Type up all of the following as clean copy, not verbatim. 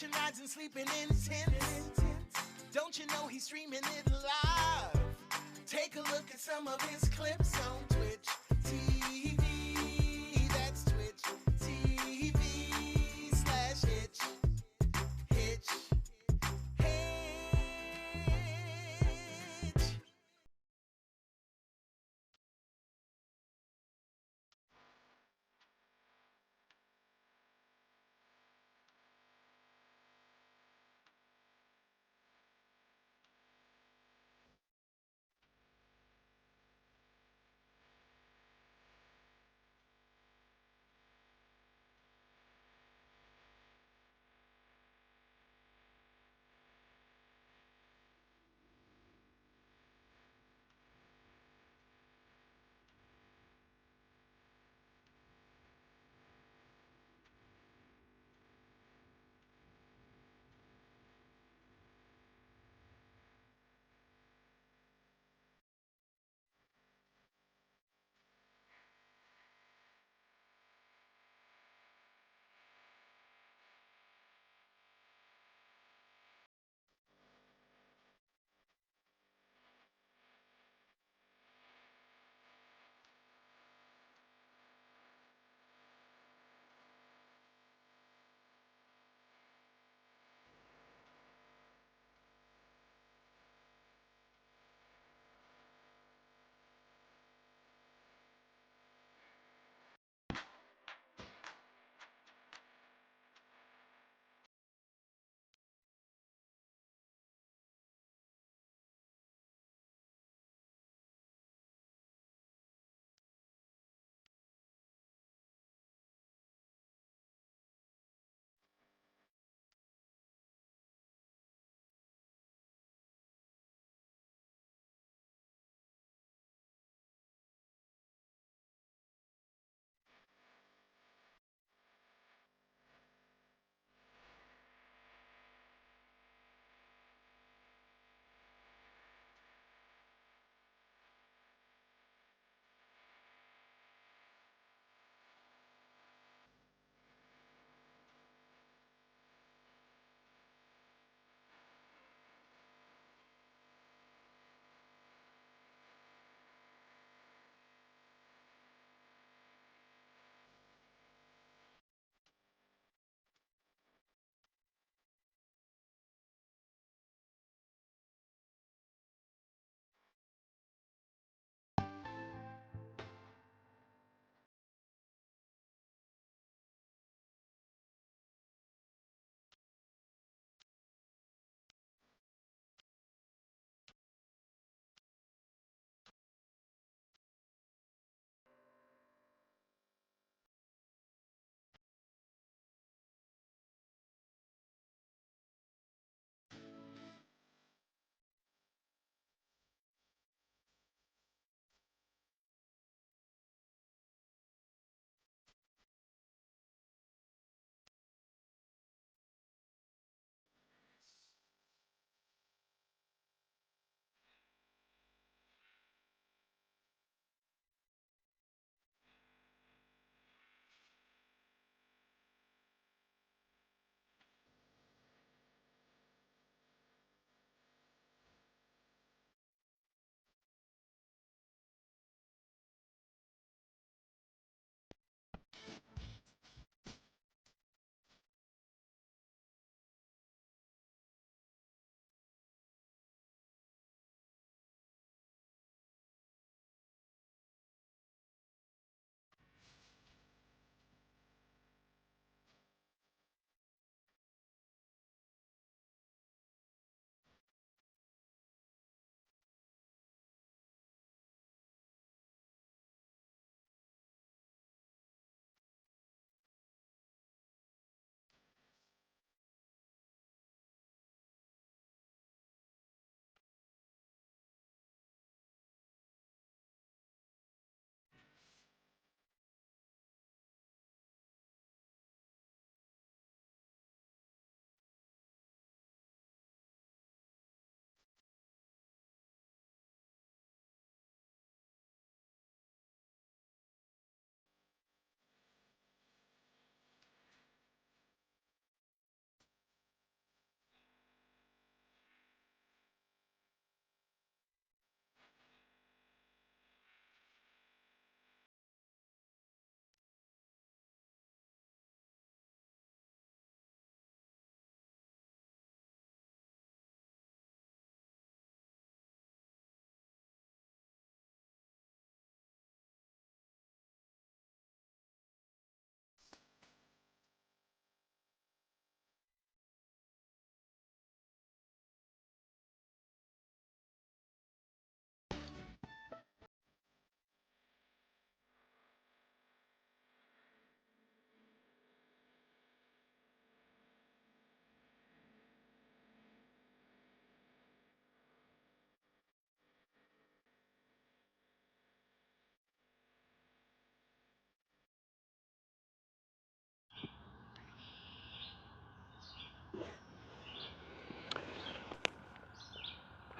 Nights and sleeping in tents. Don't you know he's streaming it live? Take a look at some of his clips on Twitch TV. That's Twitch TV/Hitch. Hitch. Hitch.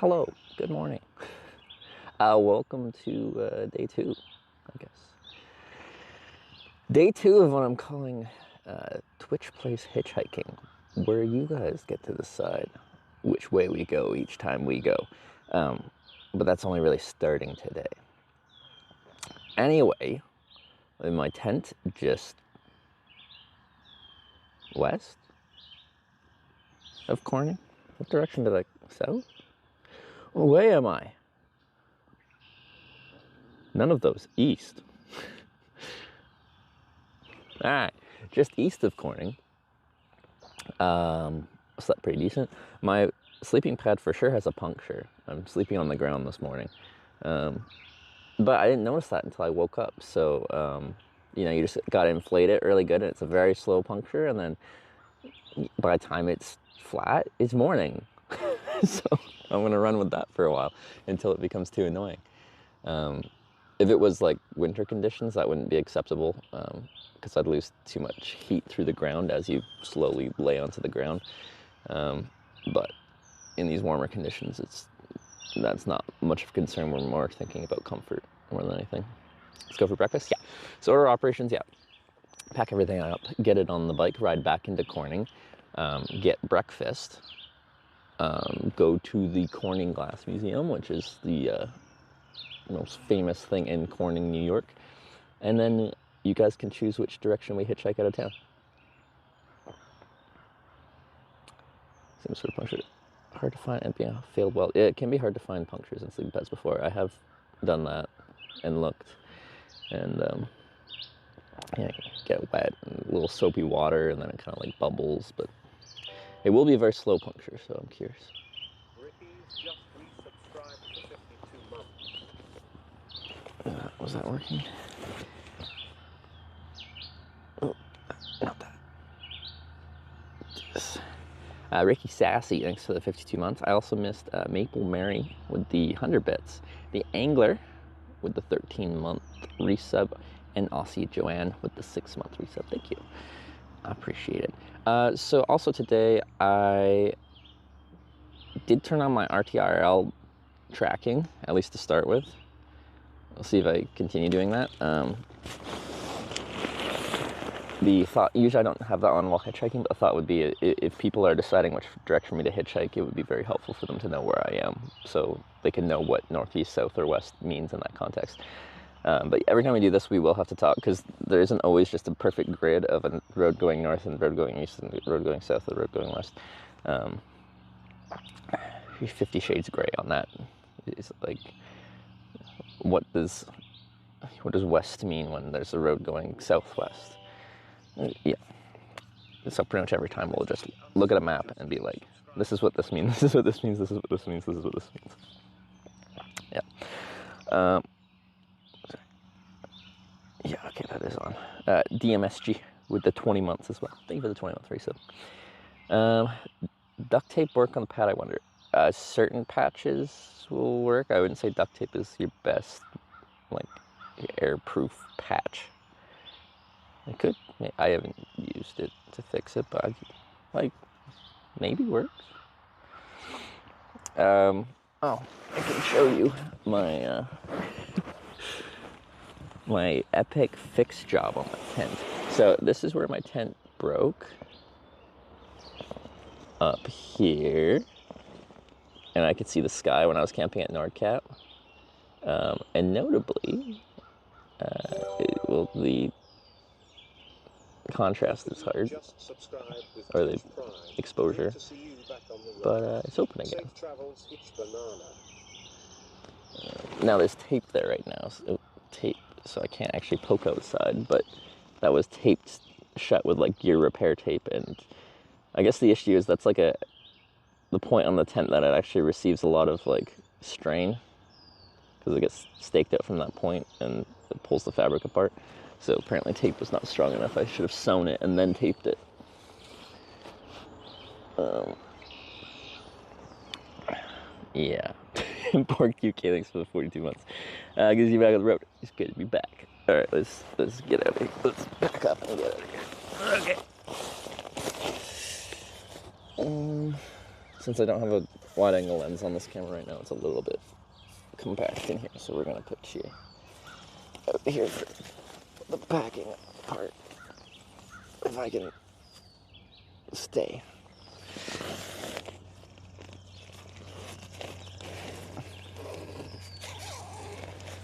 Hello, good morning. Welcome to day 2, I guess. Day 2 of what I'm calling Twitch Plays Hitchhiking, where you guys get to decide which way we go each time we go. But that's only really starting today. Anyway, in my tent just west of Corning. What direction did I... south? What way am I? None of those. East. Alright, just east of Corning. Slept pretty decent. My sleeping pad for sure has a puncture. I'm sleeping on the ground this morning. But I didn't notice that until I woke up. So, you just gotta inflate it really good, and it's a very slow puncture, and then by the time it's flat, it's morning. So I'm gonna run with that for a while until it becomes too annoying. If it was like winter conditions, that wouldn't be acceptable, because I'd lose too much heat through the ground as you slowly lay onto the ground. But in these warmer conditions, that's not much of a concern. We're more thinking about comfort more than anything. Let's go for breakfast? Yeah. So order operations, yeah. Pack everything up, get it on the bike, ride back into Corning, get breakfast, go to the Corning Glass Museum, which is the most famous thing in Corning, New York. And then you guys can choose which direction we hitchhike out of town. Seems sort of punctured. Hard to find empty failed well. It can be hard to find punctures in sleeping pads before. I have done that and looked, and get wet and a little soapy water, and then it kind of like bubbles. But it will be a very slow puncture, so I'm curious. Ricky's just resubscribed for 52 months. Was that working? Oh, not that. This. Ricky Sassy, thanks for the 52 months. I also missed Maple Mary with the 100 bits, the Angler with the 13-month resub, and Aussie Joanne with the 6-month resub. Thank you. I appreciate it. So also today, I did turn on my RTRL tracking, at least to start with. We'll see if I continue doing that. The thought, usually I don't have that on while hitchhiking, but the thought would be if people are deciding which direction for me to hitchhike, it would be very helpful for them to know where I am, so they can know what northeast, south, or west means in that context. But every time we do this, we will have to talk, because there isn't always just a perfect grid of a road going north and road going east and road going south and road going west. 50 Shades Gray on that. It's like, what does west mean when there's a road going southwest? Yeah. So pretty much every time we'll just look at a map and be like, this is what this means, this is what this means, this is what this means, this is what this means. Yeah. Yeah, okay, that is on. DMSG with the 20 months as well. Thank you for the 20-month resub. Duct tape work on the pad, I wonder. Certain patches will work. I wouldn't say duct tape is your best, like, airproof patch. It could. I haven't used it to fix it, but maybe works. Oh, I can show you my my epic fix job on my tent. So this is where my tent broke. Up here, and I could see the sky when I was camping at Nordcap. And notably, the contrast is hard, or the exposure, but it's open again. Now there's tape there right now, so I can't actually poke outside, but that was taped shut with like gear repair tape, and I guess the issue is that's like the point on the tent that it actually receives a lot of like strain, because it gets staked out from that point and it pulls the fabric apart. So apparently tape was not strong enough. I should have sewn it and then taped it. Yeah. Poor QK, thanks for the 42 months. Gives you back on the road. It's good to be back. All right, let's get out of here. Let's back up and get out of here. Okay. since I don't have a wide-angle lens on this camera right now, it's a little bit compact in here, so we're going to put you out here for the packing part, if I can stay.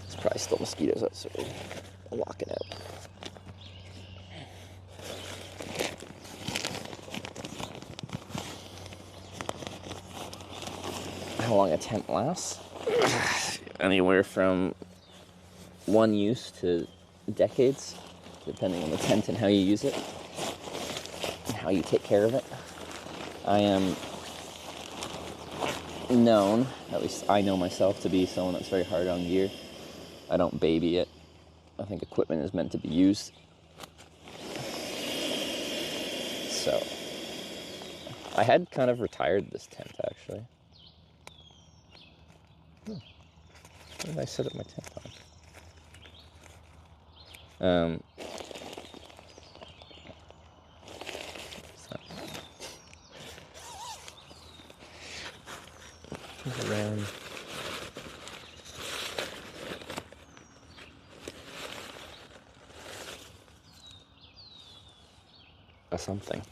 There's probably still mosquitoes out, so I'll lock it out. How long a tent lasts? Anywhere from one use to decades, depending on the tent and how you use it and how you take care of it. I am known, at least I know myself, to be someone that's very hard on gear. I don't baby it. I think equipment is meant to be used. So, I had kind of retired this tent, actually. What did I set up my tent on? Around. Something.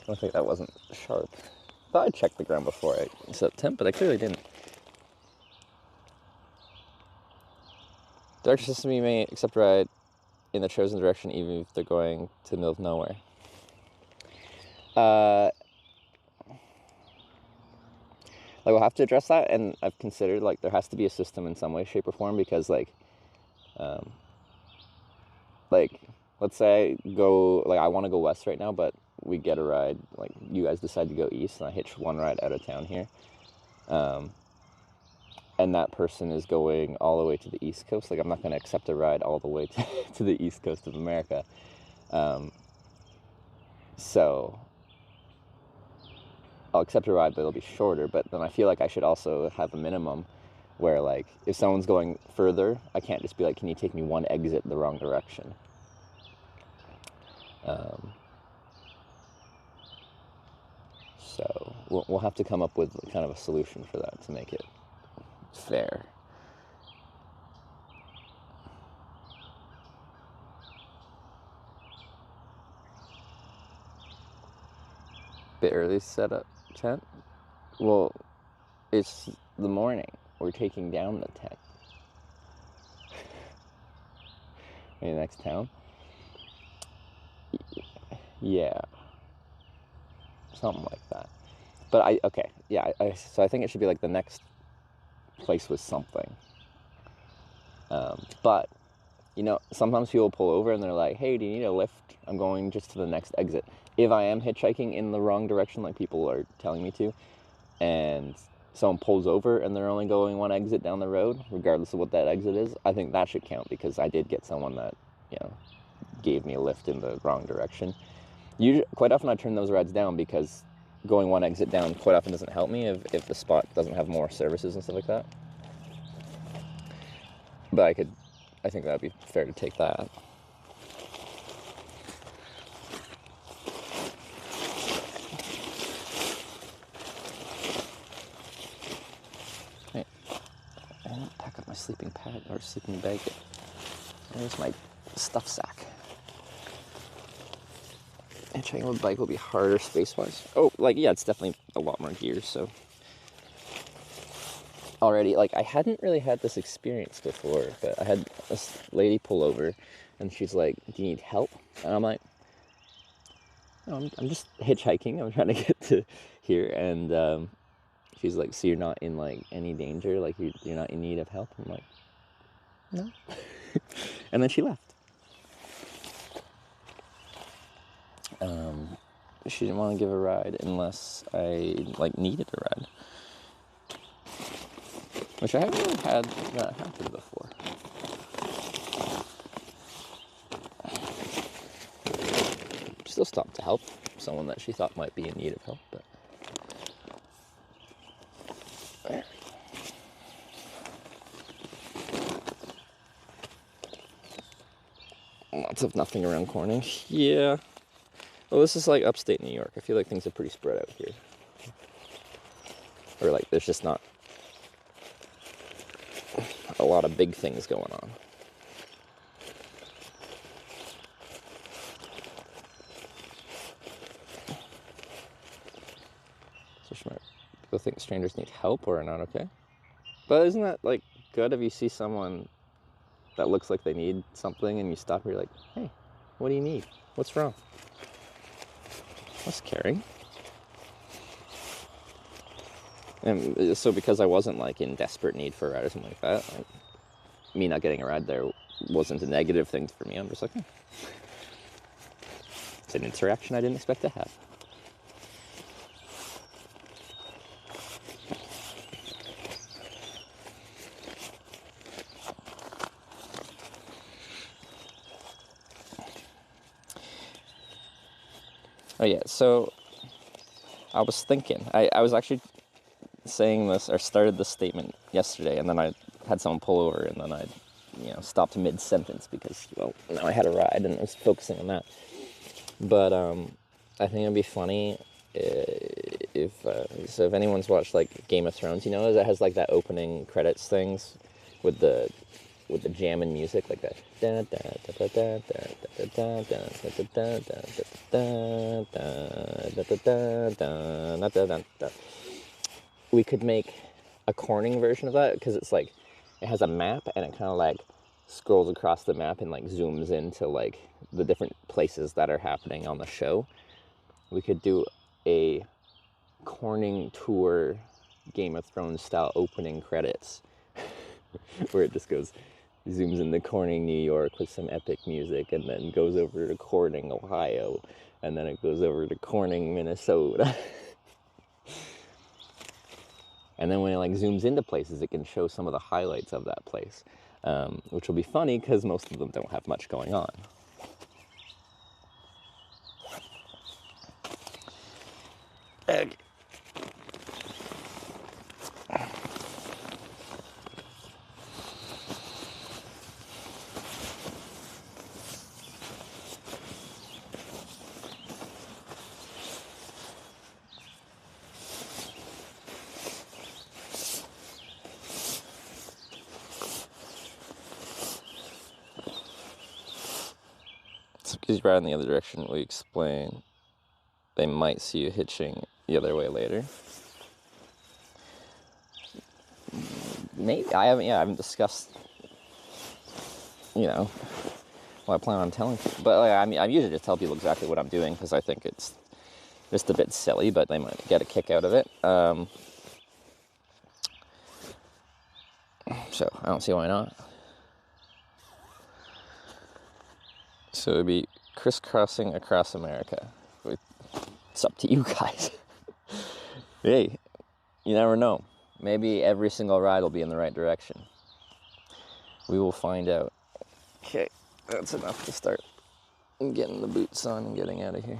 I think that wasn't sharp. I thought I checked the ground before I set up tent, but I clearly didn't. Direction system you may accept ride in the chosen direction even if they're going to the middle of nowhere. Like, we'll have to address that, and I've considered, like, there has to be a system in some way, shape, or form, because, like, let's say I want to go west right now, but we get a ride, like, you guys decide to go east, and I hitch one ride out of town here. And that person is going all the way to the East Coast. Like, I'm not going to accept a ride all the way to the East Coast of America. So I'll accept a ride, but it'll be shorter. But then I feel like I should also have a minimum where, like, if someone's going further, I can't just be like, can you take me one exit the wrong direction? So we'll have to come up with kind of a solution for that to make it fair. Bit early set up tent? Well, it's the morning. We're taking down the tent. In the next town? Yeah. Something like that. But so I think it should be like the next place with something. But, you know, sometimes people pull over and they're like, hey, do you need a lift? I'm going just to the next exit. If I am hitchhiking in the wrong direction, like people are telling me to, and someone pulls over and they're only going one exit down the road, regardless of what that exit is, I think that should count, because I did get someone that, you know, gave me a lift in the wrong direction. Quite often I turn those rides down, because going one exit down quite often doesn't help me if the spot doesn't have more services and stuff like that. But I think that would be fair to take that. Hey, I didn't pack up my sleeping pad or sleeping bag. There's my stuff sack. Hitchhiking with a bike will be harder space-wise. Oh, like, yeah, it's definitely a lot more gear, so. Already, like, I hadn't really had this experience before, but I had this lady pull over, and she's like, do you need help? And I'm like, no, I'm just hitchhiking. I'm trying to get to here. And she's like, so you're not in, like, any danger? Like, you're not in need of help? I'm like, no. And then she left. She didn't want to give a ride unless I, like, needed a ride. Which I haven't really had that happen before. Still stopped to help someone that she thought might be in need of help, but. Lots of nothing around Corning. Yeah. Well, this is like upstate New York. I feel like things are pretty spread out here. Or like there's just not a lot of big things going on. So people think strangers need help or are not okay. But isn't that like good if you see someone that looks like they need something and you stop and you're like, hey, what do you need? What's wrong? That's caring. And so because I wasn't like in desperate need for a ride or something like that, like, me not getting a ride there wasn't a negative thing for me. I'm just like, it's an interaction I didn't expect to have. Oh yeah, so I was thinking, I was actually saying this, or started this statement yesterday, and then I had someone pull over, and then I, stopped mid-sentence because, well, now I had a ride, and I was focusing on that. But I think it'd be funny if anyone's watched, like, Game of Thrones, it has, like, that opening credits things with the jamming music, like that. We could make a Corning version of that, because it's like, it has a map, and it kind of like scrolls across the map and like zooms into like the different places that are happening on the show. We could do a Corning tour Game of Thrones style opening credits where it just zooms into Corning, New York with some epic music, and then goes over to Corning, Ohio, and then it goes over to Corning, Minnesota. And then when it like zooms into places, it can show some of the highlights of that place, which will be funny because most of them don't have much going on. Because you ride in the other direction, we explain they might see you hitching the other way later. Maybe I haven't discussed, what I plan on telling people. But like, I usually just tell people exactly what I'm doing because I think it's just a bit silly, but they might get a kick out of it. So I don't see why not. So it'd be crisscrossing across America. It's up to you guys. Hey, you never know. Maybe every single ride will be in the right direction. We will find out. Okay, that's enough to start getting the boots on and getting out of here.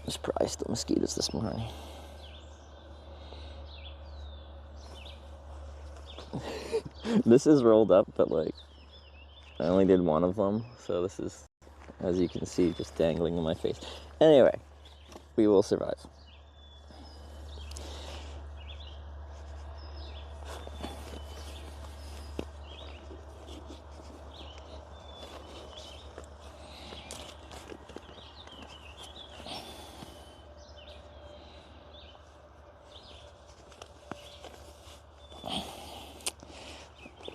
I'm surprised the mosquitoes this morning. This is rolled up, but like I only did one of them, so this is, as you can see, just dangling in my face. Anyway, we will survive.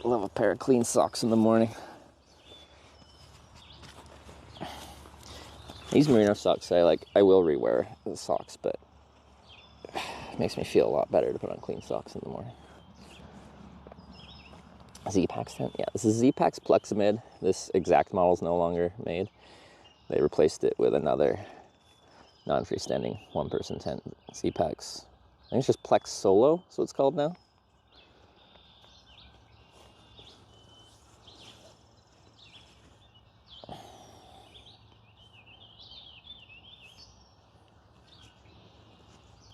Love a pair of clean socks in the morning. These merino socks, I will rewear the socks, but it makes me feel a lot better to put on clean socks in the morning. Z-Pax tent? Yeah, this is Z-Pax Plexamid. This exact model is no longer made. They replaced it with another non-freestanding one-person tent, Z-Pax. I think it's just Plex Solo, is what it's called now.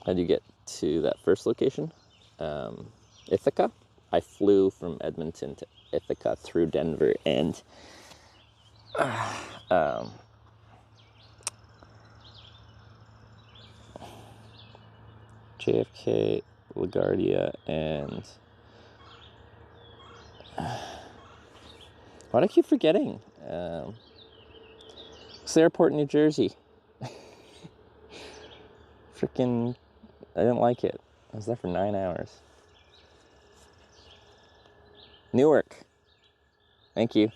How did you get to that first location? Ithaca. I flew from Edmonton to Ithaca through Denver and JFK, LaGuardia, and why do I keep forgetting? It's the airport in New Jersey. Freaking, I didn't like it. I was there for 9 hours. Newark. Thank you.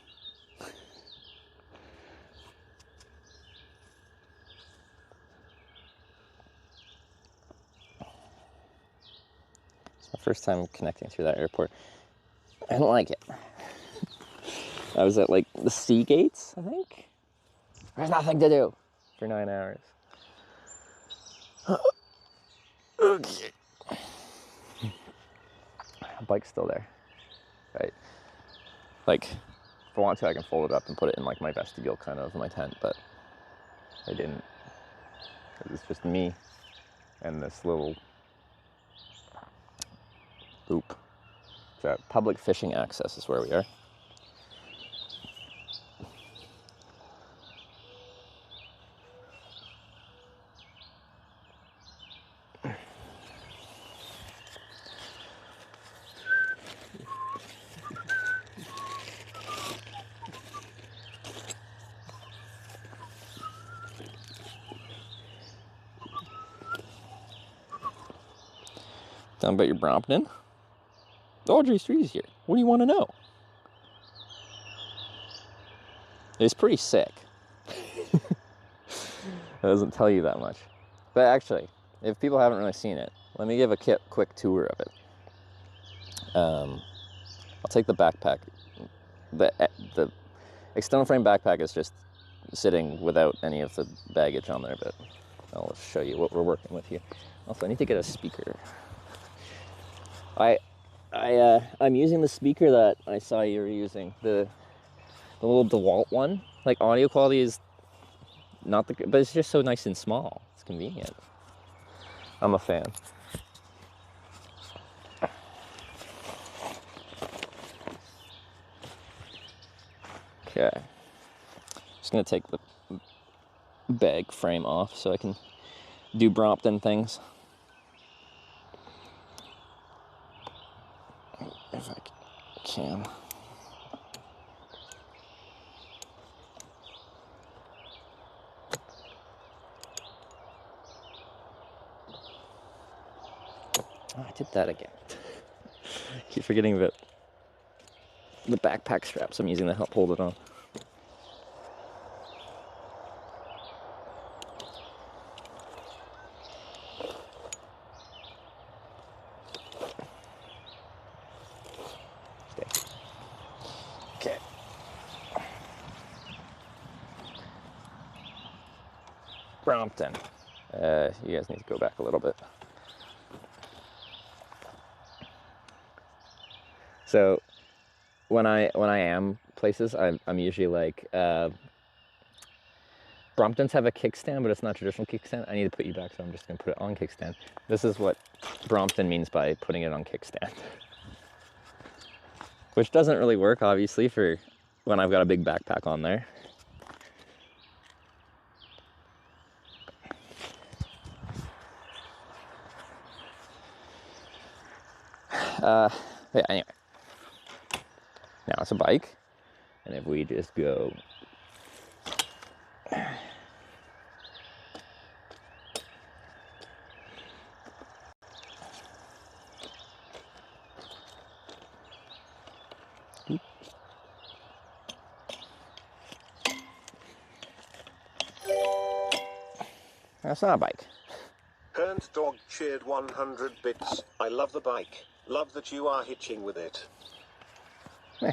It's my first time connecting through that airport. I don't like it. I was at like the Sea Gates, I think. There's nothing to do for 9 hours. Okay. The bike's still there. Right. Like, if I want to, I can fold it up and put it in like my vestibule kind of my tent, but I didn't. Because it's just me and this little loop. So public fishing access is where we are. Tell me about your Brompton. Audrey Street's here. What do you want to know? It's pretty sick. It doesn't tell you that much. But actually, if people haven't really seen it, let me give a quick tour of it. I'll take the backpack. The external frame backpack is just sitting without any of the baggage on there, but I'll show you what we're working with here. Also, I need to get a speaker. I'm using the speaker that I saw you were using, the little DeWalt one. Like, audio quality is not the, but it's just so nice and small. It's convenient. I'm a fan. Okay. Just gonna take the bag frame off so I can do Brompton things. If I can. Oh, I did that again. Keep forgetting that the backpack straps I'm using to help hold it on. Okay. Brompton. You guys need to go back a little bit. So when I am places, I'm usually like, Bromptons have a kickstand, but it's not traditional kickstand. I need to put you back, so I'm just gonna put it on kickstand. This is what Brompton means by putting it on kickstand. Which doesn't really work, obviously, for when I've got a big backpack on there. Yeah, anyway. Now it's a bike, and if we just go that's not a bike. Burnt Dog cheered 100 bits. I love the bike. Love that you are hitching with it. Eh.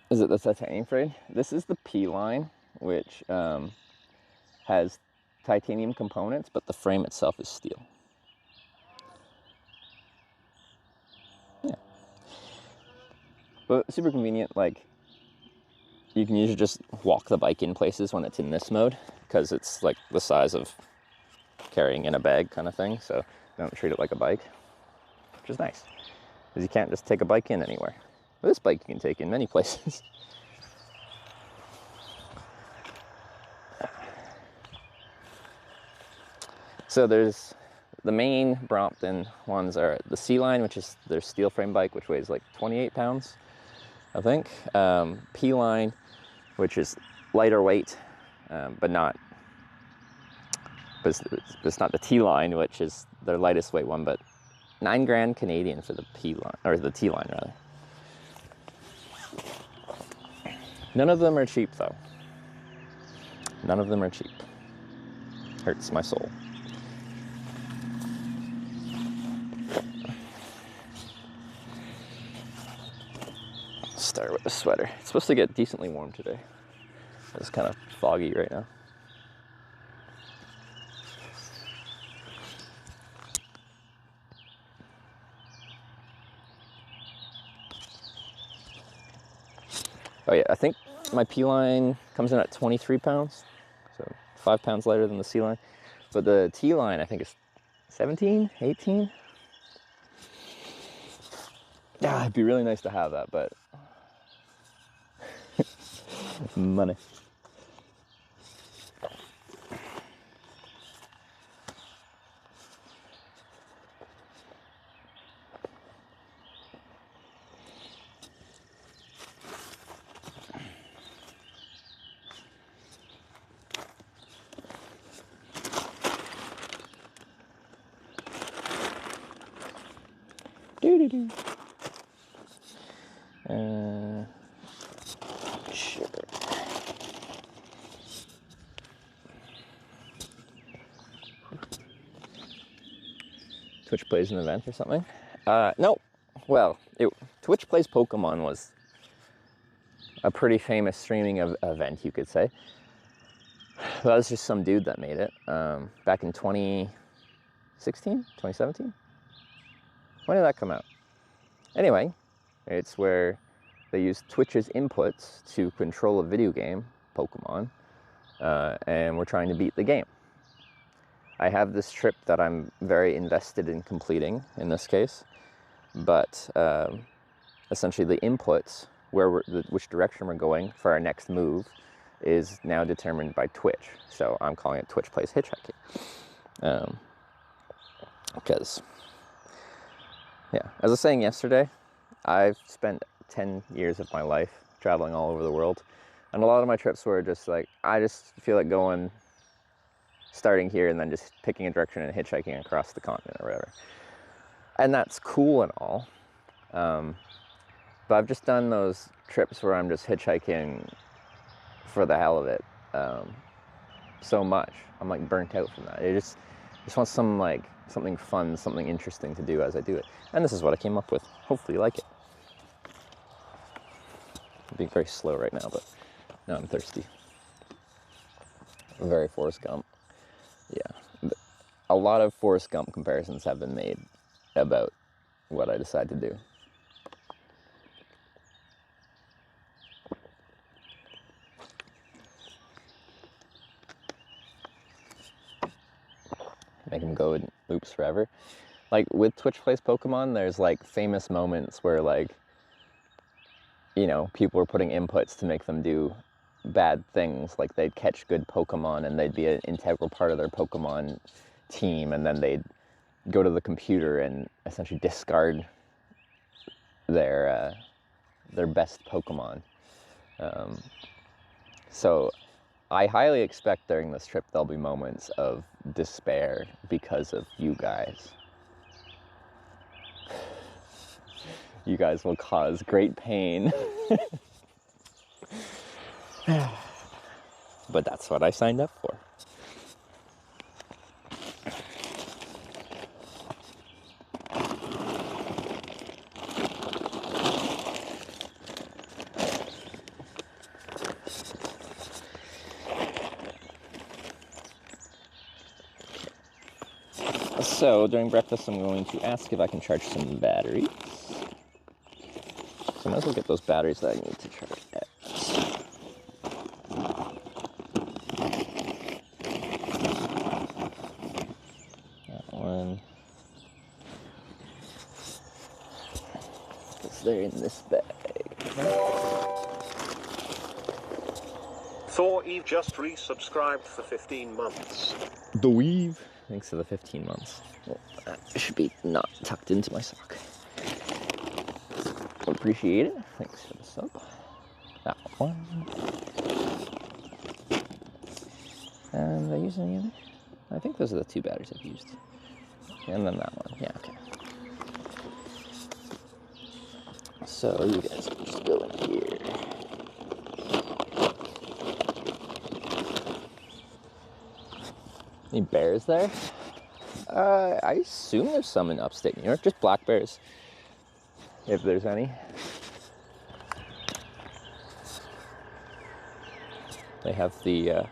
Is it the titanium frame? This is the P line, which has titanium components, but the frame itself is steel. Yeah. But super convenient, like, you can usually just walk the bike in places when it's in this mode, because it's like the size of carrying in a bag kind of thing, so you don't treat it like a bike, which is nice, because you can't just take a bike in anywhere. But this bike you can take in many places. So there's the main Brompton ones are the C-Line, which is their steel frame bike, which weighs like 28 pounds, I think. P-Line, which is lighter weight, but it's not the T-Line, which is their lightest weight one, but $9,000 Canadian for the P-Line, or the T-Line rather. None of them are cheap though. None of them are cheap. Hurts my soul. Start with a sweater. It's supposed to get decently warm today. It's kind of foggy right now. Oh yeah, I think my P-Line comes in at 23 pounds, so 5 pounds lighter than the C-Line. But the T-Line, I think, is 17, 18. Yeah, it'd be really nice to have that, but money. Doo-doo-doo. Sure. Twitch plays an event or something? No. Well, Twitch Plays Pokemon was a pretty famous streaming event, you could say. That was just some dude that made it back in 2016, 2017? When did that come out? Anyway, it's where they use Twitch's inputs to control a video game, Pokemon, and we're trying to beat the game. I have this trip that I'm very invested in completing in this case, but essentially the inputs, which direction we're going for our next move, is now determined by Twitch. So I'm calling it Twitch Plays Hitchhiking. Because, yeah, as I was saying yesterday, I've spent 10 years of my life traveling all over the world, and a lot of my trips were just like, I just feel like going, starting here and then just picking a direction and hitchhiking across the continent or whatever. And that's cool and all, but I've just done those trips where I'm just hitchhiking for the hell of it so much. I'm like burnt out from that. I just want something fun, something interesting to do as I do it. And this is what I came up with. Hopefully you like it. I'm being very slow right now, but now I'm thirsty. Very Forrest Gump. Yeah. A lot of Forrest Gump comparisons have been made about what I decide to do. Make them go in loops forever. Like with Twitch Plays Pokemon, there's like famous moments where like, you know, people were putting inputs to make them do bad things. Like they'd catch good Pokemon and they'd be an integral part of their Pokemon team, and then they'd go to the computer and essentially discard their best Pokemon. So I highly expect during this trip there'll be moments of despair because of you guys. You guys will cause great pain. But that's what I signed up for. So during breakfast, I'm going to ask if I can charge some batteries. So I might as well get those batteries that I need to charge at. there in this bag? Thor Eve just resubscribed for 15 months. The weave. Thanks for the 15 months. Well, that should be not tucked into my sock. Appreciate it. Thanks for the sub. That one. And did I use any other? I think those are the 2 batteries I've used. And then that one. Yeah, okay. So you guys can just go in here. Any bears there? I assume there's some in upstate New York. Just black bears, if there's any. They have the,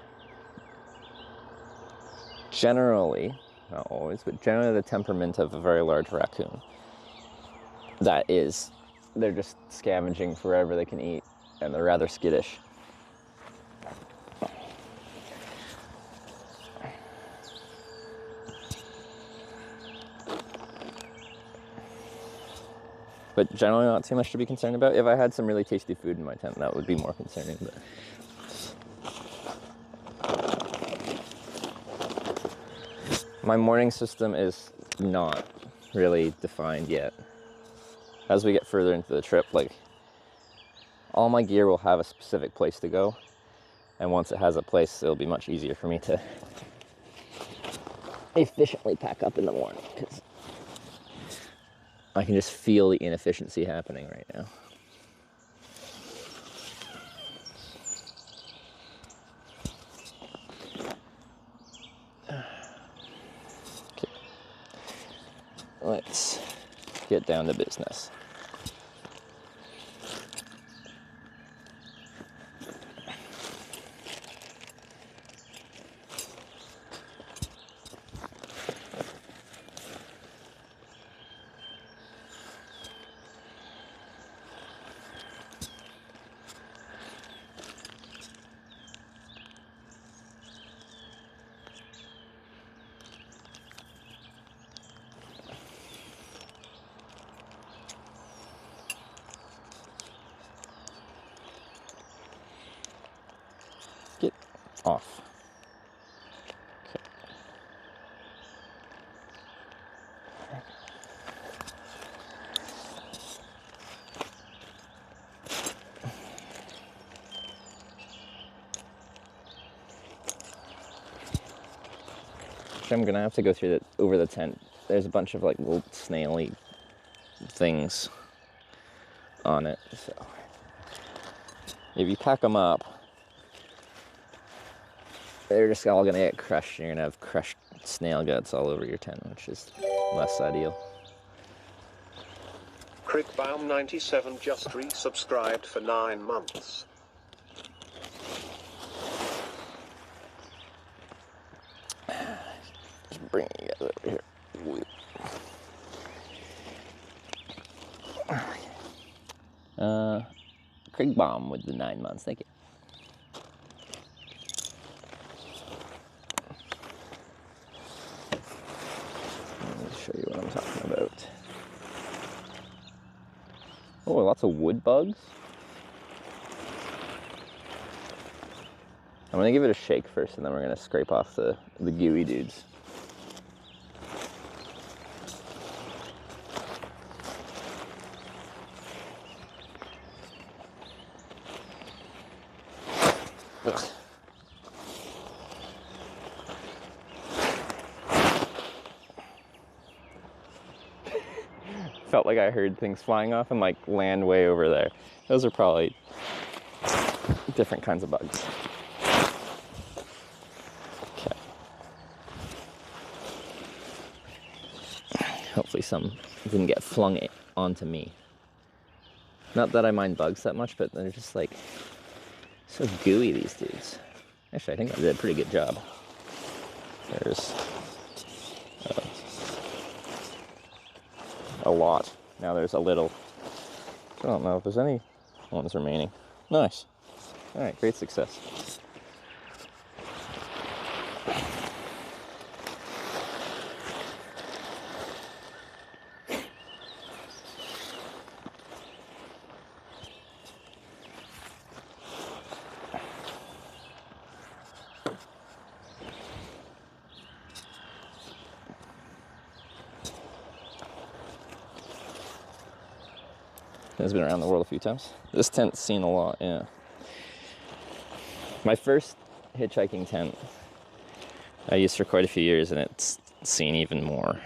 generally, not always, but generally the temperament of a very large raccoon. That is, they're just scavenging for whatever they can eat, and they're rather skittish. But generally not too much to be concerned about. If I had some really tasty food in my tent, that would be more concerning. But my morning system is not really defined yet. As we get further into the trip, like, all my gear will have a specific place to go. And once it has a place, it'll be much easier for me to efficiently pack up in the morning, because I can just feel the inefficiency happening right now. Okay. Let's get down to business. Get off. Okay. I'm gonna have to go through over the tent. There's a bunch of like little snaily things on it, so if you pack them up, they're just all gonna get crushed, and you're gonna have crushed snail guts all over your tent, which is less ideal. Crickbaum97 just resubscribed for 9 months. Just bring you guys over here. Craig Baum with the 9 months, thank you. Let me show you what I'm talking about. Oh, lots of wood bugs. I'm gonna give it a shake first, and then we're gonna scrape off the gooey dudes. Ugh. Felt like I heard things flying off and like land way over there. Those are probably different kinds of bugs. Okay. Hopefully some didn't get flung onto me. Not that I mind bugs that much, but they're just like so gooey, these dudes. Actually, I think I did a pretty good job. There's a lot. Now there's a little. I don't know if there's any ones remaining. Nice. All right, great success. It's been around the world a few times. This tent's seen a lot, yeah. My first hitchhiking tent I used for quite a few years, and it's seen even more.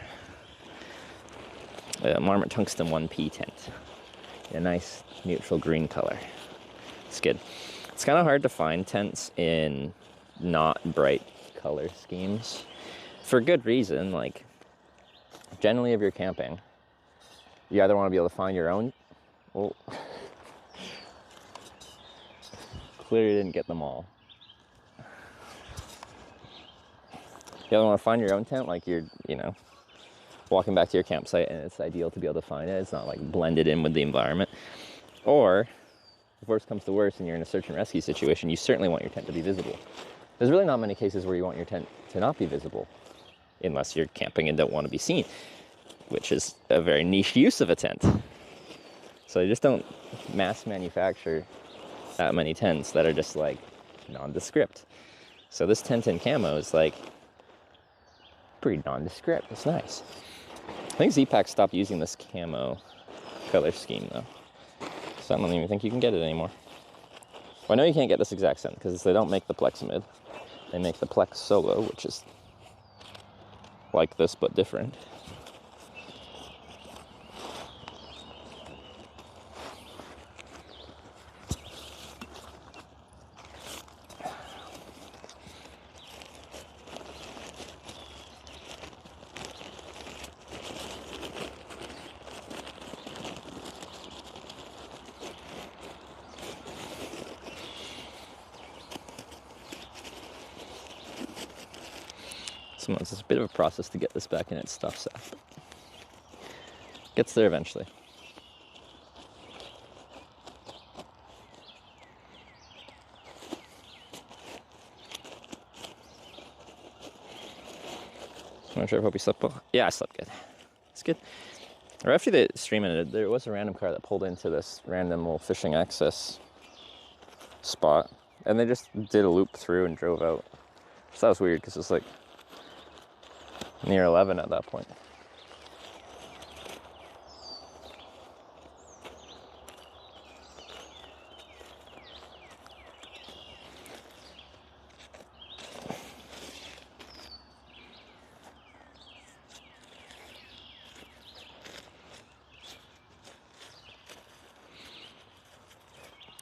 Marmot Tungsten 1P tent. A nice neutral green color. It's good. It's kind of hard to find tents in not bright color schemes. For good reason, like, generally if you're camping, you either want to be able to find your own. Well, clearly didn't get them all. You either want to find your own tent, like you're, walking back to your campsite and it's ideal to be able to find it. It's not like blended in with the environment. Or, if worst comes to worst and you're in a search and rescue situation, you certainly want your tent to be visible. There's really not many cases where you want your tent to not be visible, unless you're camping and don't want to be seen, which is a very niche use of a tent. So you just don't mass manufacture that many tents that are just like nondescript. So this tent in camo is like pretty nondescript. It's nice. I think Z-Pack stopped using this camo color scheme though, so I don't even think you can get it anymore. Well, I know you can't get this exact scent because they don't make the Plexamid. They make the Plex Solo, which is like this but different. Sometimes it's a bit of a process to get this back in its stuff sack. Gets there eventually. I'm not sure. I hope you slept well. Yeah, I slept good. It's good. Right after the stream ended, there was a random car that pulled into this random little fishing access spot, and they just did a loop through and drove out. So that was weird because it's like near 11 at that point.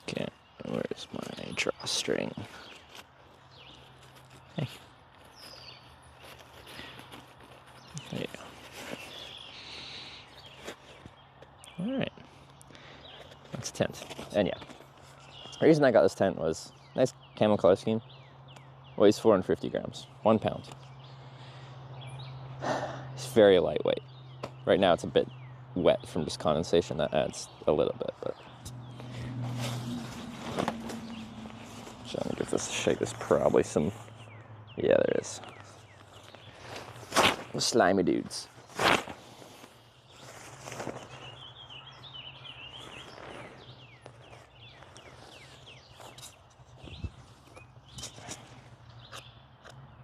Okay, where's my drawstring? Hey. There you go. Alright. That's a tent. And yeah. The reason I got this tent was nice camel color scheme. Weighs 450 grams. 1 pound. It's very lightweight. Right now it's a bit wet from just condensation. That adds a little bit, but so I'm gonna give this a shake. There's probably some, yeah, there is. Slimy dudes.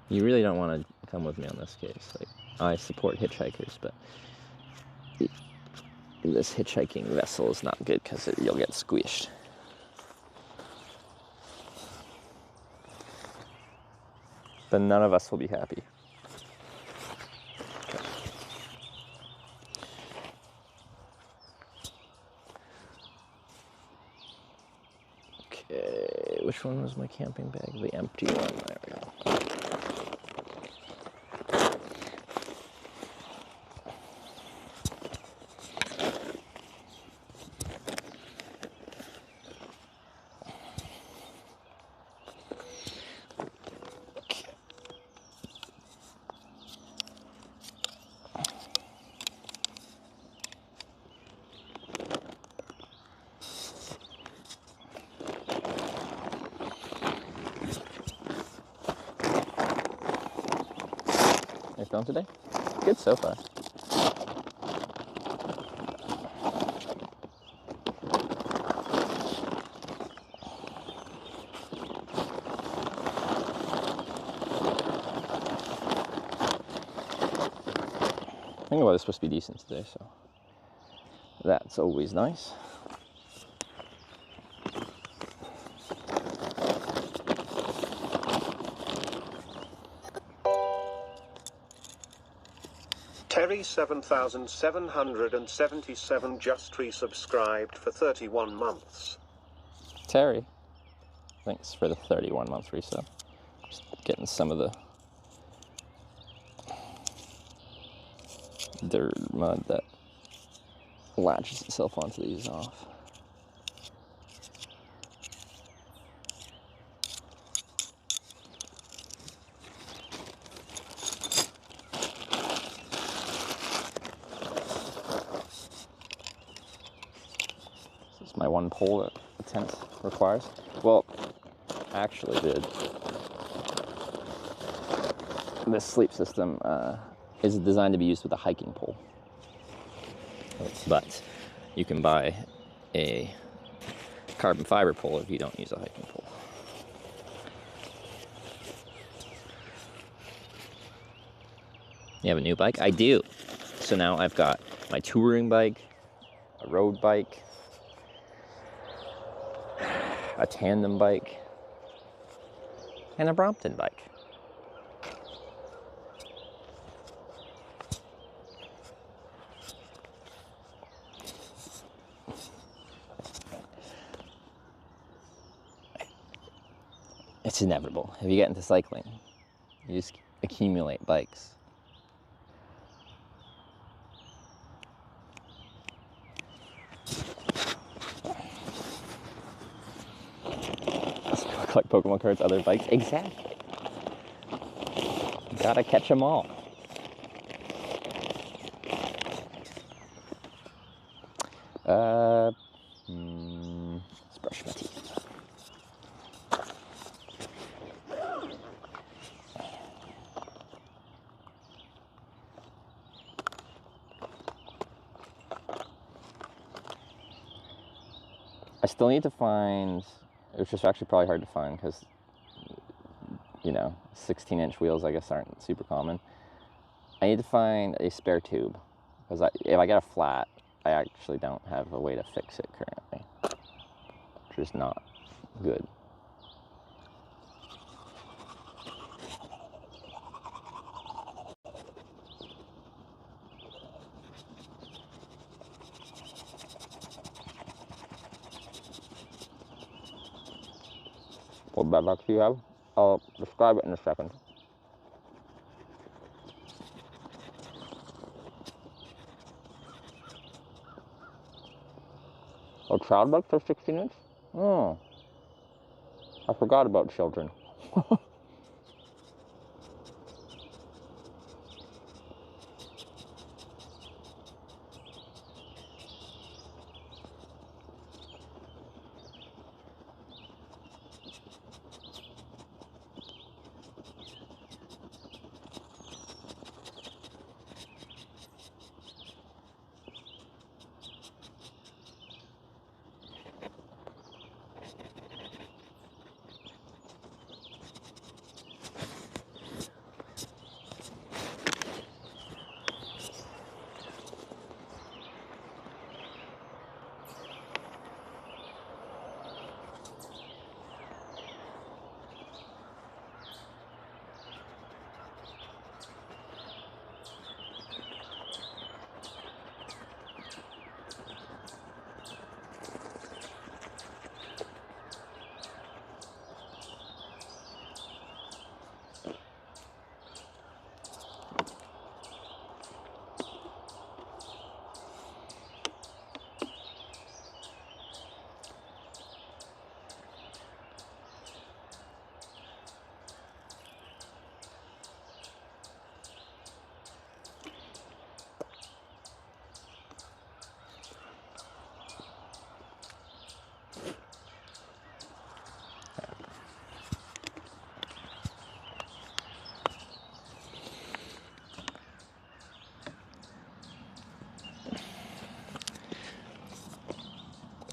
You really don't want to come with me on this case. Like, I support hitchhikers, but this hitchhiking vessel is not good because you'll get squished. Then none of us will be happy. Okay, which one was my camping bag? The empty one. There we go. Nice film today? Good so far. I think the weather's supposed to be decent today, so that's always nice. Terry 7777 just resubscribed for 31 months. Terry, thanks for the 31 month resub. Just getting some of the dirt mud that latches itself onto these off. This is my one pole that the tent requires. Well, actually, this sleep system is designed to be used with a hiking pole. But you can buy a carbon fiber pole if you don't use a hiking pole. You have a new bike? I do. So now I've got my touring bike, a road bike, a tandem bike, and a Brompton bike. It's inevitable. If you get into cycling, you just accumulate bikes. Collect Pokemon cards, other bikes. Exactly. You gotta catch them all. Let's brush my teeth. I still need to find, which is actually probably hard to find because, 16-inch wheels I guess aren't super common. I need to find a spare tube because if I get a flat, I actually don't have a way to fix it currently, which is not good. What bad luck do you have? I'll describe it in a second. Oh, child bikes are 16-inch? Oh, I forgot about children.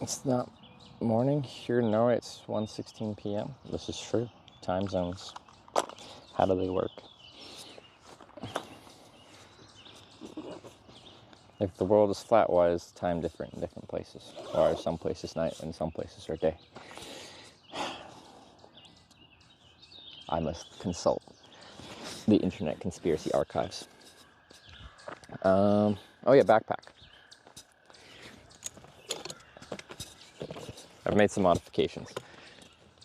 It's not morning here in Norway. It's 1:16 p.m. This is true. Time zones. How do they work? If the world is flat, why is time different in different places? Why are some places night and some places are day? I must consult the Internet Conspiracy Archives. Oh yeah, backpack. I've made some modifications.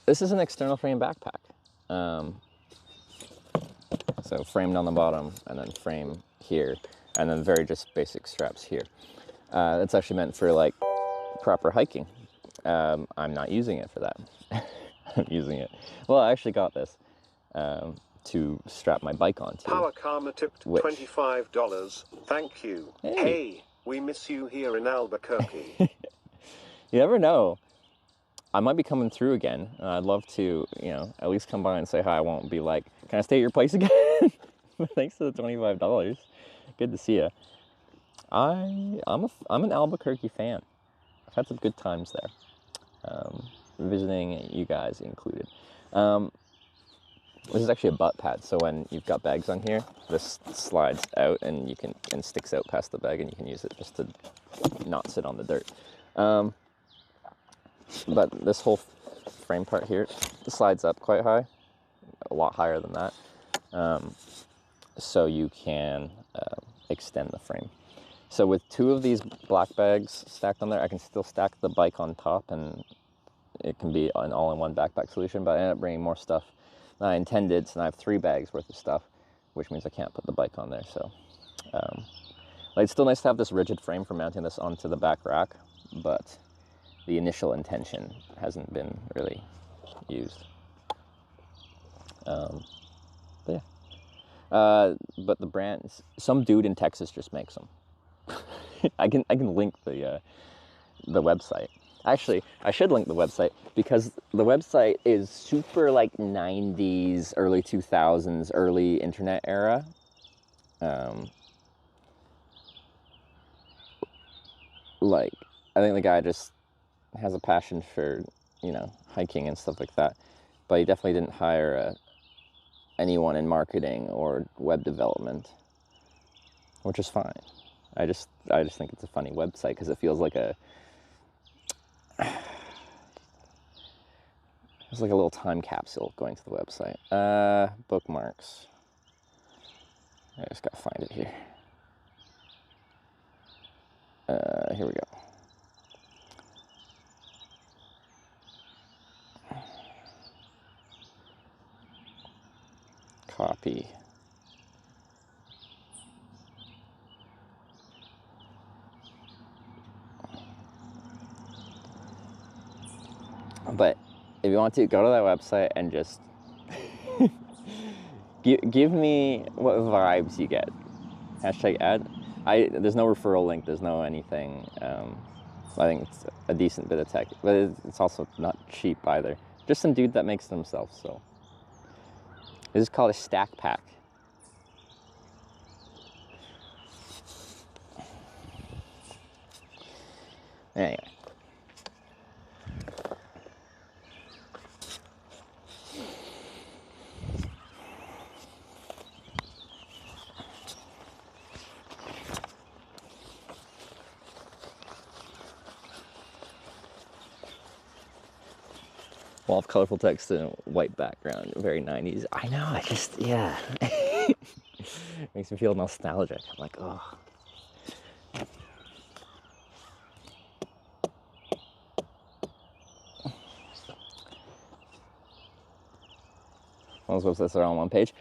This is an external frame backpack. So framed on the bottom, and then frame here, and then very just basic straps here. It's actually meant for like proper hiking. I'm not using it for that. I'm using it. Well, I actually got this to strap my bike onto. Power Karma tipped which, $25. Thank you. Hey, we miss you here in Albuquerque. You never know. I might be coming through again. I'd love to, at least come by and say hi. I won't be like, can I stay at your place again? Thanks for the $25. Good to see you. I'm an Albuquerque fan. I've had some good times there. Visiting you guys included. This is actually a butt pad, so when you've got bags on here, this slides out and sticks out past the bag, and you can use it just to not sit on the dirt. But this whole frame part here slides up quite high, a lot higher than that, so you can extend the frame. So with 2 of these black bags stacked on there, I can still stack the bike on top, and it can be an all-in-one backpack solution, but I ended up bringing more stuff than I intended, so now I have 3 bags worth of stuff, which means I can't put the bike on there. So it's still nice to have this rigid frame for mounting this onto the back rack, but the initial intention hasn't been really used. But yeah. But the brands, some dude in Texas just makes them. I can link the website. Actually, I should link the website, because the website is super like 90s, early 2000s, early internet era. Like, I think the guy just has a passion for, hiking and stuff like that. But he definitely didn't hire anyone in marketing or web development, which is fine. I just think it's a funny website because it feels like it's like a little time capsule going to the website. Bookmarks. I just gotta find it here. Here we go. Copy. But if you want to, go to that website and just give me what vibes you get. #ad. There's no referral link. There's no anything. I think it's a decent bit of tech, but it's also not cheap either. Just some dude that makes it himself. So this is called a stack pack. Anyway. Wall of colorful text and a white background, very 90s. I know, yeah. Makes me feel nostalgic. I'm like, oh. Those websites are all on one page.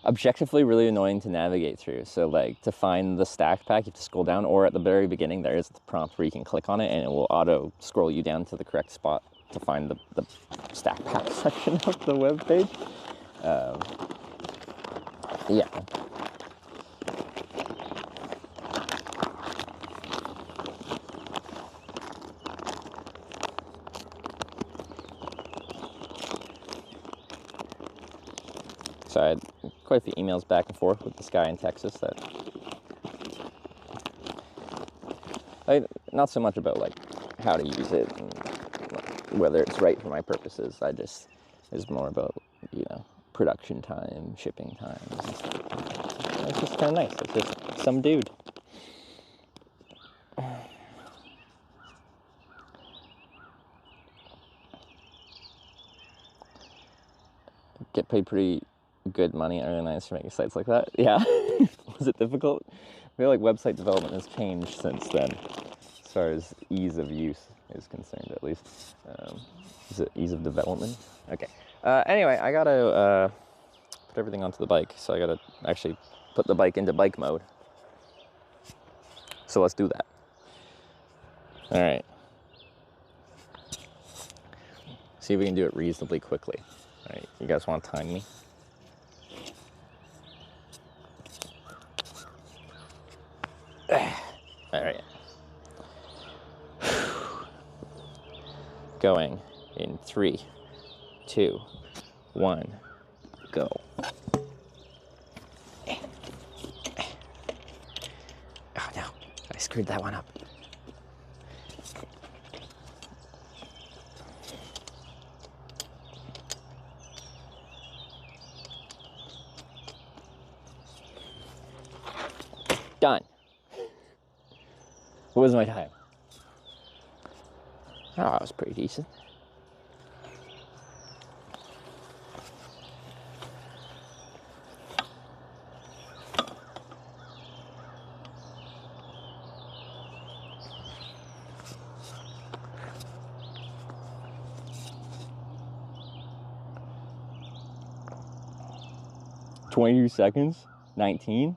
Objectively really annoying to navigate through. So like to find the stack pack, you have to scroll down, or at the very beginning there is the prompt where you can click on it and it will auto scroll you down to the correct spot to find the stack pack section of the web page. Yeah. So I had quite a few emails back and forth with this guy in Texas that, not so much about like how to use it and whether it's right for my purposes. It's more about, production time, shipping times and stuff. It's just kind of nice. It's just some dude. Get paid pretty good money. I really nice for making sites like that. Yeah. Was it difficult? feel like website development has changed since then, as far as ease of use is concerned, at least. Is it ease of development? Okay. Anyway, I gotta put everything onto the bike, so I gotta actually put the bike into bike mode. So let's do that. All right. See if we can do it reasonably quickly. All right, you guys want to time me? All right. Going in 3, 2, 1, go. Oh no, I screwed that one up. Done. What was my time? Oh, that was pretty decent. "22 seconds, 19,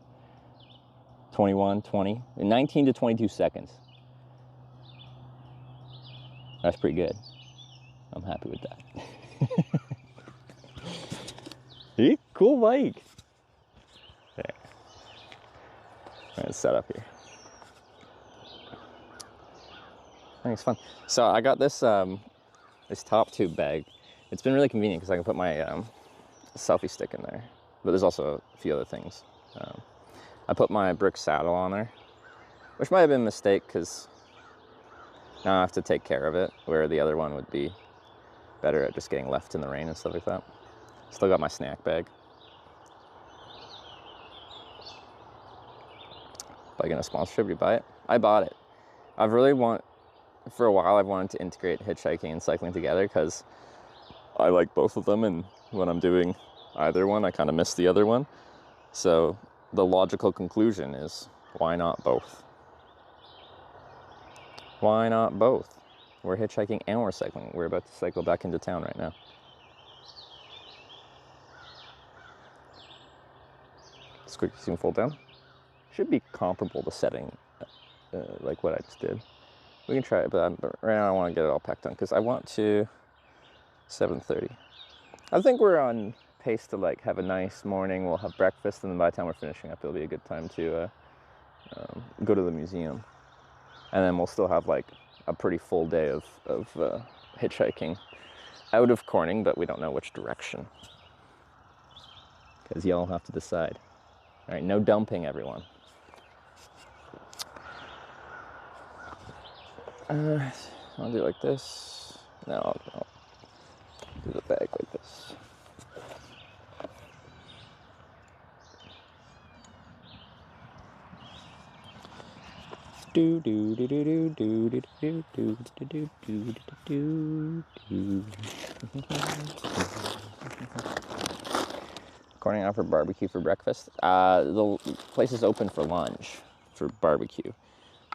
21, 20, 19 to 22 seconds. That's pretty good. I'm happy with that. See? Cool bike. There. Let's set up here. I think it's fun. So I got this this top tube bag. It's been really convenient because I can put my selfie stick in there. But there's also a few other things. I put my brick saddle on there, which might have been a mistake because now I have to take care of it, where the other one would be better at just getting left in the rain and stuff like that. Still got my snack bag. If I get a sponsorship, you buy it? I bought it. For a while I've wanted to integrate hitchhiking and cycling together because I like both of them, and when I'm doing either one, I kind of miss the other one. So the logical conclusion is, why not both? Why not both? We're hitchhiking and we're cycling. We're about to cycle back into town right now. Let's quickly zoom full down. Should be comparable to setting like what I just did. We can try it, but right now I want to get it all packed on because I want to 7:30. I think we're on pace to like have a nice morning. We'll have breakfast, and then by the time we're finishing up, it'll be a good time to go to the museum. And then we'll still have like a pretty full day of hitchhiking out of Corning, but we don't know which direction because y'all have to decide. All right, no dumping, everyone. I'll do it like this. No, I'll do the bag like this. Do do do do do do do do do do do do do. Corning out for barbecue for breakfast. The place is open for lunch for barbecue,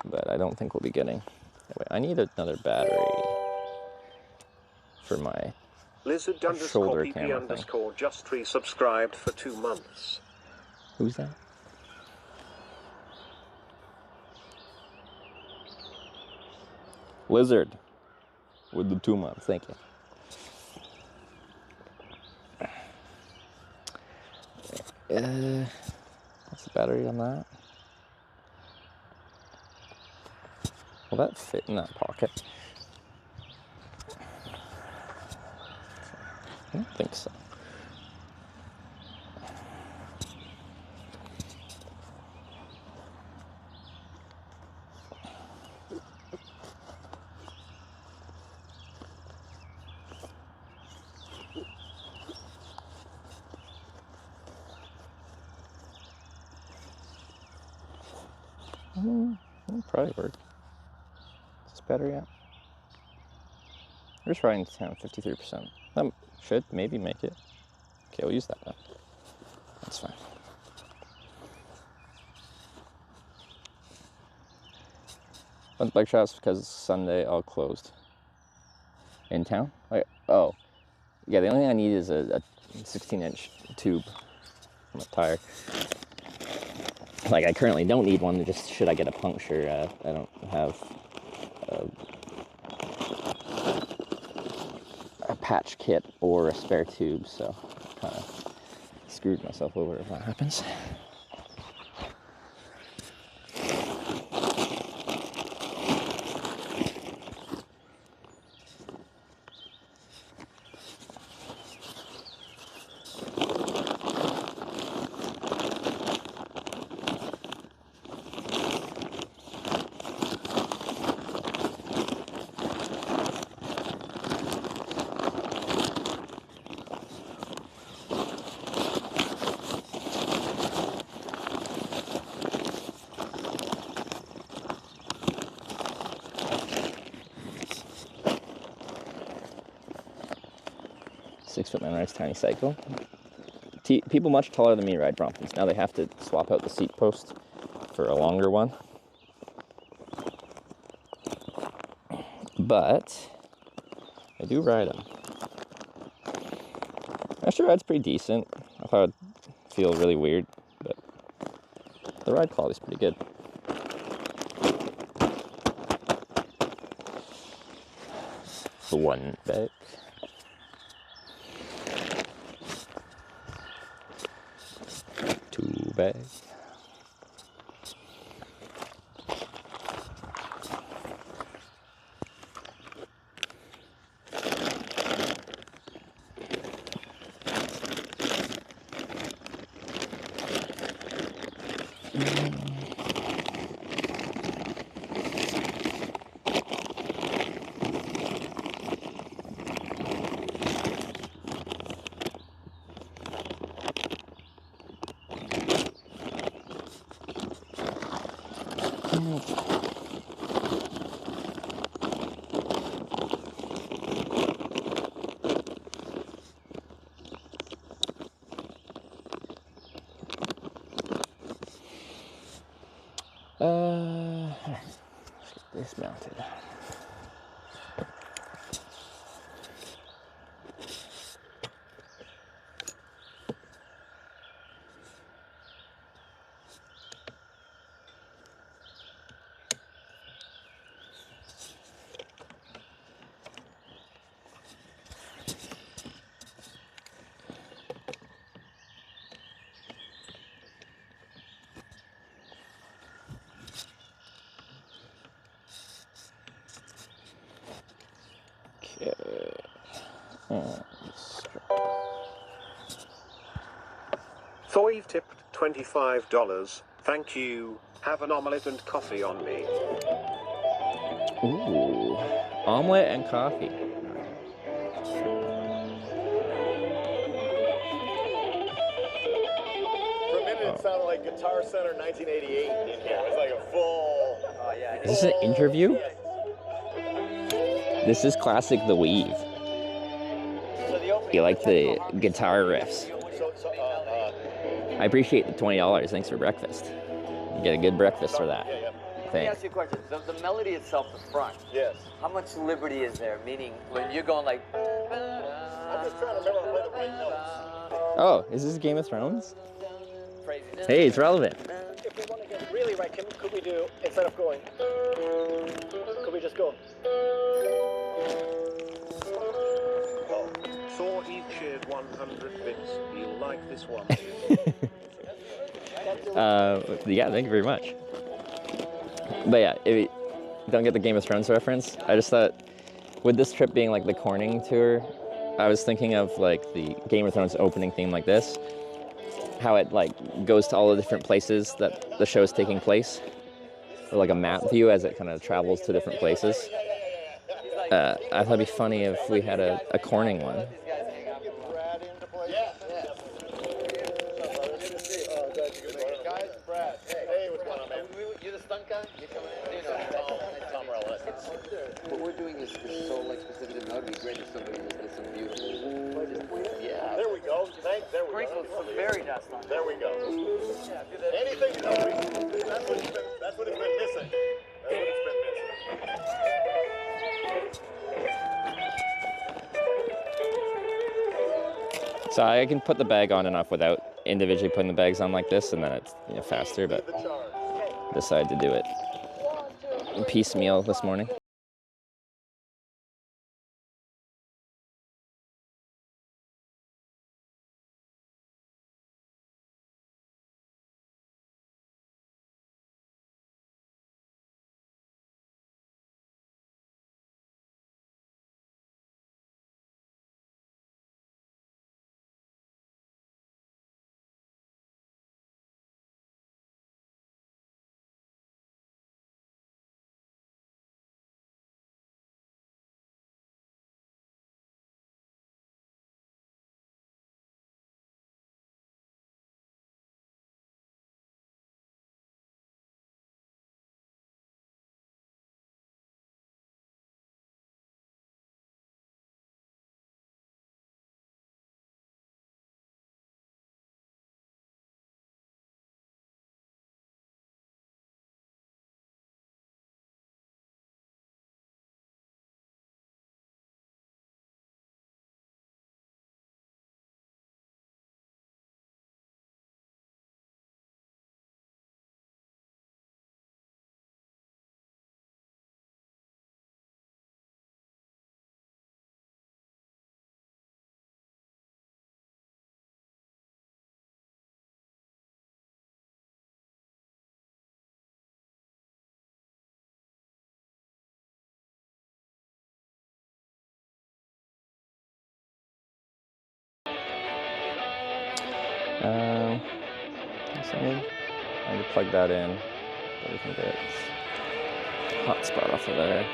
but I don't think we'll be getting. Wait, I need another battery for my Lizard shoulder _PP camera thing. just resubscribed for 2 months. Who's that? Lizard with the 2 months. Thank you. What's the battery on that? Will that fit in that pocket? I don't think so. It'll probably work. Is this battery out? We're just riding to town, 53%. That should maybe make it. Okay, we'll use that then. That's fine. Went to bike shops because Sunday all closed. In town? Like, oh. Yeah, the only thing I need is a 16-inch tube on the tire. Like, I currently don't need one, just should I get a puncture, I don't have a patch kit or a spare tube, so kind of screwed myself over if that happens. Six-foot-man rides tiny cycle. People much taller than me ride Bromptons. Now they have to swap out the seat post for a longer one. But I do ride them. Actually, ride's pretty decent. I thought it'd feel really weird, but the ride quality's pretty good. One back. Two back. Let's get this mounted. Thor, you've tipped $25. Thank you. Have an omelette and coffee on me. Ooh, omelet and coffee. For a minute, it sounded like Guitar Center 1988 in here. It was like a full... Oh, yeah. Is this an interview? This is classic The Weave. You like the guitar riffs. I appreciate the $20. Thanks for breakfast. You get a good breakfast for that. Let me ask you a question. The melody itself, the front. Yes. How much liberty is there? Meaning, when you're going like... I'm just trying to remember to play the right notes. Oh, is this Game of Thrones? Crazy. Hey, it's relevant. If we want to get really right, could we do, instead of going, could we just go? Thor, you've shared 100 bits. You'll like this one. Yeah, thank you very much. But yeah, if you don't get the Game of Thrones reference, I just thought, with this trip being like the Corning tour, I was thinking of like the Game of Thrones opening theme like this, how it like goes to all the different places that the show is taking place, or like a map view as it kind of travels to different places. I thought it'd be funny if we had a Corning one. What we're doing is so like specific to melody. It'd be great if somebody just did some beautiful. Yeah. There we go. Thanks. There we go. Sprinkle some fairy dust on it. There we go. Anything. That's what it's been missing. That's what it's been missing. So I can put the bag on and off without individually putting the bags on like this, and then it's faster, but decided to do it piecemeal this morning. So I need to plug that in, so we can get hotspot off of there.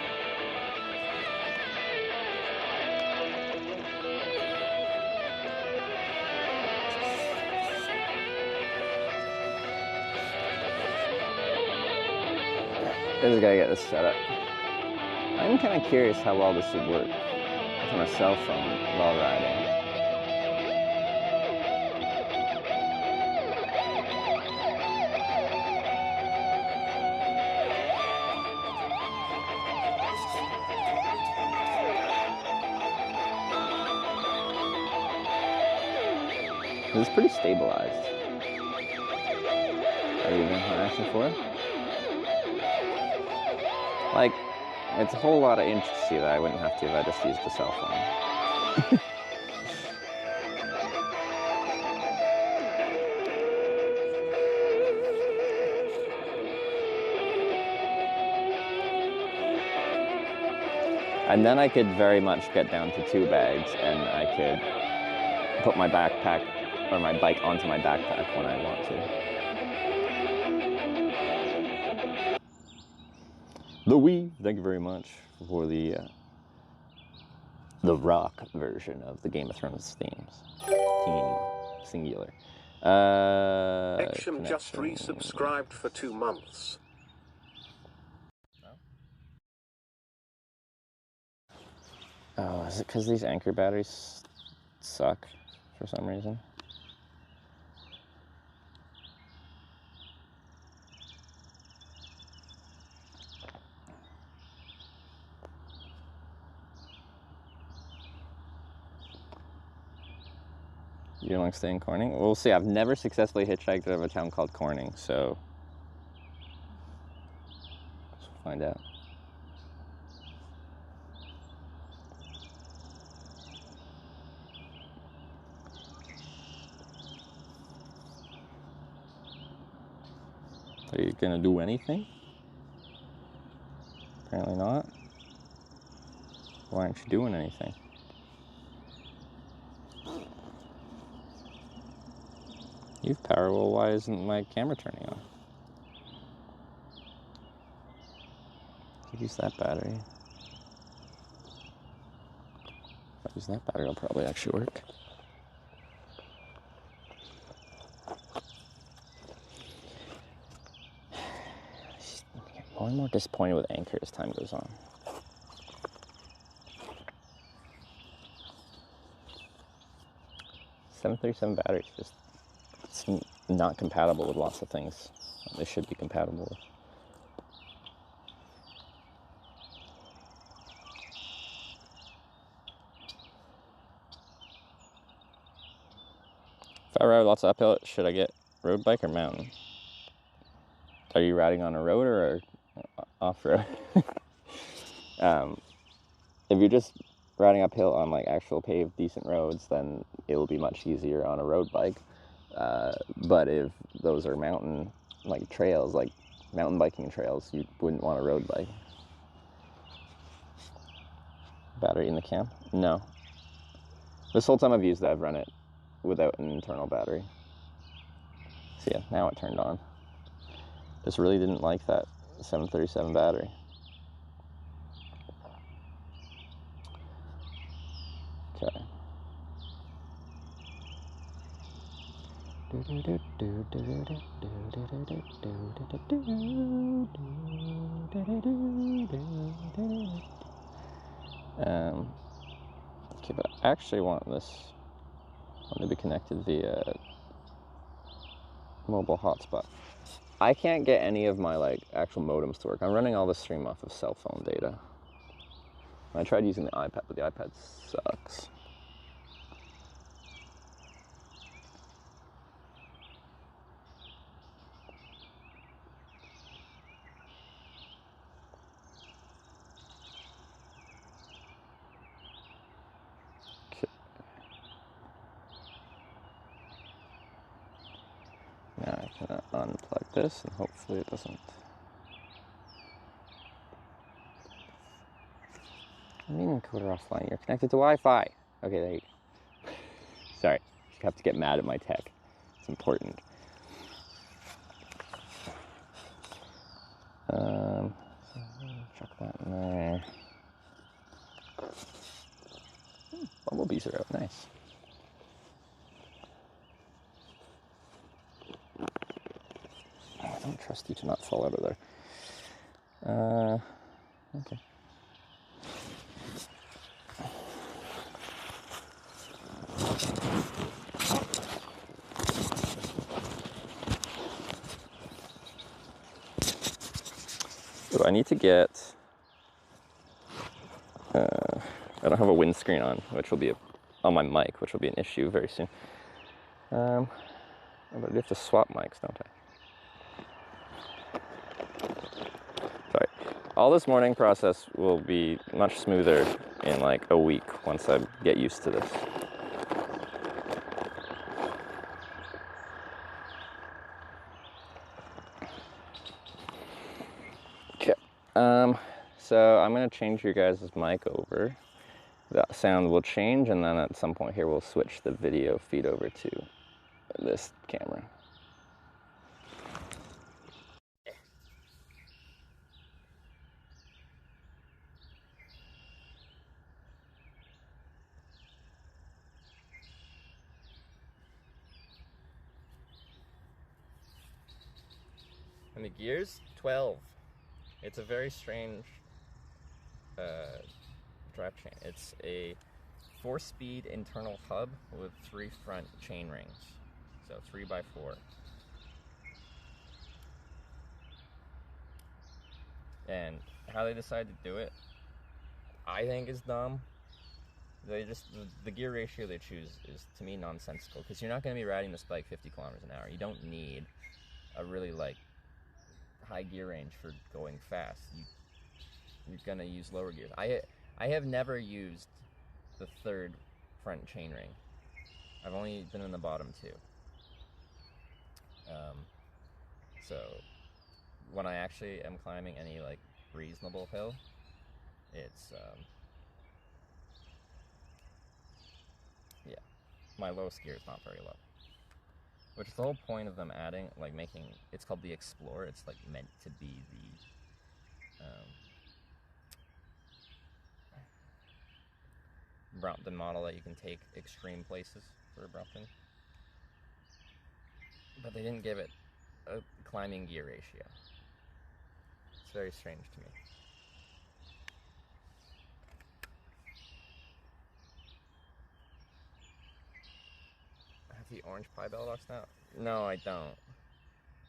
I just gotta get this set up. I'm kind of curious how well this would work on a cell phone while riding. It's pretty stabilized. Are you even on Action 4? Like, it's a whole lot of intricacy that I wouldn't have to if I just used the cell phone. And then I could very much get down to 2 bags, and I could put my backpack or my bike onto my backpack when I want to. The Wii, thank you very much for the rock version of the Game of Thrones themes. Team singular. Action just resubscribed for 2 months. Oh, is it because these Anker batteries suck for some reason? You don't like staying in Corning? We'll see. I've never successfully hitchhiked out of a town called Corning, so we'll find out. Are you gonna do anything? Apparently not. Why aren't you doing anything? You've power, well, why isn't my camera turning on? Use that battery. If I use that battery, it'll probably actually work. I get more and more disappointed with Anker as time goes on. .737 batteries just seem not compatible with lots of things they should be compatible with. If I ride lots of uphill, should I get road bike or mountain? Are you riding on a road or off-road? If you're just riding uphill on like actual paved decent roads, then it'll be much easier on a road bike. But if those are mountain like trails, like mountain biking trails, you wouldn't want a road bike. Battery in the cam? No. This whole time I've used it, I've run it without an internal battery. So yeah, now it turned on. Just really didn't like that 737 battery. Okay. Okay, but I actually want this one to be connected via mobile hotspot. I can't get any of my like actual modems to work. I'm running all the stream off of cell phone data. I tried using the iPad, but the iPad sucks. Okay. Now I can unplug this and hopefully it doesn't. I'm in encoder offline. You're connected to Wi-Fi. Okay, there you go. Sorry, you have to get mad at my tech. It's important. Chuck that in there. Bumblebees are out. Nice. I don't trust you to not fall out of there. Okay. So I need to get, I don't have a windscreen on, which will be on my mic, which will be an issue very soon. But I do have to swap mics, don't I? Sorry. All this morning process will be much smoother in like a week once I get used to this. Okay. So I'm gonna change your guys' mic over. That sound will change, and then at some point here we'll switch the video feed over to this camera. And the gears, 12. It's a very strange drive chain. It's a 4-speed internal hub with 3 front chain rings. So 3x4. And how they decide to do it, I think is dumb. They just, the gear ratio they choose is, to me, nonsensical, because you're not going to be riding this bike 50 kilometers an hour. You don't need a really, like, high gear range for going fast. You're going to use lower gears. I have never used the 3rd front chain ring. I've only been in the bottom 2. So when I actually am climbing any like reasonable hill, it's yeah, my lowest gear is not very low, which is the whole point of them adding, like, making, it's called the Explorer. It's like meant to be the Brompton model that you can take extreme places for Brompton, but they didn't give it a climbing gear ratio. It's very strange to me. I have the orange Pi Bell box now? No, I don't.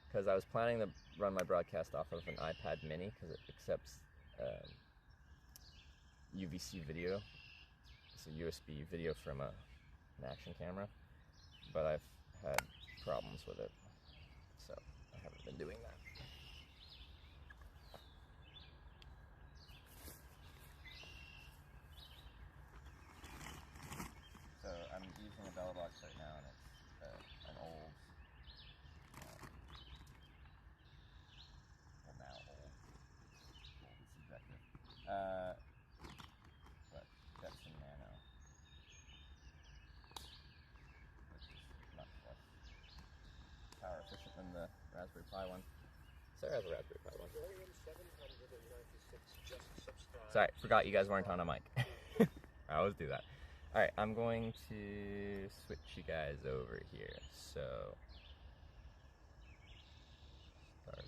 Because I was planning to run my broadcast off of an iPad mini, because it accepts UVC video. It's a USB video from an action camera. But I've had problems with it, so I haven't been doing that. So I'm using a bell box right now, and it's an old, well now old is subjective, but Jetson Nano, which is much less power efficient than the Raspberry Pi one. Sarah has a Raspberry Pi one. Sorry, forgot you guys weren't on a mic. I always do that. Alright, I'm going to switch you guys over here. So, start.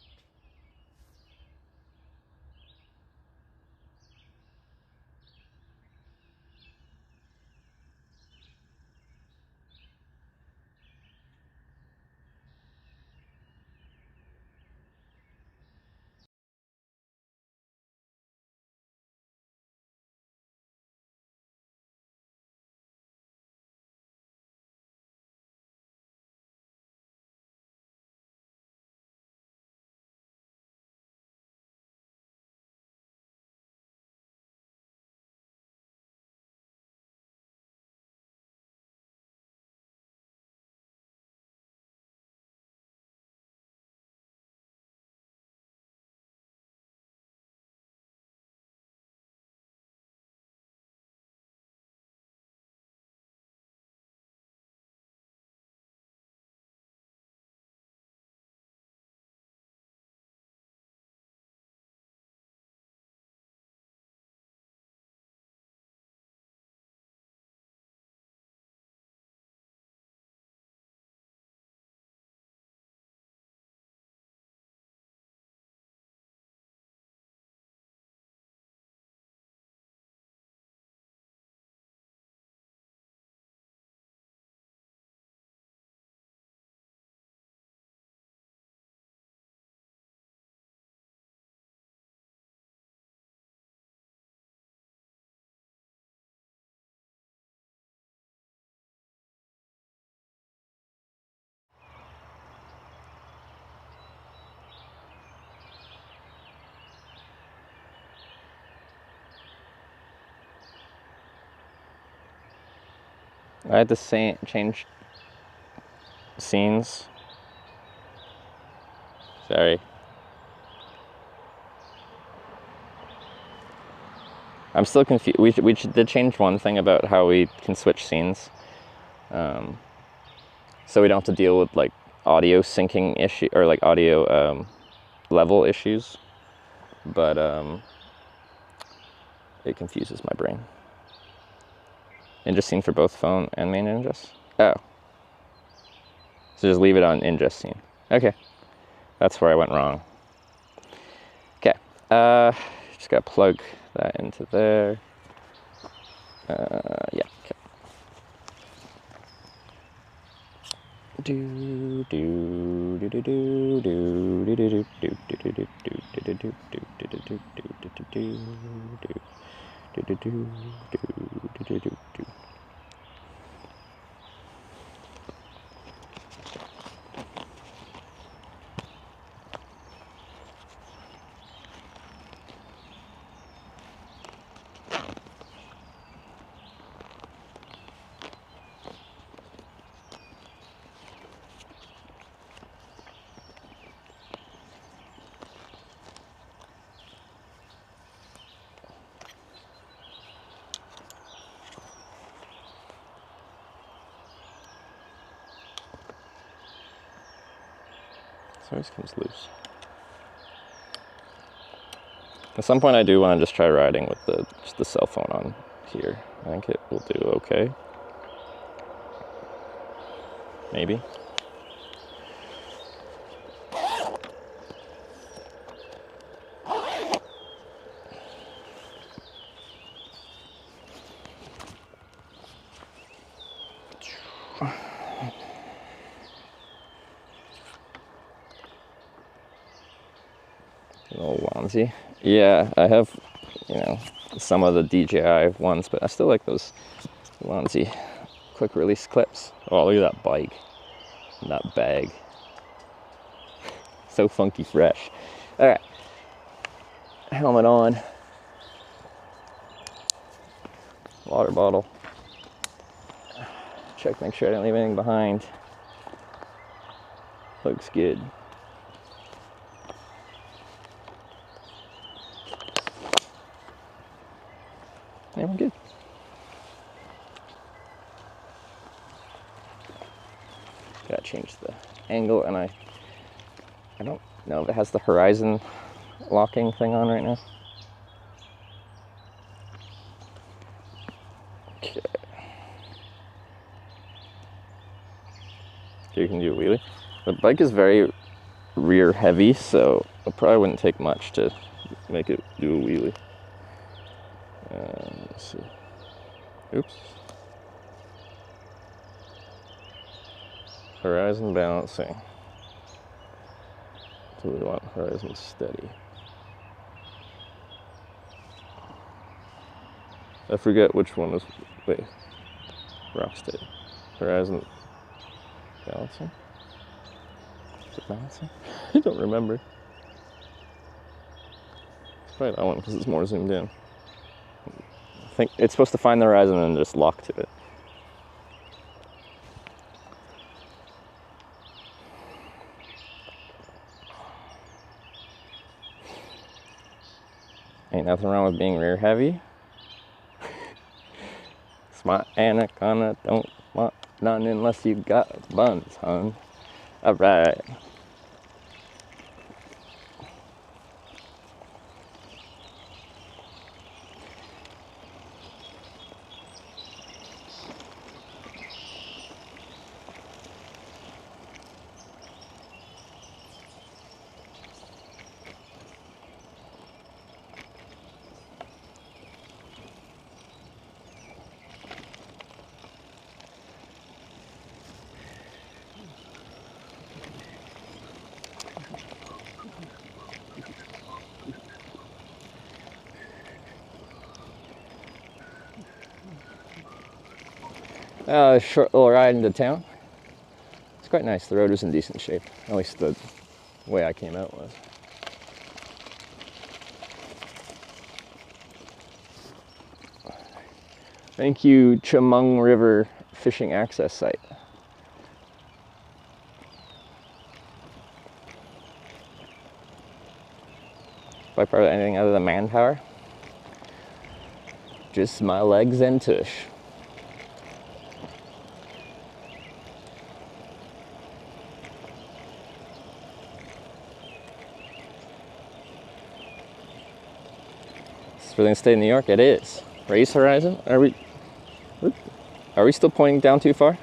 I had to change scenes. Sorry. I'm still confused. We did change one thing about how we can switch scenes. So we don't have to deal with like audio syncing issue or like audio level issues. But it confuses my brain. Ingest scene for both phone and main ingest? Oh. So just leave it on ingest scene. Okay. That's where I went wrong. Okay. Just gotta plug that into there. Yeah. Okay. This always comes loose. At some point I do want to just try riding with just the cell phone on here. I think it will do okay. Maybe. An old onesie. Yeah, I have, some of the DJI ones, but I still like those onesie quick release clips. Oh, look at that bike. That bag. So funky fresh. All right. Helmet on. Water bottle. Check, make sure I didn't leave anything behind. Looks good. Yeah, we're good. Gotta change the angle, and I don't know if it has the horizon locking thing on right now. Okay. So you can do a wheelie. The bike is very rear heavy, so it probably wouldn't take much to make it do a wheelie. Let's see. Oops. Horizon balancing. So we want horizon steady. I forget which one is, wait, rock steady. Horizon balancing? Is it balancing? I don't remember. It's probably that one because it's more zoomed in. I think it's supposed to find the horizon and just lock to it. Ain't nothing wrong with being rear heavy. Smart anaconda don't want none unless you got buns, hon. Alright. Short little ride into town. It's quite nice. The road was in decent shape. At least the way I came out was. Thank you, Chemung River Fishing Access Site. By part of anything other than manpower? Just my legs and tush. We're gonna stay in New York. It is. Race horizon. Are we still pointing down too far?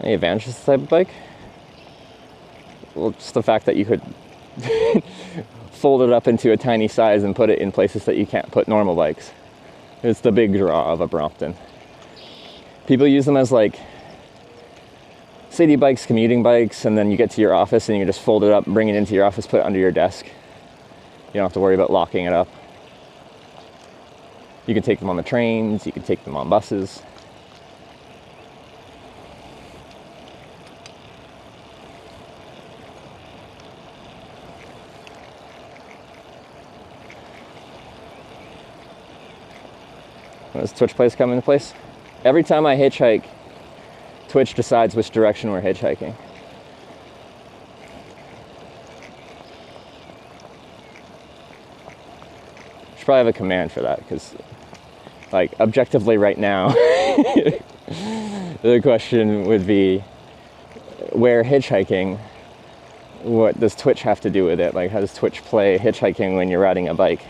Any advantages to this type of bike? Well, just the fact that you could fold it up into a tiny size and put it in places that you can't put normal bikes. It's the big draw of a Brompton. People use them as like city bikes, commuting bikes, and then you get to your office and you just fold it up, bring it into your office, put it under your desk. You don't have to worry about locking it up. You can take them on the trains, you can take them on buses. When does Twitch Plays come into place? Every time I hitchhike, Twitch decides which direction we're hitchhiking. Should probably have a command for that, because, like, objectively right now, the question would be, where hitchhiking, what does Twitch have to do with it? Like, how does Twitch play hitchhiking when you're riding a bike?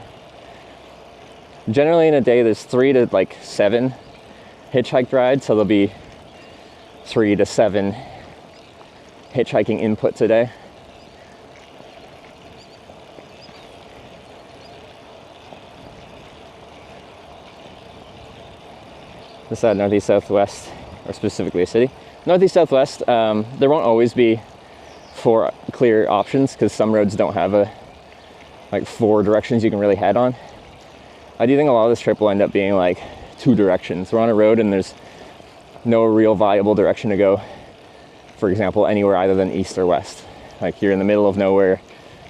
Generally in a day, there's 3 to like 7 hitchhiked rides, so there'll be 3 to 7 hitchhiking inputs a day. This northeast southwest, or specifically a city. Northeast southwest, there won't always be 4 clear options because some roads don't have like 4 directions you can really head on. I do think a lot of this trip will end up being like 2 directions. We're on a road and there's no real viable direction to go, for example, anywhere other than east or west. Like you're in the middle of nowhere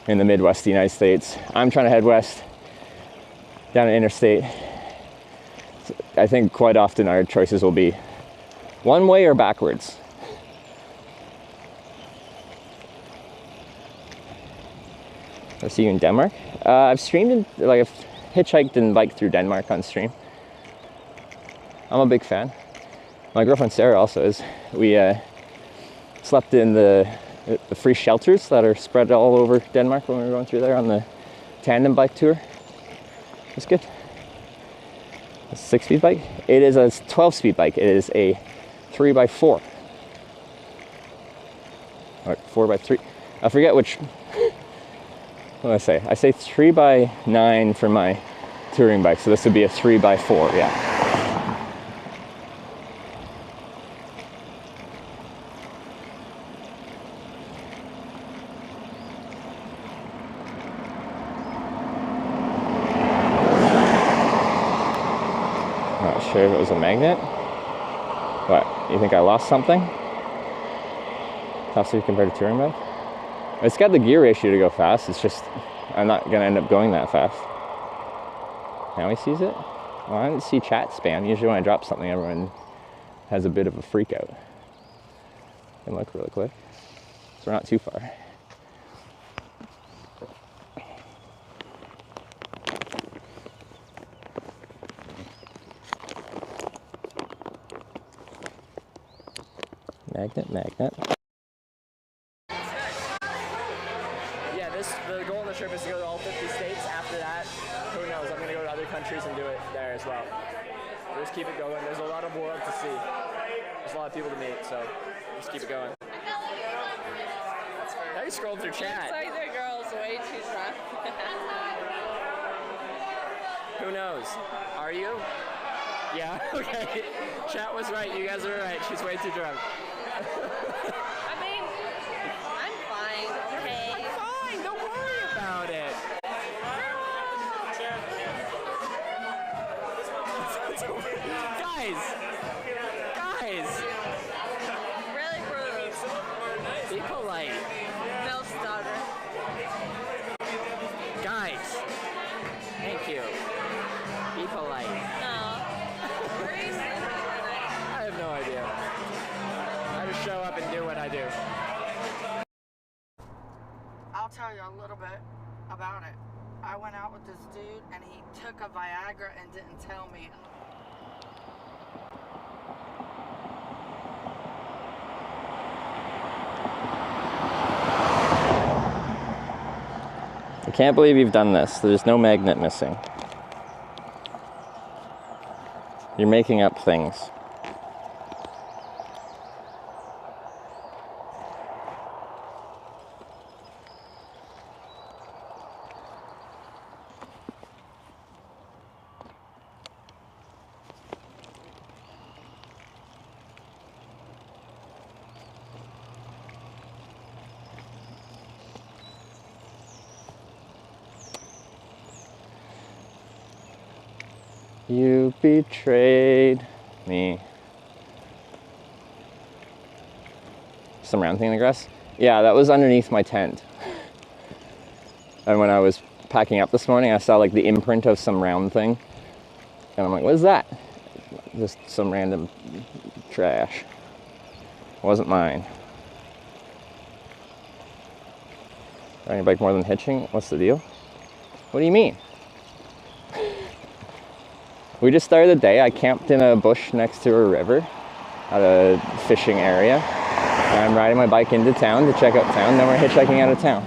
in the Midwest of the United States. I'm trying to head west down an interstate. So I think quite often our choices will be one way or backwards. I see you in Denmark. I've streamed I've hitchhiked and biked through Denmark on stream. I'm a big fan. My girlfriend Sarah also is. We slept in the free shelters that are spread all over Denmark when we were going through there on the tandem bike tour. It was good. A 6-speed bike? It is a 12-speed bike. It is a 3x4. Or 4x3. I forget which. What do I say? I say 3x9 for my touring bike, so this would be a 3x4, yeah. Not sure if it was a magnet. What? You think I lost something? Top speed compared to touring bike? It's got the gear ratio to go fast. It's just I'm not gonna end up going that fast. Now he sees it. Well, I didn't see chat spam. Usually when I drop something, everyone has a bit of a freak out. And look really quick. So we're not too far. Magnet. The goal of the trip is to go to all 50 states. After that, who knows? I'm going to go to other countries and do it there as well. We'll just keep it going. There's a lot of world to see. There's a lot of people to meet, so just keep it going. Now you scrolled through chat. Looks like the girl's way too drunk. Who knows? Are you? Yeah, okay. Chat was right. You guys are right. She's way too drunk. I mean, I'm fine. Okay. I'm fine. Don't worry about it. Guys. Really rude. Be polite. Bill's daughter. Guys. Thank you. Be polite. No. Where are you sleeping tonight? I have no idea. I just show up and do what I do. I'll tell you a little bit about it. I went out with this dude and he took a Viagra and didn't tell me. I can't believe you've done this. There's no magnet missing. You're making up things. You betrayed me. Some round thing in the grass? Yeah, that was underneath my tent. And when I was packing up this morning, I saw like the imprint of some round thing. And I'm like, what is that? Just some random trash. It wasn't mine. Riding your bike more than hitching? What's the deal? What do you mean? We just started the day. I camped in a bush next to a river at a fishing area. And I'm riding my bike into town to check out town. Then we're hitchhiking out of town.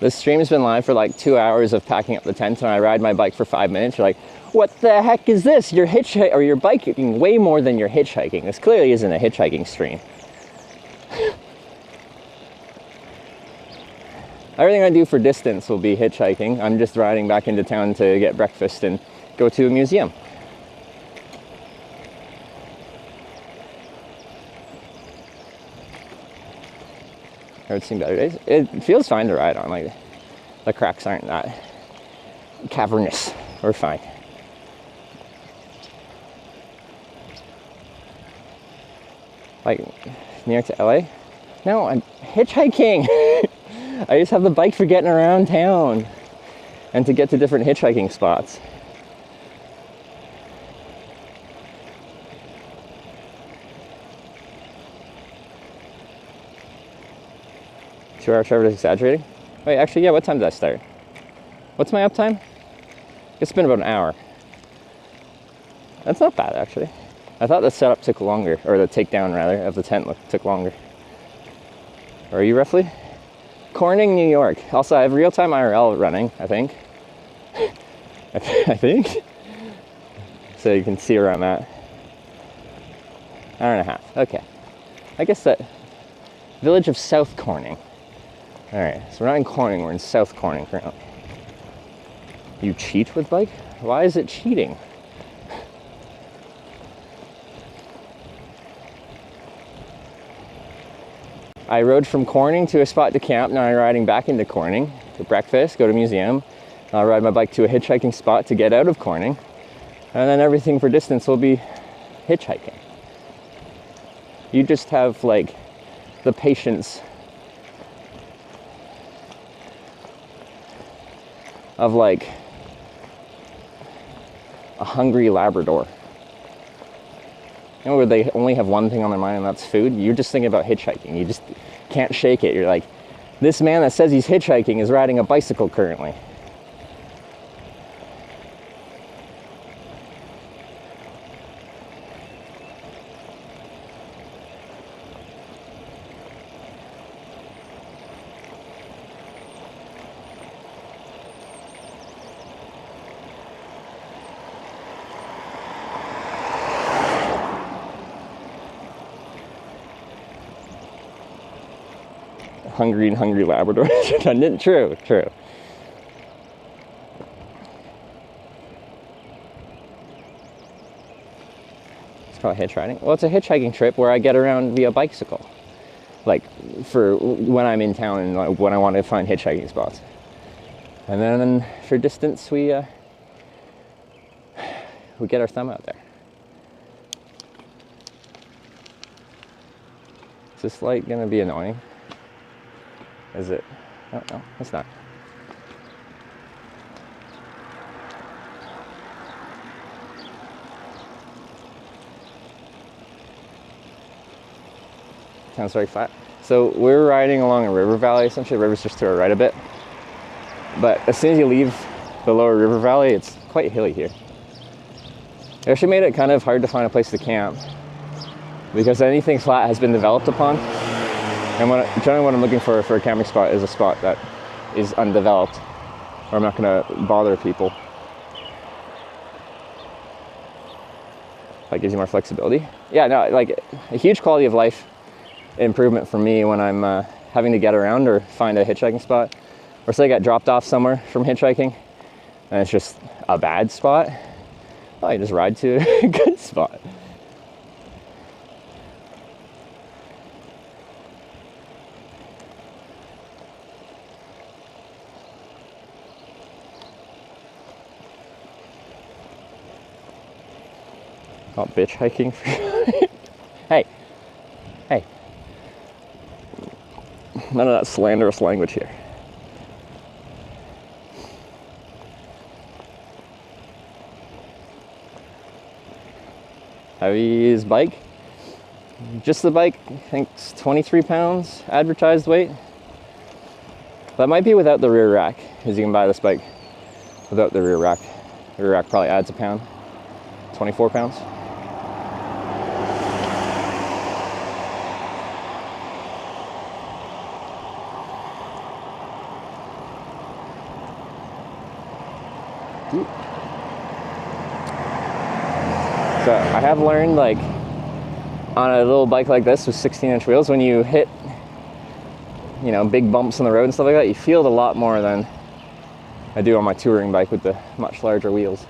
This stream's been live for like 2 hours of packing up the tent, and I ride my bike for 5 minutes. You're like, what the heck is this? You're biking way more than you're hitchhiking. This clearly isn't a hitchhiking stream. Everything I do for distance will be hitchhiking. I'm just riding back into town to get breakfast and go to a museum. I've seen better days. It feels fine to ride on. Like, the cracks aren't that cavernous. We're fine. Like, New York to LA? No, I'm hitchhiking. I just have the bike for getting around town and to get to different hitchhiking spots. Trevor is exaggerating. Wait, actually, yeah, what time did I start? What's my uptime? It's been about an hour. That's not bad, actually. I thought the setup took longer, or the takedown, rather, of the tent took longer. Where are you, roughly? Corning, New York. Also, I have real-time IRL running, I think. I think. So you can see where I'm at. Hour and a half. Okay. I guess that... Village of South Corning. Alright, so we're not in Corning, we're in South Corning currently. You cheat with bike? Why is it cheating? I rode from Corning to a spot to camp. Now I'm riding back into Corning to breakfast, go to museum. I'll ride my bike to a hitchhiking spot to get out of Corning. And then everything for distance will be hitchhiking. You just have, like, the patience of, like, a hungry Labrador. You know, where they only have one thing on their mind, and that's food. You're just thinking about hitchhiking. You just can't shake it. You're like, this man that says he's hitchhiking is riding a bicycle currently. Hungry Labrador. True. It's called hitch riding. Well, it's a hitchhiking trip where I get around via bicycle. Like, for when I'm in town and like, when I want to find hitchhiking spots. And then for distance, we get our thumb out there. Is this light gonna be annoying? Is it? Oh, no, it's not. Sounds very flat. So we're riding along a river valley, essentially. The river's just to our right a bit. But as soon as you leave the lower river valley, it's quite hilly here. It actually made it kind of hard to find a place to camp because anything flat has been developed upon. And generally what I'm looking for a camping spot is a spot that is undeveloped, where I'm not going to bother people. That gives you more flexibility. Yeah, no, like a huge quality of life improvement for me when I'm having to get around or find a hitchhiking spot. Or say I got dropped off somewhere from hitchhiking and it's just a bad spot. Well, you just ride to a good spot. Not bitch hiking. Hey. None of that slanderous language here. Heavy's bike. Just the bike, I think it's 23 pounds advertised weight. That might be without the rear rack, because you can buy this bike without the rear rack. The rear rack probably adds a pound. 24 pounds. So I have learned, like, on a little bike like this with 16-inch wheels, when you hit, you know, big bumps on the road and stuff like that, you feel it a lot more than I do on my touring bike with the much larger wheels.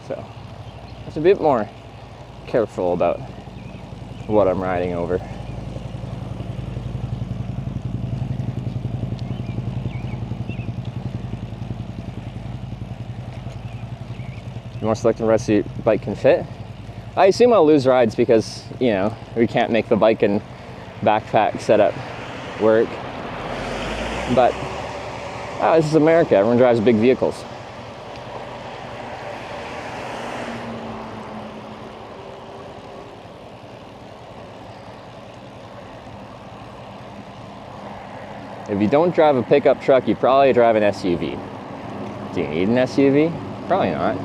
So it's a bit more careful about what I'm riding over. The more selective rest your bike can fit. I assume I'll lose rides because, you know, we can't make the bike and backpack setup work. But this is America. Everyone drives big vehicles. If you don't drive a pickup truck, you probably drive an SUV. Do you need an SUV? Probably not.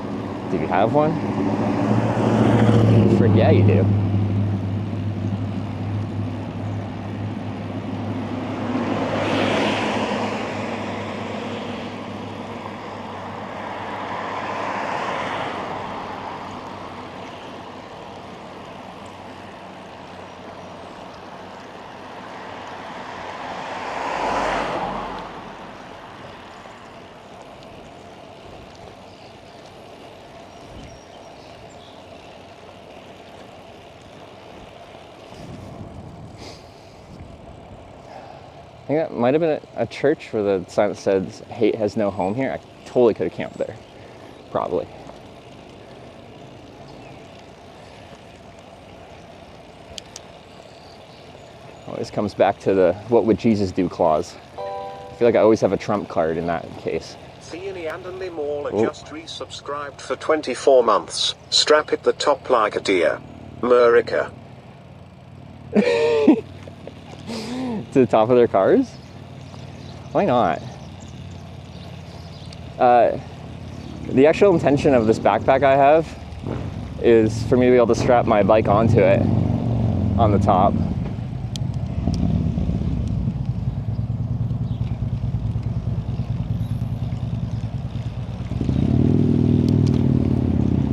Do you have one? Yeah, you do. I think that might have been a church where the sign that says "Hate has no home here." I totally could have camped there, probably. Always comes back to the "what would Jesus do" clause. I feel like I always have a trump card in that case. Theany and Limall are just resubscribed for 24 months. Strap it the top like a deer. Murica. To the top of their cars? Why not? The actual intention of this backpack I have is for me to be able to strap my bike onto it on the top.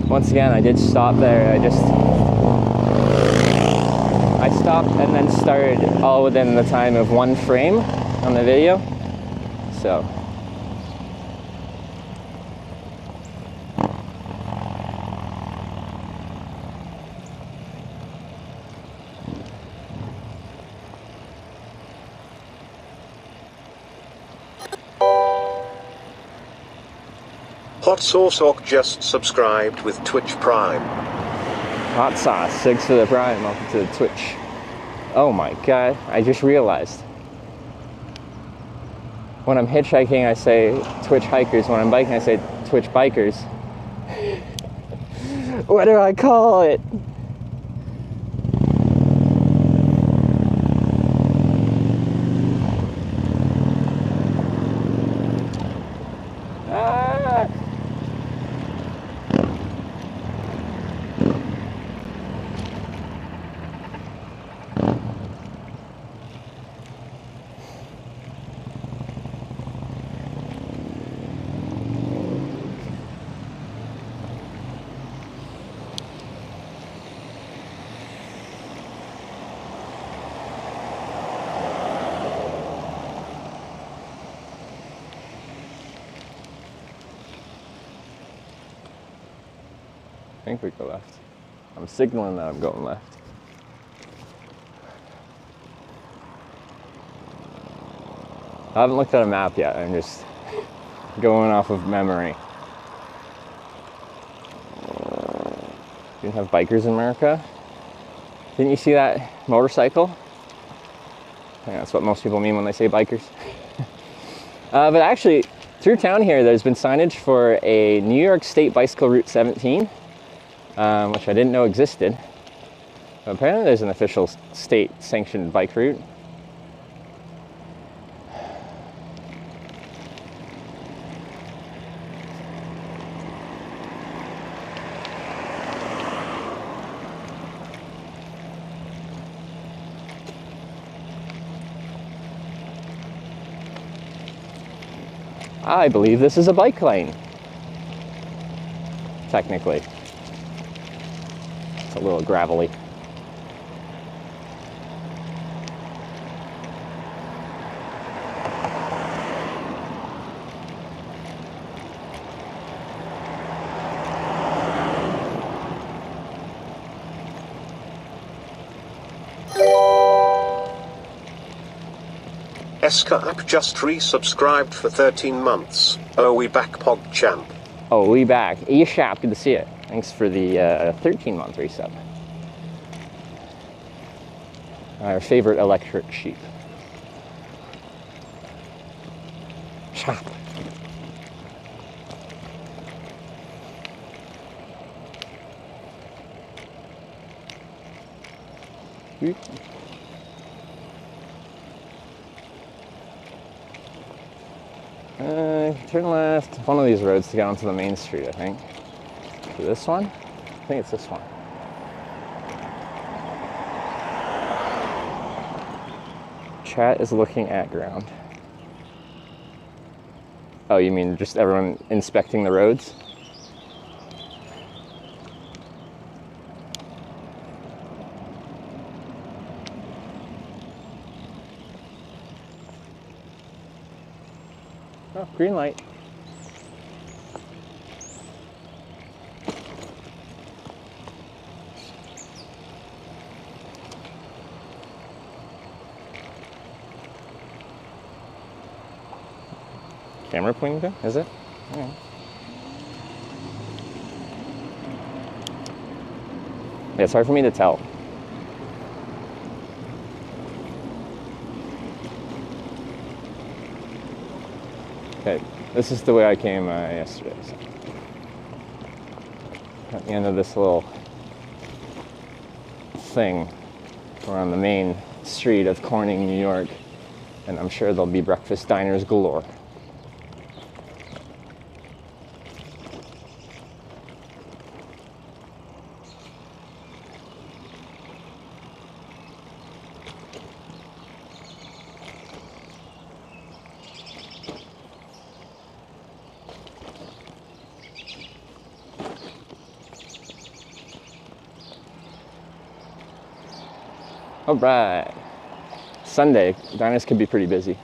Once again, I did stop there. I stopped and then started all within the time of one frame on the video. So Hot Sauce Orc just subscribed with Twitch Prime. hot sauce, 6 for the prime, welcome to the Twitch. Oh my god, I just realized. When I'm hitchhiking, I say Twitch hikers. When I'm biking, I say Twitch bikers. What do I call it? Ah! I think we go left. I'm signaling that I'm going left. I haven't looked at a map yet. I'm just going off of memory. Didn't have bikers in America. Didn't you see that motorcycle? I think that's what most people mean when they say bikers. But actually, through town here, there's been signage for a New York State Bicycle Route 17. Which I didn't know existed. But apparently there's an official state-sanctioned bike route. I believe this is a bike lane. technically. It's a little gravelly. Escarp just resubscribed for 13 months. Oh, we back Pog Champ. Oh, we back. E-Shop, good to see it. Thanks for the 13-month resub. Our favorite electric sheep. Shop. Turn left, one of these roads to get onto the main street, I think. This one? I think it's this one. Chat is looking at ground. Oh, you mean just everyone inspecting the roads? Oh, green light. Camera pointing to? Is it? Yeah. Yeah, it's hard for me to tell. Okay, this is the way I came yesterday. So. At the end of this little thing, we're on the main street of Corning, New York, and I'm sure there'll be breakfast diners galore. All right, Sunday, diners could be pretty busy.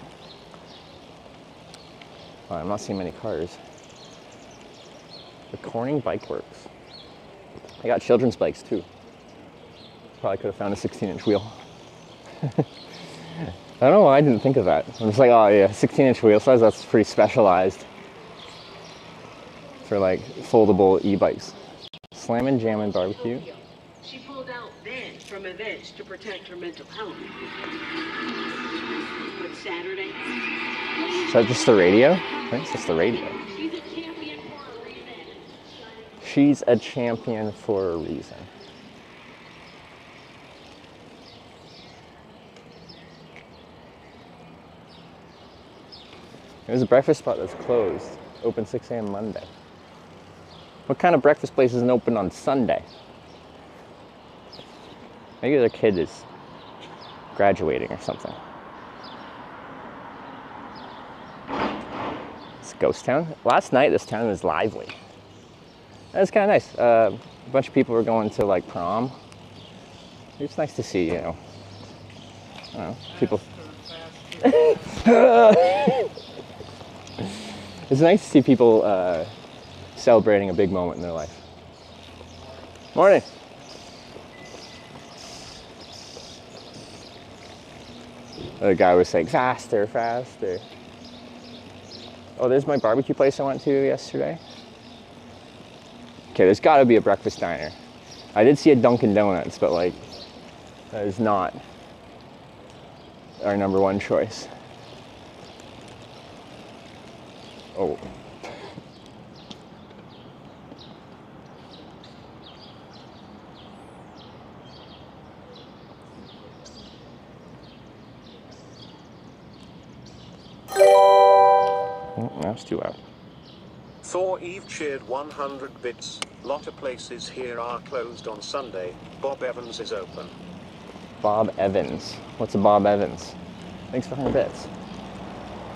Oh, I'm not seeing many cars. The Corning Bike Works. They got children's bikes too. Probably could have found a 16-inch wheel. I don't know why I didn't think of that. I'm just like, oh yeah, 16-inch wheel size, that's pretty specialized for like foldable e-bikes. Slammin' Jammin' Barbecue. She pulled out then from events to protect her mental health. But Saturday... Is that just the radio? I think it's just the radio. She's a champion for a reason. She's a champion for a reason. There's a breakfast spot that's closed. Open 6 a.m. Monday. What kind of breakfast place isn't open on Sunday? Maybe their kid is graduating or something. It's a ghost town. Last night, this town was lively. It was kind of nice. A bunch of people were going to like prom. It's nice to see, you know. I don't know, people. It's nice to see people celebrating a big moment in their life. Morning. The guy was saying, faster, faster. Oh, there's my barbecue place I went to yesterday. Okay, there's gotta be a breakfast diner. I did see a Dunkin' Donuts, but like, that is not our number one choice. Oh. That's too loud. Thor Eve cheered 100 bits. Lot of places here are closed on Sunday. Bob Evans is open. Bob Evans. What's a Bob Evans? Thanks for 100 bits.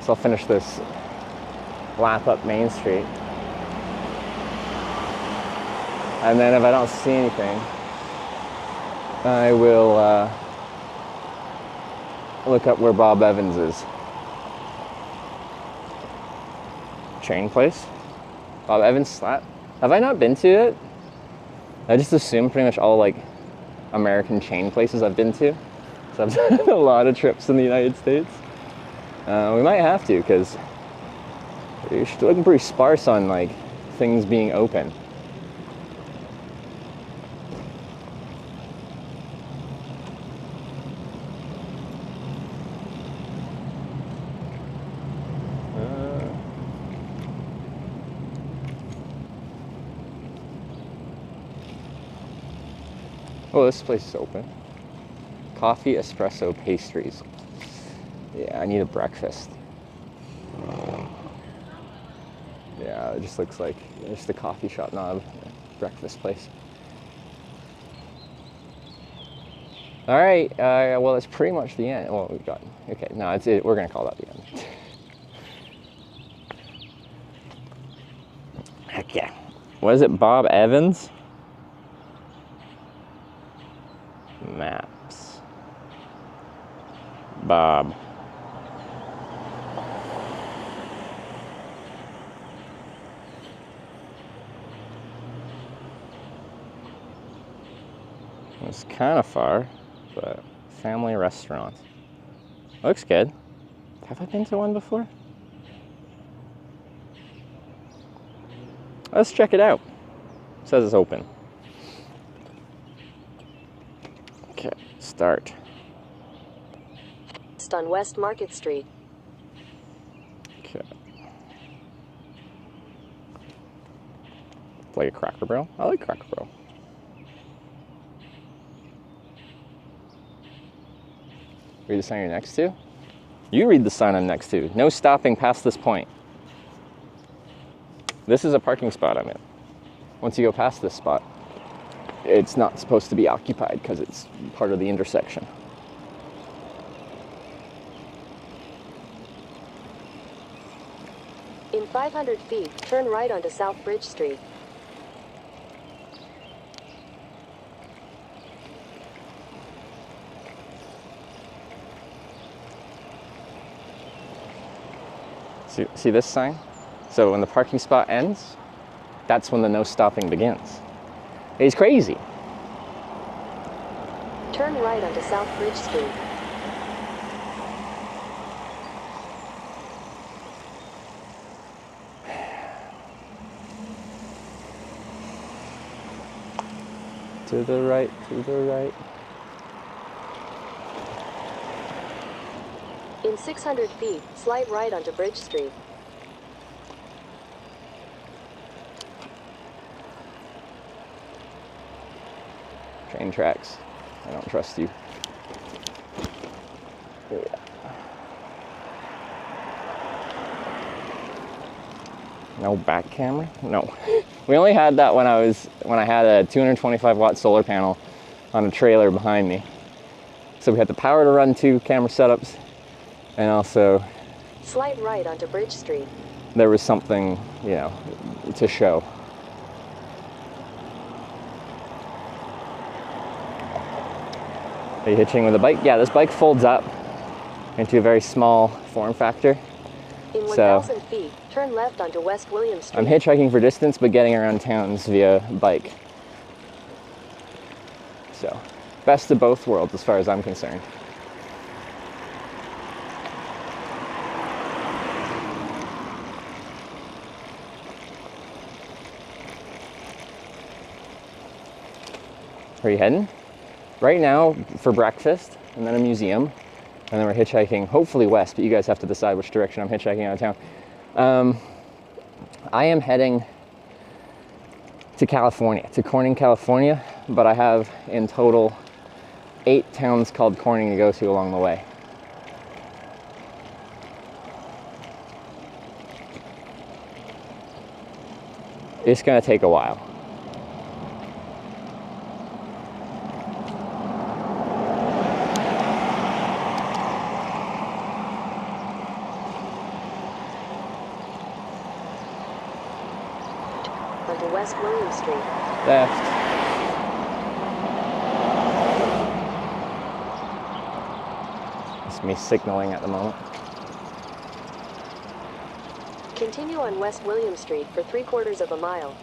So I'll finish this lap up Main Street. And then if I don't see anything, I will look up where Bob Evans is. Chain place? Bob Evans Slap? Have I not been to it? I just assume pretty much all like American chain places I've been to. So I've done a lot of trips in the United States. We might have to, because you're looking pretty sparse on like things being open. Oh, this place is open. Coffee, espresso, pastries. Yeah, I need a breakfast. Yeah, it just looks like just a coffee shop, not a breakfast place. All right, well, it's pretty much the end. Well, we've got, okay, no, it's it. We're gonna call that the end. Heck yeah. What is it, Bob Evans? Maps. Bob. It's kind of far, but family restaurant. Looks good. Have I been to one before? Let's check it out. It says it's open. Okay, start. On West Market Street. Okay. It's like a Cracker Barrel. I like Cracker Barrel. Read the sign you're next to? You read the sign I'm next to. No stopping past this point. This is a parking spot I'm in. Once you go past this spot, it's not supposed to be occupied because it's part of the intersection. In 500 feet, turn right onto South Bridge Street. See this sign? So when the parking spot ends, that's when the no stopping begins. It's crazy. Turn right onto South Bridge Street. To the right, to the right. In 600 feet, slide right onto Bridge Street. Train tracks. I don't trust you. Yeah. No back camera? No. We only had that when I had a 225 watt solar panel on a trailer behind me. So we had the power to run 2 camera setups, and also Slide right onto Bridge Street. there was something, you know, to show. Are you hitching with a bike? Yeah, this bike folds up into a very small form factor. In 1,000 feet, turn left onto West William Street. I'm hitchhiking for distance, but getting around towns via bike. So, best of both worlds as far as I'm concerned. Where are you heading? Right now for breakfast, and then a museum, and then we're hitchhiking, hopefully west, but you guys have to decide which direction I'm hitchhiking out of town. I am heading to California, to Corning, California, but I have in total 8 towns called Corning to go to along the way. It's gonna take a while. Onto West William Street. Left. It's me signaling at the moment. Continue on West William Street for 3/4 of a mile.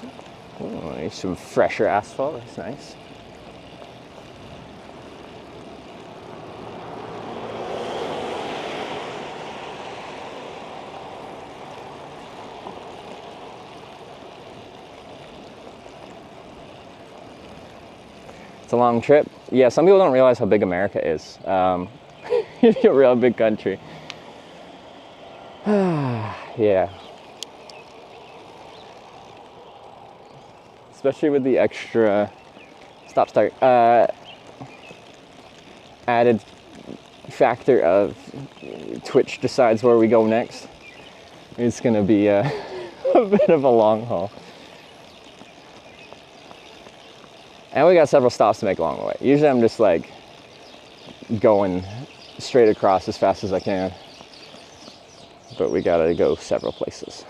Oh, there's some fresher asphalt. That's nice. It's a long trip. Yeah, some people don't realize how big America is. It's a real big country. Yeah. Especially with the extra stop-start added factor of Twitch decides where we go next. It's gonna be a bit of a long haul. And we got several stops to make along the way. Usually I'm just like going straight across as fast as I can. But we gotta go several places.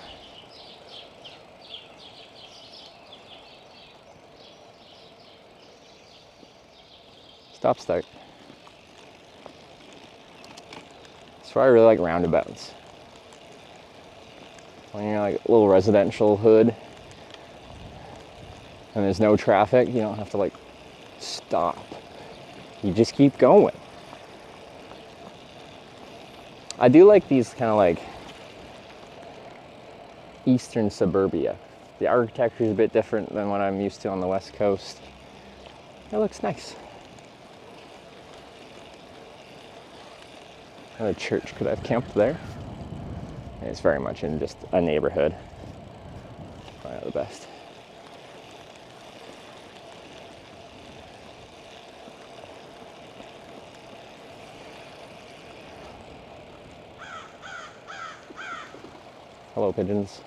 Stop start. That's why I really like roundabouts. When you're like a little residential hood and there's no traffic, you don't have to like stop. You just keep going. I do like these kind of like eastern suburbia. The architecture is a bit different than what I'm used to on the West Coast. It looks nice. Another church, could I have camped there? It's very much in just a neighborhood. Probably not the best. Hello, pigeons.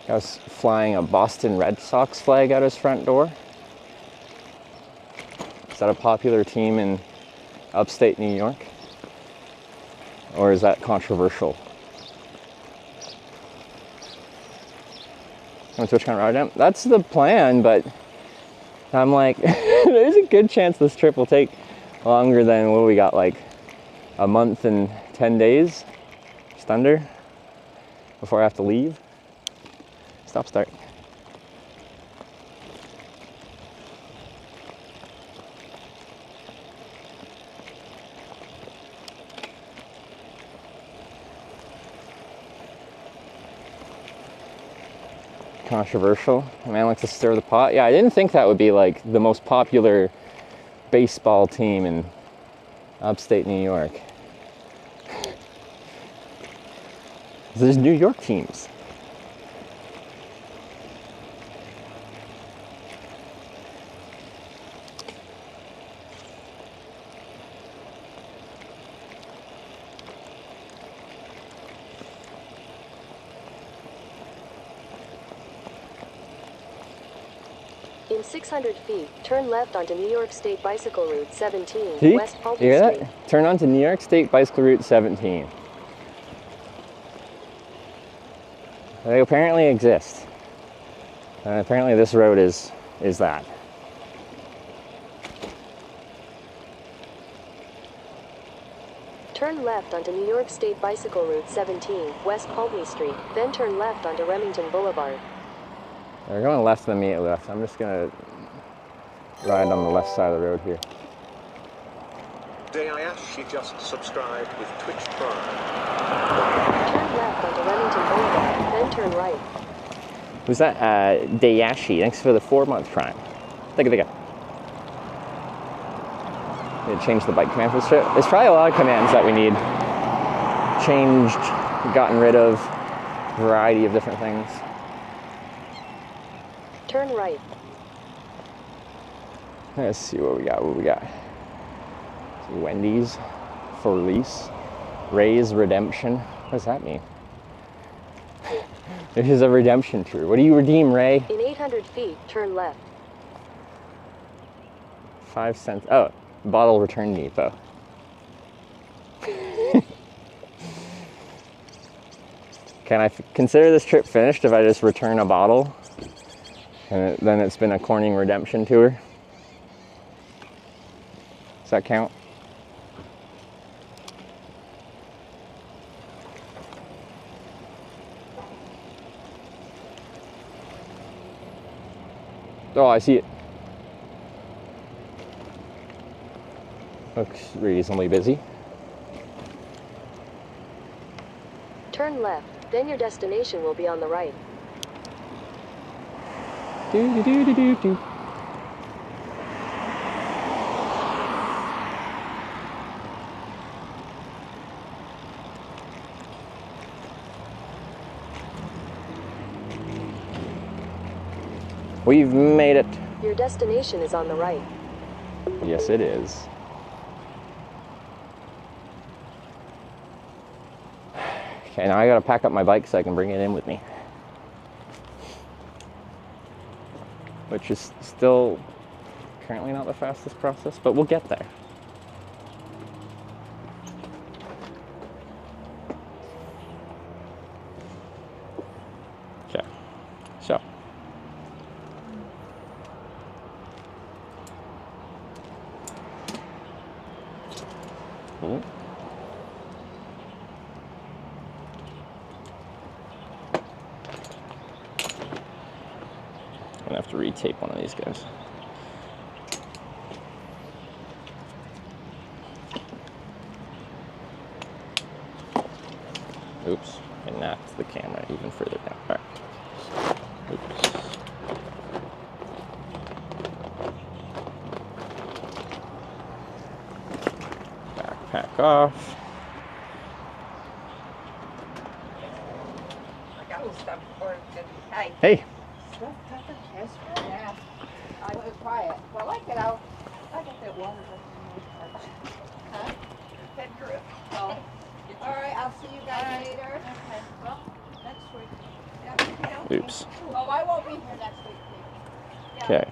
I was flying a Boston Red Sox flag out his front door. Is that a popular team in upstate New York? Or is that controversial? Want to switch kind of route down? That's the plan, but I'm like, there's a good chance this trip will take longer than what we got, like a month and 10 days, just under, before I have to leave. Stop start. Controversial. A man likes to stir the pot. Yeah, I didn't think that would be like the most popular baseball team in upstate New York. There's New York teams. In 600 feet, turn left onto New York State Bicycle Route 17, See? West Pulpy You hear Street. that? Turn onto New York State Bicycle Route 17. They apparently exist. Apparently this road is that. Turn left onto New York State Bicycle Route 17, West Pulpy Street, then turn left onto Remington Boulevard. We're going left than me at left. I'm just gonna ride on the left side of the road here. Dayashi just subscribed with Twitch Prime. Turn left onto Remington Boulevard, then turn right. Who's that? Dayashi. Thanks for the 4-month prime. Take a. Need to change the bike command for this trip. There's probably a lot of commands that we need changed, gotten rid of, variety of different things. Turn right. Let's see what we got. Wendy's for lease. Ray's redemption. What does that mean? This is a redemption tour. What do you redeem, Ray? In 800 feet, turn left. 5 cents. Oh, Bottle return depot. Can I consider this trip finished if I just return a bottle? And then it's been a Corning redemption tour? Does that count? Oh, I see it. Looks reasonably busy. Turn left, then your destination will be on the right. Do do do do do do. We've made it. Your destination is on the right. Yes, it is. Okay, now I gotta pack up my bike so I can bring it in with me. Which is still currently not the fastest process, but we'll get there. Okay, so. I'm gonna have to retape one of these guys. Oops, I knocked the camera even further down. All right. Oops. Backpack off. Hey. Yeah. I was quiet. Well, I like it out. I got that water. Huh? Head drip. Oh. All right, I'll see you guys later. Okay. Well, next week. Yeah. Oops. Oh, I won't be here next week. Yeah. Okay,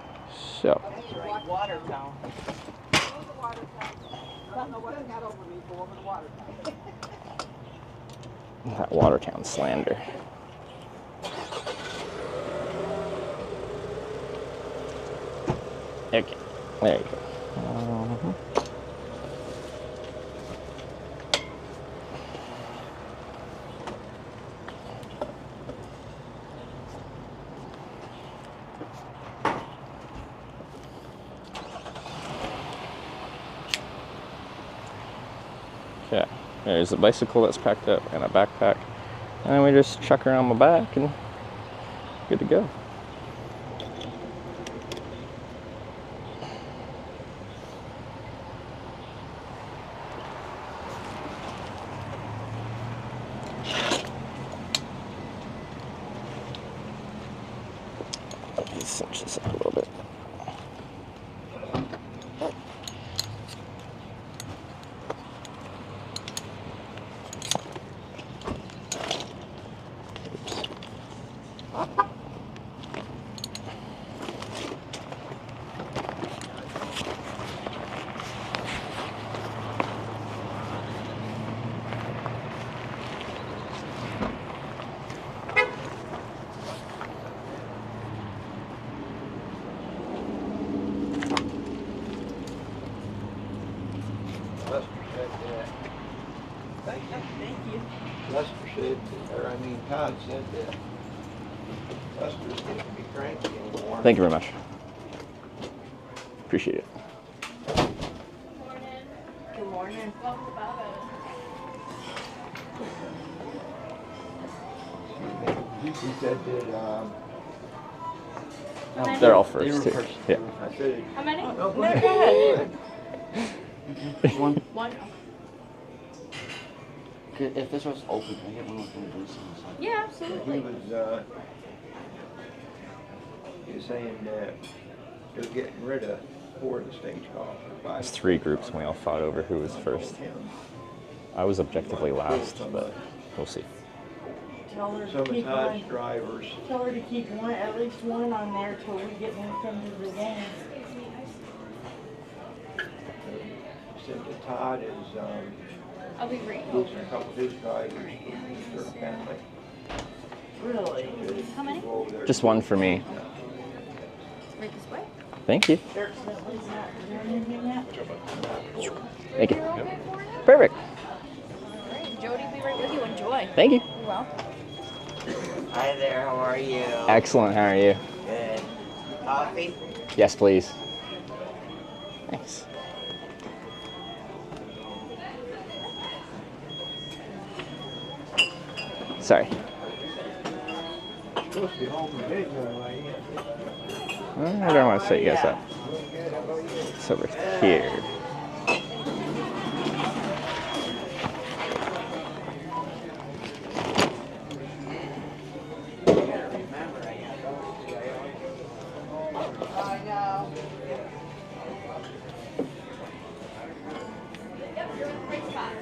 so. That's right, Watertown. Go to Watertown. I don't know what I got over me. Go over to Watertown. That Watertown slander. Okay, there you go. Okay, there's a bicycle that's packed up and a backpack. And then we just chuck her on my back and good to go. Cinch this up a little bit. Lester said, or I mean Todd said that Lester's getting to be cranky anymore. Thank you very much. Appreciate it. Good morning. He said that they're all first too. Yeah. I said, How many? oh, No, go go ahead. One. One. If this was open, can I get one with the blue sign? Yeah, absolutely. He was saying that they're getting rid of 4 of the stage calls. There's 3 groups and we all fought over who was first. I was objectively last, but we'll see. Tell her Some to of keep Todd's one. drivers. Tell her to keep one, at least one on there till we get into the game. Todd is, I'll be great. losing a couple of his guys, their family. Really? How many? Just one for me. Right this way? Thank you. Thank you. Perfect. Great. Jody will be right with you. Enjoy. Thank you. You're welcome. Hi there, how are you? Excellent. How are you? Good. Coffee? Yes, please. Thanks. Sorry. I don't want to set you guys up. It's over here. I know. Yep, you're in the right spot.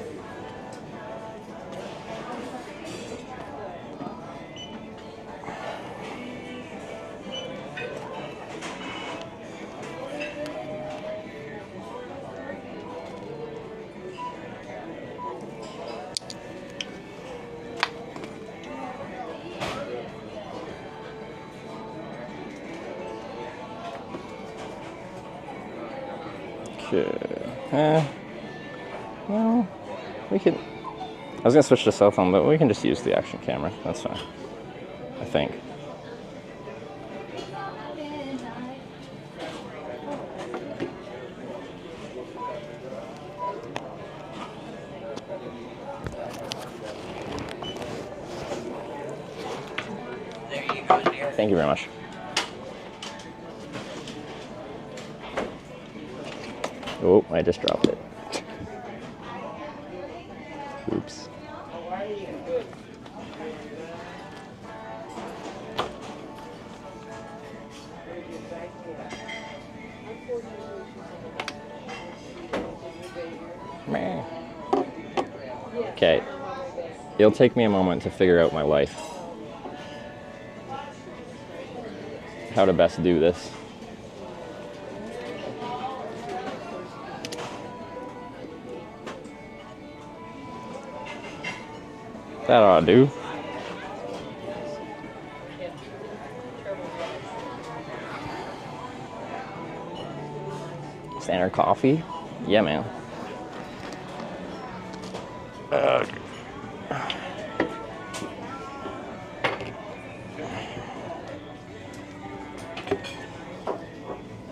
Okay. Well, we could. I was gonna switch to cell phone, but we can just use the action camera. That's fine. I think. There you go, dear. Thank you very much. Oh, I just dropped it. Oops. Meh. Okay. It'll take me a moment to figure out my life. How to best do this. That ought to do. Standard coffee? Yeah, man.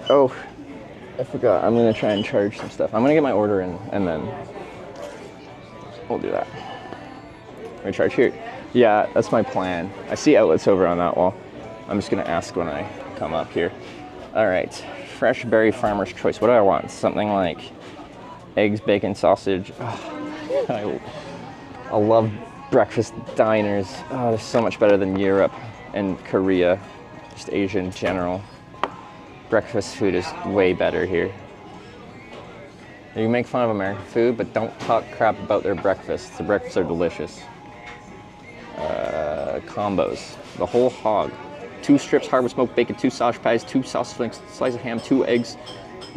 Oh, I forgot. I'm gonna try and charge some stuff. I'm gonna get my order in and then we'll do that. Recharge here. Yeah, that's my plan. I see outlets over on that wall. I'm just gonna ask when I come up here. All right, fresh berry farmer's choice. What do I want? Something like eggs, bacon, sausage. Oh, I love breakfast diners. Oh, they're so much better than Europe and Korea, just Asia in general. Breakfast food is way better here. You make fun of American food, but don't talk crap about their breakfasts. The breakfasts are delicious. Combos. The whole hog. 2 strips hard with smoked bacon, 2 sausage patties, 2 sausage links, slice of ham, 2 eggs,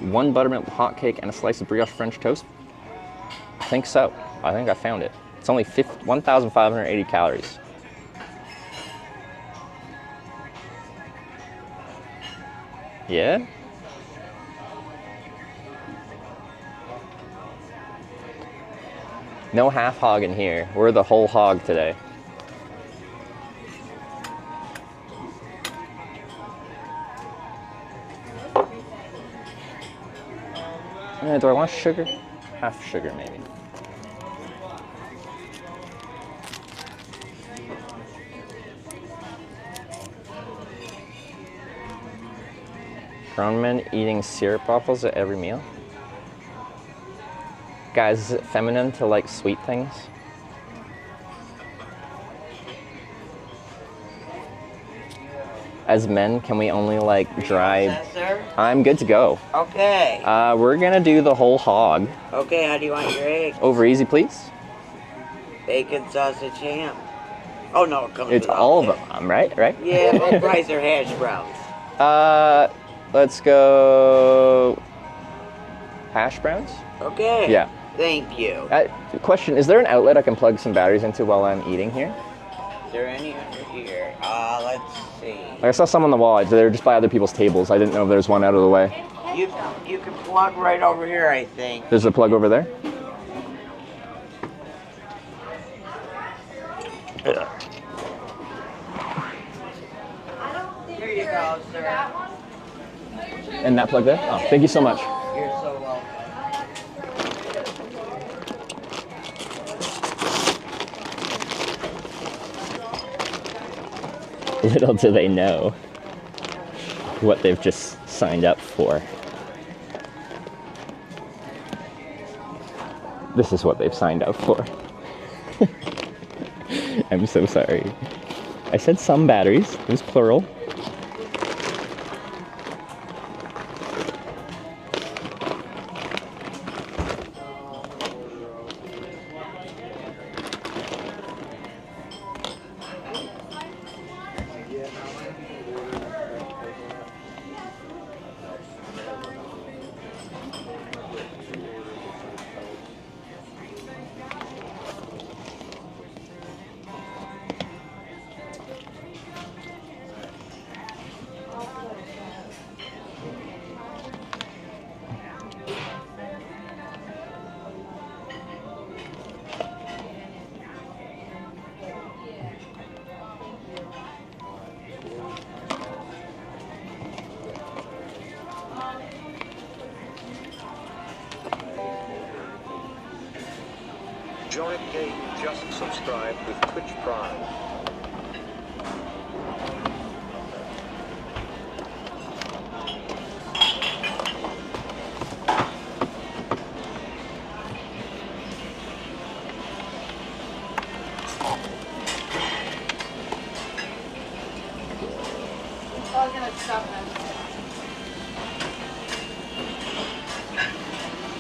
1 buttermilk hot cake, and a slice of brioche French toast. I think so. I think I found it. It's only 1,580 calories. Yeah? No half hog in here. We're the whole hog today. Do I want sugar? Half sugar, maybe. Grown men eating syrup waffles at every meal? Guys, is it feminine to like sweet things? As men, can we only like dry? Yes, sir? I'm good to go. Okay. We're gonna do the whole hog. Okay, how do you want your eggs? Over easy, please. Bacon, sausage, ham. Oh no, it comes It's with all that. of them, right? Right? Yeah, what price are hash browns? Let's go hash browns. Okay. Yeah. Thank you. Question, is there an outlet I can plug some batteries into while I'm eating here? Is there any under here? Let's see. I saw some on the wall. They were just by other people's tables. I didn't know if there's one out of the way. You can plug right over here, I think. There's a plug over there? Here you go, sir. And that plug there? Oh, thank you so much. You're so welcome. Little do they know what they've just signed up for. This is what they've signed up for. I'm so sorry. I said some batteries. It was plural. Jorik Game just subscribed with Twitch Prime. I'm gonna stop them.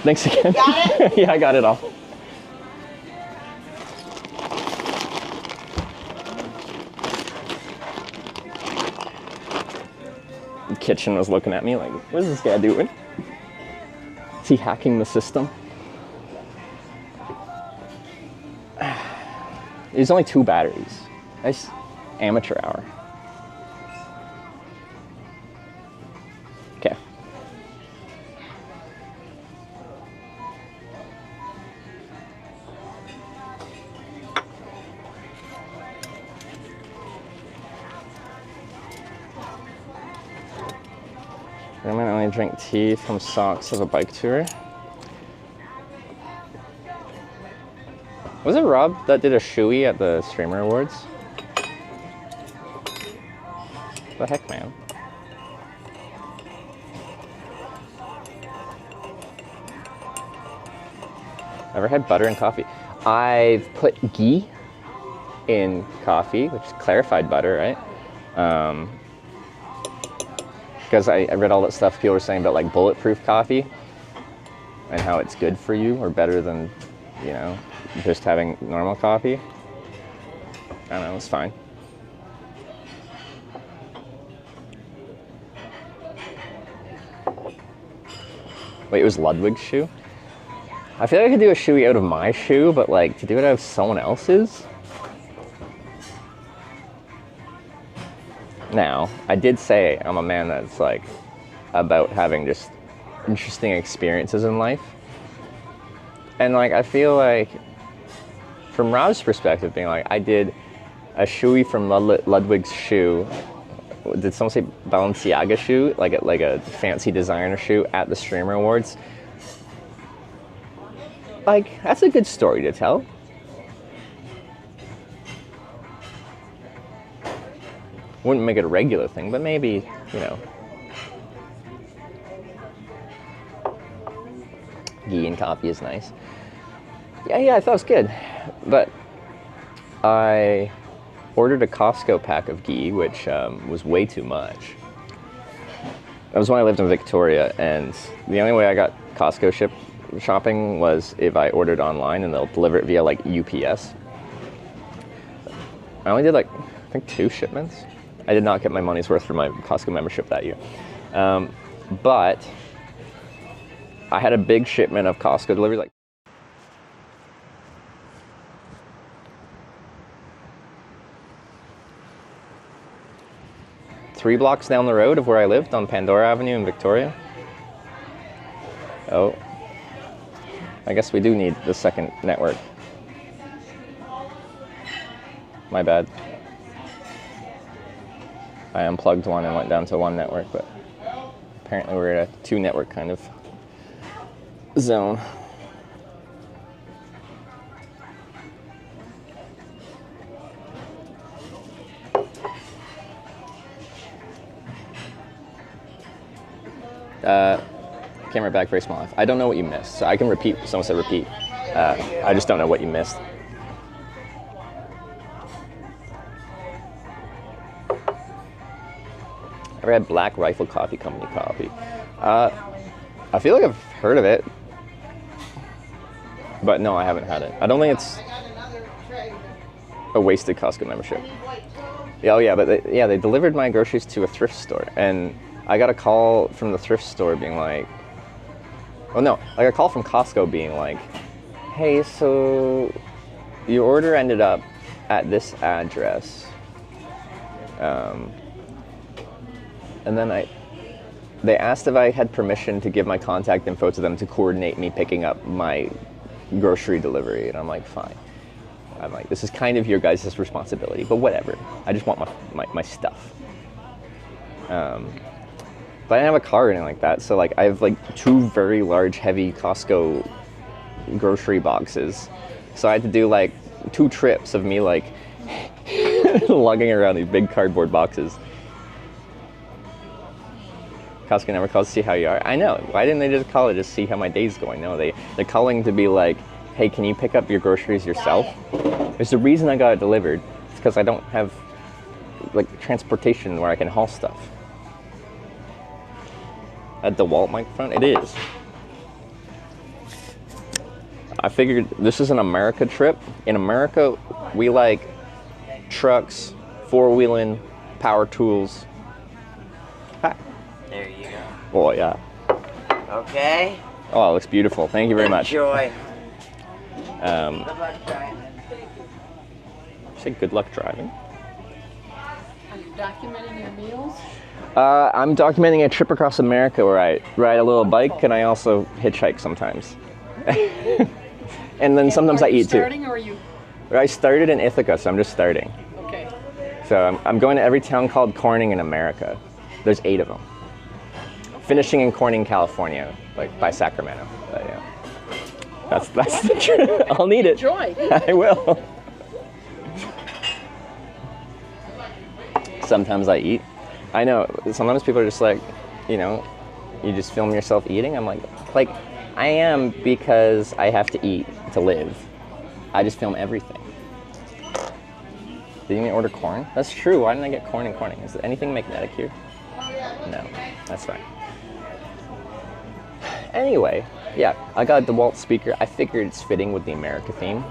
Thanks again. Got it? Yeah, I got it all. The kitchen was looking at me like, what is this guy doing? Is he hacking the system? There's only 2 batteries. Nice amateur hour. Okay. I might only drink tea from socks of a bike tour. Was it Rob that did a shoey at the Streamer Awards? The heck, man? Ever had butter in coffee? I've put ghee in coffee, which is clarified butter, right? Because I read all that stuff people were saying about like bulletproof coffee and how it's good for you or better than, you know, just having normal coffee. I don't know, it's fine. Wait, it was Ludwig's shoe? I feel like I could do a shoey out of my shoe, but like to do it out of someone else's? Now, I did say I'm a man that's like about having just interesting experiences in life. And like, I feel like from Rob's perspective, being like, I did a shoey from Ludwig's shoe. Did someone say Balenciaga shoe? Like a fancy designer shoe at the Streamer Awards. Like, that's a good story to tell. Wouldn't make it a regular thing, but maybe, you know. Ghee and coffee is nice. Yeah, I thought it was good. But I ordered a Costco pack of ghee, which was way too much. That was when I lived in Victoria, and the only way I got Costco shopping was if I ordered online, and they'll deliver it via like UPS. I only did like, I think 2 shipments. I did not get my money's worth for my Costco membership that year. But I had a big shipment of Costco deliveries. Like, 3 blocks down the road of where I lived on Pandora Avenue in Victoria. Oh. I guess we do need the second network. My bad. I unplugged one and went down to 1 network, but apparently we're at a 2 network kind of zone. Camera back, very small. I don't know what you missed, so I can repeat. Someone said repeat. I just don't know what you missed. Ever had Black Rifle Coffee Company coffee? I feel like I've heard of it, but no, I haven't had it. I don't think it's a wasted Costco membership. Oh yeah, but they delivered my groceries to a thrift store, and I got a call from the thrift store being like, oh no, I got a call from Costco being like, hey, so your order ended up at this address. And then they asked if I had permission to give my contact info to them to coordinate me picking up my grocery delivery. And I'm like, fine. I'm like, this is kind of your guys' responsibility, but whatever. I just want my stuff. But I didn't have a car or anything like that, so like I have like 2 very large, heavy Costco grocery boxes. So I had to do like 2 trips of me like lugging around these big cardboard boxes. Costco never calls to see how you are. I know. Why didn't they just call it to see how my day's going? No, they're calling to be like, hey, can you pick up your groceries yourself? There's a reason I got it delivered. It's because I don't have like transportation where I can haul stuff. At the DeWalt microphone? It is. I figured this is an America trip. In America, we like trucks, 4-wheeling, power tools. Ha. There you go. Oh, yeah. Okay. Oh, it looks beautiful. Thank you very much. Enjoy. Good luck driving. Say good luck driving. Are you documenting your meals? I'm documenting a trip across America where I ride a little bike and I also hitchhike sometimes. And then sometimes I eat too. Starting or are you? I started in Ithaca, so I'm just starting. Okay. So I'm going to every town called Corning in America. There's 8 of them. Finishing in Corning, California, like by Sacramento. But yeah, that's the trip. I'll need it. Enjoy. I will. Sometimes I eat. I know, sometimes people are just like, you know, you just film yourself eating. I'm like, I am because I have to eat to live. I just film everything. Did you order corn? That's true. Why didn't I get corn and Corning? Is there anything magnetic here? No, that's fine. Anyway, yeah, I got a DeWalt speaker. I figured it's fitting with the America theme.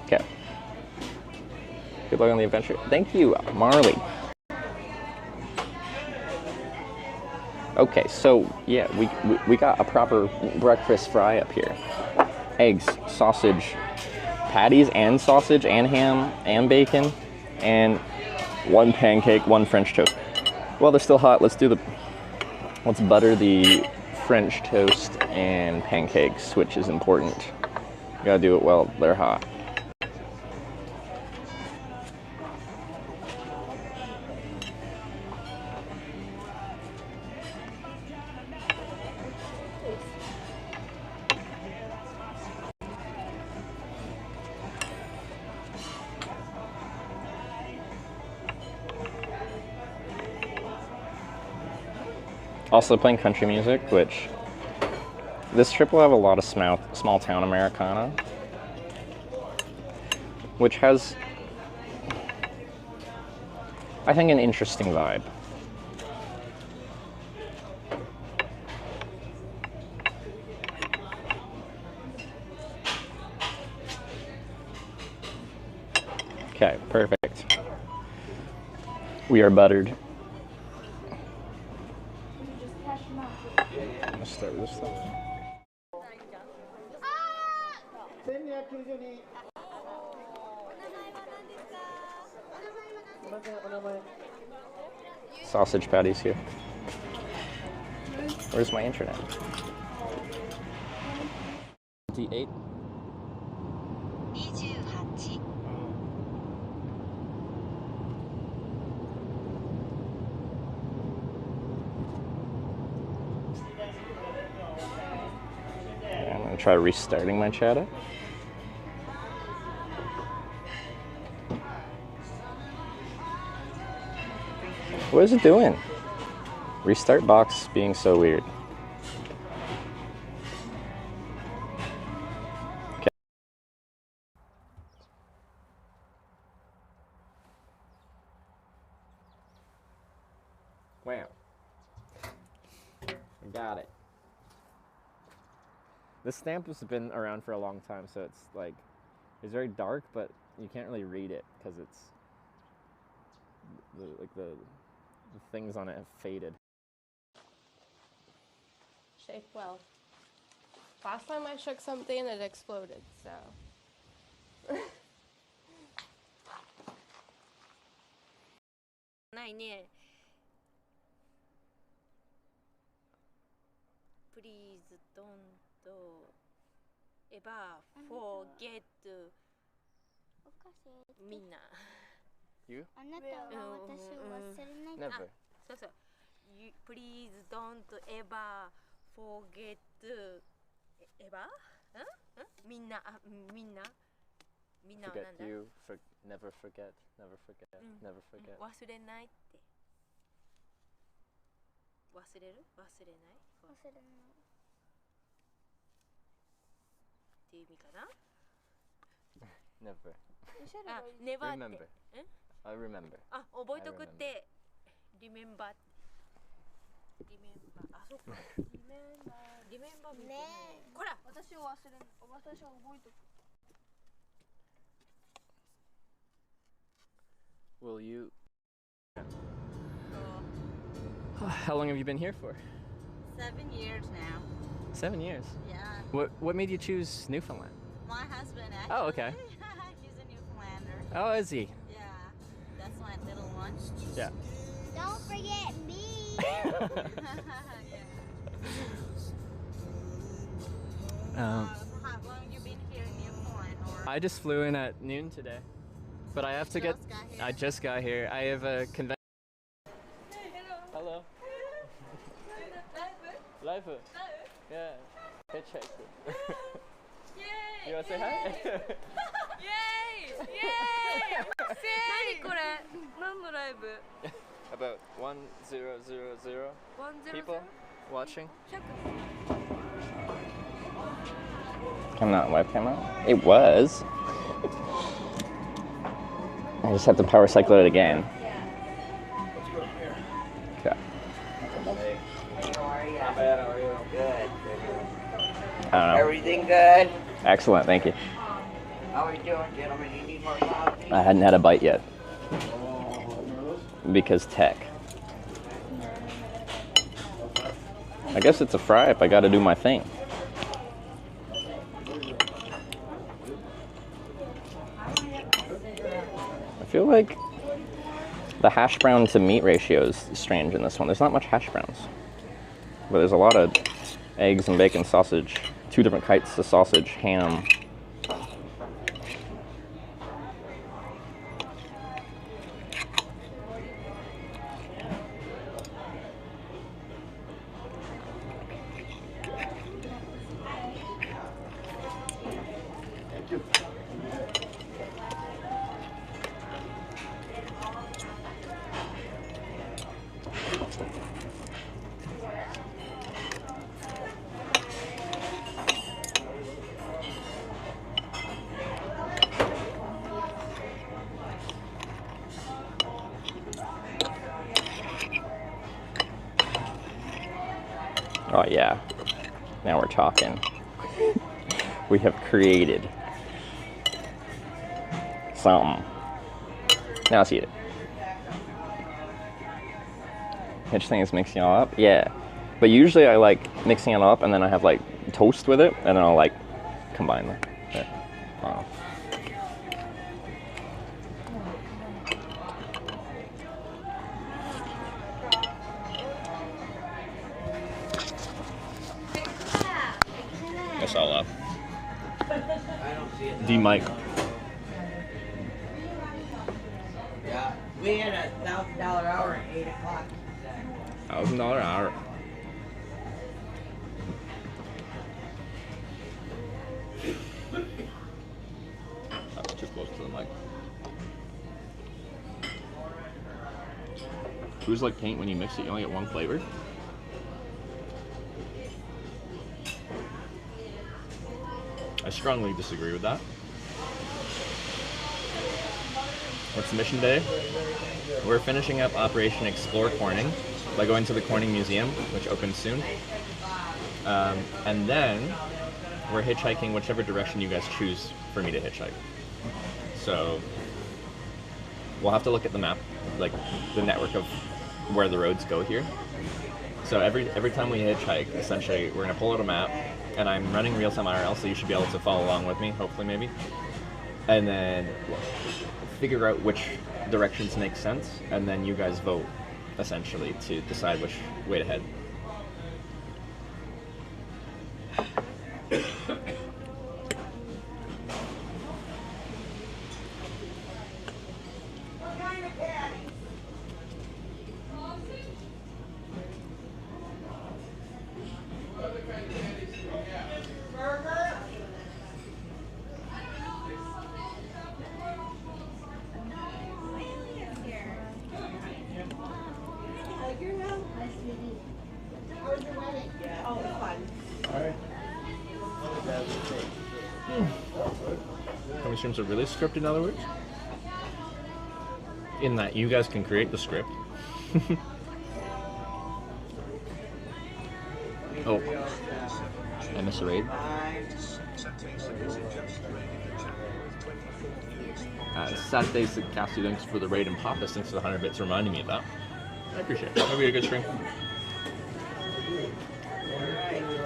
Okay. Good luck on the adventure. Thank you, Marley. Okay, so yeah, we got a proper breakfast fry up here. Eggs, sausage, patties and sausage and ham and bacon, and 1 pancake, 1 French toast. While they're still hot, let's butter the French toast and pancakes, which is important. You gotta do it while they're hot. Also playing country music, which this trip will have a lot of small town Americana, which has, I think, an interesting vibe. Okay, perfect. We are buttered. Let's start with this stuff. Sausage patties here. Where's my internet? 28. 28 I'm gonna try restarting my chat. What is it doing? Restart box being so weird. Okay. Wow. I got it. This stamp has been around for a long time, so it's like, it's very dark, but you can't really read it because it's, the things on it have faded. Shaped well. Last time I shook something, it exploded, so. ないね。Please don't ever forget みんな。You? あなたは私を忘れない。Never. そうそう。Please don't ever forget ever? みんな、みんな。みんなはなんだ Forget you, never forget, never forget, never forget. 忘れないって。忘れる？忘れない？忘れない。っていう意味かな？ Never. あ、never って。 Remember. I remember. あ、覚えとくって。remember。あ、そっか。remember ねえ。こら、私を忘れ、私を覚えとく。Will you? How long have you been here for? 7 years now. 7 years. Yeah. What made you choose Newfoundland? My husband actually. Oh, okay. He's a Newfoundlander. Oh, is he? Yeah. That's my little one. Yeah. Don't forget me. Um, How long have you been here in Newfoundland? Or I just flew in at noon today, but I have to get. I just got here. I have a convention. Hello. Live. Yeah. Hitchhiking. You want to say hi? Yay! Yay! 何これ？何のライブ？ About 1000 people watching. Come not webcam out? It was. I just have to power cycle it again. Okay. How are you? How are you? Good. I don't know. Everything good? Excellent, thank you. How are you doing, gentlemen? You need more coffee? I hadn't had a bite yet. Because tech. I guess it's a fry if I gotta do my thing. I feel like the hash brown to meat ratio is strange in this one. There's not much hash browns. But there's a lot of eggs and bacon, sausage, 2 different kinds of sausage, ham. Oh yeah, now we're talking. We have created something. Now let's eat it. Hitchhiking is mixing it all up? Yeah. But usually I like mixing it all up and then I have like toast with it and then I'll like combine them. Yeah. D Mike. Yeah, we had a $1,000 hour at 8 o'clock. $1,000 hour. That's too close to the mic. Who's like paint when you mix it, you only get one flavor? I strongly disagree with that. What's the mission today? We're finishing up Operation Explore Corning by going to the Corning Museum, which opens soon. And then we're hitchhiking whichever direction you guys choose for me to hitchhike. So we'll have to look at the map, like the network of where the roads go here. So every time we hitchhike, essentially, we're gonna pull out a map, and I'm running real-time IRL, so you should be able to follow along with me, hopefully, maybe. And then figure out which directions make sense, and then you guys vote, essentially, to decide which way to head. Coming streams are really scripted, in other words? In that you guys can create the script. Oh, I missed a raid. Saturday said Cassie, thanks for the raid, and Papa, thanks for the 100 bits reminding me of that. I appreciate it. That'll be a good stream.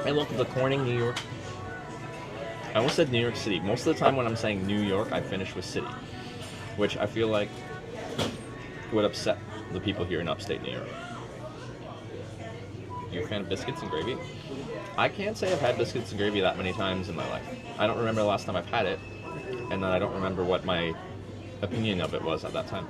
Hey, welcome to Corning, New York. I almost said New York City. Most of the time when I'm saying New York, I finish with city, which I feel like would upset the people here in upstate New York. You a fan of biscuits and gravy? I can't say I've had biscuits and gravy that many times in my life. I don't remember the last time I've had it, and then I don't remember what my opinion of it was at that time.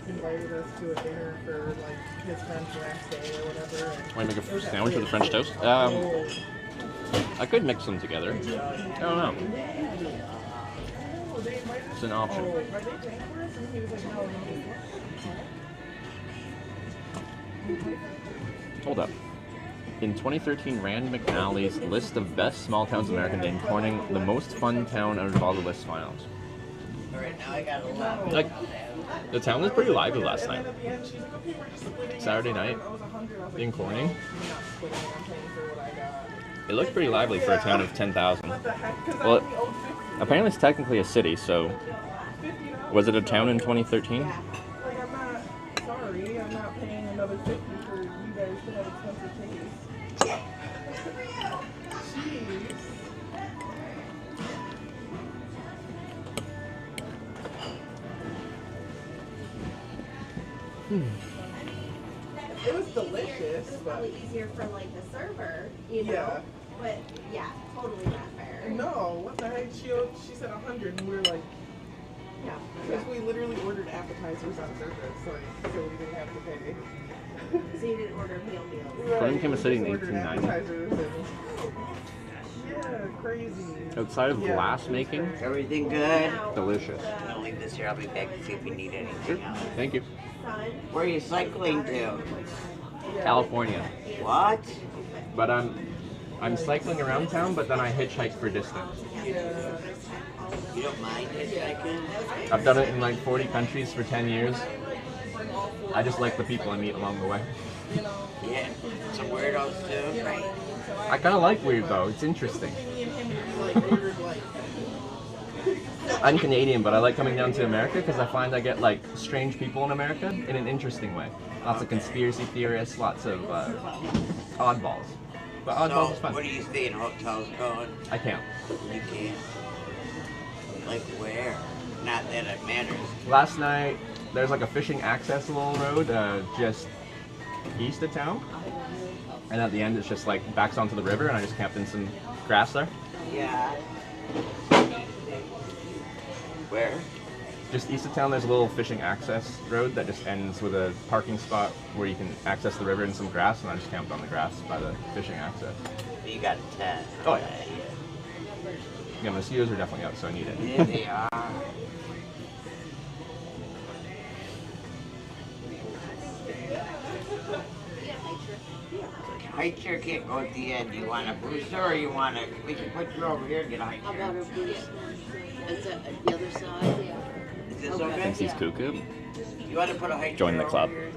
Invited us to a dinner for like his friend's last day or whatever. Want to make a sandwich with a French toast? I could mix them together. I don't know. It's an option. Hold up. In 2013, Rand McNally's list of best small towns in America named Corning the most fun town out of all the list finals. Like, the town was pretty lively last night. Saturday night in Corning. It looked pretty lively for a town of 10,000. Well, apparently it's technically a city, so was it a town in 2013? Like, I'm not sorry, I'm not paying another 50 for you guys to have expensive taste. Jeez. It was delicious. It was probably easier for like the server, you know. Yeah. But yeah, totally not fair. No, what the heck? She said 100, and we were like, yeah. Because we literally ordered appetizers on service, so we didn't have to pay. So you didn't order meals. Corning became a city in We ordered 1890. appetizers and, yeah, crazy. Outside of glass making, Everything good? delicious. I'll leave this here. I'll be back to see if you need anything else. Thank you. Where are you cycling to? California. What? But I'm cycling around town, but then I hitchhike for distance. You don't mind hitchhiking? I've done it in like 40 countries for 10 years. I just like the people I meet along the way. Yeah. Some weirdos too. Right. I kind of like weird though. It's interesting. I'm Canadian, but I like coming down to America because I find I get like strange people in America in an interesting way. Lots of conspiracy theorists, lots of oddballs. But oddballs is fun. What do you stay in hotels going? I can't. You can't. Like where? Not that it matters. Last night, there's like a fishing access little road just east of town. And at the end, it's just like backs onto the river, and I just camped in some grass there. Yeah. Where? Just east of town, there's a little fishing access road that just ends with a parking spot where you can access the river and some grass, and I just camped on the grass by the fishing access. You got a tent. Oh yeah. Yeah, mosquitoes are definitely out, so I need it. Yeah, they are. High chair can't go at the end. You want a booster or you want a... We can put you over here and get a high chair. How about a boost? Is that the other side? Yeah. Is this okay? Thinks he's cuckoo. You want to put a high chair Join the club. over here?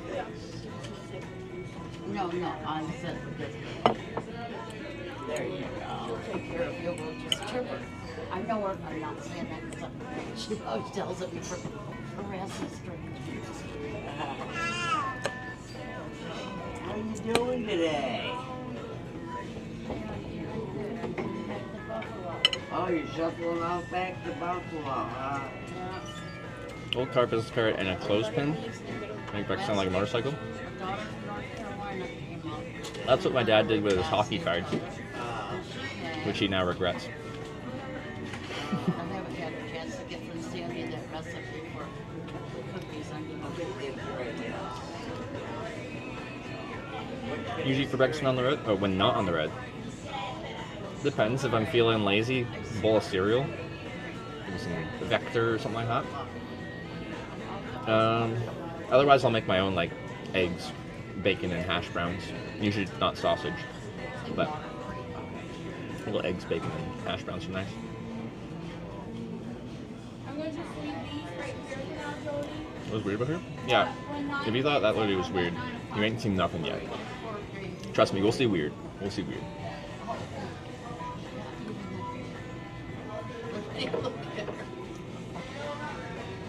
No, I said because There you go. she'll take care of you. We'll just trip her. I know her. I'm not saying that because she always tells it me for harassing strangers. How you doing today? Oh, you're shuffling out back to Buffalo, huh? Old carpet cart and a clothespin. Make Beck sound like a motorcycle. That's what my dad did with his hockey cards, which he now regrets. I haven't had a chance to get from Sandy that recipe for cookies. Usually for breakfast on the road, or when not on the road. Depends. If I'm feeling lazy, bowl of cereal, maybe some Vector or something like that. Otherwise, I'll make my own like eggs, bacon, and hash browns. Usually not sausage, but little eggs, bacon, and hash browns are nice. What was weird about her? Yeah. If you thought that lady was weird, you ain't seen nothing yet. Trust me, we'll see weird. We'll see weird.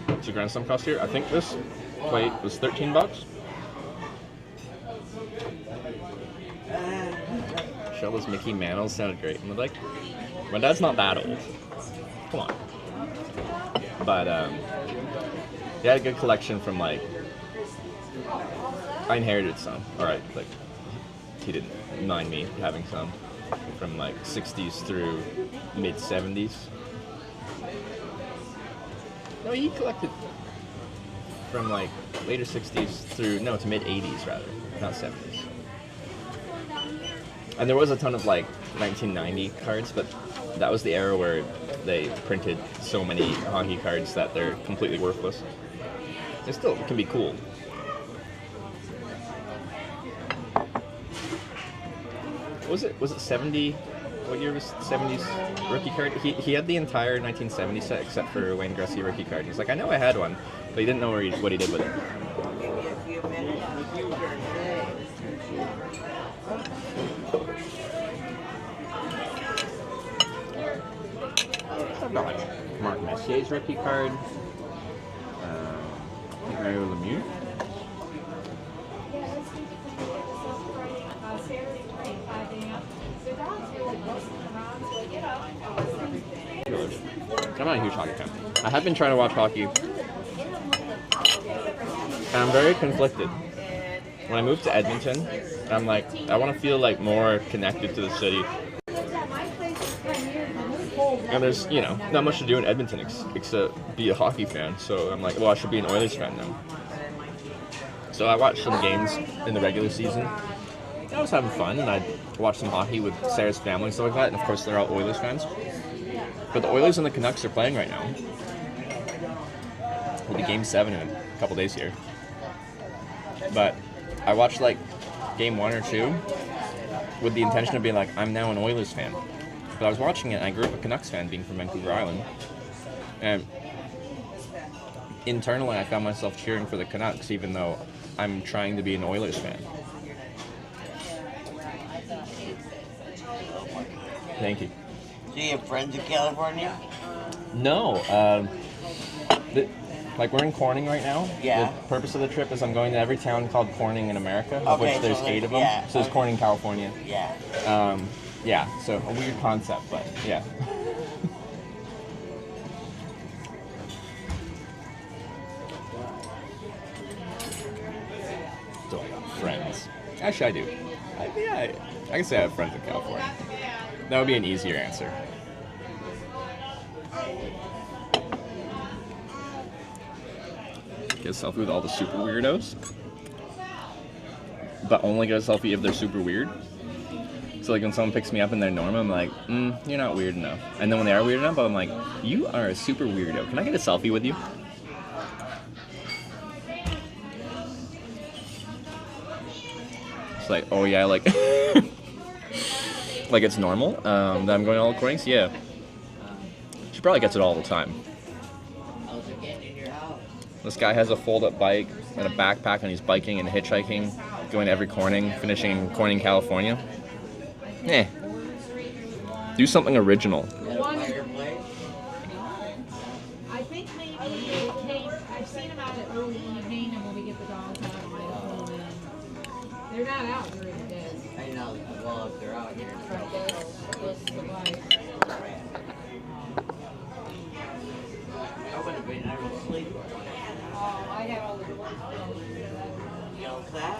What's your grand slam cost here? I think this plate was $13. Shell's Mickey Mantle sounded great. And like, my dad's not that old. Come on. But he had a good collection from like, I inherited some. Alright, like, he didn't mind me having some from like 60s through mid 70s. No, he collected from like later 60s through, no, to mid 80s rather, not 70s. And there was a ton of like 1990 cards, but that was the era where they printed so many hockey cards that they're completely worthless. It still can be cool. Was it 70? What year was 70s rookie card? He had the entire 1970 set except for Wayne Gretzky rookie card. He's like, I know I had one, but he didn't know what he did with it. I've got like Mark Messier's rookie card, Mario Lemieux. I'm not a huge hockey fan. I have been trying to watch hockey, and I'm very conflicted. When I moved to Edmonton, I'm like, I want to feel like more connected to the city. And there's, you know, not much to do in Edmonton except be a hockey fan. So I'm like, well, I should be an Oilers fan now. So I watched some games in the regular season. I was having fun, and I watched some hockey with Sarah's family and stuff like that. And of course, they're all Oilers fans. But the Oilers and the Canucks are playing right now. It'll be Game 7 in a couple days here. But I watched like Game 1 or 2 with the intention of being like, I'm now an Oilers fan. But I was watching it, and I grew up a Canucks fan, being from Vancouver Island. And internally, I found myself cheering for the Canucks, even though I'm trying to be an Oilers fan. Thank you. Do you have friends in California? No. Like we're in Corning right now. Yeah. The purpose of the trip is I'm going to every town called Corning in America, of Okay, which there's so 8 of them. yeah. So there's Corning, California. Yeah. Yeah. So a weird concept, but yeah. Do I got friends? Actually, I do. I can say I have friends in California. That would be an easier answer. Get a selfie with all the super weirdos, but only get a selfie if they're super weird. So like when someone picks me up and they're normal, I'm like, you're not weird enough. And then when they are weird enough, I'm like, you are a super weirdo. Can I get a selfie with you? It's like, oh yeah, like, like it's normal that I'm going all the Cornings? Yeah. She probably gets it all the time. This guy has a fold-up bike and a backpack, and he's biking and hitchhiking, going to every Corning, finishing in Corning, California. Do something original. I think maybe I've seen them out at early evening, and when we get the dogs out, I might pull them in. They're not out during the day. I know. Well, if they're out here. This is the light. I would have been. I was asleep. Oh, I had all the doors closed. You know that?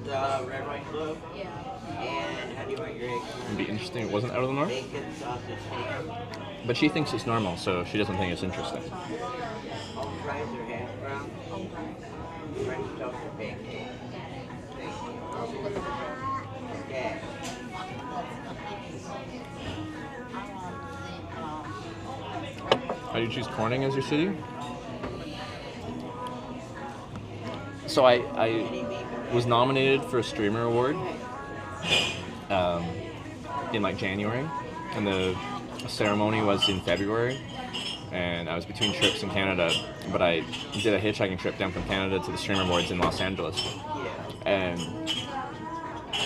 The red, white, blue. Yeah. And how do you want your eggs? It'd be interesting. It wasn't out of the norm. Bacon, sausage, ham. But she thinks it's normal, so she doesn't think it's interesting. Home fries or hash brown? French toast or pancake? Okay. How do you choose Corning as your city? So I was nominated for a streamer award in like January, and the ceremony was in February, and I was between trips in Canada, but I did a hitchhiking trip down from Canada to the streamer awards in Los Angeles, and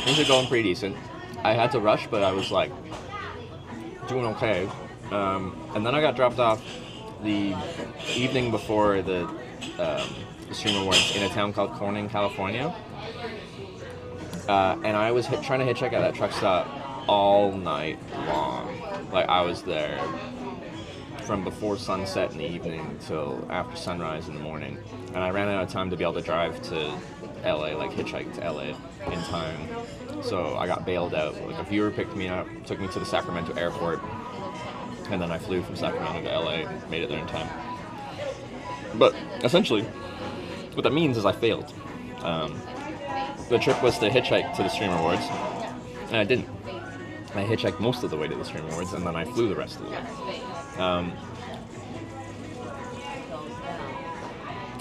things are going pretty decent. I had to rush, but I was like doing okay. And then I got dropped off the evening before the Stream Awards in a town called Corning, California. And I was trying to hitchhike at that truck stop all night long. Like, I was there from before sunset in the evening till after sunrise in the morning. And I ran out of time to be able to drive to LA, like hitchhike to LA in time. So I got bailed out. Like, a viewer picked me up, took me to the Sacramento airport, and then I flew from Sacramento to LA, made it there in time. But essentially, what that means is I failed. The trip was to hitchhike to the Stream Awards, and I didn't. I hitchhiked most of the way to the Stream Awards, and then I flew the rest of the way.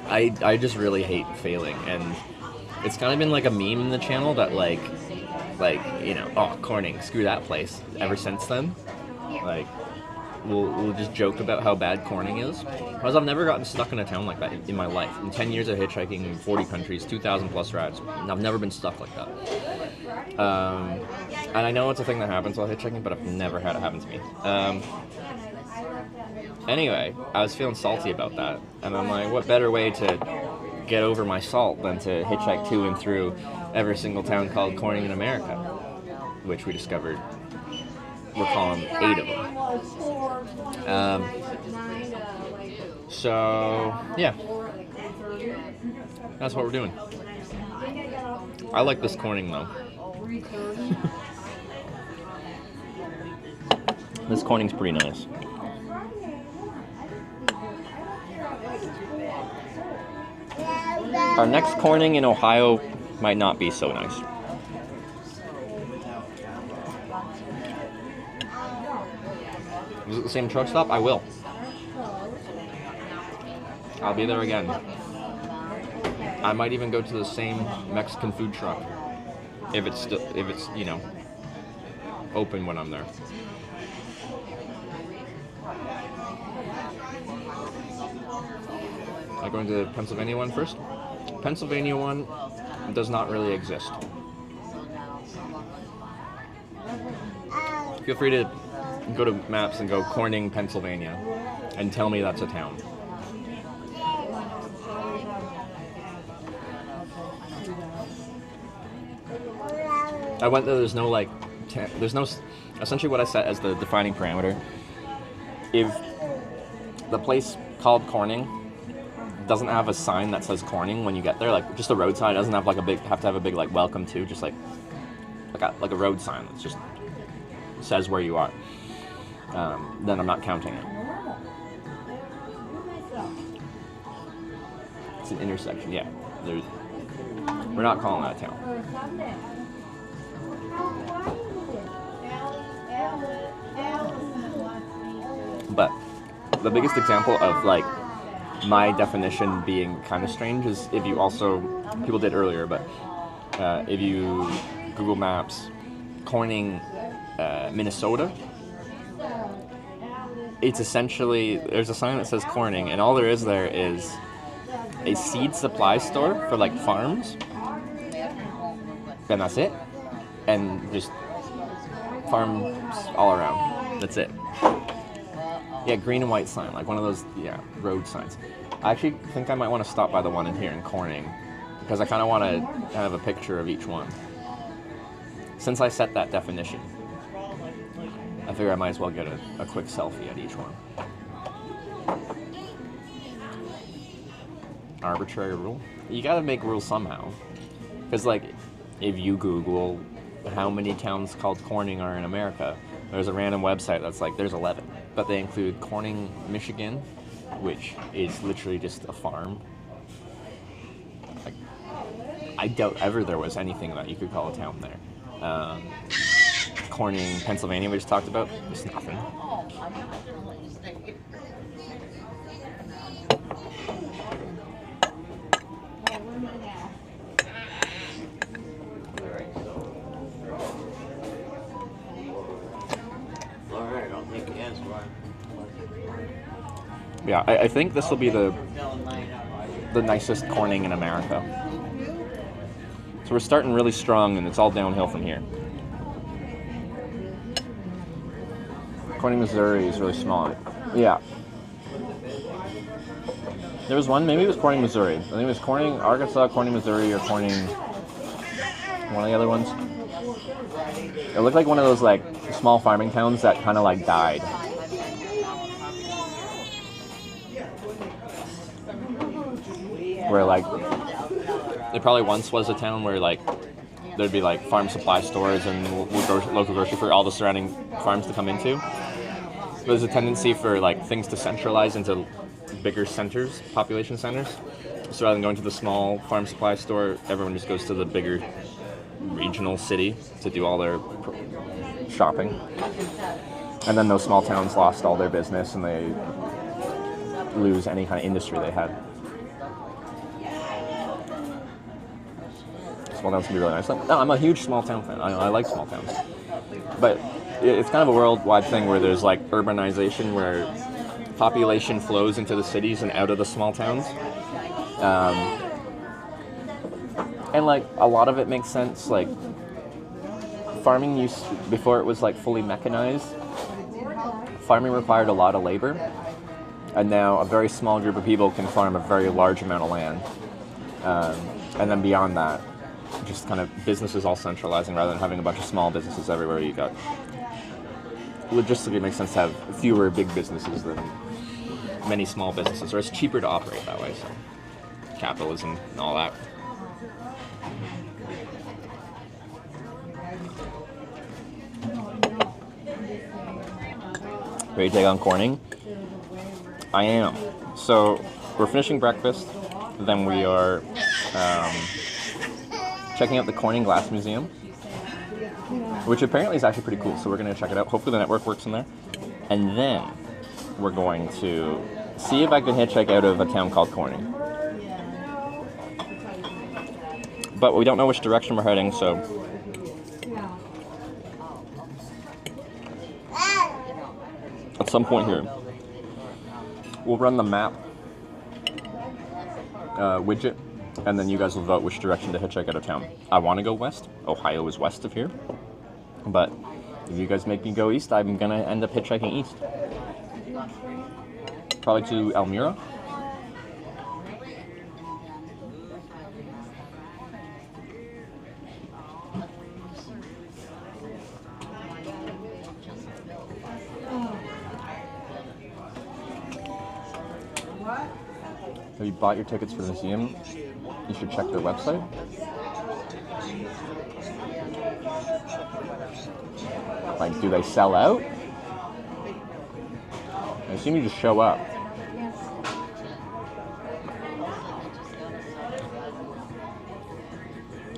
I just really hate failing, and it's kind of been like a meme in the channel that like you know, oh, Corning, screw that place. Ever since then, like we'll just joke about how bad Corning is, because I've never gotten stuck in a town like that in my life. In 10 years of hitchhiking in 40 countries, 2,000 plus rides, I've never been stuck like that. And I know it's a thing that happens while hitchhiking, but I've never had it happen to me. Anyway, I was feeling salty about that, and I'm like, what better way to get over my salt than to hitchhike to and through every single town called Corning in America, which we discovered we're calling 8 of them. So yeah, that's what we're doing. I like this Corning though. This Corning's pretty nice. Our next Corning in Ohio might not be so nice. Is it the same truck stop? I will. I'll be there again. I might even go to the same Mexican food truck if it's you know, open when I'm there. Am I going to the Pennsylvania one first? Pennsylvania one does not really exist. Feel free to go to maps and go Corning, Pennsylvania, and tell me that's a town. I went there. There's no like, there's no. Essentially, what I set as the defining parameter. If the place called Corning doesn't have a sign that says Corning when you get there, like just a road sign, it doesn't have like a big, have to have a big like welcome to, just like a road sign that just says where you are. Then I'm not counting it. It's an intersection, yeah. We're not calling that a town. But the biggest example of like my definition being kind of strange is if you also, people did earlier, but if you Google Maps Corning, Minnesota, it's essentially, there's a sign that says Corning, and all there is a seed supply store for like farms, and that's it, and just farms all around. That's it. Yeah, green and white sign, like one of those, yeah, road signs. I actually think I might want to stop by the one in here in Corning, because I kind of want to have a picture of each one. Since I set that definition, I figure I might as well get a quick selfie at each one. Arbitrary rule? You gotta make rules somehow. Because like, if you Google how many towns called Corning are in America, there's a random website that's like, there's 11. But they include Corning, Michigan, which is literally just a farm. Like, I doubt ever there was anything that you could call a town there. Corning, Pennsylvania, we just talked about, there's nothing. Yeah, I think this will be the nicest Corning in America. So we're starting really strong, and it's all downhill from here. Corning, Missouri is really small. Yeah. There was one, maybe it was Corning, Missouri. I think it was Corning, Arkansas, Corning, Missouri, or Corning, one of the other ones. It looked like one of those like small farming towns that kind of like died. Where like, it probably once was a town where like, there'd be like farm supply stores and local grocery for all the surrounding farms to come into. But there's a tendency for like things to centralize into bigger centers, population centers. So rather than going to the small farm supply store, everyone just goes to the bigger regional city to do all their shopping. And then those small towns lost all their business and they lose any kind of industry they had. Small towns can be really nice. No, I'm a huge small town fan. I like small towns. But it's kind of a worldwide thing where there's like urbanization where population flows into the cities and out of the small towns. And like a lot of it makes sense. Like farming before it was like fully mechanized, farming required a lot of labor. And now a very small group of people can farm a very large amount of land. And then beyond that, just kind of businesses all centralizing rather than having a bunch of small businesses everywhere. You got, logistically it makes sense to have fewer big businesses than many small businesses, or it's cheaper to operate that way. So capitalism and all that. Ready to take on Corning? I am. So we're finishing breakfast, then we are checking out the Corning Glass Museum, which apparently is actually pretty cool, so we're going to check it out. Hopefully the network works in there. And then we're going to see if I can hitchhike out of a town called Corning. But we don't know which direction we're heading, so at some point here, we'll run the map widget, and then you guys will vote which direction to hitchhike out of town. I want to go west. Ohio is west of here. But If you guys make me go east, I'm gonna end up hitchhiking east. Probably to Elmira. Have you bought your tickets for the museum? You should check their website. Like, do they sell out? I assume you just show up.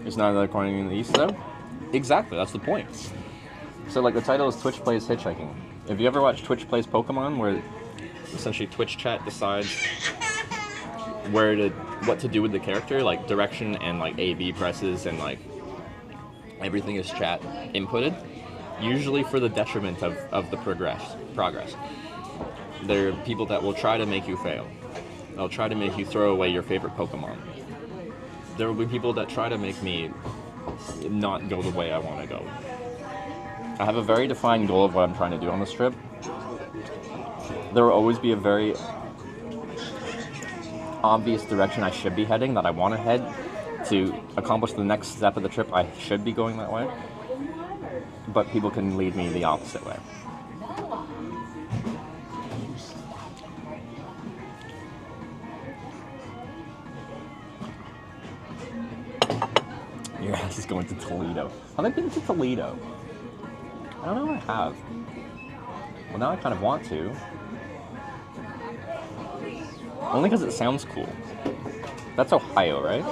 It's not another corner in the east, though? Exactly, that's the point. So, like, the title is Twitch Plays Hitchhiking. Have you ever watched Twitch Plays Pokemon, where essentially Twitch chat decides what to do with the character, like direction and like A/B presses and like everything is chat inputted, usually for the detriment of the progress. There are people that will try to make you fail. They'll try to make you throw away your favorite Pokemon. There will be people that try to make me not go the way I want to go. I have a very defined goal of what I'm trying to do on this trip. There will always be a very obvious direction I should be heading, that I want to head to accomplish the next step of the trip. I should be going that way, but people can lead me the opposite way. Your ass is going to Toledo. Have I been to Toledo? I don't know if I have. Well, now I kind of want to. Only because it sounds cool. That's Ohio, right?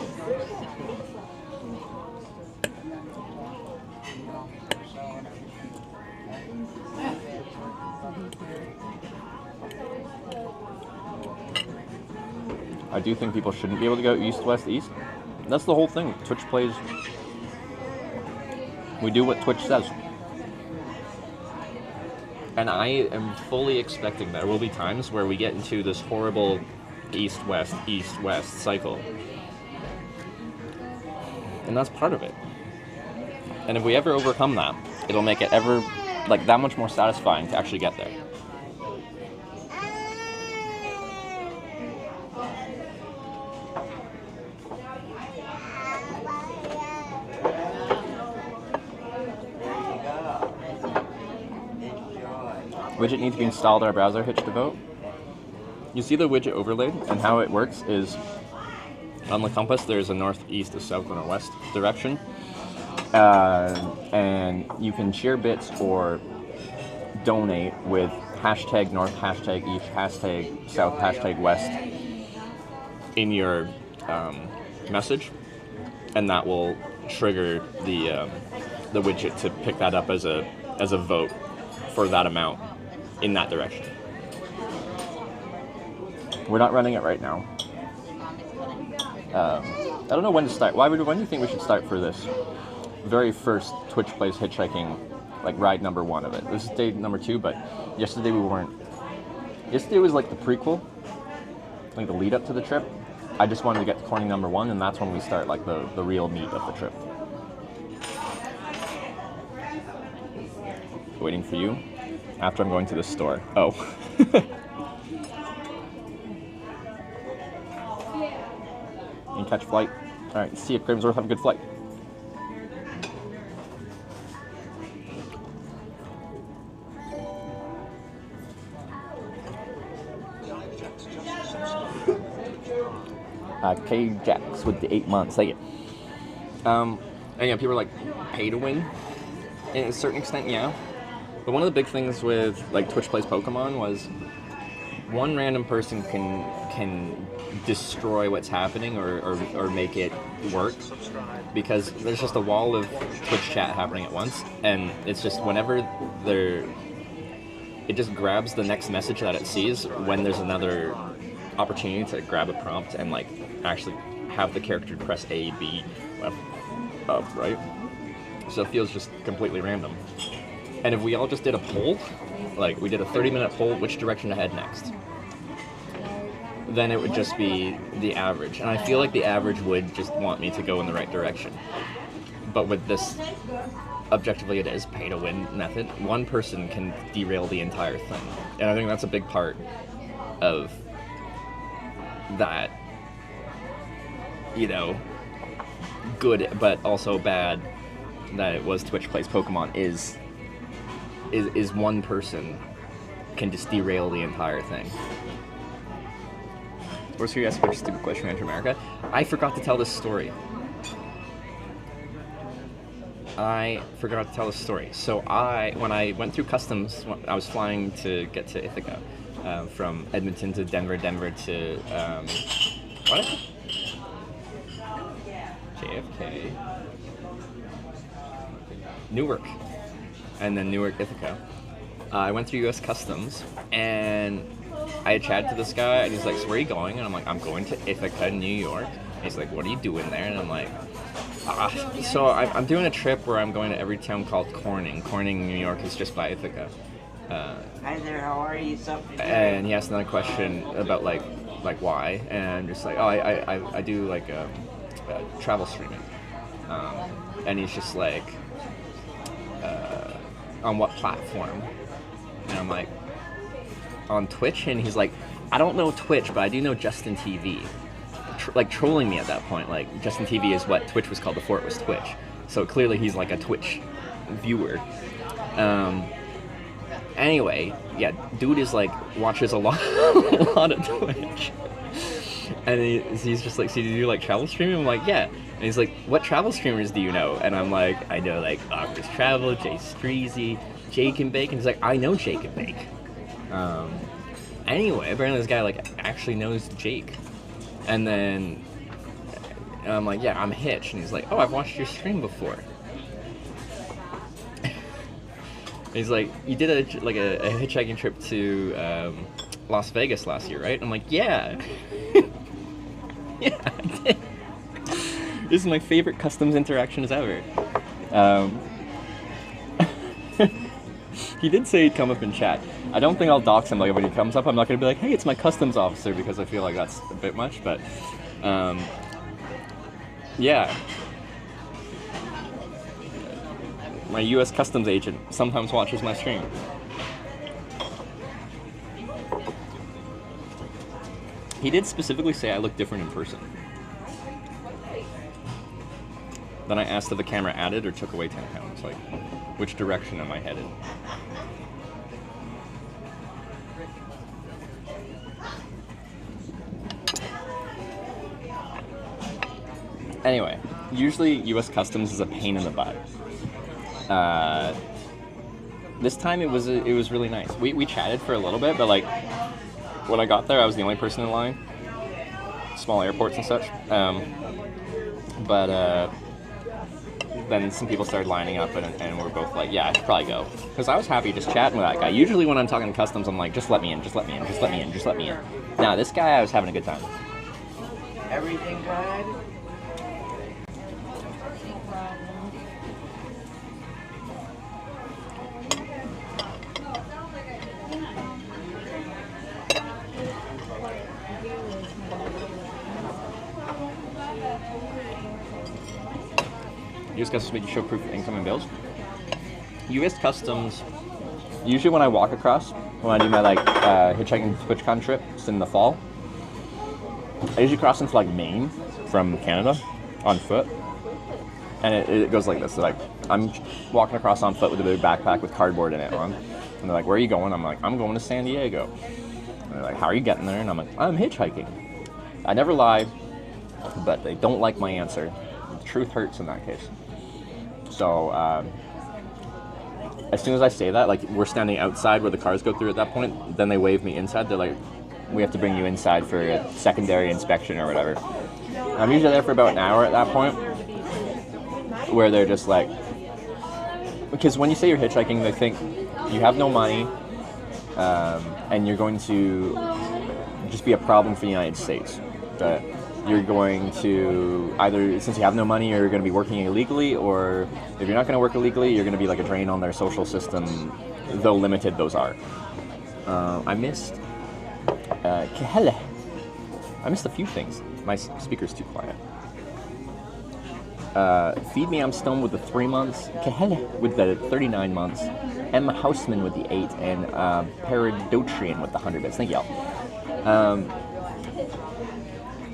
I do think people shouldn't be able to go east, west, east. That's the whole thing. Twitch plays. We do what Twitch says. And I am fully expecting there will be times where we get into this horrible east-west cycle. And that's part of it. And if we ever overcome that, it'll make it ever, like, that much more satisfying to actually get there. Widget needs to be installed in our browser, Hitch to vote. You see the widget overlaid, and how it works is on the compass there's a north, east, a south, and a west direction. And you can share bits or donate with hashtag north, hashtag east, hashtag south, hashtag west in your message, and that will trigger the widget to pick that up as a vote for that amount in that direction. We're not running it right now. I don't know when to start. When do you think we should start for this very first Twitch Plays Hitchhiking, like ride number 1 of it? This is day number 2, but yesterday we weren't. Yesterday was like the prequel, like the lead up to the trip. I just wanted to get to corner number 1, and that's when we start like the real meat of the trip. Waiting for you after I'm going to the store. Oh. You catch flight. All right, see you, Cravensworth. Have a good flight. K-Jax with the 8 months. Thank you. And yeah, people are like, pay to win. In a certain extent, yeah. But one of the big things with like Twitch Plays Pokemon was one random person can destroy what's happening or make it work, because there's just a wall of Twitch chat happening at once, and it's just whenever it just grabs the next message that it sees when there's another opportunity to grab a prompt and like actually have the character press A, B, left, up, right? So it feels just completely random. And if we all just did a poll, like we did a 30-minute poll, which direction to head next, then it would just be the average. And I feel like the average would just want me to go in the right direction. But with this objectively it is pay to win method, one person can derail the entire thing. And I think that's a big part of that, you know, good but also bad that it was Twitch Plays Pokemon is one person can just derail the entire thing. Where's your ask a stupid question, Enter America? I forgot to tell this story. So when I went through customs, I was flying to get to Ithaca, from Edmonton to Denver to, what? JFK. Newark. And then Newark, Ithaca. I went through U.S. Customs, and I had chatted to this guy, and he's like, so where are you going? And I'm like, I'm going to Ithaca, New York. And he's like, what are you doing there? And I'm like, so I'm doing a trip where I'm going to every town called Corning. Corning, New York is just by Ithaca. Hi there, how are you? And he asked another question about like why, and I'm just like, oh, I do like travel streaming. And he's just like, on what platform? And I'm like, on Twitch? And he's like, I don't know Twitch, but I do know Justin TV. Like trolling me at that point. Like Justin TV is what Twitch was called before it was Twitch. So clearly he's like a Twitch viewer. Anyway, yeah, dude is like watches a lot of Twitch. And he's just like, so do you like travel streaming? I'm like, yeah. And he's like, what travel streamers do you know? And I'm like, I know like Awkward Travel, Jay Streezy, Jake and Bake. And he's like, I know Jake and Bake. Anyway, apparently this guy like actually knows Jake. And then I'm like, yeah, I'm Hitch. And he's like, oh, I've watched your stream before. He's like, you did a hitchhiking trip to Las Vegas last year, right? I'm like, yeah. Yeah, I did. This is my favorite customs interactions ever. He did say he'd come up and chat. I don't think I'll dox him. Like when he comes up, I'm not gonna be like, "Hey, it's my customs officer," because I feel like that's a bit much. But, yeah, my U.S. Customs agent sometimes watches my stream. He did specifically say I look different in person. Then I asked if the camera added or took away 10 pounds. Like, which direction am I headed? Anyway, usually U.S. Customs is a pain in the butt. This time it was really nice. We chatted for a little bit, but like when I got there, I was the only person in line. Small airports and such. But then some people started lining up, and we're both like, yeah, I should probably go. Because I was happy just chatting with that guy. Usually when I'm talking to customs, I'm like, just let me in, just let me in, just let me in, just let me in. Now, this guy, I was having a good time. Everything good? U.S. Customs make you show proof of incoming bills. U.S. Customs, usually when I walk across, when I do my like hitchhiking TwitchCon trip, it's in the fall, I usually cross into like Maine from Canada on foot. And it goes like this. So, like, I'm walking across on foot with a big backpack with cardboard in it on. And they're like, where are you going? I'm like, I'm going to San Diego. And they're like, how are you getting there? And I'm like, I'm hitchhiking. I never lie, but they don't like my answer. The truth hurts in that case. So, as soon as I say that, like, we're standing outside where the cars go through at that point, then they wave me inside. They're like, we have to bring you inside for a secondary inspection or whatever. I'm usually there for about an hour at that point, where they're just like, because when you say you're hitchhiking, they think you have no money, and you're going to just be a problem for the United States. That you're going to either, since you have no money, you're going to be working illegally, or if you're not going to work illegally, you're going to be like a drain on their social system, though limited those are. I missed I missed a few things. My speaker's too quiet. Feed Me I'm Stoned with the 3 months, Kehele with the 39 months, Emma Houseman with the 8, and Paradotrian with the 100 bits. Thank y'all.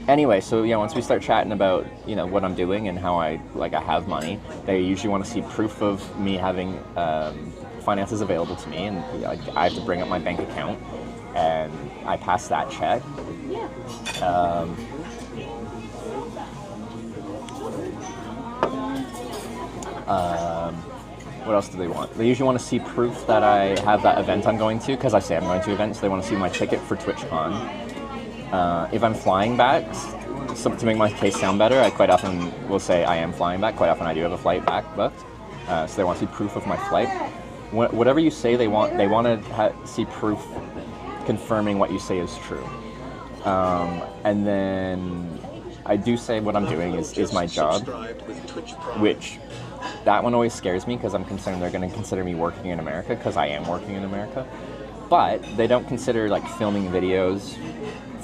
Anyway, so yeah, once we start chatting about, you know, what I'm doing and how I have money, they usually want to see proof of me having finances available to me, and I have to bring up my bank account, and I pass that check. What else do they want? They usually want to see proof that I have that event I'm going to, because I say I'm going to events. So they want to see my ticket for TwitchCon. If I'm flying back, to make my case sound better, I quite often will say I am flying back. Quite often I do have a flight back booked. So they want to see proof of my flight. Whatever you say, they want to see proof confirming what you say is true. And then I do say what I'm doing is my job, which that one always scares me because I'm concerned they're going to consider me working in America, because I am working in America. But they don't consider like filming videos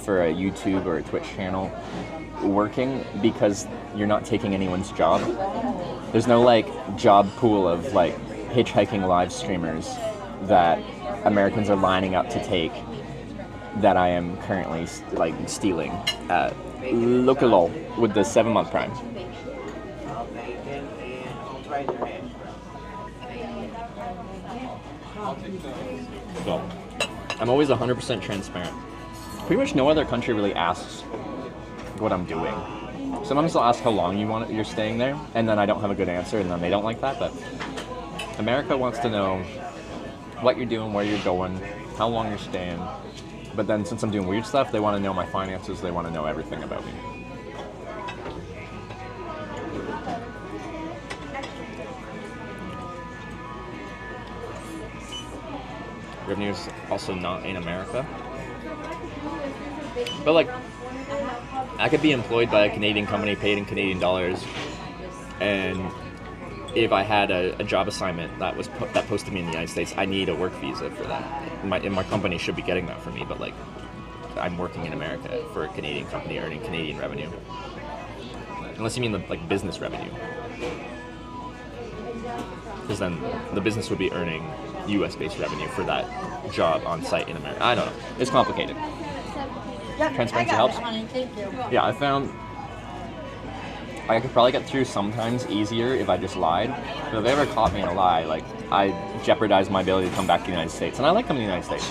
for a YouTube or a Twitch channel working, because you're not taking anyone's job. There's no like job pool of like hitchhiking live streamers that Americans are lining up to take that I am currently like stealing at Local with the 7-month prime. So I'm always 100% transparent. Pretty much no other country really asks what I'm doing. Sometimes they'll ask how long you're staying there, and then I don't have a good answer, and then they don't like that. But America wants to know what you're doing, where you're going, how long you're staying. But then since I'm doing weird stuff, they want to know my finances. They want to know everything about me. Revenue is also not in America. But like, I could be employed by a Canadian company paid in Canadian dollars, and if I had a job assignment that posted me in the United States, I need a work visa for that. And my company should be getting that for me, but like, I'm working in America for a Canadian company earning Canadian revenue. Unless you mean like business revenue. Because then the business would be earning US-based revenue for that job on site in America. I don't know. It's complicated. Transparency helps. Yeah, I found I could probably get through sometimes easier if I just lied. But if they ever caught me in a lie, like, I jeopardize my ability to come back to the United States. And I like coming to the United States.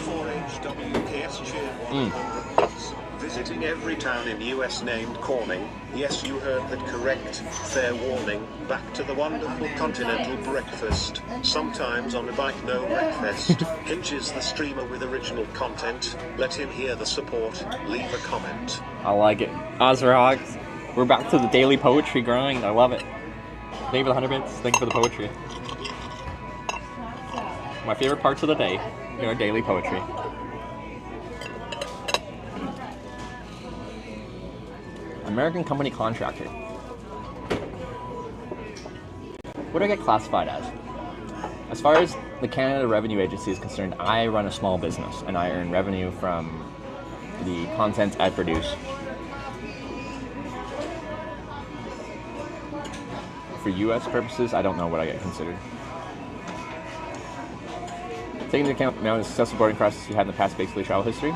Visiting every town in US named Corning. Yes, you heard that correct. Fair warning. Back to the wonderful continental breakfast. Sometimes on a bike, no breakfast. Hinge is the streamer with original content. Let him hear the support. Leave a comment. I like it. Ozrox, we're back to the daily poetry grind. I love it. Thank you for the 100 bits. Thank you for the poetry. My favorite parts of the day are daily poetry. American company contractor. What do I get classified as? As far as the Canada Revenue Agency is concerned, I run a small business and I earn revenue from the content I produce. For US purposes, I don't know what I get considered. Taking into account the amount of successful boarding process you had in the past, basically travel history,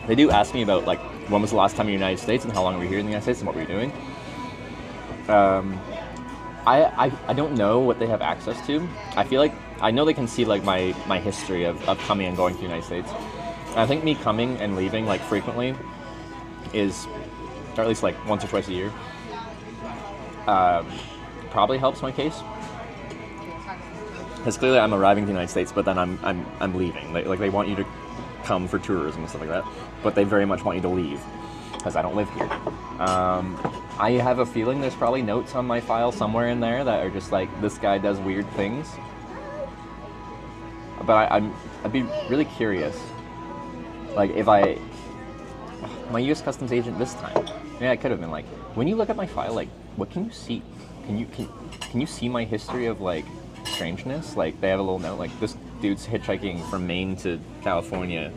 they do ask me about, like, when was the last time you were in the United States and how long were you here in the United States and what were you doing? I don't know what they have access to. I feel like, I know they can see, like, my history of coming and going to the United States. And I think me coming and leaving, like, frequently is, or at least, like, once or twice a year, probably helps my case. Because clearly I'm arriving to the United States, but then I'm leaving. Like, they want you to come for tourism and stuff like that, but they very much want you to leave because I don't live here. I have a feeling there's probably notes on my file somewhere in there that are just like, this guy does weird things. But I'd be really curious, like, if my U.S. Customs agent this time, yeah, I could have been like, when you look at my file, like, what can you see? Can you see my history of, like, strangeness? Like, they have a little note, like, this dude's hitchhiking from Maine to California.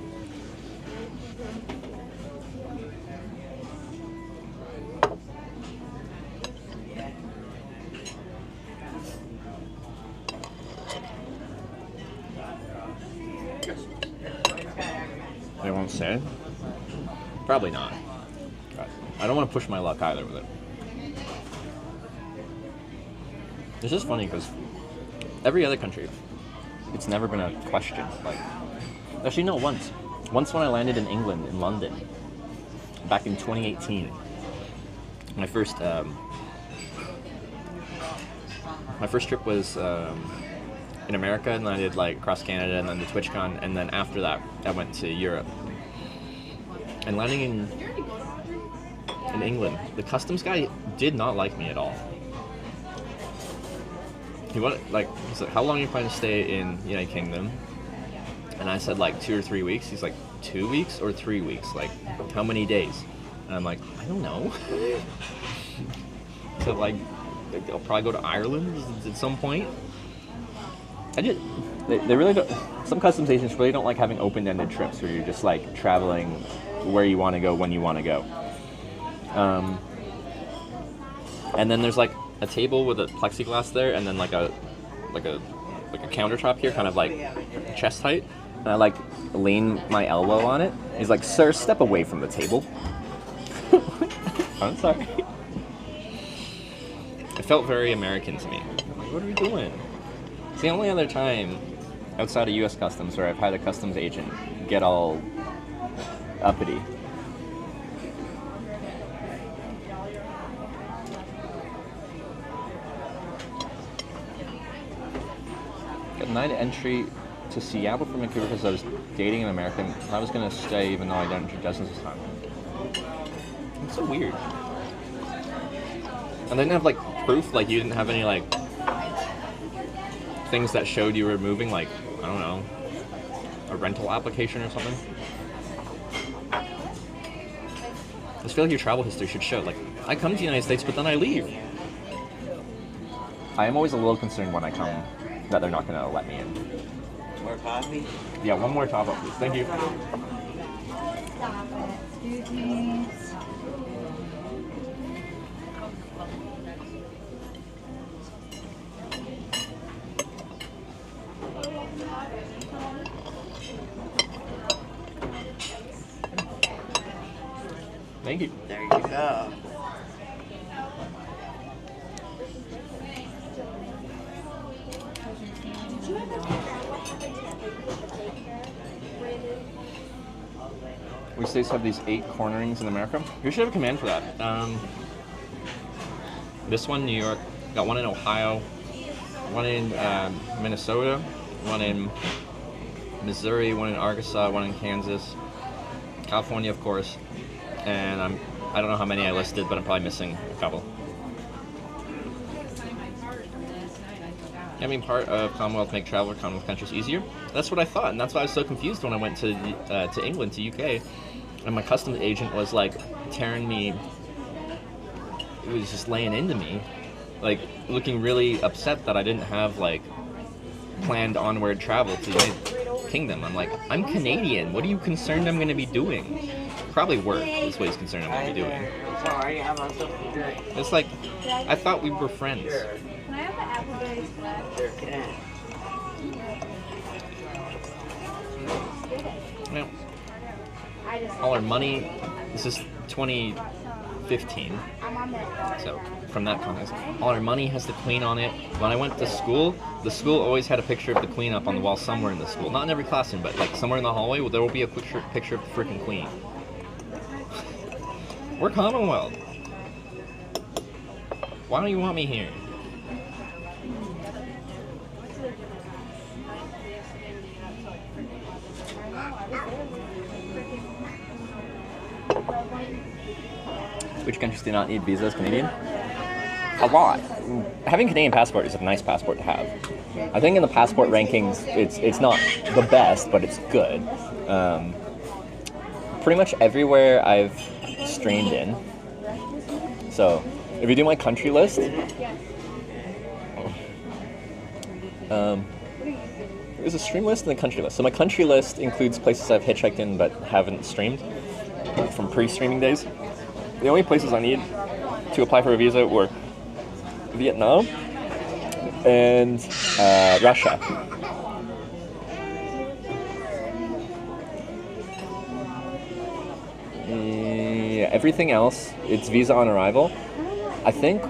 say. Probably not. But I don't want to push my luck either with it. It's just funny because every other country, it's never been a question. Like, actually, no, once. Once when I landed in England, in London, back in 2018. My first trip was in America, and then I did like across Canada, and then the TwitchCon, and then after that, I went to Europe. And landing in England, the customs guy did not like me at all. He's like, how long are you planning to stay in the United Kingdom? And I said like 2 or 3 weeks. He's like, 2 weeks or 3 weeks? Like, how many days? And I'm like, I don't know. So like, I'll probably go to Ireland at some point. They really don't, some customs agents really don't like having open-ended trips where you're just like traveling where you want to go when you want to go. And then there's like a table with a plexiglass there, and then like a countertop here, kind of like chest height. And I like lean my elbow on it. He's like, "Sir, step away from the table." I'm sorry. It felt very American to me. Like, what are we doing? It's the only other time outside of U.S. Customs where I've had a customs agent get all uppity. Got denied entry to Seattle from Vancouver because I was dating an American. I was going to stay even though I didn't enter Justin's this time. It's so weird. And they didn't have like proof, like you didn't have any like things that showed you were moving, like, I don't know, a rental application or something. I just feel like your travel history should show, like, I come to the United States, but then I leave. I am always a little concerned when I come that they're not going to let me in. More coffee? Yeah, one more top up, please. Thank you. Excuse me. Thank you. There you go. We states have these 8 cornerings in America. We should have a command for that. This one, New York. Got one in Ohio. One in Minnesota. One in Missouri. One in Arkansas. One in Kansas. California, of course. And I don't know how many I listed, but I'm probably missing a couple. Having part of Commonwealth make travel to Commonwealth countries easier. That's what I thought, and that's why I was so confused when I went to England, to UK, and my customs agent was like tearing me. It was just laying into me, like looking really upset that I didn't have like planned onward travel to the United Kingdom. I'm like, I'm Canadian. What are you concerned I'm going to be doing? Probably work is what he's concerned I'm going to be doing. Sorry, how about something to drink? It's like, I thought we were friends. Can I have the appleberries flat? Sure can. Well, all our money, this is 2015, so from that context, all our money has the Queen on it. When I went to school, the school always had a picture of the Queen up on the wall somewhere in the school. Not in every classroom, but like somewhere in the hallway, there will be a picture of the freaking Queen. We're Commonwealth. Why don't you want me here? Which countries do not need visas? Canadian? A lot. Having a Canadian passport is a nice passport to have. I think in the passport rankings, it's not the best, but it's good. Pretty much everywhere I've streamed in. So, if you do my country list, there's a stream list and a country list. So my country list includes places I've hitchhiked in but haven't streamed from pre-streaming days. The only places I need to apply for a visa were Vietnam and Russia. everything else, it's visa on arrival. I think,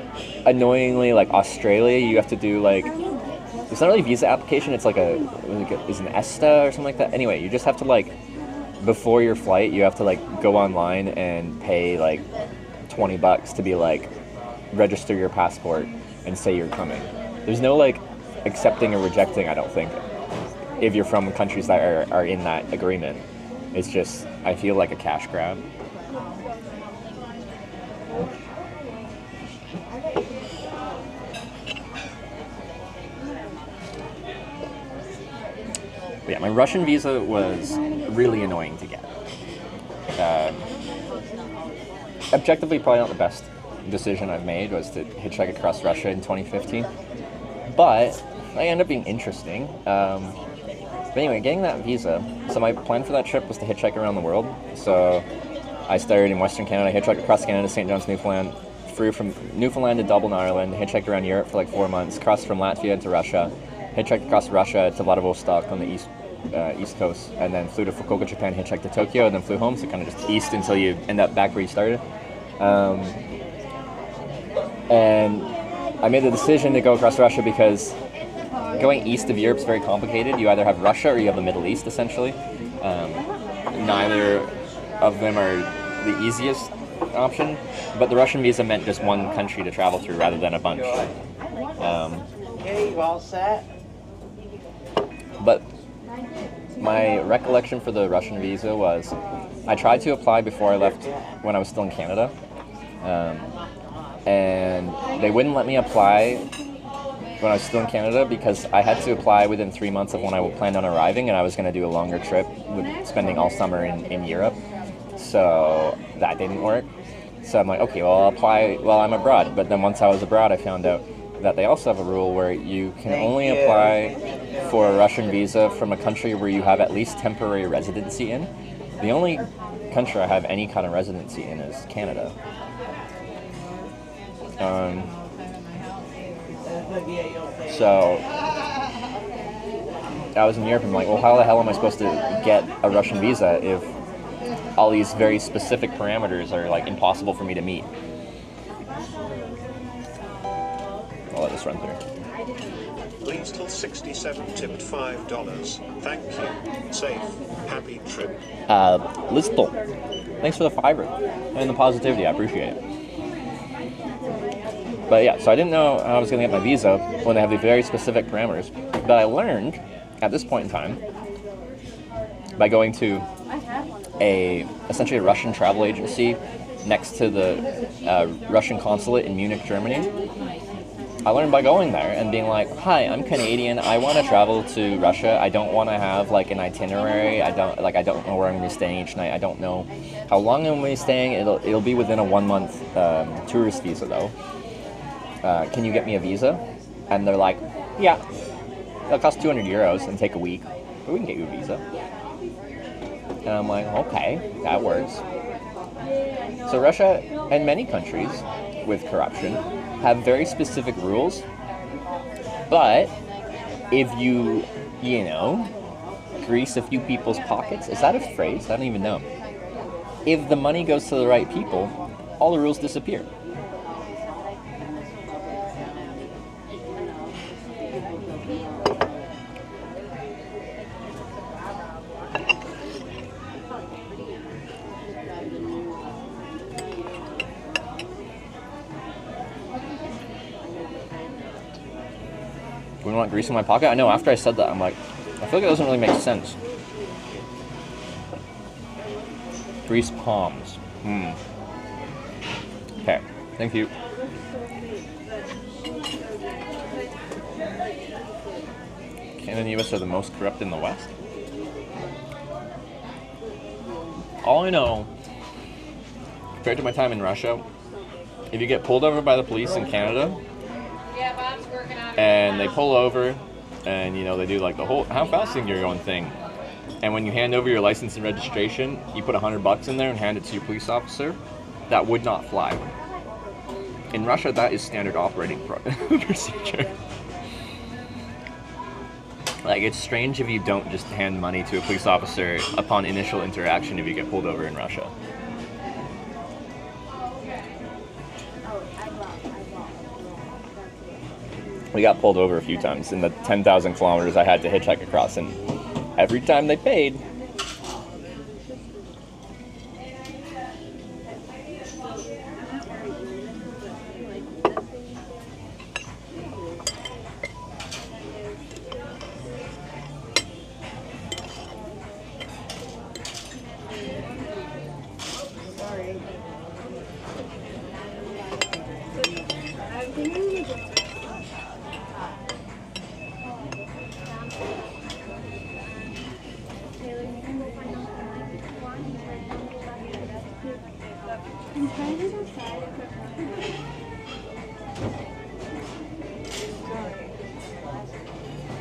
annoyingly, like Australia, you have to do like, it's not really a visa application, it's like is an ESTA or something like that. Anyway, you just have to like, before your flight, you have to like go online and pay like $20 to be like, register your passport and say you're coming. There's no like accepting or rejecting, I don't think, if you're from countries that are in that agreement. It's just, I feel like a cash grab. But yeah, my Russian visa was really annoying to get. Objectively, probably not the best decision I've made was to hitchhike across Russia in 2015. But it ended up being interesting. But anyway, getting that visa, so my plan for that trip was to hitchhike around the world. So I started in Western Canada, hitchhiked across Canada to St. John's, Newfoundland, flew from Newfoundland to Dublin, Ireland, hitchhiked around Europe for like 4 months, crossed from Latvia to Russia, hitchhiked across Russia to Vladivostok on the east coast, and then flew to Fukuoka, Japan, hitchhiked to Tokyo, and then flew home, so kind of just east until you end up back where you started. And I made the decision to go across Russia because going east of Europe is very complicated. You either have Russia or you have the Middle East, essentially. Neither of them are the easiest option, but the Russian visa meant just one country to travel through rather than a bunch. Okay, you all set? But my recollection for the Russian visa was I tried to apply before I left when I was still in Canada, and they wouldn't let me apply when I was still in Canada because I had to apply within 3 months of when I planned on arriving, and I was going to do a longer trip with spending all summer in Europe. So that didn't work. So I'm like, okay, well, I'll apply while I'm abroad. But then once I was abroad, I found out that they also have a rule where you can only apply for a Russian visa from a country where you have at least temporary residency in. The only country I have any kind of residency in is Canada. So I was in Europe and I'm like, well, how the hell am I supposed to get a Russian visa if all these very specific parameters are like impossible for me to meet? I'll let this run through. Please till 67 tipped $5. Thank you. Safe, happy trip. Listo. Thanks for the fiber and the positivity. I appreciate it. But yeah, so I didn't know how I was going to get my visa when they have these very specific parameters. But I learned at this point in time by going to essentially a Russian travel agency next to the Russian consulate in Munich, Germany. I learned by going there and being like, hi, I'm Canadian. I want to travel to Russia. I don't want to have like an itinerary. I don't know where I'm going to be staying each night. I don't know how long I'm going to be staying. It'll be within a 1 month tourist visa though. Can you get me a visa? And they're like, yeah, it'll cost 200 euros and take a week, but we can get you a visa. And I'm like, okay, that works. So Russia and many countries with corruption have very specific rules, but if you grease a few people's pockets, is that a phrase? I don't even know. If the money goes to the right people, all the rules disappear. We want grease in my pocket? I know, after I said that, I'm like, I feel like it doesn't really make sense. Grease palms. Okay, thank you. Canada and US are the most corrupt in the West? All I know, compared to my time in Russia, if you get pulled over by the police in Canada, and they pull over, and they do like the whole how fast you're going thing, and when you hand over your license and registration, you put $100 in there and hand it to your police officer, that would not fly. In Russia, that is standard operating procedure. Like, it's strange if you don't just hand money to a police officer upon initial interaction if you get pulled over in Russia. we got pulled over a few times in the 10,000 kilometers I had to hitchhike across, and every time they paid.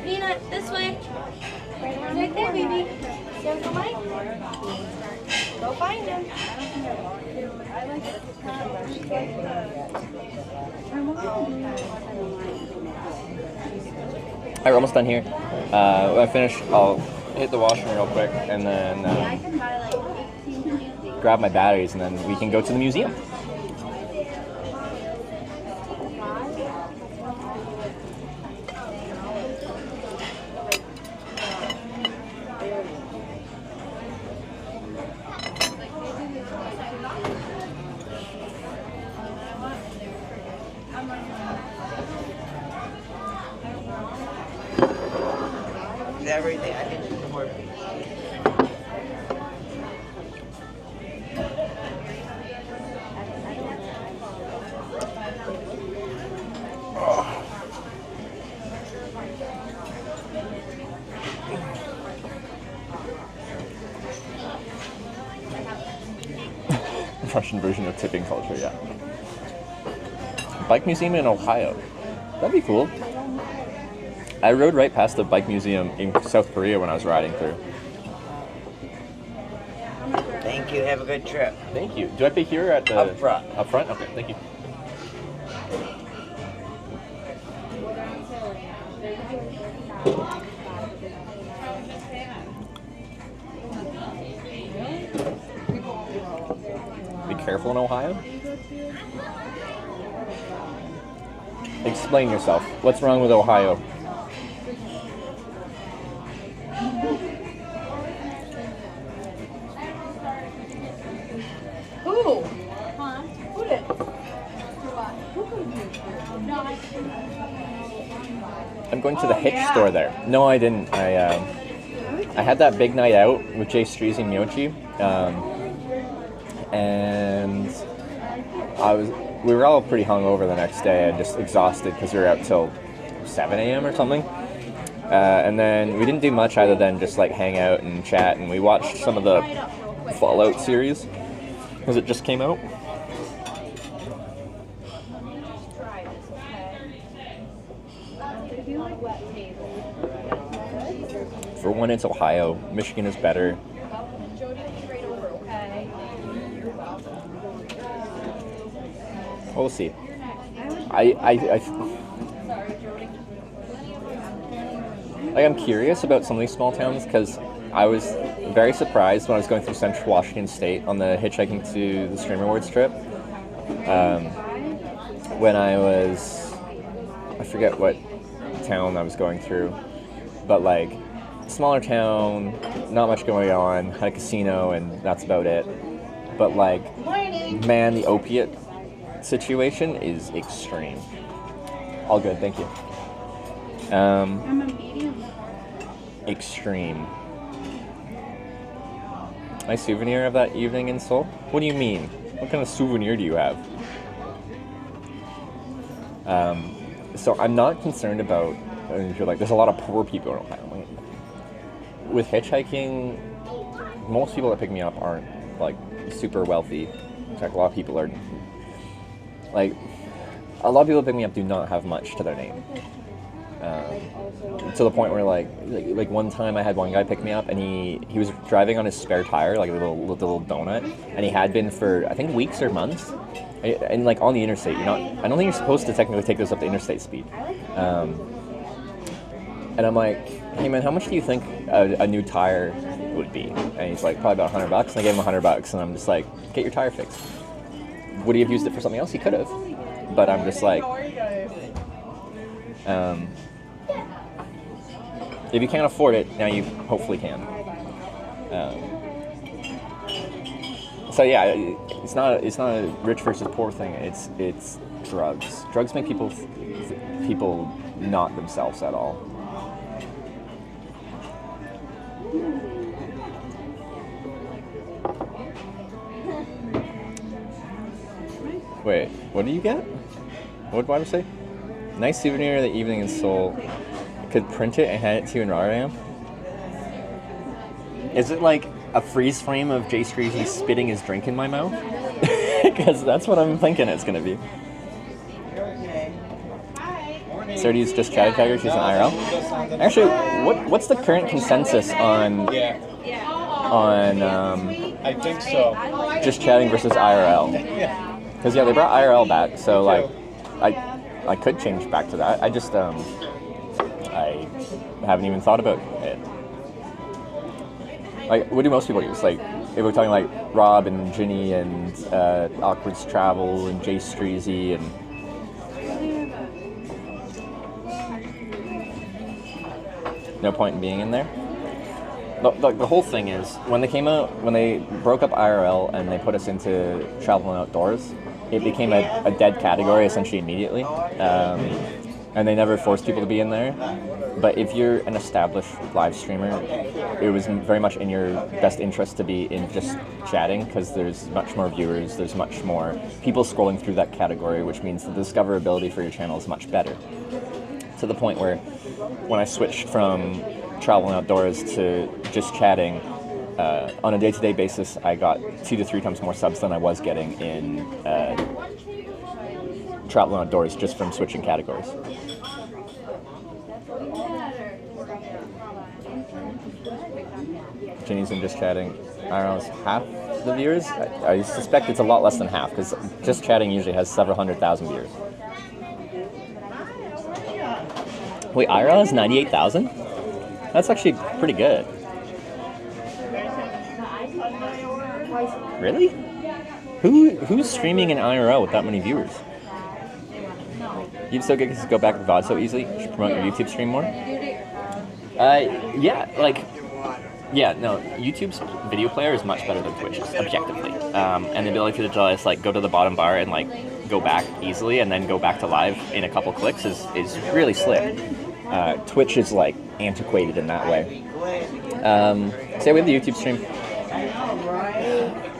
Peanut, this way. Right there, baby. See Uncle Mike? Go find him. Alright, we're almost done here. When I finish, I'll hit the washroom real quick and then grab my batteries, and then we can go to the museum. Everything. I think it's more. Russian version of tipping culture, yeah. Bike museum in Ohio. That'd be cool. I rode right past the bike museum in South Korea when I was riding through. Thank you. Have a good trip. Thank you. Do I pay here or at the... Up front. Up front? Okay, thank you. Be careful in Ohio. Explain yourself. What's wrong with Ohio? Who? Huh? Who did? I'm going to the Hitch store there. No, I didn't. I had that big night out with Jay Streezy and Myochi, and we were all pretty hungover the next day and just exhausted because we were out till 7 a.m. or something. And then we didn't do much other than just like hang out and chat, and we watched some of the Fallout series because it just came out. For one, it's Ohio. Michigan is better. We'll see. I'm curious about some of these small towns because I was very surprised when I was going through Central Washington State on the Hitchhiking to the Stream Awards trip. When I forget what town I was going through, but like smaller town, not much going on, had a casino, and that's about it. But like, man, the opiate situation is extreme. All good, thank you. I'm a medium. Extreme. My souvenir of that evening in Seoul? What do you mean? What kind of souvenir do you have? So I'm not concerned about, you're like, there's a lot of poor people in Ohio. With hitchhiking, most people that pick me up aren't like super wealthy. In fact, a lot of people are like, a lot of people that pick me up do not have much to their name. To the point where like one time I had one guy pick me up and he was driving on his spare tire, like a little donut, and he had been for I think weeks or months, and like on the interstate, I don't think you're supposed to technically take this up to interstate speed. And I'm like, hey man, how much do you think a new tire would be? And he's like, probably about $100. And I gave him $100, and I'm just like, get your tire fixed. Would he have used it for something else? He could have, but I'm just like, If you can't afford it, now you hopefully can. So yeah, it's not a rich versus poor thing. It's drugs. Drugs make people not themselves at all. Wait, what do you get? What did I say? Nice souvenir of the evening in Seoul. Could print it and hand it to you in Rotterdam? Is it like a freeze frame of Jay Screezy spitting his drink in my mouth? Because that's what I'm thinking it's gonna be. So do you just chatting tigers using IRL? Actually, what's the current consensus on I think so. just chatting versus IRL? Because yeah, they brought IRL back, so like I could change back to that. I just I haven't even thought about it. Like, what do most people use? Like, if we're talking like Rob and Ginny and Awkward's Travel and Jay Streezy and no point in being in there. The whole thing is, when they broke up IRL and they put us into Travel and Outdoors, it became a dead category essentially immediately. And they never forced people to be in there. But if you're an established live streamer, it was very much in your best interest to be in just chatting, because there's much more viewers, there's much more people scrolling through that category, which means the discoverability for your channel is much better. To the point where when I switched from Travel and Outdoors to just chatting, on a day-to-day basis, I got 2 to 3 times more subs than I was getting in Travel and Outdoors just from switching categories. Ginny's in just chatting. IRL is half the viewers. I suspect it's a lot less than half, because just chatting usually has several 100,000 viewers. Wait, IRL has 98,000? That's actually pretty good. Really? Who's streaming in IRL with that many viewers? You'd still get to go back to VOD so easily. You should promote your YouTube stream more. YouTube's video player is much better than Twitch's, objectively. And the ability to just like go to the bottom bar and like go back easily and then go back to live in a couple clicks is really slick. Twitch is like antiquated in that way. Say with the YouTube stream,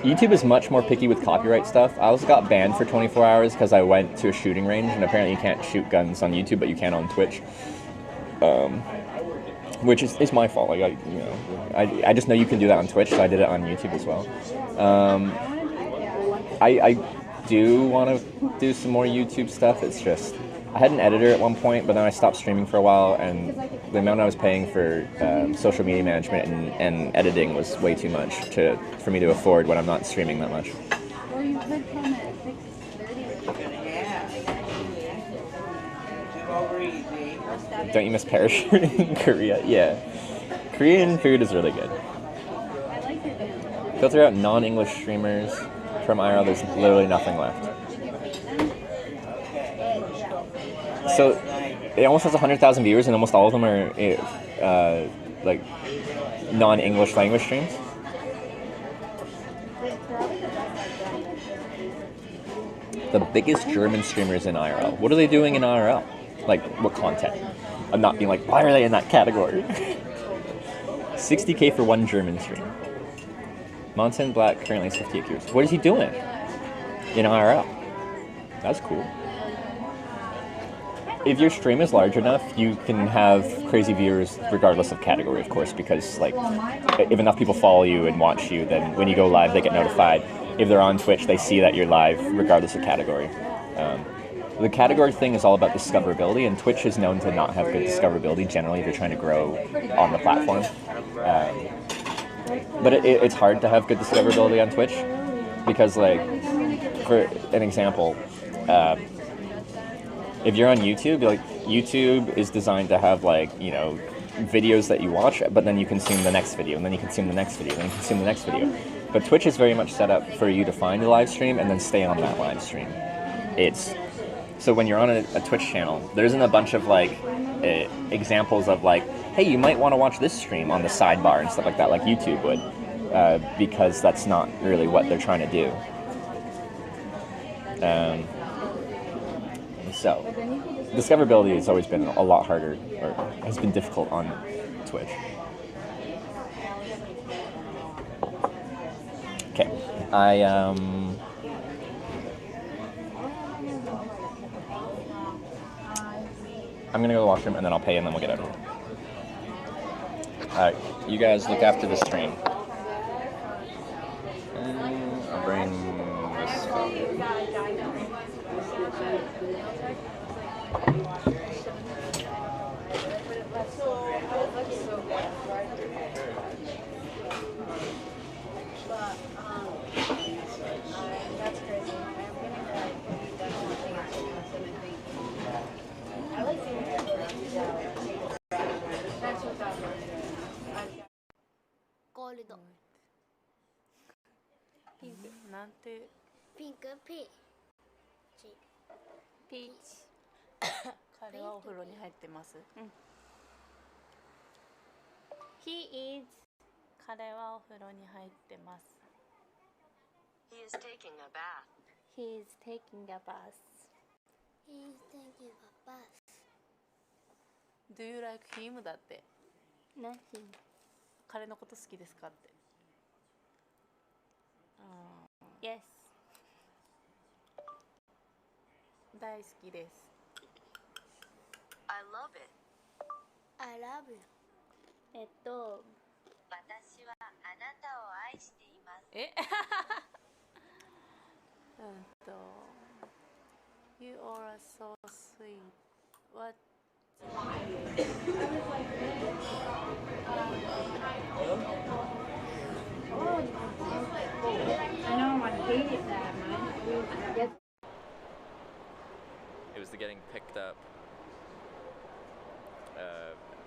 YouTube is much more picky with copyright stuff. I also got banned for 24 hours because I went to a shooting range, and apparently you can't shoot guns on YouTube, but you can on Twitch. Which is my fault. Like I just know you can do that on Twitch, so I did it on YouTube as well. I do want to do some more YouTube stuff. It's just I had an editor at one point, but then I stopped streaming for a while, and the amount I was paying for social media management and editing was way too much for me to afford when I'm not streaming that much. Well, you could come at 6:30. Don't you miss parachuting in Korea? Yeah. Korean food is really good. Filter out non-English streamers from IRL. There's literally nothing left. So it almost has 100,000 viewers, and almost all of them are like non-English language streams. The biggest German streamers in IRL. What are they doing in IRL? Like, what content? I'm not being like, why are they in that category? 60K for one German stream. Mountain Black currently has 58 viewers. What is he doing in IRL? That's cool. If your stream is large enough, you can have crazy viewers regardless of category, of course, because like if enough people follow you and watch you, then when you go live, they get notified. If they're on Twitch, they see that you're live regardless of category. The category thing is all about discoverability, and Twitch is known to not have good discoverability generally if you're trying to grow on the platform. But it's hard to have good discoverability on Twitch because, like, for an example, if you're on YouTube, like, YouTube is designed to have, like, you know, videos that you watch, but then you consume the next video, and then you consume the next video, and then you consume the next video. But Twitch is very much set up for you to find a live stream and then stay on that live stream. So when you're on a Twitch channel, there isn't a bunch of like examples of like, hey, you might want to watch this stream on the sidebar and stuff like that, like YouTube would, because that's not really what they're trying to do. So discoverability has always been a lot harder, or has been difficult on Twitch. Okay, I'm gonna go to the washroom and then I'll pay and then we'll get out of here. Alright, you guys look after the stream. I'll bring this phone. That's crazy. I like being there. That's what's up. Gold. ピンクなんてピンクピーチ。ピーチ彼はお風呂に入ってます。He is 彼はお風呂に入ってます。He is taking a bath. He is taking a bath. He's taking a bath. Do you like him? だって。何？彼のこと好きですかって。Yes. 大好きです。I love it. I love you. 私はあなたを愛しています。You are so sweet. What? I know, I hated that, man. It was the getting picked up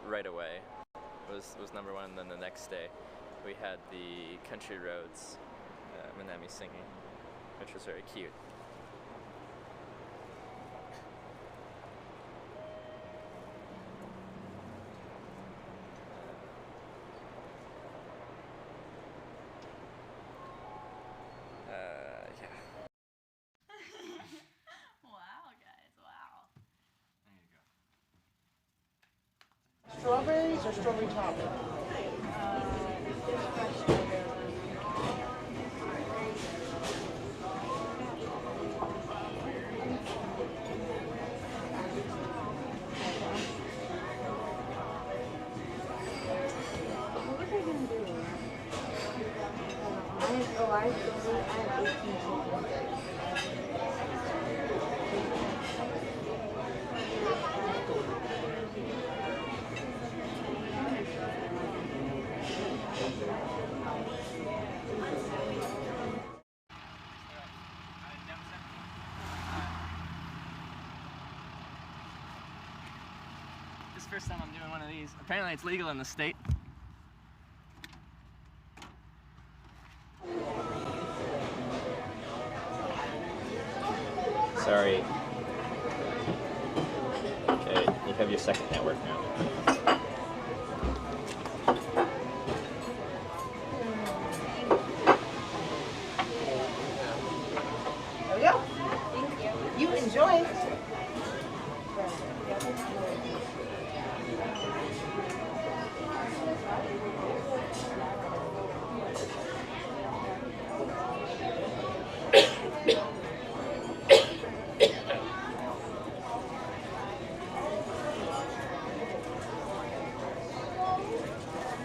right away. Was number one, and then the next day we had the Country Roads Minami singing, which was very cute. Yeah. Wow, guys, wow. Strawberries or strawberry topping? I have 18 children. This is the first time I'm doing one of these. Apparently it's legal in the state. Sorry. Okay, you have your second network now. There we go. You enjoy.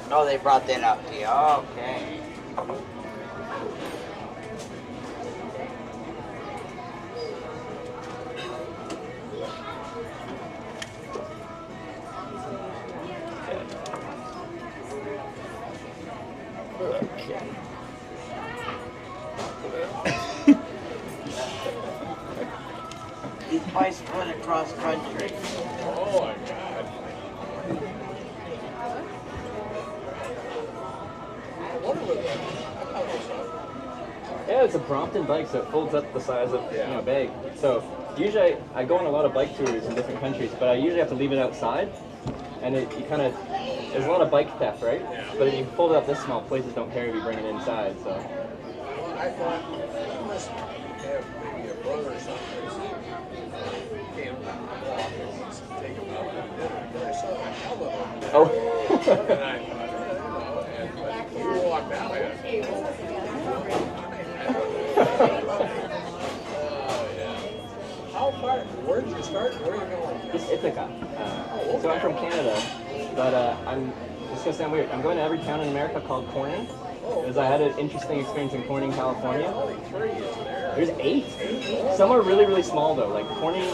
Oh, they brought that up to you. Okay. He's bicycling across country. Oh my god. Yeah, it's a Brompton bike, so it folds up the size of a bag. So usually I go on a lot of bike tours in different countries, but I usually have to leave it outside, and you kind of, there's a lot of bike theft, right? Yeah. But if you fold it up this small, places don't care if you bring it inside, so. Well, I thought you must have maybe a brother or something that can't walk and wants to take him out to dinner. But I saw that helmet on there. Oh. And I thought, but you walked out at it. How far? Where did you start? Where are you going? It's Ithaca. So I'm from Canada, but I'm, it's gonna sound weird. I'm going to every town in America called Corning, because I had an interesting experience in Corning, California. Only 3 is there. There's 8. Some are really, really small though. Like Corning,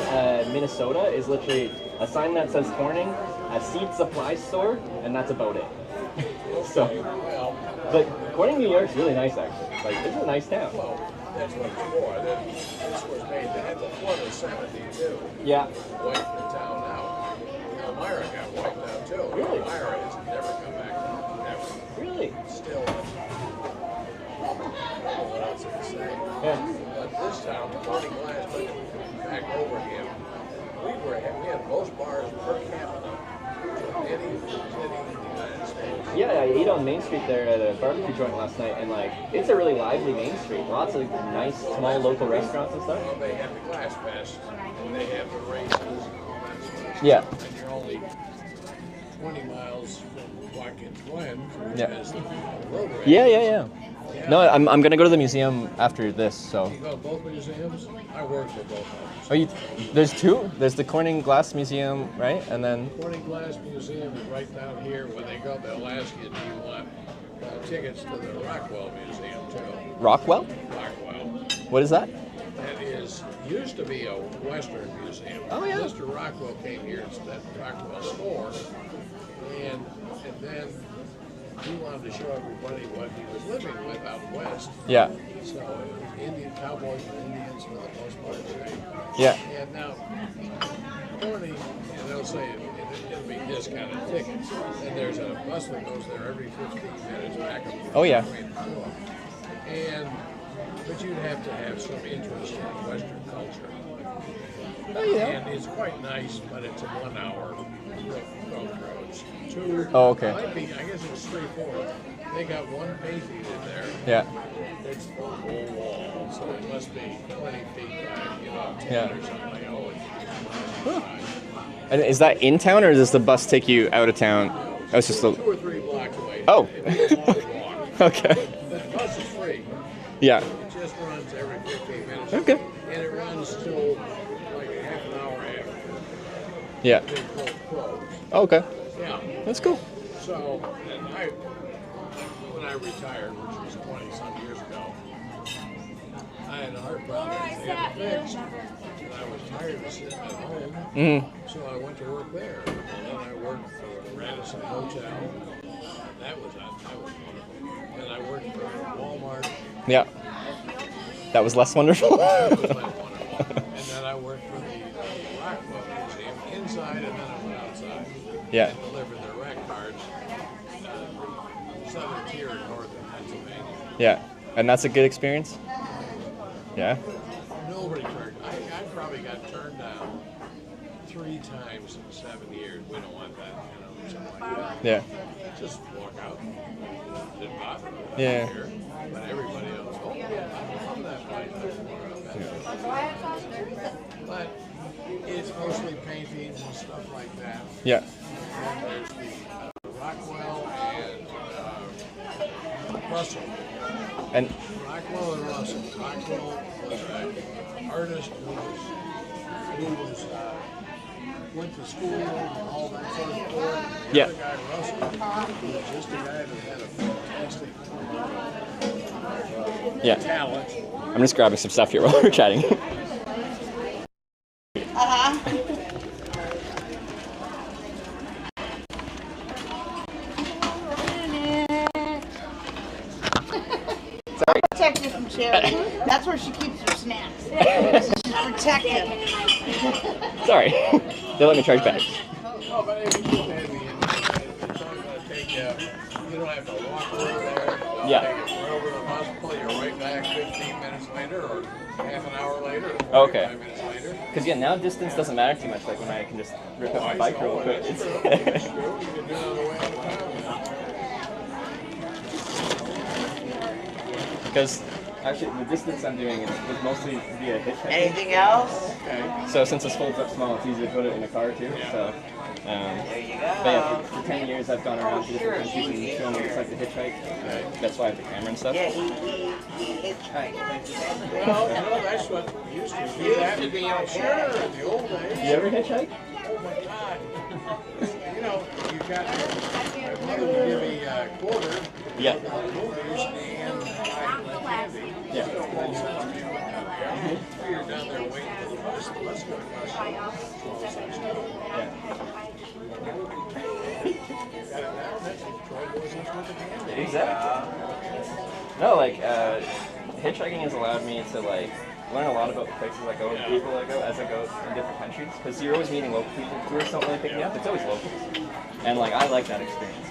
Minnesota is literally a sign that says Corning, a seed supply store, and that's about it. So, but Corning, New York's really nice actually. Like, it's a nice town. Well, that's what it's for. This was made to have the flood of 72. Yeah. Wiped the town out. Elmira got wiped out too. Really? Elmira has never come back. Never. Really? Still. I don't know what else I can say. Yeah. But this town, Corning Glass, but back over him, we had most bars per capita of any city in the United States. Yeah, I ate on Main Street there at a barbecue joint last night, and like, it's a really lively Main Street. Lots of nice, small local restaurants and stuff. Well, they have the Glass Fest, and they have the races and all that sort of stuff. Yeah. And you're only 20 miles from Watkins Glen, which Yeah. is the road race. Yeah. No, I'm gonna go to the museum after this, so. You go to both museums? I work for both of them. Oh, there's 2? There's the Corning Glass Museum, right? And then... Corning Glass Museum is right down here. When they go, they'll ask you, do you want tickets to the Rockwell Museum, too? Rockwell? Rockwell. What is that? That used to be a Western museum. Oh, yeah. Mr. Rockwell came here to that Rockwell store, and then he wanted to show everybody what he was living with out west. Yeah. So it was Indian cowboys and Indians for the most part. Right? Yeah. And now, Corning, and they'll say it'll be discounted tickets. And there's a bus that goes there every 15 minutes back and forth. Oh, yeah. But you'd have to have some interest in Western culture. Oh, yeah. And it's quite nice, but it's a 1 hour road roads. 2. Oh, okay. Might be, I guess it's 3, 4. They got 1 painting in there. Yeah. It's the whole wall, so it must be 20 feet by, 10 Yeah. or something like And is that in town, or does the bus take you out of town? Oh, it's just 2 or 3 blocks away. Oh. It'd be a long walk. Okay. The bus is free. Yeah. It just runs every 15 minutes. Okay. And it runs till like a half an hour after. Yeah. They close. Oh, okay. Yeah. That's cool. So, and when I retired, which was 20-some years ago, I had a heart problem. They had it fixed. And I was tired of sitting at home. Mm-hmm. So I went to work there. And then I worked for Radisson Hotel. And that was wonderful. And I worked for Walmart. Yeah. That was less wonderful. That was less wonderful. And then I worked for the Rockwell Museum inside, and then I went outside. Yeah. And delivered the rack cards southern tier in northern Pennsylvania. Yeah. And that's a good experience? Yeah. Nobody turned. I probably got turned down 3 times in 7 years. We don't want that, something like that. Yeah. Just walk out. Didn't bother me. Yeah. Here. But everybody else, oh yeah, I love that place. But it's mostly paintings and stuff like that. Yeah. And there's the Rockwell and Russell. And Rockwell and Russell. Rockwell was an artist who went to school and all that sort of stuff. The Yeah. other guy, Russell, was just a guy that had a fantastic Yeah. talent. I'm just grabbing some stuff here while we're chatting. Sorry. Protect you from Sherry. That's where she keeps her snacks. She's protected. Sorry. They let me charge back. Oh, but if you just had me in, it's not going to take you, you don't have to walk over there. They'll Yeah. take you over to the hospital, you're right back 15 minutes later, or half an hour later, or 45 Okay. minutes later. Because yeah, now distance doesn't matter too much. Like when I can just rip up my bike real quick. Because actually, the distance I'm doing is mostly via hitchhiking. Anything else? Okay. So since this folds up small, it's easy to put it in a car too. So. There you go. But yeah, for 10 years I've gone around to different countries and shown what it's like to hitchhike. That's why I have the camera and stuff. Yeah, he hitchhiked. Well, that's what used to be. That would be on sure in the old days. You ever hitchhike? Oh my God. You know, you got my mother would give me a quarter. Yeah. Movies and candy. Yeah. You're down there waiting for the bus. The bus going to cost Exactly. No, like hitchhiking has allowed me to like learn a lot about the places I go and people I go as I go in different countries. Because you're always meeting local people. Tourists don't really pick me up. It's always locals, and like I like that experience.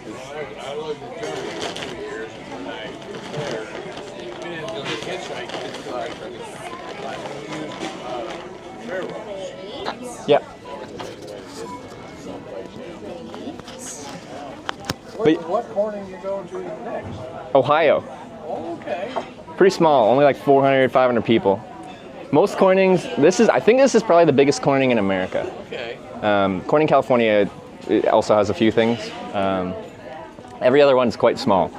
I lived in Germany for 2 years, and when I was there, we didn't do the hitchhiking. It's like we used railroads. Yeah. What corner you going to next? Ohio. Oh, okay. Pretty small, only like 400, 500 people. Most cornings, I think this is probably the biggest corning in America. Okay. Corning, California, it also has a few things. Every other one's quite small.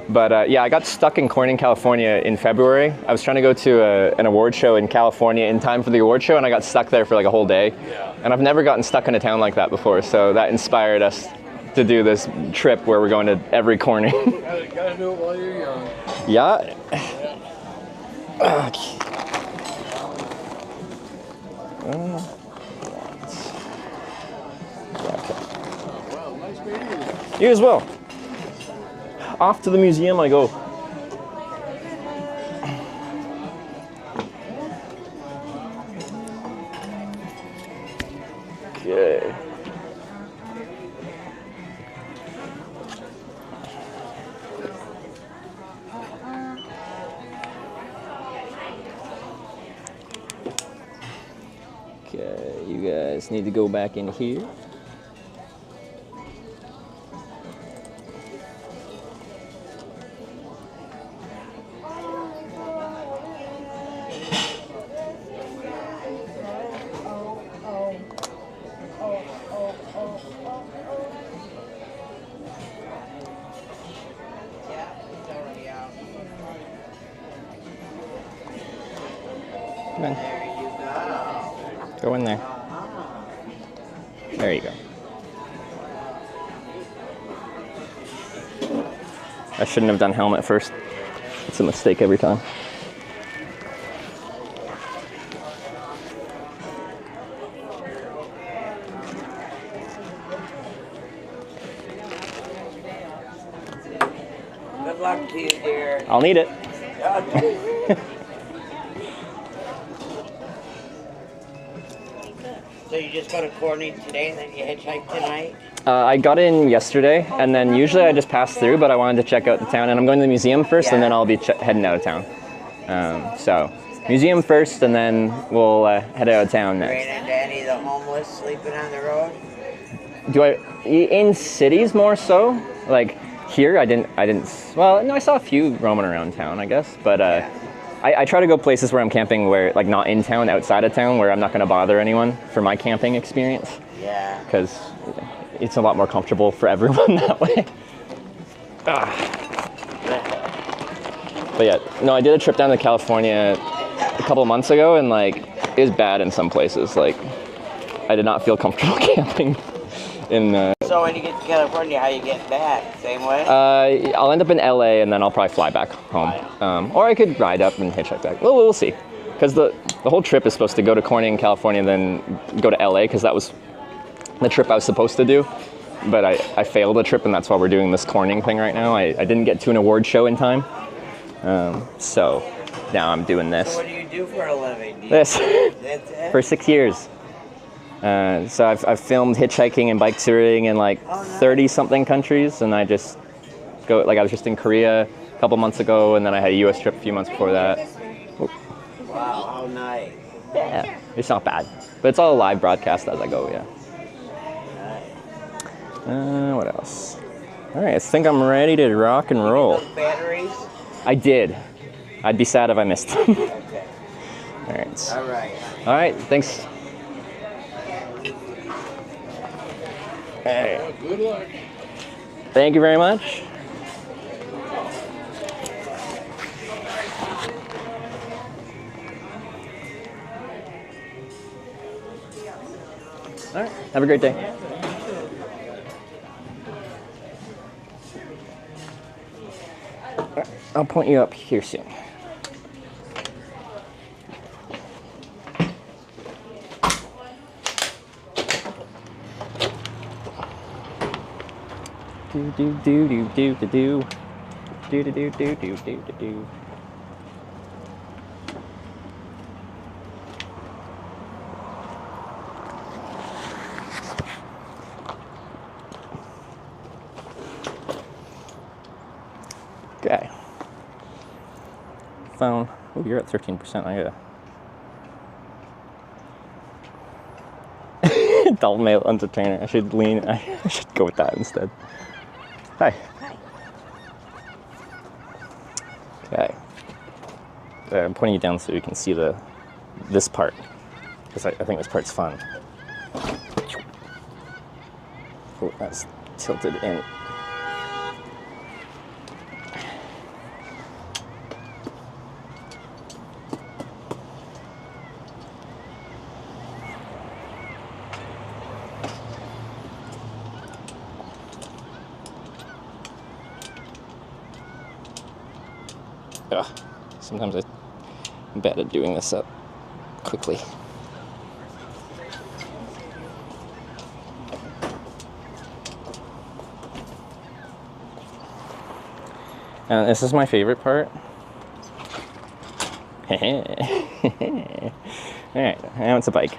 But yeah, I got stuck in Corning, California in February. I was trying to go to an award show in California in time for the award show, and I got stuck there for like a whole day. Yeah. And I've never gotten stuck in a town like that before, so that inspired us to do this trip where we're going to every corner. Gotta do it while you're young. Yeah. Well, nice meeting you. You as well. Off to the museum I go. Okay. Okay, you guys need to go back in here. Come on. Go in there. There you go. I shouldn't have done helmet first. It's a mistake every time. Good luck to you, dear. I'll need it. So you just go to Corning today and then you hitchhike tonight? I got in yesterday, and then usually I just pass through, but I wanted to check out the town, and I'm going to the museum first, and then I'll be heading out of town. So, museum first, and then we'll head out of town next. Ran into any of the homeless sleeping on the road? In cities more so? Like, here I didn't, well, no, I saw a few roaming around town, I guess, but I try to go places where I'm camping where, like, not in town, outside of town, where I'm not going to bother anyone for my camping experience. Yeah. Because it's a lot more comfortable for everyone that way. But yeah, no, I did a trip down to California a couple months ago, and, like, it was bad in some places. Like, I did not feel comfortable camping in... So when you get to California, how you get back? Same way? I'll end up in LA, and then I'll probably fly back home. Or I could ride up and hitchhike back. Well, we'll see. Because the whole trip is supposed to go to Corning, California, and then go to LA, because that was the trip I was supposed to do. But I failed the trip, and that's why we're doing this Corning thing right now. I didn't get to an award show in time. So now I'm doing this. So what do you do for a living? This. That's it? For 6 years. So I've filmed hitchhiking and bike touring in like 30-something countries, and I just go, like I was just in Korea a couple months ago, and then I had a US trip a few months before that. Wow, how nice. Yeah, it's not bad. But it's all live broadcast as I go, yeah. What else? All right, I think I'm ready to rock and roll. Batteries? I did. I'd be sad if I missed them. Okay. All right. All right. All right, thanks. Hey. Well, good luck. Thank you very much. All right, have a great day. All right, I'll point you up here soon. Do do do do do do do do do do do do do do. Okay. Phone. Oh, you're at 13%. I gotta. Adult male entertainer. I should lean. I should go with that instead. Hi. Hi. Okay. I'm pointing you down so you can see this part, because I think this part's fun. Oh, that's tilted in. Ugh. Sometimes I'm bad at doing this up quickly. And this is my favorite part. Alright, now it's a bike.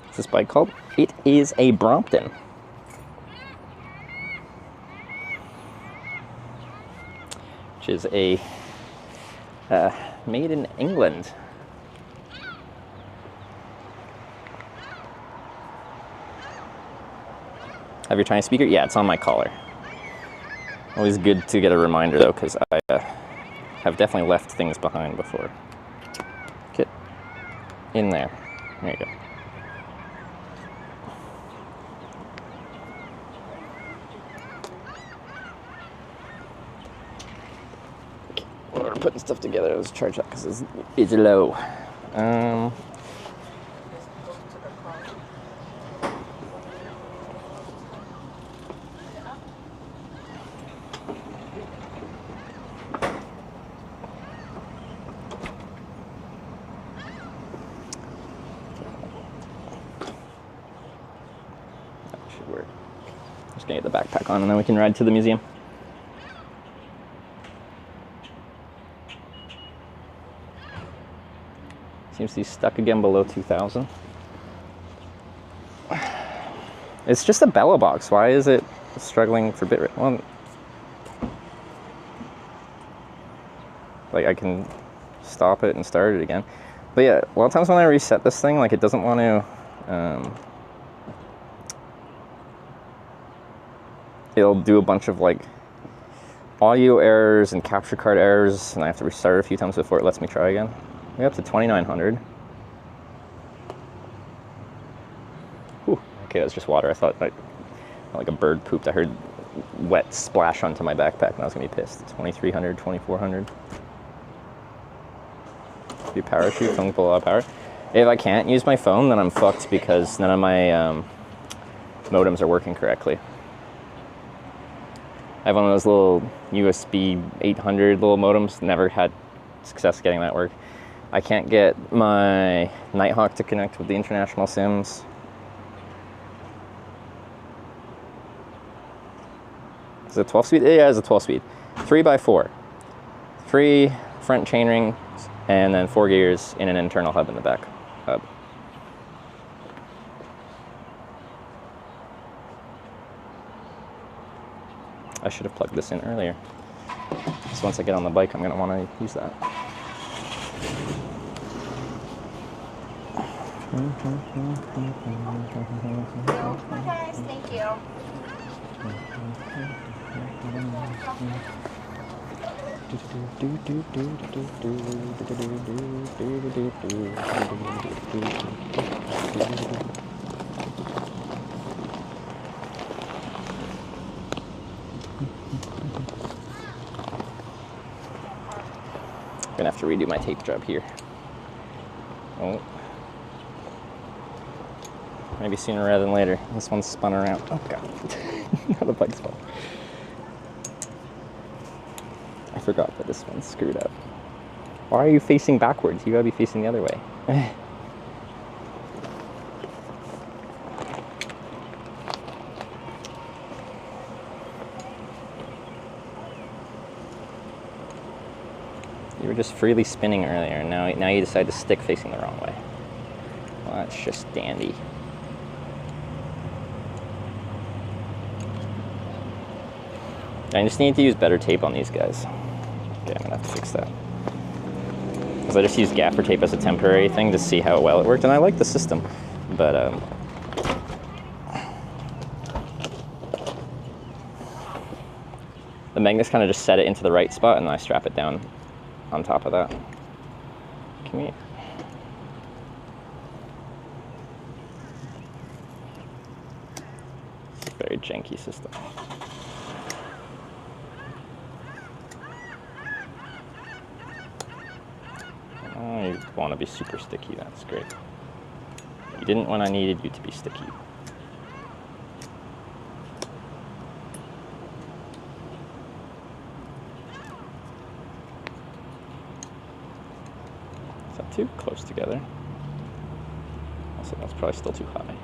What's this bike called? It is a Brompton. Which is a made in England. Have your Chinese speaker? Yeah, it's on my collar. Always good to get a reminder though, because I have definitely left things behind before. Get in there. There you go. While we're putting stuff together, let's charge up because it's low. That should work. Just gonna get the backpack on and then we can ride to the museum. Seems to be stuck again below 2,000. It's just a Bella box. Why is it struggling for bitrate? Well, like I can stop it and start it again. But yeah, a lot of times when I reset this thing, like it doesn't want to. It'll do a bunch of like audio errors and capture card errors, and I have to restart it a few times before it lets me try again. We're up to 2,900. Whew. Okay, that's just water. I thought like a bird pooped. I heard wet splash onto my backpack and I was gonna be pissed. 2,300, 2,400. Be parachute, phone pull a lot of power. If I can't use my phone, then I'm fucked because none of my modems are working correctly. I have one of those little USB 800 little modems. Never had success getting that work. I can't get my Nighthawk to connect with the international SIMs. Is it 12 speed? Yeah, it's a 12 speed. 3x4. 3 front chain rings, and then 4 gears in an internal hub in the back hub. I should have plugged this in earlier. So once I get on the bike, I'm going to want to use that. Okay, guys, thank you. I'm gonna have to redo my tape job here. Oh. Maybe sooner rather than later. This one's spun around. Oh god. Now the bike's fault. I forgot that this one's screwed up. Why are you facing backwards? You gotta be facing the other way. You were just freely spinning earlier, and now you decide to stick facing the wrong way. Well, that's just dandy. I just need to use better tape on these guys. Okay, I'm gonna have to fix that. Because I just used gaffer tape as a temporary thing to see how well it worked, and I like the system, but the magnets kind of just set it into the right spot, and I strap it down on top of that. Can we? It's a very janky system. Oh, you want to be super sticky, that's great. You didn't when I needed you to be sticky. Is that too close together? Also, that's probably still too high.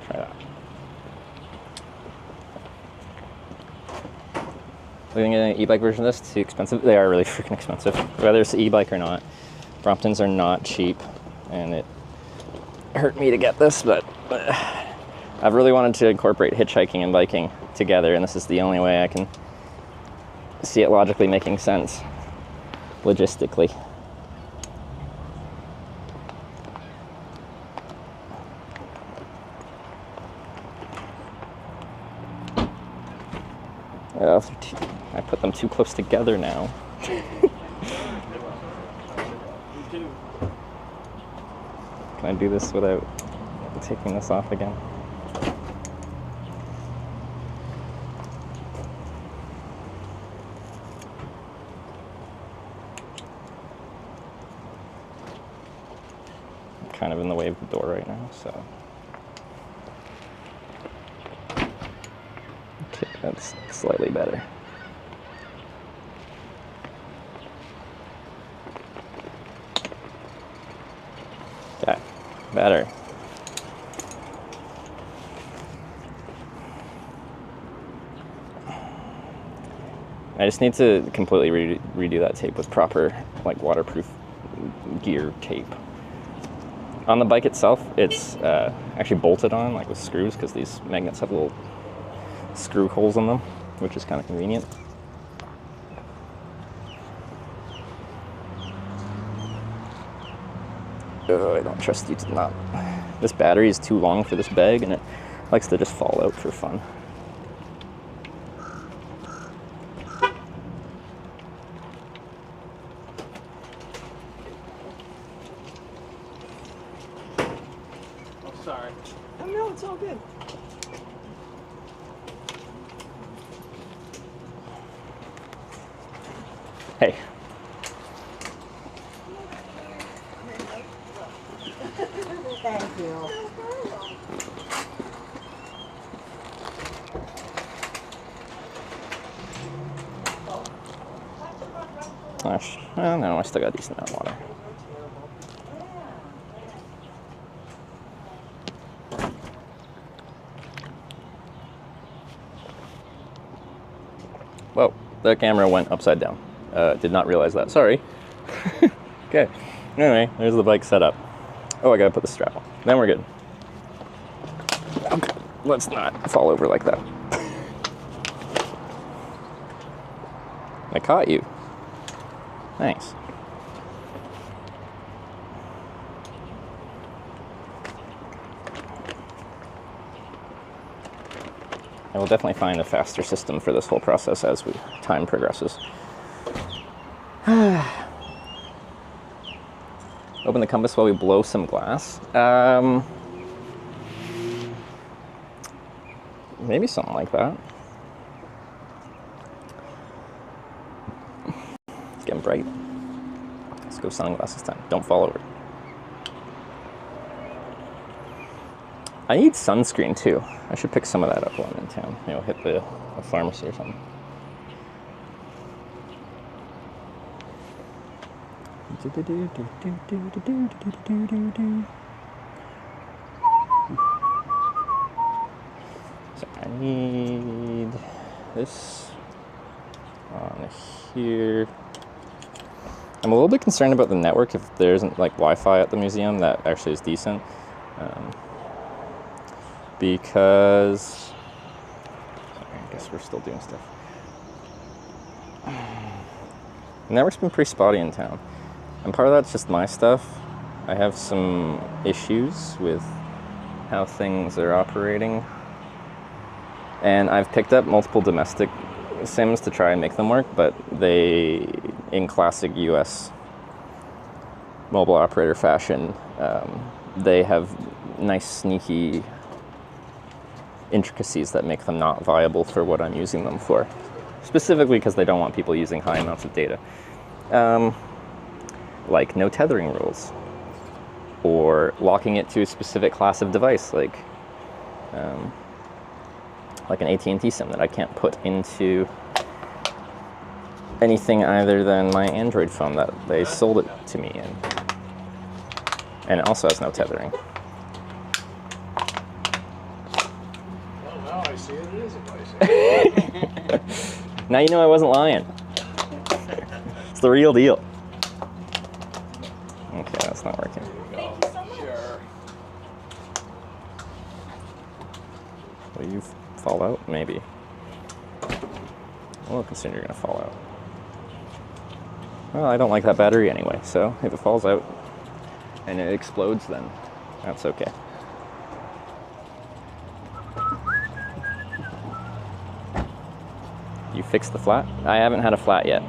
Try that. Are you gonna get an e-bike version of this? Too expensive? They are really freaking expensive. Whether it's an e-bike or not. Bromptons are not cheap, and it hurt me to get this, but I've really wanted to incorporate hitchhiking and biking together, and this is the only way I can see it logically making sense, logistically. I put them too close together now. Can I do this without taking this off again? I'm kind of in the way of the door right now, so. Okay, that's slightly better. Okay, better. I just need to completely redo that tape with proper, like, waterproof gear tape. On the bike itself, it's actually bolted on, like, with screws, because these magnets have little screw holes in them, which is kind of convenient. Oh, I don't trust you to not. This battery is too long for this bag, and it likes to just fall out for fun. Oh, sorry. Oh, no, it's all good. Hey. Thank you. Gosh, well, no, I still got a decent amount of water. Whoa, the camera went upside down. Did not realize that. Sorry. Okay. Anyway, there's the bike setup. Oh, I gotta put the strap on. Then we're good. Okay, let's not fall over like that. I caught you. Thanks. I will definitely find a faster system for this whole process as time progresses. Open the compass while we blow some glass. Maybe something like that. It's getting bright. Let's go sunglasses time. Don't fall over. I need sunscreen too. I should pick some of that up while I'm in town. Maybe I'll hit the pharmacy or something. So I need this on here. I'm a little bit concerned about the network if there isn't like Wi-Fi at the museum that actually is decent. Because sorry, I guess we're still doing stuff. The network's been pretty spotty in town. And part of that's just my stuff. I have some issues with how things are operating. And I've picked up multiple domestic SIMs to try and make them work, but they, in classic US mobile operator fashion, they have nice sneaky intricacies that make them not viable for what I'm using them for. Specifically because they don't want people using high amounts of data. Like no tethering rules, or locking it to a specific class of device, like an AT&T SIM that I can't put into anything other than my Android phone that they sold it to me in. And it also has no tethering. Well, now I see it is a bicycle. Now you know I wasn't lying. It's the real deal. Okay, that's not working. Sure. Will you fall out? Maybe. Well, consider you're gonna fall out. Well, I don't like that battery anyway, so if it falls out and it explodes, then that's okay. You fixed the flat? I haven't had a flat yet.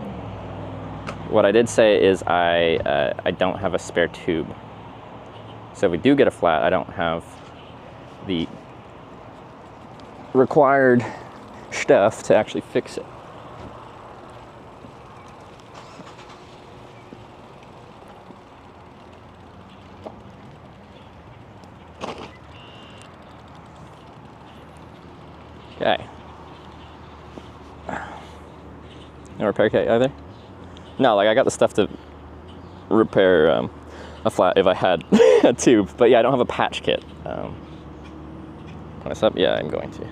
What I did say is I don't have a spare tube. So if we do get a flat, I don't have the required stuff to actually fix it. Okay. No repair kit either? No, like I got the stuff to repair a flat if I had a tube, but yeah, I don't have a patch kit. What's up? Yeah, I'm going to.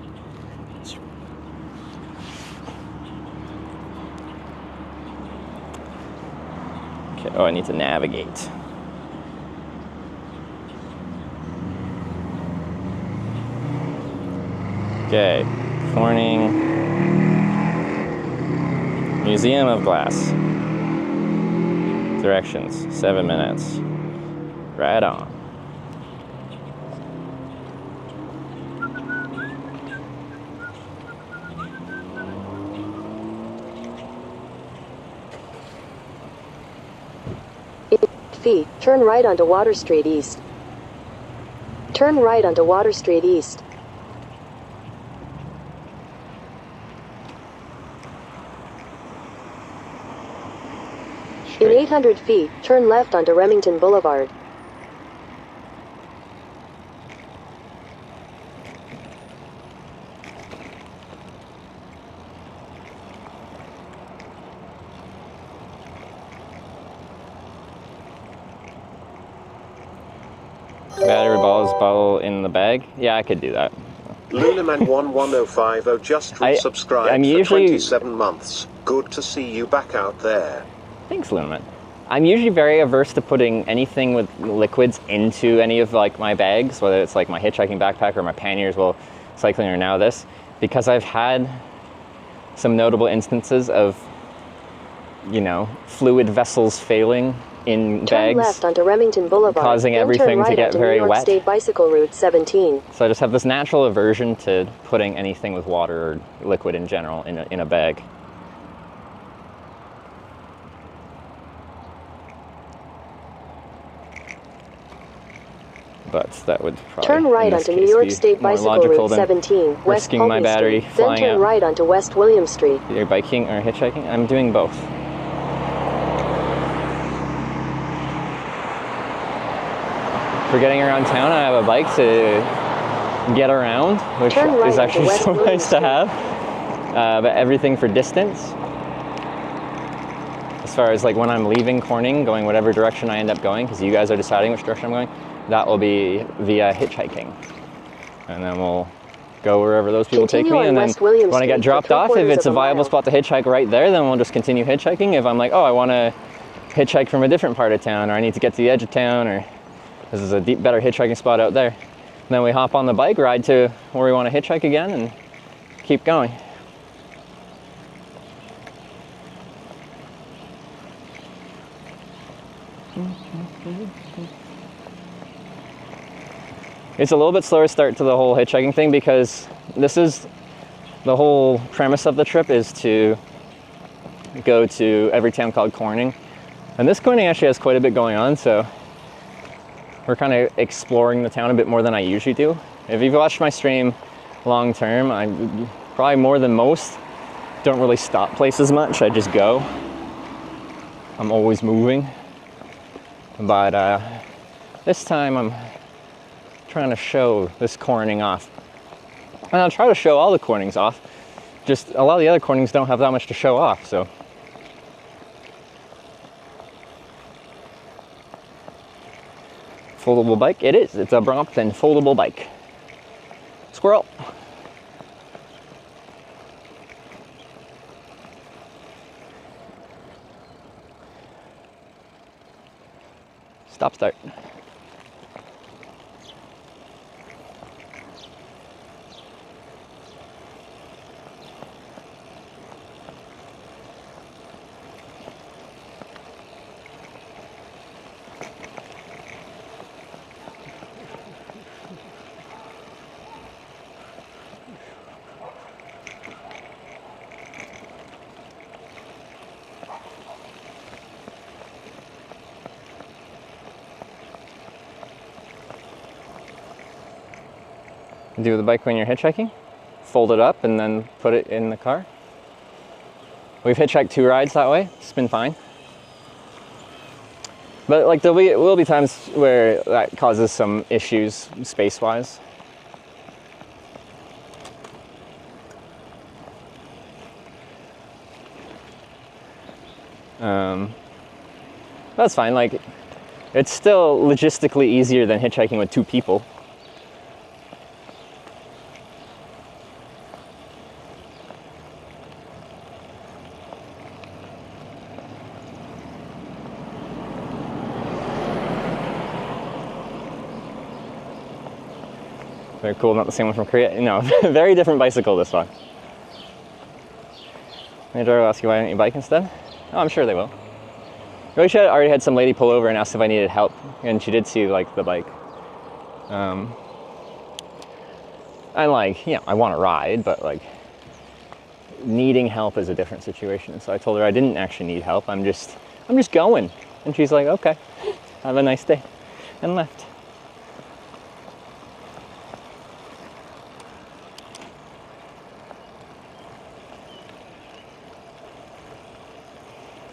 Okay, oh, I need to navigate. Okay, Corning Museum of Glass. Directions, 7 minutes. Right on. Feet, turn right onto Water Street East. Turn right onto Water Street East. In 800 feet, turn left onto Remington Boulevard. Battery balls bottle in the bag. Yeah, I could do that. Lulaman11050 just resubscribed I'm for usually 27 months. Good to see you back out there. Thanks, Lunaman. I'm usually very averse to putting anything with liquids into any of like my bags, whether it's like my hitchhiking backpack or my panniers while cycling or now this, because I've had some notable instances of, you know, fluid vessels failing in Turn bags, left onto Remington Boulevard, causing then everything turn right to get onto very New York wet. State Bicycle Route 17. So I just have this natural aversion to putting anything with water or liquid in general in a bag. But that would probably, turn right in this onto case, New York be State more Bicycle logical Route than 17, West risking my Pulteney battery Street, then flying turn out. right onto West William Street. Either biking or hitchhiking. I'm doing both. For getting around town, I have a bike to get around, which Turn right is actually onto West so William nice to have. But everything for distance. As far as like when I'm leaving Corning, going whatever direction I end up going, because you guys are deciding which direction I'm going, that will be via hitchhiking. And then we'll go wherever those people Continue take me. on And then West William when I get Street dropped for off, if 3/4 it's a of a viable mile. spot to hitchhike right there, then we'll just continue hitchhiking. If I'm like, oh, I want to hitchhike from a different part of town, or I need to get to the edge of town, or this is a better hitchhiking spot out there, then we hop on the bike ride to where we want to hitchhike again and keep going. It's a little bit slower start to the whole hitchhiking thing because this is the whole premise of the trip is to go to every town called Corning. And this Corning actually has quite a bit going on, so we're kind of exploring the town a bit more than I usually do. If you've watched my stream long term, I'm probably more than most don't really stop places much, I just go. I'm always moving. But this time I'm trying to show this Corning off. And I'll try to show all the Cornings off. Just a lot of the other Cornings don't have that much to show off, so. Foldable bike? It is. It's a Brompton foldable bike. Squirrel. Stop start. Do the bike when you're hitchhiking, fold it up and then put it in the car. We've hitchhiked 2 rides that way, it's been fine. But like there will be times where that causes some issues space-wise. That's fine, like it's still logistically easier than hitchhiking with 2 people. Very cool, not the same one from Korea. No, very different bicycle, this one. Maybe I'll ask you why don't you bike instead? Oh, I'm sure they will. We should have already had some lady pull over and asked if I needed help, and she did see like the bike. And like, yeah, I want to ride, but like needing help is a different situation. So I told her I didn't actually need help. I'm just going, and she's like, okay, have a nice day, and left.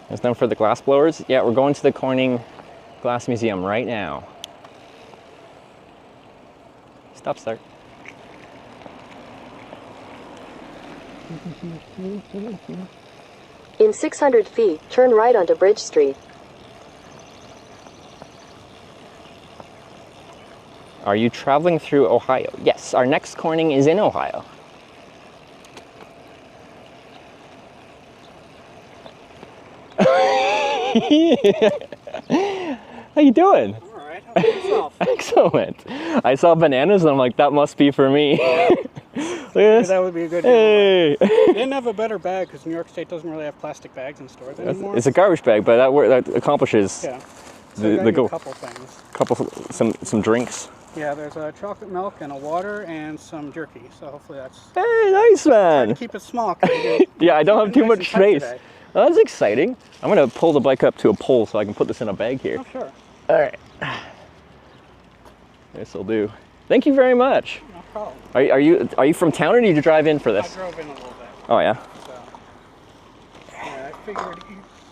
There's none for the glass blowers. Yeah, we're going to the Corning Glass Museum right now. Stop start. In 600 feet, turn right onto Bridge Street. Are you traveling through Ohio? Yes, our next corning is in Ohio. How you doing? I'm all right. How about yourself? Excellent. I saw bananas and I'm like, that must be for me. Look at this. That would be a good Hey. They didn't have a better bag because New York State doesn't really have plastic bags in stores anymore. It's a garbage bag, but that accomplishes Yeah. So the goal. a couple things. Some drinks. Yeah, there's a chocolate milk and a water and some jerky. So hopefully that's. Hey, nice man. Keep it small. Yeah, I don't have too much space. Today. Well, that's exciting. I'm gonna pull the bike up to a pole so I can put this in a bag here. Oh, sure. All right. This'll do. Thank you very much. No problem. Are you from town or did you drive in for this? I drove in a little bit. Oh yeah. So, yeah, I figured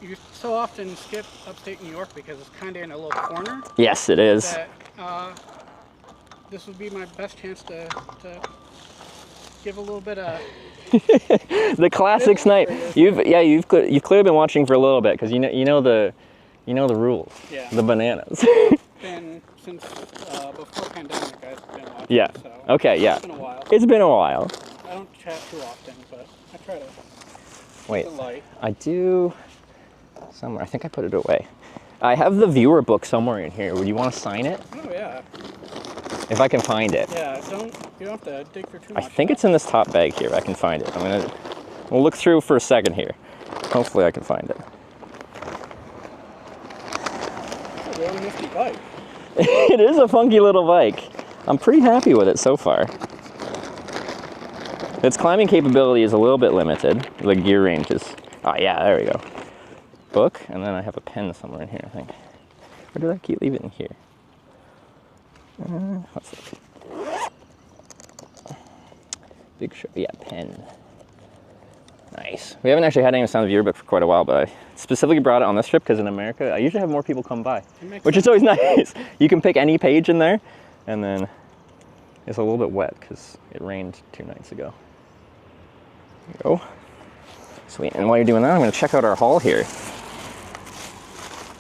you so often skip upstate New York because it's kind of in a little corner. Yes, it is. That, this would be my best chance to give a little bit of the classic snipe. You've clearly been watching for a little bit because you know the rules. Yeah. The bananas. Been since before pandemic I've been watching. Yeah. So Okay. Yeah. It's been a while. It's been a while. I don't chat too often, but I try to. Wait. keep it light. I do somewhere. I think I put it away. I have the viewer book somewhere in here. Would you want to sign it? Oh yeah. If I can find it. Yeah. You don't have to dig for too I much. think it's in this top bag here. I can find it. We'll look through for a second here. Hopefully I can find it. It's a really nifty bike. It is a funky little bike. I'm pretty happy with it so far. Its climbing capability is a little bit limited. The gear range is... Oh yeah, there we go. Book, and then I have a pen somewhere in here, I think. Or did I keep leaving it in here? Let's see. Big show, yeah, pen. Nice. We haven't actually had any sound of viewer book for quite a while, but I specifically brought it on this trip because in America, I usually have more people come by, which is always nice. You can pick any page in there, and then it's a little bit wet because it rained 2 nights ago. There we go. Sweet, and while you're doing that, I'm gonna check out our haul here.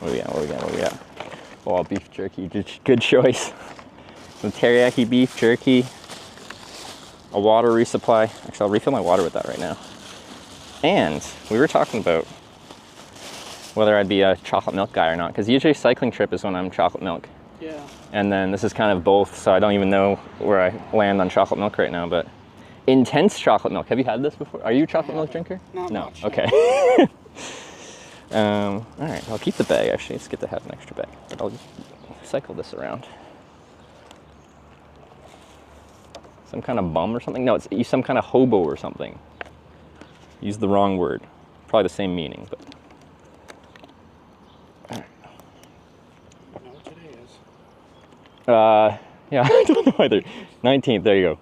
What do we got? Oh, beef jerky, good choice. Some teriyaki beef jerky, a water resupply. Actually, I'll refill my water with that right now. And we were talking about whether I'd be a chocolate milk guy or not, because usually cycling trip is when I'm chocolate milk. Yeah. And then this is kind of both, so I don't even know where I land on chocolate milk right now, but intense chocolate milk. Have you had this before? Are you a chocolate milk drinker? Not No. much, Okay. All right, I'll keep the bag actually. It's good to have an extra bag, but I'll just cycle this around. Some kind of bum or something? No, it's some kind of hobo or something. Used the wrong word. Probably the same meaning, but. I don't know what today is. Yeah, I don't know either. 19th, there you go.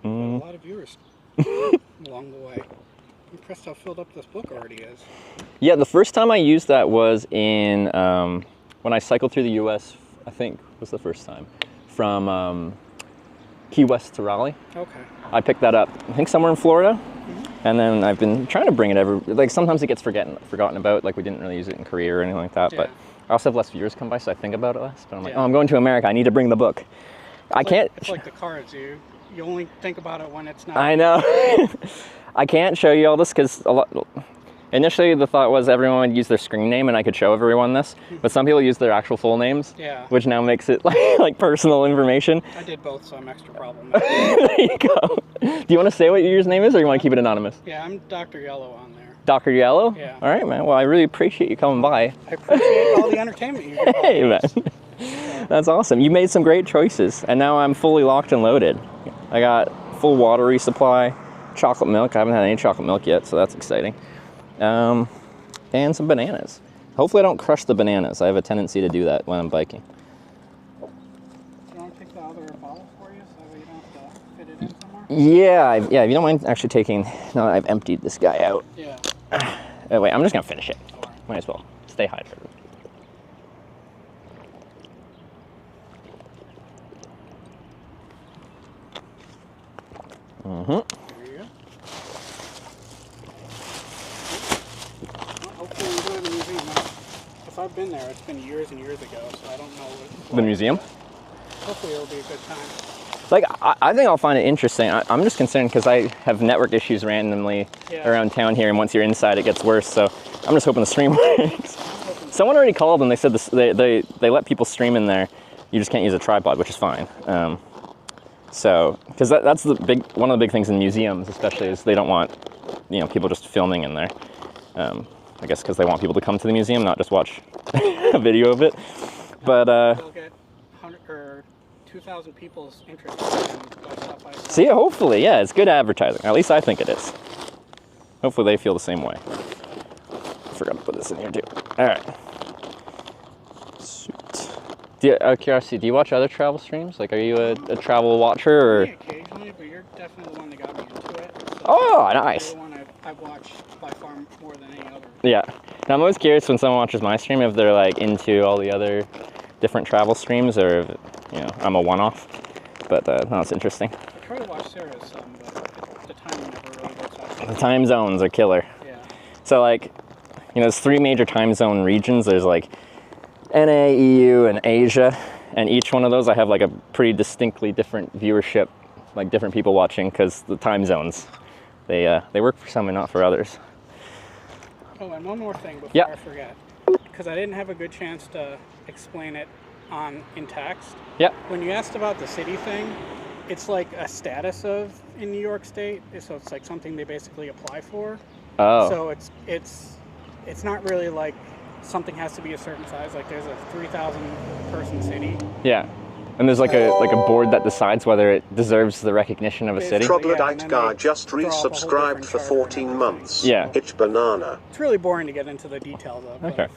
A lot of viewers along the way. I'm impressed how filled up this book already is. Yeah, the first time I used that was in, when I cycled through the US, I think was the first time, from Key West to Raleigh. Okay. I picked that up, I think somewhere in Florida. And then I've been trying to bring it like sometimes it gets forgotten about, like we didn't really use it in Korea or anything like that, but I also have less viewers come by, so I think about it less. But I'm like, oh, I'm going to America, I need to bring the book. It's like the cards, you only think about it when it's not. I know. I can't show you all this because initially the thought was everyone would use their screen name and I could show everyone this, but some people use their actual full names, which now makes it like personal information. I did both, so I'm extra problematic. There you go. Do you want to say what your name is, or you want to keep it anonymous? Yeah, I'm Dr. Yellow on there. Dr. Yellow? Yeah. All right, man. Well, I really appreciate you coming by. I appreciate all the entertainment you give. Hey, man. That's awesome. You made some great choices, and now I'm fully locked and loaded. I got full water resupply, chocolate milk. I haven't had any chocolate milk yet, so that's exciting. And some bananas. Hopefully I don't crush the bananas. I have a tendency to do that when I'm biking. Do you want to take the other bottle for you so that way you don't have to fit it in somewhere? Yeah, if you don't mind actually taking, now that I've emptied this guy out. Yeah. Oh, wait, I'm just going to finish it. Might as well. Stay hydrated. There you go. been there. It's been years and years ago, so I don't know what. The museum? Hopefully it'll be a good time. Like, I think I'll find it interesting. I'm just concerned because I have network issues randomly around town here, and once you're inside, it gets worse. So I'm just hoping the stream works. Someone already called and they said this, they let people stream in there. You just can't use a tripod, which is fine. So, because that's one of the big things in museums, especially, is they don't want, people just filming in there. I guess because they want people to come to the museum, not just watch a video of it. But they'll get 2,000 people's interested in stuff like that. See, hopefully, yeah, it's good advertising. At least I think it is. Hopefully they feel the same way. I forgot to put this in here too. All right. Sweet. Out of curiosity, do you watch other travel streams? Like, are you a travel watcher or? Occasionally, but you're definitely the one that got me into it. So Oh, nice. You're the one I've watched by far more than any other. Yeah. Now, I'm always curious when someone watches my stream if they're like into all the other different travel streams, or if, I'm a one-off. But no, it's interesting. I try to watch Sarah's some, but the timing never really works out. The time zones are killer. Yeah. So like, there's 3 major time zone regions. There's like NA, EU, and Asia. And each one of those, I have like a pretty distinctly different viewership, like different people watching, because the time zones, they work for some and not for others. Oh, and one more thing before I forget, because I didn't have a good chance to explain it in text. Yeah. When you asked about the city thing, it's like a status in New York State, so it's like something they basically apply for. Oh. So it's not really like something has to be a certain size. Like there's a 3,000 person city. Yeah. And there's like a board that decides whether it deserves the recognition of a city. Troglodyte guy just resubscribed for 14 months. Yeah. Hitch banana. It's really boring to get into the details of. Okay.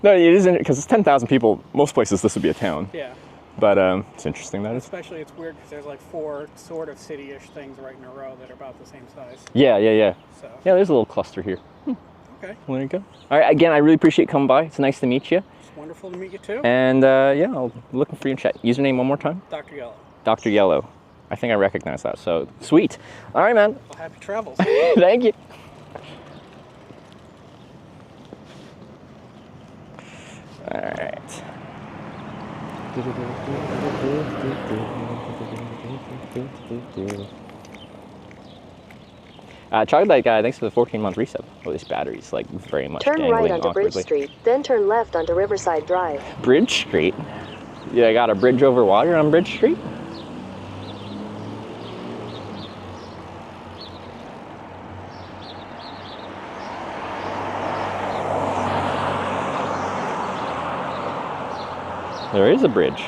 No, it isn't, because it's 10,000 people. Most places this would be a town. Yeah. But it's interesting that Especially it's weird because there's like 4 sort of city-ish things right in a row that are about the same size. Yeah. So. Yeah, there's a little cluster here. Okay. Well, there you go. All right, again, I really appreciate you coming by. It's nice to meet you. It's wonderful to meet you too. And I'll be looking for you in chat. Username one more time? Dr. Yellow. Dr. Yellow. I think I recognize that, so sweet. All right, man. Well, happy travels. Thank you. All right. Troglodyte guy, thanks for the 14-month resub. Oh, these batteries, like, very much Turn dangling right onto awkwardly. Bridge Street, then turn left onto Riverside Drive. Bridge Street? Yeah, I got a bridge over water on Bridge Street? There is a bridge.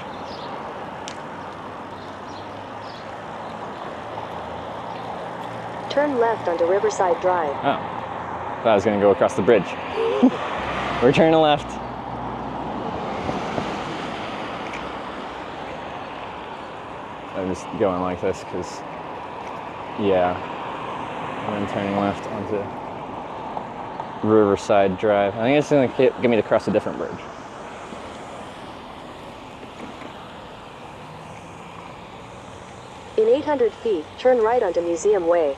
Turn left onto Riverside Drive. Oh. Thought I was going to go across the bridge. We're turning left. I'm just going like this because, yeah, I'm turning left onto Riverside Drive. I think it's going to get me to cross a different bridge. In 800 feet, turn right onto Museum Way.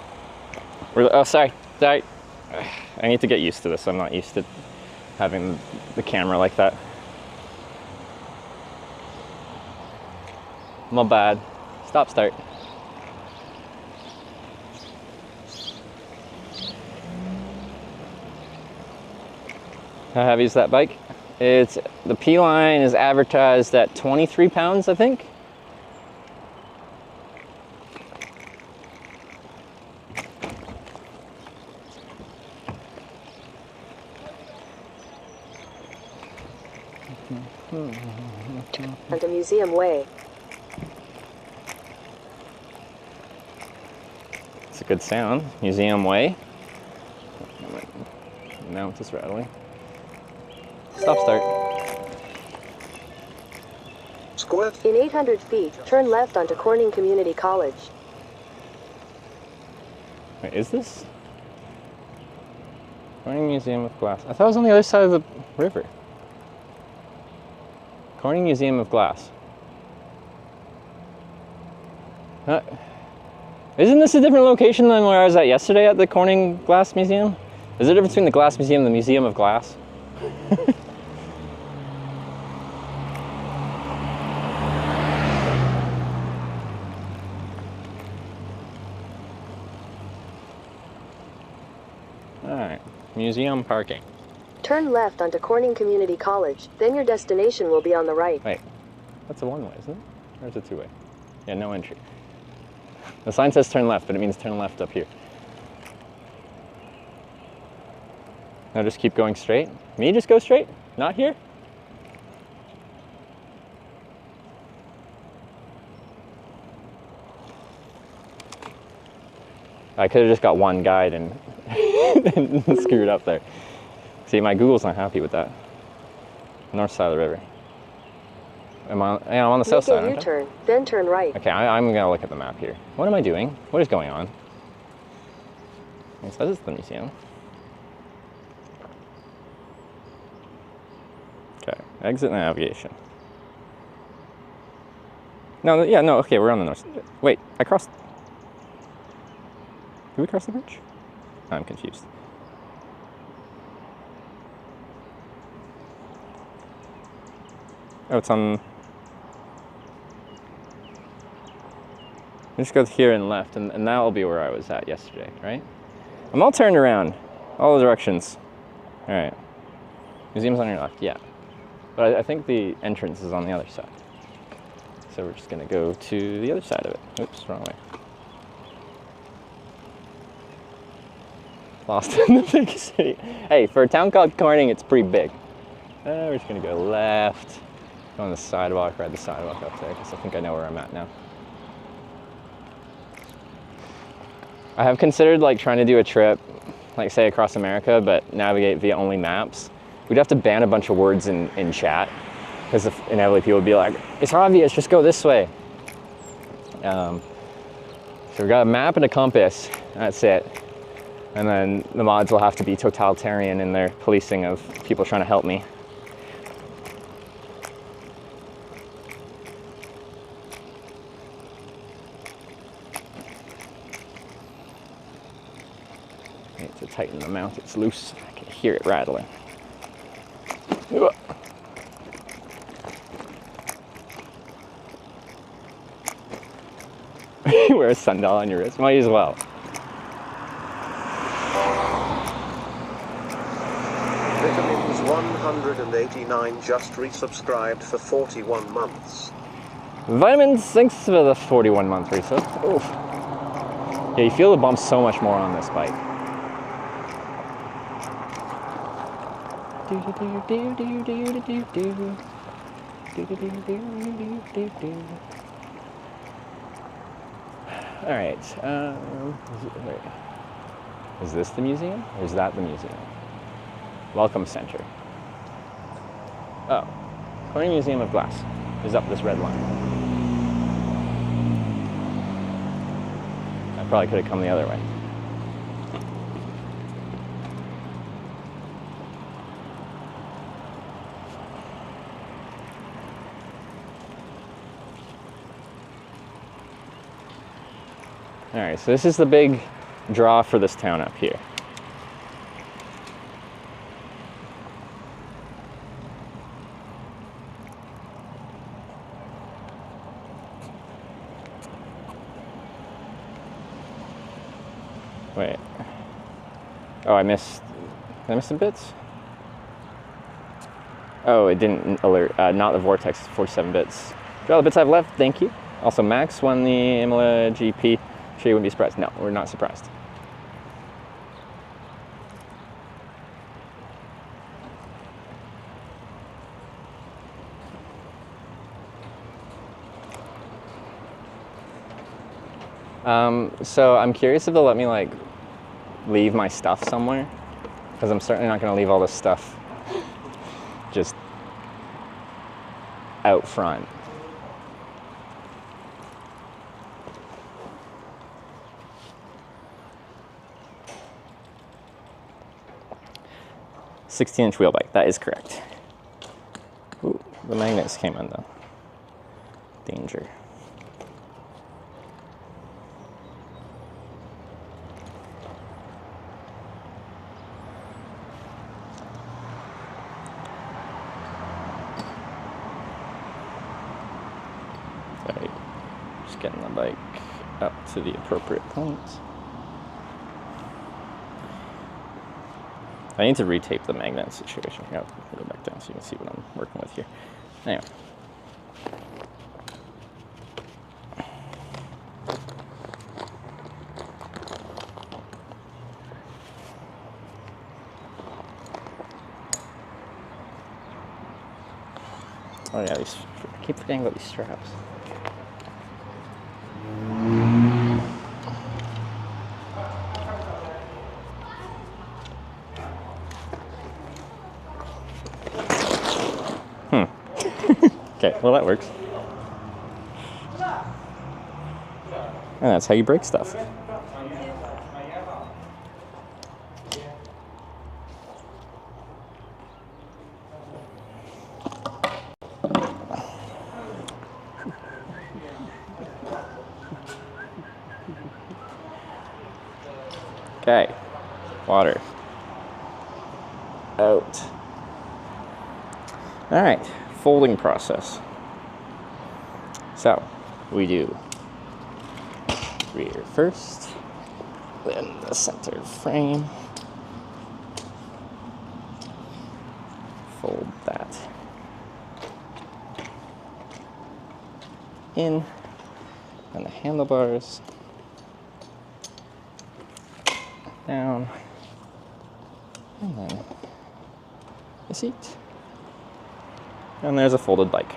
Oh, sorry. I need to get used to this. I'm not used to having the camera like that. My bad. Stop, start. How heavy is that bike? The P-line is advertised at 23 pounds, I think. Onto Museum Way. It's a good sound. Museum Way. Mount is rattling. Stop, start. Squirt. In 800 feet, turn left onto Corning Community College. Wait, is this? Corning Museum of Glass. I thought it was on the other side of the river. Corning Museum of Glass. Isn't this a different location than where I was at yesterday at the Corning Glass Museum? Is there a difference between the Glass Museum and the Museum of Glass? Alright, museum parking. Turn left onto Corning Community College, then your destination will be on the right. Wait, that's a one-way, isn't it? Or is it two-way? Yeah, no entry. The sign says turn left, but it means turn left up here. Now just keep going straight. Me just go straight? Not here? I could have just got one guide and, and screwed up there. See, my Google's not happy with that. North side of the river. Yeah, I'm on the south side, aren't I? U-turn, then turn right. Okay, I'm gonna look at the map here. What am I doing? What is going on? It says it's the museum. Okay, exit navigation. No, yeah, no, okay, we're on the north side. Wait, I crossed. Did we cross the bridge? I'm confused. Oh, it's on. Just go here and left, and that'll be where I was at yesterday, right? I'm all turned around, all the directions. All right. Museum's on your left, yeah. But I think the entrance is on the other side. So we're just gonna go to the other side of it. Oops, wrong way. Lost in the big city. Hey, for a town called Corning, it's pretty big. We're just gonna go left, go on the sidewalk, ride the sidewalk up there, because I think I know where I'm at now. I have considered like trying to do a trip, like say across America, but navigate via only maps. We'd have to ban a bunch of words in chat, because inevitably people would be like, it's obvious, just go this way. So we've got a map and a compass, that's it. And then the mods will have to be totalitarian in their policing of people trying to help me. I need to tighten the mount, it's loose. I can hear it rattling. You wear a sundial on your wrist, might as well. Vitamins 189 just resubscribed for 41 months. Vitamins, thanks for the 41-month resub. Oof. Yeah, you feel the bumps so much more on this bike. All right. Wait. Is this the museum, or is that the museum? Welcome Center. Oh, Corning Museum of Glass is up this red line. I probably could have come the other way. All right, so this is the big draw for this town up here. Wait. Oh, I missed. Did I miss some bits? Oh, it didn't alert. Not the vortex. 47 bits. For all the bits I've left, thank you. Also, Max won the Imola GP. Sure you wouldn't be surprised. No, we're not surprised. So I'm curious if they'll let me like leave my stuff somewhere, because I'm certainly not going to leave all this stuff just out front. "16-inch wheel bike," that is correct. Ooh, the magnets came undone. Danger. Sorry, just getting the bike up to the appropriate point. I need to retape the magnet situation. Here, I'll put it back down so you can see what I'm working with here. Anyway. Oh yeah, I keep forgetting about these straps. Okay, well that works. And that's how you break stuff. Okay, water out. All right, folding process. So we do rear first, then the center frame. Fold that in, and the handlebars down, and then the seat. And there's a folded bike.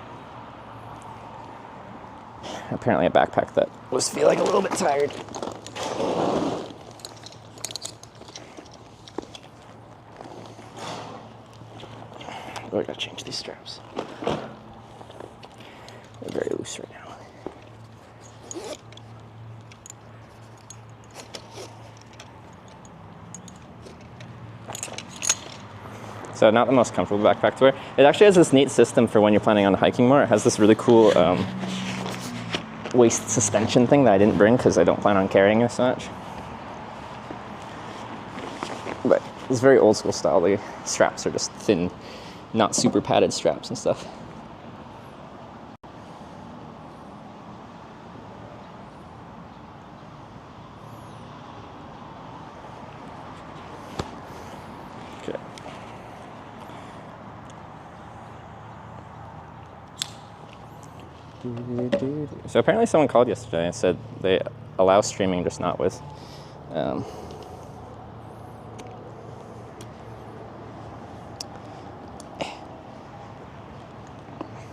Apparently a backpack that was feeling a little bit tired. Oh, I gotta change these straps. They're very loose right now. So not the most comfortable backpack to wear. It actually has this neat system for when you're planning on hiking more. It has this really cool waist suspension thing that I didn't bring because I don't plan on carrying as much. But it's very old school style. The straps are just thin, not super padded straps and stuff. So apparently someone called yesterday and said they allow streaming, just not with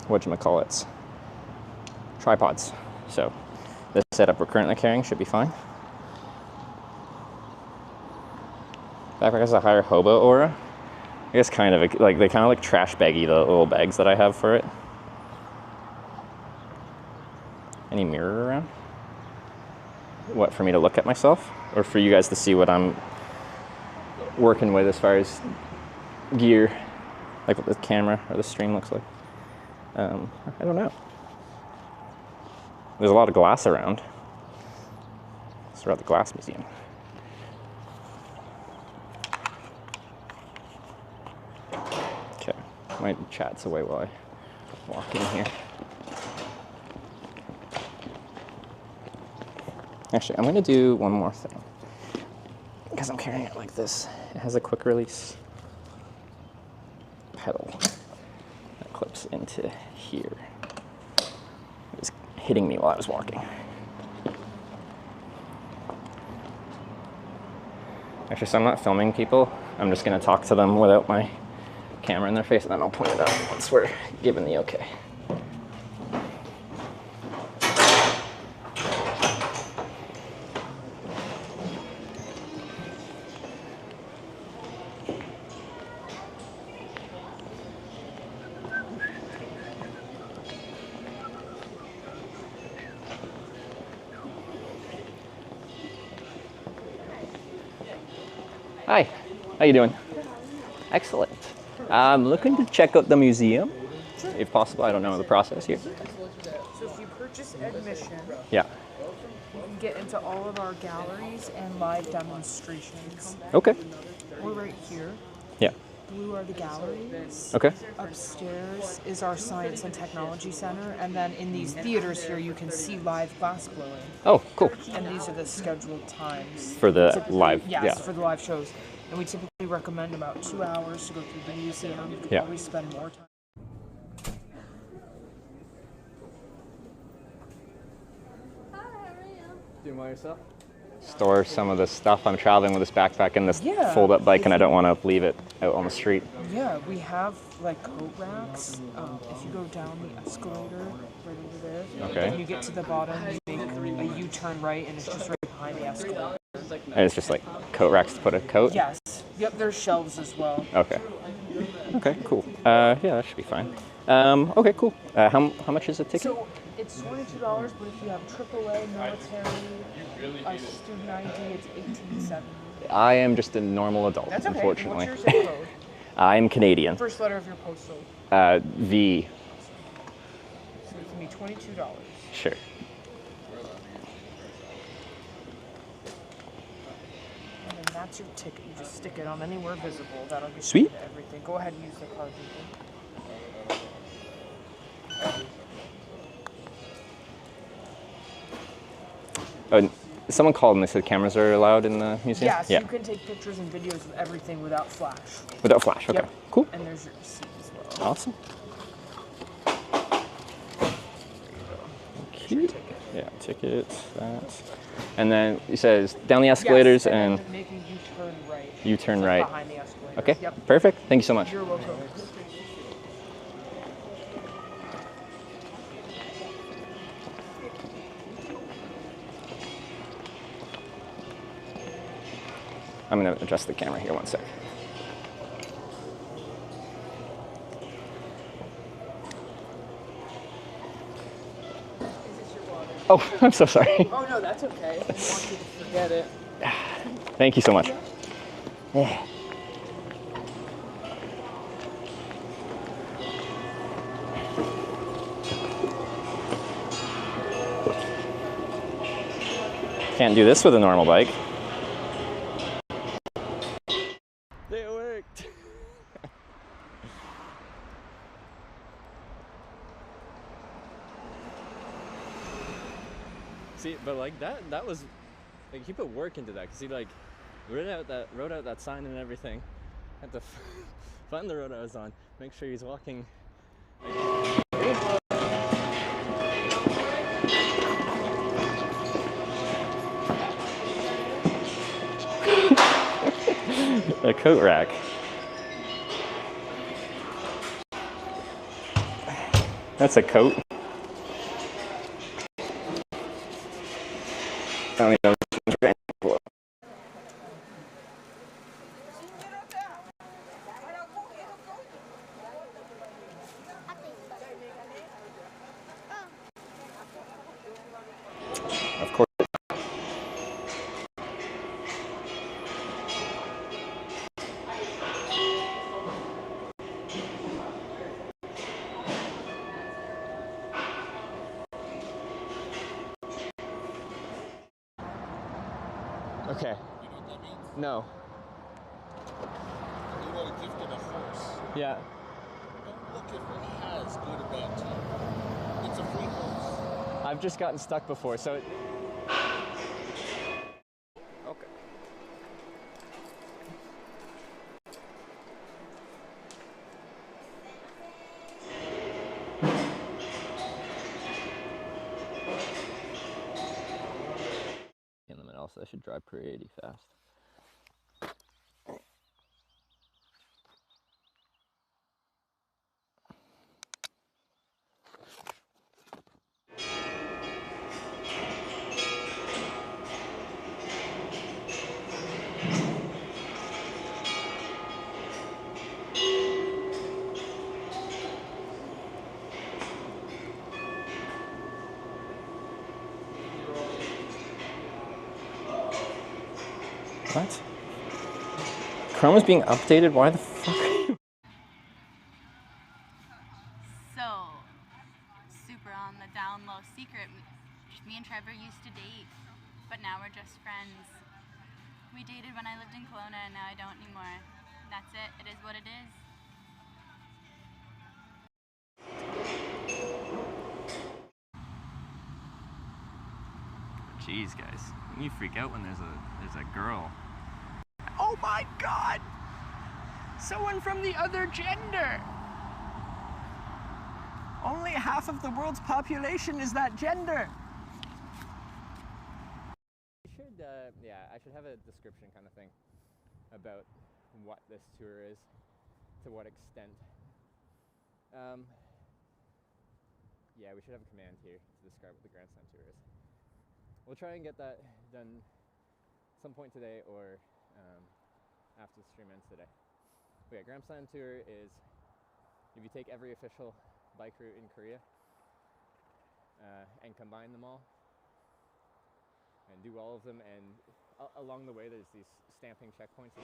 whatchamacallits, tripods. So the setup we're currently carrying should be fine. Backpack has a higher hobo aura. I guess kind of, like they kind of like trash baggy, the little bags that I have for it. Any mirror around? What, for me to look at myself? Or for you guys to see what I'm working with as far as gear? Like what the camera or the stream looks like? I don't know. There's a lot of glass around. So we're at the glass museum. Okay, might chat away while I walk in here. Actually, I'm going to do one more thing, because I'm carrying it like this. It has a quick release pedal that clips into here. It was hitting me while I was walking. Actually, so I'm not filming people. I'm just going to talk to them without my camera in their face, and then I'll point it out once we're given the okay. Hi, how you doing? Excellent. I'm looking to check out the museum, if possible. I don't know the process here. So if you purchase admission, yeah, you can get into all of our galleries and live demonstrations. Okay. We're right here. Yeah. blue are the galleries. Okay. Upstairs is our Science and Technology Center, and then in these theaters here you can see live glass blowing. Oh, cool. And these are the scheduled times. For the Typically- live, Yes, yeah. for the live shows. And we typically recommend about 2 hours to go through the museum. You can Yeah. always spend more time. Doing well yourself? Store some of the stuff. I'm traveling with this backpack and this Yeah. fold-up bike, and I don't want to leave it out on the street. Yeah, we have like coat racks. If you go down the escalator right over there, Okay. and you get to the bottom, you make a U-turn right, and it's just right behind the escalator. And it's just like coat racks to put a coat? Yes. Yep, there's shelves as well. Okay. Okay, cool. Yeah, that should be fine. Okay, cool. How much is a ticket? So it's $22, but if you have AAA, military, student ID, it's $18.70. I am just a normal adult, That's okay. unfortunately. What's your zip code? I'm Canadian. First letter of your postal. V. So it's gonna be $22. Sure. And then that's your ticket. You just stick it on anywhere visible. That'll get Sweet. you to everything. Go ahead and use the card. Someone called and they said cameras are allowed in the museum? Yes, you can take pictures and videos of everything without flash. Without flash, okay. Yep. Cool. And there's your receipt as well. Awesome. Cute. Yeah, ticket, that. And then you said it's down the escalators yes, and then make a U-turn right. U-turn It's right. Behind the escalators. Okay, Yep. perfect. Thank you so much. You're welcome. I'm going to adjust the camera here one sec. Oh, I'm so sorry. Oh no, that's okay. I didn't want you to forget it. Thank you so much. Yeah. Can't do this with a normal bike. It worked. See, but like that was like he put work into that because he like wrote out that sign and everything. Had to find the road I was on, make sure he's walking. A coat rack. That's a coat. I don't even know which one's for. Of course. Okay. You know what that means? No. You want a gift of a horse. Yeah. Don't look if it has good or bad teeth. It's a free horse. I've just gotten stuck before, so. Okay. In the middle, so I should drive pretty 80 fast. What? Chrome is being updated? Why the fuck are you? So, super on the down low secret. Me and Trevor used to date, but now we're just friends. We dated when I lived in Kelowna and now I don't anymore. That's it. It is what it is. Jeez, guys, you freak out when there's a girl. Oh my God! Someone from the other gender. Only half of the world's population is that gender. I should have a description kind of thing about what this tour is, to what extent. Yeah, we should have a command here to describe what the Grandstand tour is. We'll try and get that done some point today or after the stream ends today. But yeah, Grandstand tour is if you take every official bike route in Korea and combine them all and do all of them, and along the way there's these stamping checkpoints.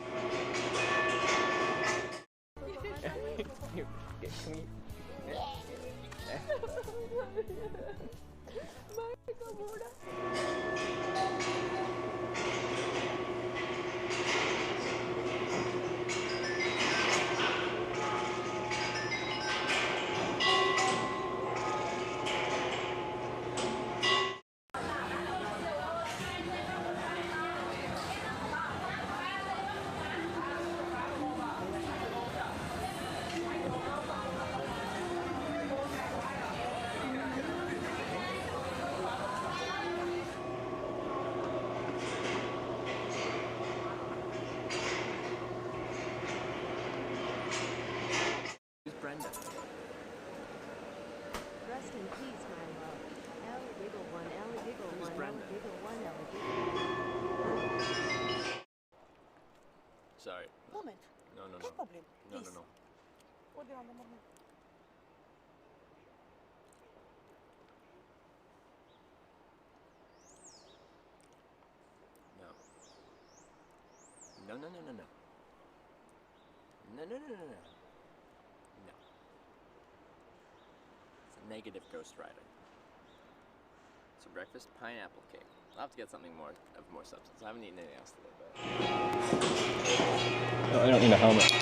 Brenda. Rest in peace, my love. Ellie giggle one, Ellie giggle Who's one, Brenda? Ellie giggle one, Ellie giggle Sorry. Moment. No. No problem. No. Hold on a moment. No. No. It's a negative Ghost Rider. It's a breakfast pineapple cake. I'll have to get something of more substance. I haven't eaten anything else today, but... I don't need a helmet.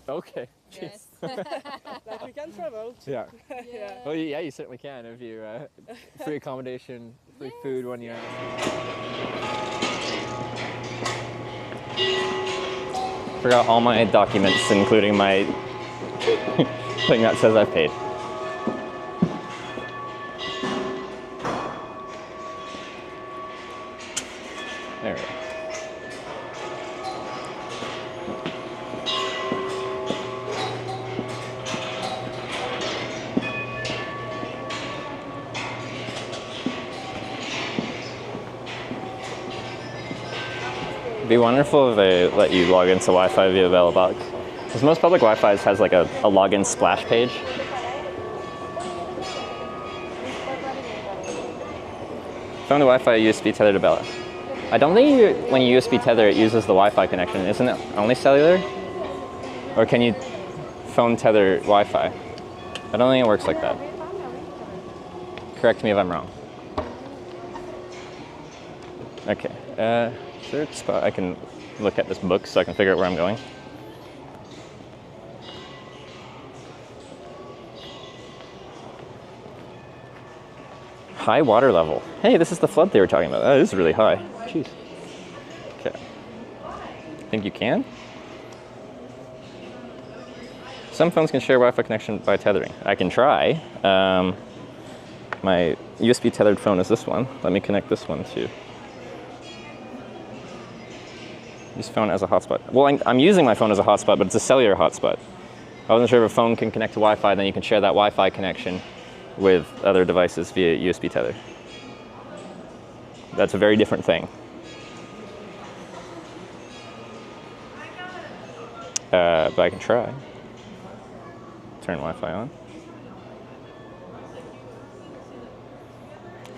Okay. Yes. Like we can travel. Yeah. Yeah. Well, yeah, you certainly can if you free accommodation, free food when you're Forgot all my documents, including my thing that says I've paid. There we go. It'd be wonderful if they let you log into Wi-Fi via Velobox. Because most public Wi-Fi's has like a login splash page. Found the Wi-Fi USB tether to Bella. I don't think when you USB tether it uses the Wi-Fi connection. Isn't it only cellular? Or can you phone tether Wi-Fi? I don't think it works like that. Correct me if I'm wrong. Okay. Is there a spot I can look at this book so I can figure out where I'm going? High water level. Hey, this is the flood they were talking about. That is really high. Jeez. Okay. Think you can? Some phones can share Wi-Fi connection by tethering. I can try. My USB tethered phone is this one. Let me connect this one too. Use phone as a hotspot. Well, I'm using my phone as a hotspot, but it's a cellular hotspot. I wasn't sure if a phone can connect to Wi-Fi, then you can share that Wi-Fi connection with other devices via USB tether. That's a very different thing. But I can try. Turn Wi-Fi on.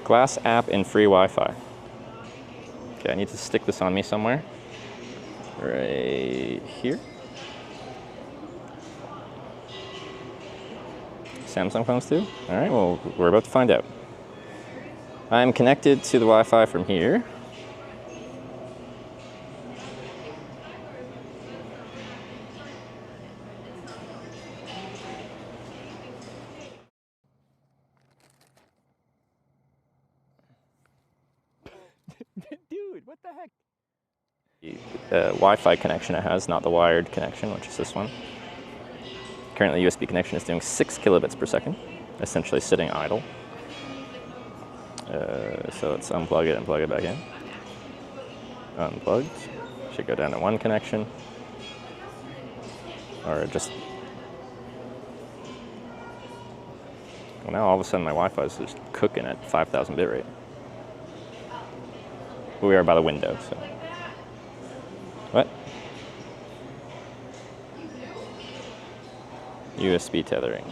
Glass app and free Wi-Fi. Okay, I need to stick this on me somewhere. Right here. Samsung phones too? All right, well, we're about to find out. I'm connected to the Wi-Fi from here. Dude, what the heck? The Wi-Fi connection it has, not the wired connection, which is this one. Currently, USB connection is doing 6 kilobits per second, essentially sitting idle. So let's unplug it and plug it back in. Unplugged. Should go down to 1 connection. Or just... Well, now all of a sudden my Wi-Fi is just cooking at 5,000 bit rate. We are by the window, so... What? USB tethering.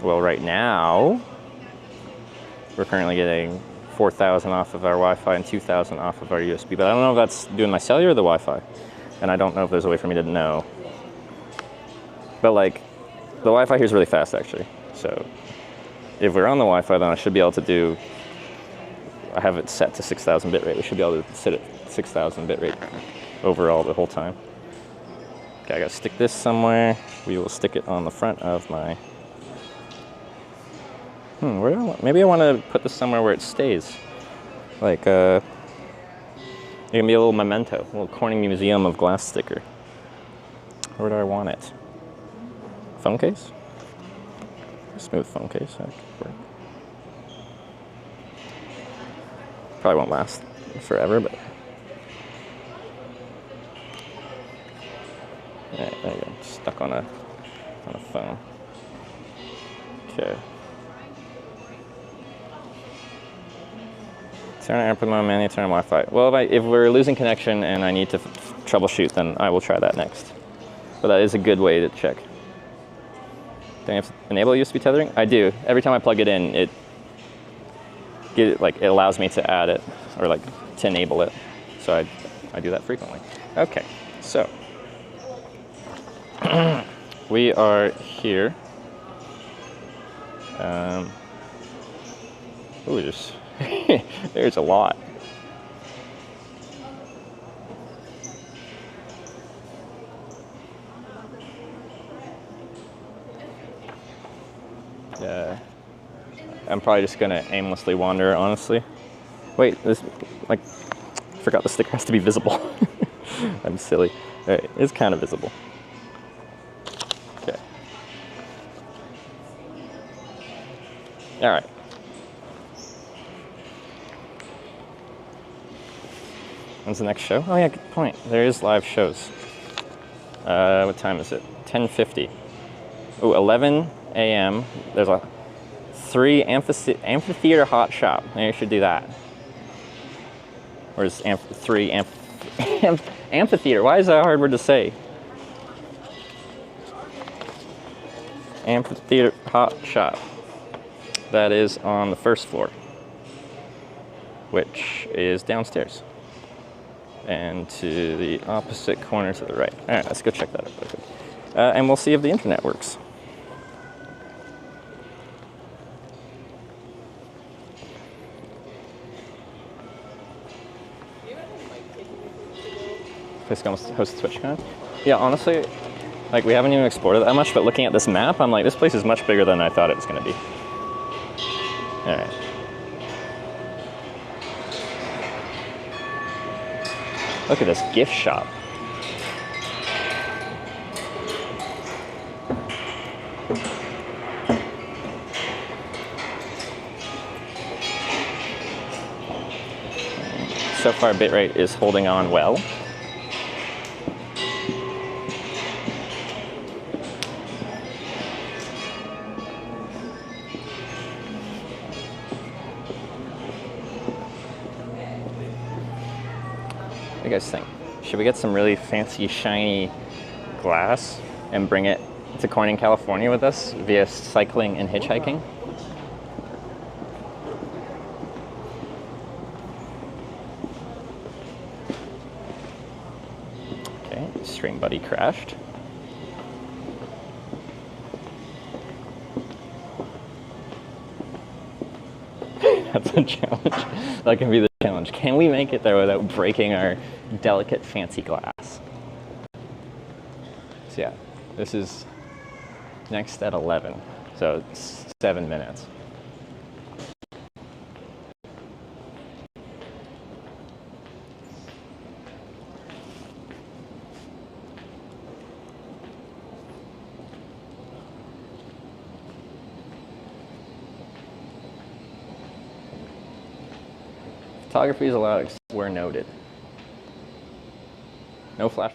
Well, right now, we're currently getting 4,000 off of our Wi-Fi and 2,000 off of our USB, but I don't know if that's doing my cellular or the Wi-Fi, and I don't know if there's a way for me to know. But like, the Wi-Fi here is really fast actually, so if we're on the Wi-Fi, then I should be able to do, I have it set to 6,000 bit rate. We should be able to sit at 6,000 bit rate overall the whole time. Okay, I gotta stick this somewhere. We will stick it on the front of my, where do I want, maybe I want to put this somewhere where it stays. Like, it can be a little memento, a little Corning Museum of Glass sticker. Where do I want it? Phone case? Smooth phone case, that could work. Probably won't last forever, but... Yeah, there you go, stuck on a phone. Okay. Turn on airplane mode, manually turn on Wi-Fi. Well, if we're losing connection and I need to troubleshoot, then I will try that next. But that is a good way to check. Do I have to enable USB tethering? I do. Every time I plug it in, it allows me to add it, or like to enable it. So I do that frequently. Okay, so we are here. Ooh, there's a lot. I'm probably just gonna aimlessly wander, honestly. Wait, this, like, I forgot the sticker has to be visible. I'm silly. Alright, it's kind of visible. Okay. Alright. When's the next show? Oh yeah, good point. There is live shows. What time is it? 10:50. Ooh, 11 a.m. There's a 3 amphitheater hot shop. Maybe I should do that. Where's amphitheater? Why is that a hard word to say? Amphitheater hot shop. That is on the first floor, which is downstairs. And to the opposite corner to the right. All right, let's go check that out. And we'll see if the internet works. Place to host TwitchCon? Yeah, honestly, like we haven't even explored it that much, but looking at this map, I'm like, this place is much bigger than I thought it was going to be. All right. Look at this gift shop. So far, bitrate is holding on well. What do you guys think? Should we get some really fancy, shiny glass and bring it to Corning, California with us via cycling and hitchhiking? Okay, Stream Buddy crashed. That's a challenge. That can be the challenge. Can we make it there without breaking our delicate fancy glass? So yeah, this is next at 11, so it's 7 minutes. Photography is allowed where noted. No flash.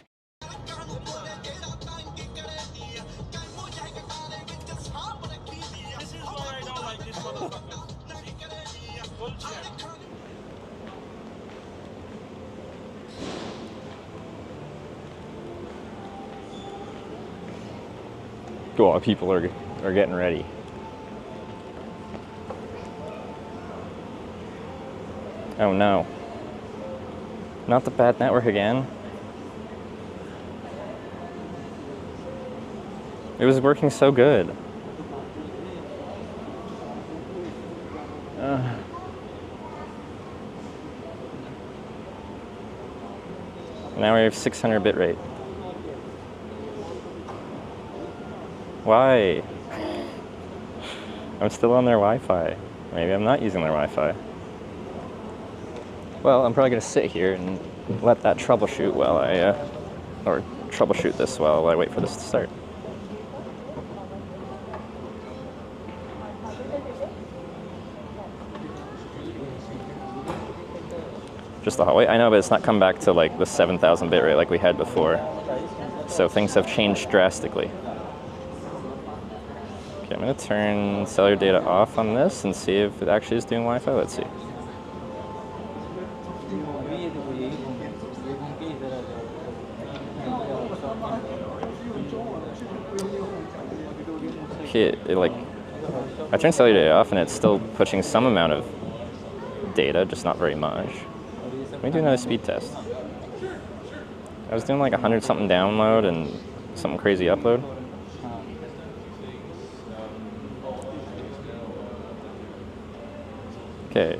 A lot of people are getting ready. Oh no. Not the bad network again. It was working so good. Now we have 600 bitrate. Why? I'm still on their Wi-Fi. Maybe I'm not using their Wi-Fi. Well, I'm probably gonna sit here and let that troubleshoot while or troubleshoot this while I wait for this to start. Just the hallway. I know, but it's not come back to like the 7,000 bitrate like we had before. So things have changed drastically. Okay, I'm gonna turn cellular data off on this and see if it actually is doing Wi-Fi. Let's see. Okay, I turned cellular data off and it's still pushing some amount of data, just not very much. Let me do another speed test. I was doing like 100 something download and something crazy upload. Okay.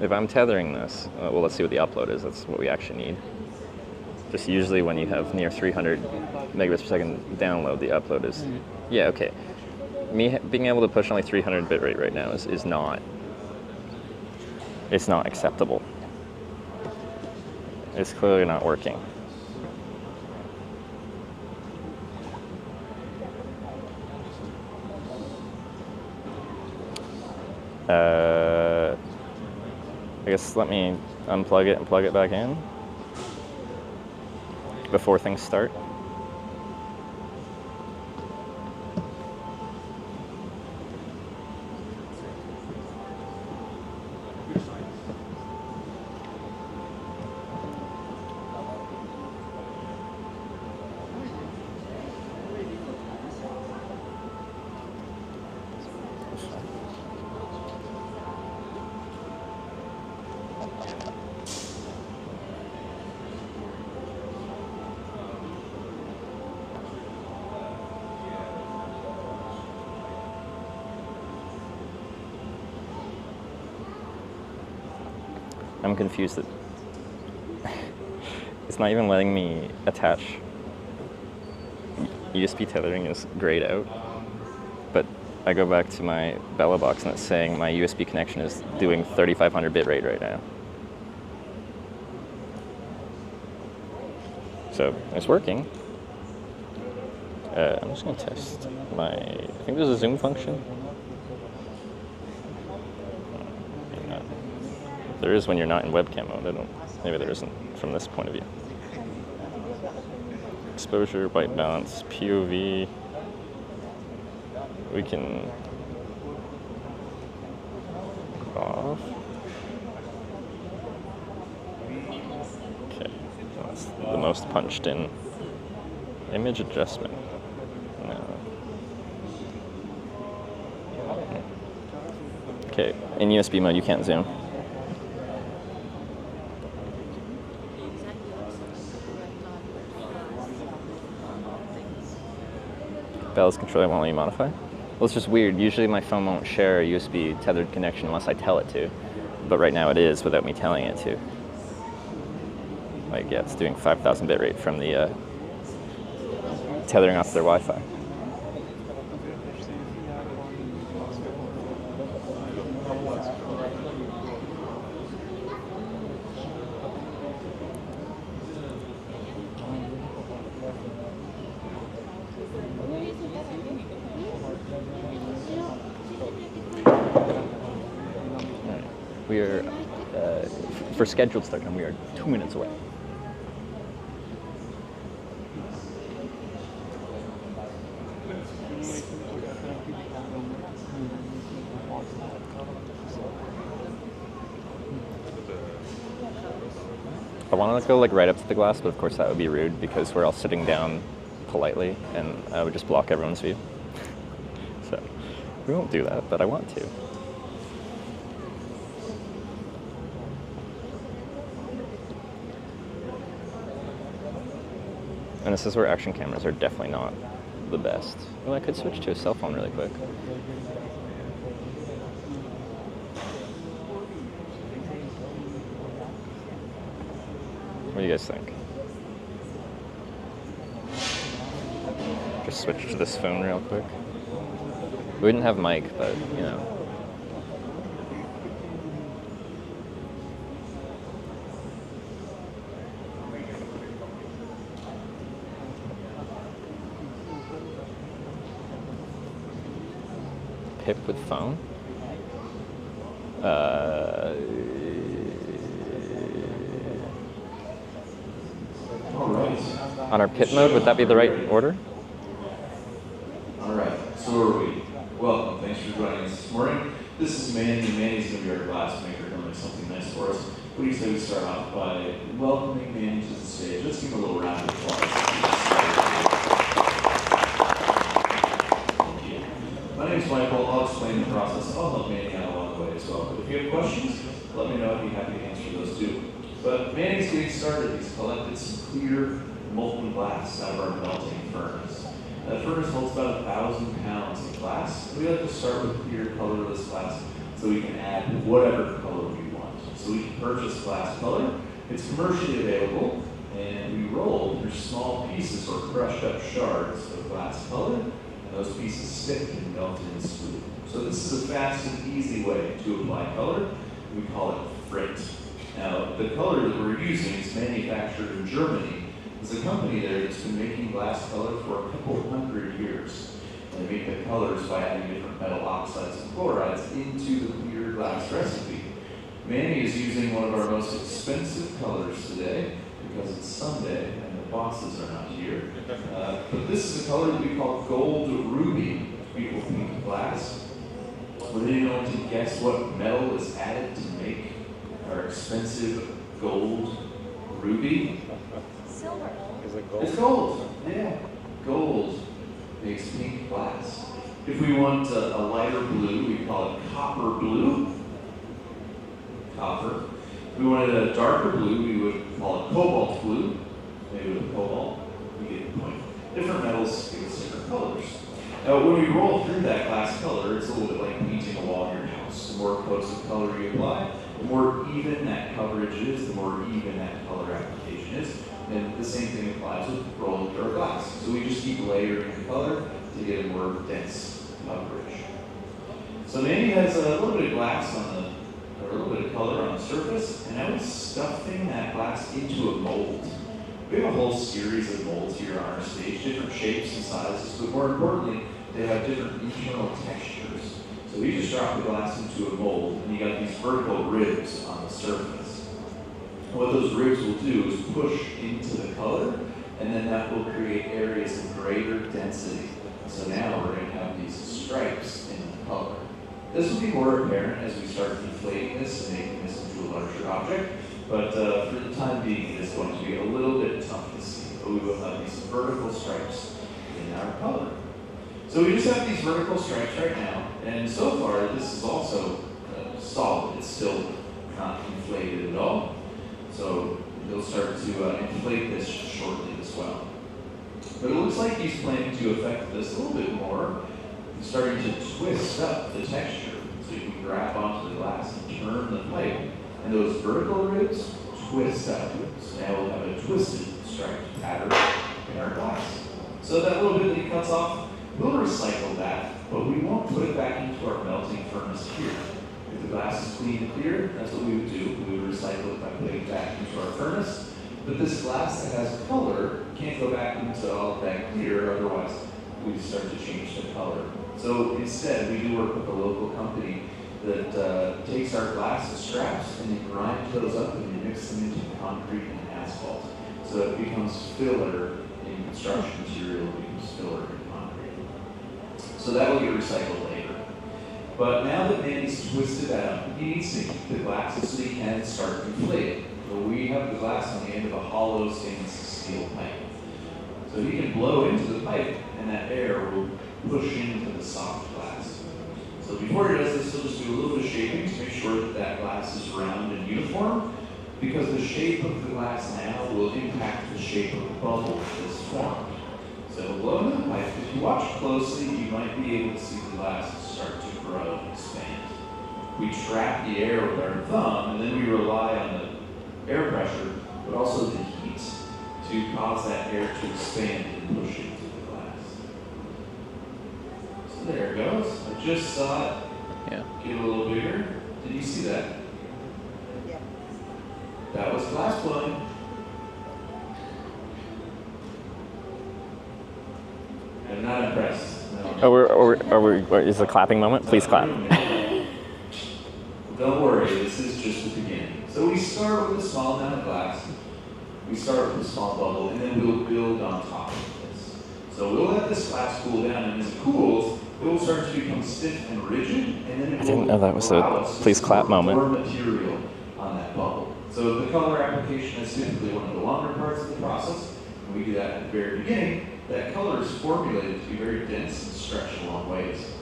If I'm tethering this, well, let's see what the upload is. That's what we actually need. Just usually when you have near 300 megabits per second download, the upload is, yeah, okay. Me being able to push only 300 bitrate right now is not, it's not acceptable. It's clearly not working. I guess let me unplug it and plug it back in before things start. I'm confused that it's not even letting me attach. USB tethering is grayed out, but I go back to my Bella box and it's saying my USB connection is doing 3500 bitrate right now. So it's working. I'm just gonna test my, I think there's a zoom function. There is when you're not in webcam mode. Maybe there isn't from this point of view. Exposure, white balance, POV. We can off. Okay, that's the most punched in. Image adjustment. No. Okay, in USB mode you can't zoom. Bell's controller won't let me modify? Well, it's just weird. Usually my phone won't share a USB tethered connection unless I tell it to. But right now it is without me telling it to. Like, yeah, it's doing 5,000 bit rate from the tethering off their Wi-Fi. We are, for scheduled start time, we are 2 minutes away. I want to go like right up to the glass, but of course that would be rude because we're all sitting down politely and I would just block everyone's view. So we won't do that, but I want to. And this is where action cameras are definitely not the best. Well, I could switch to a cell phone really quick. What do you guys think? Just switch to this phone real quick. We didn't have mic, but you know. Pip with phone? On our pit mode, would that be the right order? Alright, so where are we? Welcome, thanks for joining us this morning. This is Manny, and Manny's going to be our glass maker, going to make something nice for us. What do you say we start off by welcoming Manny to the stage? Let's give him a little round of applause. Thank you. My name is Michael. I'll explain the process. I'll help Manny out along the way as well. But if you have questions, let me know. I'd be happy to answer those too. But Manny's getting started. He's collected some clear molten glass out of our melting furnace. That furnace holds about 1,000 pounds of glass. We like to start with clear, colorless glass so we can add whatever color we want. So we can purchase glass color. It's commercially available, and we roll through small pieces or crushed up shards of glass color, and those pieces stick and melt in smooth. So this is a fast and easy way to apply color. We call it frit. Now, the color that we're using is manufactured in Germany. There's a company there that's been making glass color for a couple hundred years. They make the colors by adding different metal oxides and chlorides into the clear glass recipe. Manny is using one of our most expensive colors today because it's Sunday and the bosses are not here. But this is a color that we call gold ruby. People think glass. Would anyone like to guess what metal is added to make our expensive gold ruby? Silver. Is it gold? It's gold, yeah. Gold makes pink glass. If we want a lighter blue, we call it copper blue. Copper. If we wanted a darker blue, we would call it cobalt blue. Maybe with cobalt, you get the point. Different metals give us different colors. Now, when we roll through that glass color, it's a little bit like painting a wall in your house. The more coats of color you apply, the more even that coverage is, the more even that color application is. And the same thing applies with rolling through our glass. So we just keep layering the color to get a more dense coverage. So Manny has a little bit of glass on the, or a little bit of color on the surface, and I was stuffing that glass into a mold. We have a whole series of molds here on our stage, different shapes and sizes, but more importantly, they have different internal textures. So we just drop the glass into a mold, and you got these vertical ribs on the surface. What those ribs will do is push into the color, and then that will create areas of greater density. So now we're going to have these stripes in the color. This will be more apparent as we start deflating this and making this into a larger object, but for the time being, it is going to be a little bit tough to see. But we will have these vertical stripes in our color. So we just have these vertical stripes right now, and so far this is also solid. It's still not inflated at all. So they'll start to inflate this shortly as well. But it looks like he's planning to affect this a little bit more. He's starting to twist up the texture so you can grab onto the glass and turn the pipe. And those vertical ribs twist up. So now we'll have a twisted striped pattern in our glass. So that little bit that he cuts off, we'll recycle that, but we won't put it back into our melting furnace here. If the glass is clean and clear, that's what we would do. We would recycle it by putting it back into our furnace. But this glass that has color can't go back into all of that clear, otherwise we start to change the color. So instead, we do work with a local company that takes our glass straps and they grind those up and they mix them into concrete and asphalt. So it becomes filler in construction material, it becomes filler in concrete. So that will get recycled later. But now that Mandy's twisted that up, he needs to keep the glass so he can start inflating. So we have the glass on the end of a hollow stainless steel pipe. So he can blow into the pipe and that air will push into the soft glass. So before he does this, he'll just do a little bit of shaping to make sure that that glass is round and uniform, because the shape of the glass now will impact the shape of the bubble that's formed. So he'll blow into the pipe. If you watch closely, you might be able to see the glass start to grow and expand. We trap the air with our thumb, and then we rely on the air pressure, but also the heat to cause that air to expand and push into the glass. So there it goes. I just saw it get a little bigger. Did you see that? Yeah. That was glass blowing. I'm not impressed. No. Is the clapping moment? Please clap. Don't worry, this is just the beginning. So we start with a small amount of glass, we start with a small bubble, and then we'll build on top of this. So we'll let this glass cool down, and as it cools, it will start to become stiff and rigid, and then it I didn't know that was a please clap moment. more material on that bubble. So the color application is typically one of the longer parts of the process. When we do that at the very beginning, that color is formulated to be very dense and stretch a long ways.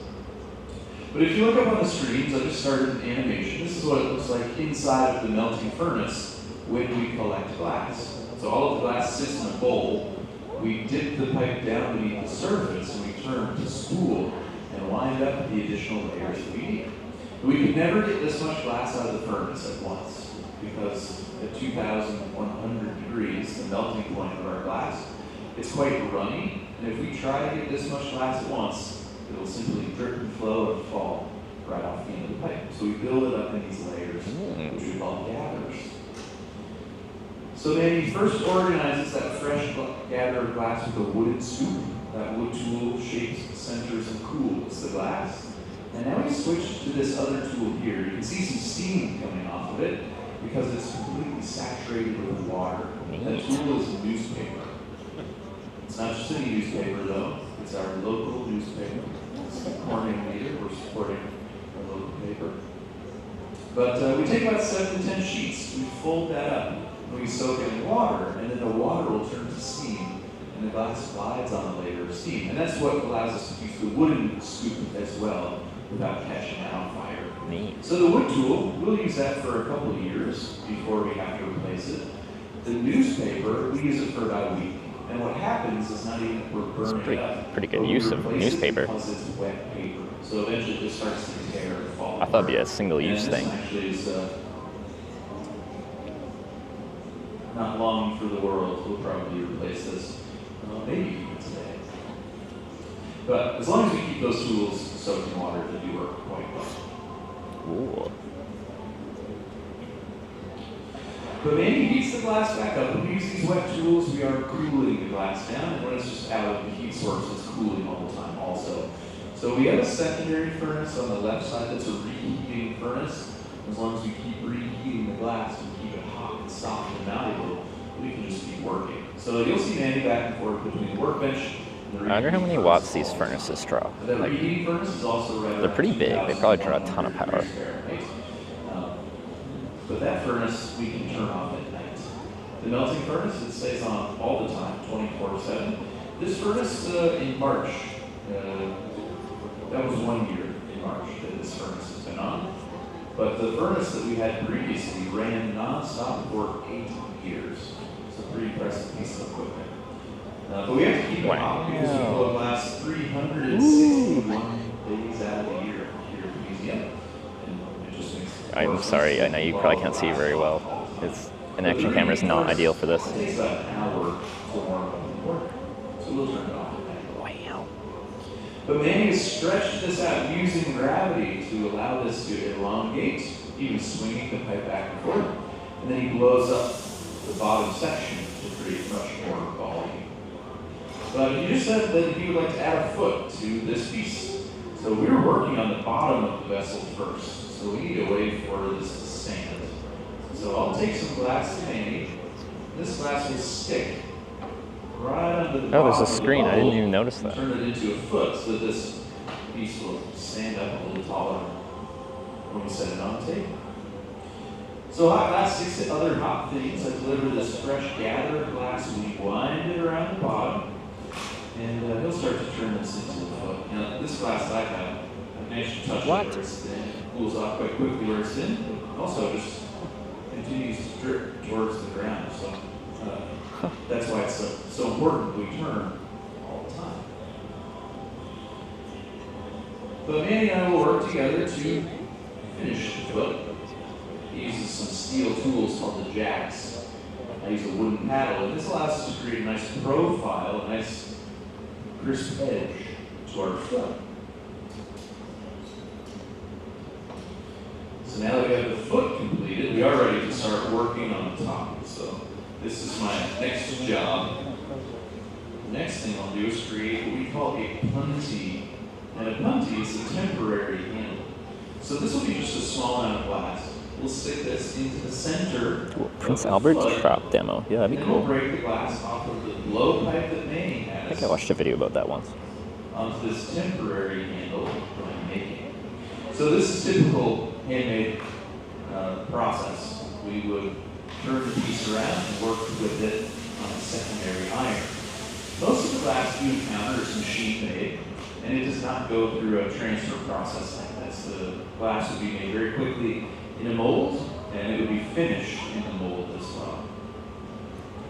But if you look up on the screens, I just started an animation. This is what it looks like inside of the melting furnace when we collect glass. So all of the glass sits in a bowl. We dip the pipe down beneath the surface and we turn to spool and wind up the additional layers that we need. We could never get this much glass out of the furnace at once because at 2,100 degrees, the melting point of our glass, it's quite runny. And if we try to get this much glass at once, it'll simply drip and flow and fall right off the end of the pipe. So we build it up in these layers, which we call gathers. So then he first organizes that fresh gather of glass with a wooden scoop. That wood tool shapes, centers, and cools the glass. And now we switch to this other tool here. You can see some steam coming off of it because it's completely saturated with water. That tool is newspaper. It's not just any newspaper though. It's our local newspaper. It's the Corning Leader. We're supporting our local paper. But we take about 7 to 10 sheets. We fold that up. We soak it in water, and then the water will turn to steam, and the glass glides on the layer of steam. And that's what allows us to use the wooden scoop as well without catching on fire. Neat. So the wood tool, we'll use that for a couple of years before we have to replace it. The newspaper, we use it for about a week. And what happens is not even we're burning it up. Pretty good use of newspaper. Because it's wet paper. So eventually it just starts to tear and fall. I thought it'd be a single-use thing. Actually is not long for the world. We'll probably replace this. Maybe even today. But as long as we keep those tools soaked in water, they do work quite well. Ooh. But Mandy heats the glass back up. When we use these wet tools, we are cooling the glass down, and when it's just out of the heat source, it's cooling all the time also. So we have a secondary furnace on the left side that's a reheating furnace. As long as we keep reheating the glass and keep it hot and soft and malleable, we can just keep working. So you'll see Mandy back and forth between the workbench and the I wonder how many watts these furnaces draw. The reheating furnace is also right. They're pretty big. They probably draw a ton of power. But that furnace we can turn off at night. The melting furnace, it stays on all the time, 24/7. This furnace in March, that was 1 year in March that this furnace has been on. But the furnace that we had previously ran non-stop for 8 years. It's a pretty impressive piece of equipment. But we have to keep it hot because we blow glass 361 days out of the year here at the museum. And it just makes I'm sorry, I know you probably can't see very well. An action camera is not ideal for this. It takes about an hour to warm up the water. So we'll turn it off. Wow. But Manny has stretched this out using gravity to allow this to elongate, even swinging the pipe back and forth. And then he blows up the bottom section to create much more volume. But he just said that he would like to add a foot to this piece. So we were working on the bottom of the vessel first. So we need a way for this to stand. So I'll take some glass to Manny. This glass will stick right under the bottom. Oh, there's a screen. I didn't even notice that. Turn it into a foot so that this piece will stand up a little taller when we set it on the table. So hot glass sticks to other hot things. I deliver this fresh gathered glass. We wind it around the bottom, and he'll start to turn this into a foot. Now, this glass I have, I managed to touch it where it's thin. It cools off quite quickly where it's thin, but also just continues to drip towards the ground. So that's why it's so important we turn all the time. But Manny and I will work together to finish the foot. He uses some steel tools called the jacks. I use a wooden paddle, and this allows us to create a nice profile, a nice crisp edge to our foot. So now that we have the foot completed, we are ready to start working on the top. So this is my next job. The next thing I'll do is create what we call a puntee. And a puntee is a temporary handle. So this will be just a small amount of glass. We'll stick this into the center. Ooh, Prince Albert's shop demo. Yeah, that'd be cool. We'll break the glass off of the blowpipe that Manny has. I think I watched a video about that once. Onto this temporary handle that I'm making. So this is typical handmade process. We would turn the piece around and work with it on a secondary iron. Most of the glass you encounter is machine made, and it does not go through a transfer process like this. The glass would be made very quickly in a mold, and it would be finished in the mold as well.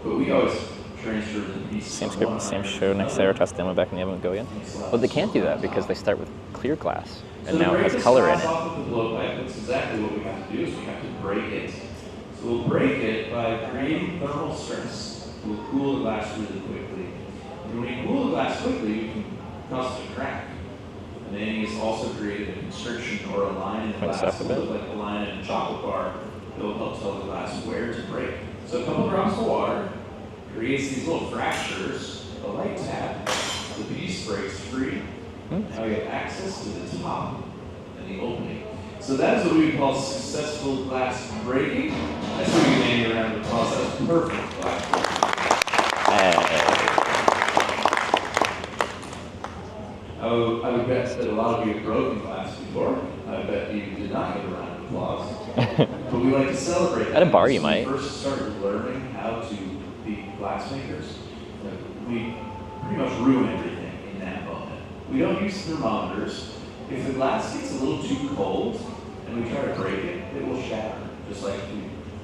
But we always transfer the piece. Same script, same show, next Aerotest demo back in the oven, go again. Well, they can't do that because they start with clear glass, and now it has color in it. Off of the blowpipe, that's exactly what we have to do, is we have to break it. So we'll break it by creating thermal stress. We'll cool the glass really quickly. And when we cool the glass quickly, we can cause it to crack. And then he's also created a constriction or a line in the glass, look like a line in a chocolate bar that will help tell the glass where to break. So a couple drops of water creates these little fractures, a light tap, the piece breaks free. Now we have access to the top and the opening. So that is what we would call successful glass breaking. That's what we get Manny around the process. Perfect glass breaking. I would bet that a lot of you have broken glass before. I bet you did not get a round of applause. But we like to celebrate that. At a bar you might. When we first started learning how to be glassmakers, we pretty much ruin everything in that moment. We don't use thermometers. If the glass gets a little too cold and we try to break it, it will shatter, just like if you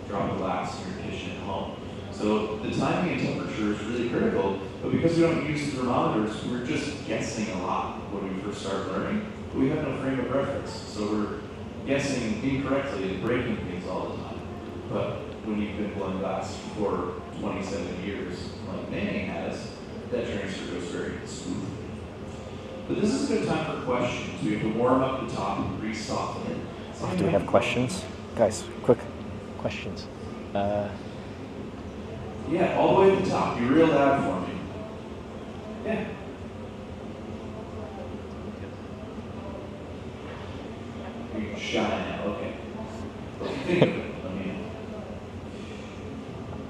drop a glass in your kitchen at home. So the timing and temperature is really critical, but because we don't use thermometers, we're just guessing a lot when we first start learning. But we have no frame of reference, so we're guessing incorrectly and breaking things all the time. But when you've been blowing glass for 27 years, like Manny has, that transfer goes very smoothly. But this is a good time for questions. We have to warm up the top and re-soften it. Oh, do we have questions? Guys, quick questions. Yeah, all the way to the top. Be real loud for me. Yeah. You're shy now, okay. Think of it.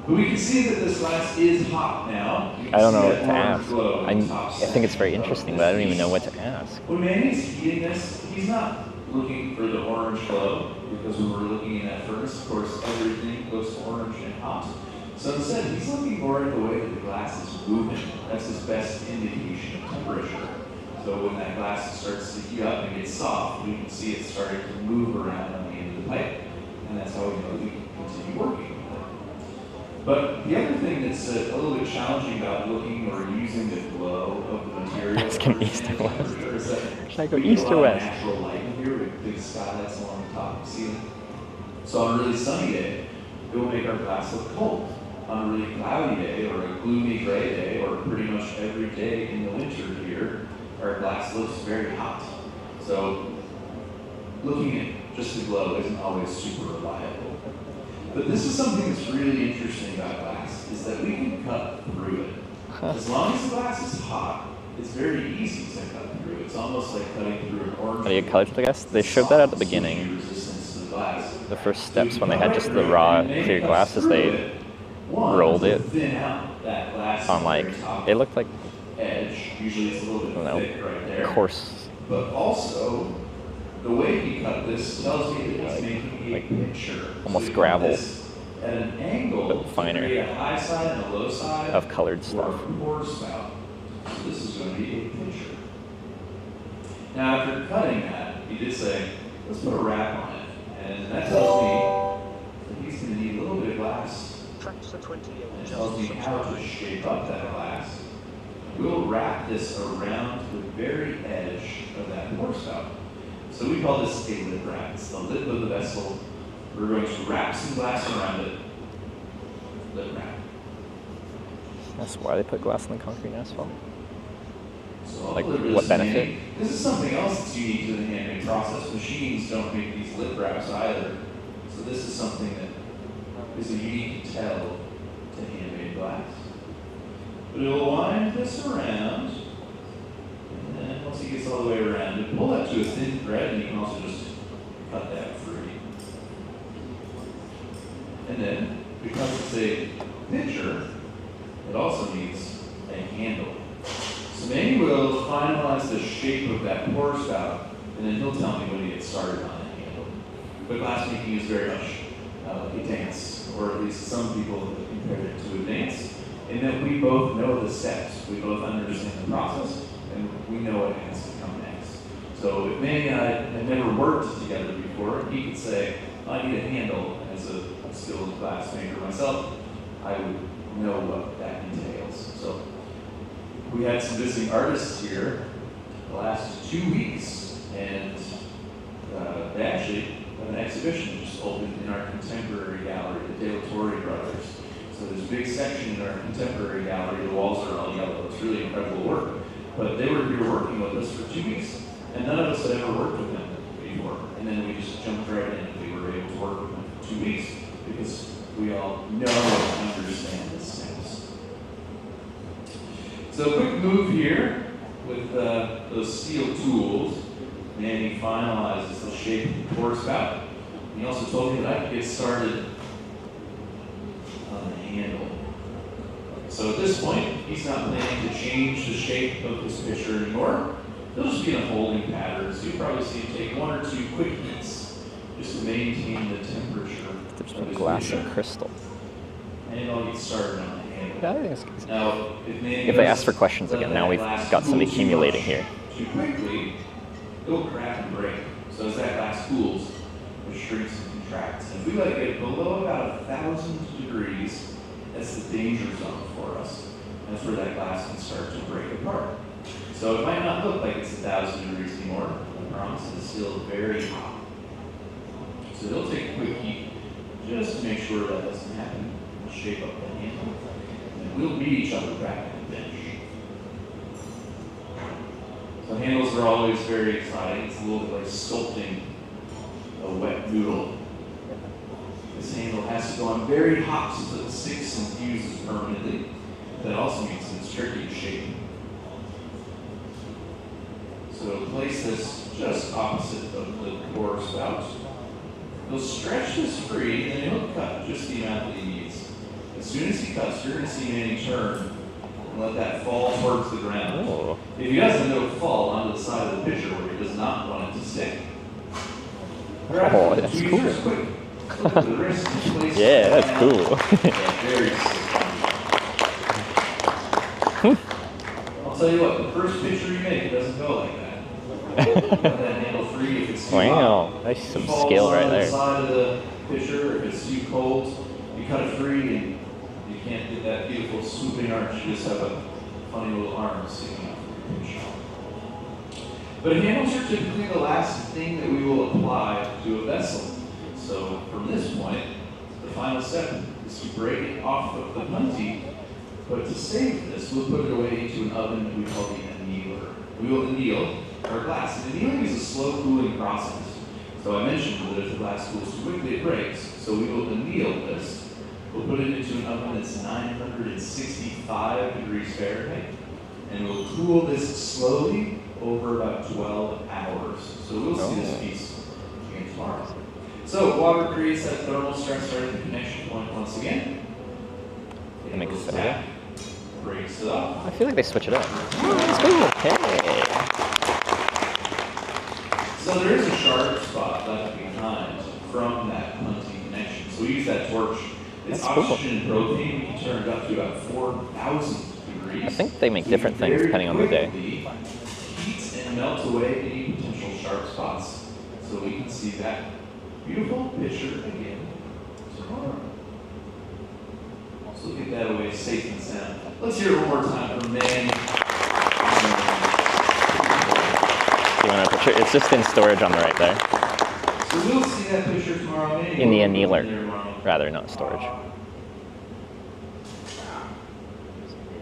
But we can see that this glass is hot now. I don't know what to ask. I think it's very interesting, but I don't even know what to ask. When Manny's heating this, he's not looking for the orange glow, because when we're looking in that furnace, of course, everything looks orange and hot. So instead, he's looking more at the way that the glass is moving. That's his best indication of temperature. So when that glass starts to heat up and get soft, we can see it starting to move around on the end of the pipe. And that's how we know we can continue working with it. But the other thing that's a little bit challenging about looking or using the glow of the material It's going east or west. Should I go east or west? Natural light in here with big skylights along the top of the ceiling. So on a really sunny day, it will make our glass look cold. On a really cloudy day or a gloomy gray day or pretty much every day in the winter here, our glass looks very hot. So looking at just the glow isn't always super reliable. But this is something that's really interesting about glass, is that we can cut through it. As long as the glass is hot, it's very easy to cut through. It's almost like cutting through an orange. How do you cut it, I guess? They showed that at the beginning. The first steps when they had just the raw clear glasses, they rolled it on like, it looked like, edge. Usually it's a little bit thick right there. Coarse. But also, the way he cut this tells me that he's making a picture. Almost gravel, at an angle, but finer, a high side and a low side of colored stuff. Pour spout. So this is going to be a picture. Now after cutting that, he did say, let's put a wrap on it. And that tells me that he's going to need a little bit of glass. It tells me how to shape up that glass. We'll wrap this around the very edge of that pour spout. So we call this a lip wrap. It's the lip of the vessel. We're going to wrap some glass around it. Lip wrap. That's why they put glass in the concrete and asphalt. So like, what benefit? This is something else that's unique to the handmade process. Machines don't make these lip wraps either. So this is something that is a unique tell to handmade glass. But it'll wind this around, and then once it gets all the way around, you pull that to a thin thread, and you can also just cut that free. And then, because it's a pitcher, it also needs a handle. So Manny will finalize the shape of that pour spout, and then he'll tell me when he gets started on the handle. But glassmaking is very much a dance, or at least some people have compared it to a dance. And that we both know the steps, we both understand the process, and we know what has to come next. So if Manny and I had never worked together before, he could say, I need a handle. As a skilled glassmaker myself, I would know what that entails. So we had some visiting artists here the last 2 weeks, and they actually have an exhibition just opened in our contemporary gallery, the De La Torre brothers. So there's a big section in our contemporary gallery. The walls are all yellow. It's really incredible work. But they were here working with us for 2 weeks, and none of us had ever worked with them before. And then we just jumped right in. We were able to work with them for 2 weeks because we all know and understand the steps. So a quick move here with those steel tools. Manny finalizes the shape of the pour spout. He also told me that I could get started on the handle. So at this point, he's not planning to change the shape of his pitcher anymore. He'll just be in a holding pattern, so you'll probably see him take 1 or 2 quick heats just to maintain the temperature. There's no glass and crystal. And I'll get started on the handle. Yeah, I think it's good. Now, If they ask for questions again, now we've got some accumulating here. Too quickly, it'll crack and break. So as that glass cools, it shrinks and contracts. And if we let it get below about 1,000 degrees, that's the danger zone for us. That's where that glass can start to break apart. So it might not look like it's 1,000 degrees anymore. I promise it's still very hot. So they'll take a quick heat just to make sure that doesn't happen. We'll shape up the handle. And we'll meet each other back at the bench. So handles are always very exciting. It's a little bit like sculpting a wet noodle. This handle has to go on very hot so that it sticks and fuses permanently. That also means it's tricky to shape. So place this just opposite of the pour spout. You'll stretch this free, and he'll cut just the amount that he needs. As soon as he cuts, you're going to see Manny turn and let that fall towards the ground. Oh. If he doesn't, it'll fall onto the side of the pitcher where he does not want it to stick. Oh, that's cool. Yeah, that's cool. I'll tell you what, the first pitcher you make, it doesn't go like that. Let that handle free if it's too Wow, hot. that's some If it falls skill right on there. the side of the pitcher, if it's too cold, you cut it free and You can't get that beautiful swooping arch. You just have a funny little arm sticking out from your pitch. But handles are typically the last thing that we will apply to a vessel. So from this point, the final step is to break it off of the puntee. But to save this, we'll put it away into an oven that we call the annealer. We will anneal our glass. And annealing is a slow cooling process. So I mentioned that if the glass cools too quickly, it breaks. So we will anneal this. We'll put it into an oven that's 965 degrees Fahrenheit. And we'll cool this slowly over about 12 hours. So we'll see this piece again tomorrow. So water creates that thermal stress right at the connection point once again. That makes sense. Breaks it up. I feel like they switch it up. It's cool. Hey. So there is a sharp spot left behind from that puntee connection. So we use that torch. It's oxygen and propane. We can turn it up to about 4,000 degrees. I think they make different things depending on the day. Heats and melt away any potential sharp spots. So we can see that beautiful picture again tomorrow. So get that away safe and sound. Let's hear it one more time from Manny. You want a picture? It's just in storage on the right there. So we'll see that picture tomorrow. Manny, in the annealer, rather, not storage.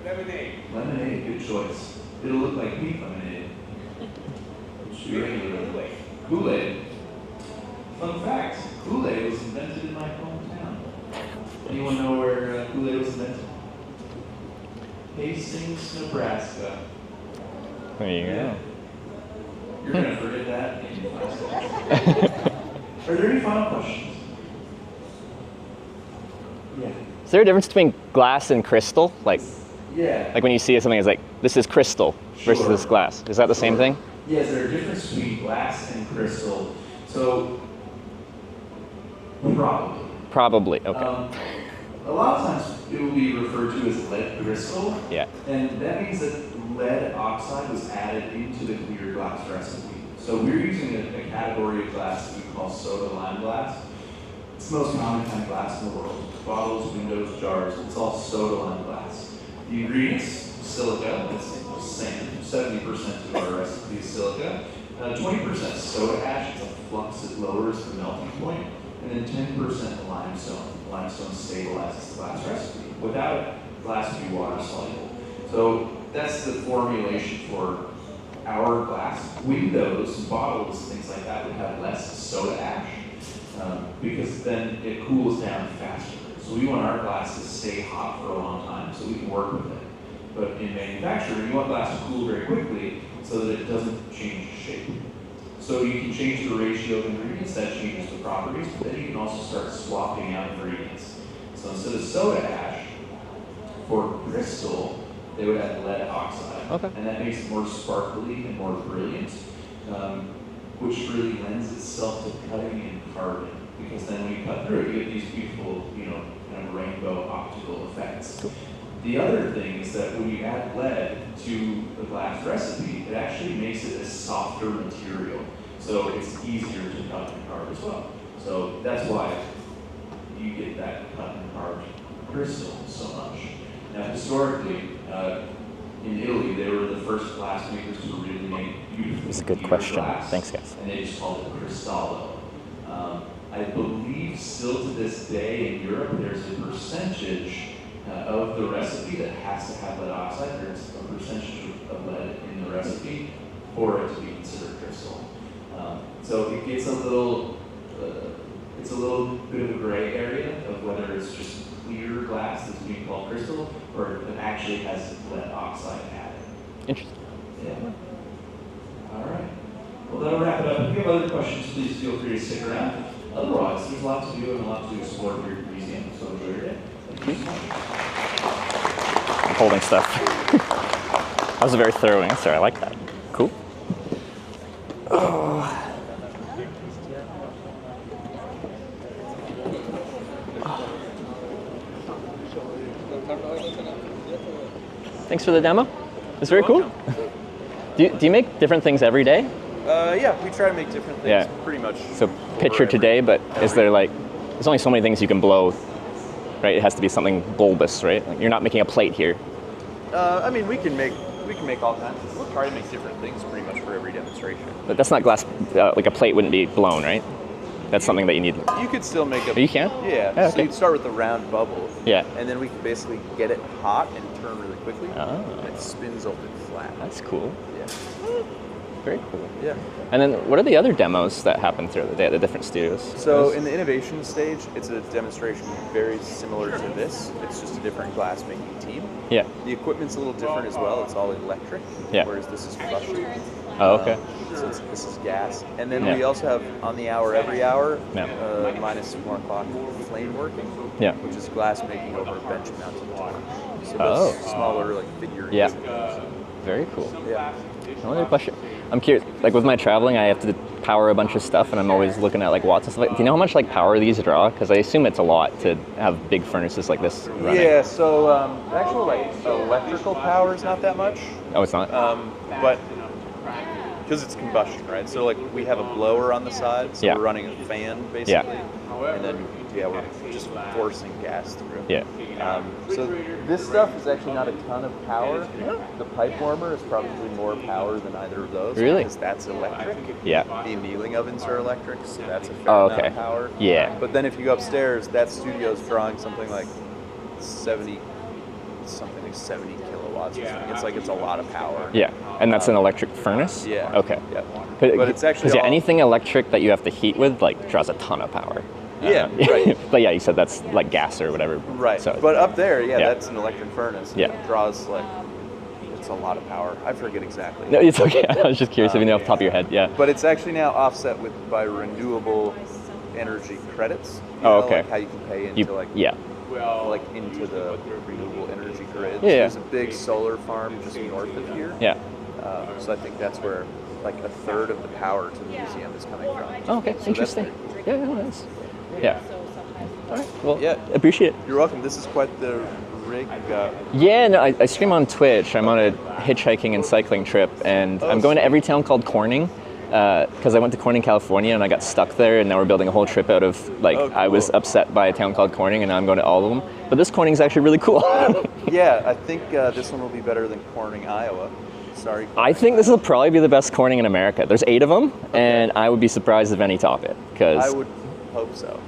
Lemonade. Lemonade, good choice. It'll look like pink lemonade. Kool-Aid. Fun fact, Kool-Aid was invented in my hometown. Anyone know where Kool-Aid was invented? Hastings, Nebraska. There you go. You're going to forget that in 5 seconds. Are there any final questions? Yeah. Is there a difference between glass and crystal? Like when you see something, it's like, this is crystal versus this glass. Is that the same thing? Yes, there are differences between glass and crystal. So, probably. Probably, okay. A lot of times it will be referred to as lead crystal. Yeah. And that means that lead oxide was added into the clear glass recipe. So we're using a category of glass that we call soda lime glass. It's the most common kind of glass in the world. Bottles, windows, jars, it's all soda lime glass. The ingredients, silica, that's sand. 70% of our recipe is silica. 20% soda ash, it's a flux that lowers the melting point. And then 10% limestone. Limestone stabilizes the glass recipe. Without it, glass would be water soluble. So that's the formulation for our glass. Windows, bottles, things like that would have less soda ash because then it cools down faster. So we want our glass to stay hot for a long time so we can work with it. But in manufacturing, you want glass to cool very quickly so that it doesn't change shape. So you can change the ratio of ingredients, that changes the properties, but then you can also start swapping out ingredients. So instead of soda ash, for crystal, they would add lead oxide. Okay. And that makes it more sparkly and more brilliant, which really lends itself to cutting and carving. Because then when you cut through it, you get these beautiful, kind of rainbow optical effects. Cool. The other thing is that when you add lead to the glass recipe, it actually makes it a softer material. So it's easier to cut and carve as well. So that's why you get that cut and carved crystal so much. Now historically, in Italy, they were the first glass makers to really make beautiful. It's a good question. Glass, Thanks, guys. and they just called it cristallo. I believe still to this day in Europe, there's a percentage of the recipe that has to have lead oxide. There's a percentage of lead in the recipe for it to be considered crystal. So it gets a little, it's a little bit of a gray area of whether it's just clear glass that's being called crystal or it actually has lead oxide added. Interesting. Yeah. All right. Well, that'll wrap it up. If you have other questions, please feel free to stick around. Otherwise, there's a lot to do and a lot to explore here at the museum. So enjoy your day. Thank you so much. I'm holding stuff. That was a very thorough answer. I like that. Cool. Oh. Thanks for the demo. It's very cool. Do you make different things every day? Yeah, we try to make different things pretty much. So picture today, but is there like, there's only so many things you can blow right? It has to be something bulbous, right? Like you're not making a plate here. I mean, we can make all kinds. We'll try to make different things pretty much for every demonstration. But that's not glass. Like a plate wouldn't be blown, right? That's something that you need. You could still make a. You can? Yeah. Oh, So okay. you'd start with a round bubble. Yeah. And then we can basically get it hot and turn really quickly. Oh. And it spins open flat. That's cool. Yeah. Very cool. Yeah. And then what are the other demos that happen throughout the day at the different studios? So in the innovation stage, it's a demonstration very similar to this. It's just a different glass making team. Yeah. The equipment's a little different as well. It's all electric. Yeah. Whereas this is combustion. Oh, okay. So this is gas. And then Yeah. we also have on the hour, every hour, Yeah. minus 1 o'clock, flame working. Yeah. Which is glass making over a bench mounted torch. So Oh. those smaller like figurines. Yeah. Very cool. Yeah. Another question. I'm curious, like with my traveling, I have to power a bunch of stuff, and I'm always looking at like watts and stuff. Do you know how much like power these draw? Because I assume it's a lot to have big furnaces like this running. Yeah, so the actual like electrical power is not that much. Oh, it's not? But because it's combustion, right? So like we have a blower on the side, so Yeah. we're running a fan basically, and then we're just forcing gas through. Yeah. So this stuff is actually not a ton of power. The pipe warmer is probably more power than either of those. Really? Because that's electric. Yeah. The annealing ovens are electric, so that's a fair Oh, amount okay. of power. Yeah. But then if you go upstairs, that studio's drawing something like 70 kilowatts or something. It's a lot of power. Yeah. And that's an electric furnace? Yeah. Okay. Yeah. But it's actually because all- anything electric that you have to heat with like draws a ton of power. Yeah, right. But yeah, you said that's like gas or whatever. Right. So, But up there, Yeah. that's an electric furnace. Yeah. It draws like, it's a lot of power. I forget exactly. no, it's okay. I was just curious if you know off the top of your head. Yeah. But it's actually now offset by renewable energy credits. You Oh, know, okay. Like how you can pay into Yeah. like into the renewable energy grid. Yeah, yeah. There's a big solar farm just north of here. Yeah. So I think that's where like a third of the power to the museum is coming from. Oh, okay. So that's Interesting. pretty Yeah, nice. Yeah. All right. Well, Yeah. appreciate it. You're welcome. This is quite the rig. Yeah, no, I stream on Twitch. I'm on a hitchhiking and cycling trip, and I'm going to every town called Corning because I went to Corning, California, and I got stuck there, and now we're building a whole trip out of, like, I was upset by a town called Corning, and now I'm going to all of them. But this Corning's actually really cool. Yeah, I think this one will be better than Corning, Iowa. Sorry. I think this will probably be the best Corning in America. There's 8 of them, and I would be surprised if any top it. I would hope so.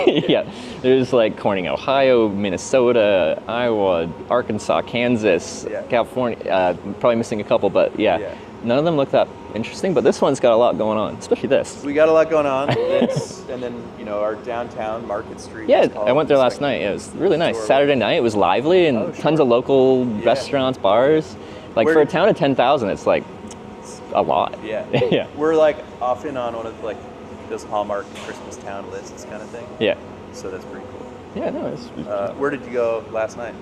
Yeah, there's like Corning, Ohio, Minnesota, Iowa, Arkansas, Kansas, California. Probably missing a couple, but yeah, none of them look that interesting. But this one's got a lot going on, especially this. We got a lot going on. And then, our downtown Market Street. Yeah, is called. I went there It's last night. It was really nice. Saturday night, it was lively and tons of local restaurants, bars. Like for a town of 10,000, it's like a lot. Yeah. Yeah. We're like often on one of like those Hallmark Christmas town lists kind of thing. Yeah. So that's pretty cool. Yeah, no, it's. Where did you go last night?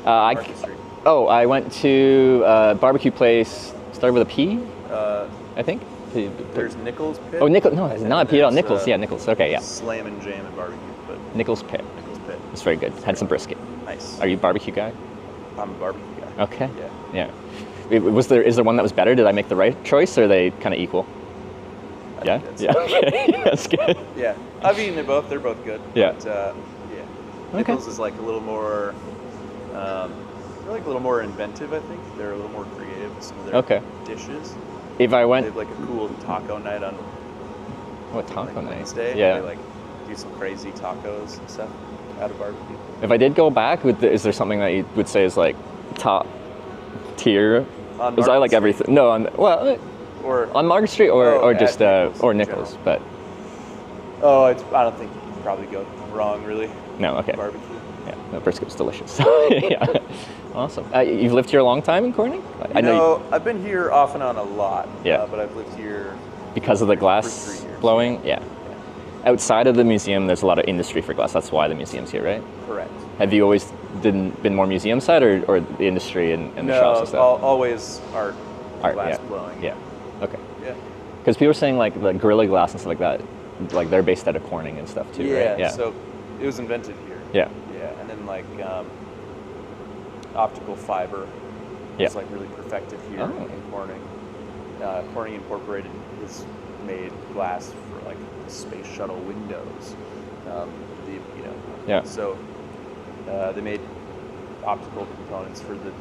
Market Street. I went to a barbecue place. Started with a P, I think. There's Nichols Pit. Oh, Nichols. No, it's not a P at all. There's, Nichols. Yeah, Nichols. Okay, yeah. Slam and Jam and barbecue, but Nichols Pit. Nichols Pit. It's very good. Had some brisket. Nice. Are you a barbecue guy? I'm a barbecue guy. Okay. Yeah. Is there one that was better? Did I make the right choice, or are they kind of equal? Yeah. Yeah. Okay. That's good. Yeah. I've eaten it both. They're both good. Yeah. But, yeah. Nichols is like a little more. They're like a little more inventive. I think they're a little more creative with some of their dishes. If I went, they have like a cool taco night on. What taco night? Wednesday. Yeah. They like do some crazy tacos and stuff out of barbecue. If I did go back, is there something that you would say is like top tier? Because I like everything. No, or on Market Street, or just or Nichols, but. Oh, I don't think you can probably go wrong, really. No, okay. Barbecue. Yeah, the brisket's delicious. Yeah, awesome. You've lived here a long time in Corning? I know. I've been here off and on a lot. Yeah. But I've lived here because of the glass blowing. Yeah. Outside of the museum, there's a lot of industry for glass. That's why the museum's here, right? Correct. Have you always been more museum side or the industry and the shops and stuff? Always art glass yeah. blowing. Yeah. Okay. Yeah. Because people are saying like the Gorilla Glass and stuff like that, like they're based out of Corning and stuff too, right? Yeah. So it was invented here. Yeah. Yeah. And then like optical fiber was like really perfected here in Corning. Corning Incorporated has made glass for like space shuttle windows. Yeah. So they made optical components for the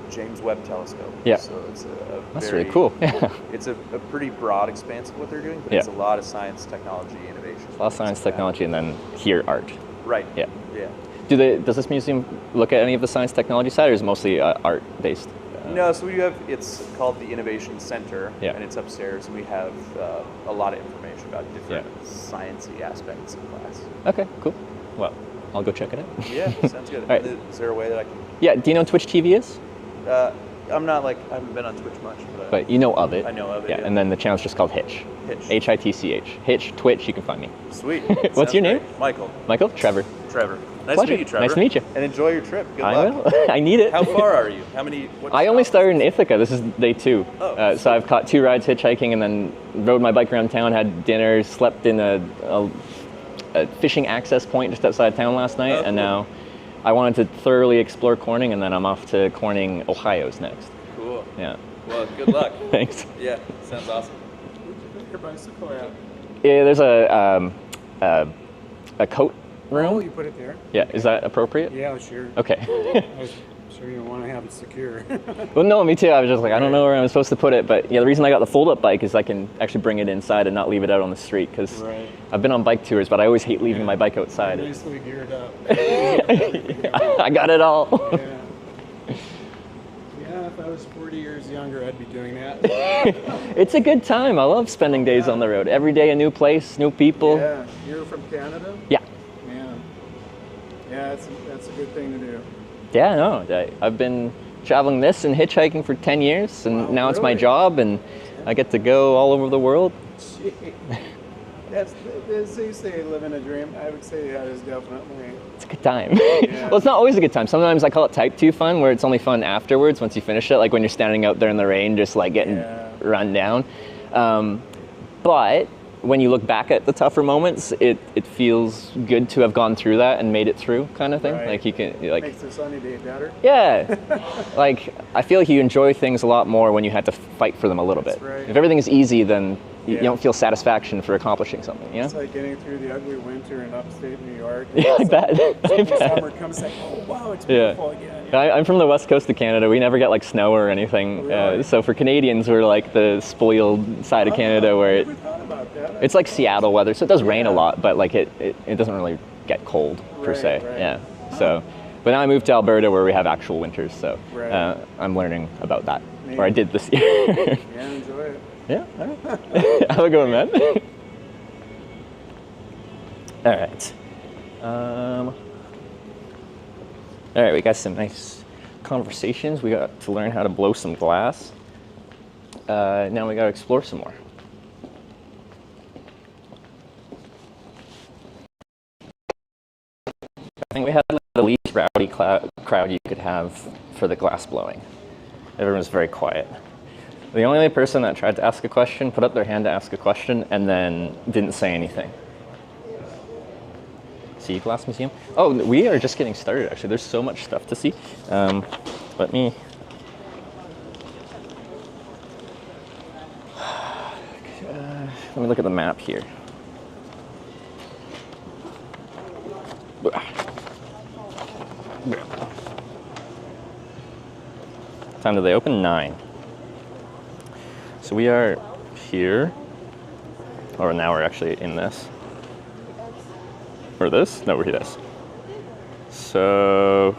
James Webb Telescope. Yeah. So it's That's very, really cool. Yeah. It's a pretty broad expanse of what they're doing, but Yeah. it's a lot of science, technology, innovation. A lot of science, technology, and then here art. Right. Yeah. Yeah. Does this museum look at any of the science technology side, or is it mostly art based? No, so we have, it's called the Innovation Center, Yeah. and it's upstairs, and we have a lot of information about different sciencey aspects of class. Okay, cool. Well, I'll go check it out. Yeah, sounds good. All right. Is there a way that I can? Yeah, do you know what Twitch TV is? I'm not I haven't been on Twitch much, But you know of it. I know of it. Yeah, and then the channel's just called Hitch. Hitch. Hitch. Hitch, Twitch, you can find me. Sweet. What's Sounds your name? great. Michael. Michael? Trevor. Trevor. Nice Pleasure. to meet you, Trevor. Nice to meet you. And enjoy your trip. Good I luck. will. I need it. How far are you? I only started in Ithaca. This is day 2. Oh, so I've caught 2 rides hitchhiking and then rode my bike around town, had dinner, slept in a fishing access point just outside town last night, and now I wanted to thoroughly explore Corning, and then I'm off to Corning, Ohio's next. Cool. Yeah. Well, good luck. Thanks. Yeah, sounds awesome. Your bicycle at? Yeah, there's a coat room. Oh, you put it there? Yeah, is that appropriate? Yeah, sure. Okay. I was sure you want to have it secure. Well, no, me too. I was just like, I don't know where I'm supposed to put it, but yeah, the reason I got the fold-up bike is I can actually bring it inside and not leave it out on the street, because I've been on bike tours, but I always hate leaving my bike outside. Nicely geared up. I got it all. Yeah, if I was 40 years younger, I'd be doing that. It's a good time. I love spending days on the road. Every day a new place, new people. Yeah, you're from Canada? Yeah. Yeah, that's a good thing to do. Yeah, no, I've been traveling this and hitchhiking for 10 years, and now it's my job, and I get to go all over the world. Gee. That's, as you say, living a dream. I would say that is definitely. It's a good time. Well, it's not always a good time. Sometimes I call it type 2 fun, where it's only fun afterwards once you finish it, like when you're standing out there in the rain just like getting run down. But when you look back at the tougher moments, it feels good to have gone through that and made it through, kind of thing. Right. Like you can like Makes the sunny day better. yeah, like I feel like you enjoy things a lot more when you had to fight for them a little bit. right. If everything is easy, then you don't feel satisfaction for accomplishing something. You know? It's like getting through the ugly winter in upstate New York. Yeah, I bet. I bet. Summer comes like, oh wow, it's beautiful again. I'm from the west coast of Canada. We never get like snow or anything. So for Canadians, we're like the spoiled side of Canada where it's like Seattle weather. So it does rain a lot, but like it doesn't really get cold per se. right. Yeah. So, but now I moved to Alberta where we have actual winters. So Right. I'm learning about that, Neat. or I did this year. Yeah, enjoy it. Yeah. All right. Have a good one, man. All right. All right, we got some nice conversations. We got to learn how to blow some glass. Now we got to explore some more. I think we had the least rowdy crowd you could have for the glass blowing. Everyone was very quiet. The only person that tried to ask a question put up their hand to ask a question and then didn't say anything. See Glass Museum? Oh, we are just getting started actually. There's so much stuff to see. Let me look at the map here. Time do they open? 9. So we are here, or now we're actually in this. Or this? No, we're here. This. So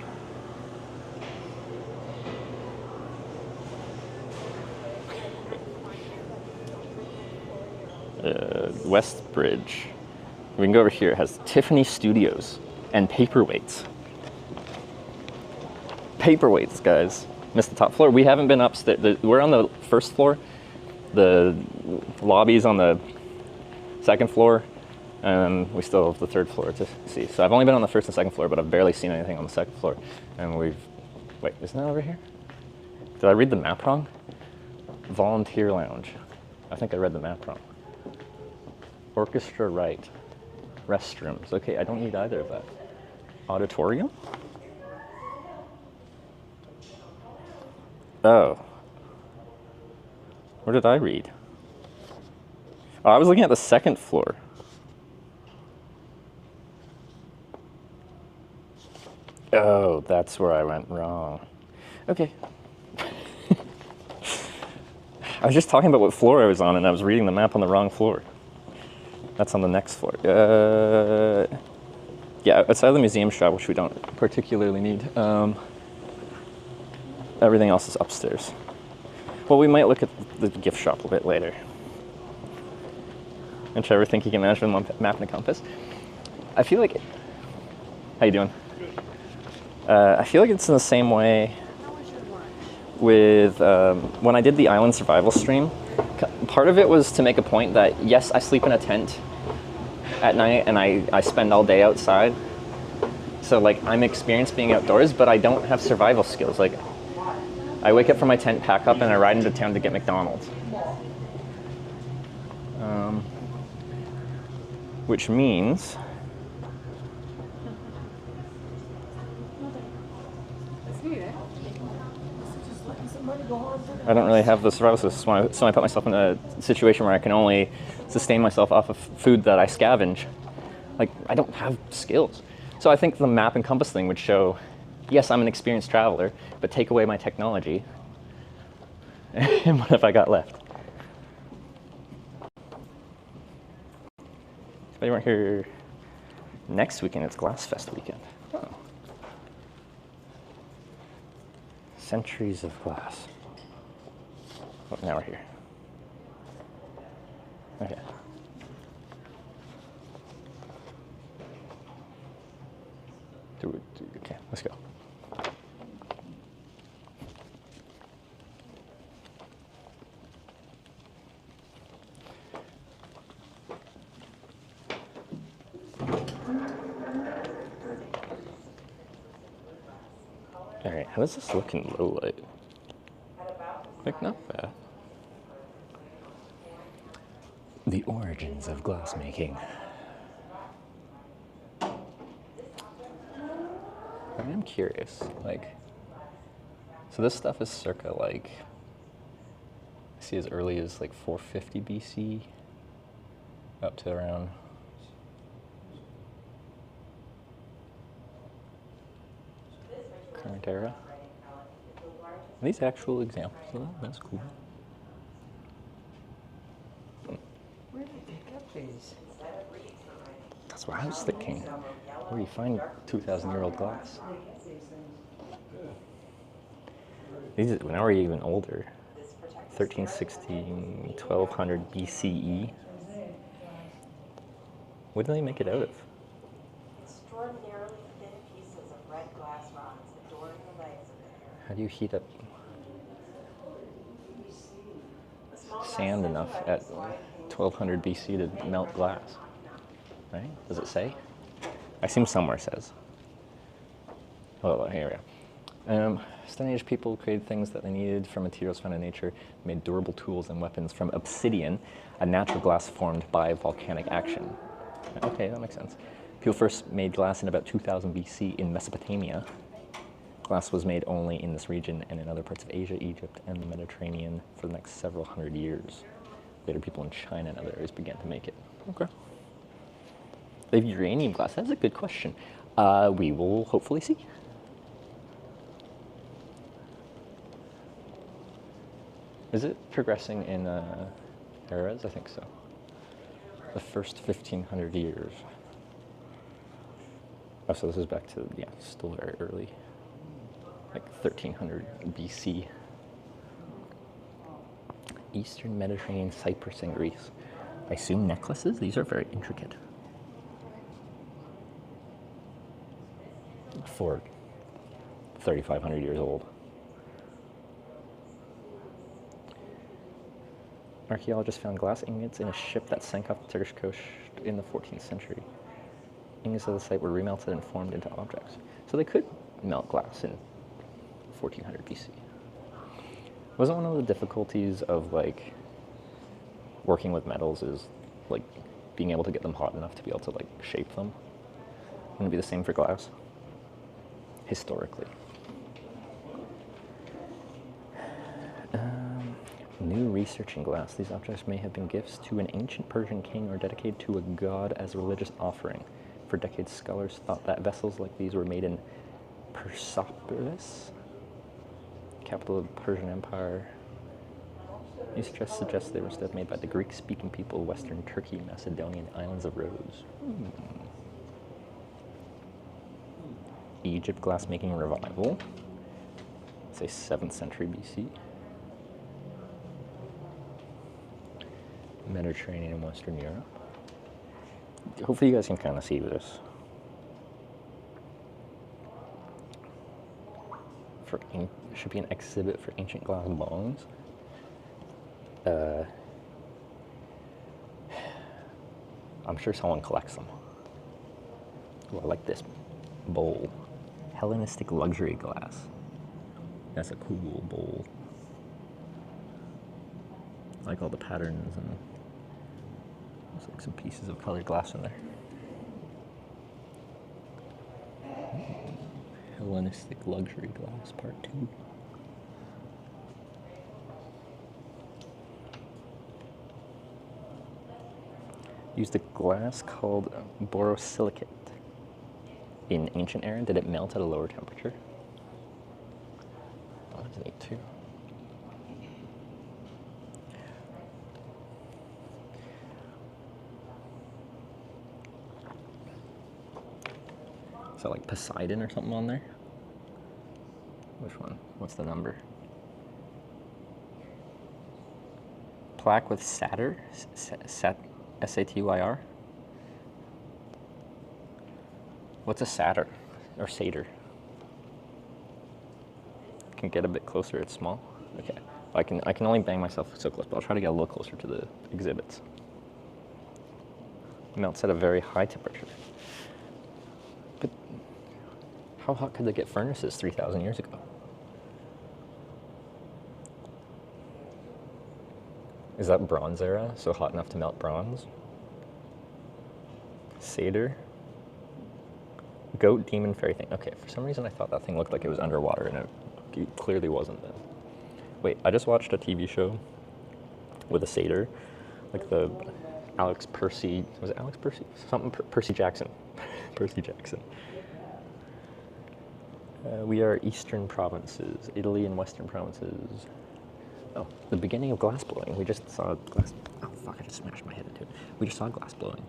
West Bridge. We can go over here. It has Tiffany Studios and paperweights. Paperweights, guys. Missed the top floor. We haven't been upstairs. We're on the first floor. The lobby's on the second floor. And we still have the third floor to see. So I've only been on the first and second floor, but I've barely seen anything on the second floor. And wait, isn't that over here? Did I read the map wrong? Volunteer lounge. I think I read the map wrong. Orchestra right. Restrooms. Okay, I don't need either of that. Auditorium? Oh. Where did I read? Oh, I was looking at the second floor. Oh, that's where I went wrong. Okay. I was just talking about what floor I was on, and I was reading the map on the wrong floor. That's on the next floor. Yeah, outside of the museum shop, which we don't particularly need. Everything else is upstairs. Well, we might look at the gift shop a bit later. And Trevor, think you can manage with a map and a compass? I feel like... How you doing? I feel like it's in the same way with when I did the island survival stream. Part of it was to make a point that, yes, I sleep in a tent at night and I spend all day outside. So like I'm experienced being outdoors, but I don't have survival skills. Like I wake up from my tent, pack up, and I ride into town to get McDonald's. Which means I don't really have the survival skills, so I put myself in a situation where I can only sustain myself off of food that I scavenge. Like, I don't have skills. So I think the map and compass thing would show, yes, I'm an experienced traveler, but take away my technology, and what have I got left? If they weren't here next weekend, it's Glassfest weekend. Oh. Centuries of glass. Oh, now we're here. Okay. Okay, let's go. All right, how does this look in low light? Like, not bad. The origins of glassmaking. I am curious, like, so this stuff is circa like, I see as early as like 450 BC up to around current era. Are these actual examples of that? That's cool. Where did they get these? That's what I was thinking. Where do you find 2,000-year-old glass? These now are even older. 1360, 1200 BCE. What do they make it out of? Extraordinarily thin pieces of red glass rods adorn the legs of the hair. How do you heat up sand enough at 1200 BC to melt glass? Right? Does it say? I assume somewhere says. Oh, here we go. Stone Age people created things that they needed from materials found in nature, made durable tools and weapons from obsidian, a natural glass formed by volcanic action. Okay, that makes sense. People first made glass in about 2000 BC in Mesopotamia. Glass was made only in this region and in other parts of Asia, Egypt, and the Mediterranean for the next several hundred years. Later, people in China and other areas began to make it. Okay. The uranium glass, that's a good question. We will hopefully see. Is it progressing in eras? I think so. The first 1500 years. Oh, so this is back to, yeah, still very early. Like 1300 BC. Eastern Mediterranean, Cyprus, and Greece. I assume necklaces? These are very intricate. For 3,500 years old. Archaeologists found glass ingots in a ship that sank off the Turkish coast in the 14th century. Ingots of the site were remelted and formed into objects. So they could melt glass in 1400 BC. Wasn't one of the difficulties of like working with metals is like being able to get them hot enough to be able to like shape them? Wouldn't it be the same for glass? Historically. New research in glass. These objects may have been gifts to an ancient Persian king or dedicated to a god as a religious offering. For decades, scholars thought that vessels like these were made in Persepolis, capital of the Persian Empire. These suggests they were stuff made by the Greek-speaking people of Western Turkey, Macedonia, and Islands of Rose. Egypt glassmaking revival. Say 7th century BC. Mediterranean and Western Europe. Hopefully you guys can kind of see this. Should be an exhibit for ancient glass bongs. I'm sure someone collects them. Ooh, I like this bowl. Hellenistic luxury glass. That's a cool bowl. I like all the patterns and there's like some pieces of colored glass in there. Hellenistic luxury glass, part 2. Used a glass called borosilicate. In ancient era, did it melt at a lower temperature? Oh, that's neat too. Is that like Poseidon or something on there? Which one? What's the number? Plaque with Satyr? S-A-T-Y-R? What's a satyr? Or satyr? Can get a bit closer, it's small. Okay. I can only bang myself so close, but I'll try to get a little closer to the exhibits. Melts at a very high temperature. But how hot could they get furnaces 3,000 years ago? Is that Bronze era? So hot enough to melt bronze? Satyr? Goat, demon, fairy thing. Okay, for some reason I thought that thing looked like it was underwater and it clearly wasn't then. Wait, I just watched a TV show with a satyr. Like the Alex Percy, was it Alex Percy? Something, Percy Jackson. Percy Jackson. We are eastern provinces, Italy and western provinces. Oh, the beginning of glass blowing. We just saw glass, oh fuck, I just smashed my head into it. We just saw glass blowing.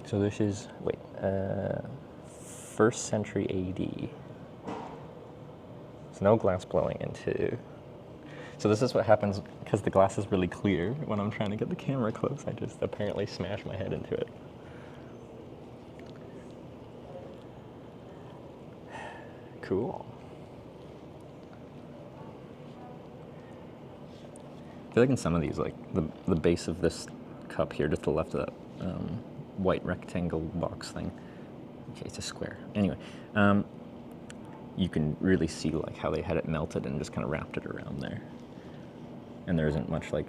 So this is, wait, 1st century AD. So no glass blowing into, so this is what happens because the glass is really clear. When I'm trying to get the camera close, I just apparently smash my head into it. Cool. I feel like in some of these, like the base of this cup here, just to the left of that white rectangle box thing. Okay, it's a square. Anyway, you can really see like how they had it melted and just kind of wrapped it around there. And there isn't much like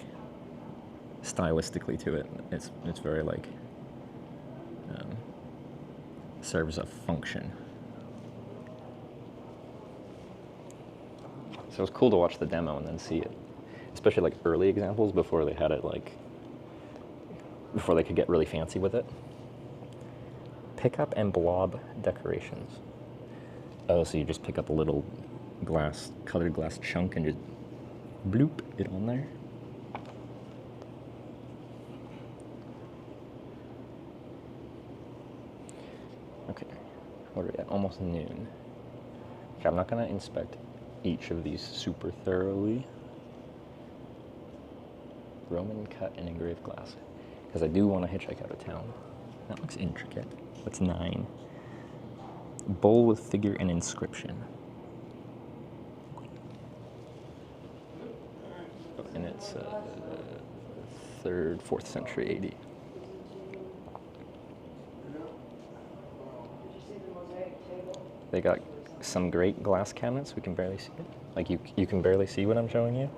stylistically to it. It's very like serves a function. So it was cool to watch the demo and then see it, especially like early examples before they had it like, before they could get really fancy with it. Pick up and blob decorations. Oh, so you just pick up a little glass, colored glass chunk and just bloop it on there. Okay, what are we at? Almost noon. Okay, I'm not gonna inspect each of these super thoroughly. Roman cut and engraved glass. Because I do want to hitchhike out of town. That looks intricate. That's 9. Bowl with figure and inscription. And it's 3rd, 4th century AD. They got some great glass cabinets. We can barely see it. Like you can barely see what I'm showing you.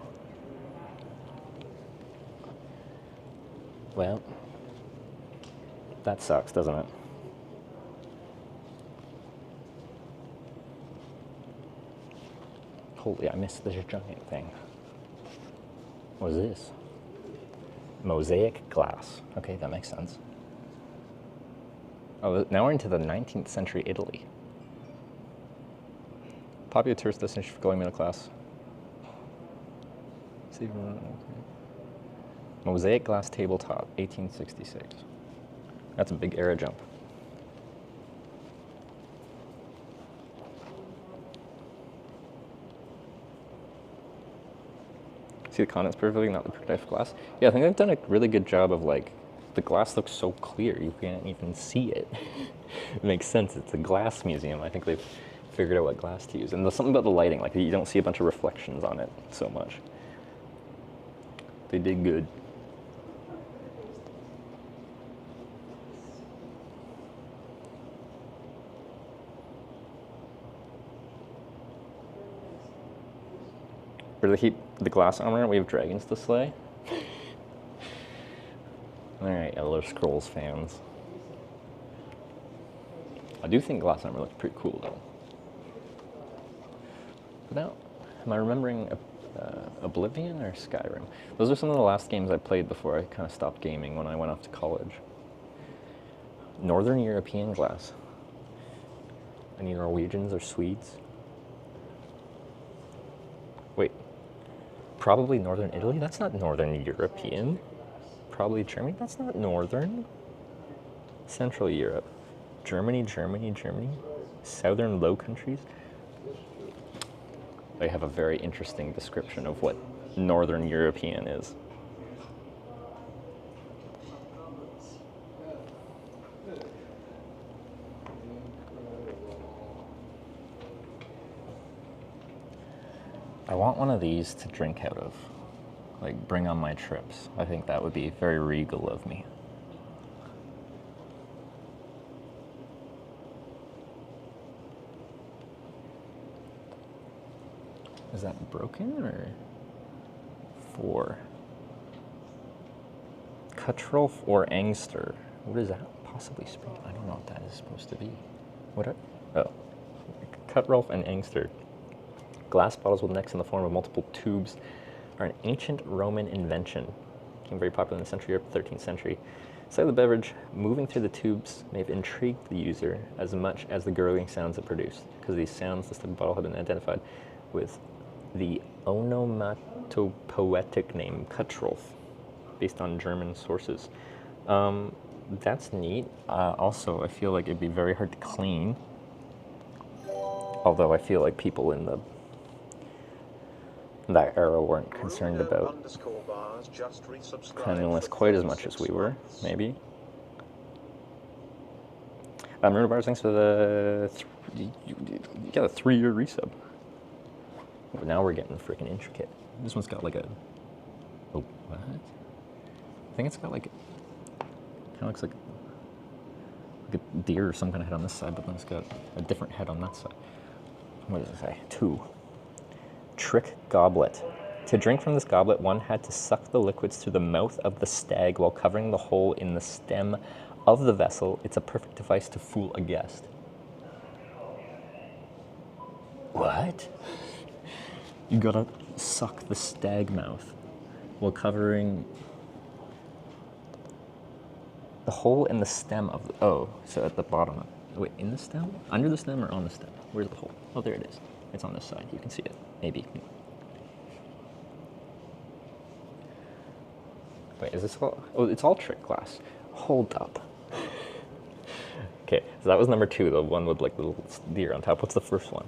Well, that sucks, doesn't it? Holy, I missed this giant thing. What is this? Mosaic glass. Okay, that makes sense. Oh, now we're into the 19th century Italy. Popular tourist destination for going middle class. Mosaic glass tabletop, 1866. That's a big era jump. See the contents perfectly, not the protective glass. Yeah, I think they've done a really good job of like, the glass looks so clear, you can't even see it. It makes sense, it's a glass museum. I think they've figured out what glass to use. And there's something about the lighting, like you don't see a bunch of reflections on it so much. They did good. For the glass armor, we have dragons to slay. Alright, Elder Scrolls fans. I do think glass armor looks pretty cool though. But now, am I remembering Oblivion or Skyrim? Those are some of the last games I played before I kind of stopped gaming when I went off to college. Northern European glass. Any Norwegians or Swedes? Wait. Probably Northern Italy? That's not Northern European. Probably Germany? That's not Northern. Central Europe. Germany. Southern Low Countries. They have a very interesting description of what Northern European is. I want one of these to drink out of. Like, bring on my trips. I think that would be very regal of me. Is that broken or 4? Cuttrolf or Angster? What is that possibly speak? I don't know what that is supposed to be. Oh. Cuttrolf and Angster. Glass bottles with necks in the form of multiple tubes are an ancient Roman invention. Became very popular in the Central Europe, 13th century. Sight of the beverage moving through the tubes may have intrigued the user as much as the gurgling sounds it produced. Because of these sounds, this type of bottle had been identified with the onomatopoetic name Cuttrolf, based on German sources. That's neat. Also, I feel like it'd be very hard to clean. Although I feel like people in that era weren't concerned about cleanliness quite as much as we were, maybe. Bruno Bars, thanks for the 3-year resub. But now we're getting freaking intricate. This one's got like a... Oh, what? I think it's got like... Kind of looks like a deer or some kind of head on this side, but then it's got a different head on that side. What does it say? 2. Trick goblet. To drink from this goblet, one had to suck the liquids through the mouth of the stag while covering the hole in the stem of the vessel. It's a perfect device to fool a guest. What? You gotta suck the stag mouth while covering the hole in the stem of the... Oh, so at the bottom. Wait, in the stem? Under the stem or on the stem? Where's the hole? Oh, there it is. It's on this side. You can see it. Maybe. Wait, is this all... Oh, it's all trick glass. Hold up. Okay, so that was number 2, the one with like the little deer on top. What's the first one?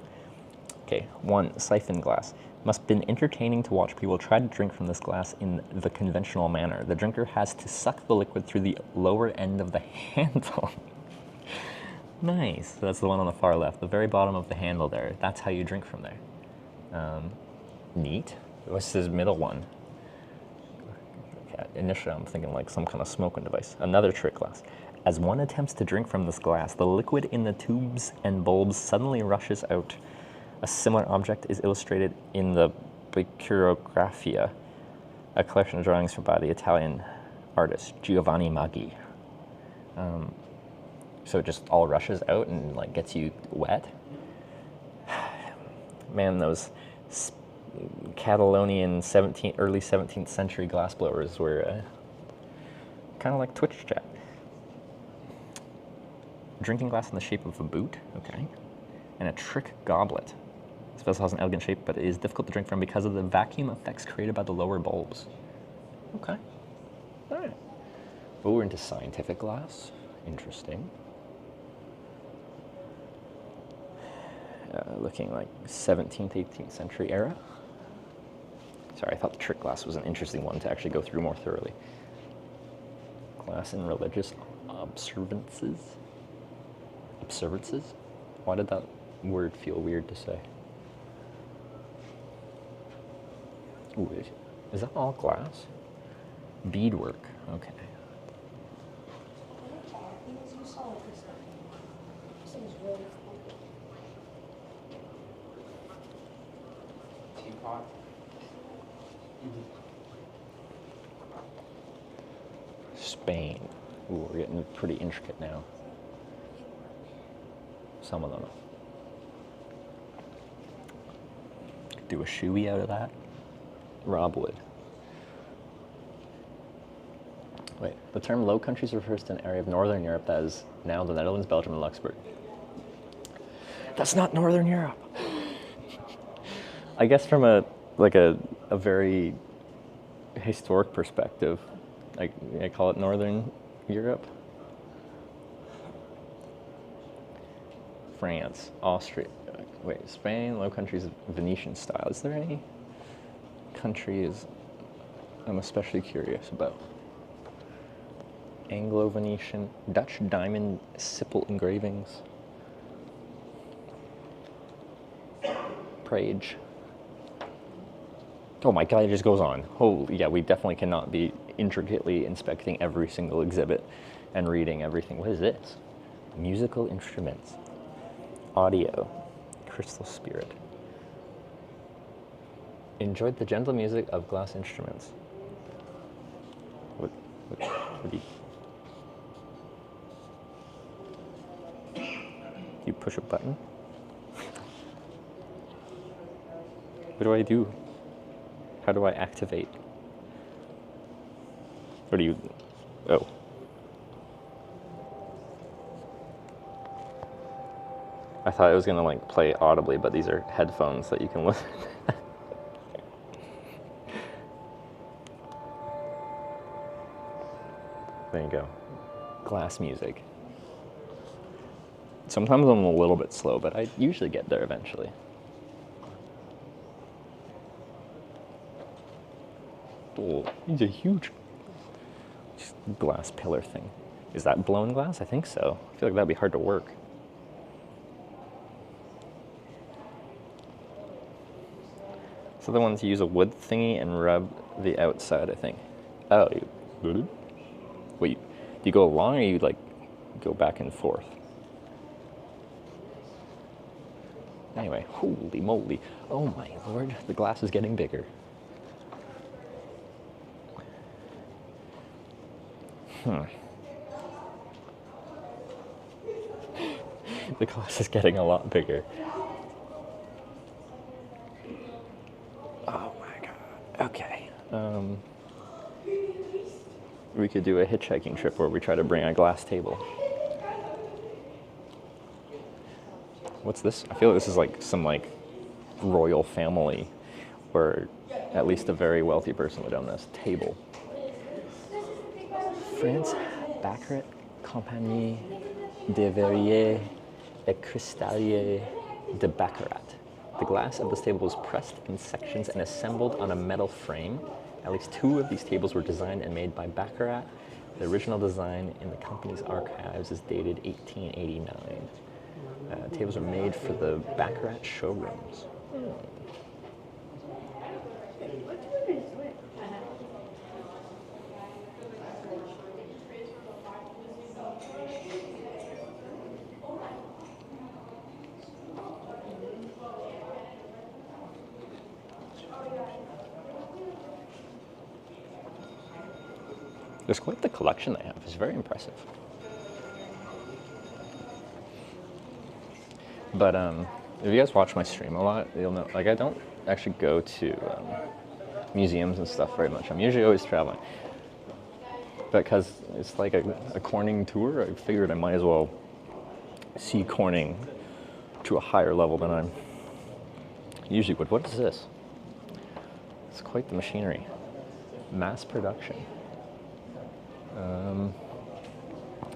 Okay, 1, siphon glass. Must have been entertaining to watch people try to drink from this glass in the conventional manner. The drinker has to suck the liquid through the lower end of the handle. Nice. So that's the one on the far left, the very bottom of the handle there. That's how you drink from there. Neat. What's this middle one? Okay, initially, I'm thinking like some kind of smoking device. Another trick glass. As one attempts to drink from this glass, the liquid in the tubes and bulbs suddenly rushes out. A similar object is illustrated in the Bicurographia, a collection of drawings by the Italian artist Giovanni Maggi. So it just all rushes out and like gets you wet. Man, those Catalonian early 17th century glassblowers were kind of like Twitch chat. drinking glass in the shape of a boot, okay. And a trick goblet. This vessel has an elegant shape, but it is difficult to drink from because of the vacuum effects created by the lower bulbs. Okay. All right. Oh, we're into scientific glass. Interesting. Looking like 17th, 18th century era. Sorry, I thought the trick glass was an interesting one to actually go through more thoroughly. Glass in religious observances? Observances? Why did that word feel weird to say? Ooh, is that all glass? Beadwork, okay. Teapot. Spain. Ooh, we're getting pretty intricate now. Some of them. Could do a shoey out of that. Rob would. Wait, the term Low Countries refers to an area of Northern Europe that is now the Netherlands, Belgium, and Luxembourg. That's not Northern Europe. I guess from a very historic perspective, I call it Northern Europe. France, Austria, wait, Spain, Low Countries, Venetian style. Is there any countries I'm especially curious about? Anglo-Venetian, Dutch diamond sipple engravings. Prague. Oh my God, it just goes on. Holy, yeah, we definitely cannot be intricately inspecting every single exhibit and reading everything. What is this? Musical instruments. Audio. Crystal spirit. Enjoyed the gentle music of glass instruments. What do you push a button? What do I do? How do I activate? What do you... Oh. I thought it was gonna like play audibly, but these are headphones that you can listen. There you go. Glass music. Sometimes I'm a little bit slow, but I usually get there eventually. Oh, these are huge. Just glass pillar thing. Is that blown glass? I think so. I feel like that'd be hard to work. So the ones you use a wood thingy and rub the outside, I think. Oh, wait, do you go along or you like go back and forth? Anyway, holy moly. Oh my lord, the glass is getting bigger. The glass is getting a lot bigger. Oh my God. Okay. We could do a hitchhiking trip where we try to bring a glass table. What's this? I feel like this is like some royal family, or at least a very wealthy person would own this table. France, Baccarat, Compagnie de Verrier et Cristallier de Baccarat. The glass of this table was pressed in sections and assembled on a metal frame. At least 2 of these tables were designed and made by Baccarat. The original design in the company's archives is dated 1889. Tables are made for the Baccarat showrooms. There's quite the collection they have. It's very impressive. But if you guys watch my stream a lot, you'll know, I don't actually go to museums and stuff very much. I'm usually always traveling. But because it's like a Corning tour, I figured I might as well see Corning to a higher level than I'm usually would. What is this? It's quite the machinery. Mass production.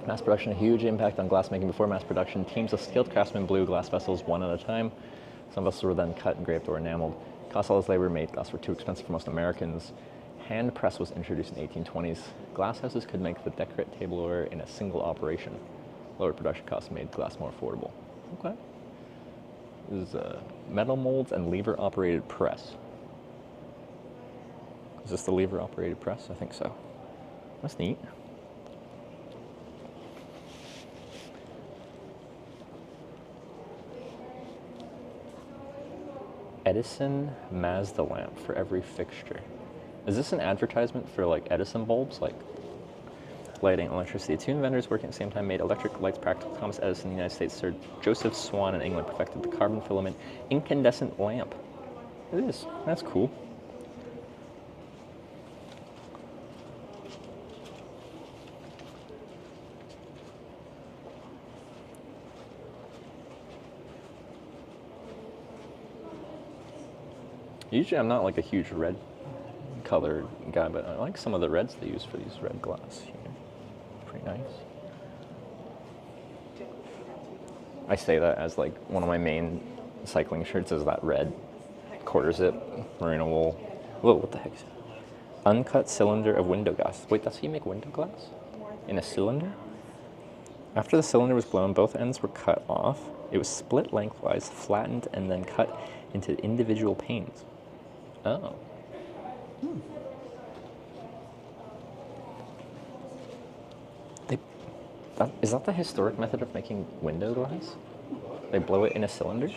Mass production, a huge impact on glassmaking. Before mass production, teams of skilled craftsmen blew glass vessels one at a time. Some vessels were then cut, engraved, or enameled. Cost all this labor made glass were too expensive for most Americans. Hand press was introduced in the 1820s. Glass houses could make the decorate tableware in a single operation. Lower production costs made glass more affordable. Okay. This is metal molds and lever-operated press. Is this the lever-operated press? I think so. That's neat. Edison Mazda lamp for every fixture. Is this an advertisement for like Edison bulbs, like lighting electricity? Two inventors working at the same time made electric lights practical. Thomas Edison in the United States, Sir Joseph Swan in England perfected the carbon filament incandescent lamp. It is. That's cool. Usually I'm not like a huge red color guy, but I like some of the reds they use for these red glass here. Pretty nice. I say that as like one of my main cycling shirts is that red quarter zip merino wool. Whoa, what the heck is it? Uncut cylinder of window glass. Wait, that's how you make window glass? In a cylinder? After the cylinder was blown, both ends were cut off. It was split lengthwise, flattened, and then cut into individual panes. Oh. Is that the historic method of making window glass? They blow it in a cylinder?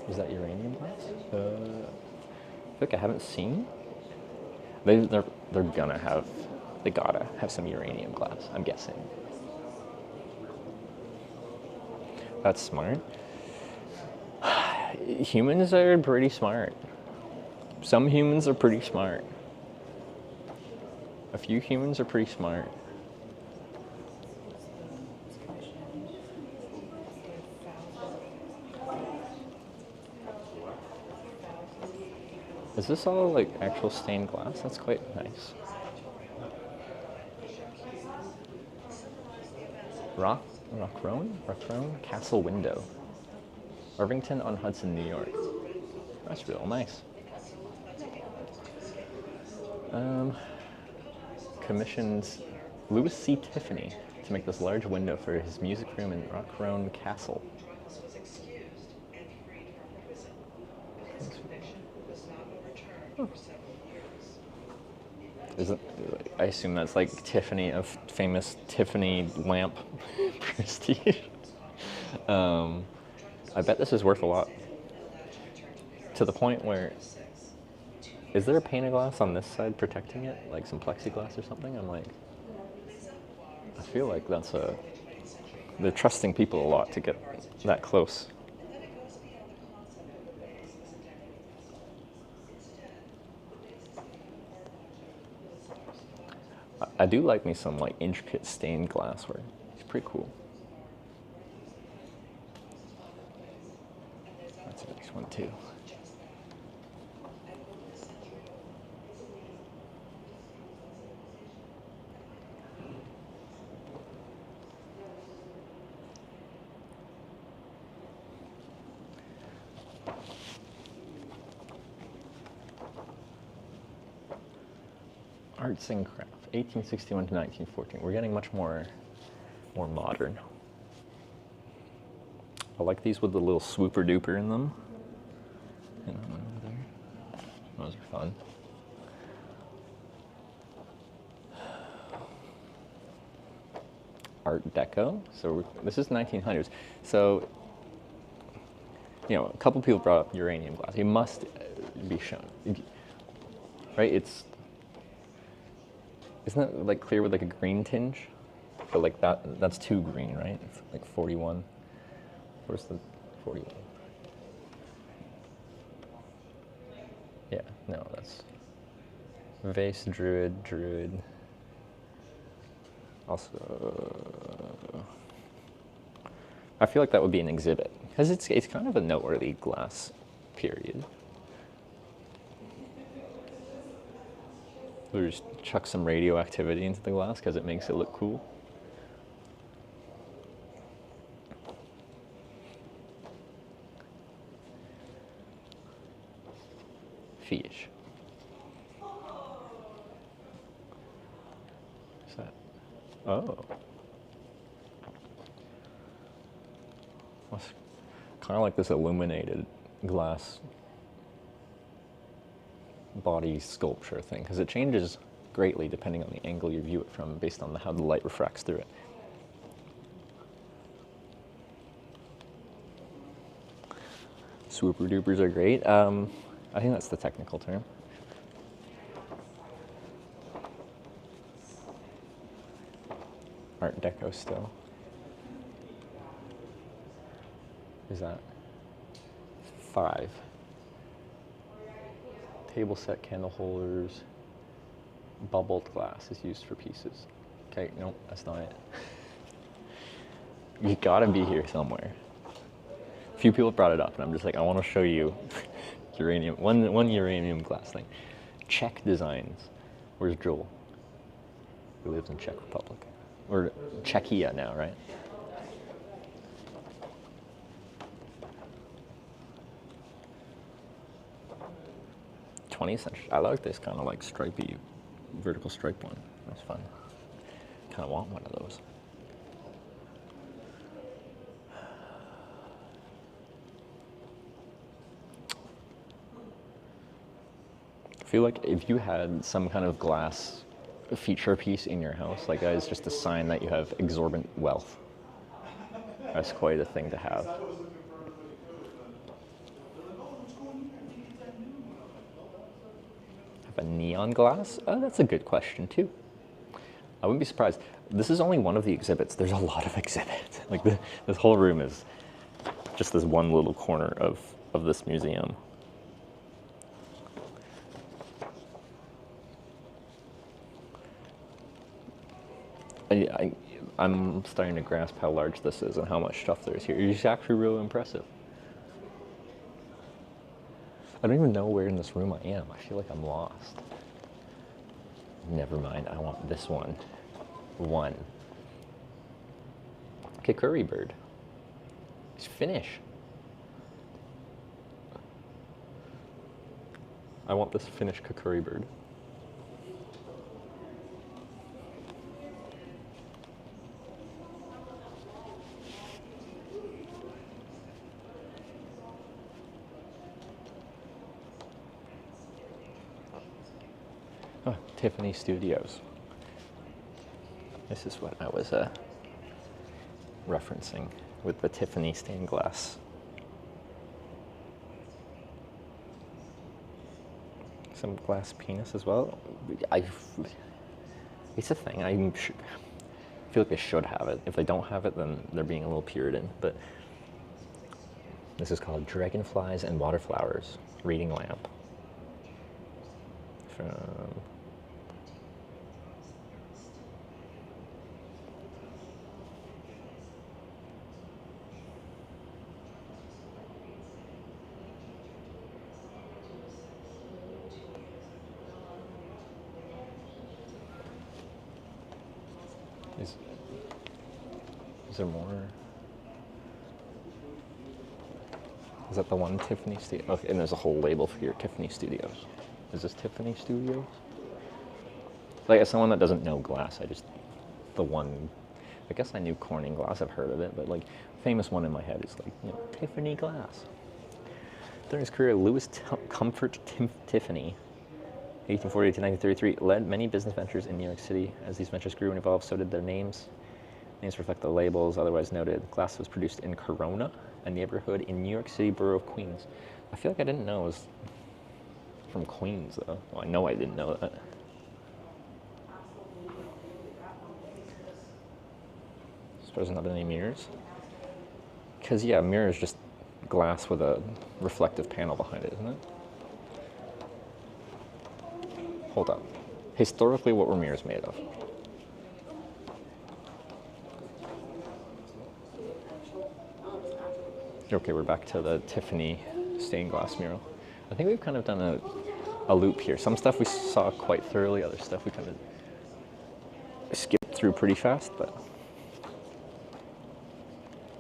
Is that uranium glass? I feel like I haven't seen. They're gonna have, they gotta have some uranium glass, I'm guessing. That's smart. Humans are pretty smart. Some humans are pretty smart. A few humans are pretty smart. Is this all like actual stained glass? That's quite nice. Rockroan Castle window. Irvington on Hudson, New York. That's real nice. Commissioned Louis C. Tiffany to make this large window for his music room in Rockroan Castle. I assume that's like Tiffany, a famous Tiffany lamp prestige. I bet this is worth a lot. To the point where, is there a pane of glass on this side protecting it? Like some plexiglass or something? I'm like, I feel like that's they're trusting people a lot to get that close. I do like me some like intricate stained glass work. It's pretty cool. That's a nice one too. Arts and crafts, 1861 to 1914. We're getting much more modern. I like these with the little swooper duper in them. Those are fun. Art Deco. So this is 1900s. So, you know, a couple people brought up uranium glass. It must be shown, right? Isn't it like clear with like a green tinge? But like that's too green, right? It's like 41. Where's the 41? Yeah, no, that's Vase, Druid. Also, I feel like that would be an exhibit because it's kind of a noteworthy glass period. We just chuck some radioactivity into the glass because it makes it look cool. Fish. What's that? Oh. It's kind of like this illuminated glass body sculpture thing, because it changes greatly depending on the angle you view it from based on how the light refracts through it. Super dupers are great. I think that's the technical term. Art Deco still. Is that 5? Table set candle holders. Bubbled glass is used for pieces. Okay, nope, that's not it. You gotta be here somewhere. A few people brought it up, and I'm just like, I want to show you uranium. One uranium glass thing. Czech designs. Where's Joel? He lives in Czech Republic, or Czechia now, right? '20th century. I like this kind of like stripey, vertical stripe one. That's fun. Kind of want one of those. I feel like if you had some kind of glass feature piece in your house, like that is just a sign that you have exorbitant wealth. That's quite a thing to have. Have a neon glass? Oh, that's a good question too. I wouldn't be surprised. This is only one of the exhibits. There's a lot of exhibits. Like this whole room is just this one little corner of this museum. I'm starting to grasp how large this is and how much stuff there is here. It's actually really impressive. I don't even know where in this room I am. I feel like I'm lost. Never mind, I want this one. Kikuri bird. It's Finnish. I want this Finnish Kikuri bird. Oh, Tiffany Studios. This is what I was referencing with the Tiffany stained glass. Some glass penis as well. It's a thing. I feel like they should have it. If they don't have it, then they're being a little Puritan. But this is called Dragonflies and Waterflowers Reading Lamp. From Is there more? Is that the one Tiffany Studios? Okay, and there's a whole label for your Tiffany Studios. Is this Tiffany Studios? Like, as someone that doesn't know glass, I guess I knew Corning glass, I've heard of it, but like, famous one in my head is like, you know, Tiffany glass. During his career, Louis Comfort Tiffany, 1840 to 1933, led many business ventures in New York City. As these ventures grew and evolved, so did their names. Names reflect the labels, otherwise noted. Glass was produced in Corona, a neighborhood in New York City borough of Queens. I feel like I didn't know it was from Queens, though. Well, I know I didn't know that. Suppose not any mirrors? Because, yeah, a mirror is just glass with a reflective panel behind it, isn't it? Hold up. Historically, what were mirrors made of? Okay, we're back to the Tiffany stained glass mural. I think we've kind of done a loop here. Some stuff we saw quite thoroughly, other stuff we kind of skipped through pretty fast, but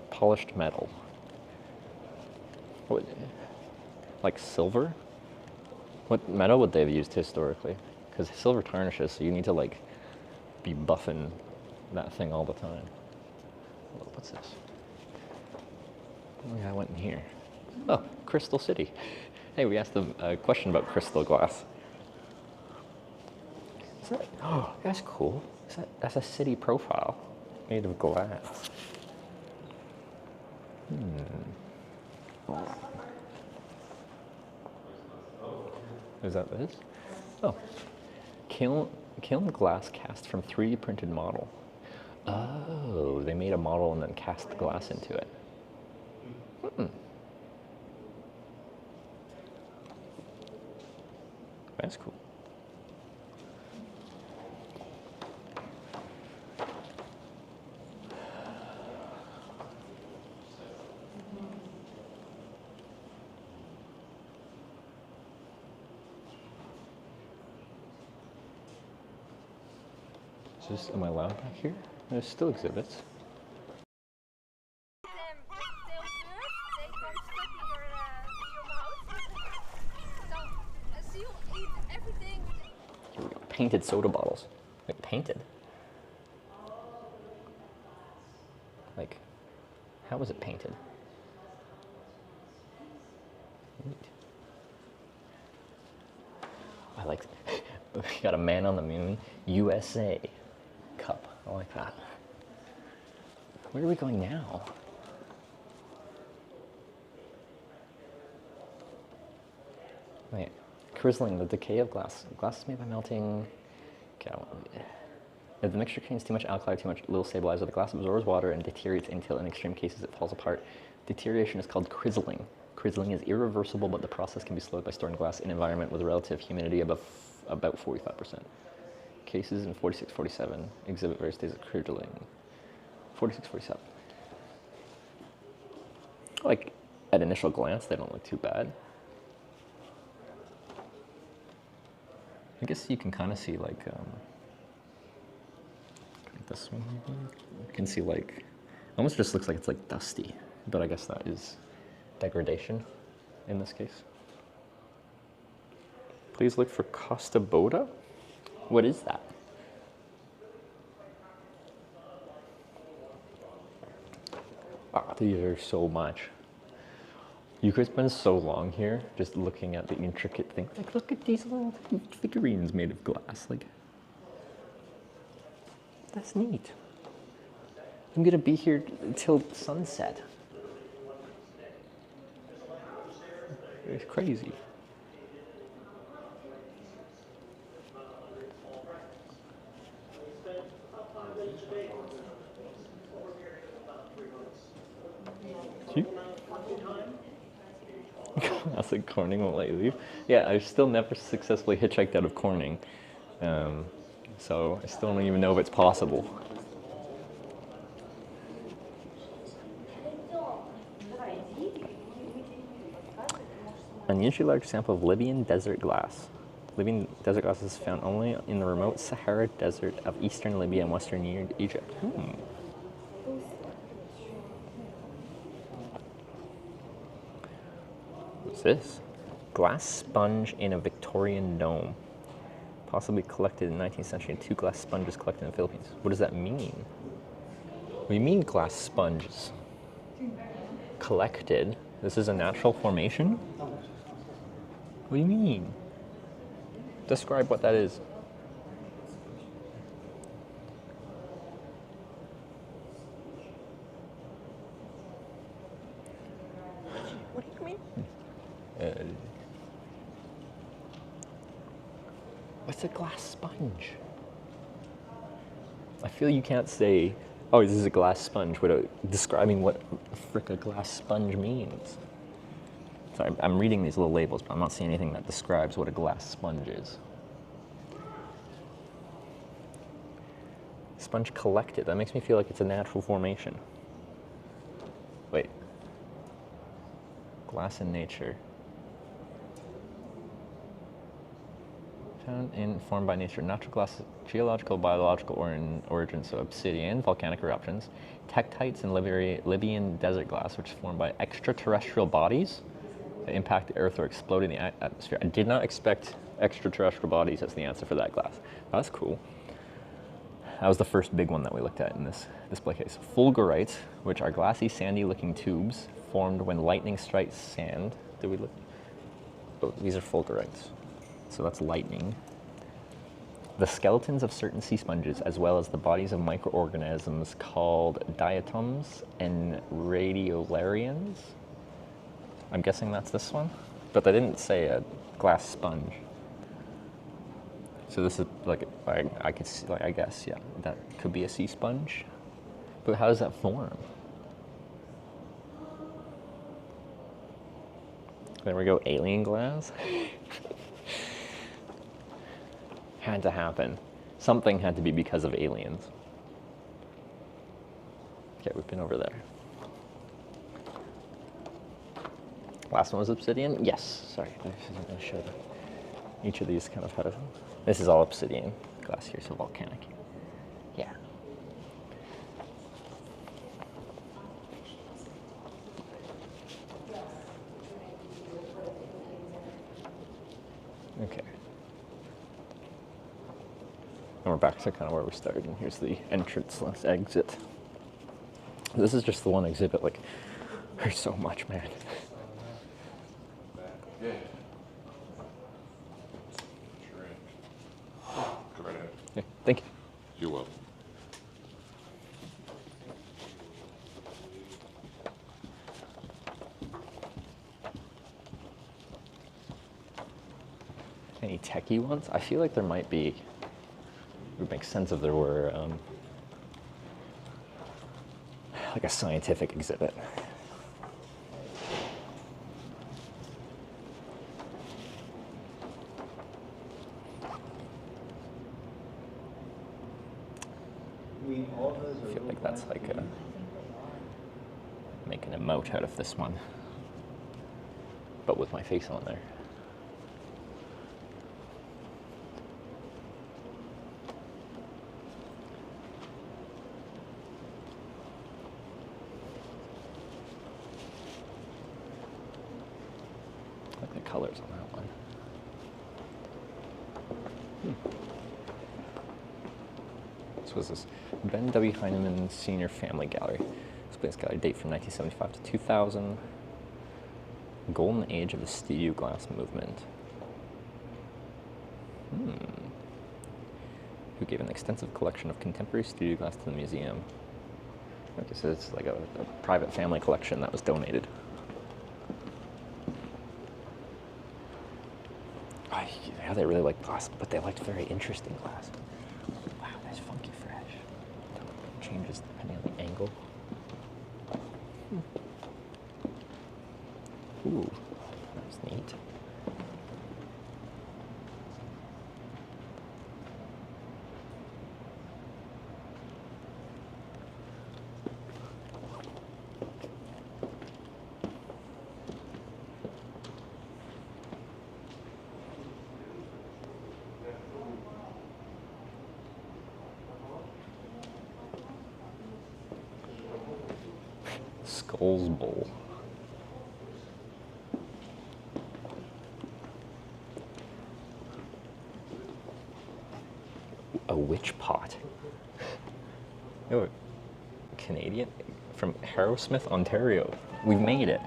polished metal. What, like silver? What metal would they have used historically? Because silver tarnishes, so you need to like be buffing that thing all the time. What's this? Oh yeah, I went in here. Oh, Crystal City. Hey, we asked them a question about crystal glass. Is that, oh, that's cool. That's a city profile made of glass. Is that this? Oh, kiln glass cast from 3D printed model. Oh, they made a model and then cast the glass into it. That's cool. Am I allowed back here? There's still exhibits. Here we go. Painted soda bottles. Like painted? Like, how was it painted? Neat. I like, we got a man on the moon, USA cup. I like that. Where are we going now? Wait, crizzling, the decay of glass. Glass is made by melting. Okay, if the mixture contains too much alkali, too much little stabilizer, the glass absorbs water and deteriorates until in extreme cases it falls apart. Deterioration is called crizzling. Crizzling is irreversible, but the process can be slowed by storing glass in an environment with relative humidity above about 45%. Cases in 46-47 exhibit various stages of crizzling. 46-47. Like, at initial glance, they don't look too bad. I guess you can kind of see, like, this one. You can see, like, almost just looks like it's, like, dusty. But I guess that is degradation in this case. Please look for Costa Boda. What is that? Ah, there's so much. You could spend so long here just looking at the intricate things. Like, look at these little figurines made of glass. Like, that's neat. I'm gonna be here till sunset. It's crazy. Classic Corning won't let you leave. Yeah, I've still never successfully hitchhiked out of Corning. So I still don't even know if it's possible. Unusually large sample of Libyan desert glass. Libyan desert glass is found only in the remote Sahara Desert of eastern Libya and western Egypt. What's this? Glass sponge in a Victorian dome. Possibly collected in the 19th century and 2 glass sponges collected in the Philippines. What does that mean? What do you mean glass sponges? Collected? This is a natural formation? What do you mean? Describe what that is. What do you mean? What's a glass sponge? I feel you can't say, oh, this is a glass sponge without describing what frick a glass sponge means. Sorry, I'm reading these little labels, but I'm not seeing anything that describes what a glass sponge is. Sponge collected. That makes me feel like it's a natural formation. Wait. Glass in nature. Formed by nature. Natural glass, geological, biological origins of obsidian, volcanic eruptions, tektites, and Libyan desert glass, which is formed by extraterrestrial bodies that impact the Earth or explode in the atmosphere. I did not expect extraterrestrial bodies as the answer for that glass. That's cool. That was the first big one that we looked at in this display case. Fulgurites, which are glassy, sandy-looking tubes formed when lightning strikes sand. Did we look? Oh, these are fulgurites. So that's lightning. The skeletons of certain sea sponges, as well as the bodies of microorganisms called diatoms and radiolarians. I'm guessing that's this one, but they didn't say a glass sponge. So this is like, I could see, like, I guess, yeah, that could be a sea sponge. But how does that form? There we go, alien glass. Had to happen. Something had to be because of aliens. Okay, we've been over there. Last one was obsidian? Yes, sorry, I should have. Each of these kind of had a, this is all obsidian glass here, so volcanic. Yeah. Okay. And we're back to kind of where we started, and here's the entrance/exit. This is just the one exhibit, like, there's so much, man. Yeah. Go right ahead. Yeah, thank you. You're welcome. Any techie ones? I feel like there might be. It would make sense if there were like a scientific exhibit. I feel like that's like making a moat out of this one, but with my face on there. I like the colors on that one. This was this Ben W. Heinemann Senior Family Gallery. This place got a date from 1975 to 2000. Golden age of the studio glass movement. Who gave an extensive collection of contemporary studio glass to the museum. Okay, so it's like a private family collection that was donated. Yeah, they really liked glass, but they liked very interesting glass. Wow, that's funky fresh. Changes depending on the angle. Ooh, that's neat. Skull's Bowl. A witch pot. Oh, Canadian? From Harrowsmith, Ontario. We've made it.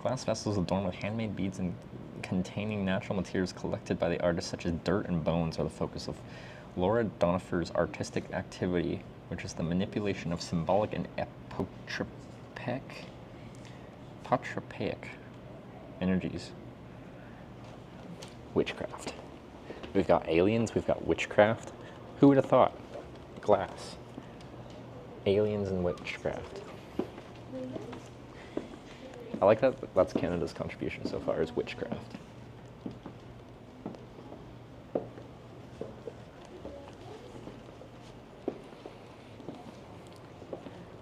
Glass vessels adorned with handmade beads and containing natural materials collected by the artists such as dirt and bones are the focus of Laura Donifer's artistic activity, which is the manipulation of symbolic and apotropaic energies. Witchcraft. We've got aliens, we've got witchcraft. Who would have thought? Glass. Aliens and witchcraft. I like that that's Canada's contribution so far, is witchcraft.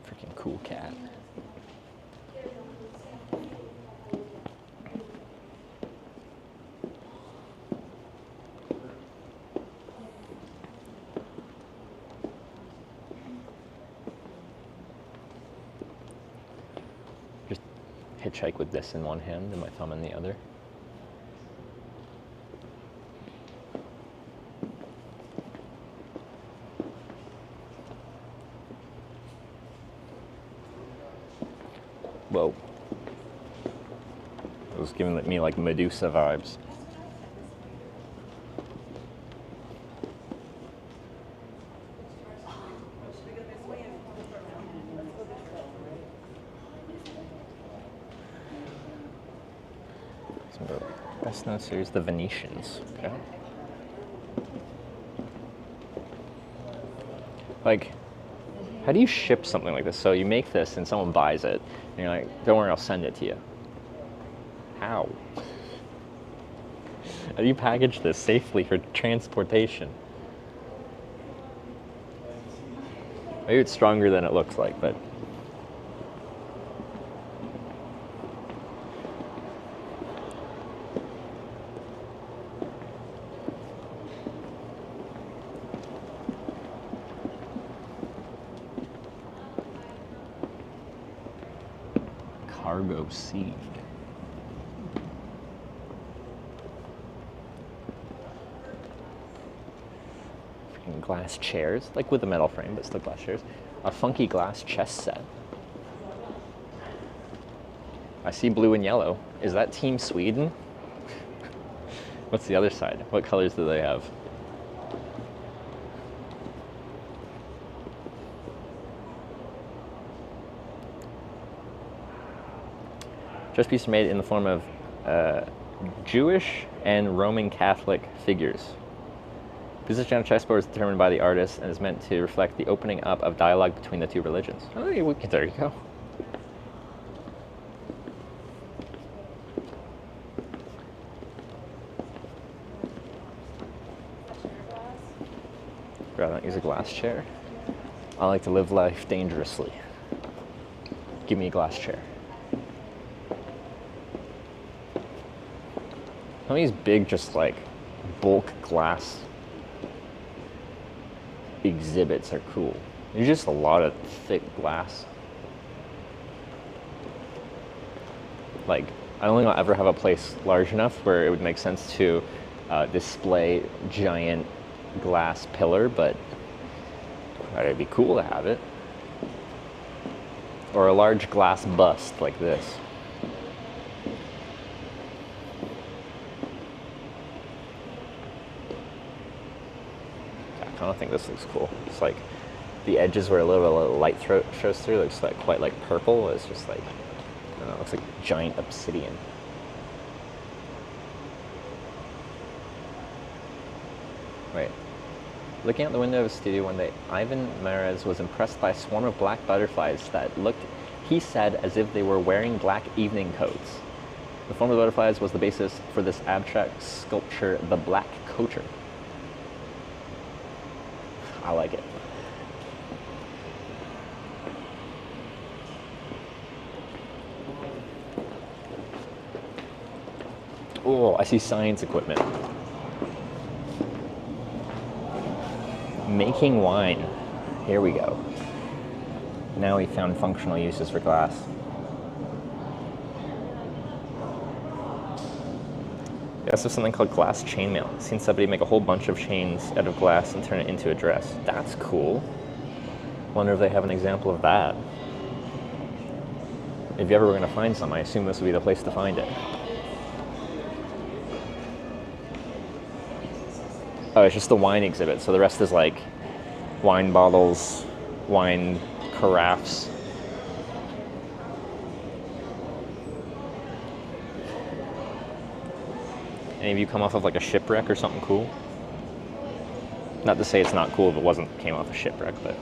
Freaking cool cat. hitchhike with this in one hand and my thumb in the other. Whoa. It was giving me like Medusa vibes. Best known series, The Venetians. Okay. Like, how do you ship something like this? So you make this and someone buys it, and you're like, don't worry, I'll send it to you. How? How do you package this safely for transportation? Maybe it's stronger than it looks like, but... Cargo seed. Freaking glass chairs, like with a metal frame, but still glass chairs. A funky glass chess set. I see blue and yellow. Is that Team Sweden? What's the other side? What colors do they have? Chess pieces are made in the form of Jewish and Roman Catholic figures. Position on a chessboard is determined by the artist and is meant to reflect the opening up of dialogue between the two religions. Oh, there you go. Rather not use a glass chair. I like to live life dangerously. Give me a glass chair. Some of these big, just like bulk glass exhibits are cool. There's just a lot of thick glass. Like, I don't think I'll ever have a place large enough where it would make sense to display giant glass pillar, but it'd be cool to have it. Or a large glass bust like this. I don't think this looks cool. It's like the edges where a little bit of light shows through. Looks like quite like purple. It's just like, I don't know, it looks like giant obsidian. Wait. Looking out the window of his studio one day, Ivan Mares was impressed by a swarm of black butterflies that looked, he said, as if they were wearing black evening coats. The form of the butterflies was the basis for this abstract sculpture, the Black Coacher. I like it. Oh, I see science equipment. Making wine. Here we go. Now we found functional uses for glass. They also have something called glass chainmail. I've seen somebody make a whole bunch of chains out of glass and turn it into a dress. That's cool. Wonder if they have an example of that. If you ever were going to find some, I assume this would be the place to find it. Oh, it's just the wine exhibit, so the rest is like wine bottles, wine carafes. Any of you come off of like a shipwreck or something cool? Not to say it's not cool if it came off a shipwreck, but...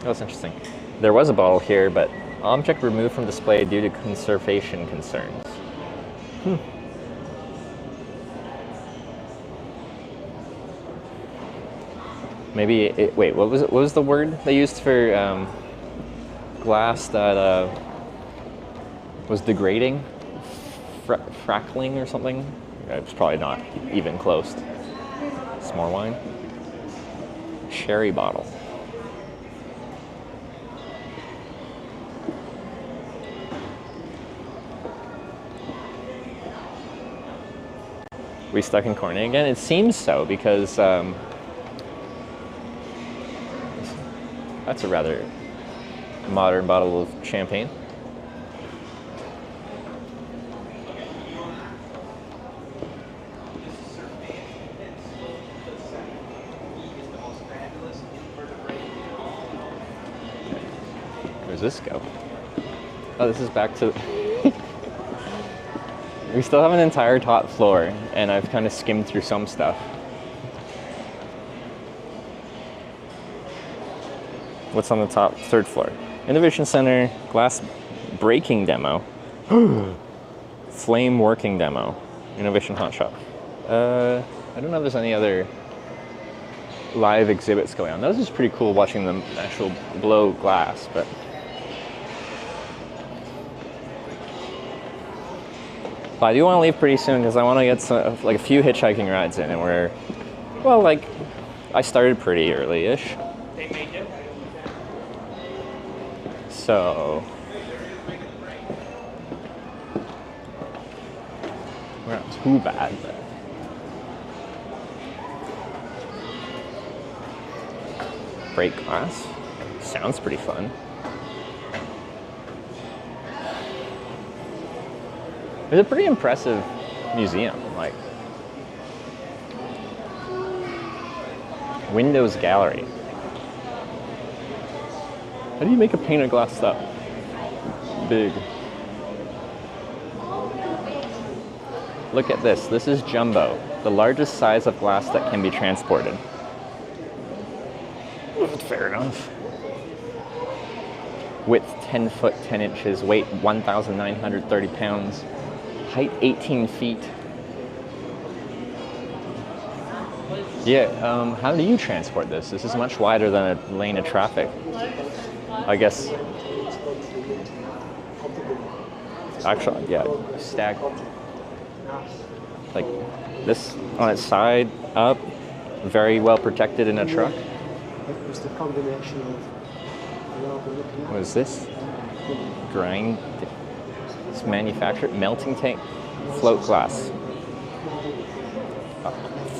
Oh, that's interesting. There was a bottle here, but object removed from display due to conservation concerns. Maybe it, wait, what was it? What was the word they used for glass that was degrading? Frackling or something? It's probably not even close. Some more wine. Sherry bottle. We stuck in Corning again? It seems so, because that's a rather modern bottle of champagne. Where's this go? Oh, this is back to... We still have an entire top floor, and I've kind of skimmed through some stuff. What's on the top? Third floor. Innovation Center, glass breaking demo. Flame working demo. Innovation Hot Shop. I don't know if there's any other live exhibits going on. That was just pretty cool watching them actual blow glass, but... But I do want to leave pretty soon because I want to get some, like a few hitchhiking rides in, and we're, well, like, I started pretty early-ish. They made it. So we're not too bad, but break glass sounds pretty fun. It's a pretty impressive museum, like Windows Gallery. How do you make a pane of glass that big? Look at this. This is jumbo, the largest size of glass that can be transported. Fair enough. Width 10 foot 10 inches, weight 1,930 pounds. Height 18 feet. Yeah, how do you transport this? This is much wider than a lane of traffic. I guess. Actually, yeah, stack. Like this on its side, up, very well protected in a truck. It was the combination of... What is this? Grind. It's manufactured. Melting tank. Float glass.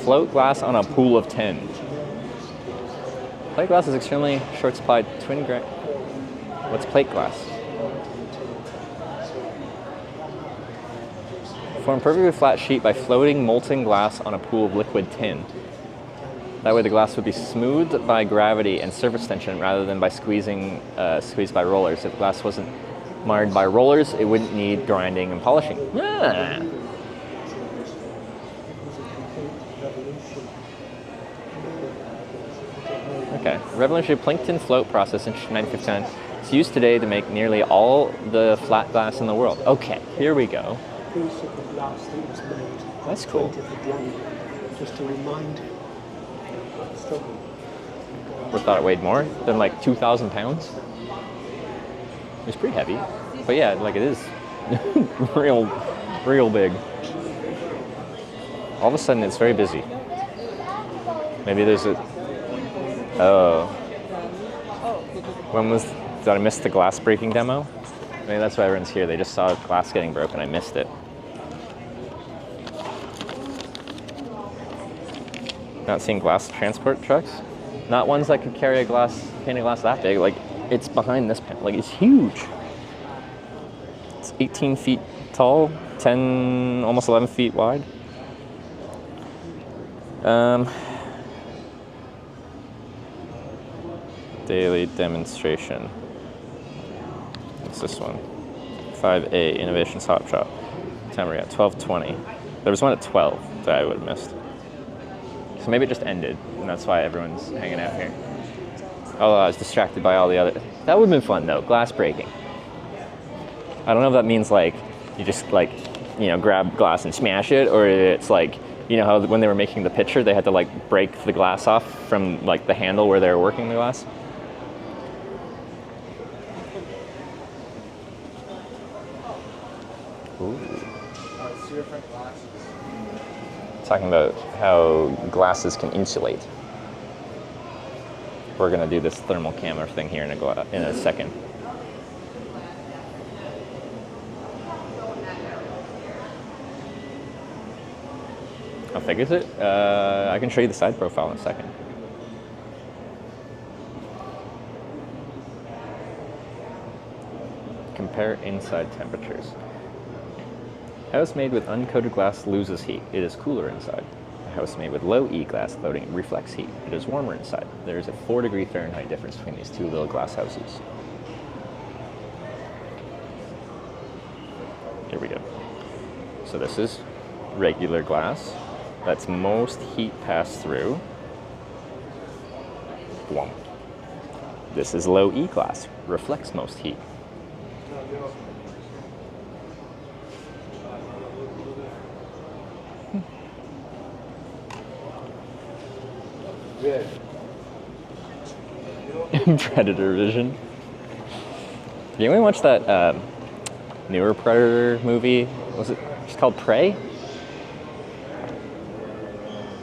Float glass on a pool of 10. Plate glass is extremely short supplied. Twin grind. What's plate glass? Form perfectly flat sheet by floating molten glass on a pool of liquid tin. That way the glass would be smoothed by gravity and surface tension rather than by squeezed by rollers. If glass wasn't marred by rollers, it wouldn't need grinding and polishing. Ah. Okay, revolutionary plankton float process in 1959. It's used today to make nearly all the flat glass in the world. Okay, here we go. That's cool. Just to remind him. We thought it weighed more than like 2,000 pounds. It's pretty heavy, but yeah, like it is real big. All of a sudden, it's very busy. Maybe there's a. Oh. When was? Did I miss the glass breaking demo? Maybe that's why everyone's here. They just saw glass getting broken. I missed it. Not seeing glass transport trucks? Not ones that could carry a pane of glass that big. Like, it's behind this panel. Like, it's huge. It's 18 feet tall, 10, almost 11 feet wide. Daily demonstration. What's this one? 5A, Innovations Hot Shop. Time we're at 12:20. There was one at 12 that I would have missed. So maybe it just ended, and that's why everyone's hanging out here. Oh, I was distracted by all the other... That would have been fun, though. Glass breaking. I don't know if that means, like, you just, like, you know, grab glass and smash it, or it's like, you know how when they were making the picture, they had to, like, break the glass off from, like, the handle where they were working the glass? Ooh. Talking about how glasses can insulate. We're gonna do this thermal camera thing here in a second. How thick is it? I can show you the side profile in a second. Compare inside temperatures. House made with uncoated glass loses heat. It is cooler inside. A house made with low E glass coating reflects heat. It is warmer inside. There is a 4-degree Fahrenheit difference between these two little glass houses. Here we go. So this is regular glass. That's most heat passed through. Blum. This is low E glass. Reflects most heat. Predator vision. You anyone watch that newer Predator movie? Was it just called Prey?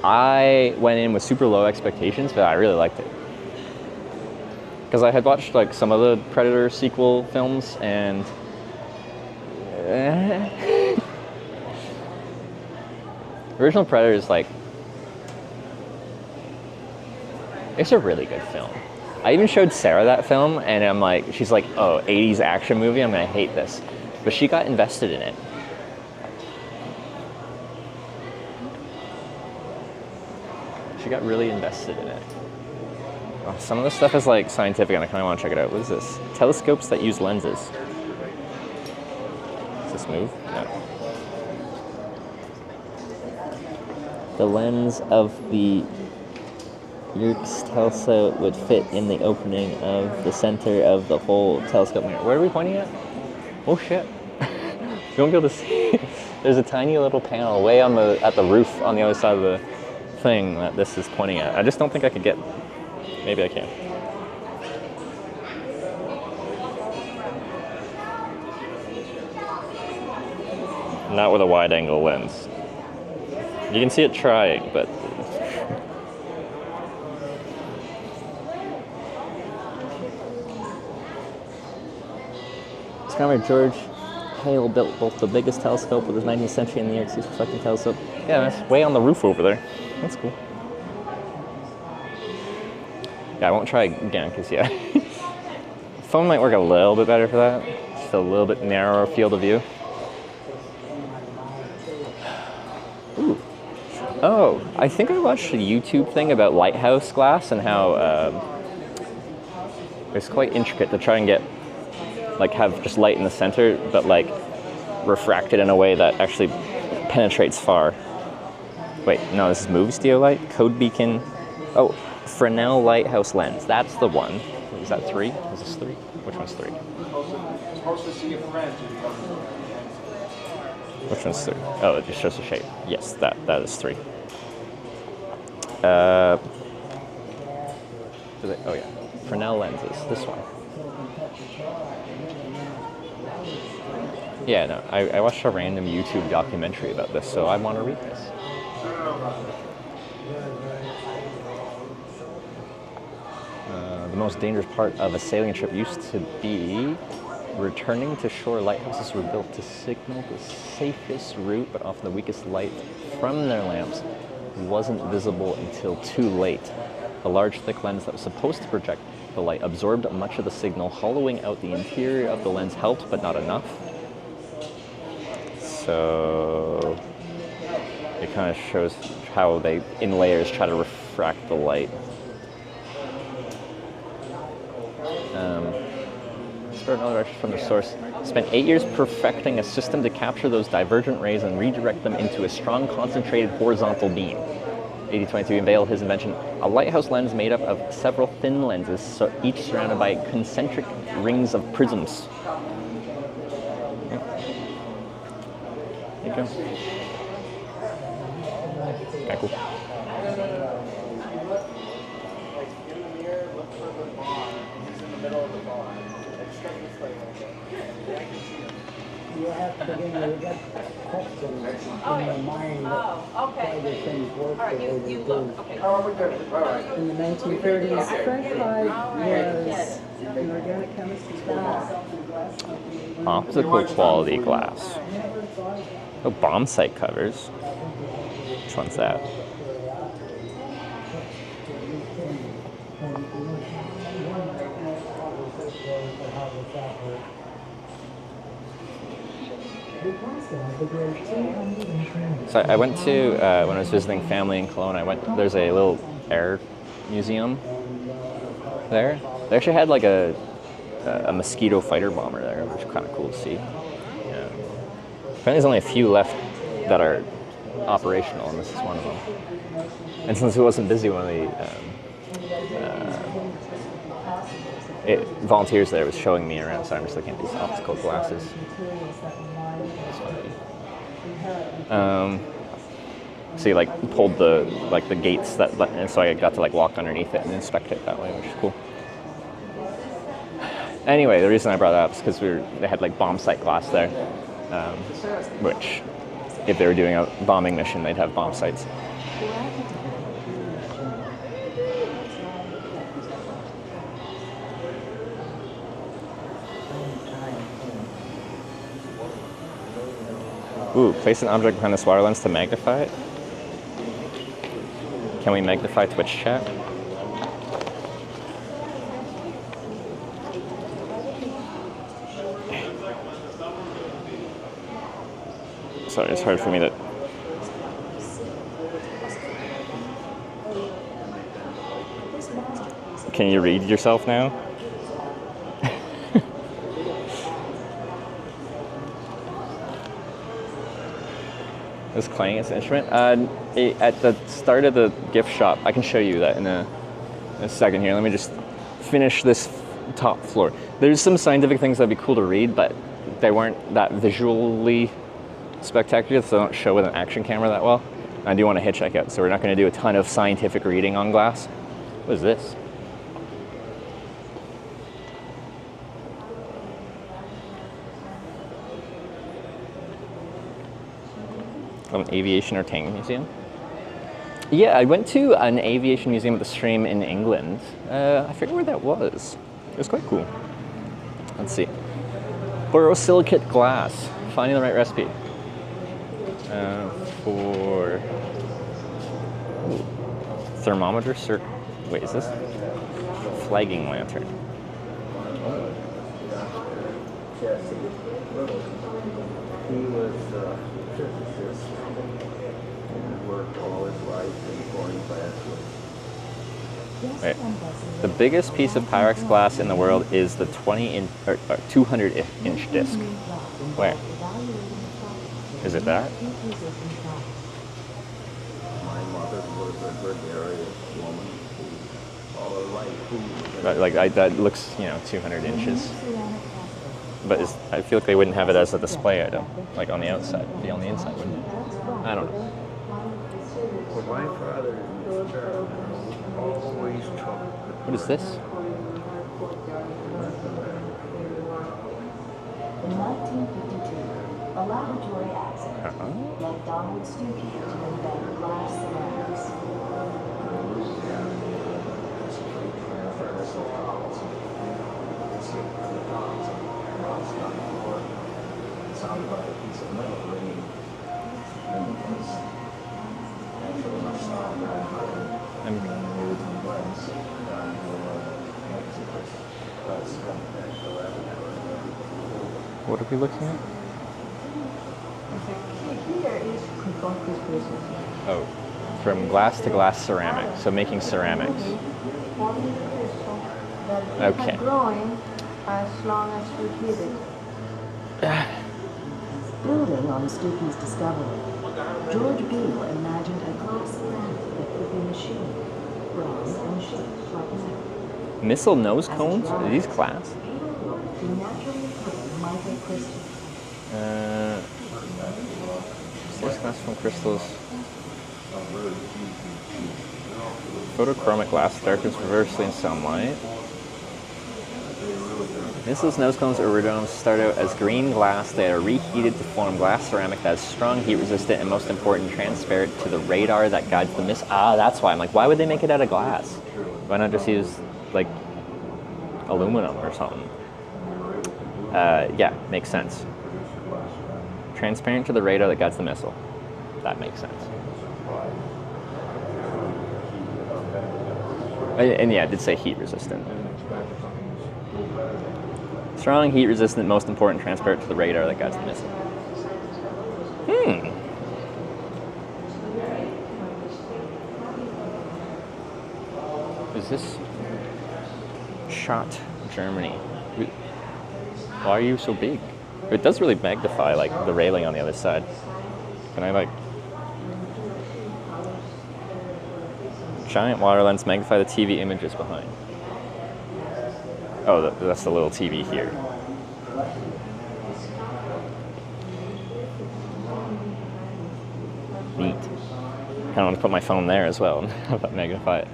I went in with super low expectations, but I really liked it. Because I had watched like some of the Predator sequel films, and original Predator is like, it's a really good film. I even showed Sarah that film, and I'm like, she's like, oh, 80s action movie, I'm gonna hate this. But she got invested in it. She got really invested in it. Oh, some of this stuff is like scientific, and I kind of want to check it out. What is this? Telescopes that use lenses. Does this move? No. The lens of the Yerkes telescope would fit in the opening of the center of the whole telescope mirror. Where are we pointing at? Oh shit. You won't be able to see. There's a tiny little panel way on at the roof on the other side of the thing that this is pointing at. I just don't think I could get. Maybe I can. Not with a wide angle lens. You can see it trying, but astronomer George Hale built both the biggest telescope with his 19th century and the Yerkes reflecting telescope. Yeah, that's way on the roof over there. That's cool. Yeah, I won't try again because yeah, phone might work a little bit better for that. Just a little bit narrower field of view. Ooh. Oh, I think I watched a YouTube thing about lighthouse glass and how it's quite intricate to try and get, like, have just light in the center, but like refract it in a way that actually penetrates far. Wait, no, this is movie studio light, code beacon. Oh, Fresnel lighthouse lens. That's the one. Is that 3? Is this 3? Which one's 3? Which one's 3? Oh, it just shows the shape. Yes, that is 3. Oh yeah, Fresnel lenses. This one. Yeah, no, I watched a random YouTube documentary about this, so I want to read this. The most dangerous part of a sailing trip used to be returning to shore. Lighthouses were built to signal the safest route, but often the weakest light from their lamps wasn't visible until too late. A large, thick lens that was supposed to project the light absorbed much of the signal, hollowing out the interior of the lens helped, but not enough. So it kind of shows how they, in layers, try to refract the light. Another direction from the source. Spent 8 years perfecting a system to capture those divergent rays and redirect them into a strong, concentrated horizontal beam. 1822 unveiled his invention, a lighthouse lens made up of several thin lenses, so each surrounded by concentric rings of prisms. Yep. There you go. Okay, cool. You have to begin to get questions in your mind that why the things work the way they do. In the 1930s, Frank Hyde was an organic chemistry class. Optical quality glass. Oh, bomb site covers. Which one's that? So I went to, when I was visiting family in Cologne, there's a little air museum there. They actually had like a mosquito fighter bomber there, which is kind of cool to see. Yeah. Apparently there's only a few left that are operational, and this is one of them. And since it wasn't busy, one of the volunteers there was showing me around, so I'm just looking at these optical glasses. So you like pulled the gates and so I got to like walk underneath it and inspect it that way, which is cool. Anyway, the reason I brought that up is because they had like bomb sight glass there, which if they were doing a bombing mission, they'd have bomb sights. Ooh, place an object behind the swatter lens to magnify it. Can we magnify Twitch chat? Sorry, it's hard for me to... Can you read yourself now? Was Clang its instrument? At the start of the gift shop, I can show you that in a second here. Let me just finish this top floor. There's some scientific things that'd be cool to read, but they weren't that visually spectacular, so they don't show with an action camera that well. I do want to hitchhike out, so we're not going to do a ton of scientific reading on glass. What is this? An aviation or tank museum? Yeah, I went to an aviation museum at the Stream in England. I forget where that was. It was quite cool. Let's see. Borosilicate glass. Finding the right recipe. For thermometer wait, is this? Flagging lantern. He was a physicist and worked all his life in foreign classes. Right. The biggest piece of Pyrex glass in the world is the 200-inch disc. Where? Is it that? My mother was a gregarious woman who all her life. That looks, 200 inches. But I feel like they wouldn't have it as a display item, like on the outside. It'd be on the inside, wouldn't it? I don't know. Well, my father always took. What is this? In 1952, a laboratory accident led Donald Stuckey to invent glass ceramics. Sounded like a piece of metal ringing in the place. What are we looking at? Oh, from glass to glass ceramic. So making ceramics. Okay. Growing as long as we heat it. Building on Stuckey's discovery, George Beale imagined a glass ceramic that could be machined, bronze, and shaped like metal. Missile nose cones? Are these glass? He naturally put microcrystals. Source glass from crystals. Photochromic glass darkens reversely in sunlight. Missiles, nose cones, or iridomes start out as green glass. They are reheated to form glass ceramic that is strong, heat resistant, and most important, transparent to the radar that guides the missile. Ah, that's why. I'm like, why would they make it out of glass? Why not just use, like, aluminum or something? Yeah, makes sense. Transparent to the radar that guides the missile. That makes sense. And yeah, it did say heat resistant. Strong, heat resistant, most important, transparent to the radar. That guy's missing. Is this Schott, Germany? Why are you so big? It does really magnify like the railing on the other side. Can I like giant water lens magnify the TV images behind? Oh, that's the little TV here. Neat. Kind of want to put my phone there as well and have that magnify it.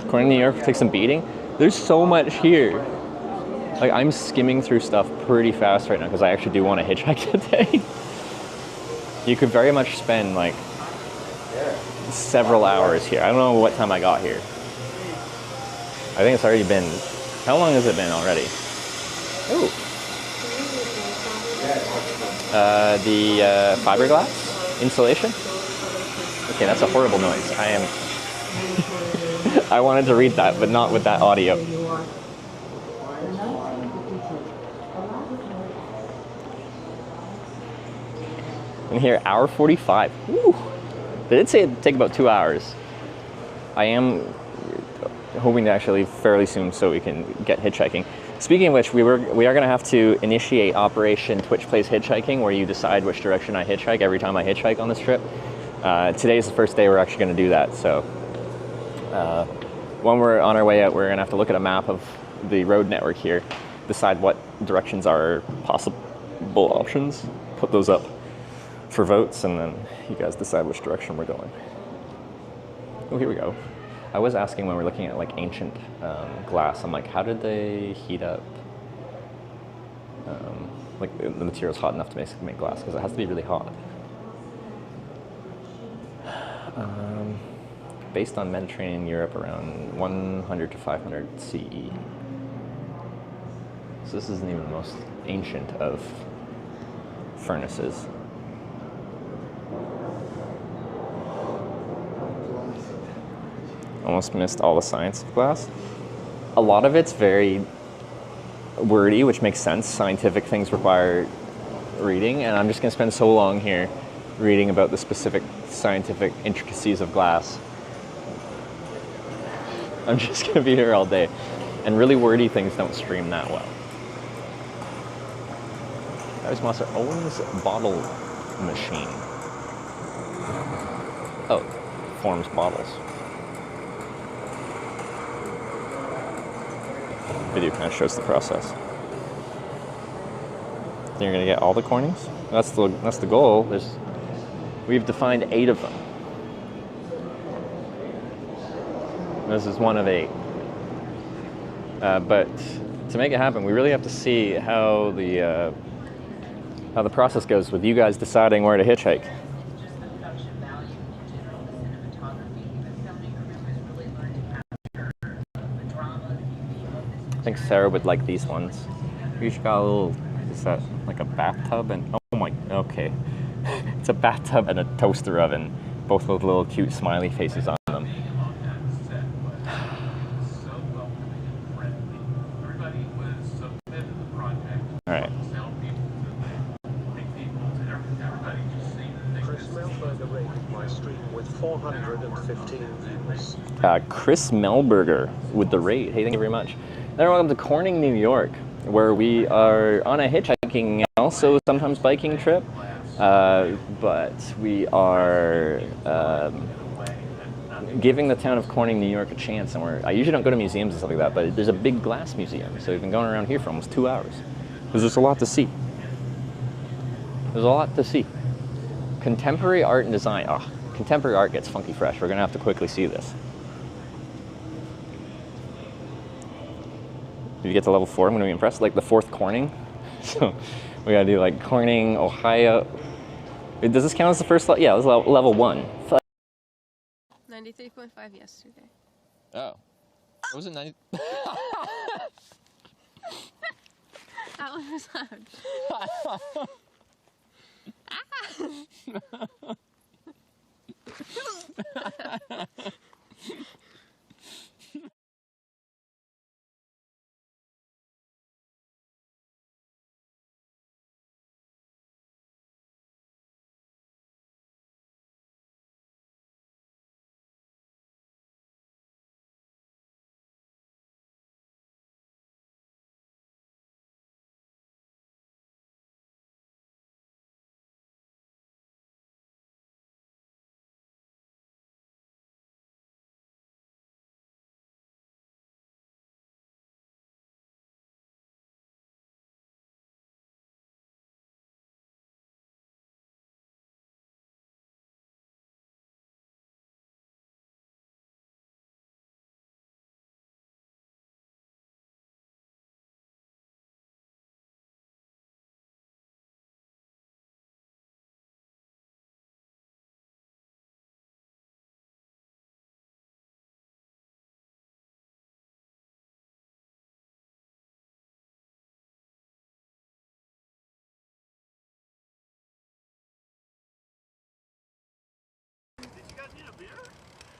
According to New York, take some beating. There's so much here. Like, I'm skimming through stuff pretty fast right now because I actually do want to hitchhike today. You could very much spend like several hours here. I don't know what time I got here. I think it's already been, how long has it been already? Ooh. The fiberglass insulation? Okay, that's a horrible noise. I wanted to read that, but not with that audio. And here, hour 45. Woo! They did say it'd take about 2 hours. I am hoping to actually fairly soon so we can get hitchhiking. Speaking of which, we are going to have to initiate Operation Twitch Plays Hitchhiking, where you decide which direction I hitchhike every time I hitchhike on this trip. Today is the first day we're actually going to do that, so when we're on our way out, we're going to have to look at a map of the road network here, decide what directions are possible options, put those up for votes, and then you guys decide which direction we're going. Oh, here we go. I was asking when we're looking at like ancient glass, I'm like, how did they heat up like the material's hot enough to basically make glass? Because it has to be really hot. Based on Mediterranean Europe around 100 to 500 CE. So this isn't even the most ancient of furnaces. Almost missed all the science of glass. A lot of it's very wordy, which makes sense. Scientific things require reading, and I'm just going to spend so long here reading about the specific scientific intricacies of glass. I'm just going to be here all day. And really wordy things don't stream that well. Master owns bottle machine. Oh, forms bottles. Video kind of shows the process. Then you're going to get all the cornings. That's the goal. We've defined 8 of them. This is one of 8. But to make it happen, we really have to see how the process goes with you guys deciding where to hitchhike. I think Sarah would like these ones. We each got a little, is that like a bathtub? And oh my, okay. It's a bathtub and a toaster oven, both with little cute smiley faces on them. All right. Chris Melberger rated my stream with 415 views. Chris Melberger with the rate. Hey, thank you very much. And welcome to Corning, New York, where we are on a hitchhiking and also sometimes biking trip. But we are giving the town of Corning, New York a chance. And I usually don't go to museums and stuff like that, but there's a big glass museum. So we've been going around here for almost 2 hours. Because there's a lot to see. There's a lot to see. Contemporary art and design. Oh, contemporary art gets funky fresh. We're going to have to quickly see this. If you get to level 4, I'm going to be impressed. Like the 4th Corning. So we got to do like Corning, Ohio. Wait, does this count as the first level? Yeah, this is level 1. 93.5 yesterday. Oh. Was it 90? That one was loud.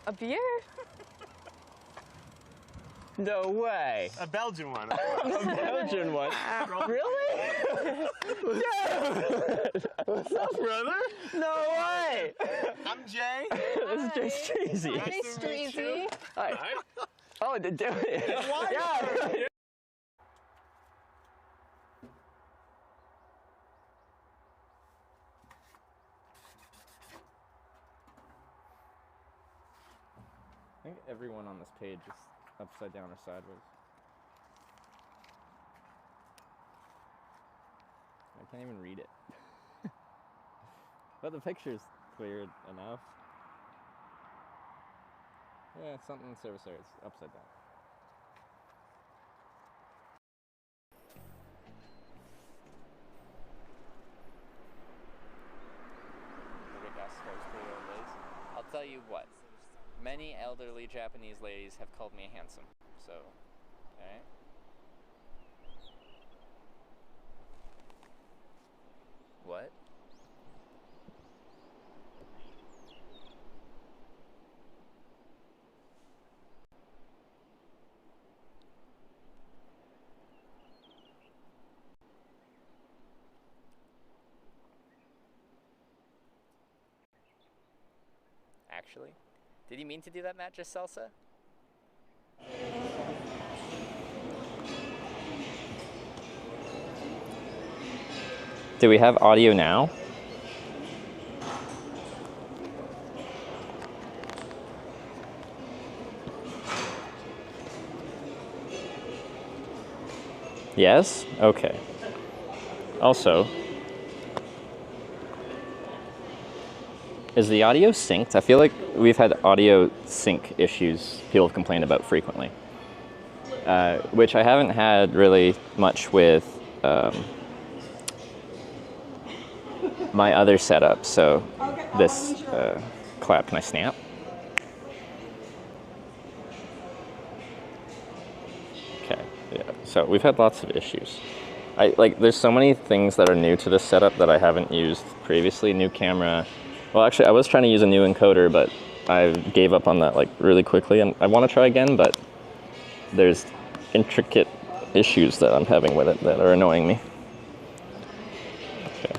A beer? No way. A Belgian one. A Belgian one? Really? Yeah. What's up, brother? No way. I'm Jay. This is Jay Streezy. Hey, Streezy. Hi. Oh, do it. Yeah. I think everyone on this page is upside down or sideways. I can't even read it. But the picture's clear enough. Yeah, it's something in service area. It's upside down. I'll tell you what. Many elderly Japanese ladies have called me handsome, so, alright? What? Actually? Did you mean to do that, Matt, just salsa? Do we have audio now? Yes? Okay. Also, is the audio synced? I feel like we've had audio sync issues people have complained about frequently, which I haven't had really much with my other setup. So this clap, can I snap? Okay, yeah. So we've had lots of issues. There's so many things that are new to this setup that I haven't used previously. New camera. Well, actually, I was trying to use a new encoder, but I gave up on that really quickly, and I want to try again, but there's intricate issues that I'm having with it that are annoying me. Okay.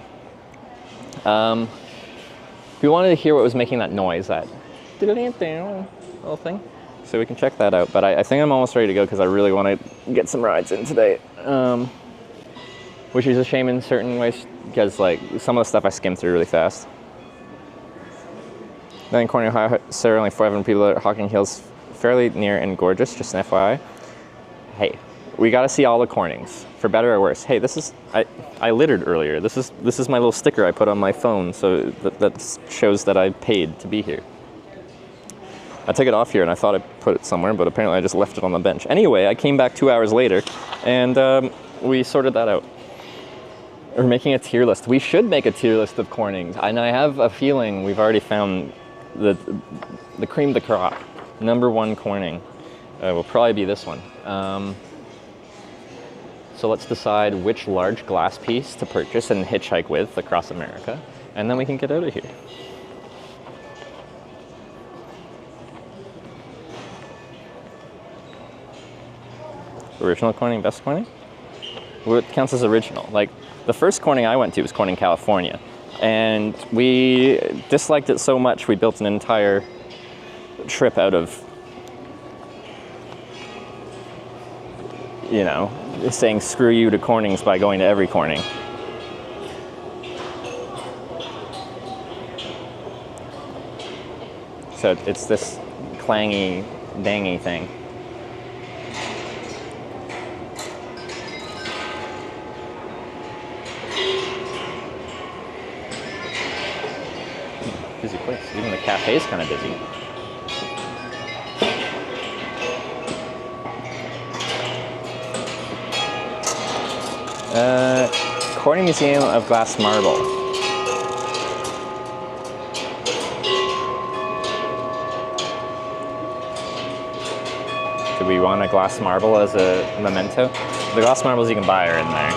If you wanted to hear what was making that noise, that little thing, so we can check that out. But I think I'm almost ready to go because I really want to get some rides in today, which is a shame in certain ways because some of the stuff I skimmed through really fast. Then in Corning, Ohio, there are only 500 people at Hocking Hills, fairly near and gorgeous, just an FYI. Hey, we got to see all the Cornings, for better or worse. Hey, this is, I littered earlier. This is my little sticker I put on my phone, so that shows that I paid to be here. I took it off here and I thought I put it somewhere, but apparently I just left it on the bench. Anyway, I came back 2 hours later and we sorted that out. We're making a tier list. We should make a tier list of Cornings, and I have a feeling we've already found the cream de crop. #1 Corning will probably be this one. So let's decide which large glass piece to purchase and hitchhike with across America. and then we can get out of here. Original Corning, best Corning? What counts as original? Like, the first Corning I went to was Corning, California. And we disliked it so much, we built an entire trip out of, you know, saying screw you to Cornings by going to every Corning. So it's this clangy, dangy thing. Busy place. Even the cafe is kind of busy. Corning Museum of Glass Marble. Do we want a glass marble as a memento? The glass marbles you can buy are in there.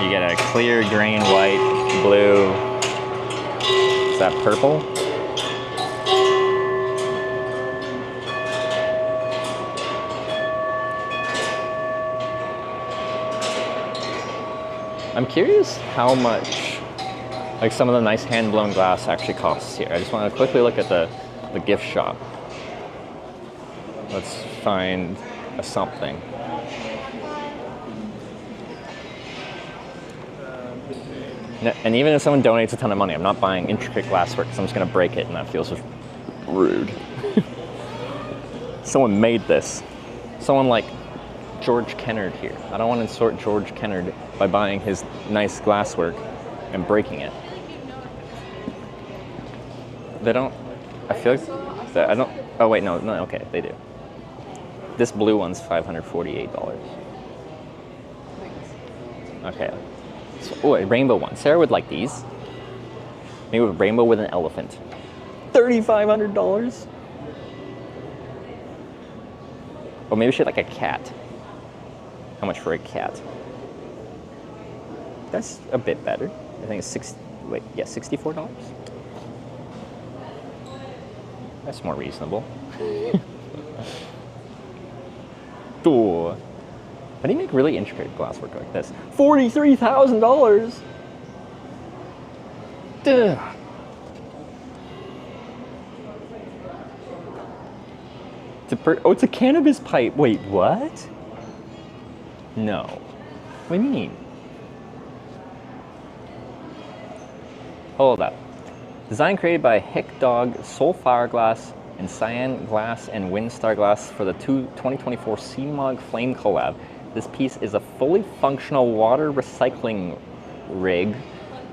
You get a clear, green, white, blue. Is that purple? I'm curious how much, like, some of the nice hand-blown glass actually costs here. I just want to quickly look at the gift shop. Let's find a something. And even if someone donates a ton of money, I'm not buying intricate glasswork because I'm just going to break it, and that feels just rude. Someone made this. Someone like George Kennard here. I don't want to insult George Kennard by buying his nice glasswork and breaking it. They don't, I feel like, I don't, oh wait, no, okay, they do. This blue one's $548. Okay. So, oh, a rainbow one. Sarah would like these. Maybe a rainbow with an elephant. $3,500? Or maybe she'd like a cat. How much for a cat? That's a bit better. I think it's $64? That's more reasonable. Ooh. How do you make really intricate glasswork like this? $43,000! Duh. Oh, it's a cannabis pipe. Wait, what? No. What do you mean? Hold up. Design created by Hick Dog, Soulfire Glass, and Cyan Glass and Windstar Glass for the 2024 CMOG Flame collab. This piece is a fully functional water recycling rig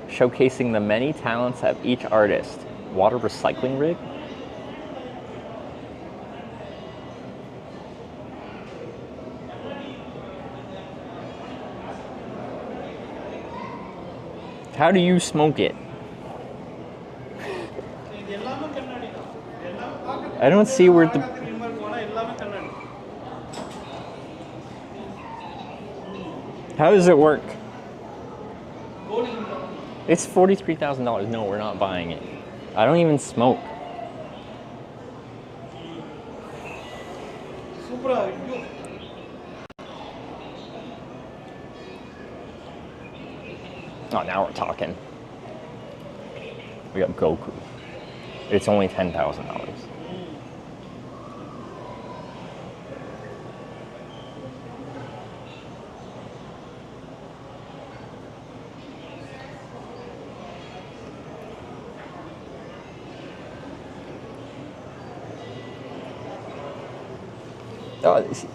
showcasing the many talents of each artist. Water recycling rig? How do you smoke it? I don't see where the... How does it work? It's $43,000. No, we're not buying it. I don't even smoke. Oh, now we're talking. We got Goku. It's only $10,000.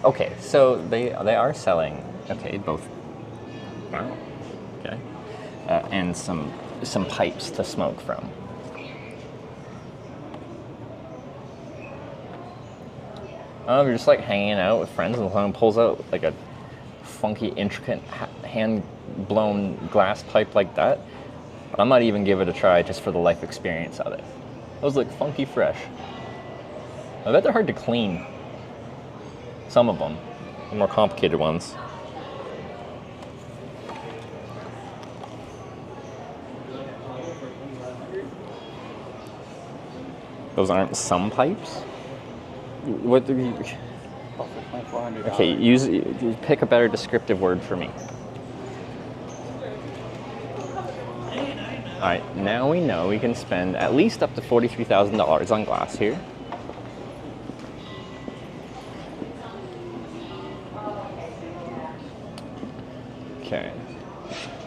Okay, so they are selling, okay, both, wow, okay, and some pipes to smoke from. You're just like hanging out with friends and someone pulls out like a funky, intricate, hand-blown glass pipe like that. But I might even give it a try just for the life experience of it. Those look funky fresh. I bet they're hard to clean. Some of them, the more complicated ones. those aren't some pipes? What do you... Okay, pick a better descriptive word for me. Alright, now we know we can spend at least up to $43,000 on glass here. Okay.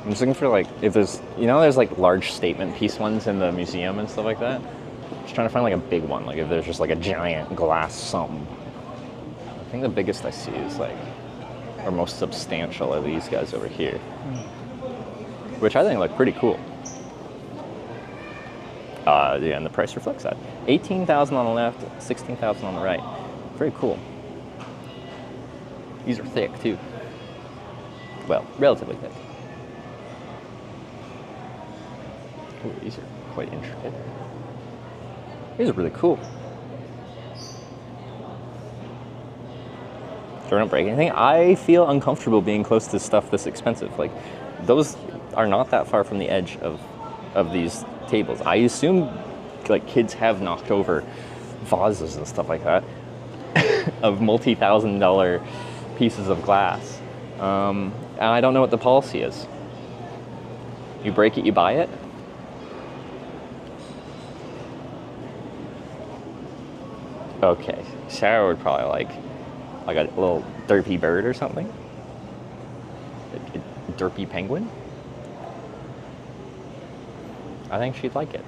I'm just looking for like, if there's, you know, there's like large statement piece ones in the museum and stuff like that. Just trying to find like a big one, like if there's just like a giant glass something. I think the biggest I see is like, or most substantial are these guys over here. Which I think look pretty cool. Yeah, and the price reflects that. $18,000 on the left, $16,000 on the right. Very cool. These are thick too. Well, relatively thick. Ooh, these are quite intricate. These are really cool. So I don't break anything. I feel uncomfortable being close to stuff this expensive. Like, those are not that far from the edge of these tables. I assume like kids have knocked over vases and stuff like that of multi-$1,000 pieces of glass. And I don't know what the policy is. You break it, you buy it? Okay, Sarah would probably like a little derpy bird or something. A derpy penguin? I think she'd like it.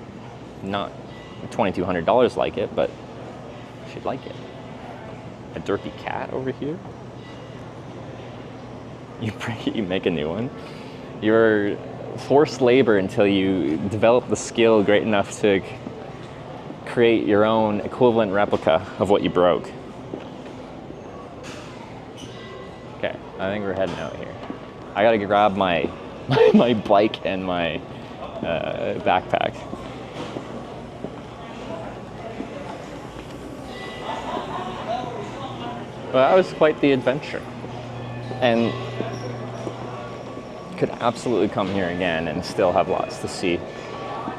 Not $2,200 like it, but she'd like it. A derpy cat over here? You break it, you make a new one. You're forced labor until you develop the skill great enough to create your own equivalent replica of what you broke. Okay, I think we're heading out here. I gotta grab my my bike and my backpack. Well, that was quite the adventure. And could absolutely come here again and still have lots to see.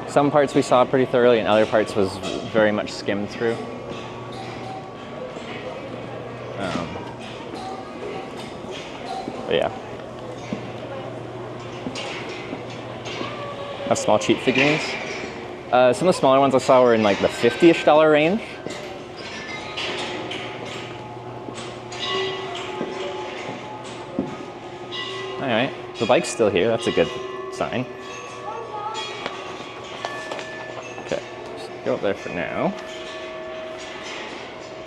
Some parts we saw pretty thoroughly and other parts was very much skimmed through. But yeah. Have small cheap figurines. Some of the smaller ones I saw were in like the $50-ish range. Alright, the bike's still here, that's a good sign. Okay, just go up there for now.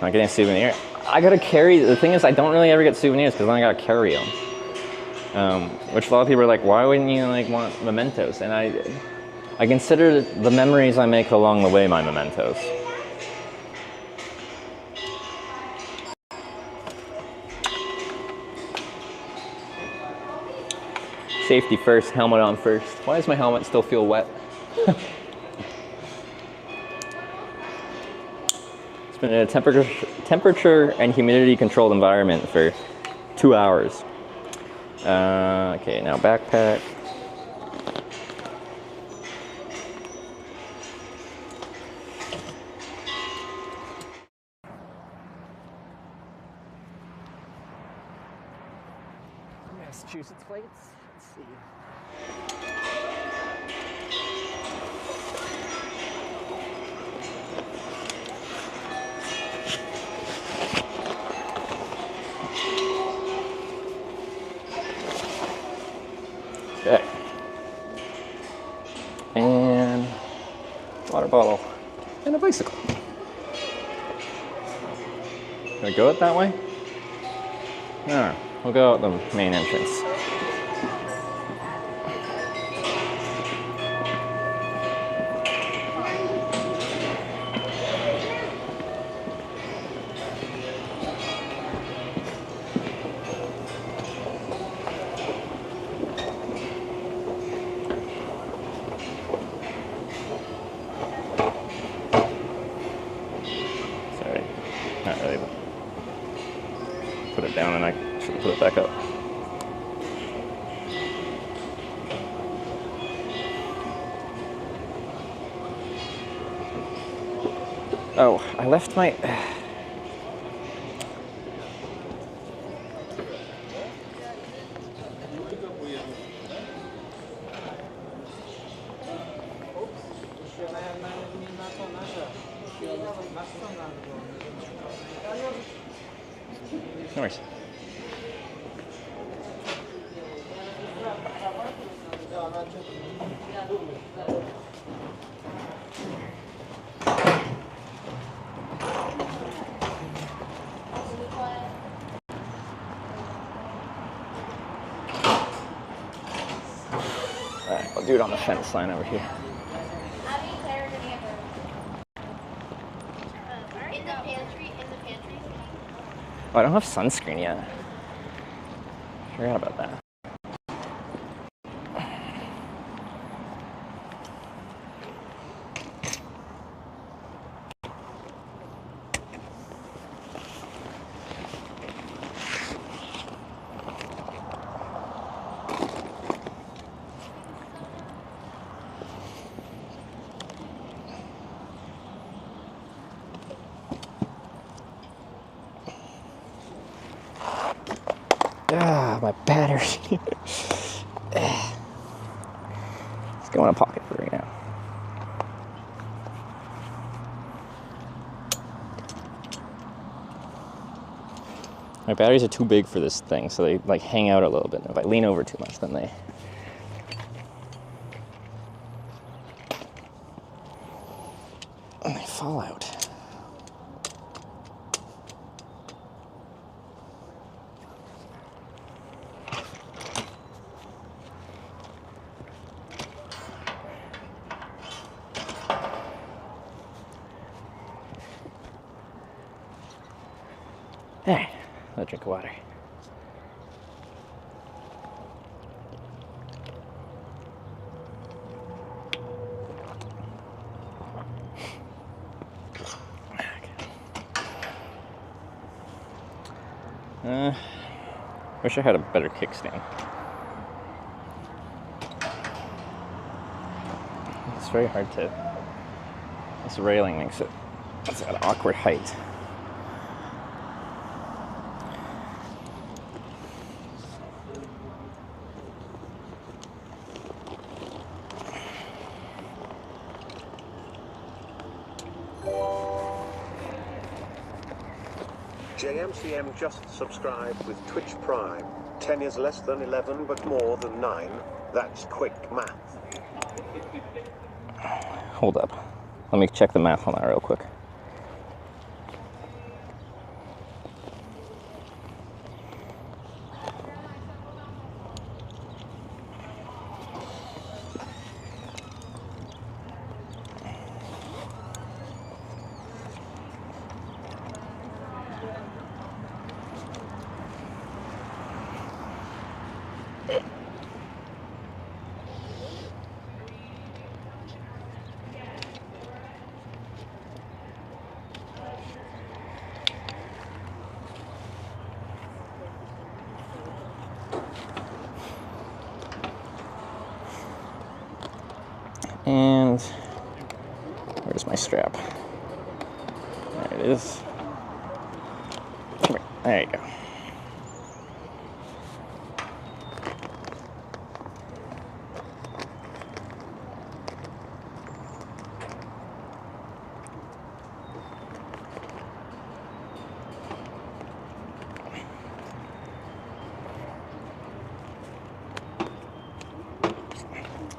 Not getting a souvenir. I gotta carry, the thing is I don't really ever get souvenirs because then I gotta carry them. Which a lot of people are like, why wouldn't you like want mementos? And I consider the memories I make along the way my mementos. Safety first, helmet on first. Why does my helmet still feel wet? It's been in a temperature and humidity controlled environment for 2 hours. Okay, now backpack. Massachusetts plates. Let's see. Okay. And water bottle and a bicycle. Can we go it that way? No, we'll go out the main entrance. Put it down and I should put it back up. Oh, I left my... No worries. Alright, I'll do it on the fence line over here. Oh, I don't have sunscreen yet. Forgot about that. Ah, my battery. Let's go in a pocket for right now. My batteries are too big for this thing, so they like hang out a little bit. If I lean over too much, then they fall out. There, another drink of water. Wish I had a better kickstand. It's very hard to. This railing makes it. It's at an awkward height. JMCM just subscribed with Twitch Prime. 10 is less than 11 but more than 9. That's quick math. Hold up. Let me check the math on that real quick. And where's my strap? There it is. Come here. There you go.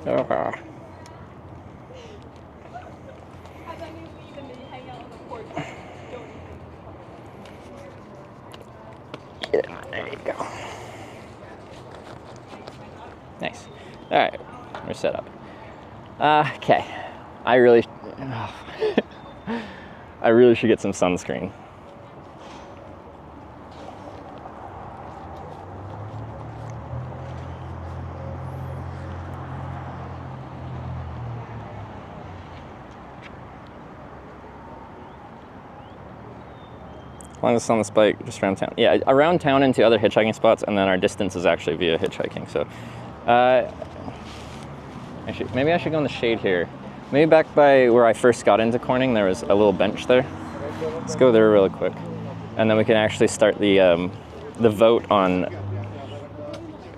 Oh. There you go. Nice. All right, we're set up. Okay, I really should get some sunscreen. As long as it's on this bike, just around town. Yeah, around town and to other hitchhiking spots, and then our distance is actually via hitchhiking. So, maybe I should go in the shade here. Maybe back by where I first got into Corning, there was a little bench there. Let's go there really quick. And then we can actually start the vote on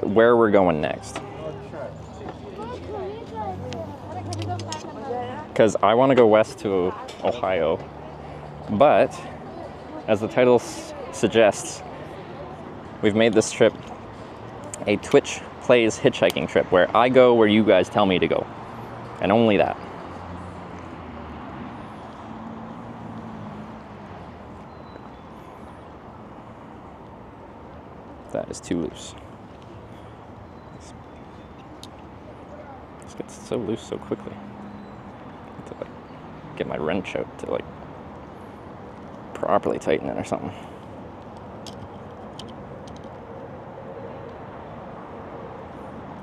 where we're going next. Because I want to go west to Ohio, but as the title suggests, we've made this trip a Twitch Plays hitchhiking trip where I go where you guys tell me to go, and only that. That is too loose. This gets so loose so quickly. I have to like get my wrench out to like properly tighten it or something.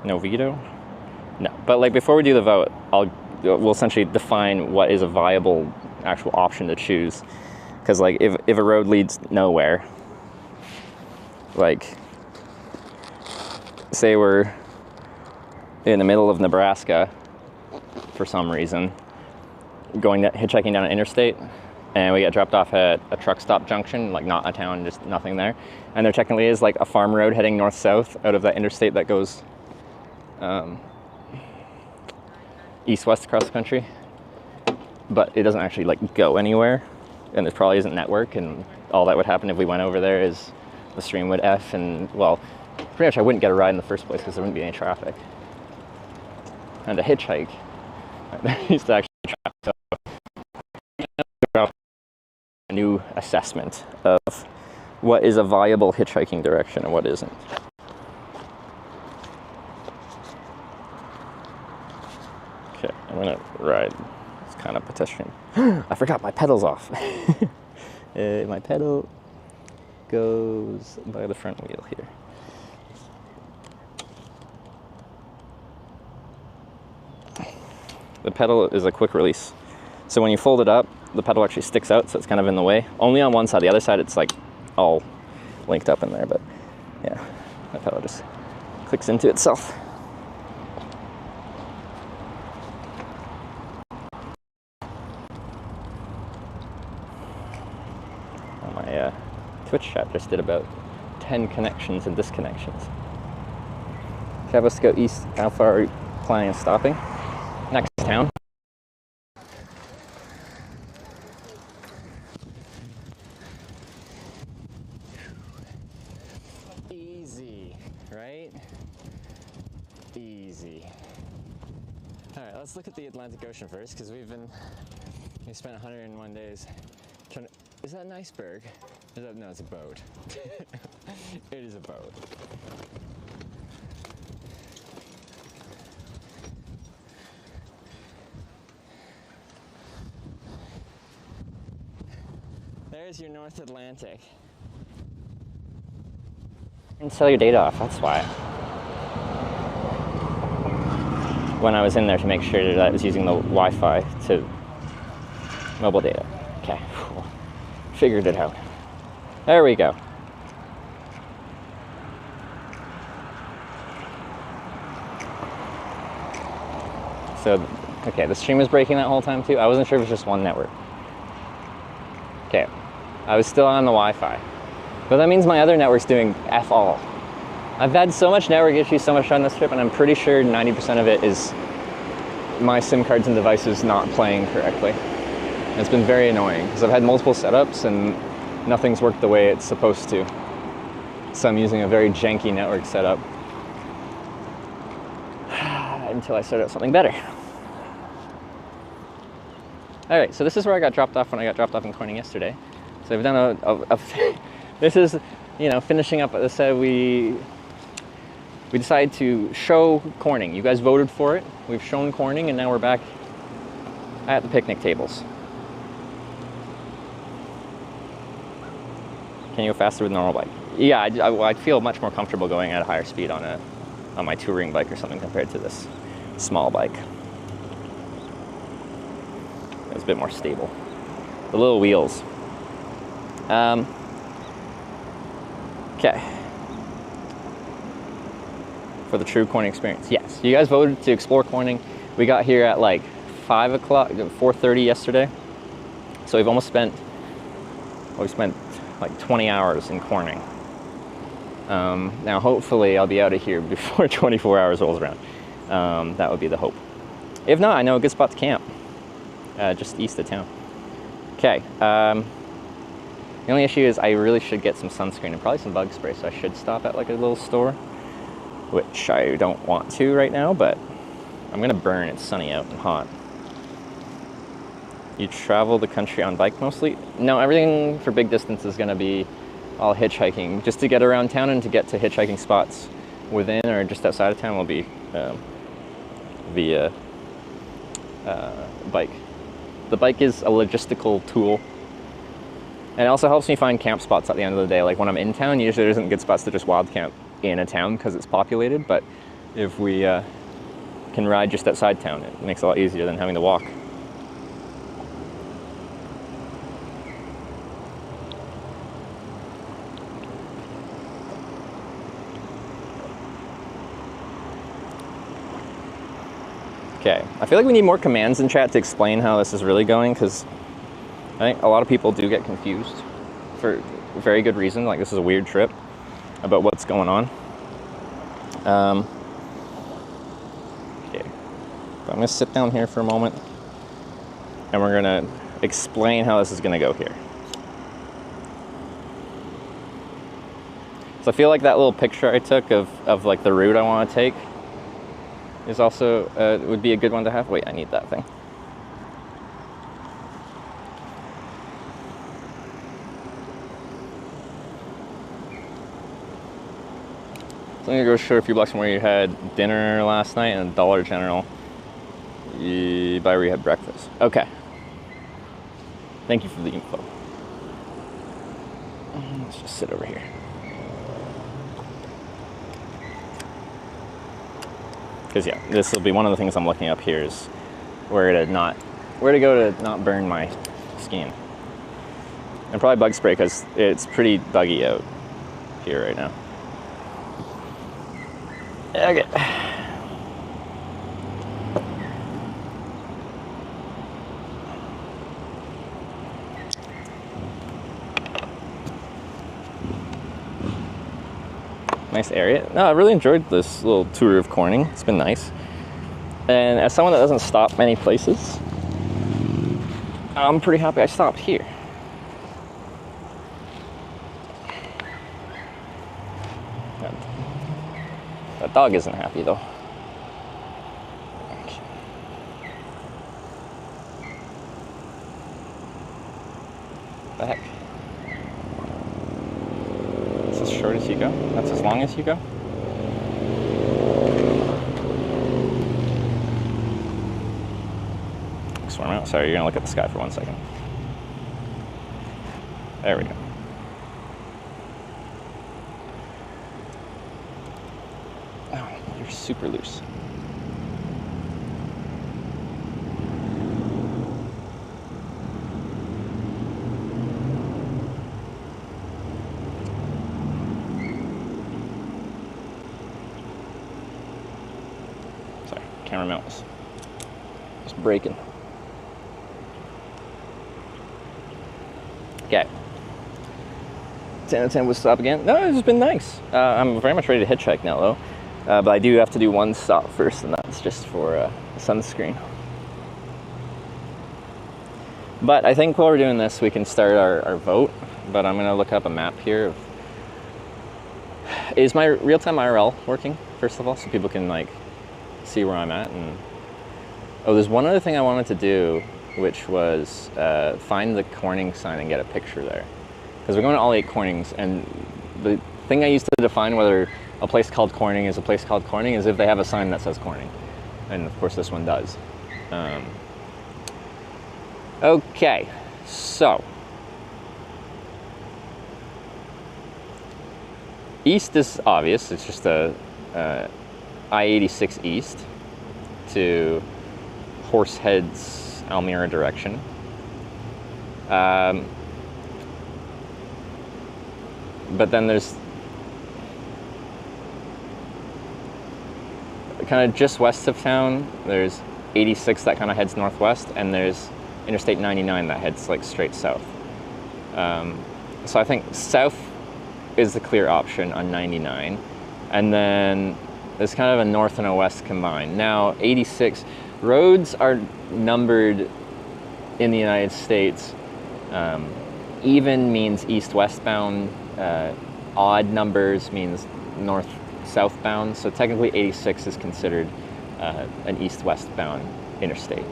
No veto? No. But like before we do the vote, we'll essentially define what is a viable actual option to choose. Because like if a road leads nowhere, like say we're in the middle of Nebraska for some reason, hitchhiking down an interstate, and we get dropped off at a truck stop junction, like not a town, just nothing there. And there technically is like a farm road heading north-south out of that interstate that goes east-west across the country. But it doesn't actually like go anywhere, and there probably isn't network, and all that would happen if we went over there is the stream would F, and well, pretty much I wouldn't get a ride in the first place because there wouldn't be any traffic. And to hitchhike, there used to actually traffic. So a new assessment of what is a viable hitchhiking direction and what isn't. Okay, I'm gonna ride. It's kind of pedestrian. I forgot my pedal's off. My pedal goes by the front wheel here. The pedal is a quick release. So when you fold it up, the pedal actually sticks out, so it's kind of in the way. Only on one side. The other side, it's like all linked up in there, but yeah, the pedal just clicks into itself. My Twitch chat just did about 10 connections and disconnections. Have us go east. How far are you planning on stopping? Next town. Easy, right? Easy. All right, let's look at the Atlantic Ocean first, because we spent 101 days trying to. Is that an iceberg? No, it's a boat. It is a boat. There's your North Atlantic. And sell your data off, that's why. When I was in there to make sure that I was using the Wi-Fi to mobile data. Okay, figured it out. There we go. So, okay, the stream was breaking that whole time too. I wasn't sure if it was just one network. Okay, I was still on the Wi-Fi. But that means my other network's doing F all. I've had so much network issues so much on this trip, and I'm pretty sure 90% of it is my SIM cards and devices not playing correctly. And it's been very annoying, because I've had multiple setups and nothing's worked the way it's supposed to. So I'm using a very janky network setup until I start out something better. All right, so this is where I got dropped off when I got dropped off in Corning yesterday. So I've done this is, you know, finishing up. As I said, we decided to show Corning. You guys voted for it. We've shown Corning, and now we're back at the picnic tables. Can you go faster with a normal bike? Yeah, I feel much more comfortable going at a higher speed on my touring bike or something compared to this small bike. It's a bit more stable. The little wheels. Okay. For the true Corning experience. Yes, you guys voted to explore Corning. We got here at like 5 o'clock, 4:30 yesterday. So we've almost spent, we spent like 20 hours in Corning. Now hopefully I'll be out of here before 24 hours rolls around. That would be the hope. If not, I know a good spot to camp, just east of town. Okay, the only issue is I really should get some sunscreen and probably some bug spray, so I should stop at like a little store, which I don't want to right now, but I'm gonna burn. It's sunny out and hot. You travel the country on bike mostly? No, everything for big distance is gonna be all hitchhiking. Just to get around town and to get to hitchhiking spots within or just outside of town will be via bike. The bike is a logistical tool. And it also helps me find camp spots at the end of the day. Like when I'm in town, usually there isn't good spots to just wild camp in a town because it's populated. But if we can ride just outside town, it makes it a lot easier than having to walk. Okay, I feel like we need more commands in chat to explain how this is really going, because I think a lot of people do get confused for very good reason. Like, this is a weird trip about what's going on. Okay, but I'm gonna sit down here for a moment and we're gonna explain how this is gonna go here. So I feel like that little picture I took of like the route I want to take is also, would be a good one to have. Wait, I need that thing. So I'm gonna go show a few blocks from where you had dinner last night and Dollar General by where you had breakfast. Okay. Thank you for the info. Let's just sit over here. Because yeah, this will be one of the things I'm looking up here is where to go to not burn my skin. And probably bug spray because it's pretty buggy out here right now. Okay. Nice area. No, I really enjoyed this little tour of Corning. It's been nice. And as someone that doesn't stop many places, I'm pretty happy I stopped here. That dog isn't happy though. Okay. What the heck? That's as short as you go? That's as long as you go? Swarm out. Sorry, you're gonna look at the sky for 1 second. There we go. Oh, you're super loose. Sorry, camera mounts. Just breaking. Okay. 10 out of 10 would stop again. No, it's been nice. I'm very much ready to hitchhike now, though. But I do have to do one stop first, and that's just for sunscreen. But I think while we're doing this, we can start our vote. But I'm going to look up a map here. Is my real-time IRL working, first of all, so people can, like, see where I'm at? And oh, there's one other thing I wanted to do, which was find the Corning sign and get a picture there. Because we're going to all 8 Cornings, and the thing I used to define whether a place called Corning is a place called Corning is if they have a sign that says Corning. And of course this one does. Okay, so. East is obvious, it's just a I-86 East to Horseheads, Almira direction. But then there's kind of just west of town, there's 86 that kind of heads northwest, and there's Interstate 99 that heads like straight south. So I think south is the clear option on 99, and then there's kind of a north and a west combined. Now 86 roads are numbered in the United States. Even means east-westbound. Odd numbers means north-southbound. So technically 86 is considered an east-westbound interstate,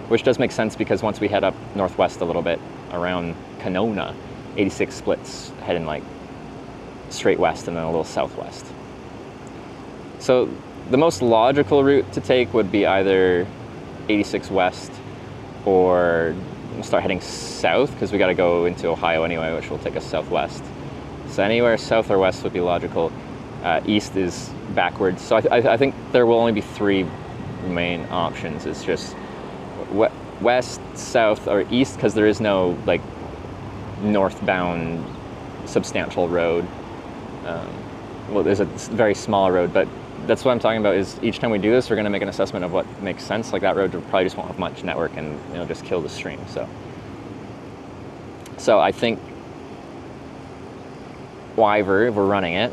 which does make sense because once we head up northwest a little bit around Canona, 86 splits heading like straight west and then a little southwest. So the most logical route to take would be either 86 west or start heading south, because we got to go into Ohio anyway, which will take us southwest. So anywhere south or west would be logical. East is backwards. So I think there will only be three main options. It's just west, south, or east, because there is no like northbound substantial road. Well, there's a very small road, but that's what I'm talking about. Is each time we do this, we're going to make an assessment of what makes sense. Like that road probably just won't have much network, and just kill the stream. So I think Wyver, if we're running it,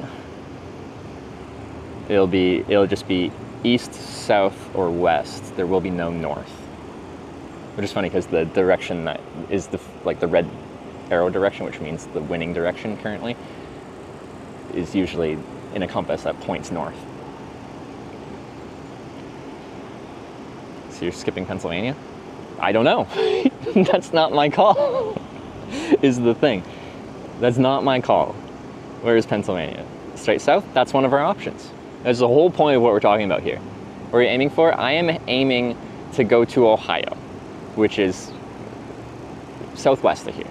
it'll just be east, south, or west. There will be no north, which is funny because the direction that is the red arrow direction, which means the winning direction currently, is usually in a compass that points north. So you're skipping Pennsylvania? I don't know. That's not my call, is the thing. That's not my call. Where is Pennsylvania? Straight south? That's one of our options. That's the whole point of what we're talking about here. What are you aiming for? I am aiming to go to Ohio, which is southwest of here.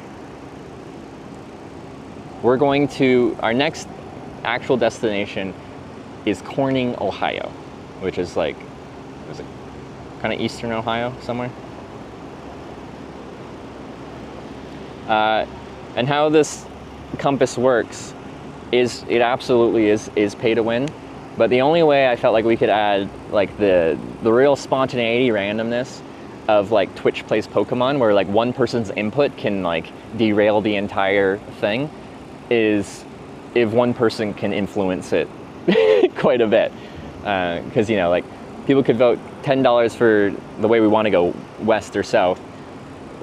We're going to, our next actual destination is Corning, Ohio, which is like, is it kind of eastern Ohio somewhere? And how this compass works is it absolutely is pay to win, but the only way I felt like we could add like the real spontaneity randomness of like Twitch Plays Pokemon, where like one person's input can like derail the entire thing, is if one person can influence it quite a bit. Because like people could vote $10 for the way we want to go, west or south,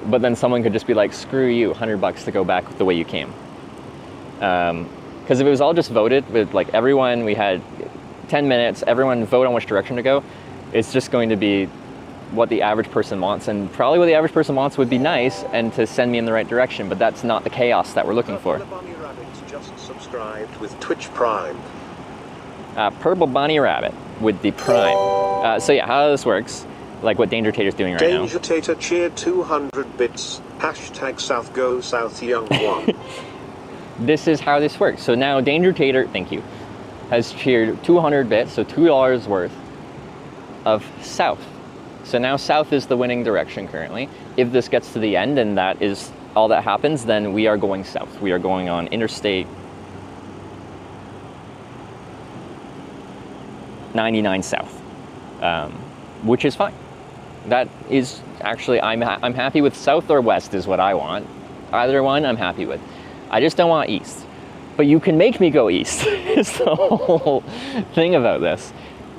but then someone could just be like, screw you, $100 to go back the way you came. Because if it was all just voted with like everyone, we had 10 minutes, everyone vote on which direction to go, it's just going to be what the average person wants, and probably what the average person wants would be nice and to send me in the right direction, but that's not the chaos that we're looking for. Bunny Rabbit's just subscribed with Twitch Prime. Purple Bunny Rabbit with the Prime. So yeah, how this works, like what Danger Tater's doing right now. Danger Tater cheered 200 bits. Hashtag South Go South Young One. This is how this works. So now Danger Tater, thank you, has cheered 200 bits, so $2 worth of south. So now south is the winning direction currently. If this gets to the end and that is all that happens, then we are going south. We are going on Interstate 99 south, which is fine. That is actually, I'm happy with south or west is what I want. Either one I'm happy with. I just don't want east. But you can make me go east, is the whole thing about this.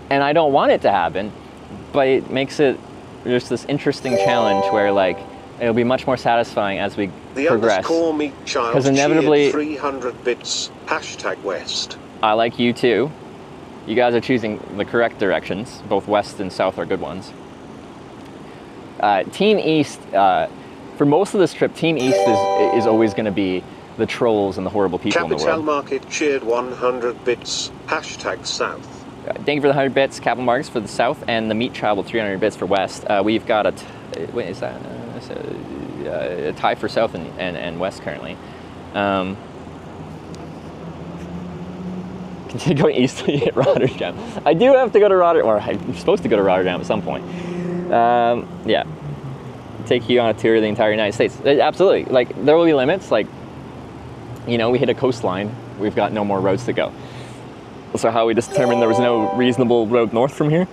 And I don't want it to happen, but it makes it just this interesting challenge where like, it'll be much more satisfying as we progress. Call me child. Because inevitably, 300 bits. Hashtag west. I like you too. You guys are choosing the correct directions. Both west and south are good ones. Team East, for most of this trip, Team East is always going to be the trolls and the horrible people in the world. Capital Market cheered 100 bits. Hashtag south. Thank you for the 100 bits, Capital Markets for the south, and the Meat Tribe with 300 bits for west. We've got a tie for south and west currently. Continue going east to hit Rotterdam. I do have to go to Rotterdam, or I'm supposed to go to Rotterdam at some point. Yeah, take you on a tour of the entire United States. Absolutely, like there will be limits. Like, we hit a coastline, we've got no more roads to go. So how we just determined there was no reasonable road north from here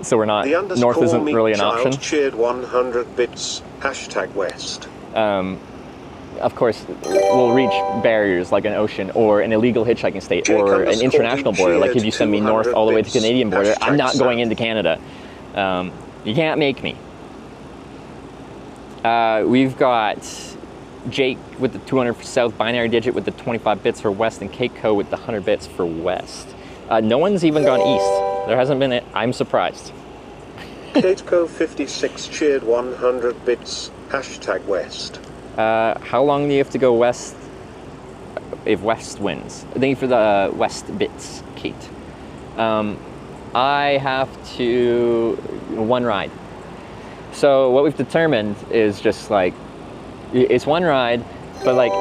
So we're not, The north isn't meat really an child option. cheered 100 bits. #West. Of course, we'll reach barriers like an ocean or an illegal hitchhiking state or an international border. Like if you send me north all the way to the Canadian border, I'm not going into Canada. You can't make me. We've got Jake with the 200 for south, binary digit with the 25 bits for west, and Keiko with the 100 bits for west. No one's even gone east. There hasn't been it. I'm surprised. Keiko 56 cheered 100 bits. #West. How long do you have to go west if west wins? Thank you for the west bits, Kate. I have to one ride. So what we've determined is just like, it's one ride, but like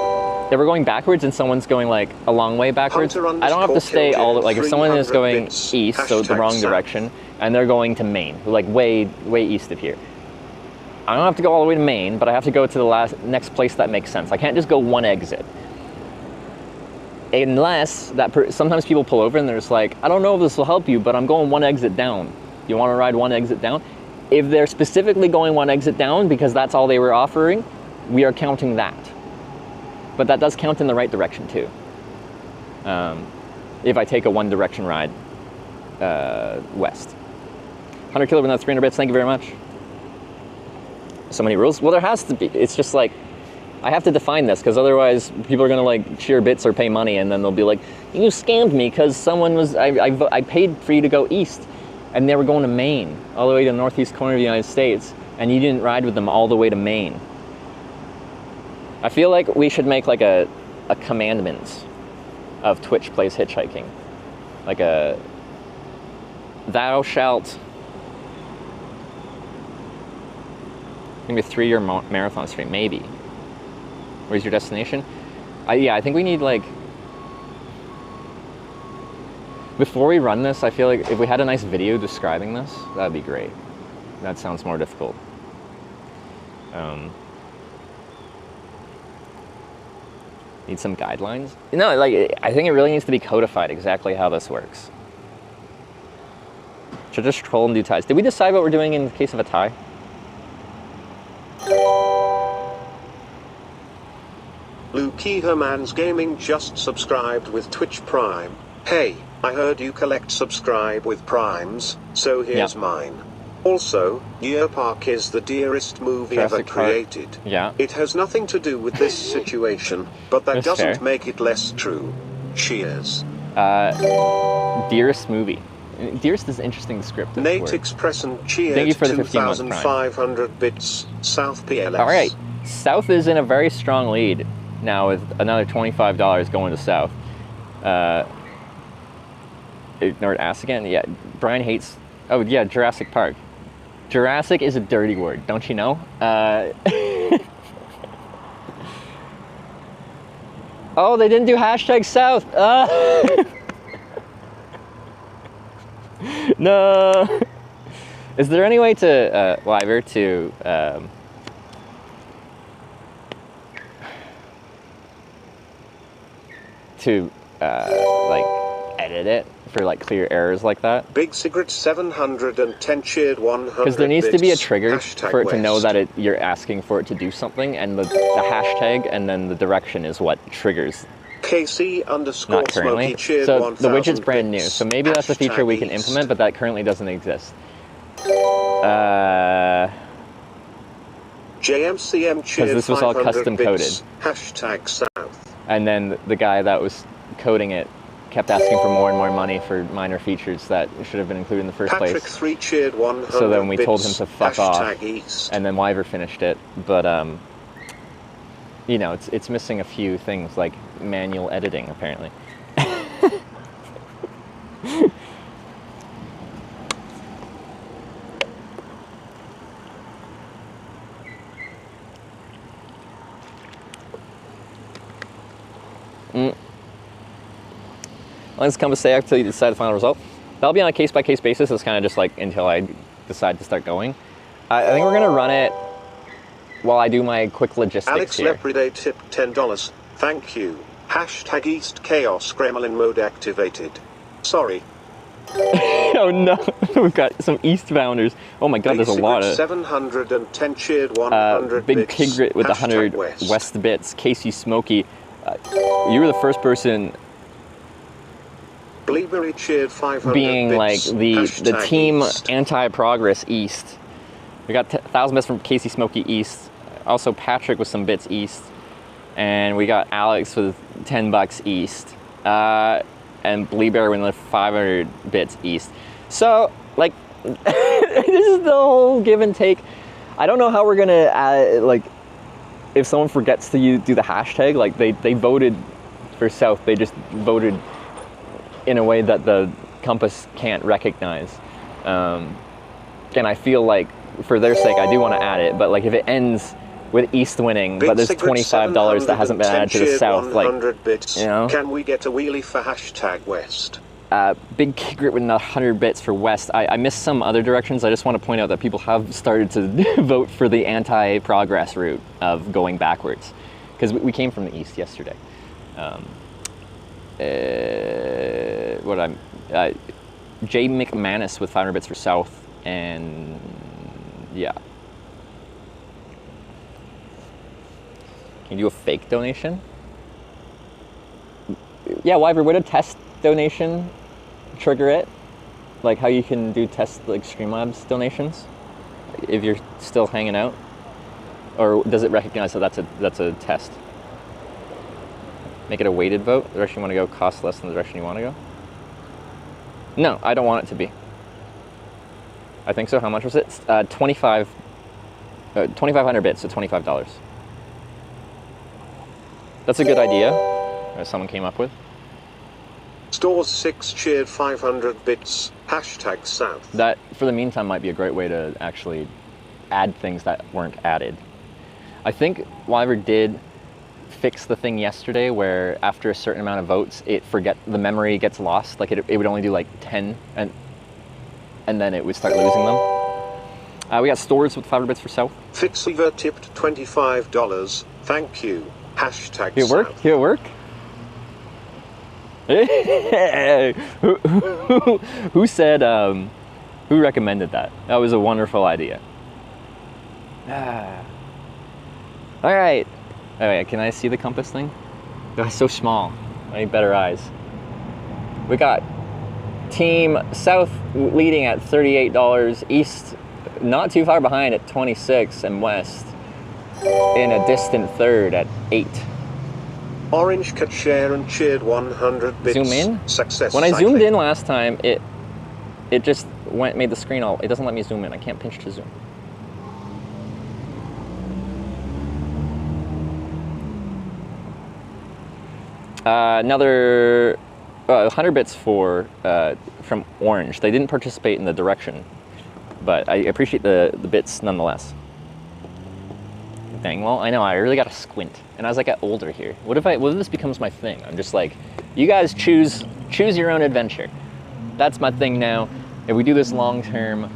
if we're going backwards and someone's going like a long way backwards, I don't have to stay all the, like if someone is going east, so the wrong direction, and they're going to Maine, like way east of here. I don't have to go all the way to Maine, but I have to go to the next place that makes sense. I can't just go one exit. Unless sometimes people pull over and they're just like, I don't know if this will help you, but I'm going one exit down. You want to ride one exit down? If they're specifically going one exit down because that's all they were offering, we are counting that. But that does count in the right direction too. If I take a one direction ride west. 100 kilo with another 300 bits, thank you very much. So many rules? Well, there has to be. It's just like, I have to define this because otherwise people are gonna like cheer bits or pay money and then they'll be like, you scammed me because someone was, I paid for you to go east and they were going to Maine, all the way to the northeast corner of the United States, and you didn't ride with them all the way to Maine. I feel like we should make like a commandment of Twitch Plays Hitchhiking. Like a, thou shalt, maybe a 3-year marathon stream, maybe. Where's your destination? Yeah, I think we need like, before we run this, I feel like if we had a nice video describing this, that'd be great. That sounds more difficult. Need some guidelines? No, like, I think it really needs to be codified exactly how this works. Should just troll and do ties. Did we decide what we're doing in the case of a tie? Luki Hermans Gaming just subscribed with Twitch Prime. Hey, I heard you collect subscribe with primes, so here's mine. Also, Deer Park is the dearest movie ever created. Yeah. It has nothing to do with this situation, but that That's doesn't fair. make it less true. Cheers. Dearest movie. Dearest is an interesting descriptive Nate word. Expression cheered Thank you for the 15 month prime. 2,500 bits. South PLS. All right, South is in a very strong lead now with another $25 going to South. Ignored ass again? Yeah, Brian hates, oh yeah, Jurassic Park. Jurassic is a dirty word, don't you know? Oh, they didn't do #South. No. Is there any way to, Liver, to, like, edit it for, like, clear errors like that? Big Secret 710 cheered 100 Because there needs to be a trigger Hashtag for it to know West. that you're asking for it to do something, and the hashtag and then the direction is what triggers. KC underscore Not currently. Smokey cheered So 1,000 the widget's brand new, bits. so maybe that's a feature we can Hashtag implement, but that currently doesn't exist. JMCM cheered this was all 500 custom bits. Hashtag South. And then the guy that was coding it kept asking for more and more money for minor features that should have been included in the first Patrick place. 3 cheered 100 So then we told him bits. to fuck off, Hashtag East. and then Wyver finished it. But you know, it's missing a few things like manual editing apparently. Let's come to stay until you decide the final result. That'll be on a case-by-case basis. It's kind of just like until I decide to start going. I think we're gonna run it while I do my quick logistics Alex here. Lepriday tipped $10. Thank you. Hashtag East Chaos Gremlin mode activated. Sorry. Oh no, we've got some eastbounders. Oh my god, there's a lot of 710 cheered 100 Big bits. Piglet with the 100 West. West bits. Casey Smokey, you were the first person Bleeberry cheered 500 being bits. like the team East. anti-progress East. We got 1,000 bits from Casey Smokey East. Also Patrick with some bits East. And we got Alex with $10 East. And Bleeberry with 500 bits East. So, like, this is the whole give and take. I don't know how we're gonna, like, if someone forgets to do the hashtag, like, they voted for South, they just voted in a way that the compass can't recognize. And I feel like, for their sake, I do want to add it, but, like, if it ends with East winning, but there's $25 that hasn't been added to the South, like, bits. You know? Can we get a wheelie for hashtag West? Big Piglet with 100 bits for West. I missed some other directions. I just want to point out that people have started to vote for the anti-progress route of going backwards, because we came from the East yesterday. Jay McManus with 500 bits for South, and yeah. Can you do a fake donation? Yeah, Wyver, would a test donation trigger it? Like how you can do test, like, Streamlabs donations if you're still hanging out? Or does it recognize that that's a test? Make it a weighted vote? The direction you want to go costs less than the direction you want to go? No, I don't want it to be. I think so. How much was it? 2,500 bits, so $25. That's a good idea, as someone came up with. Stores 6 cheered 500 bits. Hashtag South. That, for the meantime, might be a great way to actually add things that weren't added. I think Wyver did fix the thing yesterday where after a certain amount of votes, the memory gets lost. Like it would only do like 10, and then it would start losing them. We got stores with 500 bits for South. Fitziver tipped $25. Thank you. Hashtag Did it work? South. Did it work? Who said, who recommended that? That was a wonderful idea. All right. Oh, wait, can I see the compass thing? Oh, it's so small. I need better eyes. We got Team South leading at $38, East not too far behind at 26, and West in a distant third at 8. Orange could share and cheered 100 bits. Zoom in? Success. When I cycling. zoomed in last time, it just made the screen all, it doesn't let me zoom in. I can't pinch to zoom. Another 100 bits from Orange. They didn't participate in the direction, but I appreciate the bits nonetheless. Dang, well, I know, I really gotta squint. And as I get older here, what if this becomes my thing? I'm just like, you guys choose your own adventure. That's my thing now. If we do this long term,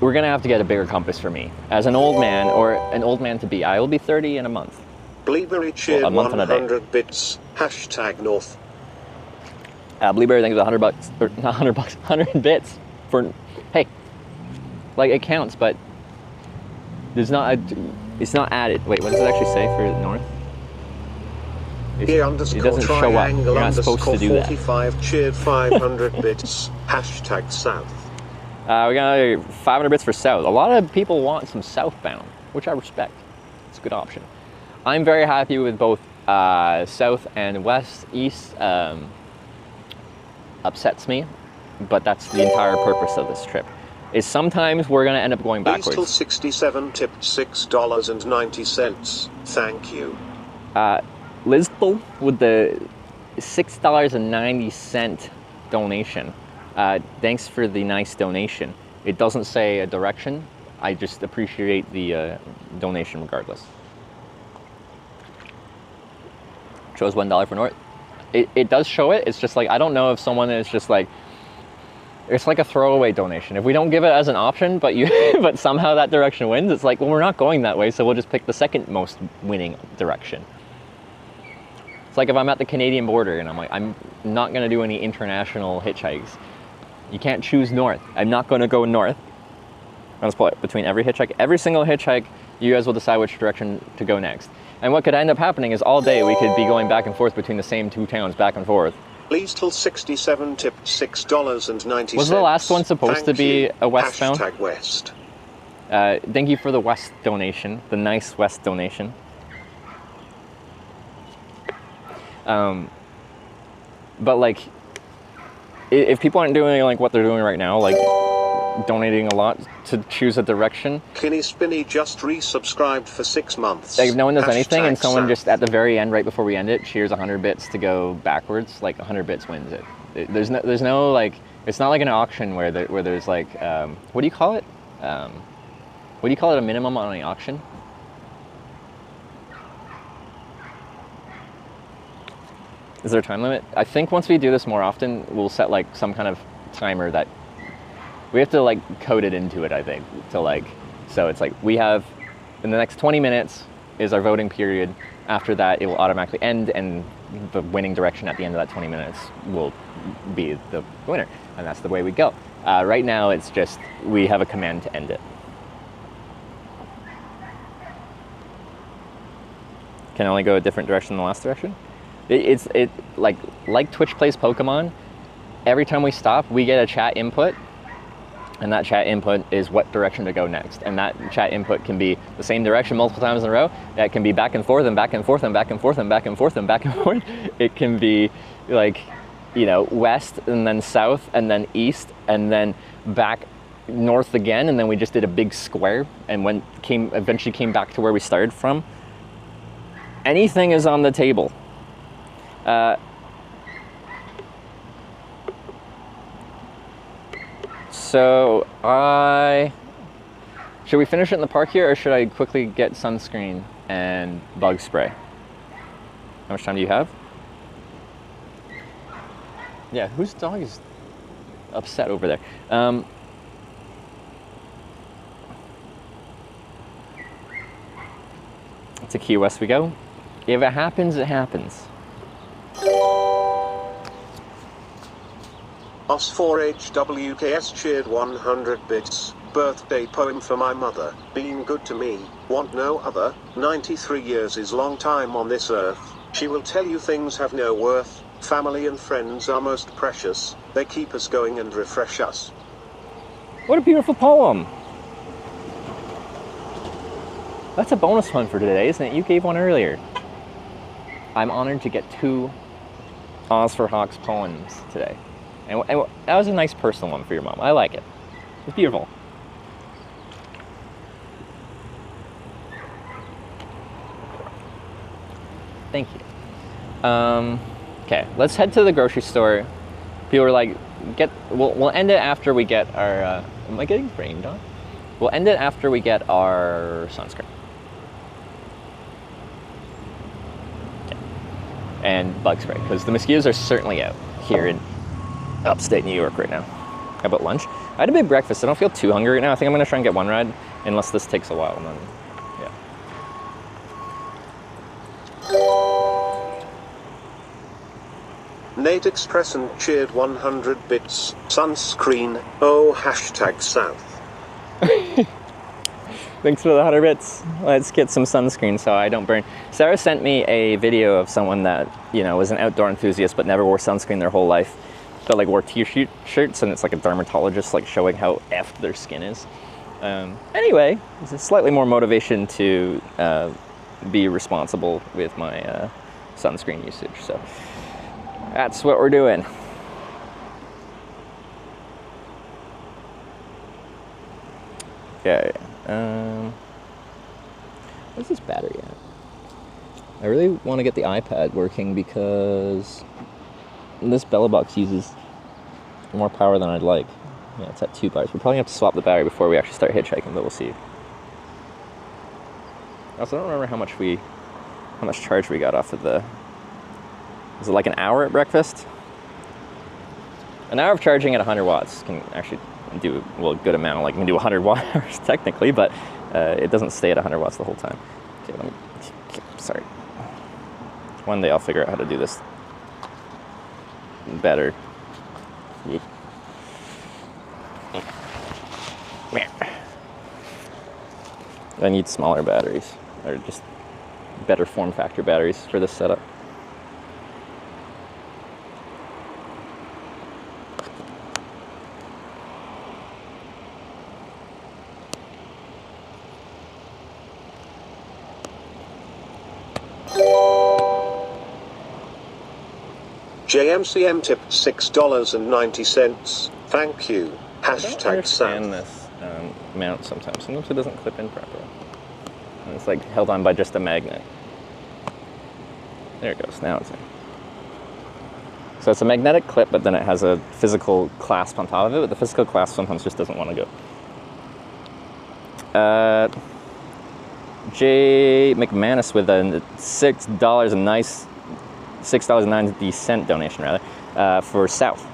we're gonna have to get a bigger compass for me. As an old man, or an old man to be, I will be 30 in a month. Bleeberry cheered 100 bits. Hashtag North. Bleeberry thinks $100, or not $100, 100 bits for, hey, like it counts, but it's not added. Wait, what does it actually say for North? It doesn't show up. You're not supposed to do that. 45 cheered 500 bits. Hashtag South. We got another 500 bits for South. A lot of people want some southbound, which I respect. It's a good option. I'm very happy with both South and West. East upsets me, but that's the entire purpose of this trip. Is sometimes we're going to end up going backwards. Eastal 67 tipped $6.90. Thank you. Lisbel with the $6.90 donation. Thanks for the nice donation. It doesn't say a direction. I just appreciate the donation regardless. Shows $1 for North. It does show it. It's just like, I don't know if someone is just like, it's like a throwaway donation. If we don't give it as an option, but but somehow that direction wins, it's like, well, we're not going that way, so we'll just pick the second most winning direction. It's like if I'm at the Canadian border and I'm like, I'm not gonna do any international hitchhikes. You can't choose north. I'm not going to go north. I'll just pull it between every hitchhike. Every single hitchhike, you guys will decide which direction to go next. And what could end up happening is all day we could be going back and forth between the same two towns, back and forth. Please till 67 tipped $6.90. Was the last one supposed to be a westbound? Hashtag West. Thank you for the West donation, the nice West donation. But like, if people aren't doing like what they're doing right now, like donating a lot to choose a direction. Kinney Spinney just resubscribed for 6 months. Like if no one does anything and someone South. just at the very end, right before we end it, cheers 100 bits to go backwards, like 100 bits wins it. There's no like, it's not like an auction where there's like, what do you call it? What do you call it, a minimum on an auction? Is there a time limit? I think once we do this more often, we'll set like some kind of timer that we have to like code it into it, I think, to like, so it's like we have, in the next 20 minutes is our voting period. After that, it will automatically end and the winning direction at the end of that 20 minutes will be the winner. And that's the way we go. Right now, it's just, we have a command to end it. Can only go a different direction than the last direction? It's like Twitch plays Pokemon. Every time we stop, we get a chat input, and that chat input is what direction to go next. And that chat input can be the same direction multiple times in a row. That can be back and forth and back and forth and back and forth and back and forth and back and forth. It can be like, you know, west and then south and then east and then back north again. And then we just did a big square and eventually came back to where we started from. Anything is on the table. So should we finish it in the park here, or should I quickly get sunscreen and bug spray? How much time do you have? Yeah, whose dog is upset over there? To Key West we go. If it happens, it happens. Os4HWKS cheered 100 bits. Birthday poem for my mother. Being good to me, want no other. 93 years is long time on this earth. She will tell you things have no worth. Family and friends are most precious. They keep us going and refresh us. What a beautiful poem. That's a bonus one for today, isn't it? You gave one earlier. I'm honored to get 2 Oz for Hawks poems today. And that was a nice personal one for your mom. I like it. It's beautiful. Thank you. Okay, let's head to the grocery store. People are like, we'll end it after we get our, am I getting rained on? We'll end it after we get our sunscreen. Okay. And bug spray, because the mosquitoes are certainly out here in upstate New York right now. How about lunch? I had a big breakfast. I don't feel too hungry right now. I think I'm gonna try and get one ride, unless this takes a while, and then, yeah. Nate Express and cheered 100 bits. Sunscreen. Oh, hashtag South. Thanks for the 100 bits. Let's get some sunscreen so I don't burn. Sarah sent me a video of someone that, you know, was an outdoor enthusiast but never wore sunscreen their whole life. But like wore t-shirts, and it's like a dermatologist like showing how effed their skin is. Anyway, it's slightly more motivation to be responsible with my sunscreen usage. So that's what we're doing. Okay. Where's this battery at? I really want to get the iPad working because this Bella box uses more power than I'd like. Yeah, it's at 2 bars. We'll probably have to swap the battery before we actually start hitchhiking, but we'll see. Also, I don't remember how much charge we got off of the... Was it like an hour at breakfast? An hour of charging at 100 watts can actually do, well, a good amount. Like, you can do 100 watts technically, but it doesn't stay at 100 watts the whole time. Okay, sorry. One day I'll figure out how to do this better. I need smaller batteries, or just better form factor batteries for this setup. JMCM tipped $6.90. Thank you. I don't Hashtag understand South. this mount sometimes. Sometimes it doesn't clip in properly. And it's like held on by just a magnet. There it goes, now it's in. So it's a magnetic clip, but then it has a physical clasp on top of it, but the physical clasp sometimes just doesn't want to go. J. McManus with a $6 a nice $6.90 donation rather for South.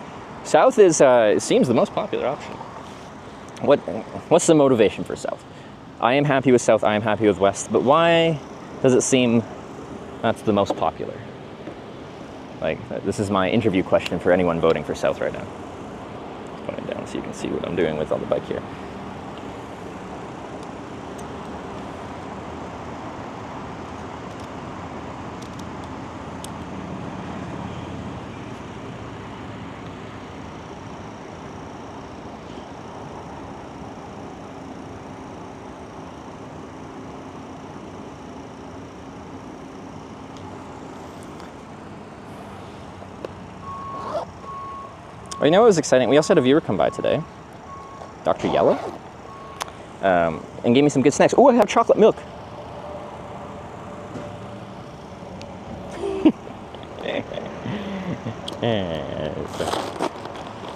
South is it seems the most popular option. What's the motivation for South? I am happy with South. I am happy with West. But why does it seem that's the most popular? Like this is my interview question for anyone voting for South right now. Put it down so you can see what I'm doing with on the bike here. Oh, you know what was exciting? We also had a viewer come by today, Dr. Yellow, and gave me some good snacks. Oh, I have chocolate milk.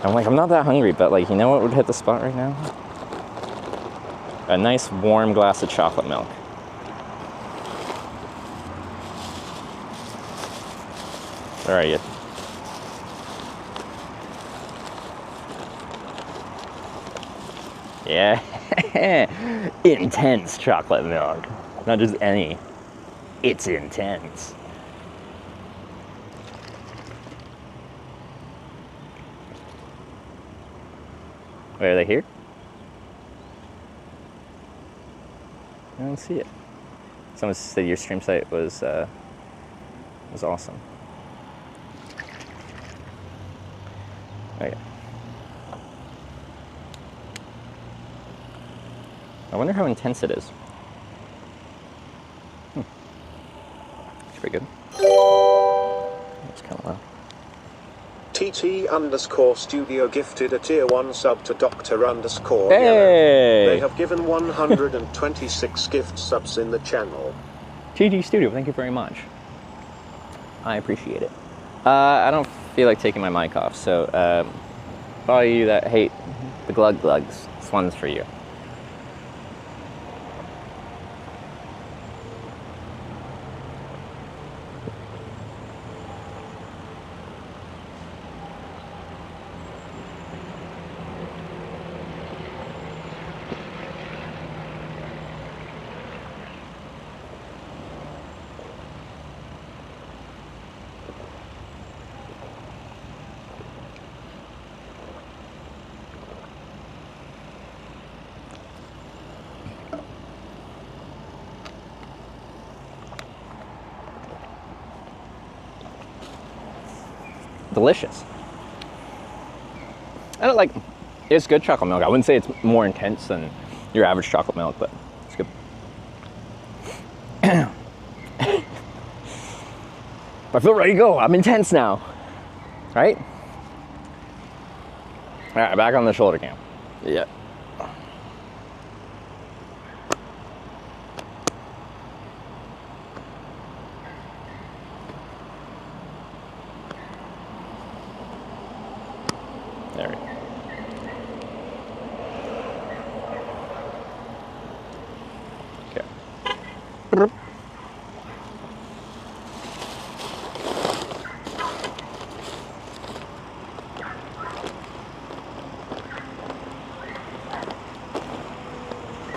I'm like, I'm not that hungry, but like, you know what would hit the spot right now? A nice warm glass of chocolate milk. Where are you? Yeah, intense chocolate milk. Not just any, it's intense. Wait, are they here? I don't see it. Someone said your stream site was awesome. Okay. I wonder how intense it is. It's pretty good. It's kind of low. TT_studio gifted a tier 1 sub to Dr. Hey! Yellow. They have given 126 gift subs in the channel. TT Studio, thank you very much. I appreciate it. I don't feel like taking my mic off, so all you that hate the glug glugs, this one's for you. Delicious. I don't like, it's good chocolate milk. I wouldn't say it's more intense than your average chocolate milk, but it's good. I feel ready to go. I'm intense now. Right? All right, back on the shoulder cam. Yeah. There we go. Okay.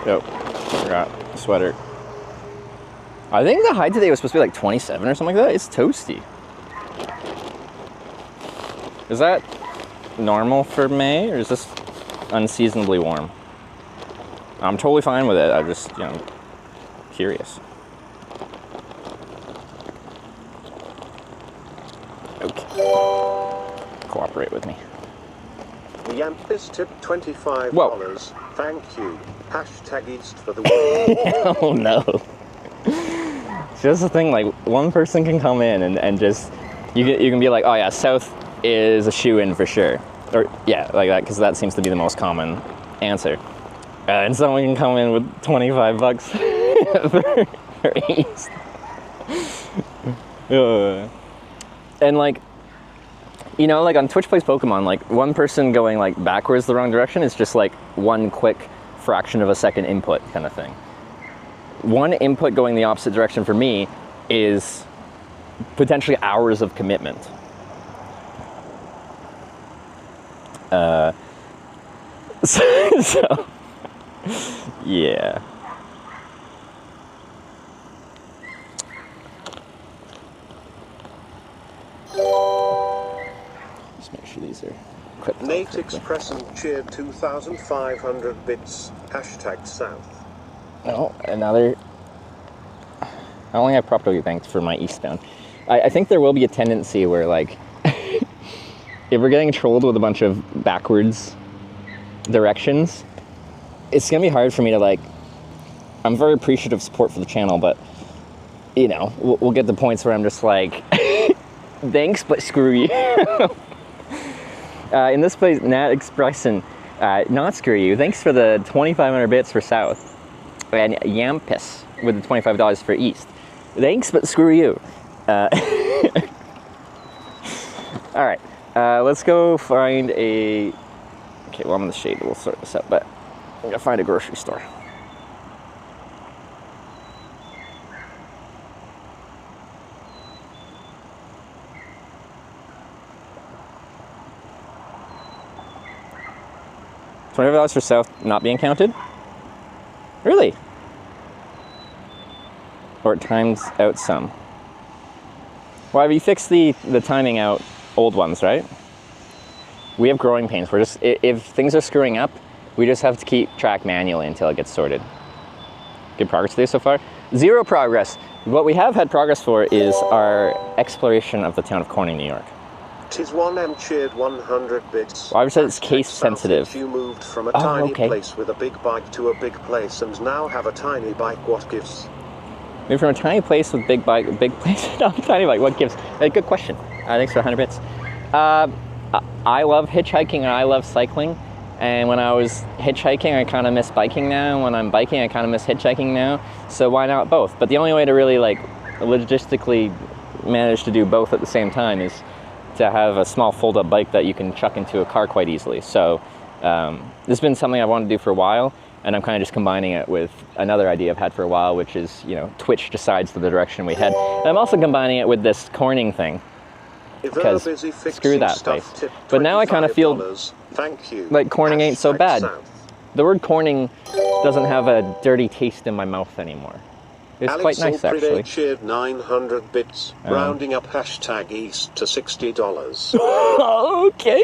Yep, forgot the sweater. I think the high today was supposed to be like 27 or something like that. It's toasty. Is that normal for May, or is this unseasonably warm? I'm totally fine with it. I just, you know, curious. Okay. Cooperate with me. Yampis tip $25. Whoa. Thank you. Hashtag East for the win. Oh no. It's just the thing, like, one person can come in and just, you can be like, oh yeah, South is a shoe-in for sure. Or, yeah, like that, because that seems to be the most common answer. And someone can come in with $25 for East. And like, you know, like on Twitch Plays Pokemon, like one person going like backwards the wrong direction is just like one quick fraction of a second input kind of thing. One input going the opposite direction for me is potentially hours of commitment. So yeah. Just make sure these are clipped. Nate Expressant cheered 2,500 bits. Hashtag South. No, another. I only have property banked for my eastbound. I think there will be a tendency where, like, if we're getting trolled with a bunch of backwards directions, it's gonna be hard for me to, like, I'm very appreciative of support for the channel, but, you know, we'll get to points where I'm just like, thanks, but screw you. In this place, Nat Expression, not screw you, thanks for the 2,500 bits for South. And Yampis with the $25 for East. Thanks, but screw you. All right, let's go find a. Okay, well, I'm in the shade. We'll sort this out, but I'm gonna find a grocery store. $25 for South not being counted? Really? Or it times out some. Well, have you fixed the timing out old ones, right? We have growing pains. We're just, if things are screwing up, we just have to keep track manually until it gets sorted. Good progress today so far? Zero progress. What we have had progress for is our exploration of the town of Corning, New York. Tis 1M cheered 100 bits. Well, I said it's case sensitive. If you moved from a tiny place with a big bike to a big place and now have a tiny bike, what gives? Moved from a tiny place with big place to a tiny bike, what gives? Good question. Thanks for 100 bits. I love hitchhiking and I love cycling. And when I was hitchhiking, I kind of miss biking now. When I'm biking, I kind of miss hitchhiking now. So why not both? But the only way to really, like, logistically manage to do both at the same time is to have a small fold-up bike that you can chuck into a car quite easily. So this has been something I wanted to do for a while, and I'm kind of just combining it with another idea I've had for a while, which is, you know, Twitch decides the direction we head. And I'm also combining it with this Corning thing, because screw that place. But now I kind of feel like Corning ain't so bad. The word Corning doesn't have a dirty taste in my mouth anymore. It's quite nice, actually. Cheered 900 bits, rounding up hashtag East to $60. Okay.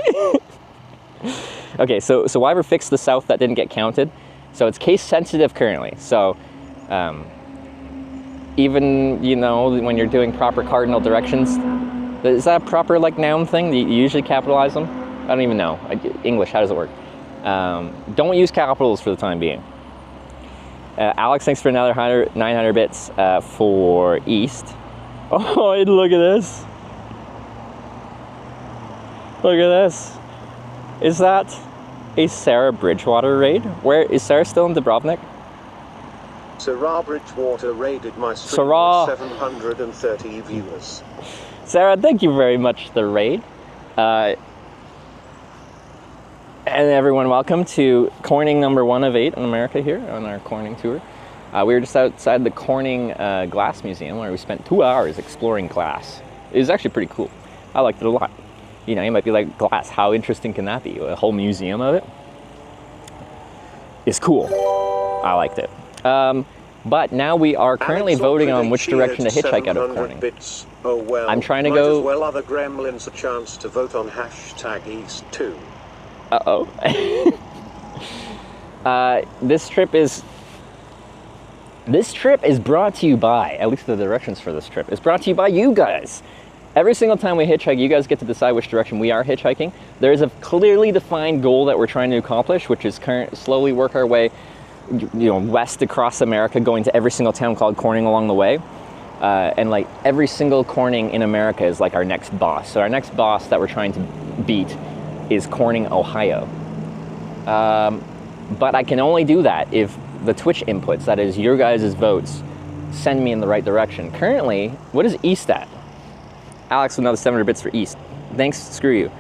Okay, so Wyver fixed the South that didn't get counted. So it's case sensitive currently. So even, you know, when you're doing proper cardinal directions, is that a proper, like, noun thing? You usually capitalize them? I don't even know. English, how does it work? Don't use capitals for the time being. Alex, thanks for another 900 bits for East. Oh, look at this. Look at this. Is that a Sarah Bridgewater raid? Where is Sarah still in Dubrovnik? Sarah Bridgewater raided my stream with 730 viewers. Sarah, thank you very much for the raid. And everyone, welcome to Corning number 1 of 8 in America here on our Corning tour. We were just outside the Corning Glass Museum where we spent 2 hours exploring glass. It was actually pretty cool. I liked it a lot. You know, you might be like, glass, how interesting can that be? A whole museum of it? It's cool. I liked it. But now we are currently voting on which direction to hitchhike out of Corning. Bits. Oh well, I'm trying to might go... as well other gremlins a chance to vote on hashtag East too. Uh-oh. This trip is This trip is brought to you by, at least the directions for this trip, is brought to you by you guys. Every single time we hitchhike, you guys get to decide which direction we are hitchhiking. There is a clearly defined goal that we're trying to accomplish, which is slowly work our way, west across America, going to every single town called Corning along the way. And like every single Corning in America is like our next boss. So our next boss that we're trying to beat is Corning, Ohio. But I can only do that if the Twitch inputs, that is your guys' votes, send me in the right direction. Currently, what is East at? Alex with another 700 bits for East. Thanks, screw you.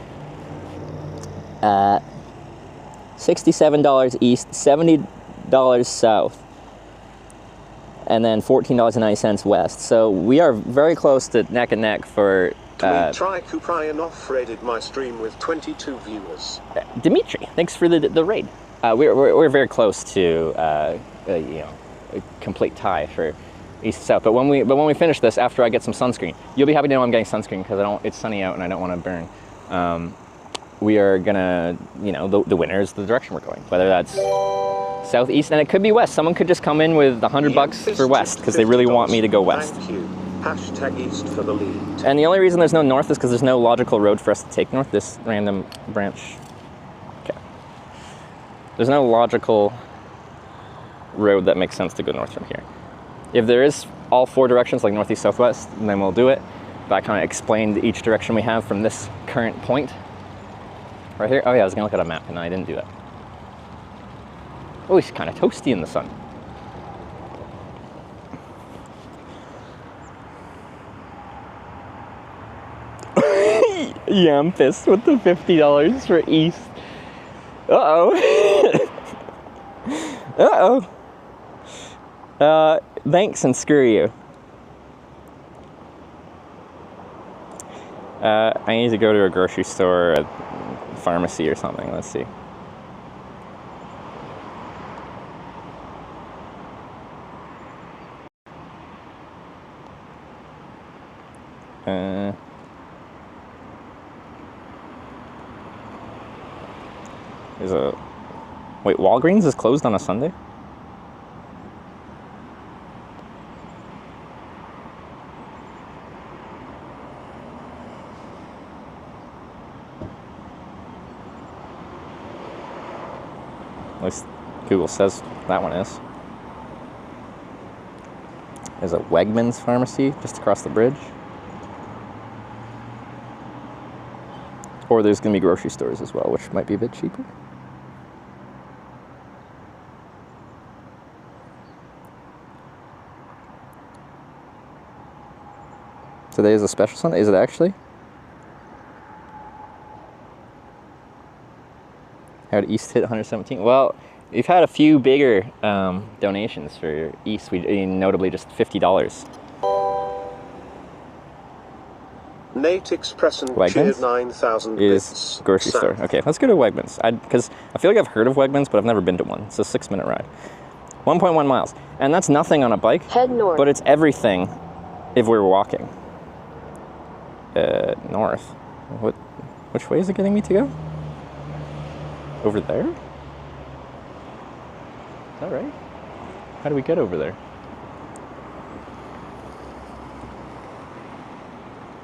$67 East, $70 South, and then $14.90 West. So we are very close to neck and neck for... Try Kuprayanov raided my stream with 22 viewers. Dimitri, thanks for the raid. We're very close to a complete tie for East and South. But when we finish this, after I get some sunscreen, you'll be happy to know I'm getting sunscreen because it's sunny out and I don't want to burn. We are gonna, the winner is the direction we're going, whether that's southeast, and it could be west. Someone could just come in with $100 for west because they really want me to go west. Thank you. Hashtag East for the lead. And the only reason there's no north is because there's no logical road for us to take north. This random branch. Okay. There's no logical road that makes sense to go north from here. If there is all four directions, like northeast, southwest, then we'll do it. But I kind of explained each direction we have from this current point. Right here? Oh yeah, I was gonna look at a map and I didn't do that. Oh, it's kind of toasty in the sun. Yeah, I'm pissed with the $50 for East. Uh-oh. Uh-oh. Thanks and screw you. I need to go to a grocery store, a pharmacy or something. Let's see. Wait, Walgreens is closed on a Sunday? At least Google says that one is. There's a Wegmans pharmacy just across the bridge. Or there's going to be grocery stores as well, which might be a bit cheaper. Today is a special Sunday? Is it actually? How did East hit 117? Well, we've had a few bigger donations for East. Notably just $50. Nate Express and cheered 9,000 is grocery store. Okay, let's go to Wegmans. Because I feel like I've heard of Wegmans, but I've never been to one. It's a 6-minute ride. 1.1 miles. And that's nothing on a bike. Head north. But it's everything if we're walking. North. Which way is it getting me to go? Over there? Is that right? How do we get over there?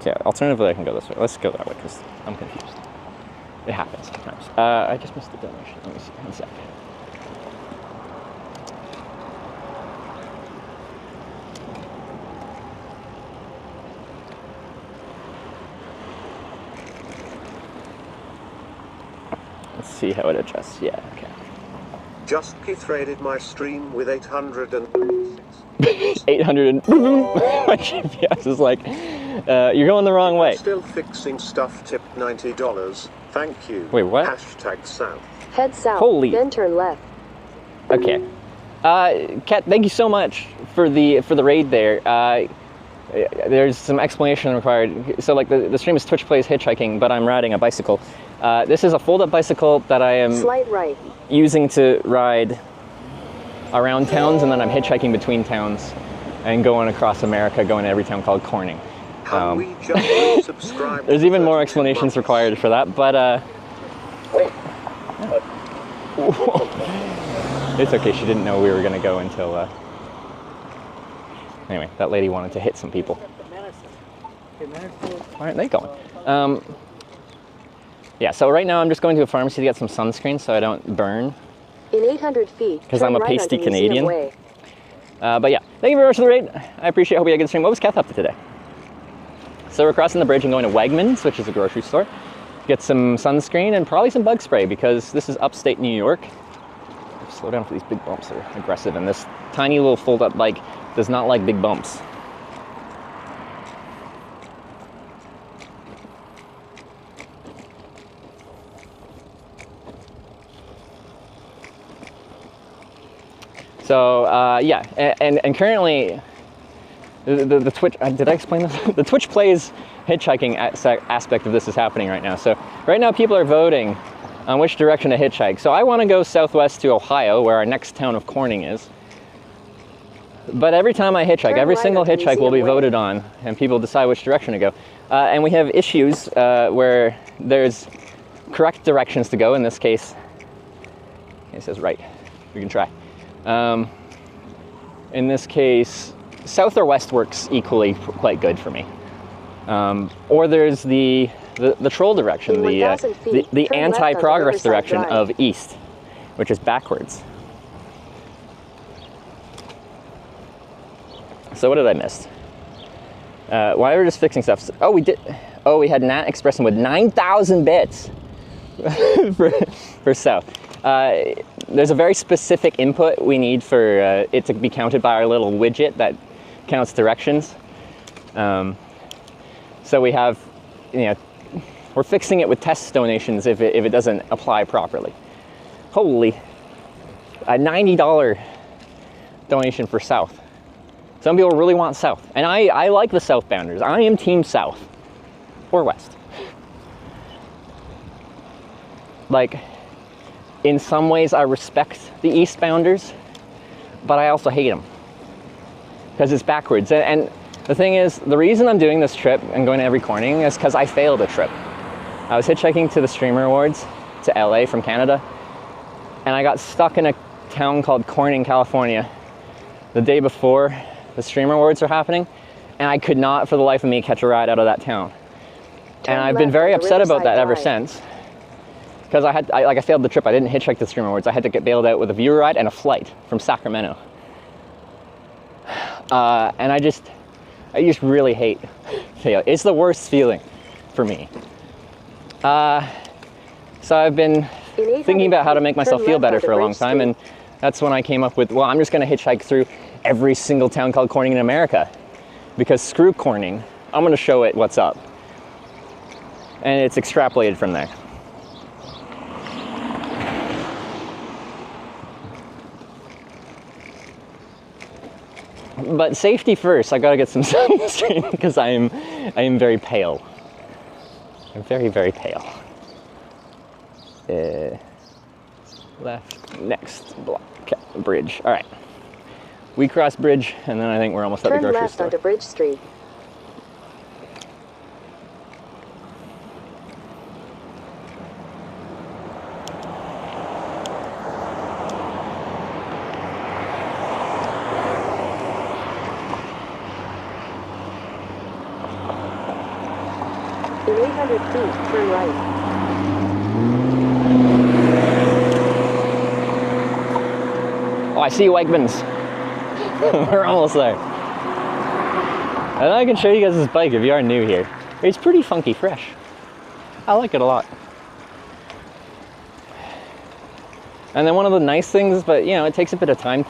Okay, alternatively I can go this way. Let's go that way because I'm confused. It happens sometimes. I just missed the donation. Let me see. 1 sec. Let's see how it adjusts. Yeah, okay. Just Keith raided my stream with 836. 800 and my GPS is like, you're going the wrong way. Still fixing stuff, tip $90. Thank you. Wait, what? Hashtag south. Head south. Holy. Then turn left. Okay. Kat, thank you so much for the raid there. There's some explanation required. So like the stream is Twitch Plays Hitchhiking, but I'm riding a bicycle. This is a fold-up bicycle that I am Slight right. using to ride around towns, and then I'm hitchhiking between towns and going across America, going to every town called Corning. There's even more explanations required for that, but it's okay. She didn't know we were going to go until Anyway, that lady wanted to hit some people. Why aren't they going? Yeah, so right now I'm just going to a pharmacy to get some sunscreen so I don't burn. In 800 feet, because I'm a right pasty onto Museum Canadian. Way. But yeah, thank you very much for the raid. I appreciate it. Hope you had a good stream. What was Kath up to today? So we're crossing the bridge and going to Wegmans, which is a grocery store. Get some sunscreen and probably some bug spray because this is upstate New York. Slow down for these big bumps. They're aggressive, and this tiny little fold-up bike does not like big bumps. So yeah, and currently the Twitch, did I explain this? The Twitch Plays hitchhiking aspect of this is happening right now. So right now people are voting on which direction to hitchhike. So I want to go southwest to Ohio, where our next town of Corning is. But every time I hitchhike, every single hitchhike will be voted on, and people decide which direction to go. And we have issues where there's correct directions to go. In this case, it says right. We can try. In this case, south or west works equally quite good for me. Or there's the troll direction, the anti-progress direction of east, which is backwards. So what did I miss? While we were just fixing stuff, oh, we did. Oh, we had Nat expressing with 9,000 bits for south. There's a very specific input we need for it to be counted by our little widget that counts directions. So we have, we're fixing it with test donations if it doesn't apply properly. Holy, a $90 donation for south. Some people really want south, and I like the southbounders. I am team south or west. Like, in some ways I respect the eastbounders, but I also hate them because it's backwards. And the thing is, the reason I'm doing this trip and going to every Corning is because I failed a trip. I was hitchhiking to the Streamer Awards to LA from Canada, and I got stuck in a town called Corning, California the day before the Streamer Awards were happening, and I could not for the life of me catch a ride out of that town. And I've been very upset about that ever since, because I failed the trip. I didn't hitchhike to the Streamer Awards. I had to get bailed out with a viewer ride and a flight from Sacramento. And I just really hate fail. It's the worst feeling for me. So I've been thinking about how to make myself feel better for a long time, and that's when I came up with, well, I'm just going to hitchhike through every single town called Corning in America, because screw Corning, I'm going to show it what's up. And it's extrapolated from there. But safety first. I gotta get some sunscreen because I am very pale. I'm very, very pale. Left, next block, bridge. All right. We cross bridge, and then I think we're almost at the grocery store. Turn left onto Bridge Street. In 800 feet, turn right. Oh, I see Wegmans. We're almost there. And I can show you guys this bike if you are new here. It's pretty funky fresh. I like it a lot. And then one of the nice things, but it takes a bit of time,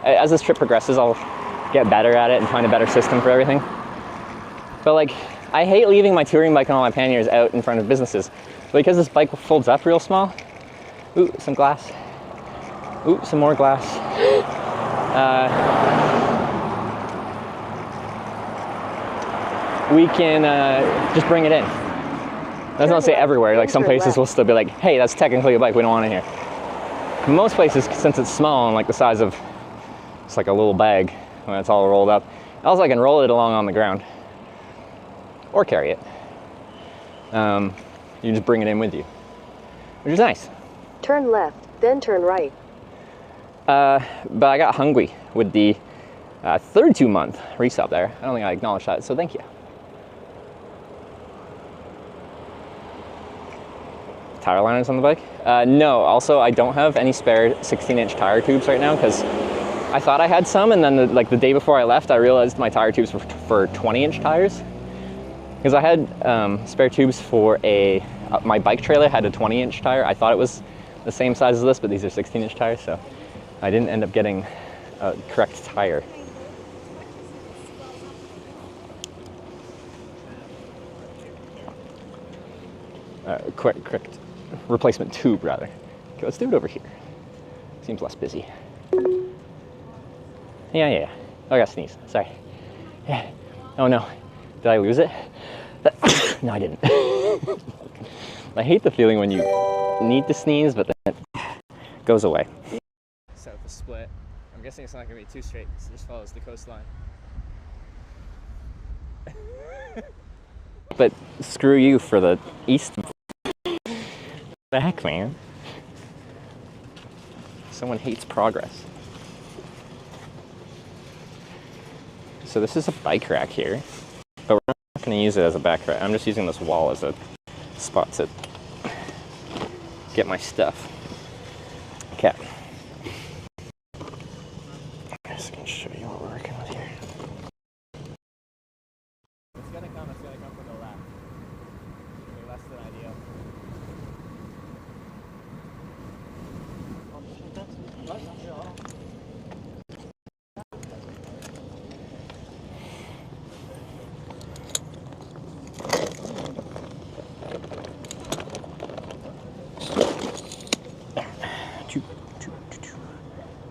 as this trip progresses, I'll get better at it and find a better system for everything. But like, I hate leaving my touring bike and all my panniers out in front of businesses. But because this bike folds up real small, ooh, some glass. Ooh, some more glass. We can just bring it in. That's not to say everywhere. Like, some places will still be like, hey, that's technically a bike, we don't want it here. Most places, since it's small and like the size of, it's like a little bag when it's all rolled up, also I can roll it along on the ground. Or carry it. You just bring it in with you, which is nice. Turn left, then turn right. But I got hungry with the 32-month resub there. I don't think I acknowledged that, so thank you. Tire liners on the bike? No, also I don't have any spare 16-inch tire tubes right now because I thought I had some, and then the day before I left I realized my tire tubes were for 20-inch tires. Because I had spare tubes for my bike trailer had a 20-inch tire. I thought it was the same size as this, but these are 16-inch tires, so I didn't end up getting a correct tire. Correct replacement tube, rather. Okay, let's do it over here. Seems less busy. Yeah. Oh, I got sneeze. Sorry. Yeah. Oh no. Did I lose it? No, I didn't. I hate the feeling when you need to sneeze, but then it goes away. Set up a split. I'm guessing it's not going to be too straight, so it just follows the coastline. But screw you for the east. The heck, man? Someone hates progress. So this is a bike rack here, but we're not going to use it as a back rack. I'm just using this wall as a spot to get my stuff. Okay. I'm just going to show you what we're working with here. It's going to come from the left. Maybe less than ideal.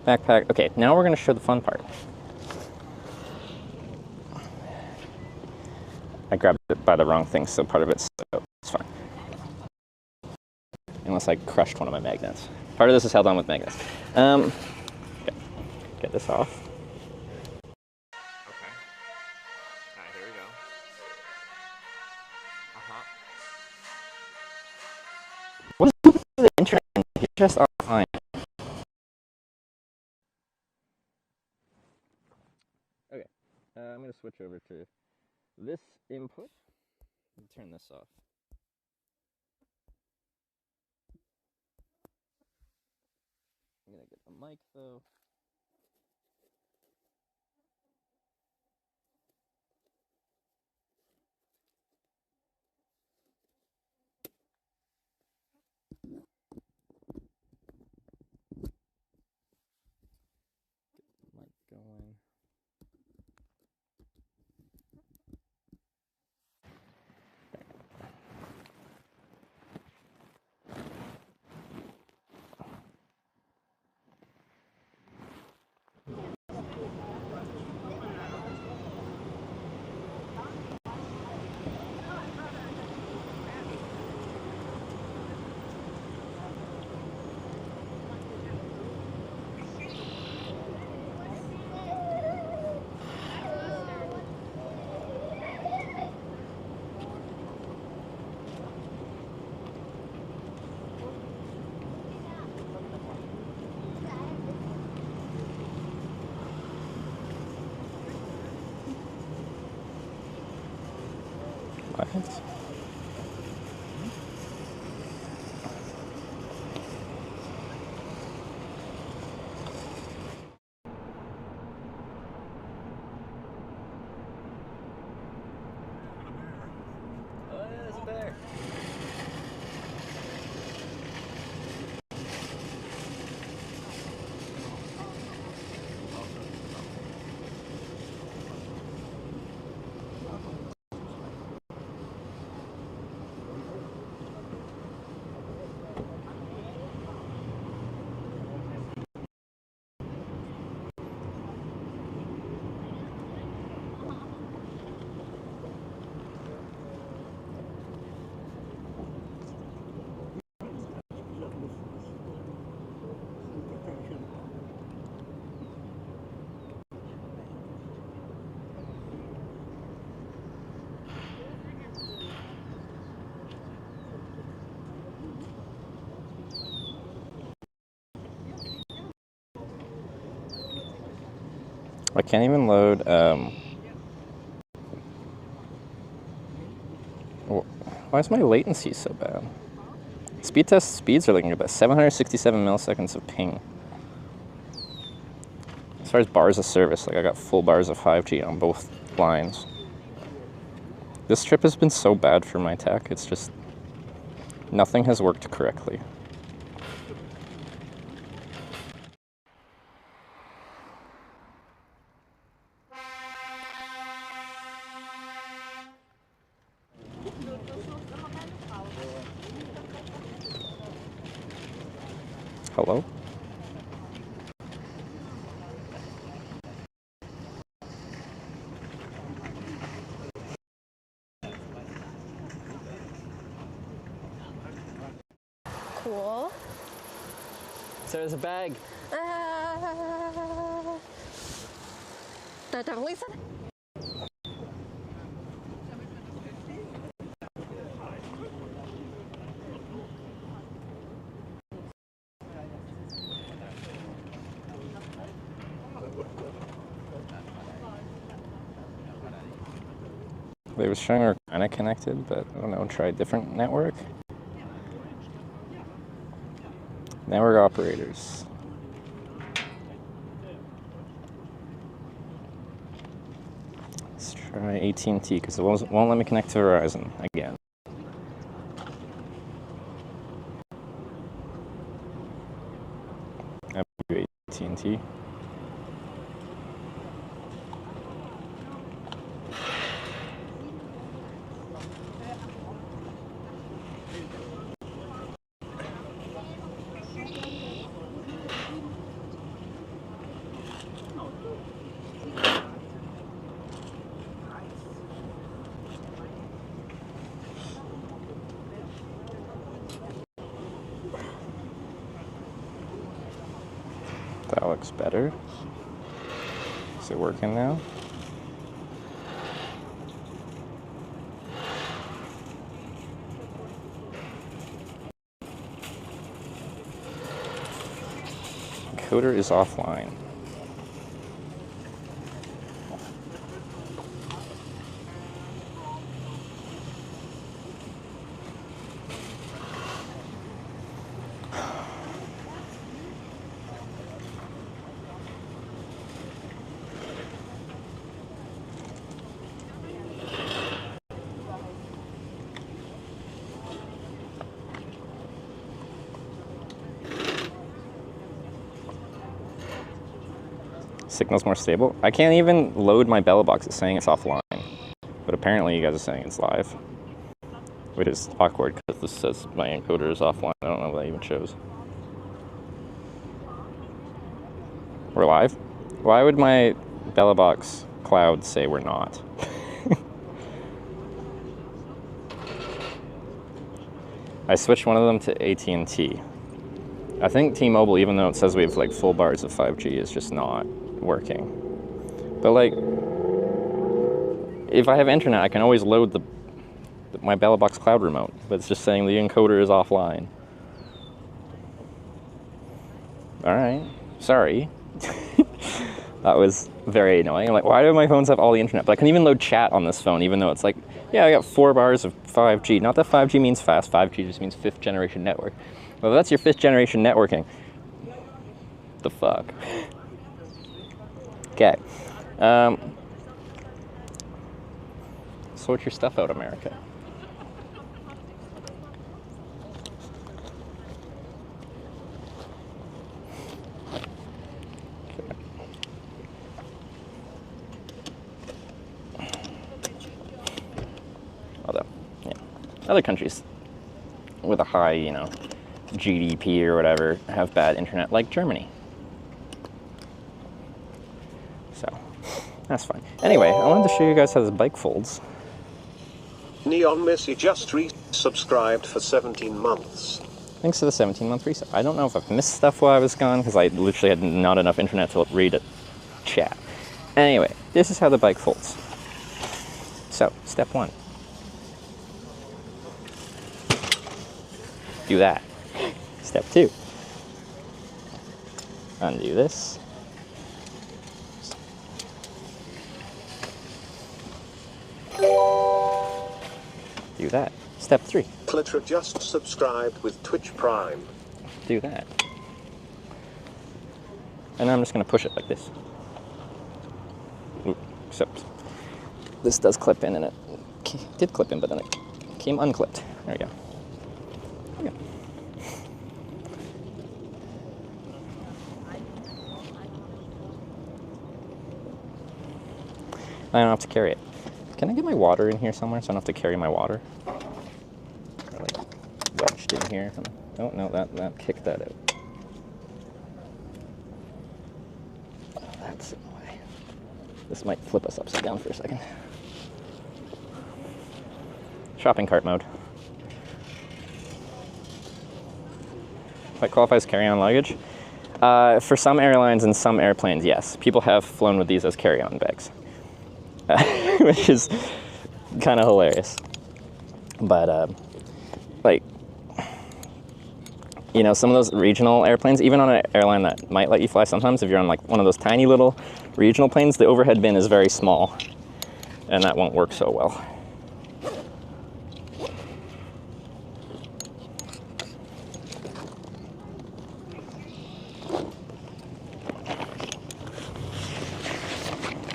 Backpack. Okay, now we're going to show the fun part. I grabbed it by the wrong thing, so part of it's fine. Unless I crushed one of my magnets. Part of this is held on with magnets. Okay. Get this off. Okay. Alright, here we go. What is the internet? You're just online. Okay. I'm going to switch over to this input and turn this off. I'm going to get the mic though. Get the mic going. I can't even load, why is my latency so bad? Speed test speeds are looking about 767 milliseconds of ping. As far as bars of service, like I got full bars of 5G on both lines. This trip has been so bad for my tech, it's just, nothing has worked correctly. Hello? Cool. So there's a bag. That definitely said. They was showing we're kind of connected, but I don't know, try a different network. Network operators. Let's try AT&T because it won't let me connect to Verizon again. AT&T. That looks better. Is it working now? Encoder is offline. Signal's more stable. I can't even load my Bella box. It's saying it's offline. But apparently you guys are saying it's live. Which is awkward because this says my encoder is offline. I don't know what that even shows. We're live? Why would my Bella box cloud say we're not? I switched one of them to AT&T. I think T-Mobile, even though it says we have like full bars of 5G, is just not working. But like, if I have internet, I can always load my Bella box cloud remote, but it's just saying the encoder is offline. All right, sorry. That was very annoying. I'm like, why do my phones have all the internet? But I can even load chat on this phone, even though it's like, yeah, I got 4 bars of 5G. Not that 5G means fast, 5G just means 5th generation network. Well, that's your 5th generation networking. The fuck? Okay. Sort your stuff out, America. Although, yeah, other countries with a high, you know, GDP or whatever have bad internet, like Germany. So, that's fine. Anyway, I wanted to show you guys how this bike folds. Neon Missy just re-subscribed for 17 months. Thanks to the 17-month reset. I don't know if I've missed stuff while I was gone, because I literally had not enough internet to read a chat. Anyway, this is how the bike folds. So, step 1. Do that. Step 2. Undo this. that. Step 3. Clitra just subscribed with Twitch Prime. Do that. And I'm just going to push it like this. Ooh, except this does clip in, and it did clip in, but then it came unclipped. There we go. There we go. I don't have to carry it. Can I get my water in here somewhere so I don't have to carry my water? Or like wedged in here. Oh no, that kicked that out. Oh, that's in the way. This might flip us upside down for a second. Shopping cart mode. If I qualify as carry-on luggage? For some airlines and some airplanes, yes. People have flown with these as carry-on bags. Which is kind of hilarious. But, like, you know, some of those regional airplanes, even on an airline that might let you fly sometimes, if you're on, like, one of those tiny little regional planes, the overhead bin is very small, and that won't work so well.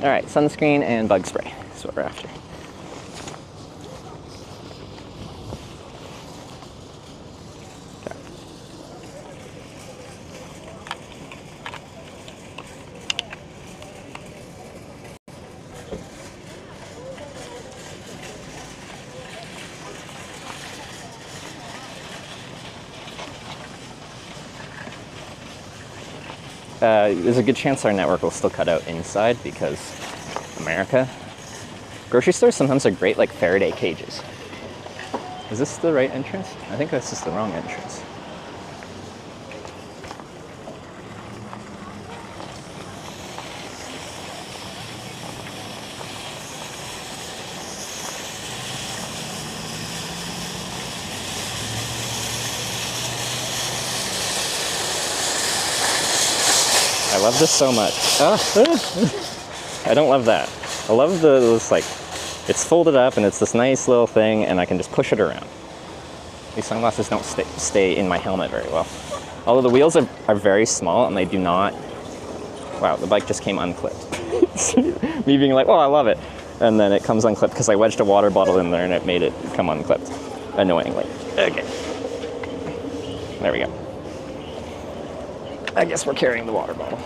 All right, sunscreen and bug spray is what we're after. There's a good chance our network will still cut out inside because America. Grocery stores sometimes are great like Faraday cages. Is this the right entrance? I think that's just the wrong entrance. I love this so much. I don't love that. I love this, like, it's folded up and it's this nice little thing and I can just push it around. These sunglasses don't stay in my helmet very well. Although the wheels are very small and they do not... Wow, the bike just came unclipped. Me being like, oh, I love it. And then it comes unclipped because I wedged a water bottle in there and it made it come unclipped. Annoyingly. Okay. There we go. I guess we're carrying the water bottle.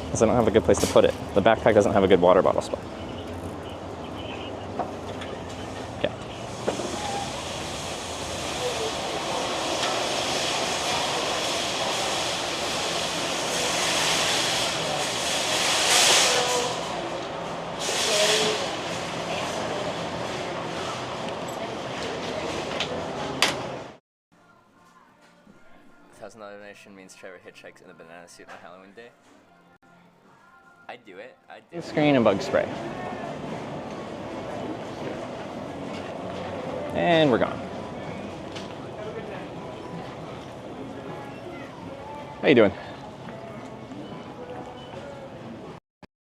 Because I don't have a good place to put it. The backpack doesn't have a good water bottle spot. Okay. $1,000 donation means Trevor hitchhikes in a banana suit on Halloween day. I'd do it. I'd do it. Screen and bug spray. And we're gone. How you doing?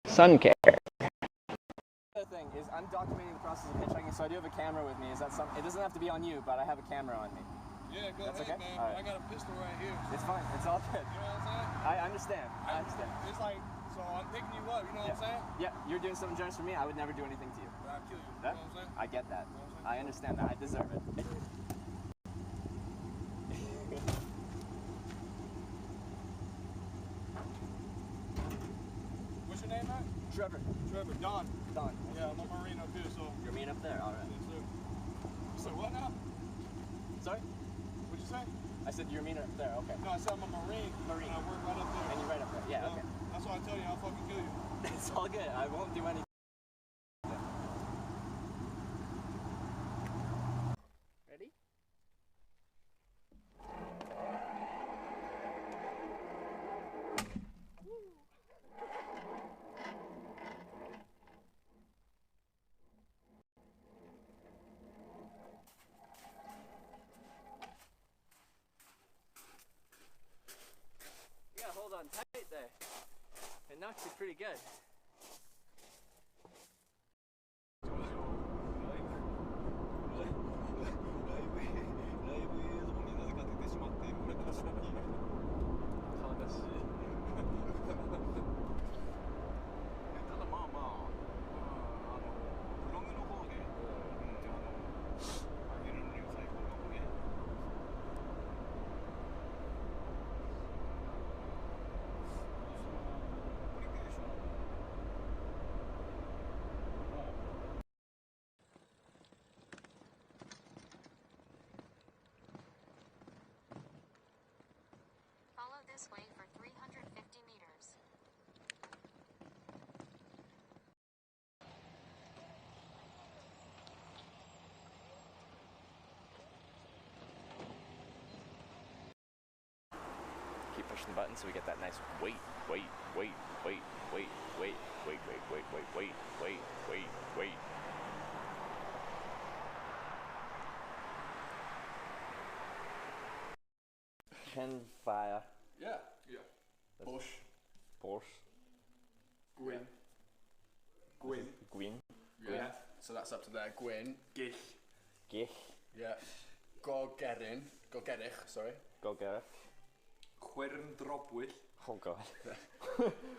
Sun care. The other thing is I'm documenting the process of hitchhiking, so I do have a camera with me. Is that something? It doesn't have to be on you, but I have a camera on me. Yeah, go That's ahead, okay? man. All right. I got a pistol right here. It's fine. It's all good. You know what I'm saying? I understand. I understand. It's like, so I'm picking you up, you know what I'm saying? Yeah, you're doing something generous for me. I would never do anything to you. But I'll kill you. That? You know what I'm saying? I get that. I understand that. I deserve it. What's your name, man? Trevor. Trevor. Don. Don. Yeah, I'm a Marine up here, so. You're Marine up there? All right. Yes, sir. You said what now? Sorry? What'd you say? I said you're Marine up there. Okay. No, I said I'm a Marine. Marine. And I work right up there. And you're right up there. Yeah, okay. That's why I tell you, I'll fucking kill you. It's all good. I won't do anything. Ready? Yeah, hold on tight there. It knocked you pretty good. this way for 350 meters. Keep pushing the button so we get that nice wait. 10 fire. Yeah. Bush. Gwyn. Yeah. So that's up to there. Gwyn. Gill. Yeah. Gogerin. Gogerich, sorry. Gogerich. Chwyrn Dropwyll. Oh god.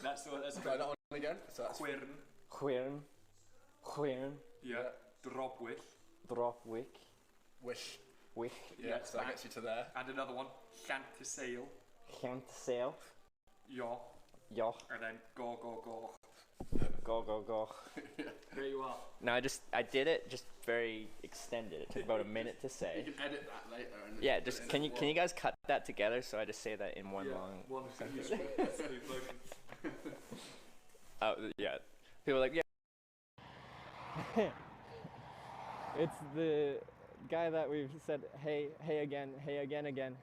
That's try that one again. So that's Chwyrn. Yeah. Dropwyll. Wish. Yeah, so that gets you to there. And another one. Llantyseil. Yeah. And then go. There you are. No, I did it just very extended. It took about a minute to say. You can edit that later. And Yeah, just can you guys cut that together so I just say that in one long sentence? Oh yeah, people are like yeah. It's the guy that we've said hey again. Hey again.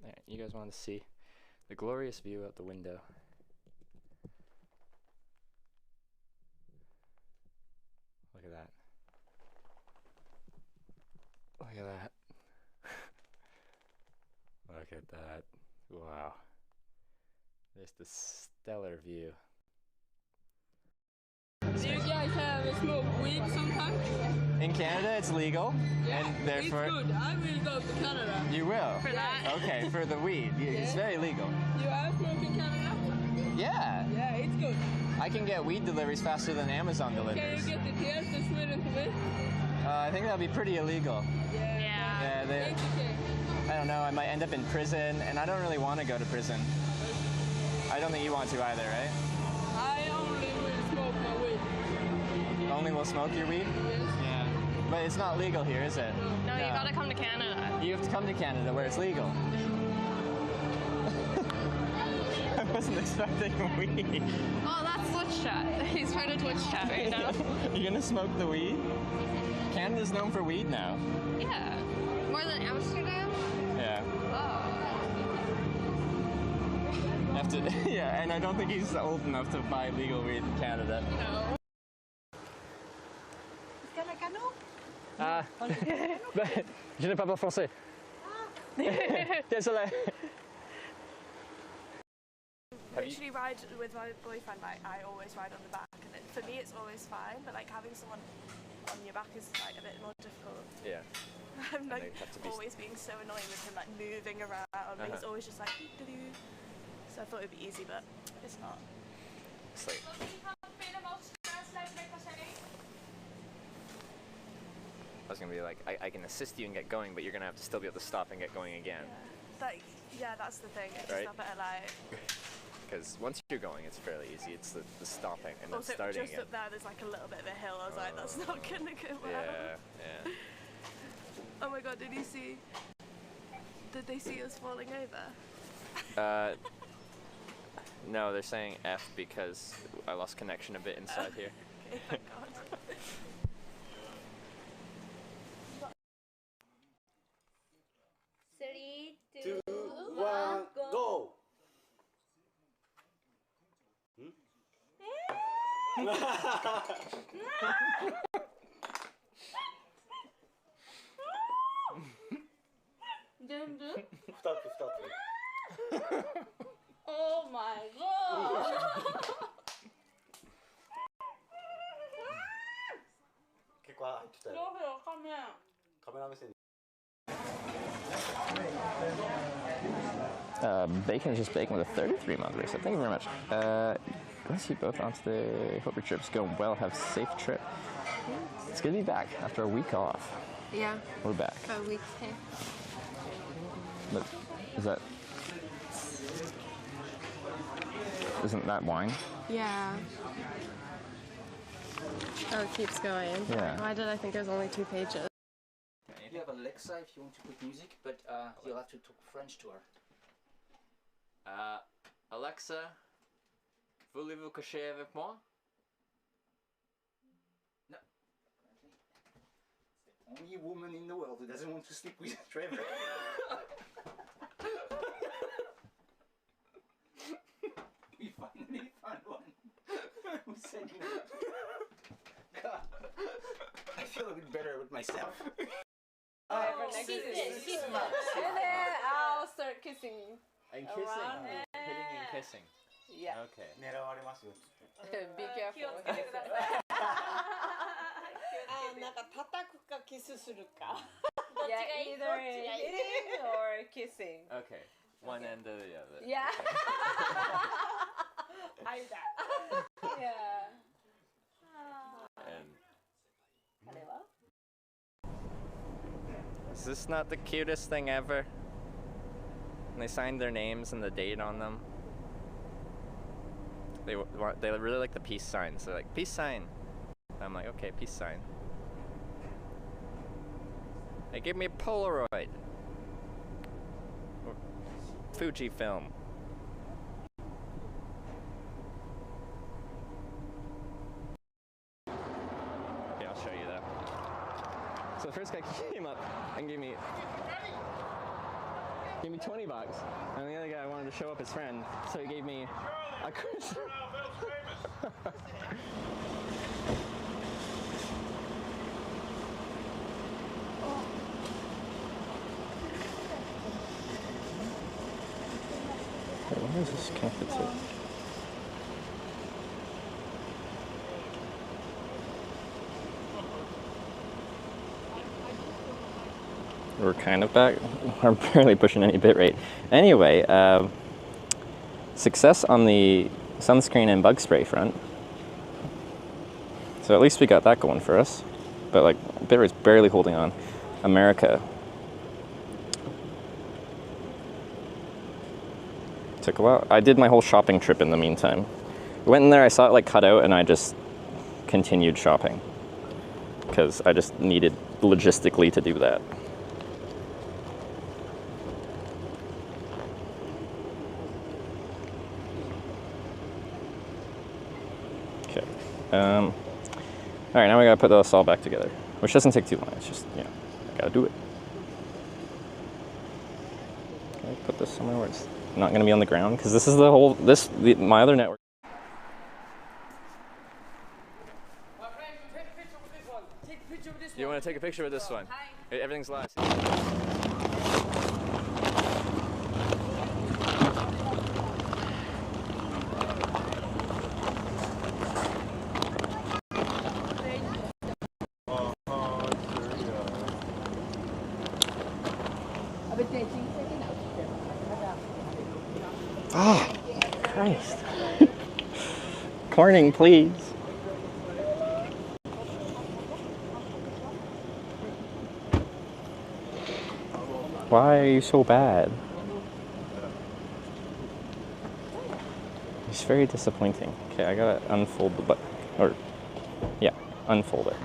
Alright, you guys want to see the glorious view out the window. Look at that. Look at that. Look at that. Wow. There's the stellar view. Do you guys smoke weed sometimes? In Canada, it's legal, and therefore It's good. I will go to Canada. you will. For that. Okay, for the weed, it's very legal. You have smoke in Canada? Yeah. Yeah, it's good. I can get weed deliveries faster than Amazon Can deliveries. you get the TS to split into this? I think that'd be pretty illegal. Yeah. I don't know. I might end up in prison, and I don't really want to go to prison. I don't think you want to either, right? I only will smoke my weed. Only will smoke your weed? Yes. Yeah. But it's not legal here, is it? No, you gotta come to Canada. You have to come to Canada where it's legal. I wasn't expecting weed. Oh, that's Twitch chat. He's trying to Twitch chat right now. You're gonna smoke the weed? Canada's known for weed now. Yeah. More than Amsterdam? Yeah. Oh. Have to, yeah, and I don't think he's old enough to buy legal weed in Canada. No. Ah, je n'ai pas parlé français. Désolé. Literally ride with my boyfriend, like I always ride on the back, and for me it's always fine, but like having someone on your back is like a bit more difficult. Yeah. I'm like always being so annoying with him, like moving around. He's always just like doo-doo. So I thought it'd be easy, but it's not. It's like, I was gonna be like, I can assist you and get going, but you're gonna have to still be able to stop and get going again. Yeah, that's the thing. It's Right. just a bit like. Because once you're going, it's fairly easy. It's the stopping and then Also, starting just again. up there, there's like a little bit of a hill. I was like, that's not gonna go well. Yeah. Oh my god, did they see us falling over? No, they're saying F because I lost connection a bit inside here. Okay, thank God. 3, 2, 1, go! Stop. Oh my god! Che qua ci stai? Dove? Come? Come la metti? Bacon is just bacon with a 33 mile race. Thank you very much. Bless you both on today. Hope your trip's going well. Have a safe trip. It's good to be back after a week off. Yeah. We're back. A week. Hey. But isn't that wine? Yeah. Oh, it keeps going. Yeah. Why did I think it was only 2 pages? You have Alexa if you want to put music, but you'll have to talk French to her. Alexa, voulez-vous coucher avec moi? No. It's the only woman in the world who doesn't want to sleep with Trevor. We finally found one who said no. God, I feel a bit better with myself. And then I'll start kissing. And kissing? Around Hitting and kissing? Yeah. Okay. Be careful. なんか叩くかキスするか。 Yeah, either hitting or kissing. Okay. One end or the other. Yeah. I that. Yeah. Is this not the cutest thing ever? And they signed their names and the date on them. They really like the peace sign, so they're like, peace sign. I'm like, okay, peace sign. They gave me a Polaroid. Fujifilm. Okay, I'll show you that. So the first guy came up and gave me $20, and the other guy wanted to show up his friend, so he gave me a Christmas. Where is this connected to? We're kind of back. We're barely pushing any bit rate. Anyway, success on the sunscreen and bug spray front. So at least we got that going for us. But like, bit rate's barely holding on. America. Took a while. I did my whole shopping trip in the meantime. Went in there, I saw it like cut out, and I just continued shopping. Because I just needed logistically to do that. Okay. Alright, now we gotta put this all back together. Which doesn't take too long, it's just, you know, I gotta do it. Can I put this somewhere where it's not gonna be on the ground? Because this is the whole, my other network. You want to take a picture with this one? Everything's live. Oh, Christ. Corning, please. Why are you so bad? It's very disappointing. Okay, I gotta unfold the button. Or, yeah, unfold it.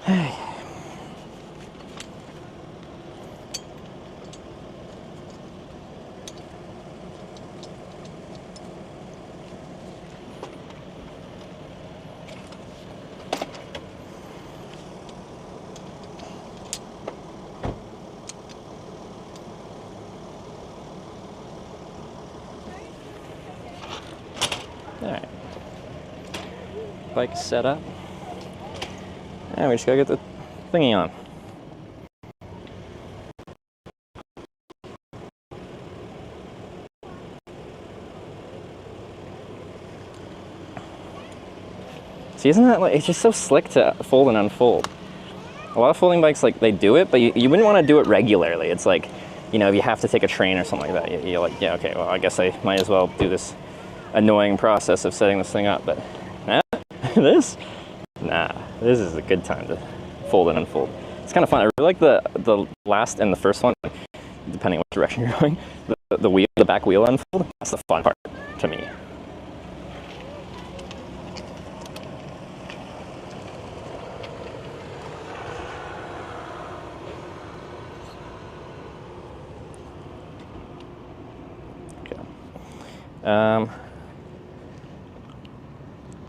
Hey. Alright. Bike set up. And we just gotta get the thingy on. See, isn't that like, it's just so slick to fold and unfold. A lot of folding bikes, like, they do it, but you wouldn't want to do it regularly. It's like, you know, if you have to take a train or something like that, you're like, yeah, okay, well, I guess I might as well do this annoying process of setting this thing up. But this is a good time to fold and unfold. It's kind of fun. I really like the last and the first one, depending on what direction you're going. The back wheel unfold. That's the fun part to me.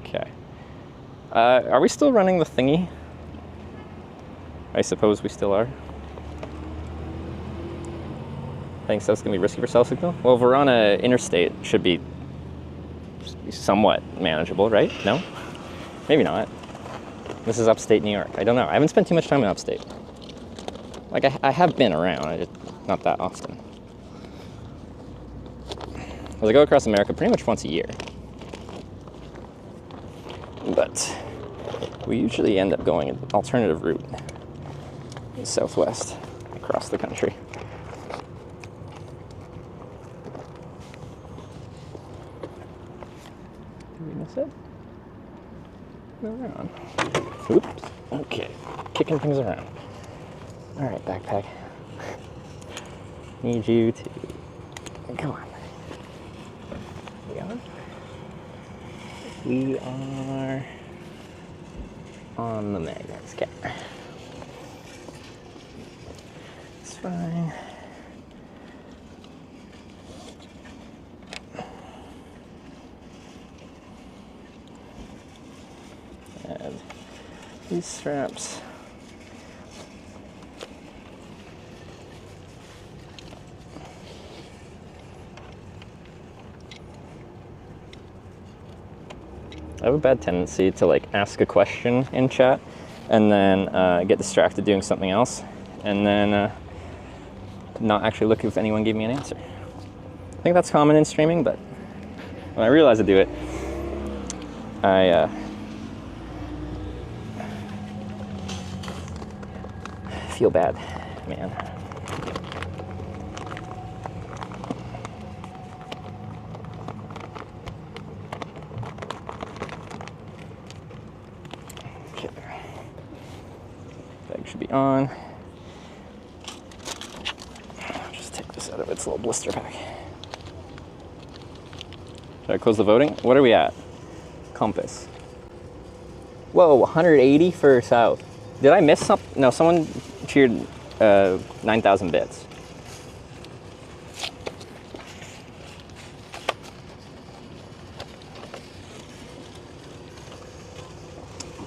Okay. Are we still running the thingy? I suppose we still are. I think that's gonna be risky for cell signal. Well, if we're on a interstate, it should be somewhat manageable, right? No? Maybe not. This is upstate New York. I don't know. I haven't spent too much time in upstate. Like, I have been around, not that often. Because I go across America pretty much once a year. But we usually end up going an alternative route southwest across the country. Did we miss it? No, we're on. Oops. Okay. Kicking things around. All right, backpack. Need you to come on. We are on the magnets. Okay. It's fine. And these straps. I have a bad tendency to like ask a question in chat and then get distracted doing something else and then not actually look if anyone gave me an answer. I think that's common in streaming, but when I realize I do it, I feel bad, man. On. I'll just take this out of its little blister pack. Should I close the voting? What are we at? Compass. Whoa, 180 for south. Did I miss something? No, someone cheered 9,000 bits.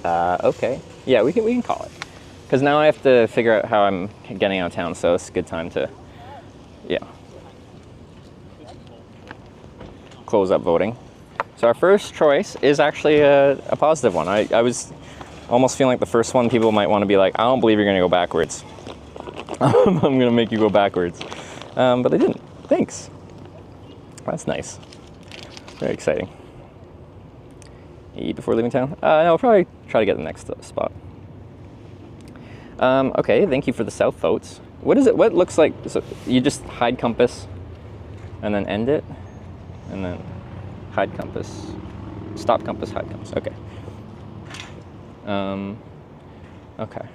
Okay. Yeah, we can call it. Because now I have to figure out how I'm getting out of town, so it's a good time to, yeah, close up voting. So our first choice is actually a positive one. I was almost feeling like the first one, people might want to be like, I don't believe you're going to go backwards. I'm going to make you go backwards. But they didn't. Thanks. That's nice. Very exciting. Eat before leaving town? No, I'll probably try to get the next spot. Okay, thank you for the south votes. What is it? What looks like? So you just hide compass, and then end it, and then hide compass, stop compass, hide compass. Okay. Okay.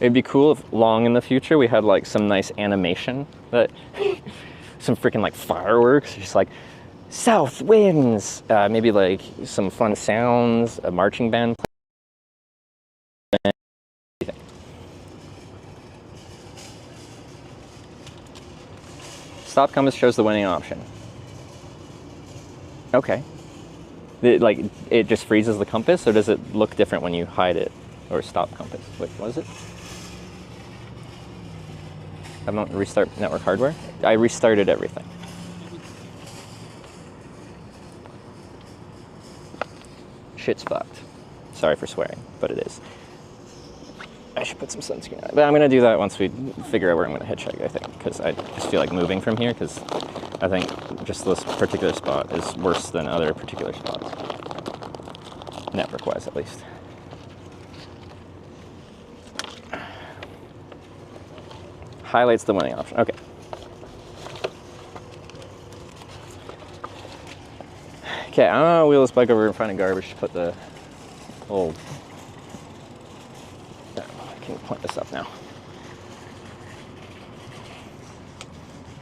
It'd be cool if long in the future we had like some nice animation that, some freaking like fireworks, just like south winds. Maybe like some fun sounds, a marching band. Stop compass shows the winning option. Okay. It just freezes the compass, or does it look different when you hide it or stop compass? Wait, what is it? I don't restart network hardware. I restarted everything. Shit's fucked. Sorry for swearing, but it is. I should put some sunscreen on. But I'm going to do that once we figure out where I'm going to hitchhike, I think, because I just feel like moving from here, because I think just this particular spot is worse than other particular spots. Network-wise, at least. Highlights the winning option. Okay. Okay, I'm gonna wheel this bike over in front of garbage to put the old. I can point this up now.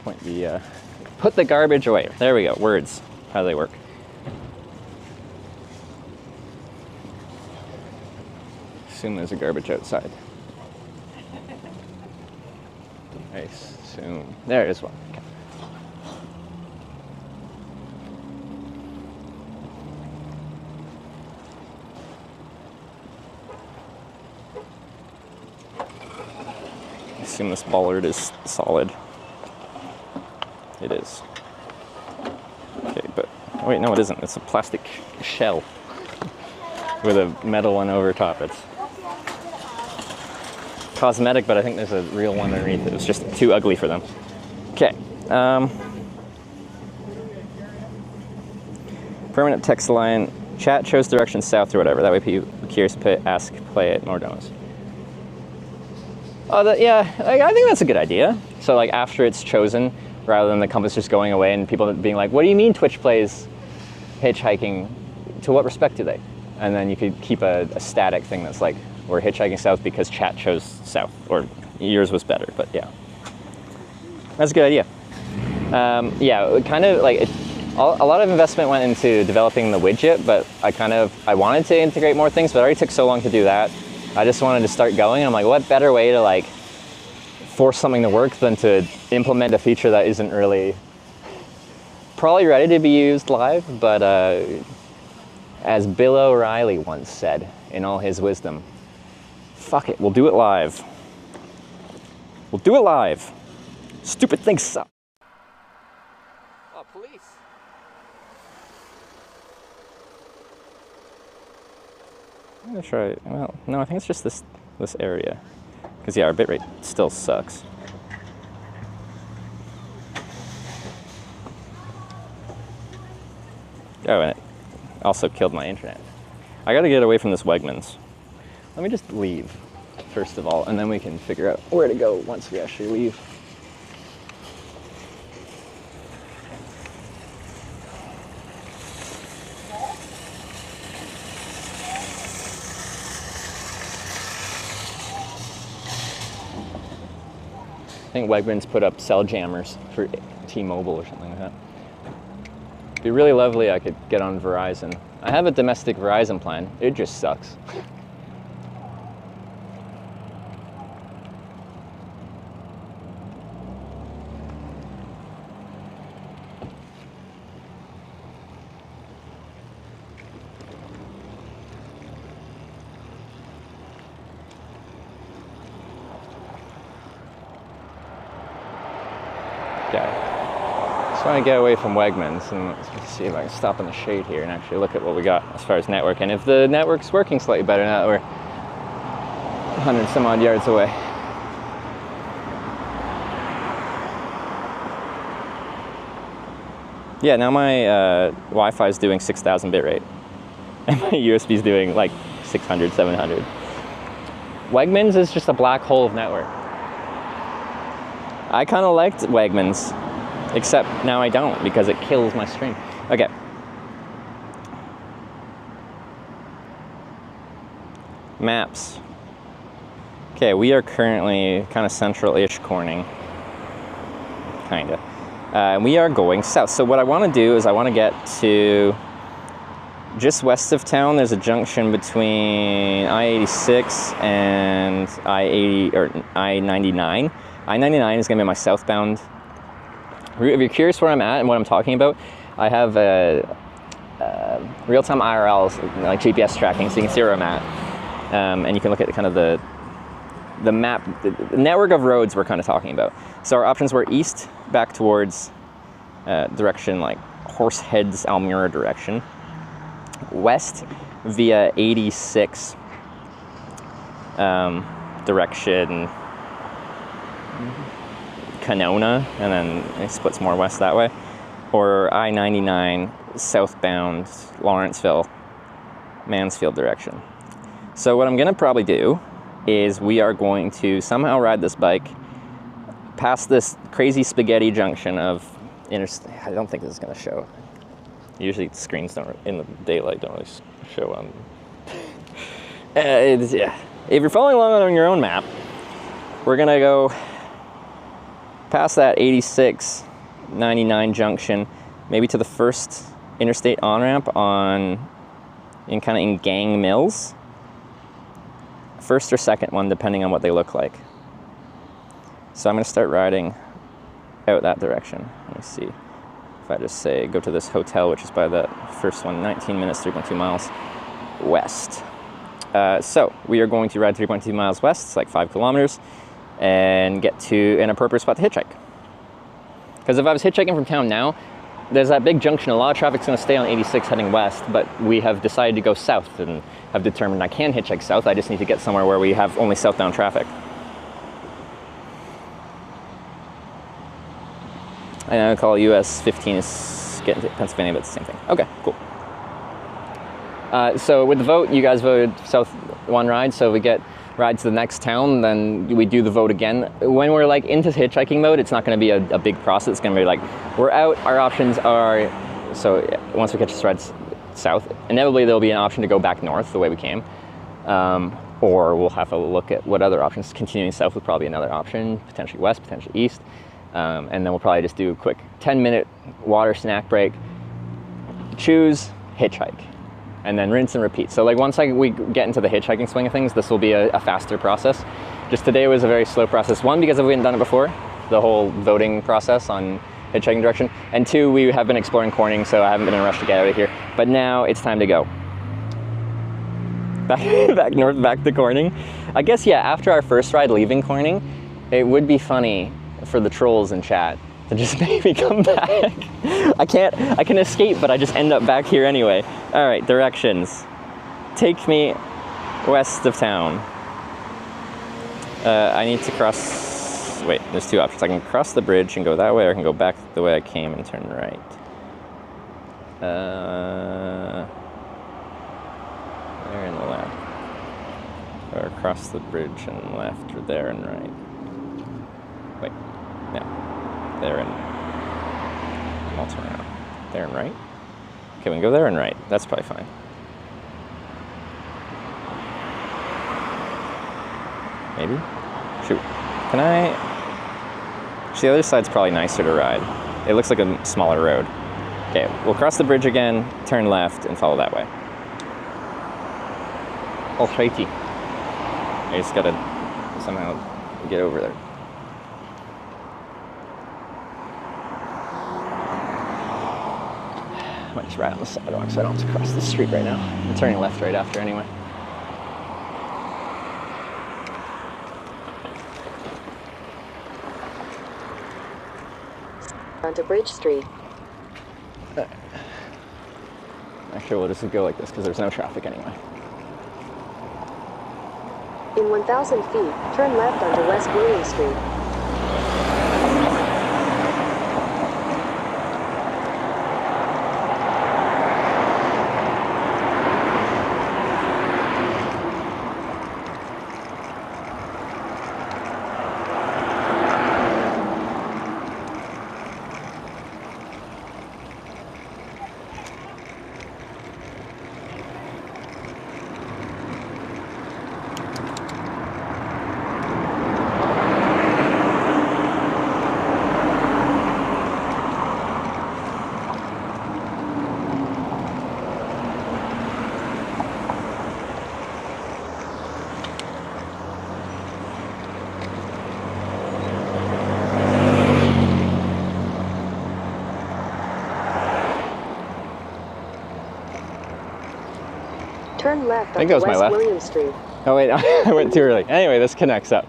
Point the. Put the garbage away. There we go. Words. How do they work? Assume there's a garbage outside. I assume there is one. Okay. I assume this bollard is solid. It is. Okay, but oh wait, no, it isn't. It's a plastic shell with a metal one over top. It's cosmetic, but I think there's a real one underneath it. It's just too ugly for them. Okay. Permanent text line. Chat chose direction south or whatever. That way people curious ask, play it, more demos. Oh, yeah, I think that's a good idea. So like after it's chosen, rather than the compass just going away and people being like, what do you mean Twitch plays hitchhiking? To what respect do they? And then you could keep a static thing that's like, we're hitchhiking south because chat chose south, or yours was better, but yeah. That's a good idea. Yeah, kind of like, a lot of investment went into developing the widget, but I wanted to integrate more things, but it already took so long to do that. I just wanted to start going. I'm like, what better way to like force something to work than to implement a feature that isn't really probably ready to be used live, but as Bill O'Reilly once said in all his wisdom, fuck it, we'll do it live. We'll do it live. Stupid things suck. Oh, police. I'm gonna try, well, no, I think it's just this area. Because yeah, our bitrate still sucks. Oh, and it also killed my internet. I gotta get away from this Wegmans. Let me just leave, first of all, and then we can figure out where to go once we actually leave. I think Wegmans put up cell jammers for T-Mobile or something like that. It'd be really lovely I could get on Verizon. I have a domestic Verizon plan. It just sucks. Just want to get away from Wegmans and let's see if I can stop in the shade here and actually look at what we got as far as network. And if the network's working slightly better now that we're 100 some odd yards away. Yeah, now my Wi-Fi is doing 6,000 bitrate and my USB is doing like 600, 700. Wegmans is just a black hole of network. I kind of liked Wegmans, except now I don't because it kills my stream. Okay. Maps. Okay, we are currently kind of central-ish Corning. Kinda. We are going south. So what I want to do is I want to get to just west of town. There's a junction between I-86 and I-80 or I-99. I-99 is going to be my southbound route. If you're curious where I'm at and what I'm talking about, I have a real-time IRL, like GPS tracking, so you can see where I'm at. And you can look at kind of the map, the network of roads we're kind of talking about. So our options were east, back towards direction like Horseheads, Almira direction. West via 86 direction Canona, and then it splits more west that way. Or I-99 southbound Lawrenceville, Mansfield direction. So what I'm gonna probably do is we are going to somehow ride this bike past this crazy spaghetti junction of interstate. I don't think this is going to show. Usually screens don't, in the daylight, don't really show on. Yeah. If you're following along on your own map, we're going to go past that 86-99 junction, maybe to the first interstate on-ramp in Gang Mills. First or second one, depending on what they look like. So I'm going to start riding out that direction. Let me see. If I just say, go to this hotel, which is by the first one, 19 minutes, 3.2 miles west. So we are going to ride 3.2 miles west, it's like 5 kilometers, and get to an appropriate spot to hitchhike. Because if I was hitchhiking from town now, there's that big junction, a lot of traffic's going to stay on 86 heading west, but we have decided to go south and have determined I can hitchhike south. I just need to get somewhere where we have only southbound traffic. I know I call US 15 is getting to Pennsylvania, but it's the same thing. Okay, cool. So with the vote, you guys voted south one ride, so we get ride to the next town, then we do the vote again. When we're like into hitchhiking mode, it's not going to be a big process. It's going to be like, we're out, our options are, so once we catch this ride south, inevitably there'll be an option to go back north the way we came. Or we'll have to look at what other options. Continuing south would probably be another option, potentially west, potentially east. And then we'll probably just do a quick 10-minute water snack break, choose, hitchhike, and then rinse and repeat. So like once we get into the hitchhiking swing of things, this will be a faster process. Just today was a very slow process. One, because we hadn't done it before, the whole voting process on hitchhiking direction. And two, we have been exploring Corning, so I haven't been in a rush to get out of here. But now it's time to go. Back north, back to Corning. I guess, yeah, after our first ride leaving Corning, it would be funny for the trolls in chat to just maybe come back. I can escape, but I just end up back here anyway. All right, directions. Take me west of town. I need to cross, wait, there's two options. I can cross the bridge and go that way, or I can go back the way I came and turn right. There and left. Or across the bridge and left, or there and right. Wait, no. There and, I'll turn around. There and right? Okay, we can go there and right. That's probably fine. Maybe? Shoot. Can I? The other side's probably nicer to ride. It looks like a smaller road. Okay, we'll cross the bridge again, turn left, and follow that way. Alrighty. I just gotta somehow get over there. I might just ride on the sidewalk so I don't have to cross the street right now. I'm turning left right after anyway. Onto Bridge Street. Actually, we'll just go like this because there's no traffic anyway. In 1,000 feet, turn left onto West William Street. Turn left I think that was onto my West left. William Street. Oh wait, I went too early. Anyway, this connects up.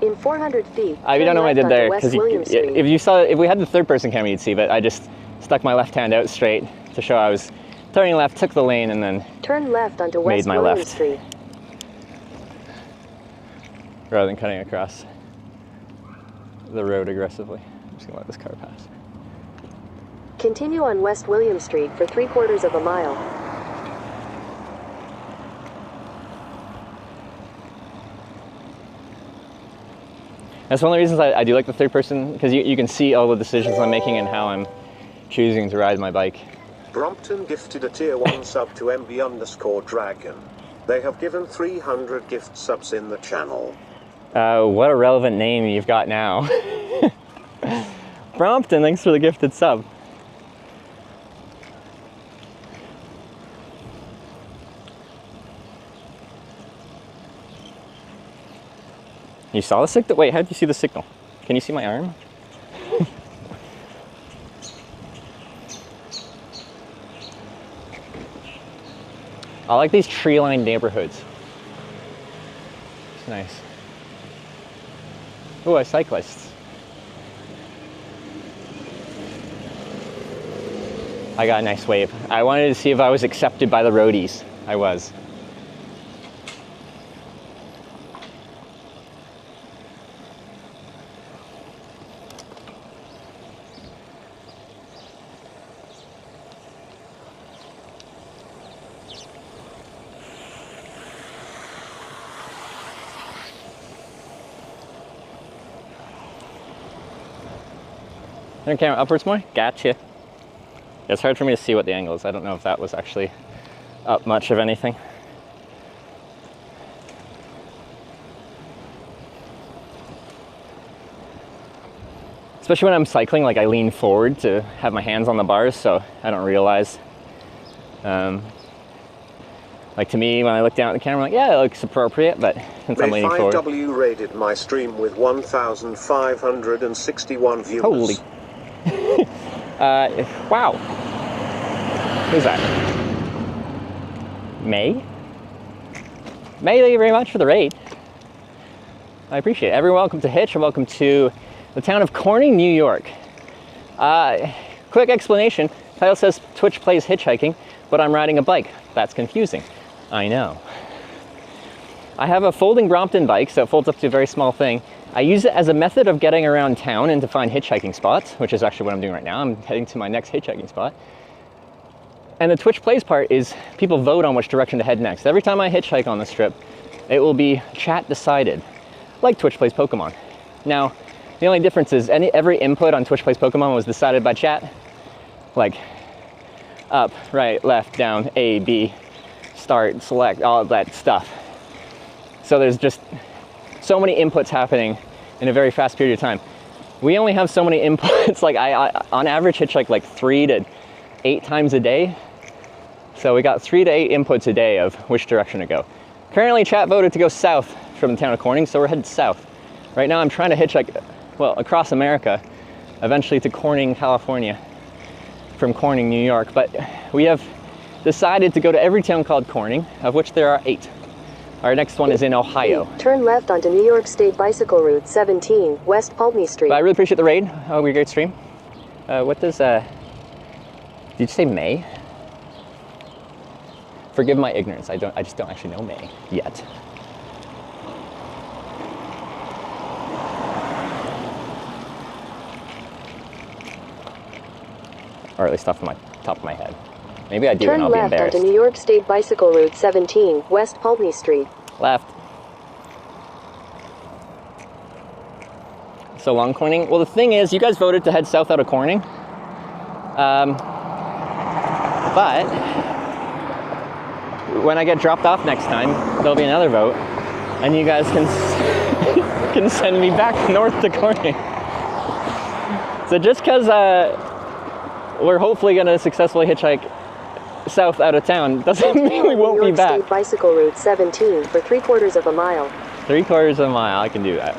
In 400 feet, I don't know what I did left there onto West because William Street. if we had the third person camera, you'd see. But I just stuck my left hand out straight to show I was turning left, took the lane, and then turn left onto made West my William left Street. rather than cutting across the road aggressively. I'm just gonna let this car pass. Continue on West William Street for 3/4 of a mile. That's one of the reasons I do like the third person, because you can see all the decisions I'm making and how I'm choosing to ride my bike. Brompton gifted a tier 1 sub to MB_Dragon. They have given 300 gift subs in the channel. What a relevant name you've got now. Brompton, thanks for the gifted sub. You saw the signal? Wait, how did you see the signal? Can you see my arm? I like these tree-lined neighborhoods. It's nice. Oh, a cyclist. I got a nice wave. I wanted to see if I was accepted by the roadies. I was. Turn the camera upwards more? Gotcha. It's hard for me to see what the angle is. I don't know if that was actually up much of anything. Especially when I'm cycling, like I lean forward to have my hands on the bars, so I don't realize. Like to me, when I look down at the camera, I'm like, yeah, it looks appropriate, but since I'm leaning forward. Ray5W rated my stream with 1,561 viewers. Holy. Wow. Who's that? May? May, thank you very much for the raid. I appreciate it. Everyone, welcome to Hitch and welcome to the town of Corning, New York. Quick explanation. Title says Twitch plays hitchhiking, but I'm riding a bike. That's confusing. I know. I have a folding Brompton bike, so it folds up to a very small thing. I use it as a method of getting around town and to find hitchhiking spots, which is actually what I'm doing right now. I'm heading to my next hitchhiking spot. And the Twitch plays part is people vote on which direction to head next. Every time I hitchhike on this trip, it will be chat decided, like Twitch plays Pokemon. Now, the only difference is every input on Twitch plays Pokemon was decided by chat, like up, right, left, down, A, B, start, select, all of that stuff. So there's just so many inputs happening in a very fast period of time. We only have so many inputs, like I on average hitchhike like 3 to 8 times a day. So we got 3 to 8 inputs a day of which direction to go. Currently chat voted to go south from the town of Corning, so we're headed south. Right now I'm trying to hitchhike, well, across America, eventually to Corning, California, from Corning, New York. But we have decided to go to every town called Corning, of which there are 8. Our next one is in Ohio. Turn left onto New York State Bicycle Route 17, West Pulteney Street. But I really appreciate the raid. Oh, we great stream. What does, did you say May? Forgive my ignorance. I just don't actually know May yet. Or at least off my top of my head. Maybe I do and I'll be embarrassed. Turn left onto New York State Bicycle Route 17, West Pulteney Street. Left. So long Corning. Well, the thing is, you guys voted to head south out of Corning. But when I get dropped off next time, there'll be another vote, and you guys can can send me back north to Corning. So just because we're hopefully going to successfully hitchhike south out of town doesn't mean we won't be back. New York State Bicycle Route 17 for 3/4 of a mile. 3/4 of a mile, I can do that.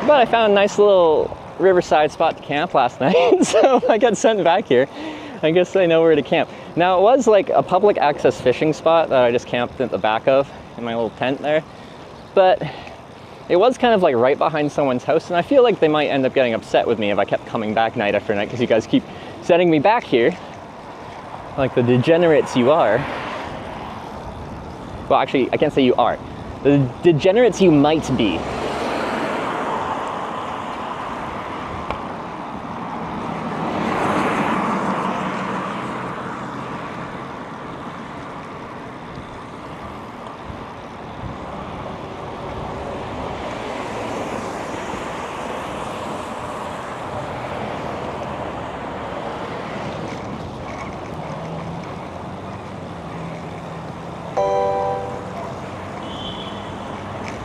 But I found a nice little riverside spot to camp last night, so I got sent back here. I guess I know where to camp. Now, it was like a public access fishing spot that I just camped at the back of in my little tent there. But it was kind of like right behind someone's house, and I feel like they might end up getting upset with me if I kept coming back night after night, because you guys keep sending me back here, like the degenerates you are. Well, actually, I can't say you are. The degenerates you might be.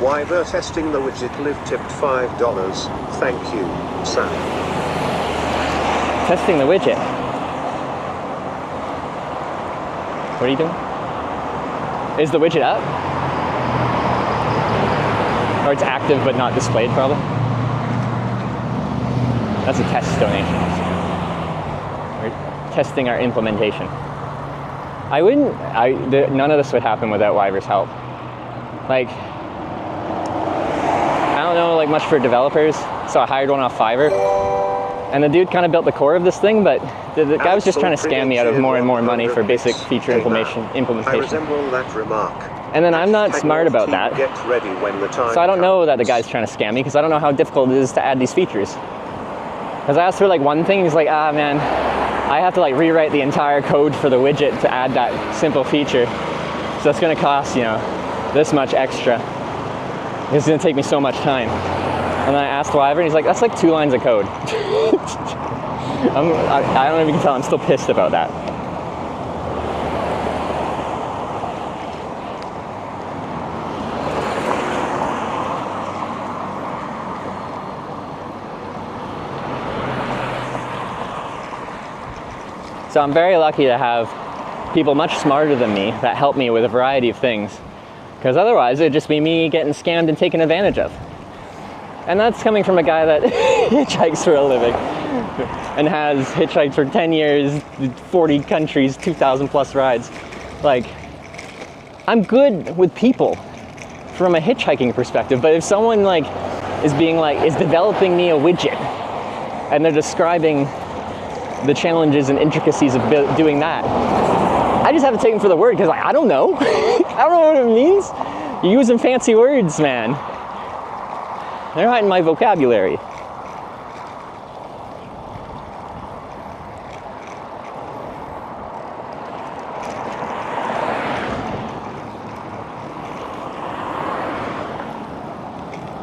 Wyver testing the widget live tipped $5. Thank you, Sam. Testing the widget. What are you doing? Is the widget up? Or it's active but not displayed, probably? That's a test donation. We're testing our implementation. None of this would happen without Wyver's help. Like, I don't know like much for developers, so I hired one off Fiverr. And the dude kind of built the core of this thing, but the guy was just trying to scam me out of more and more money for basic feature implementation. I resemble that remark. And then I'm not smart about that. Get ready when the time so I don't know that the guy's trying to scam me because I don't know how difficult it is to add these features. Because I asked for like one thing, he's like, ah man, I have to like rewrite the entire code for the widget to add that simple feature. So it's gonna cost, you know, this much extra. It's gonna take me so much time. And then I asked Wyver and he's like, that's like 2 lines of code. I don't know if you can tell, I'm still pissed about that. So I'm very lucky to have people much smarter than me that help me with a variety of things. Because otherwise it'd just be me getting scammed and taken advantage of. And that's coming from a guy that hitchhikes for a living and has hitchhiked for 10 years, 40 countries, 2,000 plus rides. Like, I'm good with people from a hitchhiking perspective, but if someone like is developing me a widget and they're describing the challenges and intricacies of doing that, I just have to take them for the word because like, I don't know. I don't know what it means. You're using fancy words, man. They're not in my vocabulary.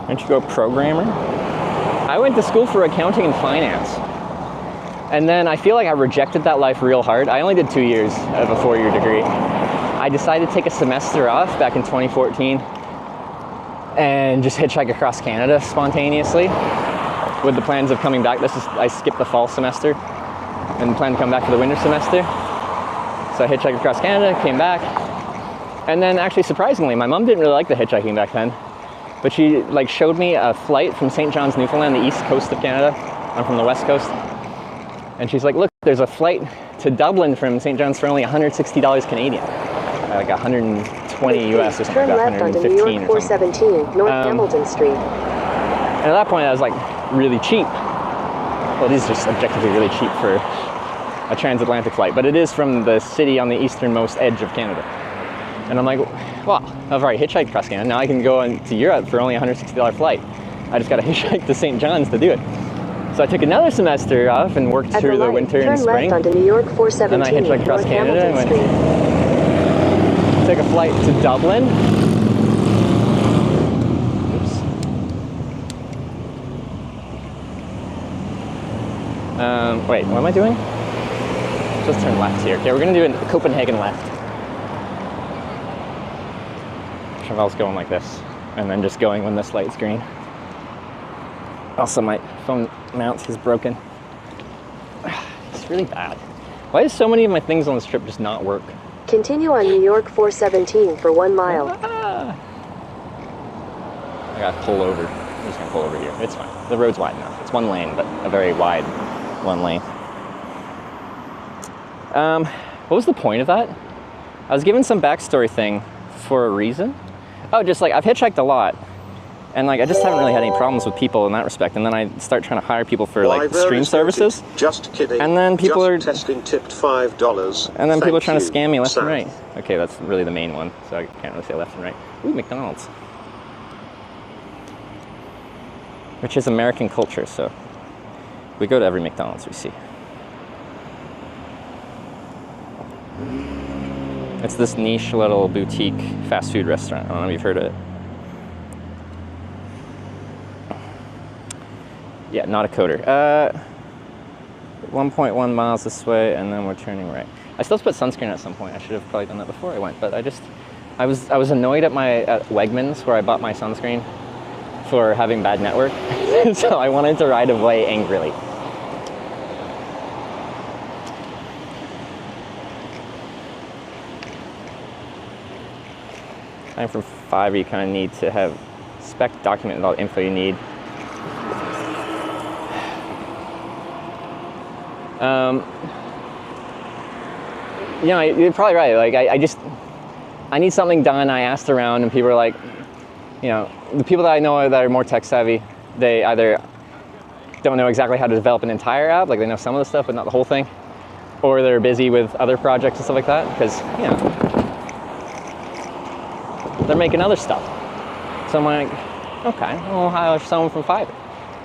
Aren't you a programmer? I went to school for accounting and finance. And then I feel like I rejected that life real hard. I only did 2 years of a 4-year degree. I decided to take a semester off back in 2014 and just hitchhike across Canada spontaneously with the plans of coming back. I skipped the fall semester and plan to come back for the winter semester. So I hitchhiked across Canada, came back, and then actually surprisingly, my mom didn't really like the hitchhiking back then, but she like showed me a flight from St. John's, Newfoundland, the east coast of Canada. I'm from the west coast. And she's like, look, there's a flight to Dublin from St. John's for only $160 Canadian. Like 120 US or something like that, 115 New York 417, North Hamilton Street. And at that point I was like, really cheap. Well, it is just objectively really cheap for a transatlantic flight, but it is from the city on the easternmost edge of Canada. And I'm like, well, I've already hitchhiked across Canada, now I can go to Europe for only a $160 flight. I just got to hitchhike to St. John's to do it. So I took another semester off and worked through the winter and spring. Turn left onto New York 417, and I hitchhiked across Canada and took a flight to Dublin. Oops. Wait, what am I doing? Just turn left here. Okay, we're gonna do a Copenhagen left. Cheval's going like this, and then just going when this light's green. Also, my phone mount is broken. It's really bad. Why do so many of my things on this trip just not work? Continue on New York 417 for 1 mile. I gotta pull over. I'm just gonna pull over here. It's fine. The road's wide enough. It's 1 lane, but a very wide 1 lane. What was the point of that? I was given some backstory thing for a reason. Oh, just like I've hitchhiked a lot. And like I just haven't really had any problems with people in that respect. And then I start trying to hire people for like stream services. Just kidding. And then people are testing tipped $5. And then people are trying to scam me left and right. Okay, that's really the main one, so I can't really say left and right. Ooh, McDonald's. Which is American culture, so we go to every McDonald's we see. It's this niche little boutique fast food restaurant. I don't know if you've heard of it. Yeah, not a coder. 1.1 miles this way, and then we're turning right. I still have to put sunscreen at some point. I should have probably done that before I went, but I I was annoyed at Wegmans where I bought my sunscreen for having bad network, so I wanted to ride away angrily. Time for 5, you kind of need to have spec document with all the info you need. You know, you're probably right. Like, I need something done. I asked around, and people are like, you know, the people that I know that are more tech savvy, they either don't know exactly how to develop an entire app, like they know some of the stuff, but not the whole thing, or they're busy with other projects and stuff like that, because, you know, they're making other stuff. So I'm like, okay, well, I'll hire someone from Fiverr.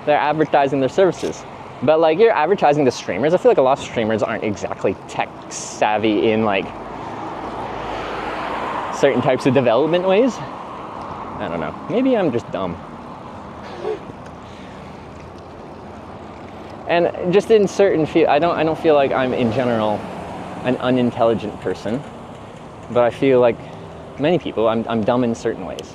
They're advertising their services. But like, you're advertising to streamers. I feel like a lot of streamers aren't exactly tech savvy in like certain types of development ways. I don't know. Maybe I'm just dumb. And just in certain I don't feel like I'm in general an unintelligent person, but I feel like many people, I'm dumb in certain ways.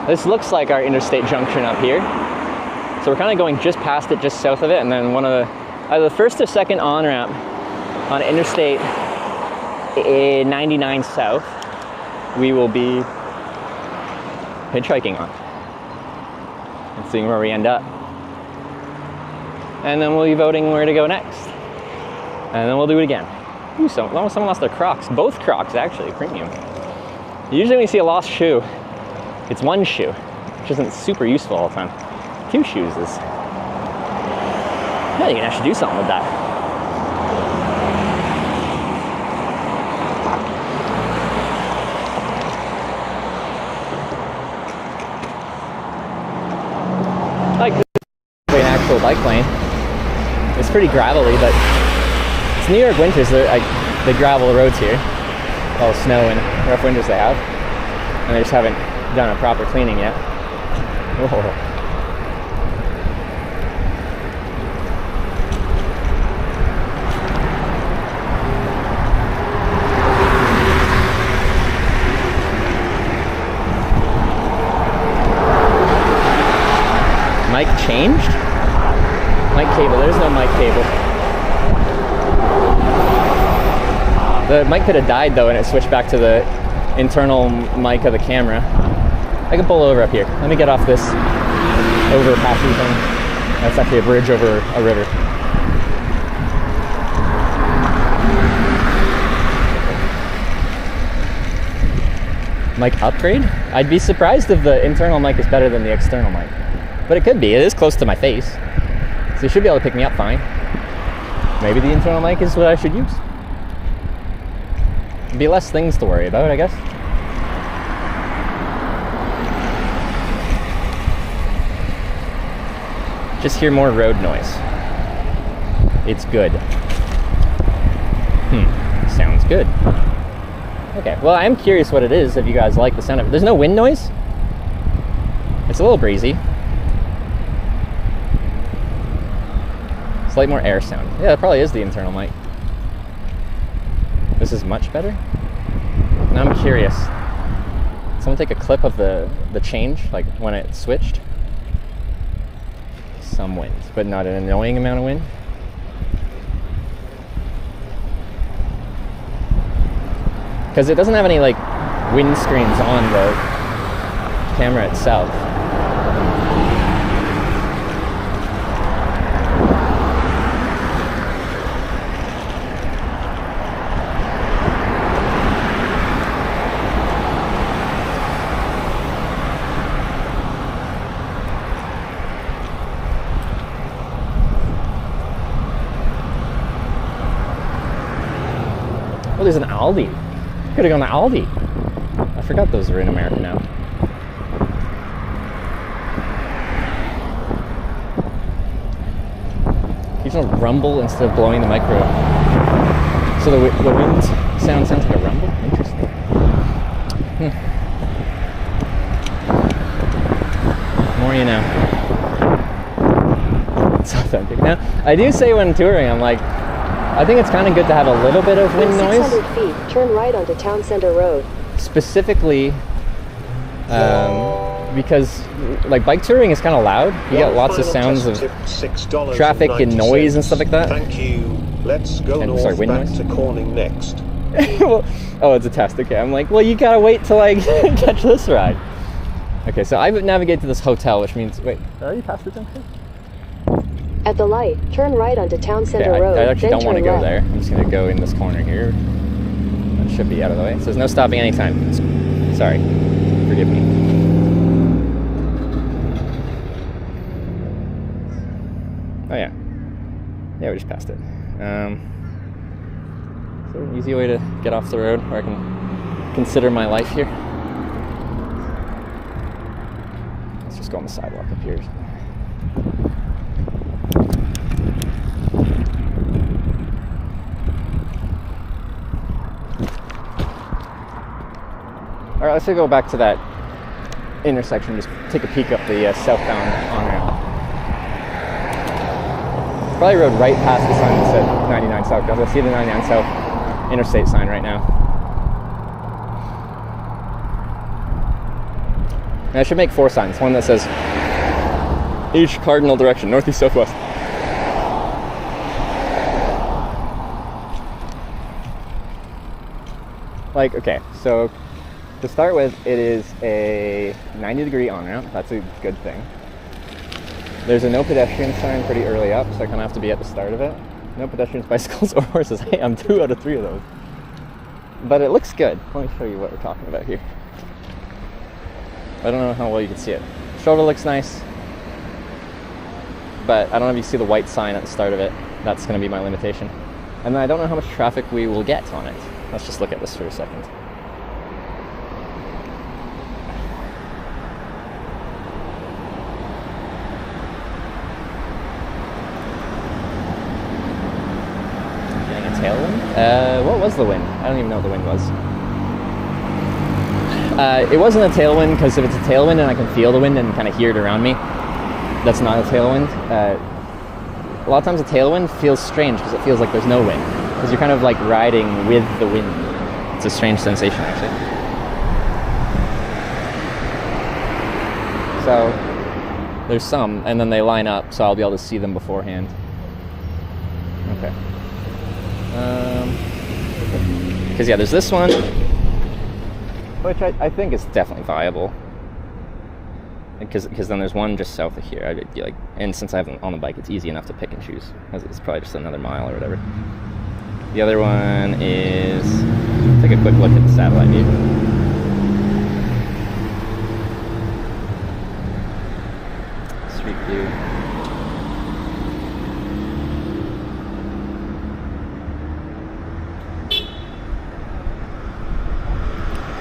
This looks like our interstate junction up here. So we're kind of going just past it, just south of it, and then one of the, either the first or second on-ramp on Interstate 99 South, we will be hitchhiking on and seeing where we end up. And then we'll be voting where to go next. And then we'll do it again. Ooh, someone lost their Crocs. Both Crocs, actually, premium. Usually when you see a lost shoe, it's one shoe, which isn't super useful all the time. 2 shoes is, yeah, you can actually do something with that. Like an actual bike lane. It's pretty gravelly, but it's New York winters. They gravel the roads here. All the snow and rough winters they have, and they just haven't done a proper cleaning yet. Whoa. Mic changed? Mic cable, there's no mic cable. The mic could have died though and it switched back to the internal mic of the camera. I can pull over up here. Let me get off this overpassing thing. That's actually a bridge over a river. Mic upgrade? I'd be surprised if the internal mic is better than the external mic. But it could be. It is close to my face. So you should be able to pick me up fine. Maybe the internal mic is what I should use. Be less things to worry about, I guess. Just hear more road noise. It's good. Sounds good. Okay, well, I'm curious what it is, if you guys like the sound of it. There's no wind noise. It's a little breezy. Slight more air sound. Yeah, that probably is the internal mic. This is much better. Now I'm curious. Someone take a clip of the change, like when it switched. Some wind, but not an annoying amount of wind. Because it doesn't have any like wind screens on the camera itself. Oh, there's an Aldi. Could have gone to Aldi. I forgot those were in America now. You can rumble instead of blowing the micro. So the wind sounds like a rumble? Interesting. More you know. It's authentic. Now, I do say when touring, I'm like, I think it's kind of good to have a little bit of wind noise. 600 feet, turn right onto Town Center Road. Specifically, because like bike touring is kind of loud. You get lots of sounds of traffic and noise and stuff like that. Thank you. Let's go north wind back noise? to Corning next. Well, oh, it's a test. Okay, I'm like, well, you gotta wait till I catch this ride. Okay, so I navigate to this hotel, which means, wait, are you past the junction? At the light, turn right onto Town Center Okay, Road. I actually then don't want to turn go left. there. I'm just gonna go in this corner here. That should be out of the way. So there's no stopping anytime. Sorry, forgive me. Oh yeah, we just passed it. So an easy way to get off the road where I can consider my life here. Let's just go on the sidewalk up here. All right, let's go back to that intersection. Just take a peek up the southbound on-ramp. Probably rode right past the sign that said 99 South. Guys, I see the 99 South interstate sign right now. And I should make 4 signs. One that says each cardinal direction, northeast, southwest. Like, okay, so to start with, it is a 90-degree on-ramp. That's a good thing. There's a no pedestrian sign pretty early up, so I kind of have to be at the start of it. No pedestrians, bicycles, or horses. Hey, I'm 2 out of 3 of those. But it looks good. Let me show you what we're talking about here. I don't know how well you can see it. Shoulder looks nice, but I don't know if you see the white sign at the start of it. That's going to be my limitation. And then I don't know how much traffic we will get on it. Let's just look at this for a second. Tailwind? What was the wind? I don't even know what the wind was. It wasn't a tailwind, because if it's a tailwind and I can feel the wind and kind of hear it around me, that's not a tailwind. A lot of times a tailwind feels strange because it feels like there's no wind, because you're kind of like riding with the wind. It's a strange sensation, actually. So there's some, and then they line up, so I'll be able to see them beforehand. Okay. Because yeah, there's this one, which I think is definitely viable. Because then there's one just south of here. And since I have them on the bike, it's easy enough to pick and choose. It's probably just another mile or whatever. The other one is, take a quick look at the satellite view. Street view.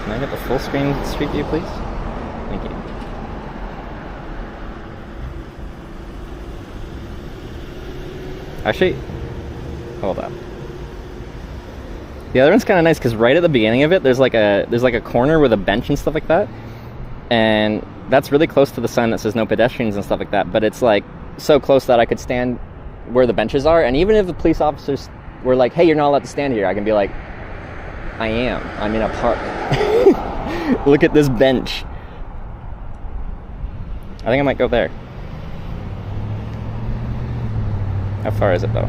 Can I get the full screen street view, please? Thank you. Actually, hold up. The other one's kind of nice because right at the beginning of it, there's like a corner with a bench and stuff like that, and that's really close to the sign that says no pedestrians and stuff like that. But it's like so close that I could stand where the benches are, and even if the police officers were like, "Hey, you're not allowed to stand here," I can be like, "I am. I'm in a park. Look at this bench." I think I might go there. How far is it though?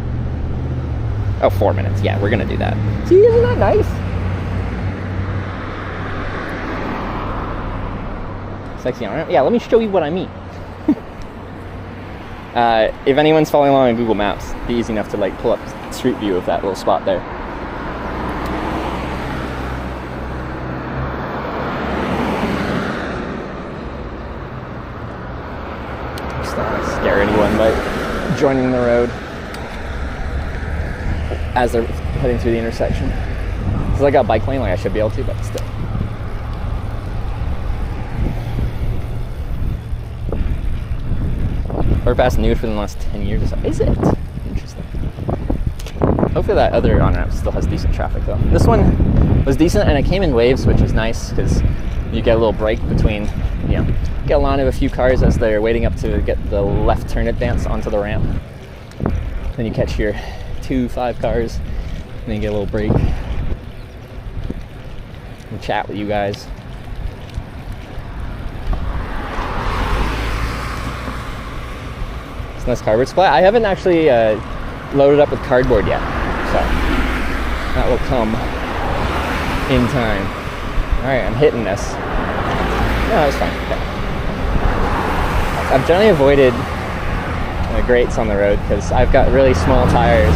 Oh, 4 minutes. Yeah, we're gonna do that. See, isn't that nice? Sexy on ramp? Yeah, let me show you what I mean. If anyone's following along on Google Maps, it'd be easy enough to like pull up street view of that little spot there. Just don't want to scare anyone by joining the road as they're heading through the intersection. Because I got bike lane, like I should be able to, but still. Or past new for the last 10 years or so. Is it? Interesting. Hopefully that other on-ramp still has decent traffic though. This one was decent, and it came in waves, which is nice because you get a little break between, get a line of a few cars as they're waiting up to get the left turn advance onto the ramp. Then you catch your 2-5 cars, and then you get a little break and chat with you guys. It's a nice cardboard supply. I haven't actually loaded up with cardboard yet, so that will come in time. Alright, I'm hitting this. No, that's fine. Okay. I've generally avoided grates on the road because I've got really small tires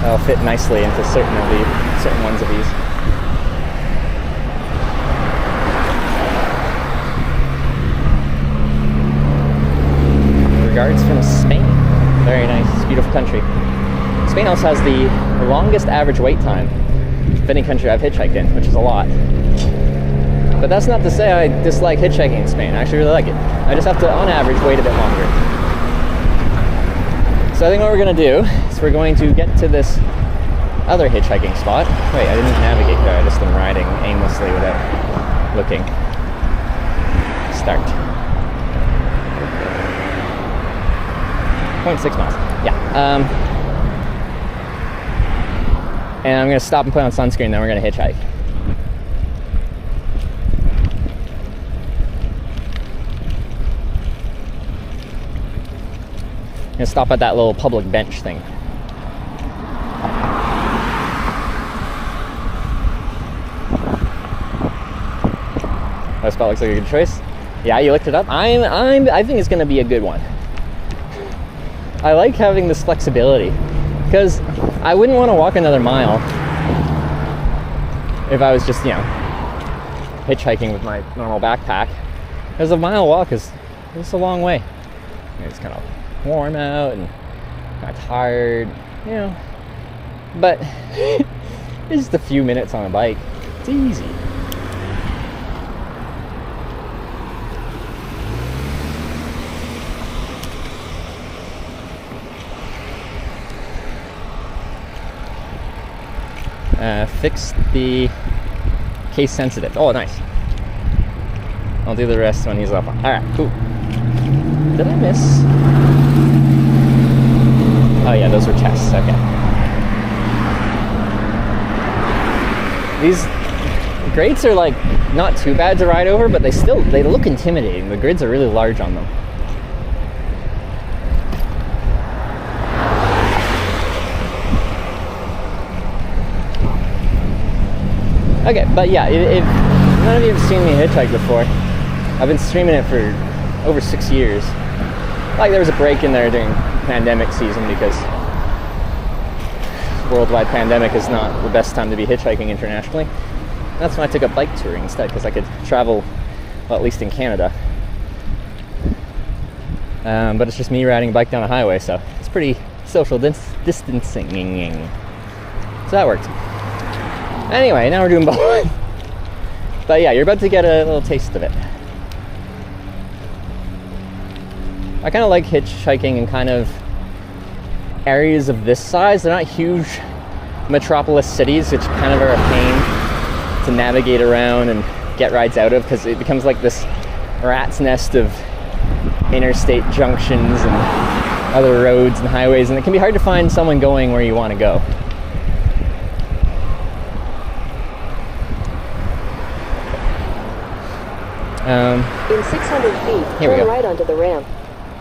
that'll fit nicely into certain ones of these. Regards from Spain. Very nice, beautiful country. Spain also has the longest average wait time of any country I've hitchhiked in, which is a lot. But that's not to say I dislike hitchhiking in Spain. I actually really like it. I just have to, on average, wait a bit longer. So I think what we're going to do is we're going to get to this other hitchhiking spot. Wait, I didn't navigate there. I just am riding aimlessly without looking. Start. 0.6 miles. Yeah. And I'm going to stop and put on sunscreen, then we're going to hitchhike. I'm going to stop at that little public bench thing. That spot looks like a good choice. Yeah, you looked it up. I think it's going to be a good one. I like having this flexibility because I wouldn't want to walk another mile if I was just, hitchhiking with my normal backpack. Because a mile walk is a long way. It's kind of warm out and kind of tired, But it's just a few minutes on a bike. It's easy. Fix the case sensitive. Oh, nice. I'll do the rest when he's up. Alright, cool. Did I miss? Oh yeah, those were tests. Okay. These grates are like not too bad to ride over, but they look intimidating. The grids are really large on them. Okay, but yeah, if none of you have seen me hitchhike before, I've been streaming it for over 6 years. Like, there was a break in there during pandemic season because worldwide pandemic is not the best time to be hitchhiking internationally. That's when I took up bike touring instead, because I could travel, well, at least in Canada. But it's just me riding a bike down a highway, so it's pretty social distancing. So that worked. Anyway, now we're doing both. But yeah, you're about to get a little taste of it. I kind of like hitchhiking in kind of areas of this size. They're not huge metropolis cities, which kind of are a pain to navigate around and get rides out of, because it becomes like this rat's nest of interstate junctions and other roads and highways, and it can be hard to find someone going where you want to go. In 600 feet, turn right onto the ramp.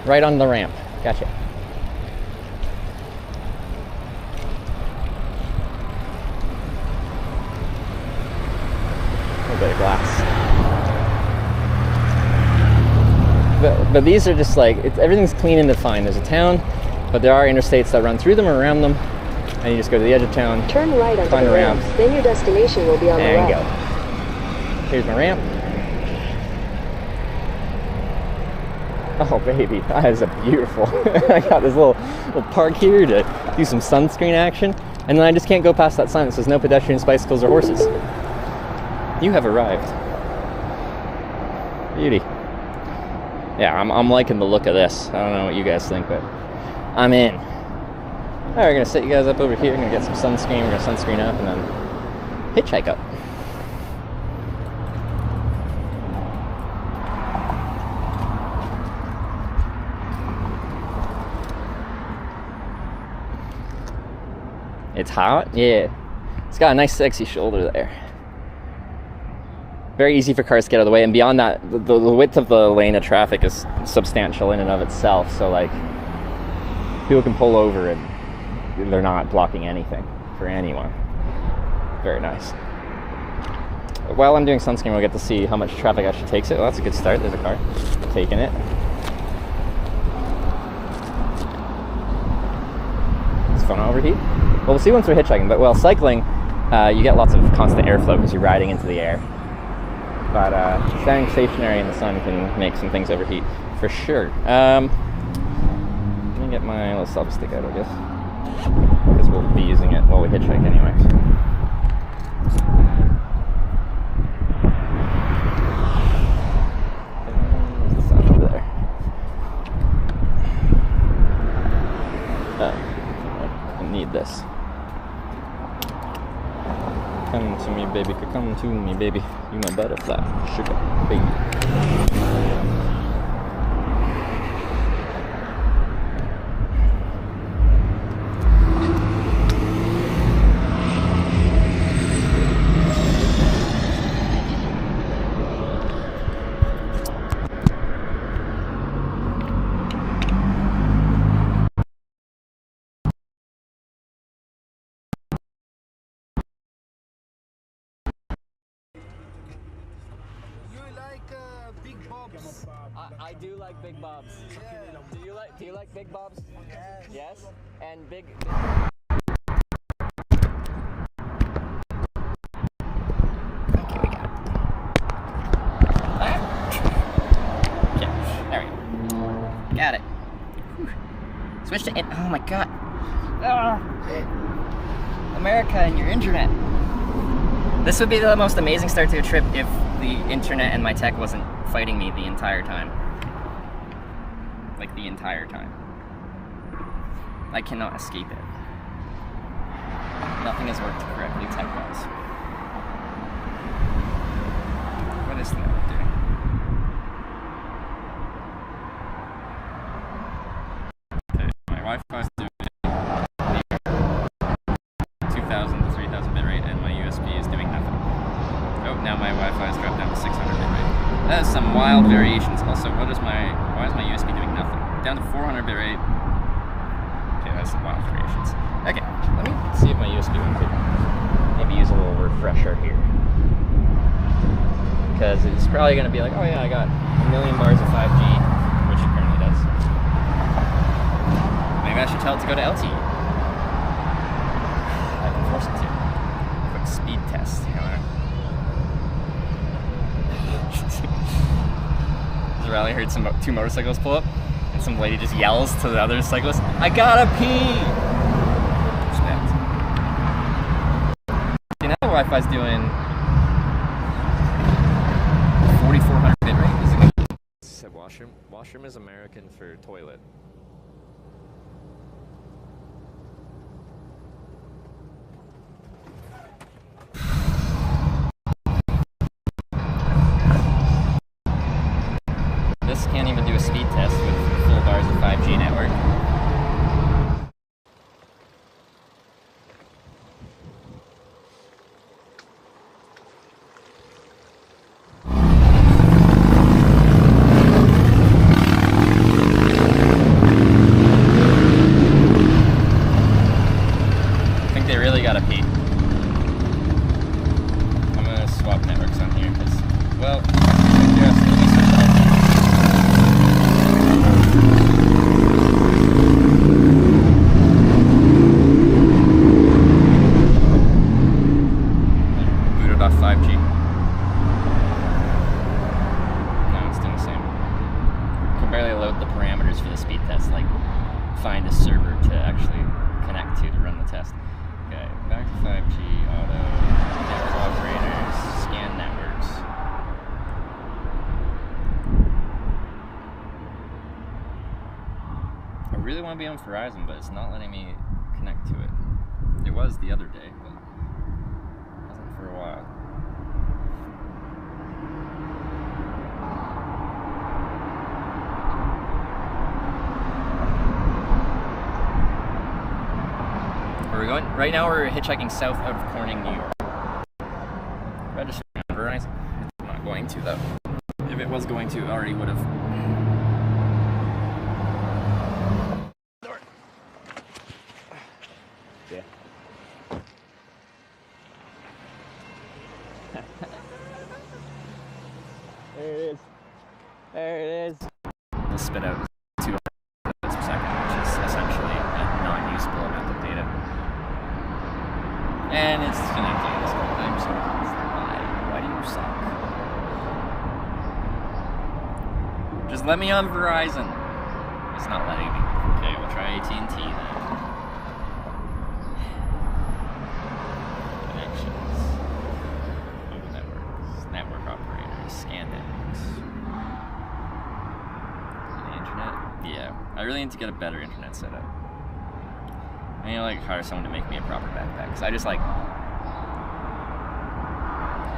Right on the ramp. Gotcha. A little bit of glass. But these are just like, everything's clean and defined. There's a town, but there are interstates that run through them or around them, and you just go to the edge of town. Turn right onto the ramp. Then your destination will be on the left. There you go. Here's my ramp. Oh baby, that is a beautiful. I got this little park here to do some sunscreen action, and then I just can't go past that sign that says no pedestrians, bicycles, or horses. You have arrived. Beauty. Yeah, I'm liking the look of this. I don't know what you guys think, but I'm in. Alright, we're gonna set you guys up over here. We're gonna get some sunscreen. We're gonna sunscreen up and then hitchhike up. It's hot? Yeah. It's got a nice sexy shoulder there. Very easy for cars to get out of the way, and beyond that, the width of the lane of traffic is substantial in and of itself, so like, people can pull over and they're not blocking anything for anyone. Very nice. While I'm doing sunscreen, we'll get to see how much traffic actually takes it. Well, that's a good start. There's a car taking it. It's fun to overheat. Well, we'll see once we're hitchhiking, but while cycling, you get lots of constant airflow because you're riding into the air. But standing stationary in the sun can make some things overheat, for sure. Let me get my little selfie stick out, I guess, because we'll be using it while we hitchhike anyway. There's the sun over there. I need this. Come to me, baby. Come to me, baby. You my butterfly, sugar, baby. I do like Big Bobs. Yeah. Do you like Big Bobs? Yes. Yes? And big okay, we got it. Okay, there we go. Got it. Whew. Switch to oh my god. America and your internet. This would be the most amazing start to a trip if the internet and my tech wasn't fighting me the entire time. Like the entire time. I cannot escape it. Nothing has worked correctly tech-wise. What is the network doing? Okay, my Wi-Fi is doing 2,000 to 3,000 bitrate, and my USB is doing nothing. Oh, now my Wi-Fi has dropped down to 600 bitrate. That is some wild variations. Also, why is my USB doing nothing? Down to 400 bitrate. Okay, that's some wild variations. Okay, let me see if my USB one could maybe use a little refresher here. Because it's probably going to be like, oh yeah, I got a million bars of 5G, which it currently does. Maybe I should tell it to go to LTE. I can force it to. Quick speed test. Rally heard two motorcycles pull up, and some lady just yells to the other cyclist, "I gotta pee!" Respect. See, now the Wi-Fi's doing 4,400 bitrate. Is it gonna be? Said washroom. Washroom is American for toilet. This can't even do a speed test with full bars of 5G network. I think they really gotta pee. I'm gonna swap networks on here because, well, booted off 5G. No, it's doing the same. Can barely load the parameters for the speed test, like find a server to actually connect to run the test. Okay, back to 5G, auto, network operators, scan networks. I really want to be on Verizon, but it's not letting me connect to it. It was the other day, but it wasn't for a while. We're going right now. We're hitchhiking south out of Corning, New York. Register number. I'm not going to though. If it was going to, it already would have. Yeah. There it is. There it is. We'll spit out 200 kilobits per second, which is essentially a non-usable amount of data. And it's connecting this whole time, so why do you suck? Just let me on Verizon. It's not letting me. Okay, we'll try AT&T then. Connections. Mobile networks. Network operators. Scan networks. The internet? Yeah. I really need to get a better internet setup. I need to like hire someone to make me a proper backpack. Because I just like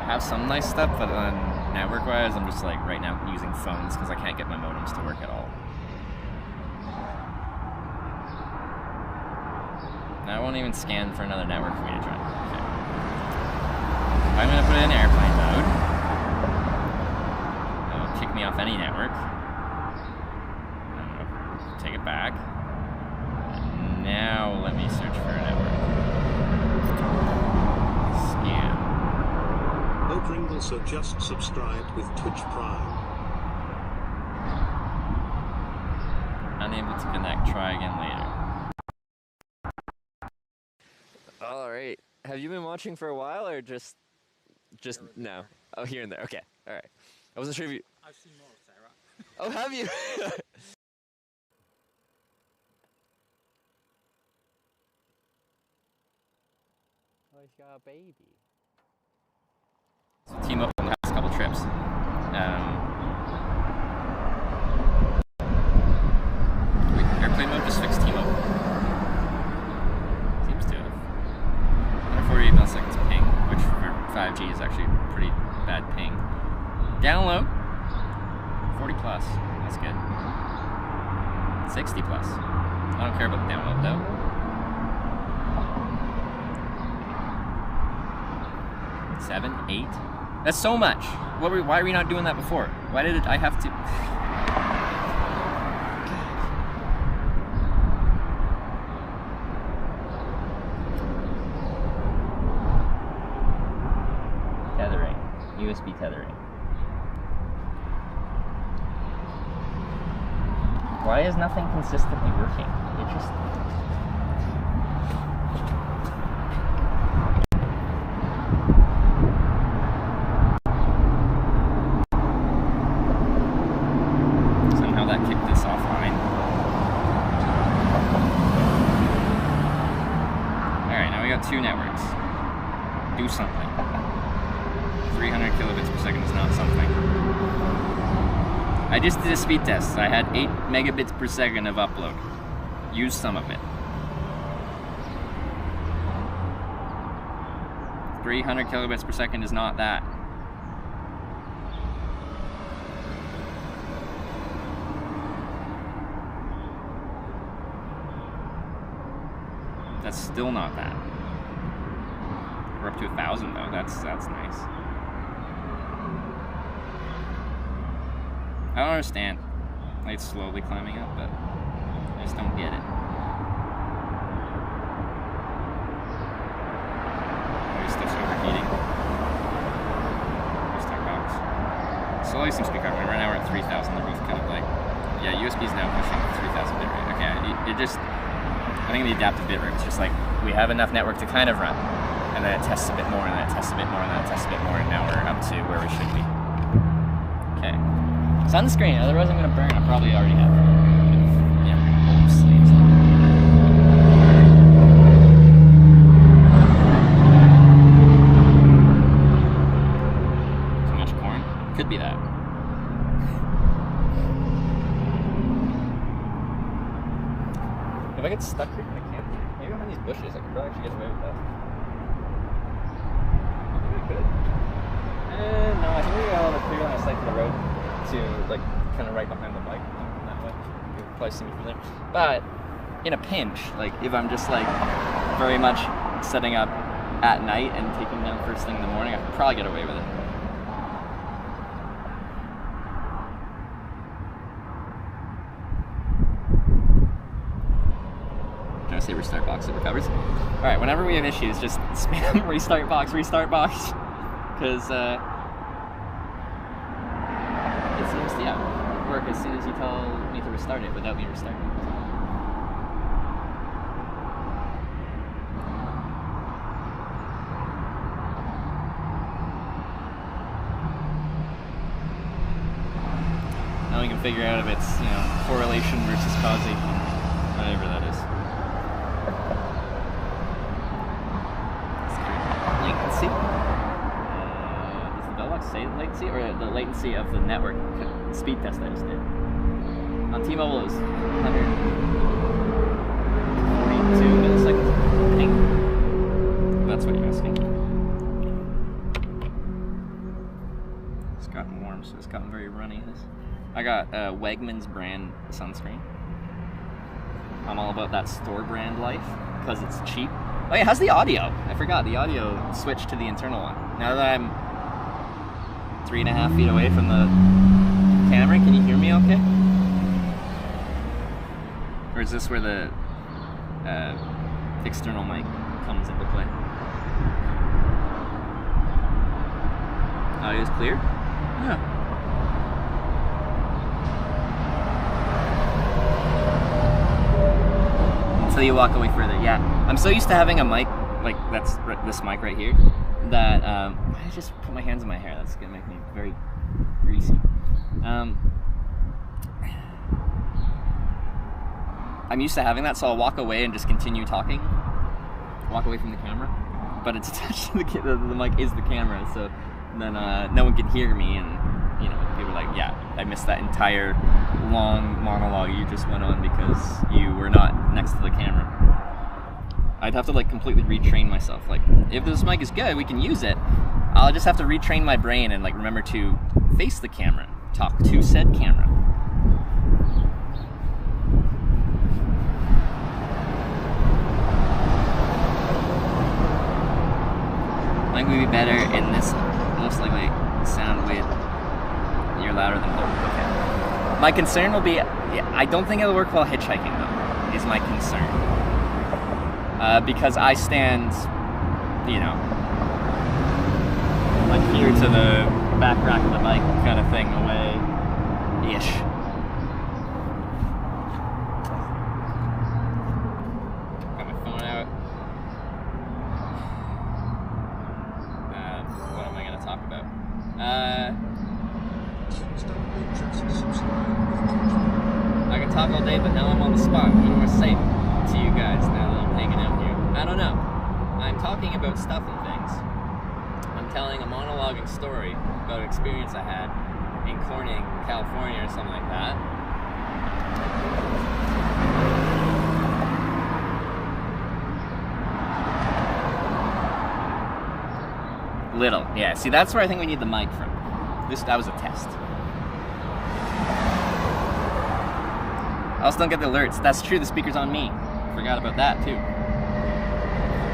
have some nice stuff, but then network-wise, I'm just like right now using phones because I can't get my modems to work at all. Now it won't even scan for another network for me to join. Okay. I'm gonna put it in airplane mode. It'll kick me off any network. I'm gonna take it back. And now let me search for a network. Scan. Oh, Pringles are just subscribed with Twitch Prime. Unable to connect. Try again later. All right. Have you been watching for a while, or just no? Oh, here and there. Okay. All right. I wasn't sure if you. I've seen more of Sarah. Oh, have you? Oh, he's got a baby. Team up on the past couple trips. Wait, airplane mode just fixed team up. Seems to have. 148 milliseconds ping, which for 5G is actually pretty bad ping. Download 40 plus. That's good. 60 plus. I don't care about the download though. 7, 8. That's so much. Why are we not doing that before? Why did I have to? Tethering. USB tethering. Why is nothing consistently working? It just... Somehow that kicked this offline. Alright, now we got 2 networks. Do something. 300 kilobits per second is not something. I just did a speed test. I had 8 megabits per second of upload. Use some of it. 300 kilobits per second is not that. That's still not that. We're up to 1,000 though. That's nice. I don't understand. Like, it's slowly climbing up, but I just don't get it. Maybe stuff's overheating. Restart box. Slowly seems to be covering. Right now we're at 3,000. They're both kind of like, yeah, USB's now pushing 3,000 bit rate. Okay, it just, I think the adaptive bit rate was just like, we have enough network to kind of run. And then it tests a bit more, and then it tests a bit more, and then it tests a bit more, and now we're up to where we should be. Okay. Sunscreen, otherwise I'm gonna burn. I probably already have. Yeah, sleeves. Too much corn? Could be that. If I get stuck here in the camp, maybe I'm gonna these bushes, I could probably actually get away with that. Maybe we could. No, I think we got a little clear line of sight to the road to, like, kind of right behind the bike. That way. You'll probably see me from there. But in a pinch, like, if I'm just, like, very much setting up at night and taking them first thing in the morning, I could probably get away with it. Trying to say restart box, it recovers. Alright, whenever we have issues, just spam restart box, because it seems to, work as soon as you tell me to restart it without me restarting it. Now we can figure out if it's, correlation versus causation, whatever that is. Latency. Does the bell box say latency, or the latency of the network speed test I just did? On T-Mobile it was 142 milliseconds, I think. That's what you're asking. It's gotten warm, so it's gotten very runny. I got Wegmans brand sunscreen. I'm all about that store brand life because it's cheap. Oh yeah, how's the audio? I forgot, the audio switched to the internal one. Now that I'm 3.5 feet away from the camera, can you hear me okay? Or is this where the external mic comes into play? Audio's clear? Yeah. Until you walk away further, yeah. I'm so used to having a mic, like that's this mic right here, that I just put my hands in my hair. That's gonna make me very greasy. I'm used to having that, so I'll walk away and just continue talking. Walk away from the camera, but it's attached to the mic is the camera, so then no one can hear me, and people are like, yeah, I missed that entire long monologue you just went on because you were not next to the camera. I'd have to like completely retrain myself. Like, if this mic is good, we can use it. I'll just have to retrain my brain and like remember to face the camera, talk to said camera. Might be better in this most likely sound with you're louder than both. Okay. My concern will be, I don't think it'll work while hitchhiking though, is my concern. Because I stand, like here to the back rack of the bike kind of thing away-ish. Got my phone out. What am I going to talk about? I can talk all day, but now I'm on the spot. What do I say to you guys now that I'm hanging out here? I don't know. I'm talking about stuff and things. I'm telling a monologuing story about an experience I had in Corning, California, or something like that. Little, yeah. See, that's where I think we need the mic from. That was a test. I also don't get the alerts. That's true, the speaker's on me. Forgot about that, too.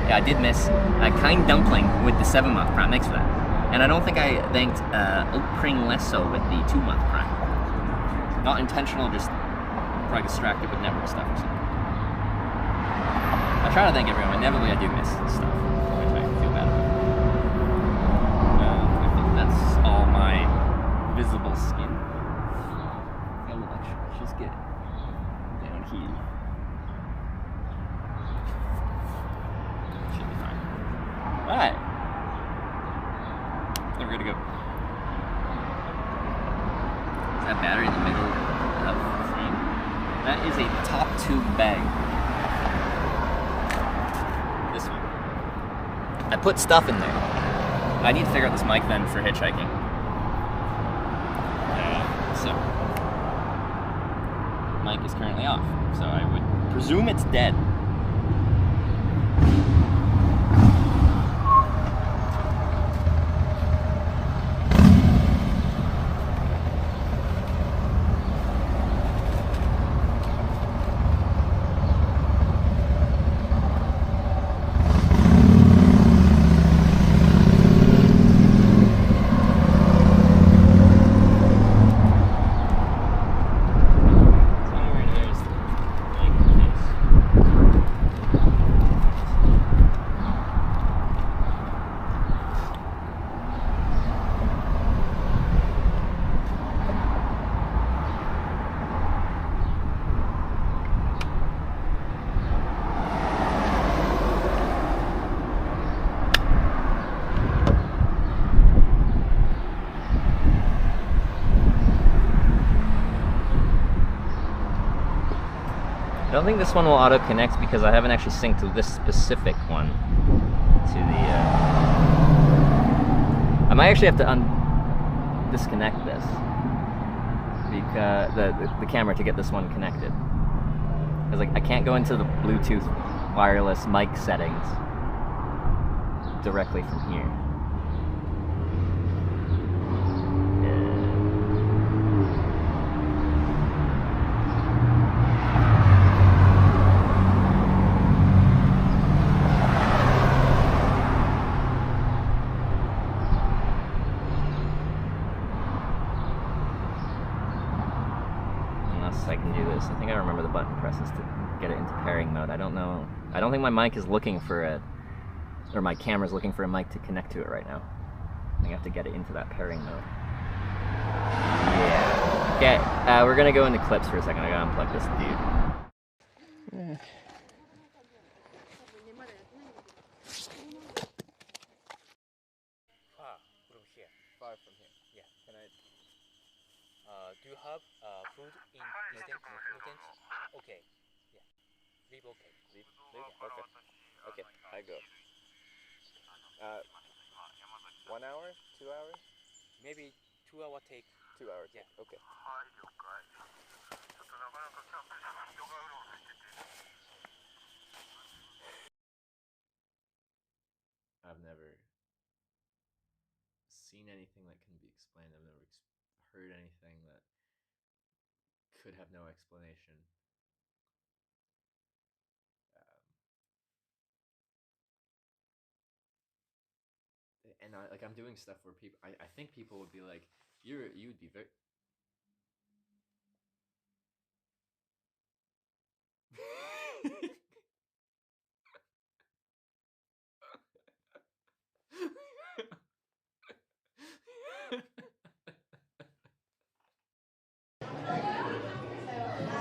Yeah, I did miss a kind dumpling with the 7-month prime. Thanks for that. And I don't think I thanked Oat Pring Lesso with the 2-month prime. Not intentional, just probably distracted with network stuff or something. I try to thank everyone. Inevitably, I do miss stuff, which I feel bad about. I think that's all my visible skin. Let's just get down here. Should be fine. Alright. We're good to go. Is that battery in the middle of the frame? That is a top tube bag. This one. I put stuff in there. I need to figure out this mic then for hitchhiking. So, mic is currently off, so I would presume it's dead. don't think this one will auto-connect because I haven't actually synced this specific one to the... I might actually have to disconnect this because the camera to get this one connected. Because like I can't go into the Bluetooth wireless mic settings directly from here. I can do this. I think I remember the button presses to get it into pairing mode. I don't know. I don't think my mic is looking for a, or my camera's looking for a mic to connect to it right now. I think I have to get it into that pairing mode. Yeah. Okay, we're gonna go into clips for a second. I gotta unplug this dude. From here. Far from here. Yeah. Can I? Do you have food in distance? Okay. Yeah. Leave. Okay. Leave. Yeah. Okay. Okay. I go. 1 hour? 2 hours? Maybe 2 hour take. 2 hours. Yeah. Okay. I've never seen anything that can be explained. I've never heard anything that could have no explanation. And I'm doing stuff where people, I think people would be like, you'd be very...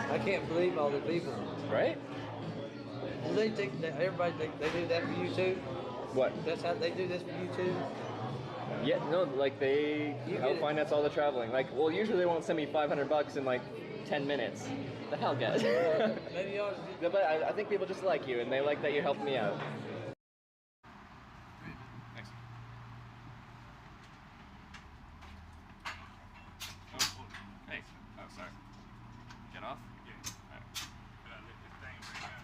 I can't believe all the people. Right? Do they think that everybody they do that for you too? What? That's how they do this for you too? Yeah, no, like they help finance all the traveling. Like, well, usually they won't send me $500 in like 10 minutes. The hell, guys. Maybe you ought to No, but I think people just like you, and they like that you're helping me out. Thanks. Hey. Oh, sorry. Get off? Yeah. All right.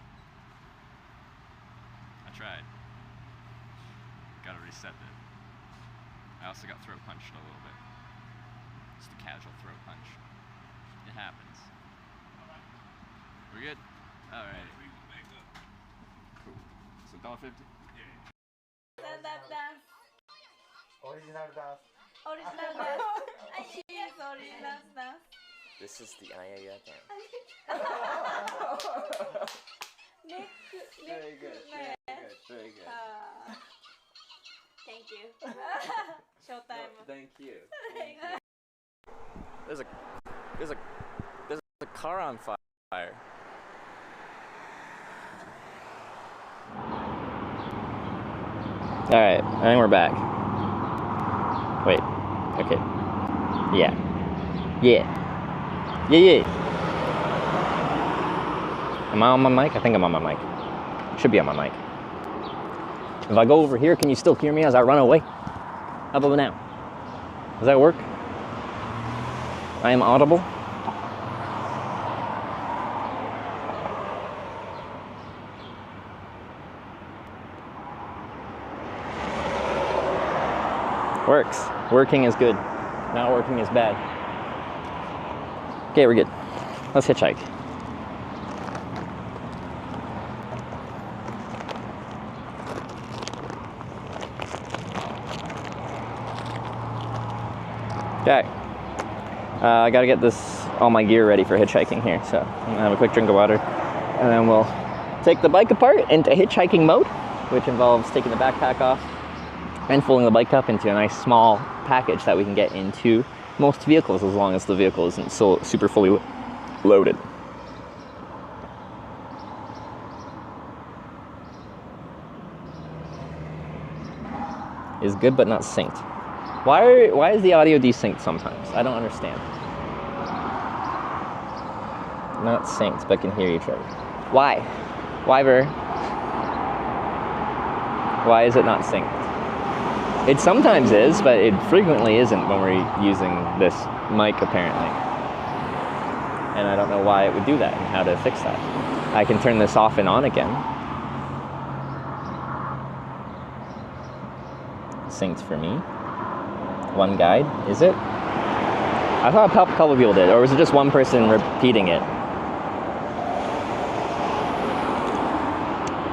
I tried. Gotta reset it. I also got throat punched a little bit. Just a casual throat punch. It happens. We're good? Alright. Cool. So $1.50? Stand-up dance. Original dance. Original dance. I choose original dance. This is the Ayaya dance. Very good. Very good. Thank you. Showtime. Thank you. There's a car on fire. Alright, I think we're back. Wait, okay. Yeah. Am I on my mic? I think I'm on my mic. Should be on my mic. If I go over here, can you still hear me as I run away? How about now? Does that work? I am audible. Works. Working is good. Not working is bad. Okay, we're good. Let's hitchhike. Okay. I gotta get all my gear ready for hitchhiking here, so I'm gonna have a quick drink of water, and then we'll take the bike apart into hitchhiking mode, which involves taking the backpack off and folding the bike up into a nice small package that we can get into most vehicles as long as the vehicle isn't so super fully loaded. Is good but not synced. Why is the audio desynced sometimes? I don't understand. Not synced, but can hear each other. Why? Why, Ver? Why is it not synced? It sometimes is, but it frequently isn't when we're using this mic, apparently. And I don't know why it would do that and how to fix that. I can turn this off and on again. Synced for me. One guide, is it? I thought a couple of people did, or was it just one person repeating it?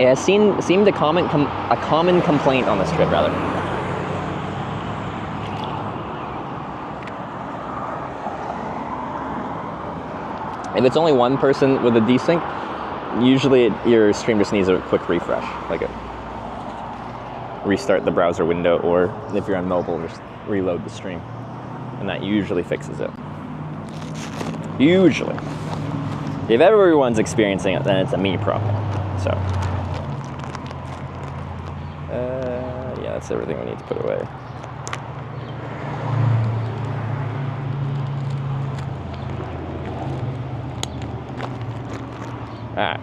It has seemed a common complaint on this trip, rather. If it's only one person with a desync, usually your stream just needs a quick refresh, like a restart the browser window, or if you're on mobile, just reload the stream, and that usually fixes it. Usually. If everyone's experiencing it, then it's a me problem. So, yeah, that's everything we need to put away. Alright.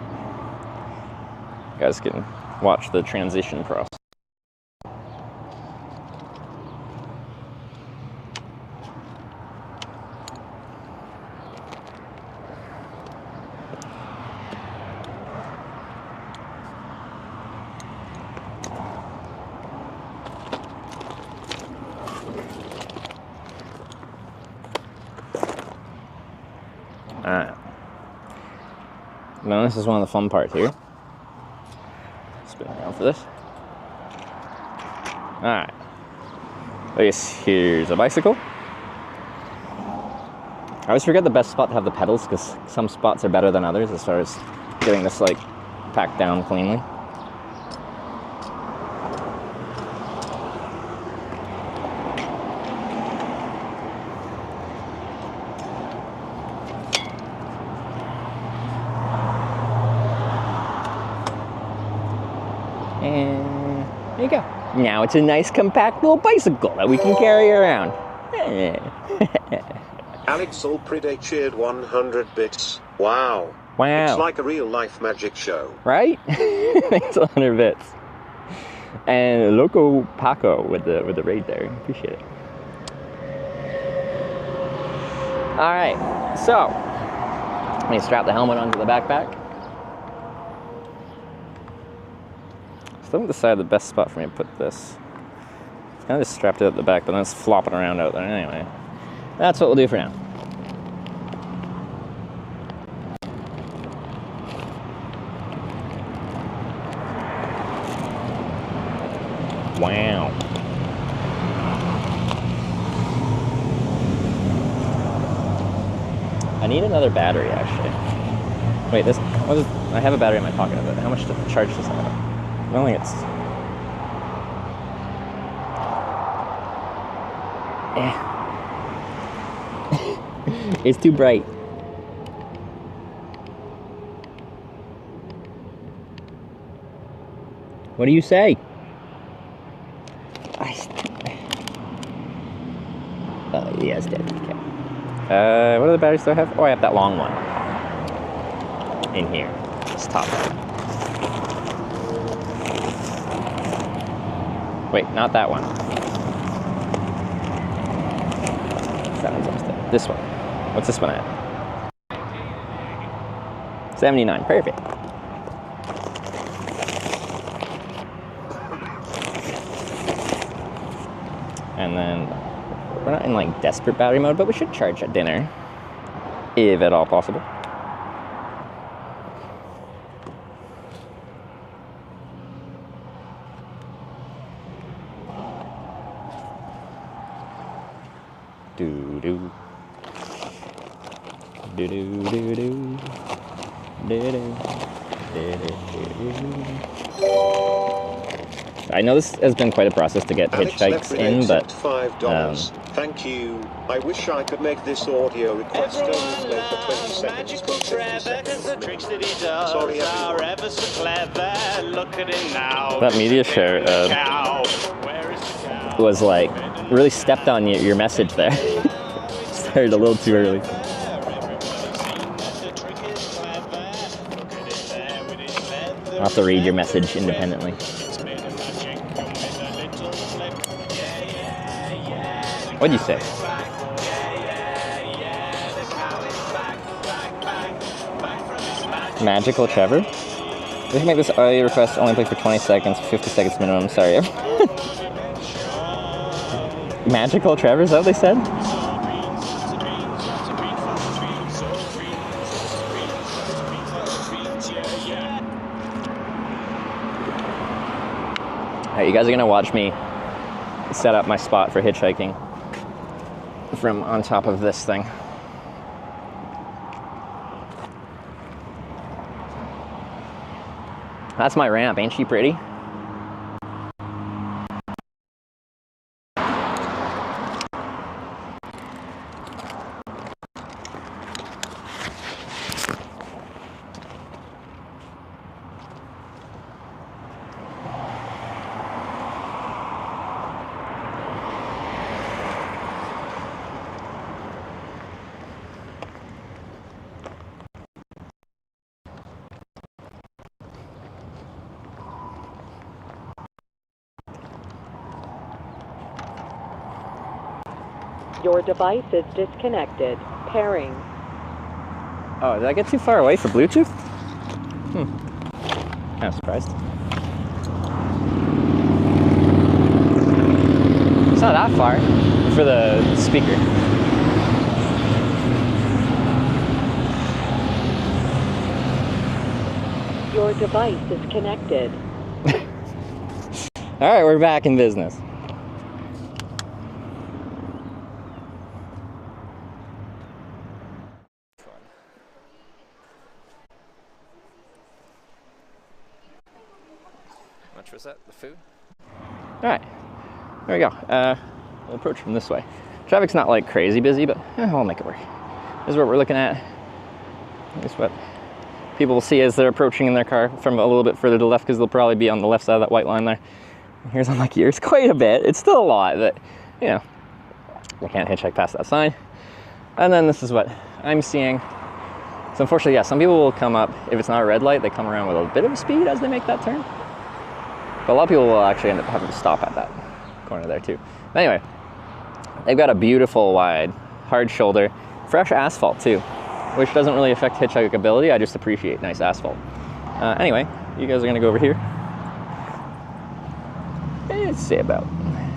You guys can watch the transition process. Alright. Now this is one of the fun parts here. Spin around for this. Alright. I guess here's a bicycle. I always forget the best spot to have the pedals, because some spots are better than others as far as getting this like packed down cleanly. And there you go. Now it's a nice compact little bicycle that we can carry around. Alex Alpride cheered 100 bits. Wow. Wow. It's like a real life magic show. Right? Thanks 100 bits. And Loco Paco with the raid there. Appreciate it. Alright, so let me strap the helmet onto the backpack. Still haven't decided the best spot for me to put this. I just strapped it at the back, but then it's flopping around out there anyway. That's what we'll do for now. Wow. I need another battery, actually. Wait, this, I have a battery in my pocket of it. How much to charge does that have? I don't think it's... It's too bright. What do you say? Yeah, it's dead. Okay. What other batteries do I have? Oh, I have that long one. In here. It's top. Wait, not that one. That one's almost dead. This one. What's this one at? 79. Perfect. And then we're not in like desperate battery mode, but we should charge at dinner, if at all possible. Do do do do do do do do. I know this has been quite a process to get hitchhikes in, but $5. Thank you. I wish I could make this audio request only play for 20 seconds, but 50 seconds. Sorry, everyone. that media share was like really stepped on your message there. Started a little too early. I'll have to read your message independently. What'd you say? Magical Trevor? We can make this audio request only play for 20 seconds, 50 seconds minimum, sorry. Magical Trevor, is that what they said? Alright, you guys are gonna watch me set up my spot for hitchhiking from on top of this thing. That's my ramp, ain't she pretty? Your device is disconnected. Pairing. Oh, did I get too far away for Bluetooth? Kind of surprised. It's not that far for the speaker. Your device is connected. All right, we're back in business. How much was that? The food? All right, there we go. We'll approach from this way. Traffic's not like crazy busy, but we'll make it work. This is what we're looking at. This is what people will see as they're approaching in their car from a little bit further to the left, because they'll probably be on the left side of that white line there. Here's on my gears, quite a bit. It's still a lot, but you know, I can't hitchhike past that sign. And then this is what I'm seeing. So unfortunately, yeah, some people will come up, if it's not a red light, they come around with a bit of a speed as they make that turn. But a lot of people will actually end up having to stop at that corner there too. But anyway, they've got a beautiful wide, hard shoulder, fresh asphalt too, which doesn't really affect hitchhikeability. I just appreciate nice asphalt. Anyway, you guys are gonna go over here. Let's say about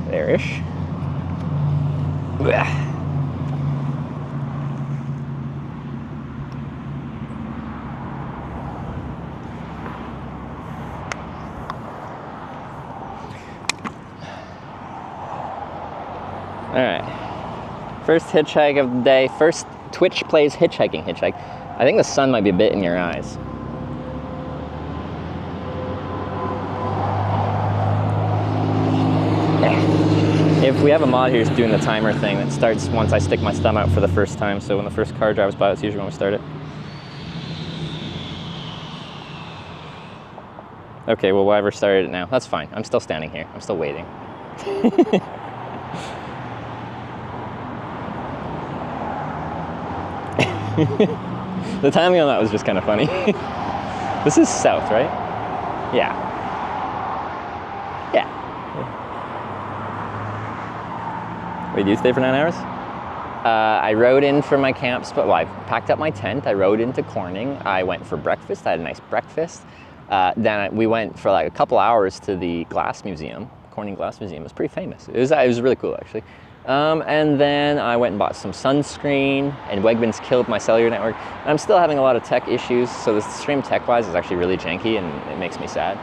there-ish. All right, first hitchhike of the day. First Twitch plays hitchhiking hitchhike. I think the sun might be a bit in your eyes. If we have a mod here who's doing the timer thing that starts once I stick my thumb out for the first time, so when the first car drives by, that's usually when we start it. Okay, well, whoever started it now, that's fine. I'm still standing here. I'm still waiting. The timing on that was just kind of funny. This is south, right? Yeah. Wait, do you stay for 9 hours? I rode in for my camp spot. Well, I packed up my tent. I rode into Corning. I went for breakfast. I had a nice breakfast. Then we went for like a couple hours to the glass museum. Corning Glass Museum. It was pretty famous. It was really cool, actually. And then I went and bought some sunscreen, and Wegmans killed my cellular network. I'm still having a lot of tech issues, so the stream tech-wise is actually really janky, and it makes me sad.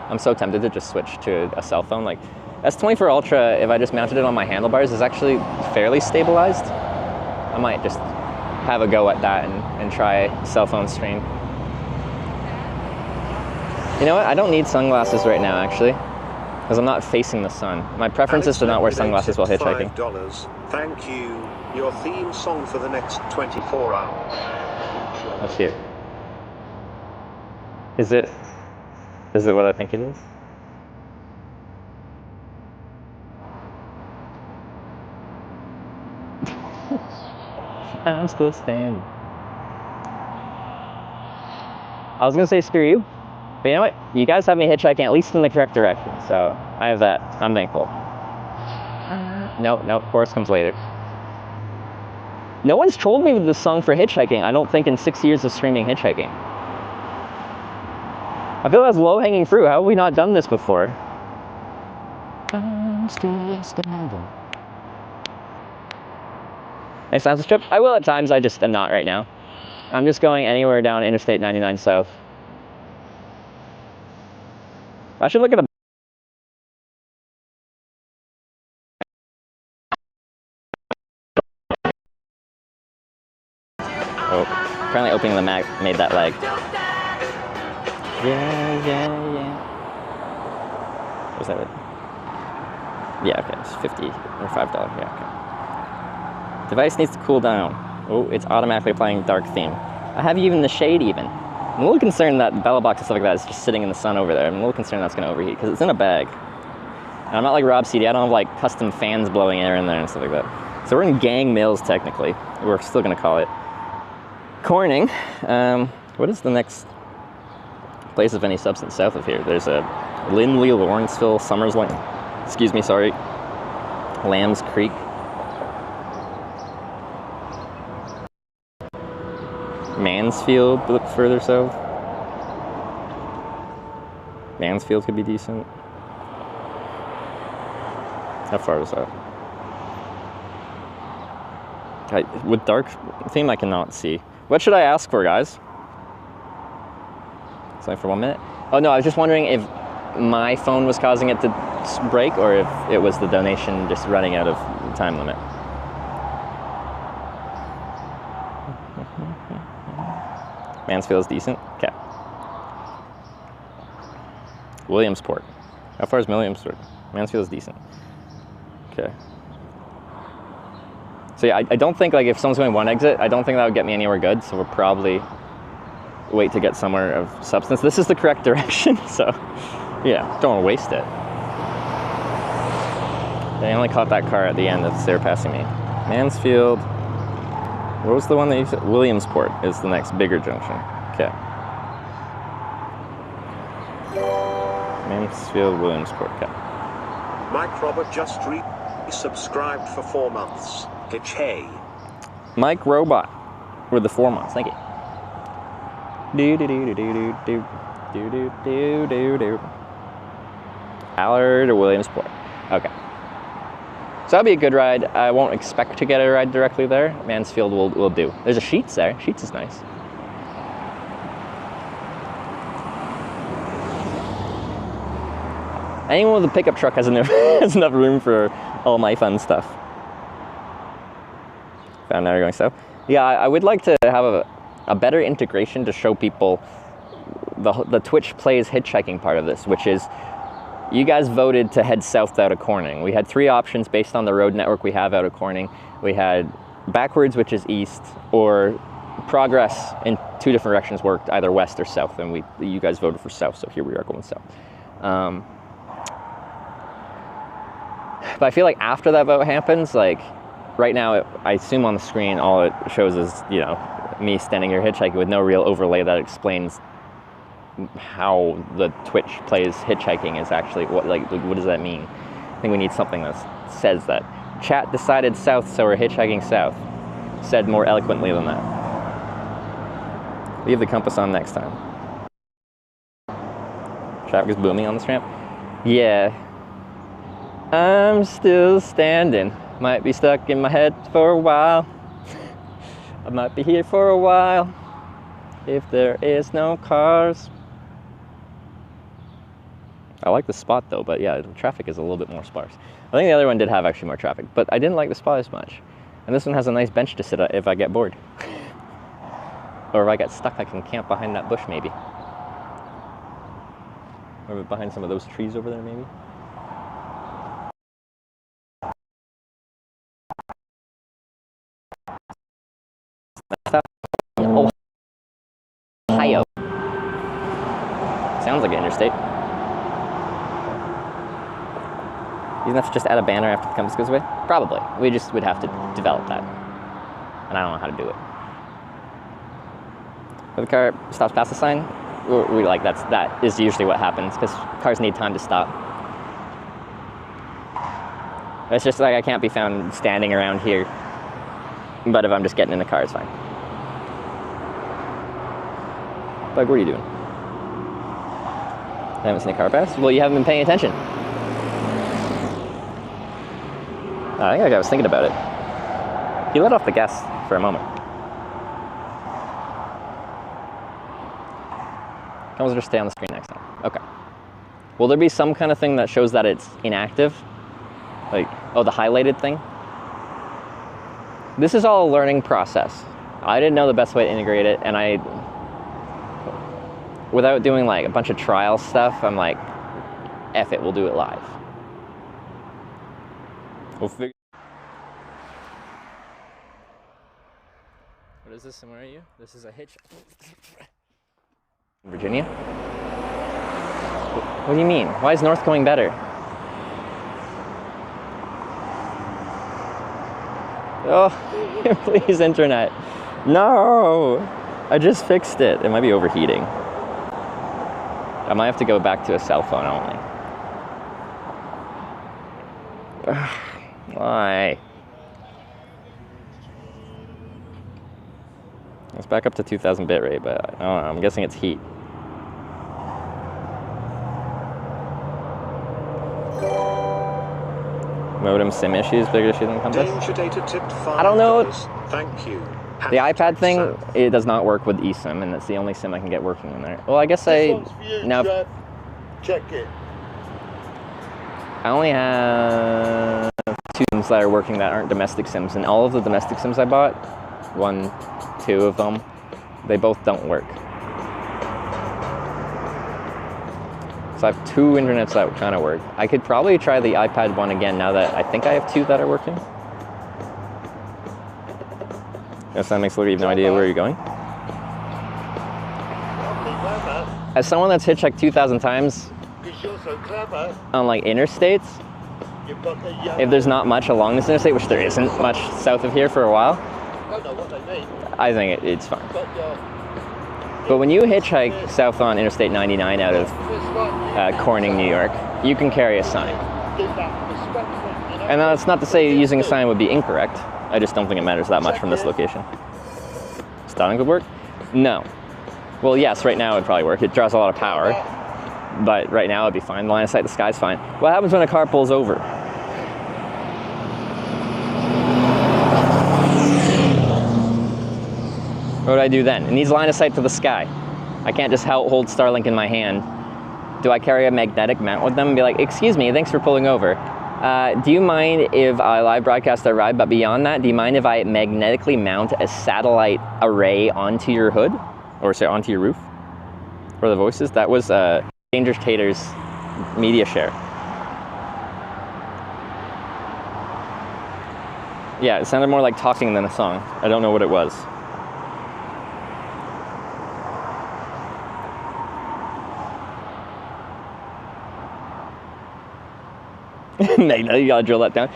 I'm so tempted to just switch to a cell phone. Like, S24 Ultra, if I just mounted it on my handlebars, is actually fairly stabilized. I might just have a go at that and try cell phone stream. You know what? I don't need sunglasses right now, actually, because I'm not facing the sun. My preference is to not wear sunglasses while hitchhiking. $5. Thank you. Your theme song for the next 24 hours. Let's see it. Is it what I think it is? I'm still standing. I was gonna say screw you, but you know what? You guys have me hitchhiking at least in the correct direction, so I have that. I'm thankful. No, chorus comes later. No one's told me this song for hitchhiking, I don't think, in 6 years of streaming hitchhiking. I feel that's low-hanging fruit. How have we not done this before? Nice sounds trip. I will at times, I just am not right now. I'm just going anywhere down Interstate 99 South. I should look at the... Oh, apparently opening the map made that lag. Yeah. Was that it? Yeah, okay, it's 50 or $5, yeah, okay. Device needs to cool down. Oh, it's automatically applying dark theme. I have even the shade even. I'm a little concerned that the bella box and stuff like that is just sitting in the sun over there. I'm a little concerned that's gonna overheat because it's in a bag. And I'm not like Rob CD, I don't have like custom fans blowing air in there and stuff like that. So we're in Gang Mills technically. We're still gonna call it Corning. What is the next place of any substance south of here? There's a Lindley, Lawrenceville, Summers Lane. Excuse me, sorry. Lambs Creek. Mansfield, look further south. Mansfield could be decent. How far is that? With dark theme, I cannot see. What should I ask for, guys? Something for 1 minute? Oh no, I was just wondering if my phone was causing it to break or if it was the donation just running out of time limit. Mansfield's decent. Okay. Williamsport. How far is Williamsport? Mansfield's decent. Okay. So yeah, I don't think, like, if someone's going one exit, I don't think that would get me anywhere good, so we'll probably wait to get somewhere of substance. This is the correct direction, so yeah, don't want to waste it. They only caught that car at the end as they were passing me. Mansfield. What was the one that you said? Williamsport is the next bigger junction. Okay. Mansfield, Williamsport. Okay. Mike Robert just resubscribed for 4 months. Hitch hey. Mike Robot with the 4 months. Thank you. Do. Allard or Williamsport. Okay. So that'll be a good ride. I won't expect to get a ride directly there. Mansfield will do. There's a Sheets there. Sheets is nice. Anyone with a pickup truck has enough, has enough room for all my fun stuff. Found now you're going south. Yeah, I would like to have a better integration to show people the Twitch Plays hitchhiking part of this, which is you guys voted to head south out of Corning. We had 3 options based on the road network we have out of Corning. We had backwards, which is east, or progress in 2 different directions worked, either west or south, and you guys voted for south, so here we are going south. But I feel like after that vote happens, like right now, I assume on the screen all it shows is, you know, me standing here hitchhiking with no real overlay that explains how the Twitch Plays hitchhiking is actually, what does that mean? I think we need something that says that. Chat decided south, so we're hitchhiking south. Said more eloquently than that. Leave the compass on next time. Traffic is booming on this ramp. Yeah. I'm still standing. Might be stuck in my head for a while. I might be here for a while. If there is no cars. I like the spot though, but yeah, the traffic is a little bit more sparse. I think the other one did have actually more traffic, but I didn't like the spot as much. And this one has a nice bench to sit at if I get bored. Or if I get stuck, I can camp behind that bush maybe. Or behind some of those trees over there maybe. Ohio. Sounds like an interstate. Even if just add a banner after the compass goes away? Probably. We just would have to develop that. And I don't know how to do it. If the car stops past the sign, we like that is usually what happens because cars need time to stop. It's just like I can't be found standing around here. But if I'm just getting in the car, it's fine. Like, what are you doing? I haven't seen a car pass? Well, you haven't been paying attention. I think I was thinking about it. He let off the gas for a moment. Can I just stay on the screen next time? Okay. Will there be some kind of thing that shows that it's inactive? Like, oh, the highlighted thing? This is all a learning process. I didn't know the best way to integrate it, and without doing like a bunch of trial stuff, I'm like, F it, we'll do it live. We'll figure. What is this and where are you? This is a hitch. Virginia? What do you mean? Why is North going better? Oh, please, internet. No! I just fixed it. It might be overheating. I might have to go back to a cell phone only. Why? It's back up to 2000 bit rate, but I don't know, I'm guessing it's heat. Modem SIM issues, bigger issue than Compass? Danger data tipped $5. I don't know. Thank you. The iPad thing, it does not work with eSIM, and it's the only SIM I can get working in there. Well, I guess now check it. I only have 2 SIMs that are working that aren't domestic SIMs, and all of the domestic SIMs I bought, 1, 2 of them, they both don't work. So I have 2 internets that kind of work. I could probably try the iPad one again now that I think I have 2 that are working. Guess that makes you have no idea where you're going. As someone that's hitchhiked 2,000 times on like interstates, if there's not much along this interstate, which there isn't much south of here for a while, I think it's fine. But when you hitchhike south on Interstate 99 out of Corning, New York, you can carry a sign. And that's not to say using a sign would be incorrect. I just don't think it matters that much from this location. Starlink would work? No. Well, yes, right now it would probably work. It draws a lot of power. But right now it'd be fine. The line of sight, the sky's fine. What happens when a car pulls over? What do I do then? It needs line of sight to the sky. I can't just hold Starlink in my hand. Do I carry a magnetic mount with them and be like, excuse me, thanks for pulling over. Do you mind if I live broadcast our ride, but beyond that, do you mind if I magnetically mount a satellite array onto your hood? Or say onto your roof? For the voices? That was Danger Tater's media share. Yeah, it sounded more like talking than a song. I don't know what it was. Magna, you gotta drill that down.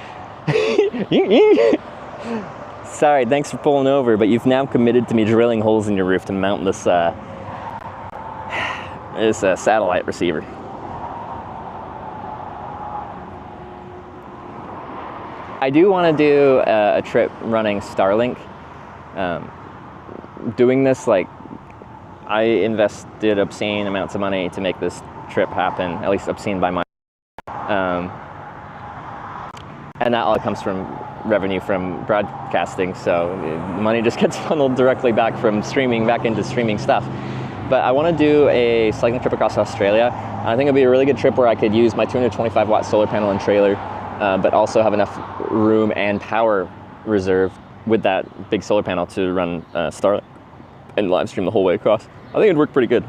Sorry, thanks for pulling over, but you've now committed to me drilling holes in your roof to mount this satellite receiver. I do want to do a trip running Starlink. Doing this, like, I invested obscene amounts of money to make this trip happen, at least obscene by my and that all comes from revenue from broadcasting, so the money just gets funneled directly back from streaming back into streaming stuff. But I want to do a cycling trip across Australia. I think it'd be a really good trip where I could use my 225 watt solar panel and trailer, but also have enough room and power reserve with that big solar panel to run Starlink and live stream the whole way across. I think it'd work pretty good.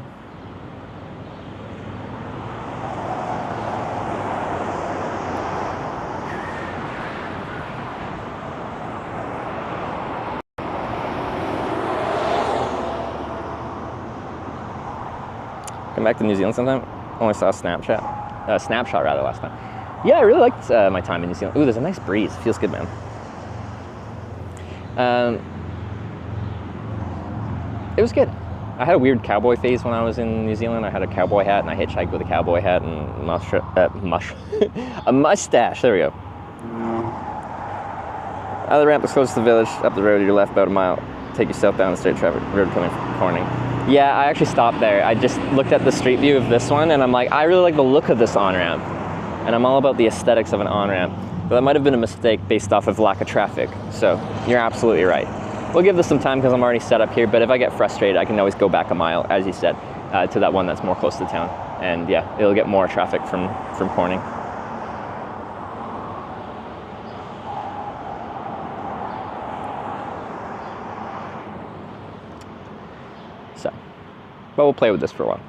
Come back to New Zealand sometime. Only saw a snapshot rather last time. Yeah, I really liked my time in New Zealand. Ooh, there's a nice breeze. Feels good, man. It was good. I had a weird cowboy phase when I was in New Zealand. I had a cowboy hat and I hitchhiked with a cowboy hat and a mustache. There we go. Out of the ramp that's close to the village, up the road to your left about a mile. Take your southbound straight traffic road coming from Corning. Yeah, I actually stopped there. I just looked at the street view of this one and I'm like, I really like the look of this on-ramp. And I'm all about the aesthetics of an on-ramp. But that might have been a mistake based off of lack of traffic. So you're absolutely right. We'll give this some time because I'm already set up here, but if I get frustrated, I can always go back a mile, as you said, to that one that's more close to town. And yeah, it'll get more traffic from Corning. So, but we'll play with this for a while.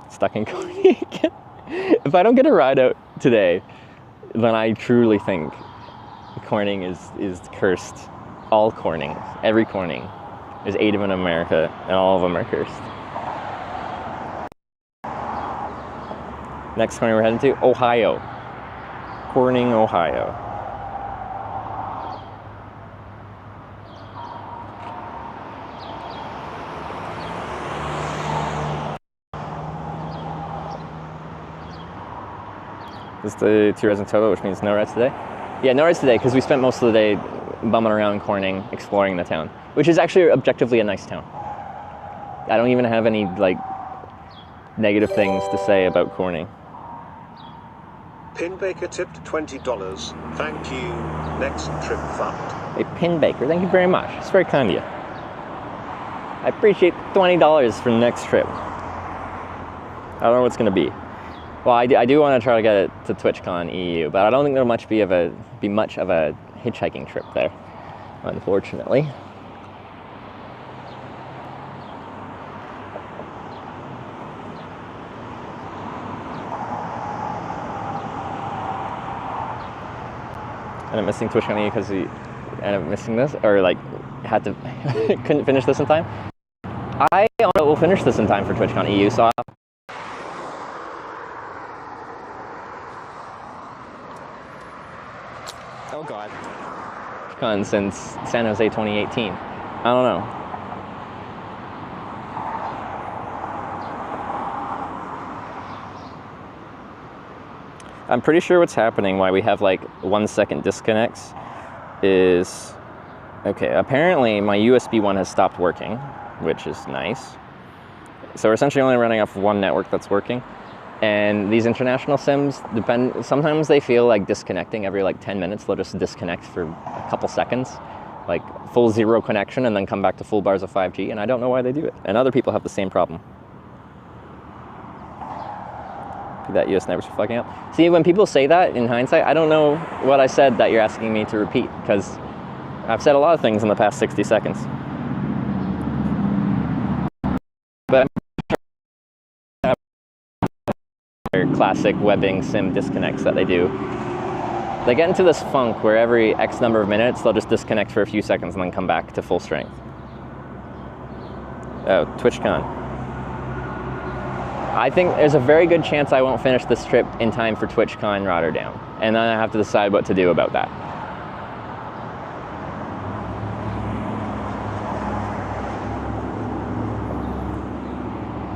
Stuck in Corning again. If I don't get a ride out today, then I truly think Corning is cursed. All Corning, every Corning is native in America, and all of them are cursed. Next Corning we're heading to, Ohio. Corning, Ohio. This is the 2 rides in total, which means no rides today. Yeah, no rides today, because we spent most of the day bumming around Corning, exploring the town, which is actually objectively a nice town. I don't even have any, like, negative things to say about Corning. Pinbaker tipped $20. Thank you. Next trip fund. Hey, Pinbaker, thank you very much. It's very kind of you. I appreciate $20 for the next trip. I don't know what it's going to be. Well, I do want to try to get it to TwitchCon EU, but I don't think there'll be much of a hitchhiking trip there, unfortunately. And I'm missing TwitchCon EU because we ended up missing this, or like had to couldn't finish this in time. I don't know we'll finish this in time for TwitchCon EU, so oh god. TwitchCon since San Jose 2018. I don't know. I'm pretty sure what's happening, why we have like 1 second disconnects, is, okay, apparently my USB one has stopped working, which is nice. So we're essentially only running off one network that's working. And these international sims, sometimes they feel like disconnecting every like 10 minutes. They'll just disconnect for a couple seconds, like full zero connection, and then come back to full bars of 5G, and I don't know why they do it. And other people have the same problem. That US networks are fucking up. See, when people say that in hindsight, I don't know what I said that you're asking me to repeat, because I've said a lot of things in the past 60 seconds. But classic webbing sim disconnects that they do. They get into this funk where every X number of minutes they'll just disconnect for a few seconds and then come back to full strength. Oh, TwitchCon. I think there's a very good chance I won't finish this trip in time for TwitchCon Rotterdam, and then I have to decide what to do about that.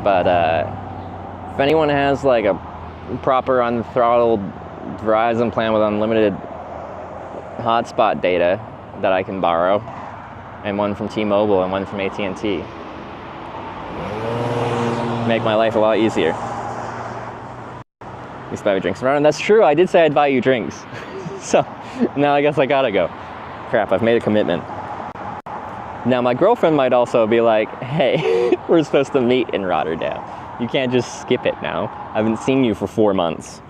But if anyone has like a proper unthrottled Verizon plan with unlimited hotspot data that I can borrow, and one from T-Mobile and one from AT&T, make my life a lot easier. At least buy me drinks around, and that's true, I did say I'd buy you drinks. So now I guess I gotta go. Crap, I've made a commitment. Now my girlfriend might also be like, hey, we're supposed to meet in Rotterdam. You can't just skip it now. I haven't seen you for 4 months.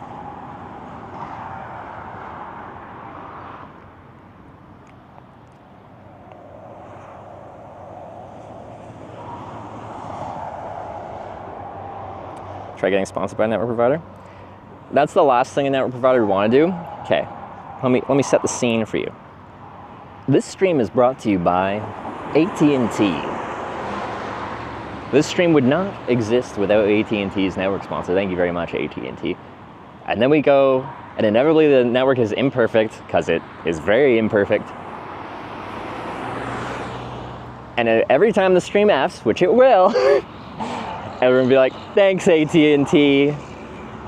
Try getting sponsored by a network provider. That's the last thing a network provider would want to do. Okay, let me set the scene for you. This stream is brought to you by AT&T. This stream would not exist without AT&T's network sponsor. Thank you very much, AT&T. And then we go, and inevitably the network is imperfect, because it is very imperfect. And every time the stream Fs, which it will, everyone will be like, thanks AT&T.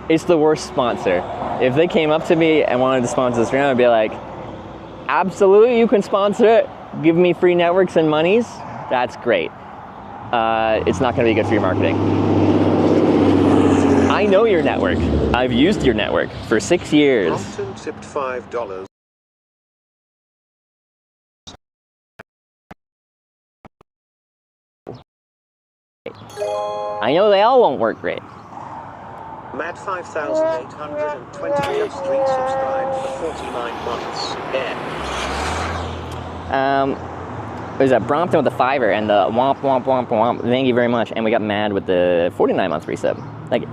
It's the worst sponsor. If they came up to me and wanted to sponsor the stream, I'd be like, absolutely, you can sponsor it. Give me free networks and monies. That's great. It's not going to be good for your marketing. I know your network. I've used your network for 6 years. Compton tipped $5. I know they all won't work great. Mad 5,820 just resubscribed for 49 months. There's a Brompton with the $5 and the womp womp womp womp. Thank you very much. And we got Mad with the 49-month resub. Thank you.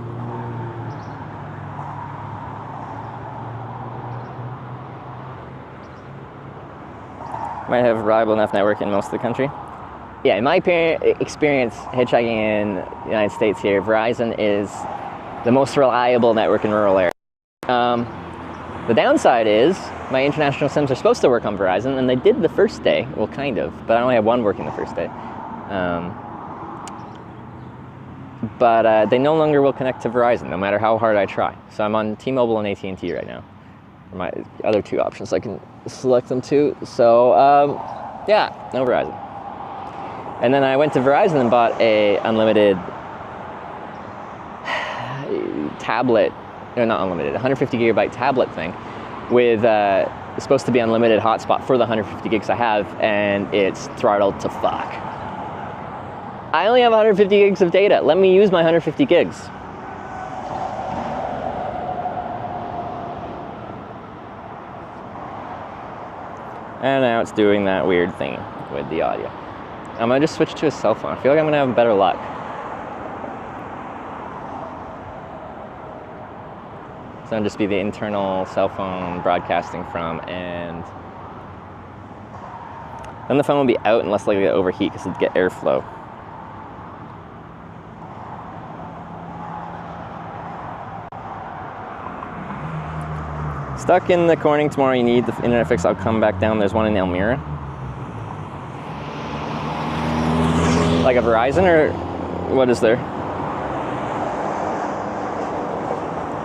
Might have reliable enough network in most of the country. Yeah, in my experience hitchhiking in the United States here, Verizon is the most reliable network in rural areas. The downside is my international SIMs are supposed to work on Verizon, and they did the first day. Well, kind of, but I only had one working the first day. But they no longer will connect to Verizon, no matter how hard I try. So I'm on T-Mobile and AT&T right now. For my other two options, I can select them too. So yeah, no Verizon. And then I went to Verizon and bought a unlimited tablet, no, not unlimited, 150 gigabyte tablet thing with supposed to be unlimited hotspot for the 150 gigs I have, and it's throttled to fuck. I only have 150 gigs of data. Let me use my 150 gigs. And now it's doing that weird thing with the audio. I'm gonna just switch to a cell phone. I feel like I'm gonna have better luck. So it'll just be the internal cell phone broadcasting from, and then the phone will be out and less likely to overheat because it'd get airflow. Stuck in the Corning tomorrow, you need the internet fix. I'll come back down. There's one in Elmira. Like a Verizon, or what is there?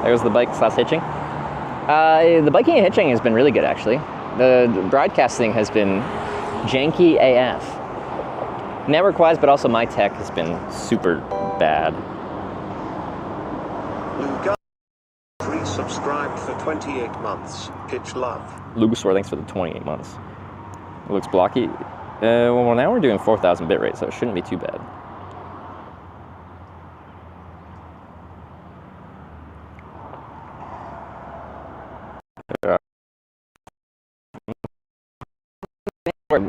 There's the bike/hitching. The biking and hitching has been really good, actually. The broadcasting has been janky AF. Network-wise, but also my tech has been super bad. Subscribed for 28 months. Pitch love. Lugasor, thanks for the 28 months. It looks blocky. Well, now we're doing 4,000 bitrate, so it shouldn't be too bad.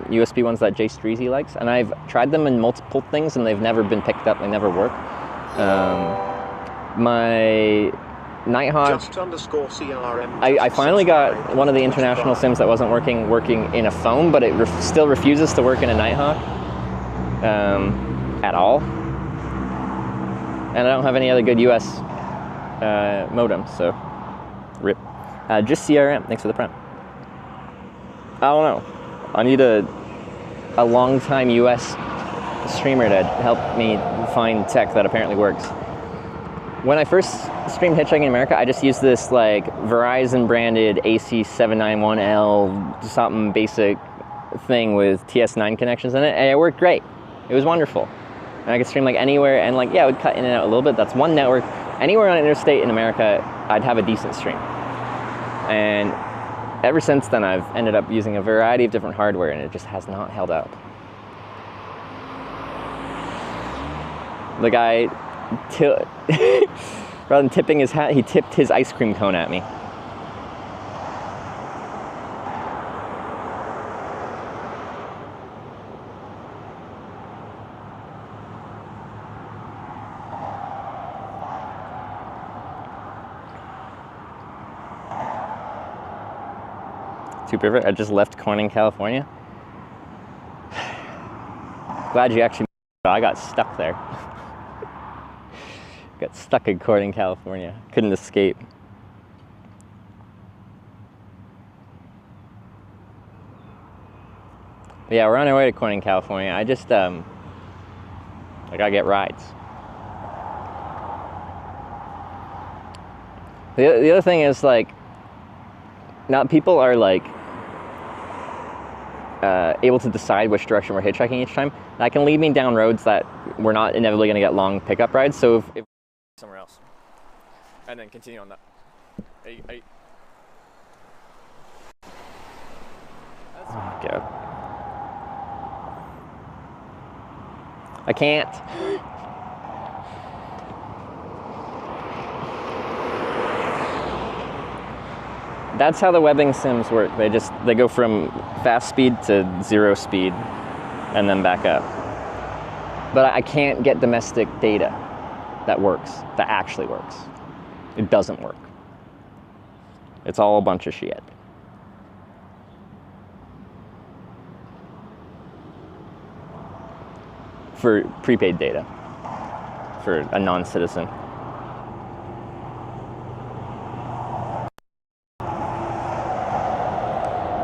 USB ones that Jay Streezy likes, and I've tried them in multiple things, and they've never been picked up. They never work. My Nighthawk. I finally got one of the international SIMs that wasn't working in a phone, but it still refuses to work in a Nighthawk at all. And I don't have any other good US modem, so rip. Just CRM. Thanks for the prem. I don't know. I need a long-time US streamer to help me find tech that apparently works. When I first streamed hitchhiking in America, I just used this like Verizon branded AC791L something basic thing with TS9 connections in it, and it worked great. It was wonderful. And I could stream like anywhere, and like, yeah, it would cut in and out a little bit. That's one network. Anywhere on an interstate in America, I'd have a decent stream. And ever since then, I've ended up using a variety of different hardware, and it just has not held up. The guy, rather than tipping his hat, he tipped his ice cream cone at me. Too perfect. I just left Corning, California. Glad you actually. I got stuck there. Got stuck in Corning, California. Couldn't escape. Yeah, we're on our way to Corning, California. I just, I gotta get rides. The other thing is, like, now people are, like, able to decide which direction we're hitchhiking each time. That can lead me down roads that we're not inevitably gonna get long pickup rides, so if somewhere else. And then continue on that. Oh, God. I can't. That's how the webbing sims work. They go from fast speed to 0 speed and then back up. But I can't get domestic data that works, that actually works. It doesn't work. It's all a bunch of shit. For prepaid data, for a non-citizen.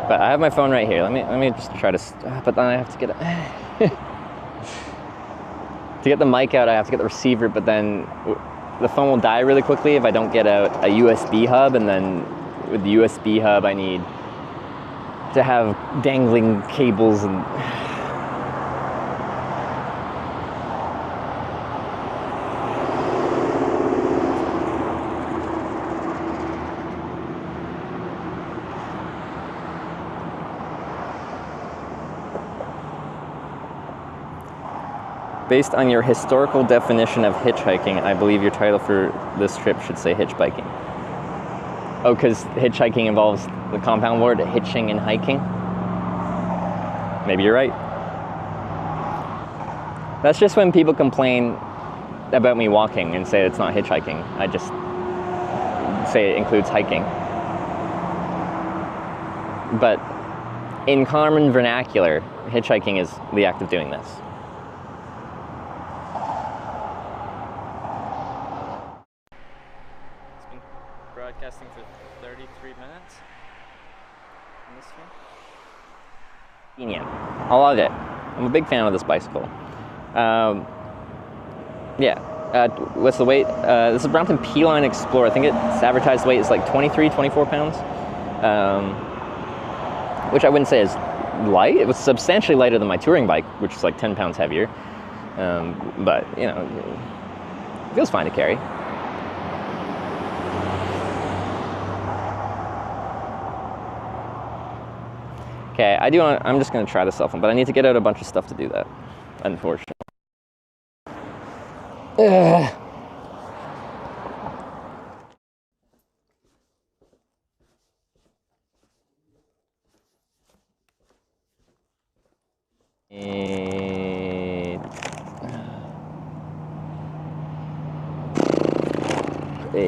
But I have my phone right here. Let me just try to, but then I have to get it. To get the mic out, I have to get the receiver, but then the phone will die really quickly if I don't get a USB hub, and then with the USB hub I need to have dangling cables and based on your historical definition of hitchhiking, I believe your title for this trip should say hitchbiking. Oh, because hitchhiking involves the compound word hitching and hiking? Maybe you're right. That's just when people complain about me walking and say it's not hitchhiking. I just say it includes hiking. But in common vernacular, hitchhiking is the act of doing this. Broadcasting for 33 minutes on this one. Convenient. I love it. I'm a big fan of this bicycle. What's the weight? This is a Brompton P-Line Explorer. I think its advertised weight is like 23, 24 pounds. Which I wouldn't say is light. It was substantially lighter than my touring bike, which is like 10 pounds heavier. But, you know, it feels fine to carry. Okay, I'm just gonna try the cell phone, but I need to get out a bunch of stuff to do that, unfortunately. A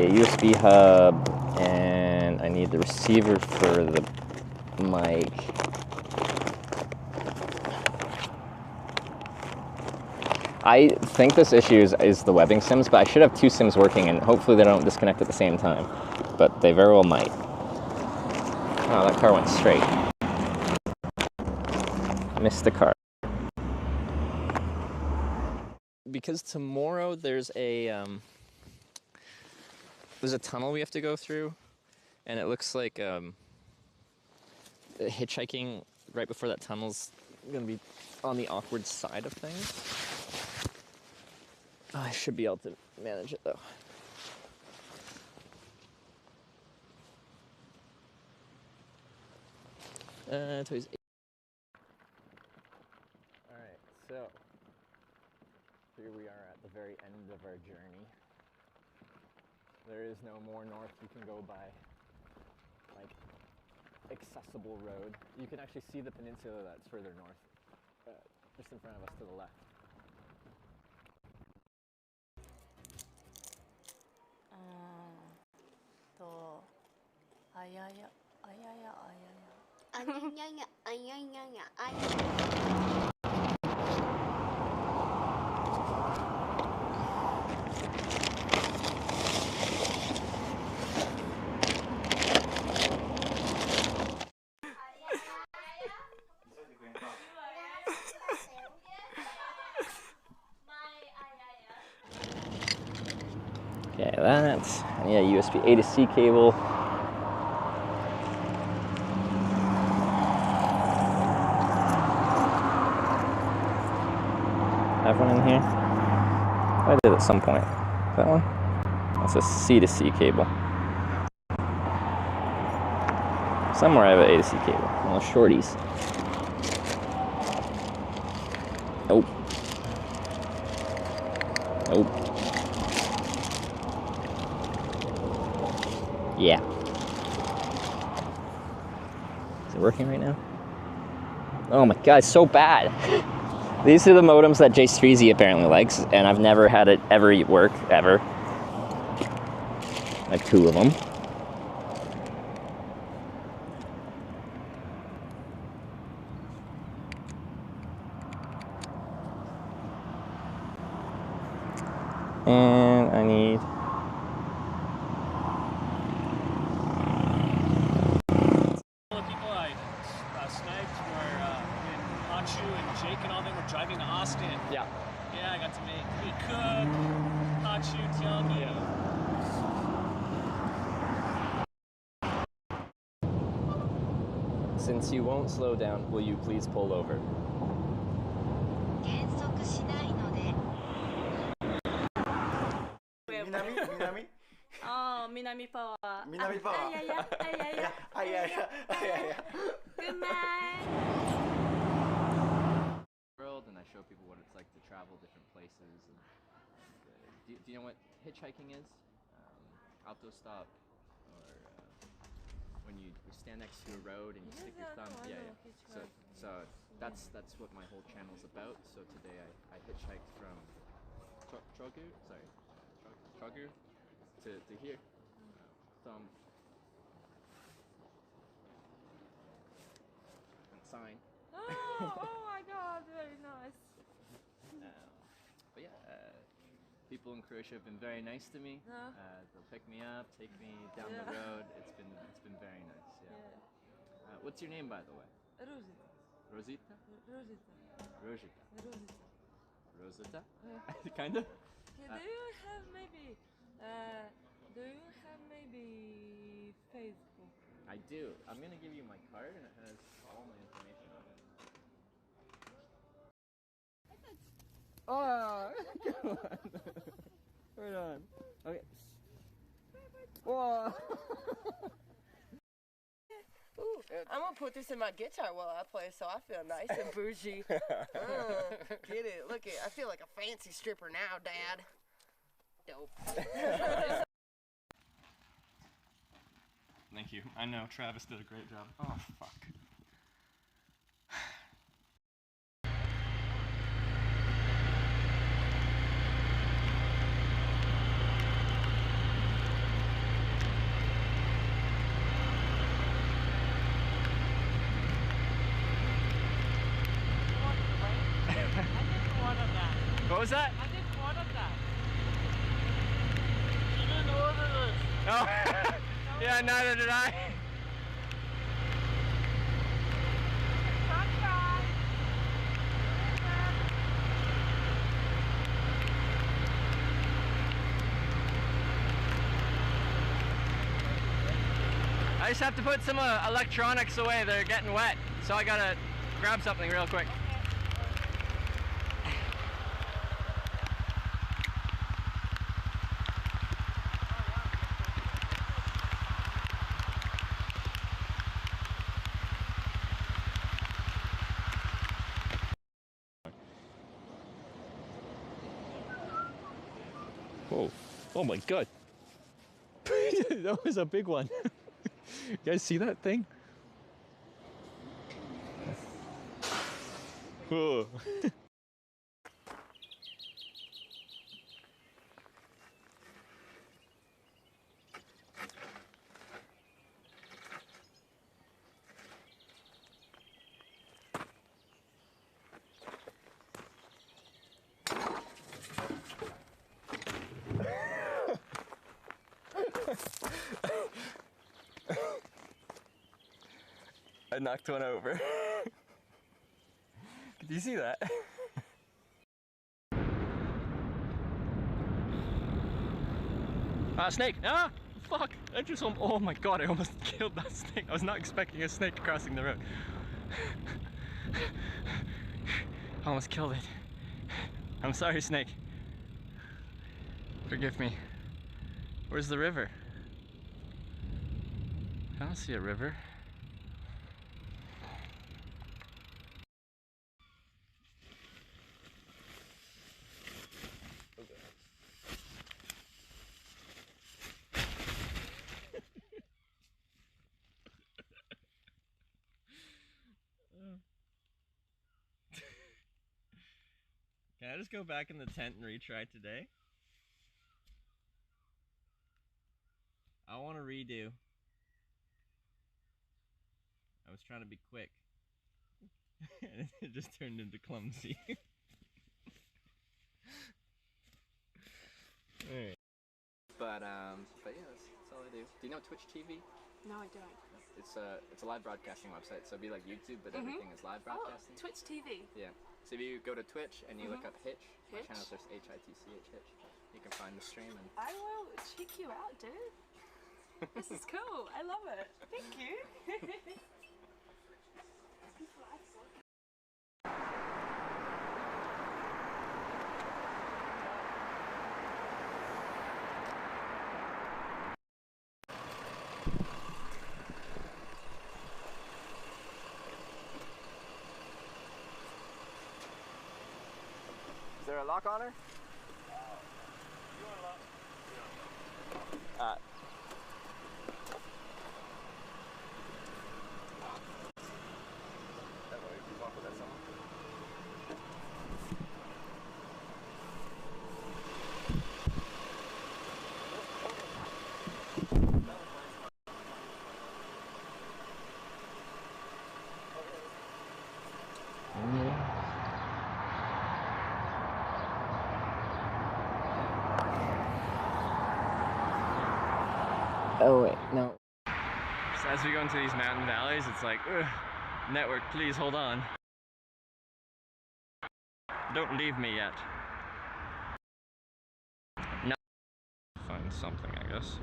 USB hub, and I need the receiver for the mic. I think this issue is the webbing sims, but I should have 2 sims working, and hopefully they don't disconnect at the same time. But they very well might. Oh, that car went straight. Missed the car. Because tomorrow there's a tunnel we have to go through, and it looks like hitchhiking right before that tunnel's gonna be on the awkward side of things. Oh, I should be able to manage it though. Today's 8. Alright, so here we are at the very end of our journey. There is no more north you can go by, like, accessible road. You can actually see the peninsula that's further north, just in front of us to the left. of that. I need a USB A to C cable. Have one in here? I did at some point. That one? That's a C to C cable. Somewhere I have an A to C cable. One of the shorties. Nope. Nope. Yeah. Is it working right now? Oh my god, it's so bad. These are the modems that Jay Streezy apparently likes, and I've never had it ever work, ever. Like 2 of them. And I need... All the people I sniped were when Hachu and Jake and all them were driving to Austin. Yeah. Yeah, I got to make me cook, Hachu, Tiami. Since you won't slow down, will you please pull over? Minami? Oh, Minami Power. Minami Power. Good night. World, and I show people what it's like to travel different places. And, do you know what hitchhiking is? Autostop, or when you stand next to a road and you stick your thumb. Yeah. So that's what my whole channel's about. So today I hitchhiked from Trogu to here. Thumb and sign. Oh my god, very nice. But yeah, people in Croatia have been very nice to me. They'll pick me up, take me down the road. It's been very nice. Yeah. What's your name, by the way? Rosita. Rosita? Rosita. Rosita? Kind of? Do you have maybe Facebook? I do. I'm gonna give you my card, and it has all my information on it. Oh, come on. Right on. Okay. Whoa. Ooh, I'm gonna put this in my guitar while I play, so I feel nice and bougie. Get it? Look it. I feel like a fancy stripper now, Dad. Dope. Thank you. I know Travis did a great job. Oh fuck. What was that? I did one of that. You didn't order this. Oh, yeah, neither did I. I just have to put some electronics away. They're getting wet, so I gotta grab something real quick. Whoa. Oh my god. That was a big one. You guys see that thing? Whoa. I knocked one over. Did you see that? Snake! Ah! Fuck! I just, oh my god, I almost killed that snake. I was not expecting a snake crossing the road. I almost killed it. I'm sorry, snake. Forgive me. Where's the river? I don't see a river. Can I just go back in the tent and retry today? I want to redo. I was trying to be quick. And it just turned into clumsy. Alright. But yeah, that's all I do. Do you know Twitch TV? No, I don't. It's a live broadcasting website, so it'd be like YouTube, but everything is live broadcasting. Oh, Twitch TV. Yeah. So if you go to Twitch and you look up Hitch, my Hitch? channel's just Hitch, Hitch. You can find the stream and. I will check you out, dude. This is cool. I love it. Thank you. Is there a lock on her? Oh wait, no. So as we go into these mountain valleys, it's like, ugh, network, please hold on. Don't leave me yet. No. Find something, I guess.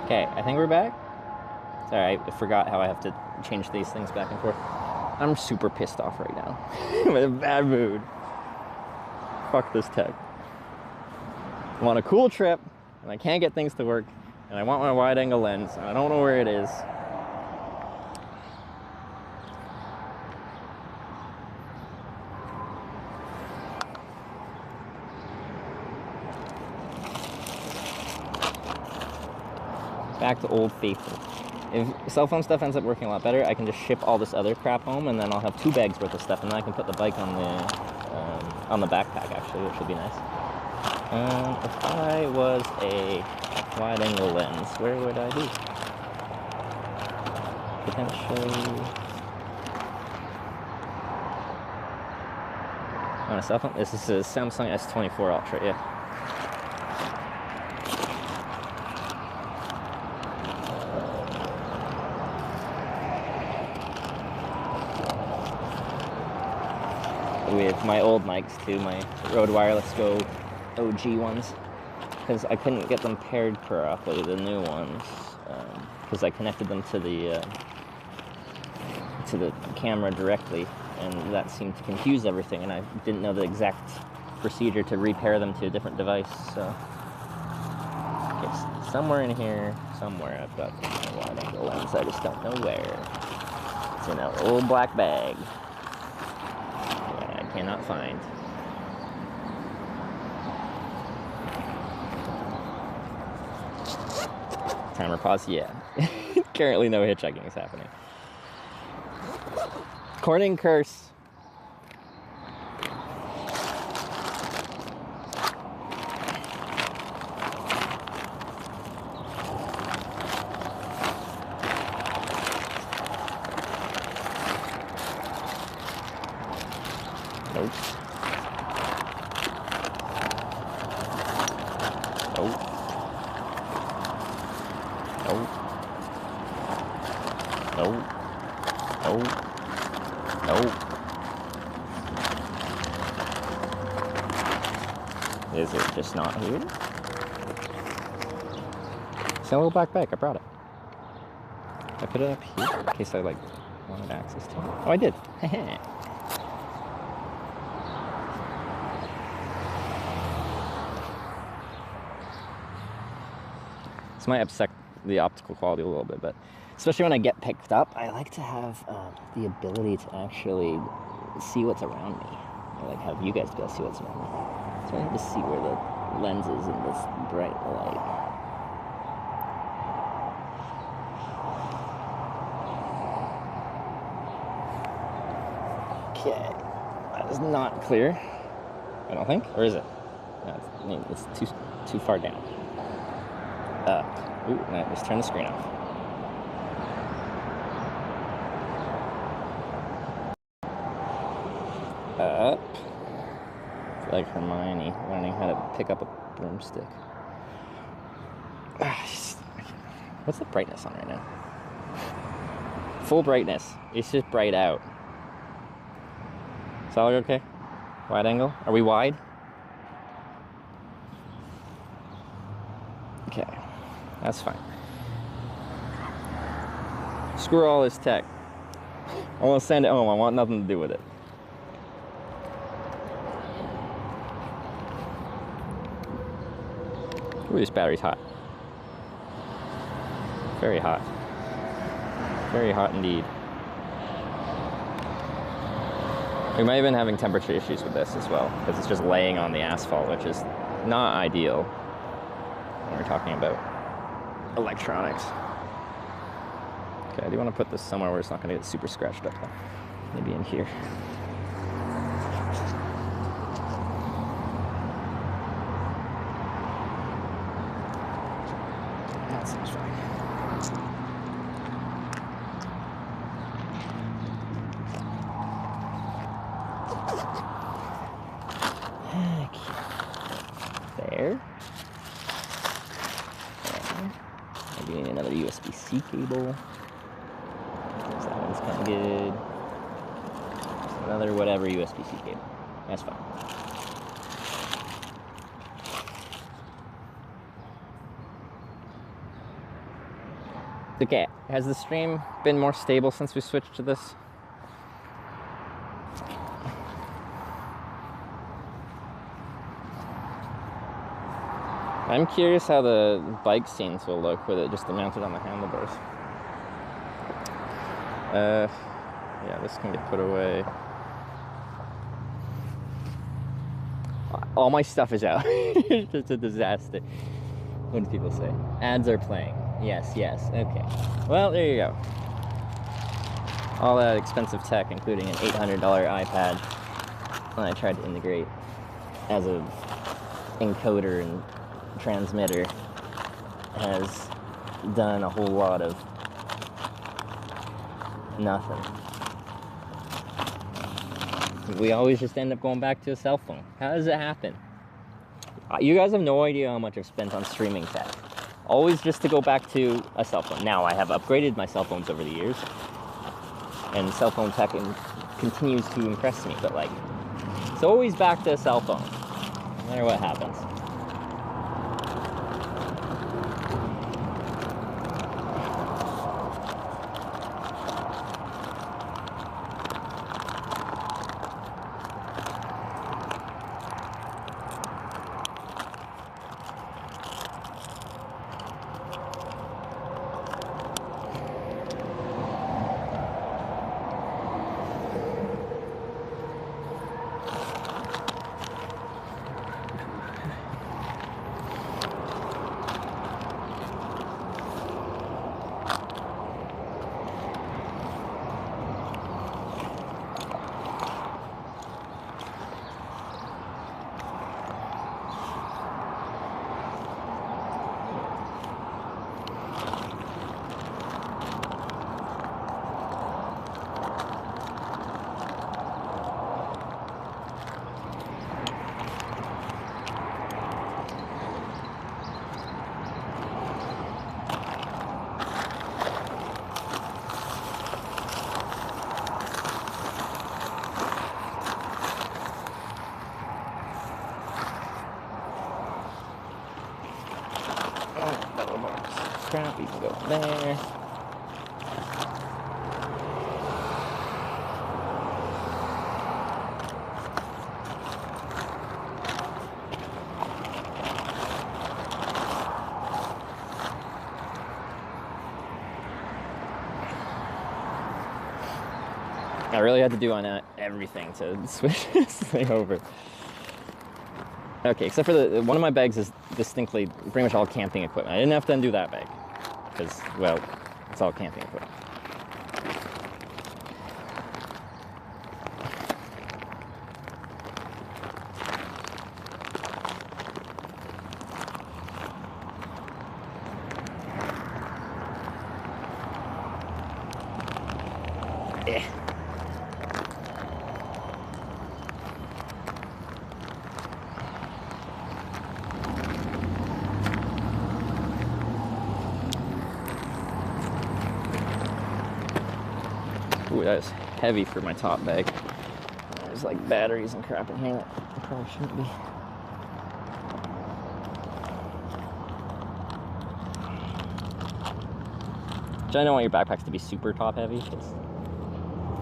Okay, I think we're back. Sorry, I forgot how I have to change these things back and forth. I'm super pissed off right now. I'm in a bad mood. Fuck this tech. I want a cool trip, and I can't get things to work, and I want my wide-angle lens, and I don't know where it is. Back to Old Faithful. If cell phone stuff ends up working a lot better, I can just ship all this other crap home, and then I'll have 2 bags worth of stuff, and then I can put the bike on the backpack actually, which will be nice. If I was a wide-angle lens, where would I be? Potentially on a cell phone. This is a Samsung S24 Ultra. Yeah. With my old mics too, my Rode Wireless Go OG ones, because I couldn't get them paired properly, the new ones, because I connected them to the camera directly, and that seemed to confuse everything, and I didn't know the exact procedure to repair them to a different device. So it's somewhere in here, somewhere I've got my wide-angle lens. I just don't know where. It's in an old black bag. Cannot find. Timer pause, yeah. Currently no hitchhiking is happening. Corning curse. Nope. Nope. Nope. Nope. Nope. Nope. Is it just not here? It's a little black bag. I brought it. I put it up here in case I like wanted access to it. Oh, I did. This might upset the optical quality a little bit, but especially when I get picked up, I like to have the ability to actually see what's around me. I like have you guys be able to see what's around me. So I need to see where the lens is in this bright light. Okay, that is not clear, I don't think, or is it? No, it's too far down. Ooh, no, just turn the screen off. Up. It's like Hermione learning how to pick up a broomstick. What's the brightness on right now? Full brightness. It's just bright out. Is that all okay? Wide angle? Are we wide? Okay. That's fine. Screw all this tech. I want to send it home. I want nothing to do with it. Ooh, this battery's hot. Very hot. Very hot indeed. We might have been having temperature issues with this as well, because it's just laying on the asphalt, which is not ideal when we're talking about electronics. Okay, I do want to put this somewhere where it's not going to get super scratched up though. Maybe in here. That seems fine. There. Maybe need another USB-C cable. That one's kind of good. Just another whatever USB-C cable. That's fine. Okay, has the stream been more stable since we switched to this? I'm curious how the bike scenes will look with it just mounted on the handlebars. Yeah, this can get put away. All my stuff is out. It's just a disaster. What do people say? Ads are playing. Yes, yes, okay. Well, there you go. All that expensive tech, including an $800 iPad, and I tried to integrate as a encoder and transmitter, has done a whole lot of nothing. We always just end up going back to a cell phone. How does it happen? You guys have no idea how much I've spent on streaming tech. Always just to go back to a cell phone. Now, I have upgraded my cell phones over the years, and cell phone tech continues to impress me, but like, it's always back to a cell phone, no matter what happens. crap, you can go there. I really had to do on everything to switch this thing over. Okay, except for one of my bags is distinctly pretty much all camping equipment. I didn't have to undo that bag because, well, it's all camping equipment. Ooh, that is heavy for my top bag. There's like batteries and crap in here that probably shouldn't be. I don't want your backpacks to be super top heavy because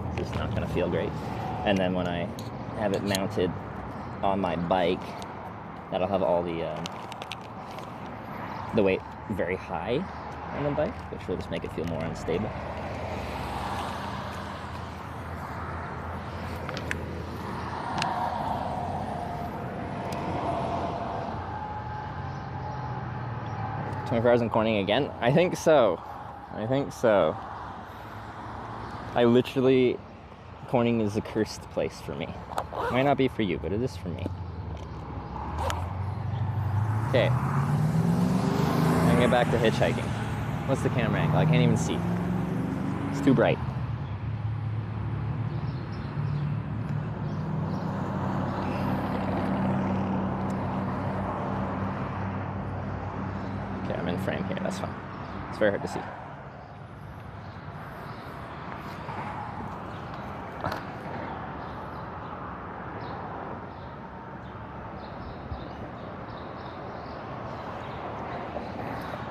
it's just not going to feel great. And then when I have it mounted on my bike, that'll have all the weight very high on the bike, which will just make it feel more unstable. $24 in Corning again? I think so. I think so. I literally, Corning is a cursed place for me. Might not be for you, but it is for me. Okay. I'm gonna get back to hitchhiking. What's the camera angle? I can't even see. It's too bright. Okay, I'm in frame here, that's fine. It's very hard to see.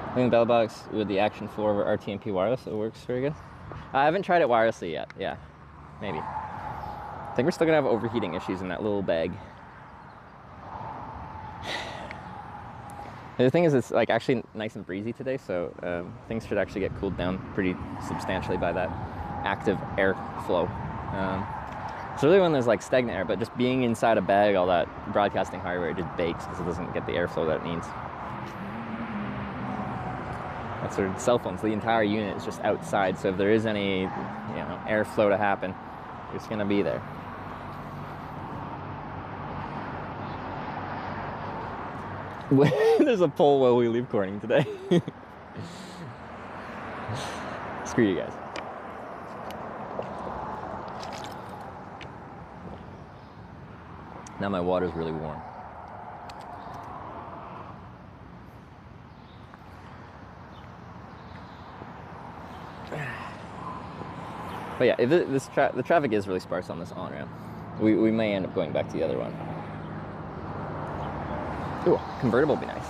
I think the bell box with the action 4 over RTMP wireless, it works very good. I haven't tried it wirelessly yet. Yeah, maybe. I think we're still gonna have overheating issues in that little bag. The thing is, it's like actually nice and breezy today, so things should actually get cooled down pretty substantially by that active airflow. It's really when there's like stagnant air, but just being inside a bag, all that broadcasting hardware just bakes because it doesn't get the airflow that it needs. That's our cell phones. The entire unit is just outside, so if there is any, airflow to happen, it's gonna be there. There's a poll while we leave Corning today. Screw you guys. Now my water's really warm. But yeah, if the traffic is really sparse on this on-ramp. We may end up going back to the other one. Ooh, convertible would be nice.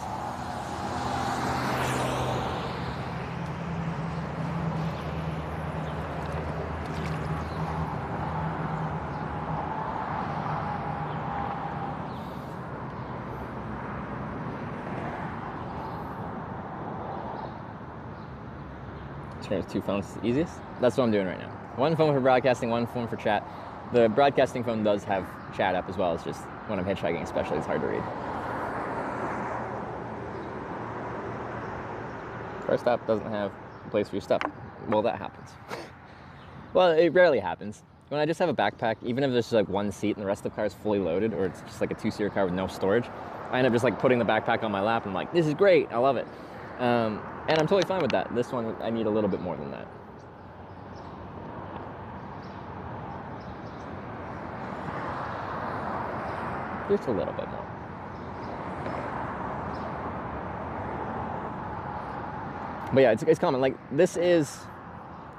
Turn 2 phones is the easiest. That's what I'm doing right now. One phone for broadcasting, one phone for chat. The broadcasting phone does have chat app as well. It's just when I'm hitchhiking especially, it's hard to read. Car stop doesn't have a place for your stuff. Well, that happens. Well, it rarely happens. When I just have a backpack, even if there's just like one seat and the rest of the car is fully loaded, or it's just like a 2-seater car with no storage, I end up just like putting the backpack on my lap and I'm like, this is great, I love it. And I'm totally fine with that. This one, I need a little bit more than that. Just a little bit more. But yeah, it's common. Like, this is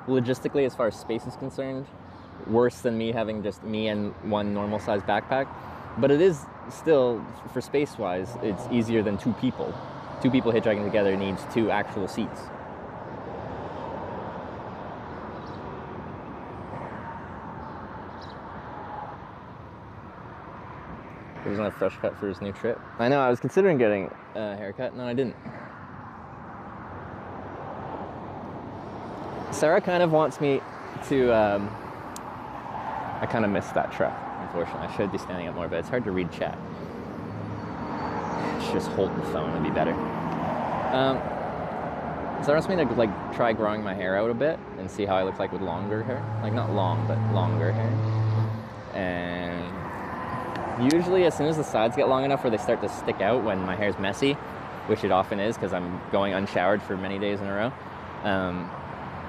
logistically, as far as space is concerned, worse than me having just me and one normal sized backpack. But it is still, for space wise, it's easier than 2 people. 2 people hitchhiking together needs 2 actual seats. doesn't have a fresh cut for his new trip. I know, I was considering getting a haircut. No, I didn't. Sarah kind of wants me to, I kind of missed that truck, unfortunately. I should be standing up more, but it's hard to read chat. I should just hold the phone, it'd be better. Sarah wants me to like try growing my hair out a bit and see how I look like with longer hair. Like not long, but longer hair. And usually as soon as the sides get long enough where they start to stick out when my hair's messy, which it often is because I'm going unshowered for many days in a row,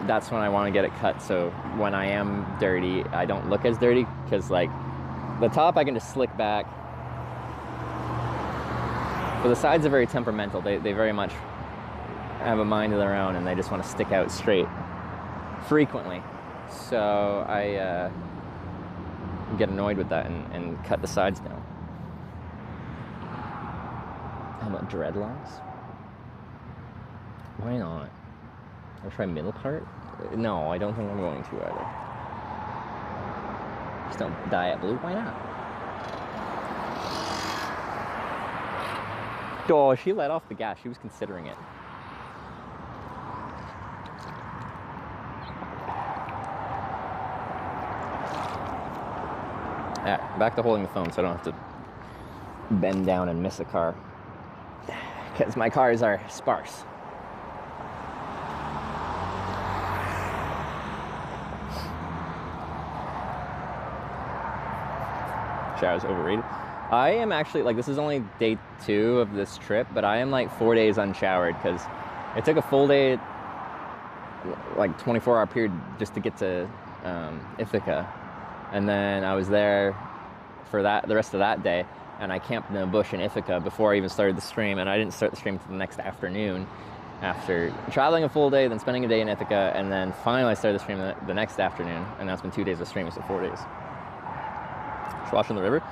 that's when I want to get it cut. So when I am dirty, I don't look as dirty because like the top I can just slick back. But the sides are very temperamental. They very much have a mind of their own and they just want to stick out straight frequently. So I get annoyed with that and cut the sides down. How about dreadlocks? Why not? I'll try middle part? No, I don't think I'm going to either. Just don't dye it blue. Why not? Oh, she let off the gas. She was considering it. Back to holding the phone so I don't have to bend down and miss a car. Because my cars are sparse. Shower's overrated. I am actually, like, this is only day 2 of this trip, but I am like 4 days unshowered because it took a full day, like 24-hour period just to get to Ithaca. And then I was there for the rest of that day, and I camped in a bush in Ithaca before I even started the stream, and I didn't start the stream until the next afternoon after traveling a full day, then spending a day in Ithaca, and then finally I started the stream the next afternoon, and that's been 2 days of streaming, so 4 days. Swash in the river?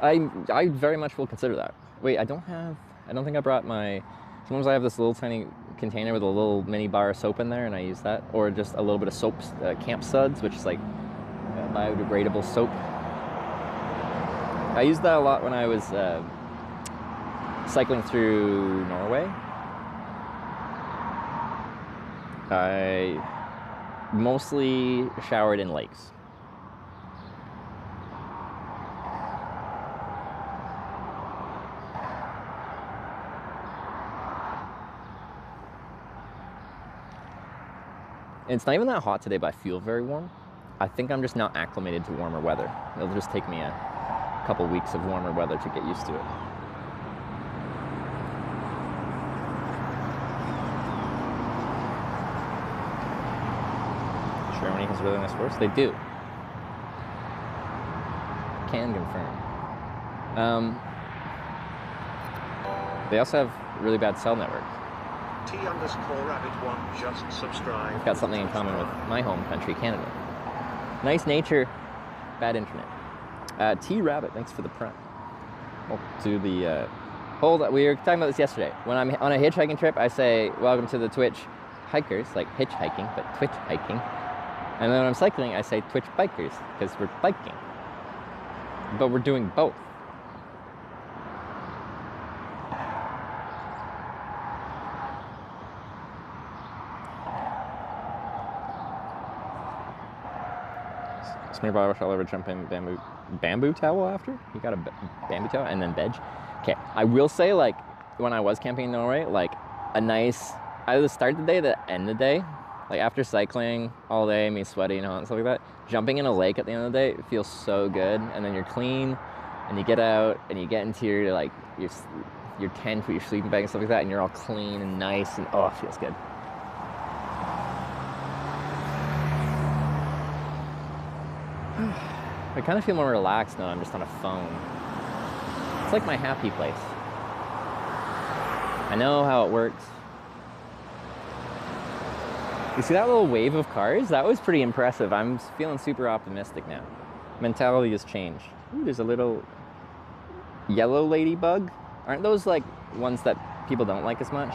I very much will consider that. Wait, I don't think I brought my, sometimes I have this little tiny container with a little mini bar of soap in there, and I use that, or just a little bit of soap, camp suds, which is like biodegradable soap. I used that a lot when I was cycling through Norway. I mostly showered in lakes. It's not even that hot today, but I feel very warm. I think I'm just not acclimated to warmer weather. It'll just take me a couple weeks of warmer weather to get used to it. Germany has really nice forests. They do. Can confirm. They also have really bad cell network. T_rabbit1 just subscribe. I've got something in common with my home country, Canada. Nice nature, bad internet. T-Rabbit, thanks for the prime. Well, to the, hold on, we were talking about this yesterday. When I'm on a hitchhiking trip, I say, welcome to the Twitch hikers, like hitchhiking, but Twitch hiking. And then when I'm cycling, I say Twitch bikers, because we're biking. But we're doing both. Nearby, I'll ever jump in bamboo towel after? You got a bamboo towel and then veg? Okay, I will say, like, when I was camping in Norway, like, a nice, either the start of the day or the end of the day, like, after cycling all day, me sweating and stuff like that, jumping in a lake at the end of the day, it feels so good, and then you're clean, and you get out, and you get into your, like, your tent with your sleeping bag and stuff like that, and you're all clean and nice, and oh, it feels good. I kind of feel more relaxed now. I'm just on a phone. It's like my happy place. I know how it works. You see that little wave of cars? That was pretty impressive. I'm feeling super optimistic now. Mentality has changed. Ooh, there's a little yellow ladybug. Aren't those like ones that people don't like as much?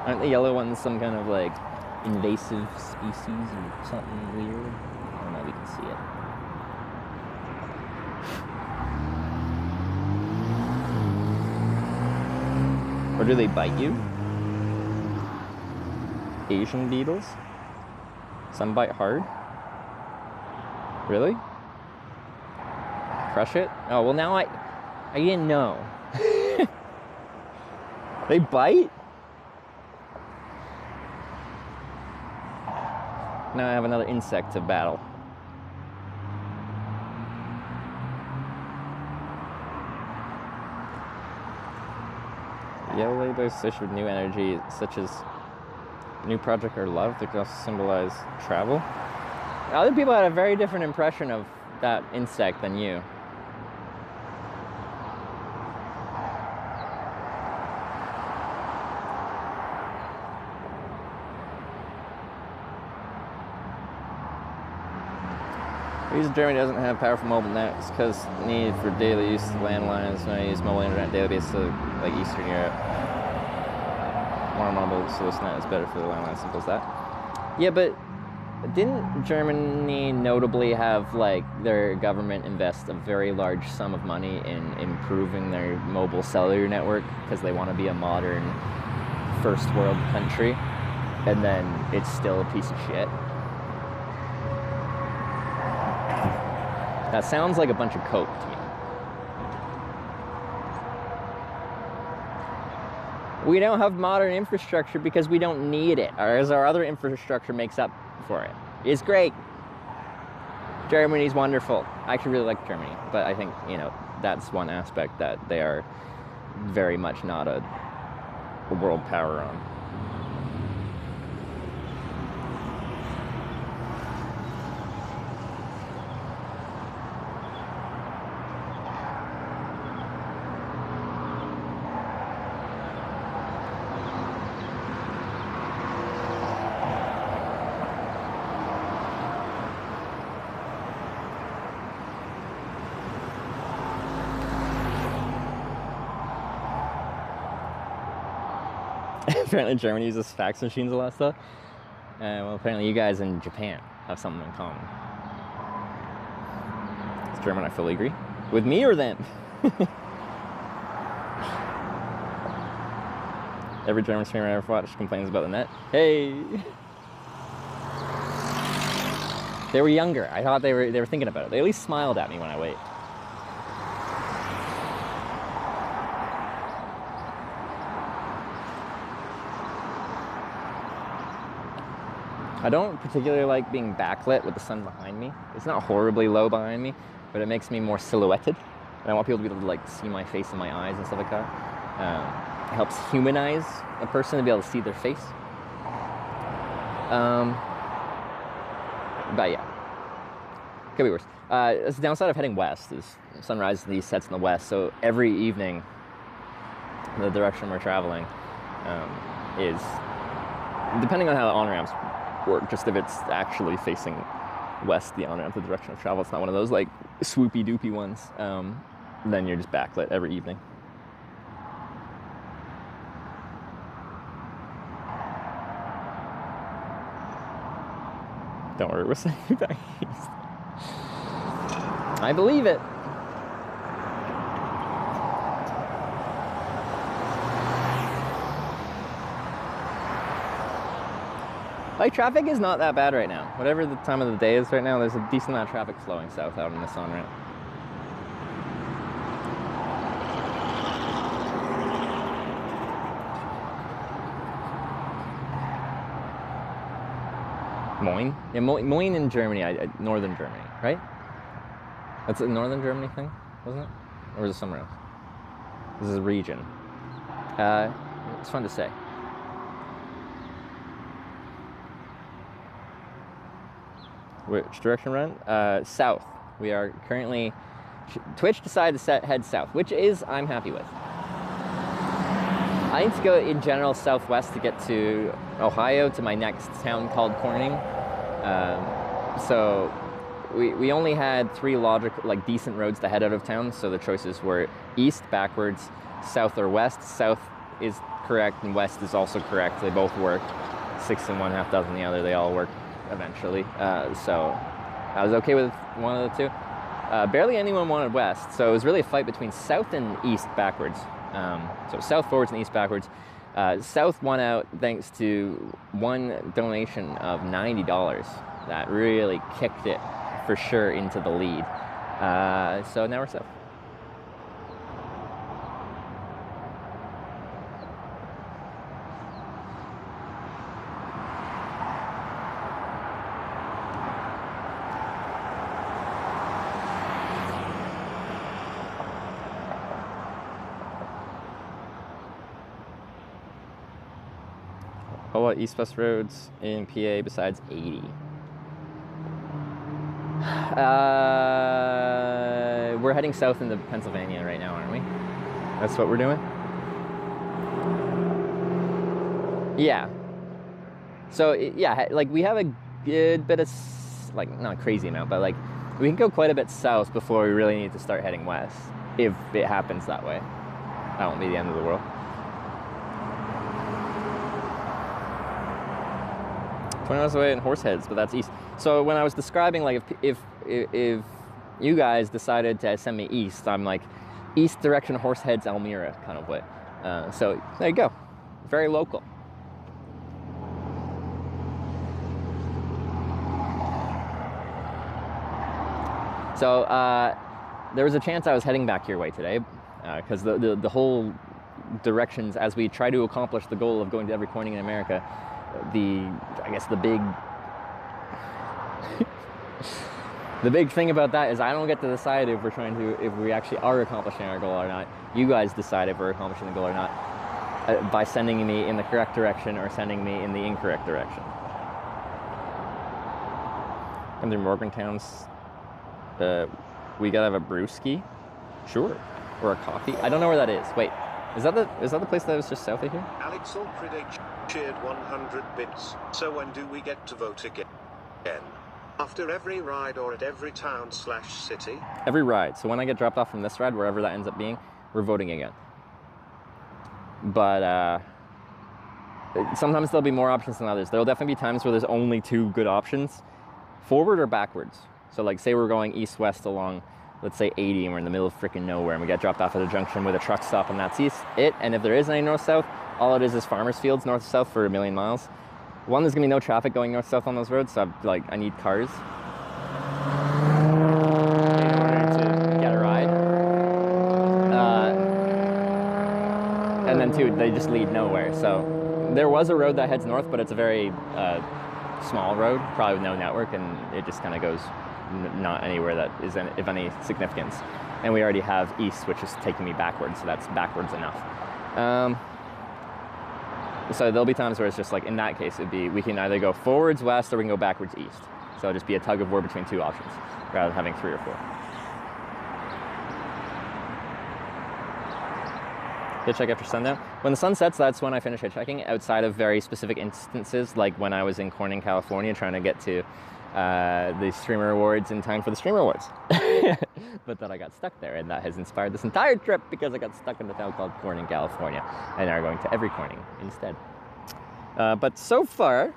Aren't the yellow ones some kind of like invasive species or something weird? I don't know if you can see it. Or do they bite you? Asian beetles? Some bite hard? Really? Crush it? Oh, well now I didn't know. They bite? Now I have another insect to battle. Yellow labels associated with new energy, such as new project or love, that can also symbolize travel. Other people had a very different impression of that insect than you. The reason Germany doesn't have powerful mobile nets because need for daily use of landlines. When I use mobile internet database to like Eastern Europe. More mobile, so this net is better for the landline. Simple as that. Yeah, but didn't Germany notably have like their government invest a very large sum of money in improving their mobile cellular network because they want to be a modern first world country, and then it's still a piece of shit? That sounds like a bunch of coke to me. We don't have modern infrastructure because we don't need it, or as our other infrastructure makes up for it. It's great. Germany's wonderful. I actually really like Germany, but I think, you know, that's one aspect that they are very much not a world power on. Apparently Germany uses fax machines a lot of stuff. Well, apparently you guys in Japan have something in common. It's German, I fully agree. With me or them? Every German streamer I ever watched complains about the net. Hey! They were younger. I thought they were thinking about it. They at least smiled at me when I waved. I don't particularly like being backlit with the sun behind me. It's not horribly low behind me, but it makes me more silhouetted. And I want people to be able to like see my face and my eyes and stuff like that. It helps humanize a person to be able to see their face. But yeah, could be worse. The downside of heading west is sun rises in the east, sets in the west. So every evening, the direction we're traveling is, depending on how the on-ramps work, just if it's actually facing west, the on-ramp, the direction of travel, it's not one of those like swoopy doopy ones, then you're just backlit every evening. Don't worry, we're sending you back east. I believe it. Like, traffic is not that bad right now. Whatever the time of the day is right now, there's a decent amount of traffic flowing south out on this on-ramp. Moin? Yeah, Moin in Germany, northern Germany, right? That's a northern Germany thing, wasn't it? Or was it somewhere else? This is a region. It's fun to say. Which direction we're in? South. We are currently... Twitch decided to head south, which is I'm happy with. I need to go in general southwest to get to Ohio, to my next town called Corning. So we only had 3 logical, like decent roads to head out of town, so the choices were east, backwards, south or west. South is correct and west is also correct. They both work. 6 in one, half dozen the other. They all work eventually. So I was okay with one of the two. Barely anyone wanted west, so it was really a fight between south and east backwards. So south forwards and east backwards. South won out thanks to one donation of $90 that really kicked it for sure into the lead. So now we're south. What east-west roads in PA besides 80? We're heading south into Pennsylvania right now, aren't we? That's what we're doing? Yeah. So, yeah, like we have a good bit of, like, not a crazy amount, but like we can go quite a bit south before we really need to start heading west, if it happens that way. That won't be the end of the world. 20 miles away in Horseheads, but that's east. So when I was describing, like, if you guys decided to send me east, I'm like, east direction, Horseheads, Elmira kind of way. So there you go. Very local. So there was a chance I was heading back your way today, because the whole directions, as we try to accomplish the goal of going to every corning in America, I guess the big thing about that is I don't get to decide if we actually are accomplishing our goal or not. You guys decide if we're accomplishing the goal or not by sending me in the correct direction or sending me in the incorrect direction. Come through Morgantown's. We gotta have a brewski? Sure. Or a coffee? I don't know where that is. Wait, is that the place that was just south of here? Alex Alfred cheered 100 bits. So when do we get to vote again? After every ride or at every town/city? Every ride. So when I get dropped off from this ride, wherever that ends up being, we're voting again. But sometimes there'll be more options than others. There'll definitely be times where there's only two good options, forward or backwards. So like say we're going east-west along, let's say 80, and we're in the middle of freaking nowhere, and we get dropped off at a junction with a truck stop, and that's it. And if there is any north-south, all it is farmers' fields north-south for a million miles. One, there's gonna be no traffic going north-south on those roads, so I need cars in order to get a ride. And then two, they just lead nowhere. So there was a road that heads north, but it's a very small road, probably with no network, and it just kind of goes not anywhere that is of any significance. And we already have east, which is taking me backwards, so that's backwards enough. So there'll be times where it's just like, in that case, we can either go forwards west or we can go backwards east. So it'll just be a tug of war between two options, rather than having 3 or 4. Hitchhike after sundown. When the sun sets, that's when I finish hitchhiking, outside of very specific instances, like when I was in Corning, California, trying to get to the Streamer Awards in time for the Streamer Awards. But then I got stuck there, and that has inspired this entire trip because I got stuck in a town called Corning, California, and now we're going to every Corning instead. But so far,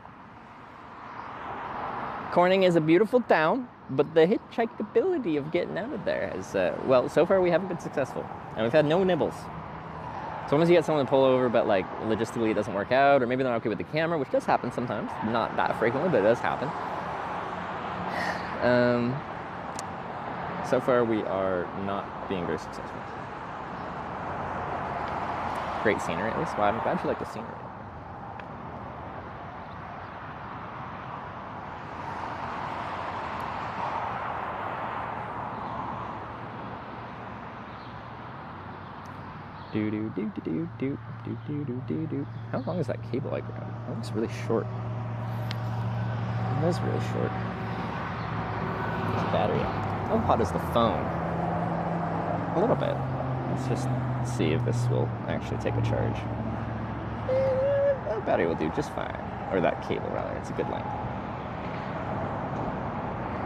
Corning is a beautiful town, but the hitchhikeability of getting out of there is, well, so far we haven't been successful, and we've had no nibbles. Sometimes you get someone to pull over, but like logistically it doesn't work out, or maybe they're not okay with the camera, which does happen sometimes. Not that frequently, but it does happen. So far we are not being very successful. Great scenery, at least. Well, I'm glad you like the scenery. Do do do do do do do do do do do. How long is that cable I grabbed? That looks really short. It is really short. There's a battery. How hot is the phone? A little bit. Let's just see if this will actually take a charge. That battery will do just fine. Or that cable, rather. It's a good length.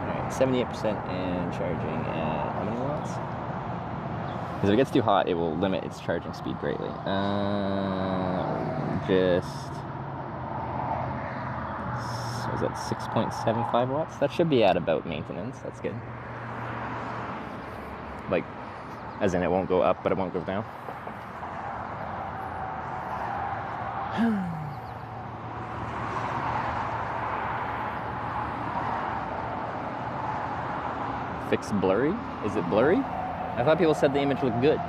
Alright, 78% and charging at how many watts? Because if it gets too hot, it will limit its charging speed greatly. Was that 6.75 watts? That should be at about maintenance. That's good. Like, as in it won't go up, but it won't go down. Fix blurry? Is it blurry? I thought people said the image looked good.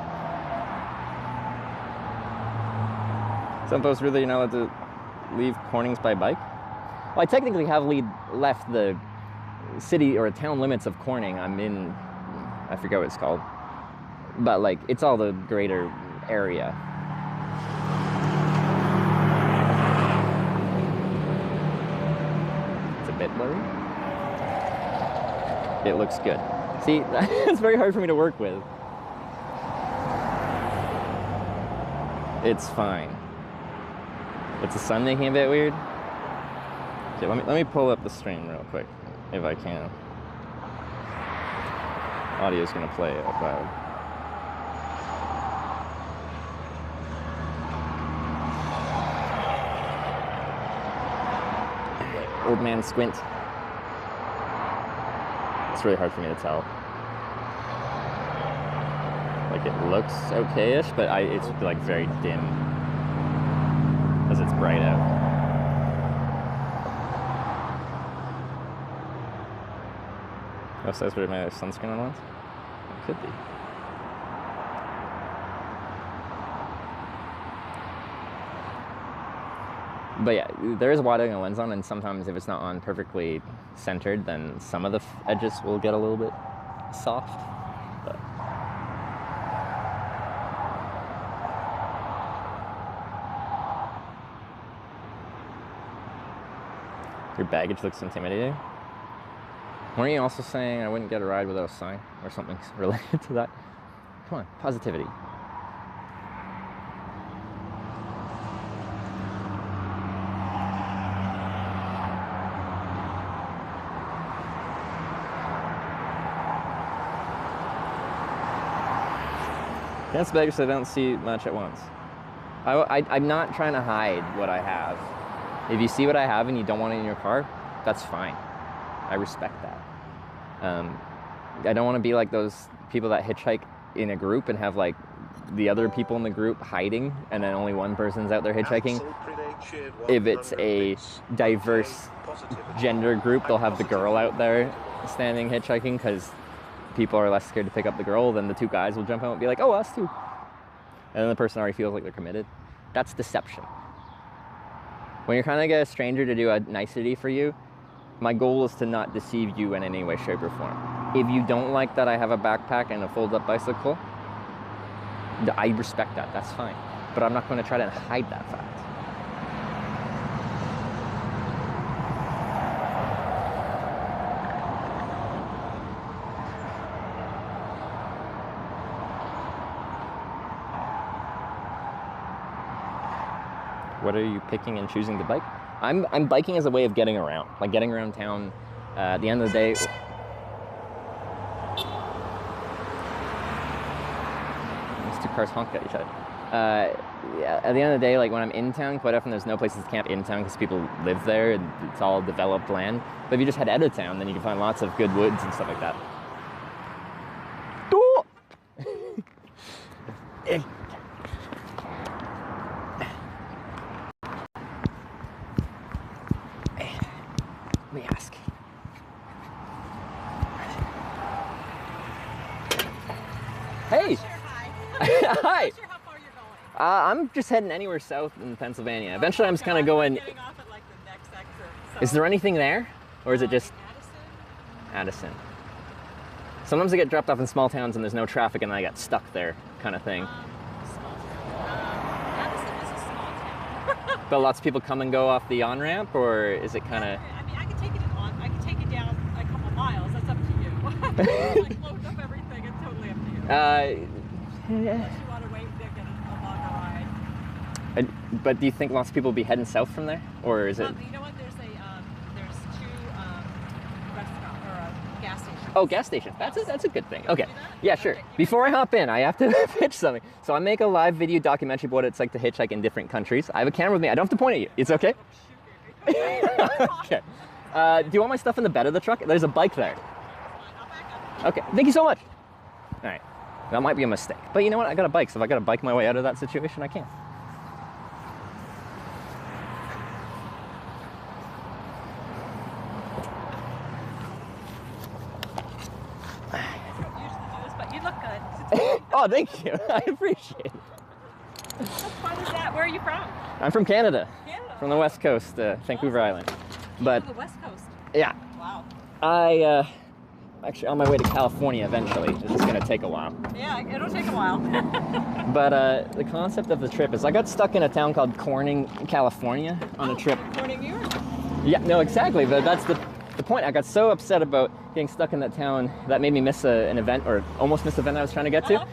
Some folks really are not allowed to leave Cornings by bike? Well, I technically have left the city or town limits of Corning. I'm in, I forget what it's called. But like, it's all the greater area. It's a bit blurry. It looks good. See, it's very hard for me to work with. It's fine. It's the sun making it a bit weird. Okay, let me pull up the stream real quick, if I can. Audio's gonna play out loud. Old man squint. It's really hard for me to tell. Like, it looks okay-ish, but it's like very dim as it's bright out. Oh, so that's what my sunscreen on once? It could be. But yeah, there is wide angle lens on, and sometimes if it's not on perfectly centered, then some of the edges will get a little bit soft. But your baggage looks intimidating. Weren't you also saying I wouldn't get a ride without a sign or something related to that? Come on, positivity. Against baggage I don't see much at once. I'm not trying to hide what I have. If you see what I have and you don't want it in your car, that's fine. I respect that. I don't want to be like those people that hitchhike in a group and have like the other people in the group hiding and then only one person's out there hitchhiking. If it's a diverse gender group, they'll have the girl out there standing hitchhiking because people are less scared to pick up the girl. Then the two guys will jump out and be like, oh, us too. And then the person already feels like they're committed. That's deception. When you're trying to get a stranger to do a nicety for you, my goal is to not deceive you in any way, shape, or form. If you don't like that I have a backpack and a fold-up bicycle, I respect that, that's fine. But I'm not going to try to hide that fact. What are you picking and choosing to bike? I'm biking as a way of getting around, like getting around town. At the end of the day, these two cars honk at each other. Yeah, at the end of the day, like when I'm in town, quite often there's no places to camp in town because people live there and it's all developed land. But if you just head out of town, then you can find lots of good woods and stuff like that. Let me ask. Hey! Hi! How far you're going? I'm just heading anywhere south in Pennsylvania. Eventually I'm just kind of going... Getting off at like the next exit. So. Is there anything there? Or is it just... Addison. Sometimes I get dropped off in small towns and there's no traffic and I get stuck there, kind of thing. Addison is a small town. But lots of people come and go off the on-ramp, or is it kind of... I mean, I can take it down a couple miles. That's up to you. Like, load up everything. It's totally up to you. Unless you want to wait to get a longer ride. But do you think lots of people will be heading south from there, or is it? You know what? There's two restaurants or gas stations. Oh, gas stations. That's a good thing. Okay. Yeah, sure. Before I hop in, I have to pitch something. So I make a live video documentary about what it's like to hitchhike in different countries. I have a camera with me. I don't have to point at you. It's okay? Okay. Do you want my stuff in the bed of the truck? There's a bike there. Okay. Thank you so much. All right. That might be a mistake. But you know what? I got a bike, so if I got to bike my way out of that situation, I can. Oh, thank you. I appreciate it. How fun is that? Where are you from? I'm from Canada. Canada. From the West Coast, Vancouver Island. But the West Coast. yeah, Wow. I actually on my way to California eventually. It's just gonna take a while. Yeah, it'll take a while. But the concept of the trip is I got stuck in a town called Corning, California on a trip. Corning, New York. Yeah, no, exactly. But that's the point. I got so upset about getting stuck in that town that made me miss an event, or almost miss the event I was trying to get to,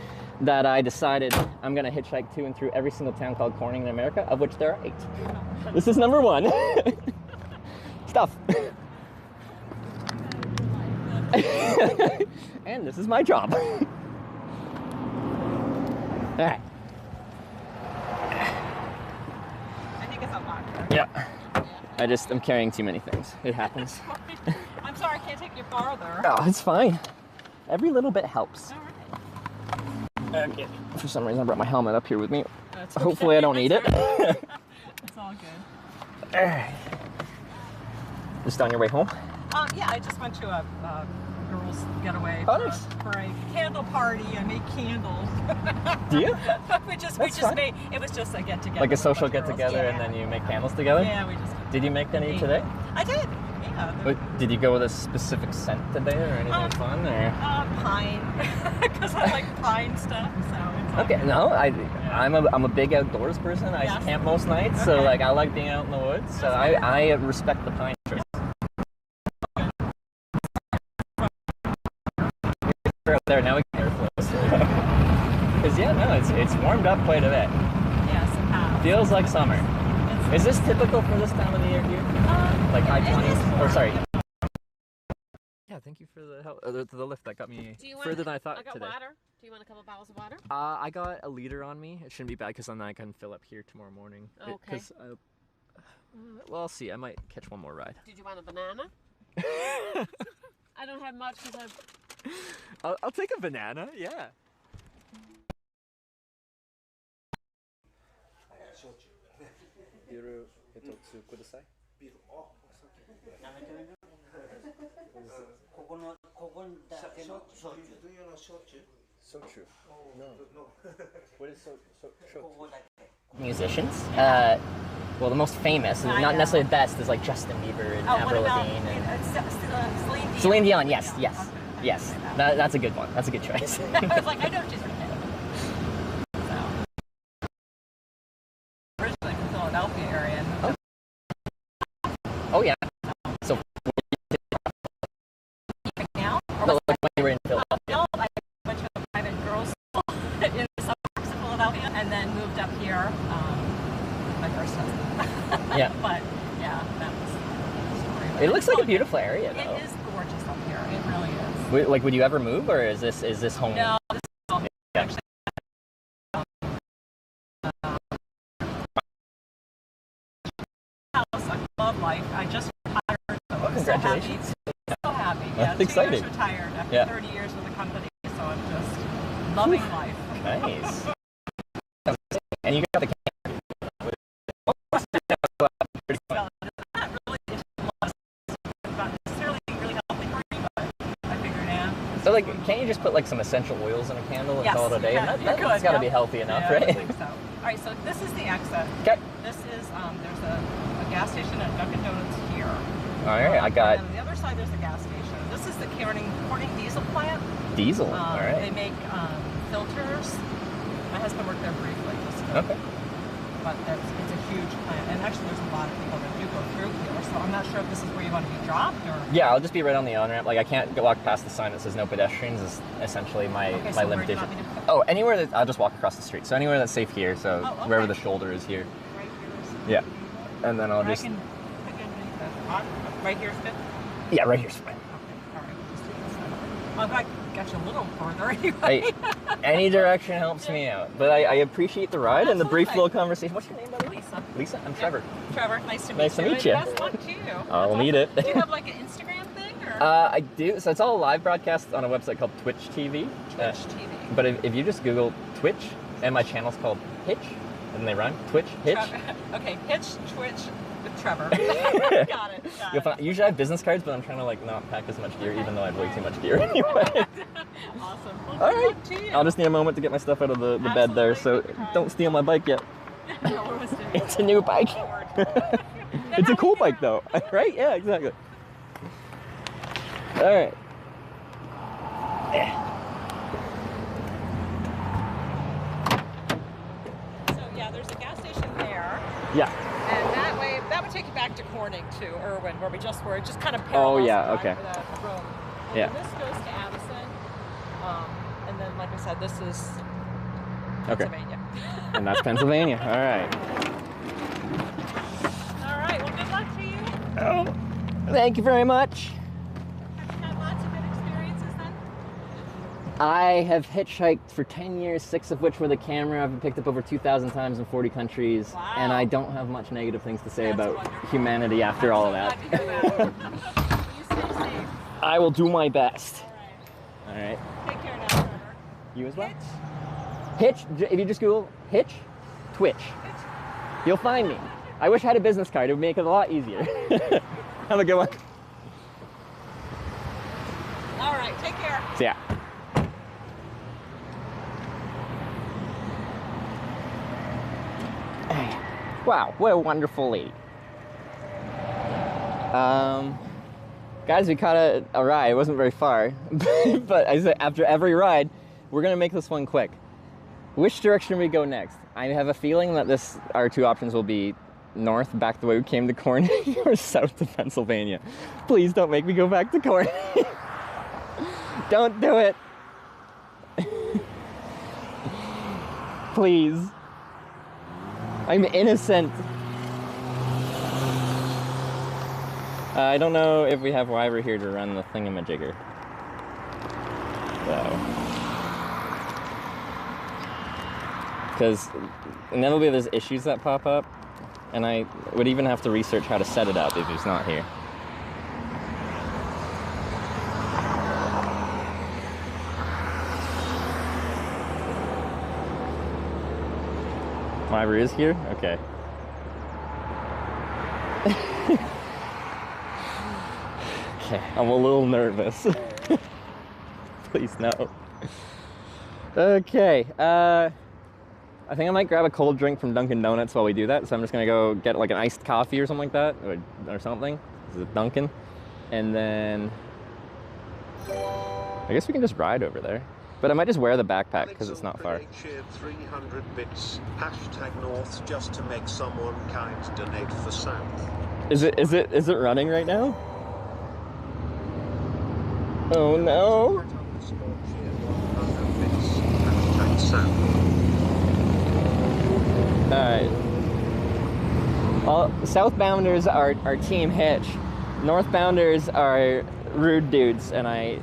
that I decided I'm gonna hitchhike to and through every single town called Corning in America, of which there are 8. This is number 1. Stuff. And this is my job. All right. I think it's a lot. Yeah. I'm carrying too many things. It happens. I'm sorry, I can't take you farther. Oh, it's fine. Every little bit helps. All right. Okay. For some reason, I brought my helmet up here with me. That's Hopefully, I don't need it. It's all good. All right. Just on your way home? Yeah, I just went to a girls' getaway Oh, nice. for a candle party. I made candles. Do you? we just fun. made, it was just a get together. Like a social with get girls. together, Yeah. and then you make candles together? Yeah, we just. Did you make any today? I did. Yeah. Did you go with a specific scent today, or anything fun, or? Pine, because I like pine stuff. So it's all Okay, good. no, I'm a big outdoors person. I Yes. camp most nights, so Okay. like I like being out in the woods. So I respect the pine choice. We're out there now. We can airflow. Because yeah, no, it's warmed up quite a bit. Yes, it has. Feels like summer. Is this typical for this time of the year here? Like high 20s? Or sorry. Yeah, thank you for the help. The lift that got me further than I thought I got today. water. Do you want a couple bottles of water? I got a liter on me. It shouldn't be bad because then I can fill up here tomorrow morning. Okay. Well, I'll see. I might catch one more ride. Did you want a banana? I don't have much because I'll take a banana. Yeah. Sochu. No. What is sochu? Musicians. Well, the most famous, not necessarily the best, is like Justin Bieber and Avril Lavigne and Celine Dion. Yes, yes, yes. That's a good one. That's a good choice. I was like, I know she's from originally from Philadelphia area. Oh yeah. So now? no, like when you were in Philadelphia. I went to a private girls' school in the suburbs of Philadelphia, and then moved up here. My first husband. Yeah. But yeah, that was the story. But It looks like a beautiful area, though. It is gorgeous up here. It really is. Like, would you ever move, or is this home? No, this is home. Yeah. Actually, house. I love life. I just retired. So I'm congratulations. So happy. Yeah, 2 exciting. years retired after Yeah. 30 years with the company. So I'm just loving life. Nice. And you got the camera. So like, can't you just put like some essential oils in a candle and call it a day? Yes, And that's got to be healthy enough, yeah, right? I think so. All right, so this is the exit. Okay. This is there's a gas station at Dunkin' Donuts here. All right, I got And on the other side, there's a gas station. This is the Corning diesel plant. diesel. All right. They make filters. My husband worked there briefly. Okay. But it's a huge plant, and actually, there's a lot of people that do go through here. So I'm not sure if this is where you want to be dropped or. Yeah, I'll just be right on the on-ramp. Like, I can't walk past the sign that says no pedestrians is essentially my Okay, so where do you limitation. want me to put- Oh, anywhere that I'll just walk across the street. So anywhere that's safe here. So Oh, okay. wherever the shoulder is here. Right Yeah. here. And then I'll just. I can pick underneath that. Right here's good. Yeah, right here's fine. Well, I got you a little further anyway. Hey, any direction helps me out. But I appreciate the ride and the brief little conversation. What's your name, buddy? Lisa. Lisa? I'm Trevor. Trevor, nice to meet you. Nice to meet you. And best luck to you. I'll need it. Do you have like an Instagram thing? Or? I do. So it's all live broadcast on a website called Twitch TV. Twitch TV. But if you just Google Twitch, and my channel's called Hitch, and they rhyme. Twitch, Hitch. Okay, Hitch, Twitch, with Trevor. Got it. You'll find, usually I have business cards, but I'm trying to like not pack as much gear, even though I have way too much gear anyway. Awesome. Awesome. Well, All good right. luck to you. I'll just need a moment to get my stuff out of the bed there, so don't steal my bike yet. No, we're listening. It's a new bike. It's a cool bike though, right? Yeah, exactly. All right. So yeah, there's a gas station there. Yeah. And that way, that would take you back to Corning to Irwin, where we just were. It just kind of Oh, parallels yeah, the okay. the road. And Yeah. then this goes to Addison. And then, like I said, this is Okay. Pennsylvania. And that's Pennsylvania. All right. All right. Well, good luck to you. Oh, thank you very much. Have you had lots of good experiences then? I have hitchhiked for 10 years, 6 of which with a camera. I've been picked up over 2,000 times in 40 countries. Wow. And I don't have much negative things to say about humanity after all of that. You stay safe. I will do my best. All right. Take care now, Trevor. You as well? Hitch, if you just Google Hitch, Twitch, you'll find me. I wish I had a business card. It would make it a lot easier. Have a good one. All right. Take care. See ya. Wow, what a wonderful lady. Guys, we caught a ride. It wasn't very far, but I said after every ride, we're gonna make this one quick. Which direction we go next? I have a feeling that our two options will be north, back the way we came to Corning, or south to Pennsylvania. Please don't make me go back to Corning. Don't do it. Please. I'm innocent. I don't know if we have Wyver here to run the thingamajigger. So. Because inevitably there's issues that pop up, and I would even have to research how to set it up if he's not here. Wyver is here? Okay. Okay, I'm a little nervous. Please no. Okay, I think I might grab a cold drink from Dunkin' Donuts while we do that, so I'm just gonna go get like an iced coffee or something like that, or something. This is Dunkin'. And then I guess we can just ride over there. But I might just wear the backpack because it's not far. Cheered 300 bits. Hashtag North just to make someone kind donate for South. Is it running right now? Oh no. Alright. Well, southbounders are Team Hitch. Northbounders are rude dudes, and I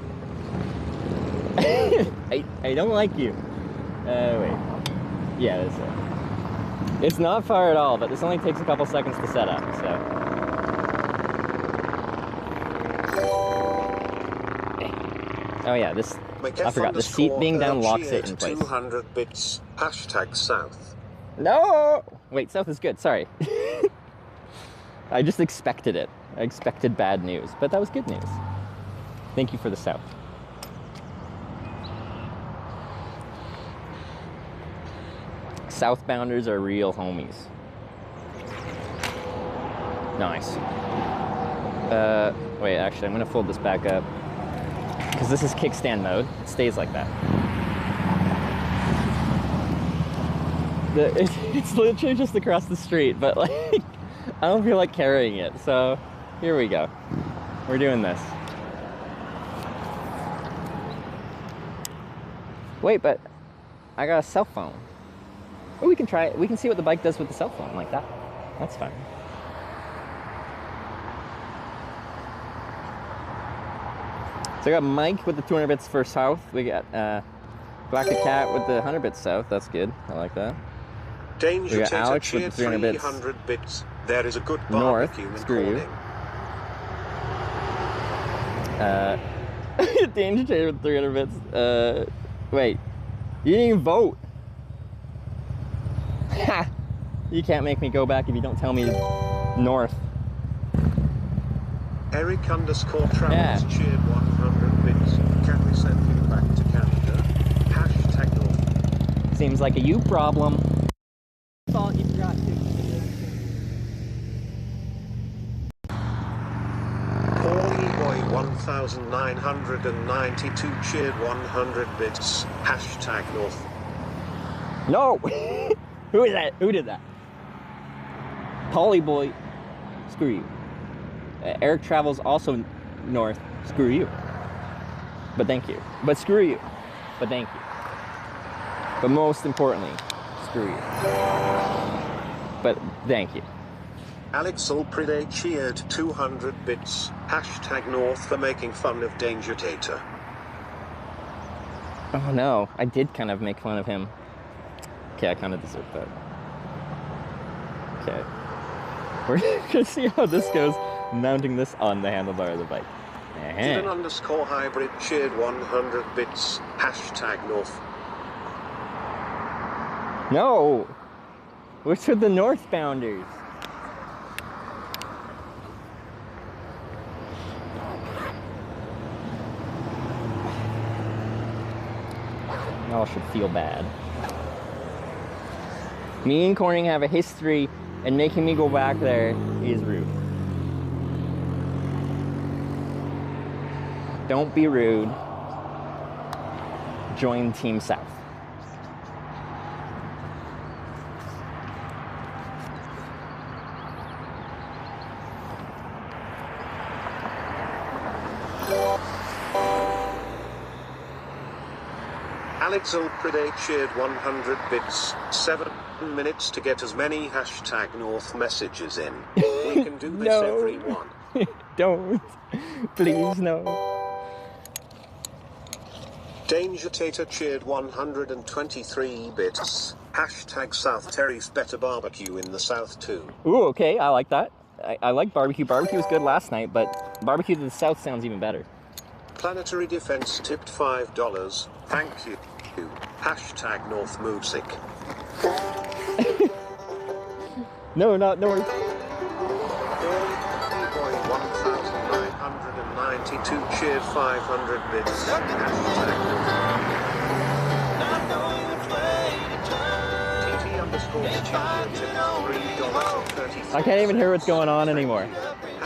don't like you. Wait. Yeah, that's it. It's not far at all, but this only takes a couple seconds to set up, so. Oh yeah, I forgot, the seat being down locks it in place. 200 bits. Hashtag South. No! Wait, south is good, sorry. I just expected it. I expected bad news, but that was good news. Thank you for the south. Southbounders are real homies. Nice. Wait, actually, I'm gonna fold this back up. Because this is kickstand mode. It stays like that. It's literally just across the street, but like, I don't feel like carrying it, so here we go. We're doing this. Wait, but I got a cell phone. Oh, we can try it. We can see what the bike does with the cell phone like that. That's fine. So I got Mike with the 200 bits for south. We got Black the Cat with the 100 bits south. That's good. I like that. Danger we got Alex with the 300 bits. 300 bits. There is a good north. barbecue in Screw you. Corning. Danger Tater with 300 bits. Wait. You didn't even vote. Ha! You can't make me go back if you don't tell me north. Eric_Travels cheered 100 bits. Can we send him back to Canada? Seems like a you problem. Fault you forgot to. Paulie Boy 1992 cheered 100 bits. Hashtag North. No! Who is that? Who did that? Polly Boy. Screw you. Eric travels also north. Screw you. But thank you. But screw you. But thank you. But most importantly, screw you. But thank you. Alex Ulpride cheered 200 bits. Hashtag North for making fun of Danger Tater. Oh no, I did kind of make fun of him. Okay, I kind of deserve that. Okay. We're gonna see how this goes, mounting this on the handlebar of the bike. Did an _ hybrid cheered 100 bits. Hashtag North. No! What's with the northbounders? Y'all should feel bad. Me and Corning have a history, and making me go back there is rude. Don't be rude. Join Team South. Alex Ulpride cheered 100 bits. 7 minutes to get as many hashtag North messages in. We can do this No. everyone. Don't. Please, no. Danger Tater cheered 123 bits. Hashtag South Terry's better barbecue in the South too. Ooh, okay, I like that. I like barbecue. Barbecue was good last night, but barbecue to the south sounds even better. Planetary Defense tipped $5. Thank you. Hashtag North Music. No, not North. Boy 1992 cheered 500 bits. Hashtag TT_champion tipped $3.30. I can't even hear what's going on anymore.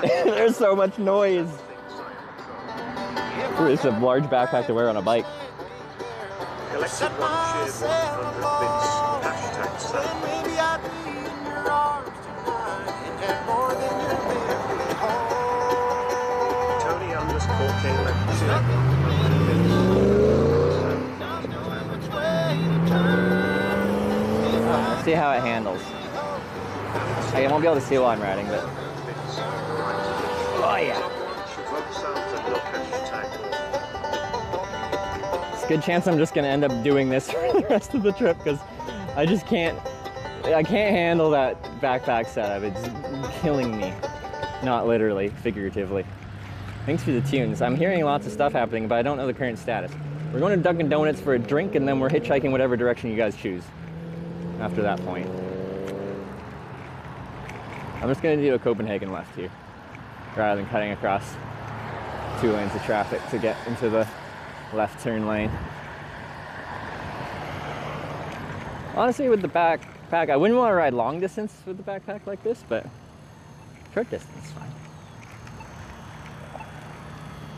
There's so much noise. Ooh, it's a large backpack to wear on a bike. Collected one cheered 100 bits. Hashtag South. Tony _K left cheered 100 bits. See how it handles. I won't be able to see while I'm riding, but... Oh yeah! It's a good chance I'm just gonna end up doing this for the rest of the trip, because I just can't... I can't handle that backpack setup. It's killing me. Not literally, figuratively. Thanks for the tunes. I'm hearing lots of stuff happening, but I don't know the current status. We're going to Dunkin' Donuts for a drink, and then we're hitchhiking whatever direction you guys choose after that point. I'm just going to do a Copenhagen left here, rather than cutting across 2 lanes of traffic to get into the left turn lane. Honestly, with the backpack, I wouldn't want to ride long distance with the backpack like this, but short distance is fine.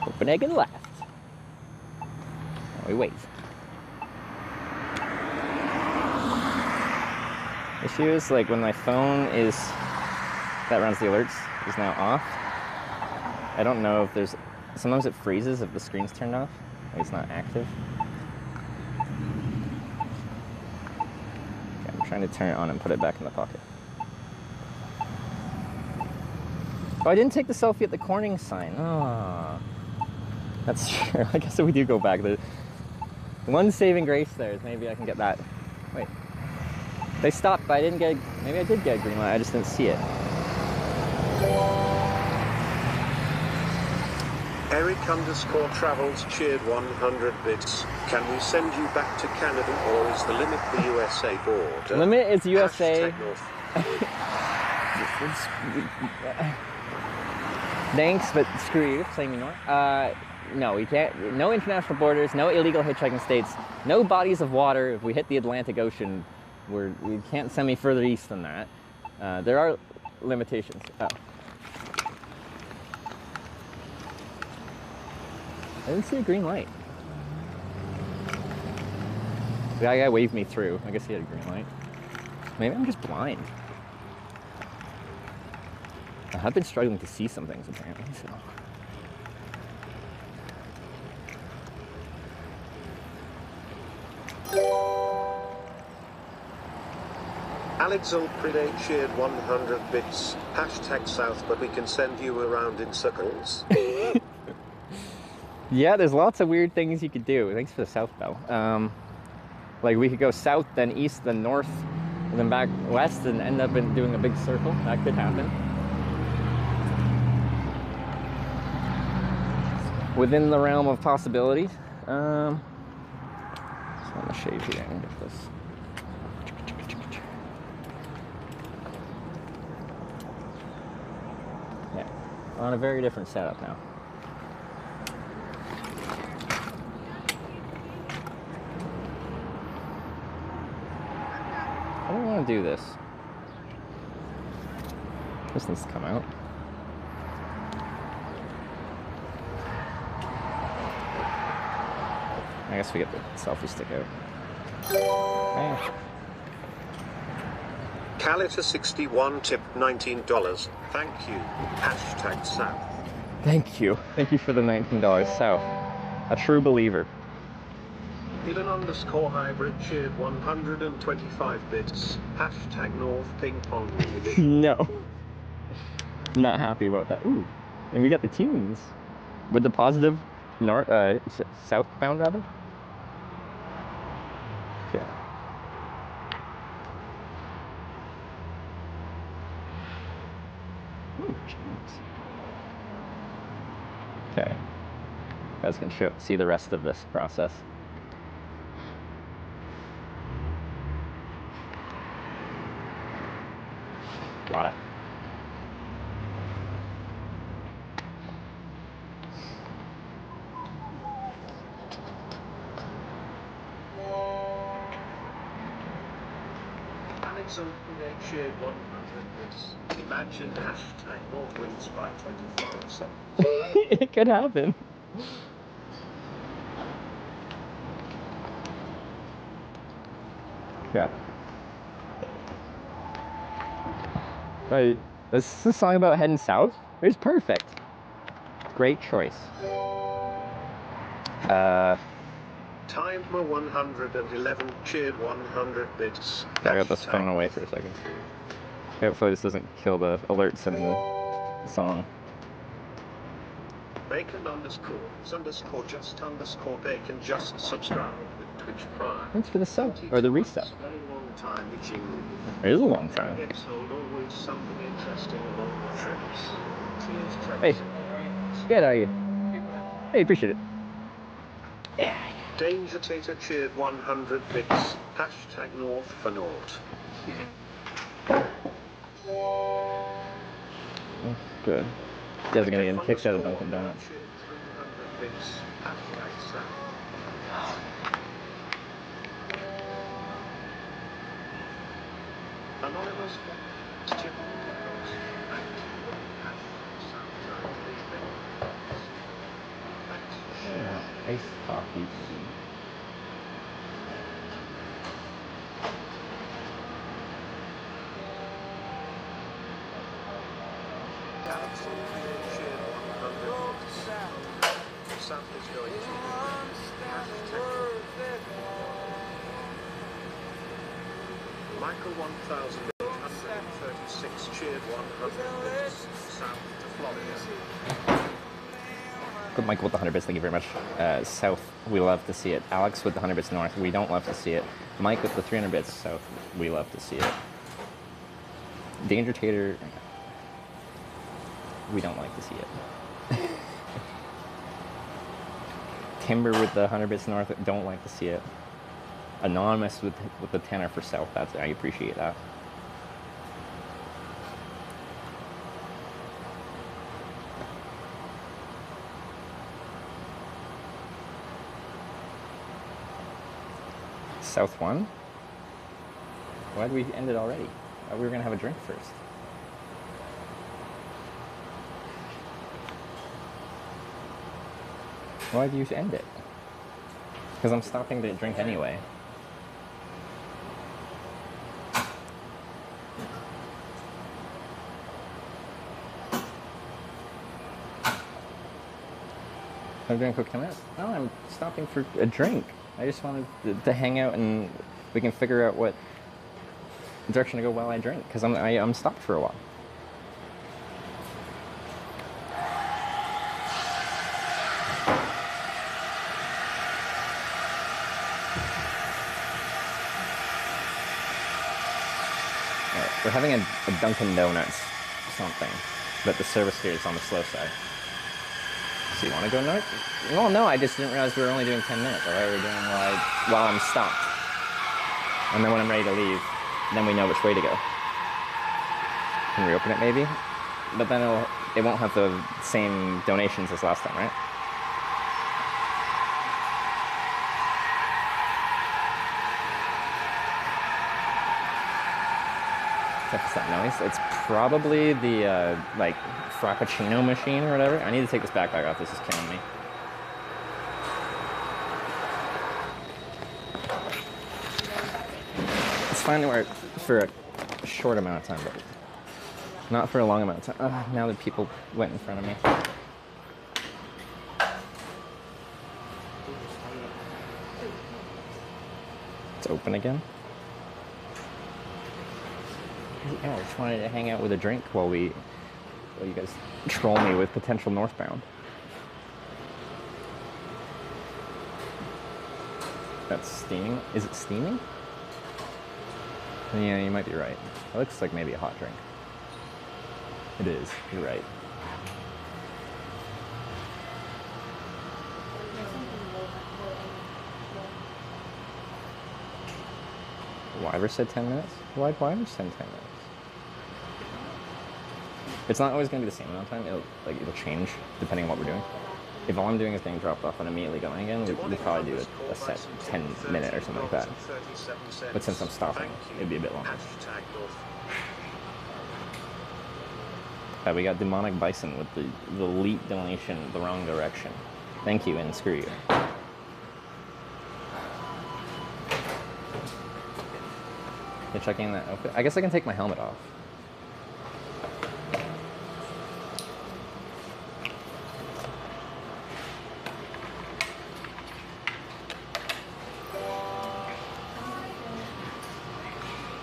Copenhagen left. Oh, we wait. Issue is like when my phone is that runs the alerts is now off. I don't know if there's sometimes it freezes if the screen's turned off. Like it's not active. Okay, I'm trying to turn it on and put it back in the pocket. Oh, I didn't take the selfie at the Corning sign. Oh, that's true. I guess if we do go back, the one saving grace there is maybe I can get that. Wait, they stopped, but I didn't get. Maybe I did get a green light. I just didn't see it. Eric _Travels cheered 100 bits. Can we send you back to Canada, or is the limit the USA border? Limit is USA. Thanks, but screw you, claim me north. no, we can't. No international borders, no illegal hitchhiking states, no bodies of water. If we hit the Atlantic Ocean, we can't send me further east than that. There are limitations. Oh. I didn't see a green light. The guy waved me through. I guess he had a green light. Maybe I'm just blind. I've been struggling to see some things apparently, so. Alexul Predate shared 100 bits. Hashtag South, but we can send you around in circles. Yeah, there's lots of weird things you could do. Thanks for the south bell. Like we could go south, then east, then north, and then back west, and end up doing a big circle. That could happen. Within the realm of possibilities. Just want to shave here and get this. Yeah, on a very different setup now. I don't want to do this. This needs to come out. I guess we get the selfie stick out. Hey. Calita61 tipped $19. Thank you. Hashtag South. Thank you. Thank you for the $19 South. A true believer. Elon_hybrid shared 125 bits. Hashtag North Ping Pong. No. I'm not happy about that. Ooh. And we got the tunes. With the positive north, southbound rather. Yeah. Ooh, okay. You guys can see the rest of this process. Got it. Alexul Predate shared 100 bits. Imagine hashtag North wins by 25%. It could happen. Yeah. Right. This is a song about heading south. It's perfect. Great choice. Timer 111 shared 100 bits. I got this phone away for a second. Hopefully this doesn't kill the alerts in the song. Bacon_just_bacon just subscribe with Twitch Prime. Thanks for the sub, or the resub. Very long time itching. It is a long time. Episode always something interesting along the trips. Cheers, Hey, good, how are you? Hey, appreciate it. Danger Tater cheered 100 bits. Hashtag North for Naught. Good. Doesn't get getting kicked out of Dunkin' Donuts. Anonymous. Yeah, iced coffee. Michael 1836 cheered 100 bits south to Florida. Good Michael with the 100 bits, thank you very much. South, we love to see it. Alex with the 100 bits north, we don't love to see it. Mike with the 300 bits south, we love to see it. Danger Tater, we don't like to see it. Timber with the 100 bits north, don't like to see it. Anonymous with the tenor for south, I appreciate that. South one? Why did we end it already? I thought we were gonna have a drink first. Why do you end it? Because I'm stopping to drink anyway. I'm doing quick 10 minutes. No, I'm stopping for a drink. I just wanted to hang out and we can figure out what direction to go while I drink, because I'm stopped for a while. We're having a Dunkin' Donuts something, but the service here is on the slow side. So you want to go north? Well, no, I just didn't realize we were only doing 10 minutes. I thought we were doing like while I'm stopped. And then when I'm ready to leave, then we know which way to go. Can we open it maybe? But then it won't have the same donations as last time, right? What's that noise? It's probably the like Frappuccino machine or whatever. I need to take this backpack off. This is killing me. It's fine to wear it for a short amount of time, but not for a long amount of time. Now that people went in front of me. It's open again. Yeah, I just wanted to hang out with a drink while you guys troll me with potential northbound. That's steaming. Is it steaming? Yeah, you might be right. It looks like maybe a hot drink. It is. You're right. Wyver said 10 minutes? Why'd Wyver send 10 minutes? It's not always going to be the same amount of time. It'll change depending on what we're doing. If all I'm doing is getting dropped off and immediately going again, we'll probably do a set 10-minute or something like that. But since I'm stopping, it'd be a bit longer. We got Demonic Bison with the elite donation, the wrong direction. Thank you, and screw you. Hitchhiking that outfit. I guess I can take my helmet off.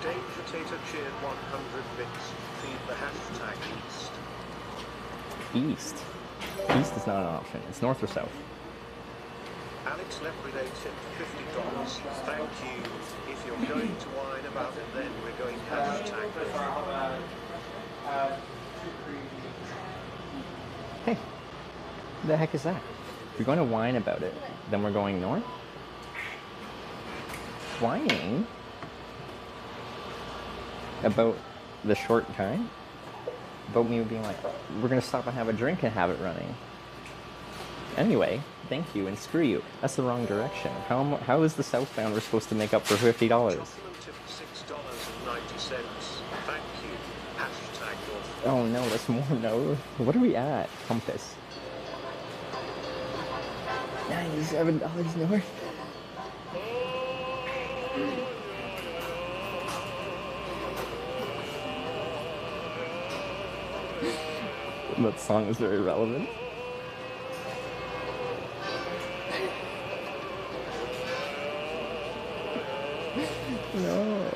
Dave Potato cheered 100 bits. Feed the hashtag East. East? East is not an option. It's north or south. Alex Lepreday tipped $50. Thank you. If you're going to whine about it, then we're going hashtag Hey, the heck is that? If you're going to whine about it, then we're going north? Whining? About the short time? About me being like, we're going to stop and have a drink and have it running. Anyway, thank you and screw you. That's the wrong direction. How is the southbound we're supposed to make up for $50? $6.90. Thank you. Hashtag North. Oh no, that's more no. What are we at? Compass. $97 north. That song is very relevant. No.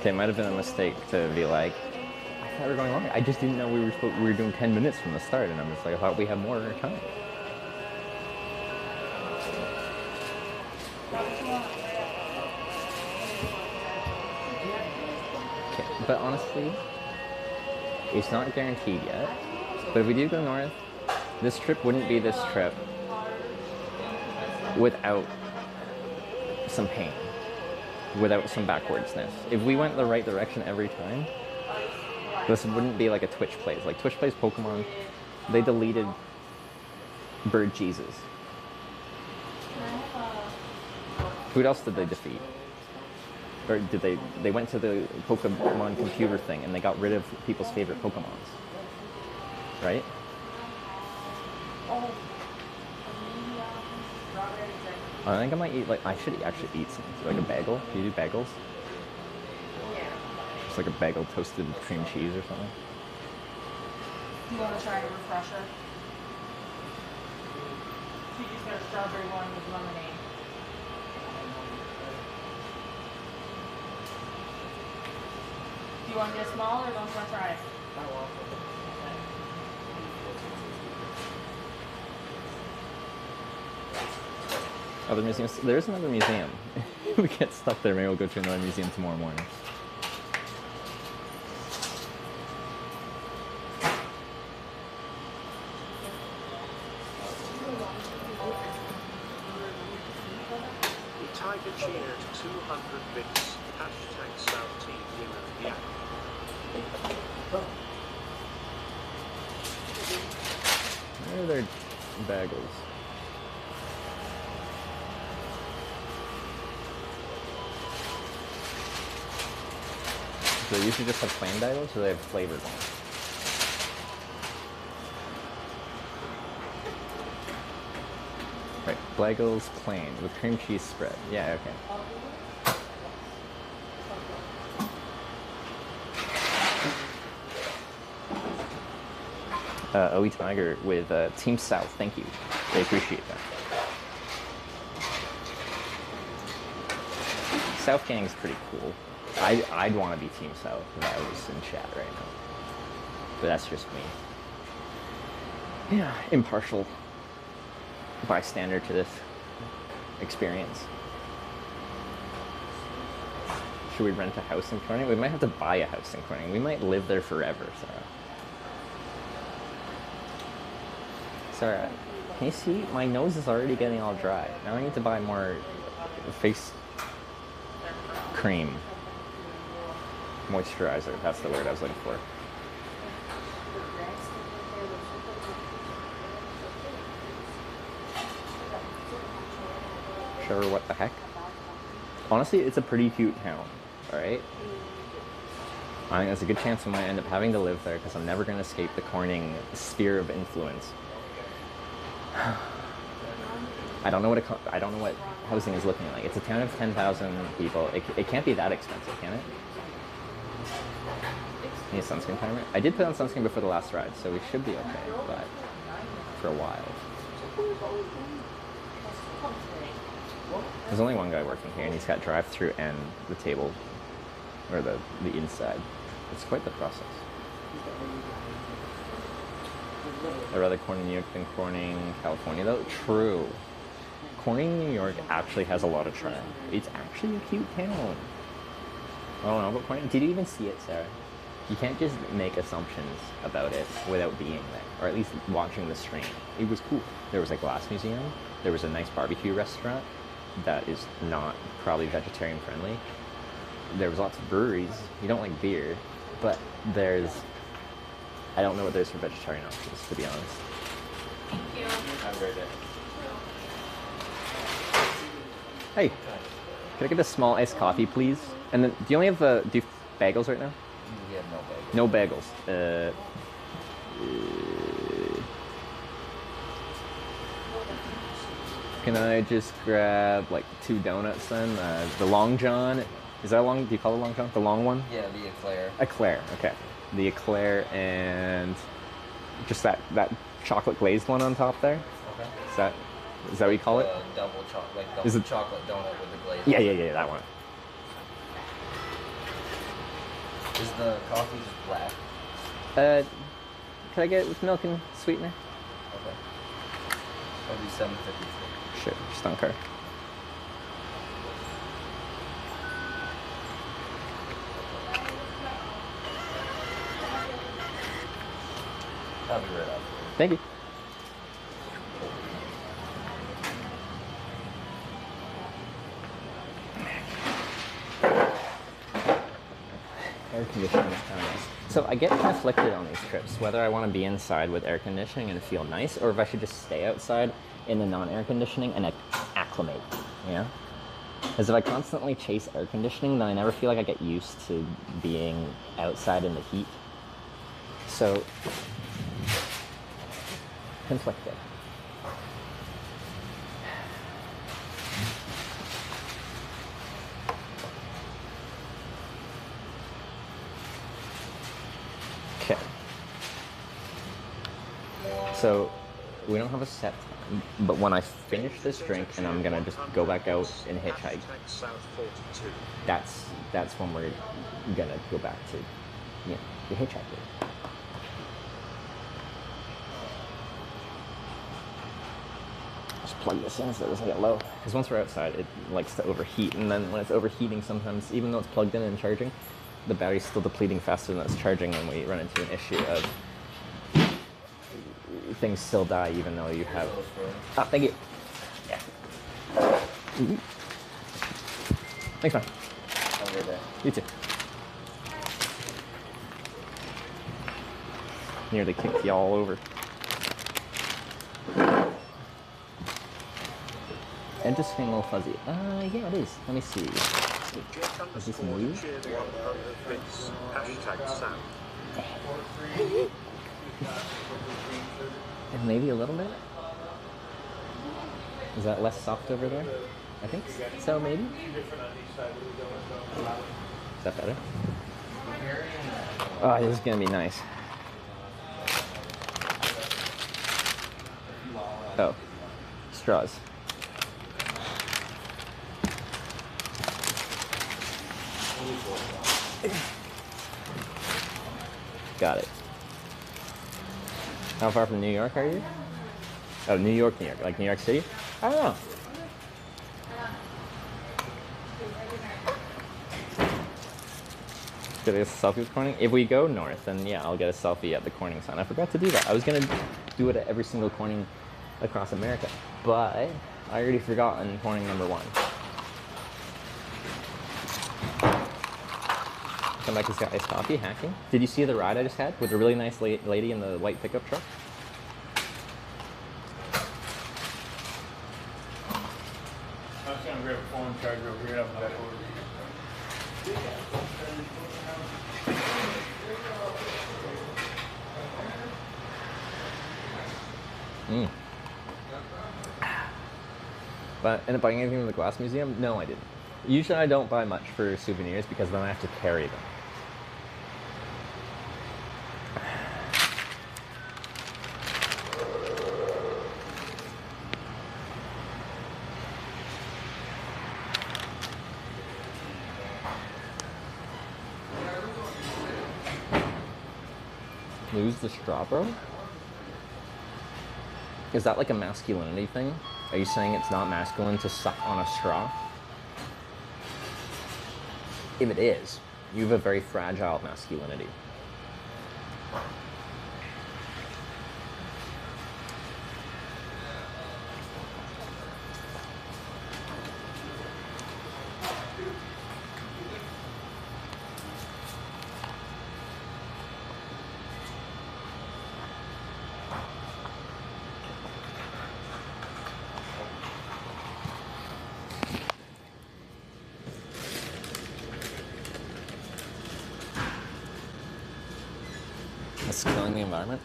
Okay, it might have been a mistake to be like, I thought we were going longer. I just didn't know we were doing 10 minutes from the start, and I'm just like, I thought we had more time. Okay, but honestly, It's not guaranteed yet, but if we do go north, this trip wouldn't be this trip without some pain, without some backwardsness. If we went the right direction every time, this wouldn't be like a Twitch plays. Like Twitch plays Pokemon, they deleted Bird Jesus. Who else did they defeat? Or did they went to the Pokemon computer thing and they got rid of people's favorite Pokemons, right? I think I might eat, like, I should actually eat something, like a bagel. Do you do bagels? Yeah. Just like a bagel toasted with cream cheese or something. Do you want to try a refresher? She just got a strawberry one with lemonade. Do you want to get small or no french fries? Other museums? There's another museum. If we get stuck there, maybe we'll go to another museum tomorrow morning. Tiger cheered 200 bits. Hashtag South Team winner. Yeah. Where are their bagels? Do they usually just have plain bagels, or do they have flavored ones? Right, bagels plain with cream cheese spread. Yeah, okay. OE Tiger with Team South. Thank you. They appreciate that. South Gang's pretty cool. I'd want to be Team South if I was in chat right now. But that's just me. Yeah, impartial bystander to this experience. Should we rent a house in Corning? We might have to buy a house in Corning. We might live there forever, Sarah. Sarah, can you see? My nose is already getting all dry. Now I need to buy more face cream. Moisturizer, that's the word I was looking for. Sure, what the heck? Honestly, it's a pretty cute town, alright? I think there's a good chance I might end up having to live there because I'm never going to escape the Corning sphere of influence. I don't know what housing is looking like. It's a town of 10,000 people. It can't be that expensive, can it? Need a sunscreen timer? I did put on sunscreen before the last ride, so we should be okay, but for a while. There's only one guy working here, and he's got drive-through and the table, or the inside. It's quite the process. I'd rather Corning, New York than Corning, California, though. True. Corning, New York actually has a lot of charm. It's actually a cute town. I don't know about Corning. Did you even see it, Sarah? You can't just make assumptions about it without being there, or at least watching the stream. It was cool. There was a glass museum. There was a nice barbecue restaurant that is not probably vegetarian friendly. There was lots of breweries. You don't like beer, but there's... I don't know what there's for vegetarian options, to be honest. Thank you. Have a great day. Hey, can I get a small iced coffee, please? And then, do you only have do you have bagels right now? We have no bagels. No bagels. Can I just grab like 2 donuts then? The Long John. Is that a long? Do you call it Long John? The long one? Yeah, the eclair. Eclair. Okay. The eclair and just that chocolate glazed one on top there. Okay. Is that what you call it? Double chocolate, Is it chocolate donut with the glaze. Yeah, that one. Is the coffee just black? Can I get it with milk and sweetener? Okay. That'll be $7.53. Sure, just on card. Thank you. Air conditioning is kind of nice. So I get conflicted on these trips, whether I want to be inside with air conditioning and feel nice, or if I should just stay outside in the non-air conditioning and acclimate, you know? Because if I constantly chase air conditioning, then I never feel like I get used to being outside in the heat. So, conflicted. Okay. So, we don't have a set time, but when I finish this drink and I'm gonna just go back out and hitchhike, that's when we're gonna go back to, you know, the hitchhiking. Just plug this in so it doesn't get low. Because once we're outside, it likes to overheat, and then when it's overheating, sometimes, even though it's plugged in and charging, the battery's still depleting faster than it's charging, and we run into an issue of things still die even though you have... Ah, thank you. Yeah. Mm-hmm. Thanks, man. Have a good day. You too. Nearly kicked y'all over. I'm just feeling a little fuzzy. Yeah, it is. Let me see. Is this new? And maybe a little bit? Is that less soft over there? I think so, maybe? Is that better? Oh, this is gonna be nice. Oh, straws. Got it. How far from New York are you? Oh, New York, like New York City? I don't know. Did I get a selfie with Corning? If we go north, then yeah, I'll get a selfie at the Corning sign. I forgot to do that. I was gonna do it at every single Corning across America, but I already forgotten Corning number 1. Come back, he's got iced coffee, hacking. Did you see the ride I just had with a really nice lady in the white pickup truck? I was gonna grab a phone charger over here. I'm back over here. But ended up buying anything from the Glass Museum? No, I didn't. Usually I don't buy much for souvenirs because then I have to carry them. Lose the straw, bro? Is that like a masculinity thing? Are you saying it's not masculine to suck on a straw? If it is, you have a very fragile masculinity. That's killing the environment.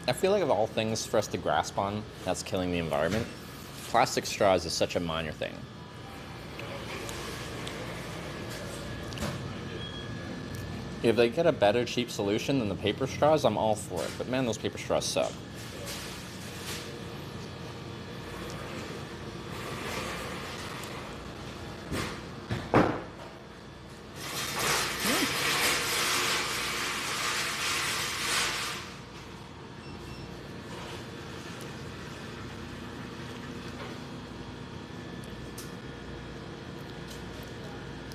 I feel like of all things for us to grasp on that's killing the environment, plastic straws is such a minor thing. If they get a better cheap solution than the paper straws, I'm all for it. But man, those paper straws suck.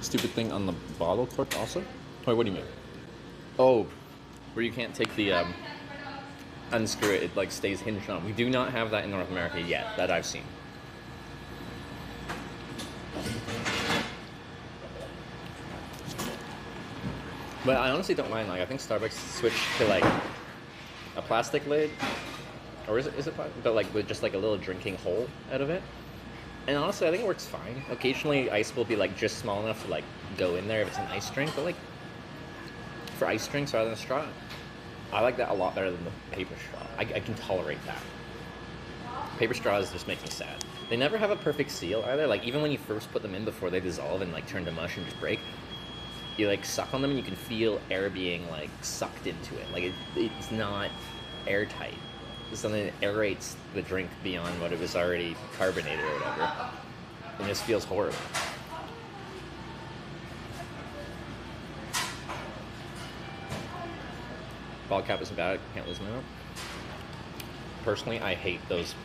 Stupid thing on the bottle cork also? Wait, what do you mean? Oh, where you can't take the unscrew it, it like stays hinged on. We do not have that in North America yet, that I've seen. But I honestly don't mind. Like, I think Starbucks switched to like a plastic lid, or is it plastic? But like with just like a little drinking hole out of it. And honestly, I think it works fine. Occasionally, ice will be like just small enough to like go in there if it's an ice drink. But like for ice drinks rather than a straw, I like that a lot better than the paper straw. I can tolerate that. Paper straws just make me sad. They never have a perfect seal either. Like even when you first put them in before they dissolve and like turn to mush and just break, you like suck on them and you can feel air being like sucked into it. Like it's not airtight. It's something that aerates the drink beyond what it was already carbonated or whatever. It just feels horrible. Bottle cap isn't bad. Can't lose my own. Personally, I hate those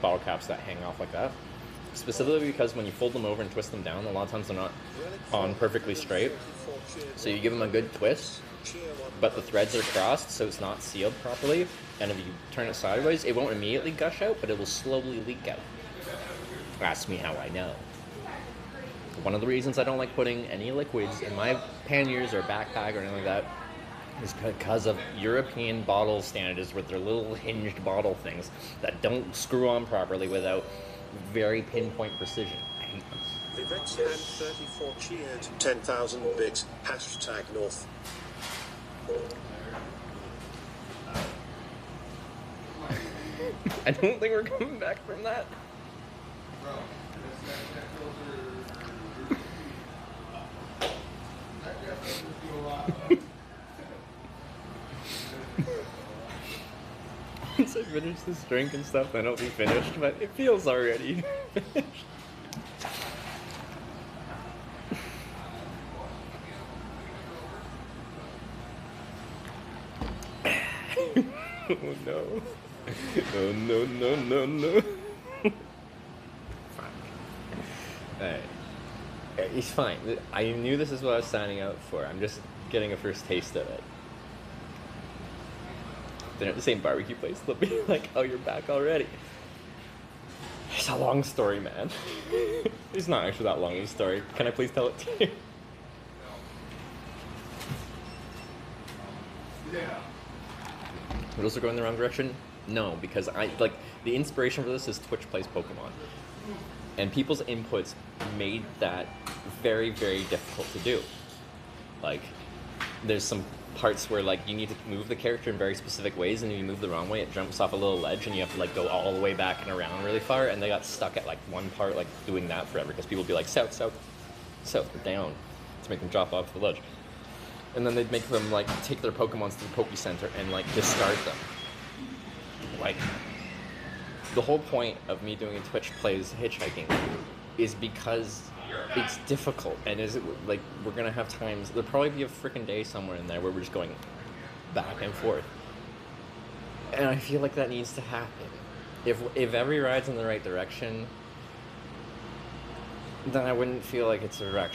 bottle caps that hang off like that. Specifically because when you fold them over and twist them down, a lot of times they're not on perfectly straight. So you give them a good twist, but the threads are crossed, so it's not sealed properly. And if you turn it sideways, it won't immediately gush out, but it will slowly leak out. Ask me how I know. One of the reasons I don't like putting any liquids in my panniers or backpack or anything like that is because of European bottle standards with their little hinged bottle things that don't screw on properly without very pinpoint precision. I hate them. Vivek's hand 34 cheered 10,000 bits. Hashtag North. I don't think we're coming back from that. Once I finish this drink and stuff, then it'll be finished, but it feels already finished. Oh no. Oh no, no, no, no. Fine. Alright. It's fine. I knew this is what I was signing out for. I'm just getting a first taste of it. They're at the same barbecue place. They'll be like, oh, you're back already. It's a long story, man. It's not actually that long of a story. Can I please tell it to you? Yeah. Wheels are going the wrong direction? No, because the inspiration for this is Twitch plays Pokemon. And people's inputs made that very, very difficult to do. Like, there's some parts where like you need to move the character in very specific ways, and if you move the wrong way, it jumps off a little ledge and you have to like go all the way back and around really far, and they got stuck at like one part like doing that forever because people would be like south, south, south, or down to make them drop off the ledge. And then they'd make them like take their Pokemons to the Poke Center and like discard them. Like, the whole point of me doing a Twitch plays Hitchhiking is because it's difficult, and like we're gonna have times, there'll probably be a freaking day somewhere in there where we're just going back and forth, and I feel like that needs to happen. If every ride's in the right direction, then I wouldn't feel like it's a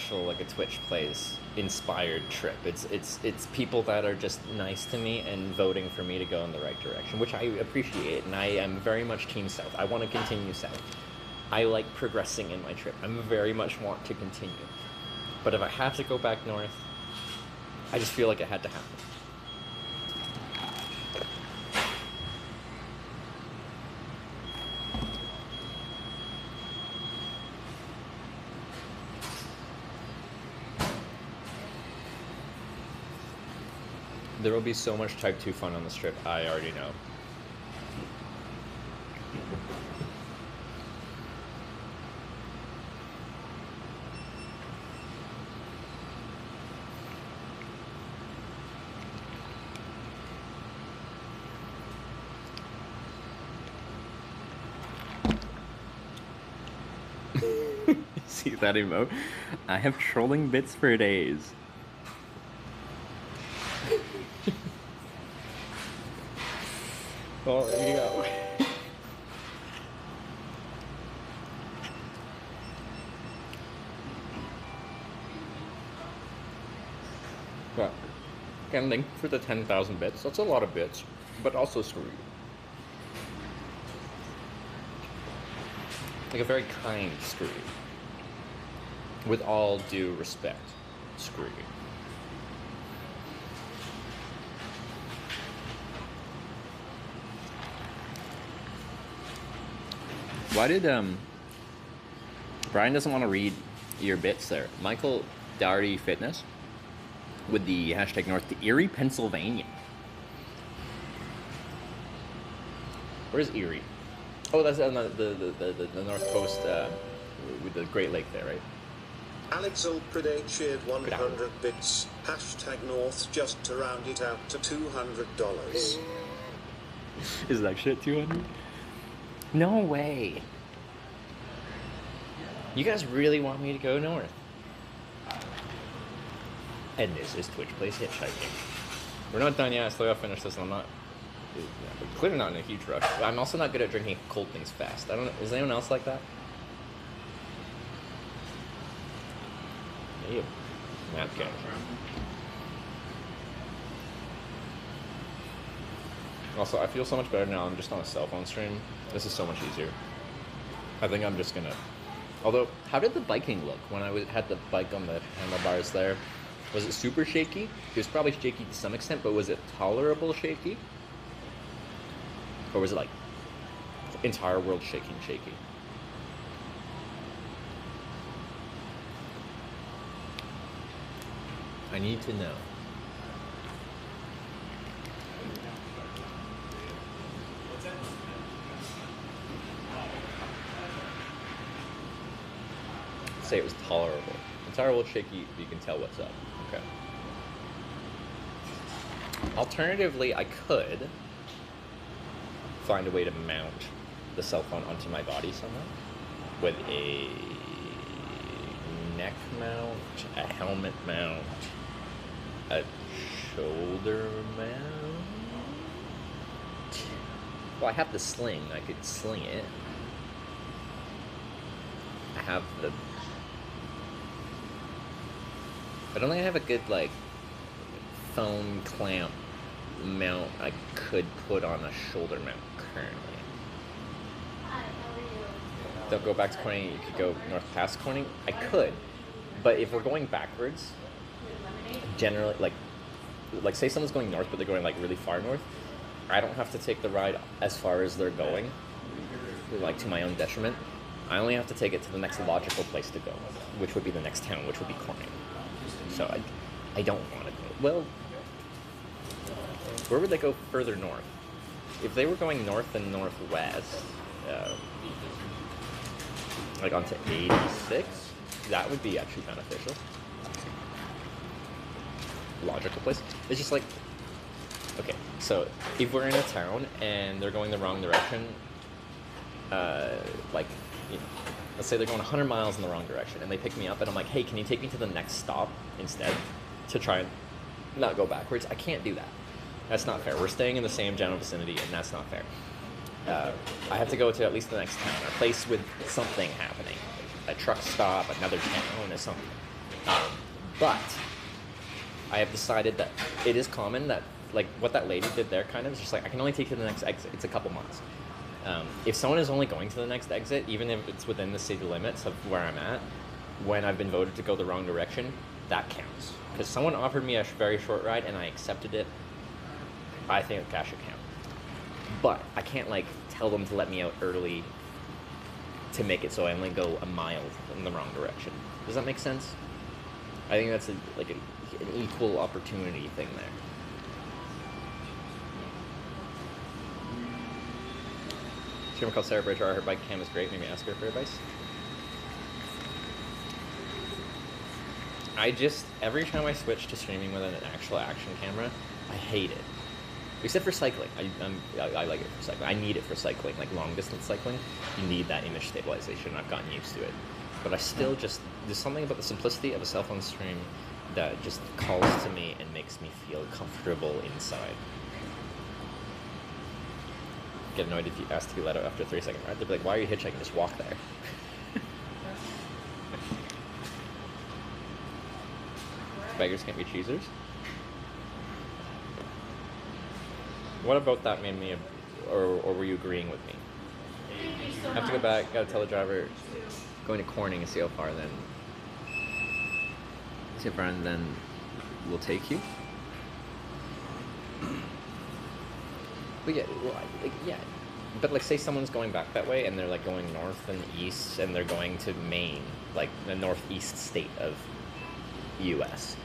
Twitch plays inspired trip. It's people that are just nice to me and voting for me to go in the right direction, which I appreciate, and I am very much Team South. I want to continue South. I like progressing in my trip. I very much want to continue. But if I have to go back north, I just feel like it had to happen. There will be so much Type 2 fun on this trip, I already know. See that emote? I have trolling bits for days. Well, there you go. Well, again, thank you for the 10,000 bits. That's a lot of bits, but also screw you. Like a very kind Scrooge. With all due respect, Scrooge. Why did Brian doesn't want to read your bits there? Michael Dougherty Fitness with the hashtag north to Erie, Pennsylvania. Where's Erie? Oh, that's on the north coast with the Great Lake there, right? Alex Ulpride cheered 100 bits. Hashtag north just to round it out to $200. Is that shit 200? No way. You guys really want me to go north? And this is Twitch Plays Hitchhiking. We're not done yet. I still gotta finish this, and I'm not. We're clearly not in a huge rush. I'm also not good at drinking cold things fast. I don't know. Is anyone else like that? Yep. Okay. Also, I feel so much better now. I'm just on a cell phone stream. This is so much easier. I think I'm just gonna. Although, how did the biking look when I had the bike on the handlebars there? Was it super shaky? It was probably shaky to some extent, but was it tolerable shaky? Or was it like entire world shaking shaky? I need to know. Say it was tolerable. Entire world shaky, you can tell what's up. Okay. Alternatively, I could find a way to mount the cell phone onto my body somehow with a neck mount, a helmet mount, a shoulder mount. Well, I have the sling. I could sling it. I have the... I don't think I have a good, like, phone clamp mount I could put on a shoulder mount currently. Don't go back to Corning, you could go north past Corning. I could, but if we're going backwards, generally, like say someone's going north, but they're going, like, really far north, I don't have to take the ride as far as they're going, like, to my own detriment. I only have to take it to the next logical place to go, which would be the next town, which would be Corning. So I don't want to go. Well, where would they go further north? If they were going north and northwest, like onto 86, that would be actually beneficial. Logical place. It's just like, okay, so if we're in a town and they're going the wrong direction, like, you know, let's say they're going 100 miles in the wrong direction and they pick me up and I'm like, hey, can you take me to the next stop instead to try and not go backwards? I can't do that. That's not fair. We're staying in the same general vicinity and that's not fair. I have to go to at least the next town, a place with something happening. A truck stop, another town or something. But I have decided that it is common that, like, what that lady did there kind of is just like, I can only take you to the next exit. It's a couple miles. If someone is only going to the next exit, even if it's within the city limits of where I'm at, when I've been voted to go the wrong direction, that counts. Because someone offered me a very short ride and I accepted it, I think that should count. But I can't, like, tell them to let me out early to make it so I only go a mile in the wrong direction. Does that make sense? I think that's an equal opportunity thing there. Streamer called Sarah Bridger, her bike cam is great, maybe ask her for advice. Every time I switch to streaming with an actual action camera, I hate it. Except for cycling. I like it for cycling. I need it for cycling, like long distance cycling. You need that image stabilization. I've gotten used to it. But I still just, there's something about the simplicity of a cell phone stream that just calls to me and makes me feel comfortable inside. Get annoyed if you ask to be let out after a 3-second ride. They'd be like, why are you hitchhiking? Just walk there. Beggars can't be choosers. What about that made me, or were you agreeing with me? Thank you so I have to go back, gotta tell the driver, going to Corning and see how far then will take you. But yeah, but like say someone's going back that way and they're like going north and east and they're going to Maine, like the northeast state of US.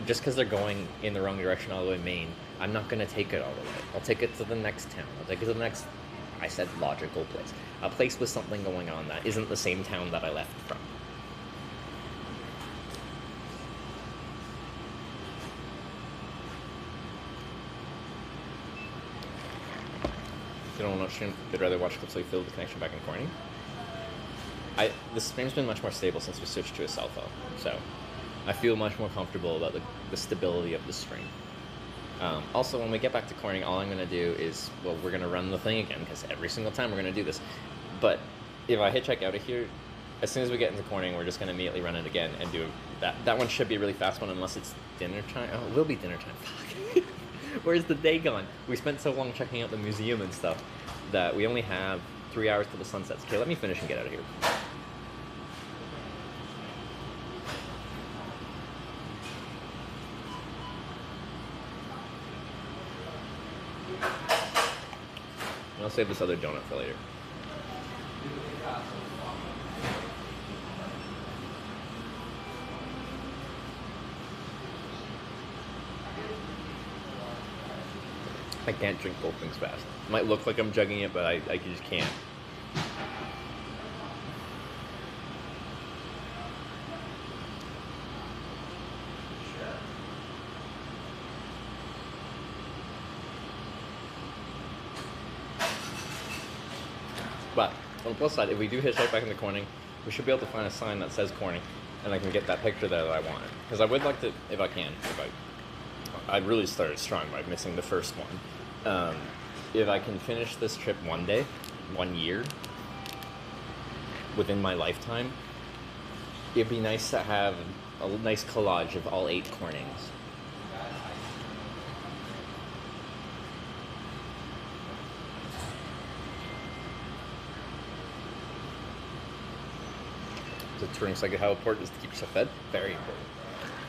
Just because they're going in the wrong direction all the way to Maine, I'm not going to take it all the way. I'll take it to the next town. I'll take it to the next, I said logical place. A place with something going on that isn't the same town that I left from. You don't want to stream, they'd rather watch clips so you feel the connection back in Corning. The stream's been much more stable since we switched to a cell phone, so I feel much more comfortable about the stability of the stream. Also, when we get back to Corning, all I'm going to do is, well, we're going to run the thing again, because every single time we're going to do this. But if I hitchhike out of here, as soon as we get into Corning, we're just going to immediately run it again and do that. That one should be a really fast one, unless it's dinner time. Oh, it will be dinner time. Fuck. Where's the day gone? We spent so long checking out the museum and stuff that we only have 3 hours till the sun sets. Okay, let me finish and get out of here. I'll save this other donut for later. I can't drink both things fast. It might look like I'm jugging it, but I just can't. But on the plus side, if we do hitchhike back into Corning, we should be able to find a sign that says Corning, and I can get that picture there that I wanted. Because I would like to, if I can, I really started strong by missing the first one. If I can finish this trip 1 day, 1 year, within my lifetime, it'd be nice to have a nice collage of all 8 Cornings. The touring cycle, how important is to keep yourself fed? Very important.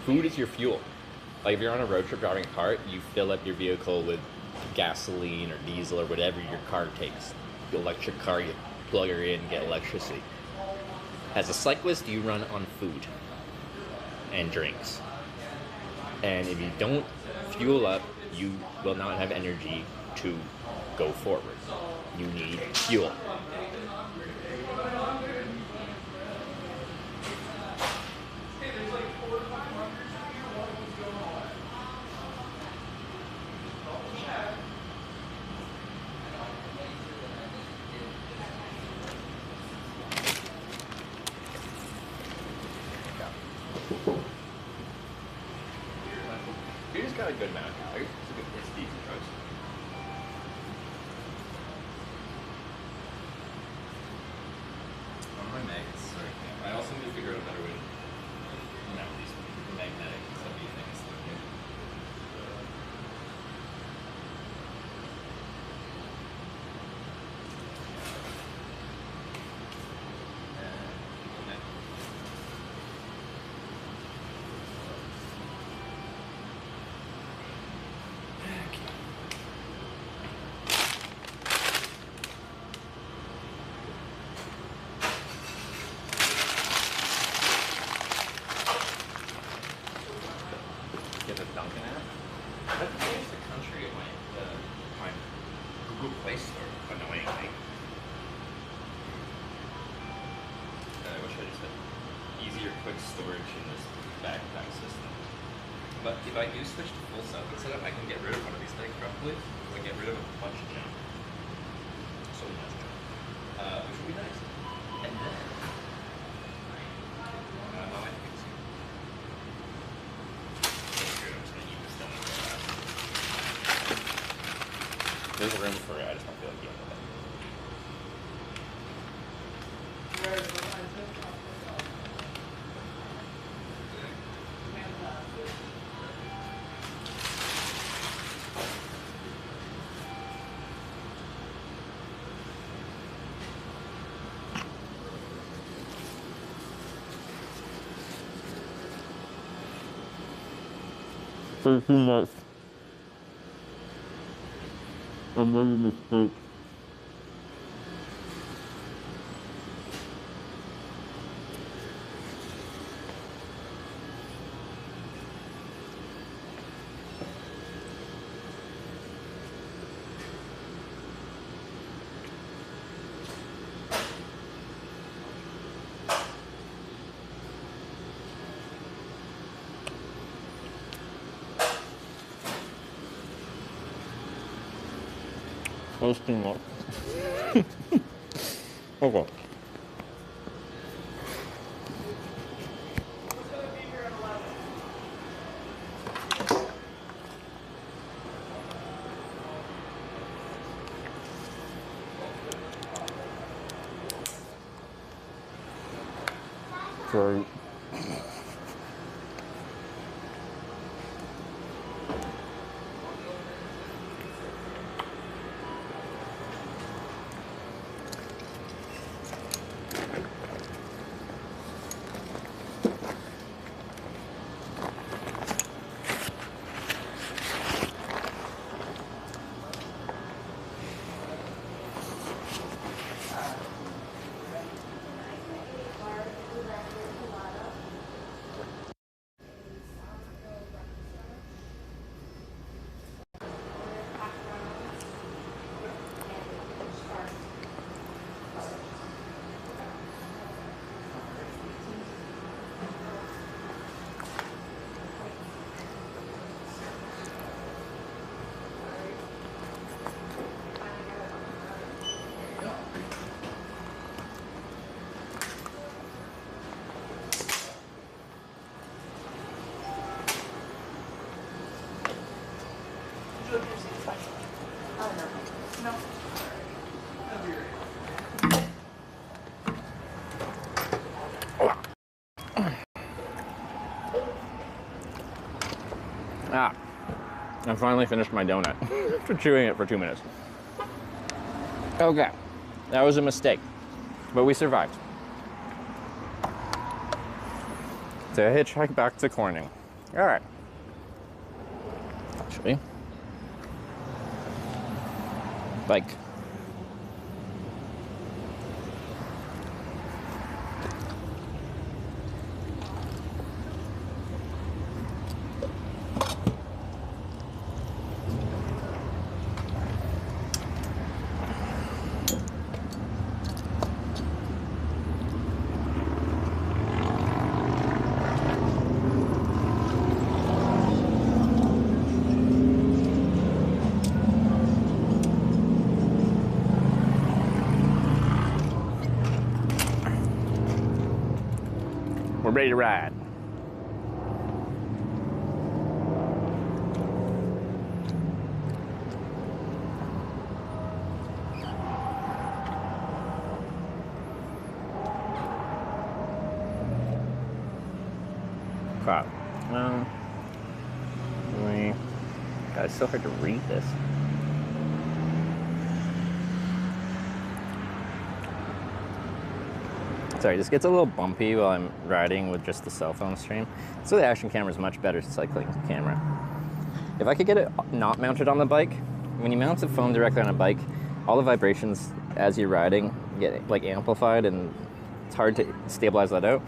Food is your fuel. Like if you're on a road trip driving a car, you fill up your vehicle with gasoline or diesel or whatever your car takes. The electric car, you plug her in, get electricity. As a cyclist, you run on food and drinks. And if you don't fuel up, you will not have energy to go forward. You need fuel. Beer's got a good amount. It's a decent choice. On my magnets, sorry. I also need to figure out a better way to mount these magnetic heavy things. Get the Dunkin' app. I've changed the country of my Google Play Store annoyingly. I wish I just had easier, quick storage in this backpack system. But if I do switch to full socket setup, I can get rid of one of these things roughly. I get rid of a bunch of junk. So much junk. Which would be nice. And then my wife gets there's room for it, I just don't feel like dealing with it. 13 months. I made a mistake. Posting up. Okay. Sorry. Ah, I finally finished my donut after chewing it for 2 minutes. Okay, that was a mistake, but we survived. So I hitchhiked back to Corning. All right. Actually, bike. We're ready to ride. Crap. God, it's so hard to read this. Sorry, this gets a little bumpy while I'm riding with just the cell phone stream. So the action camera is much better cycling camera. If I could get it not mounted on the bike, when you mount the phone directly on a bike, all the vibrations as you're riding get like amplified and it's hard to stabilize that out.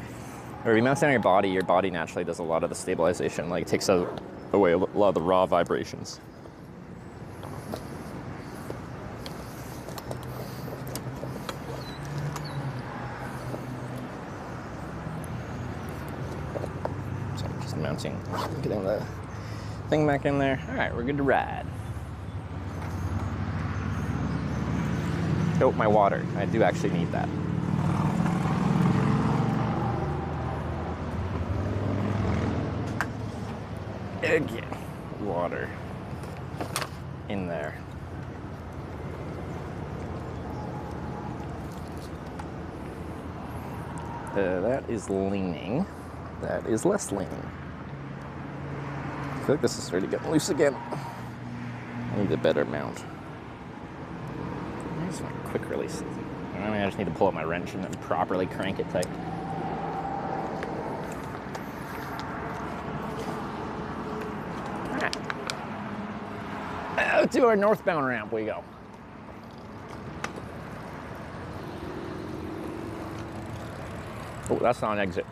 Or if you mount it on your body naturally does a lot of the stabilization, like it takes away a lot of the raw vibrations. Mounting, getting the thing back in there. All right, we're good to ride. Oh, my water. I do actually need that. Again, water in there. That is leaning. That is less leaning. I feel like this is starting to get loose again. I need a better mount. I just want a quick release. I just need to pull out my wrench and then properly crank it tight. Out to our northbound ramp we go. Oh, that's not an exit.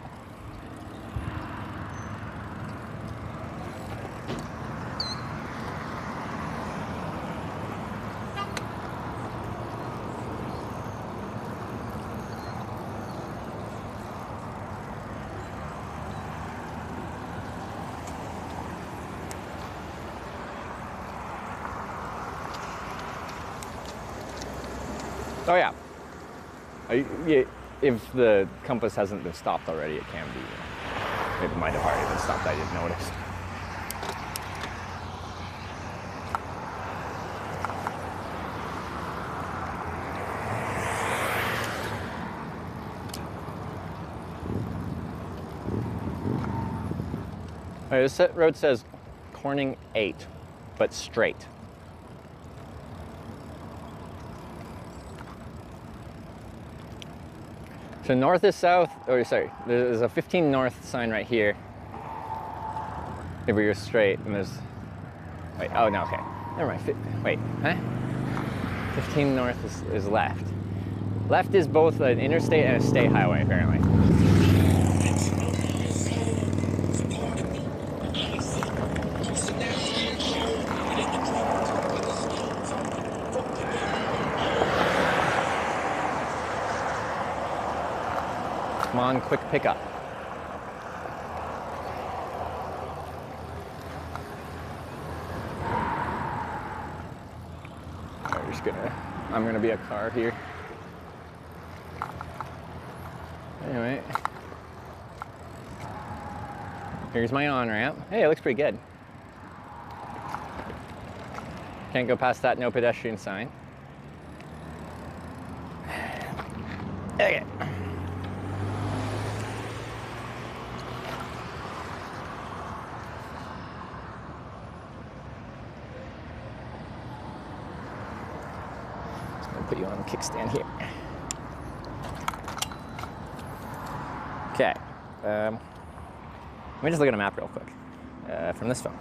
Oh yeah. If the compass hasn't been stopped already, it can be. It might have already been stopped, I didn't notice. All right, this road says Corning 8, but straight. So north is south, or sorry, there's a 15 north sign right here. If you're straight, and there's, wait, oh no, okay. Never mind, wait, huh? 15 north is left. Left is both an interstate and a state highway, apparently. Come on, quick pickup. I'm gonna be a car here. Anyway, here's my on-ramp. Hey, it looks pretty good. Can't go past that no pedestrian sign. Okay. Put you on the kickstand here. Okay. Let me just look at a map real quick from this phone.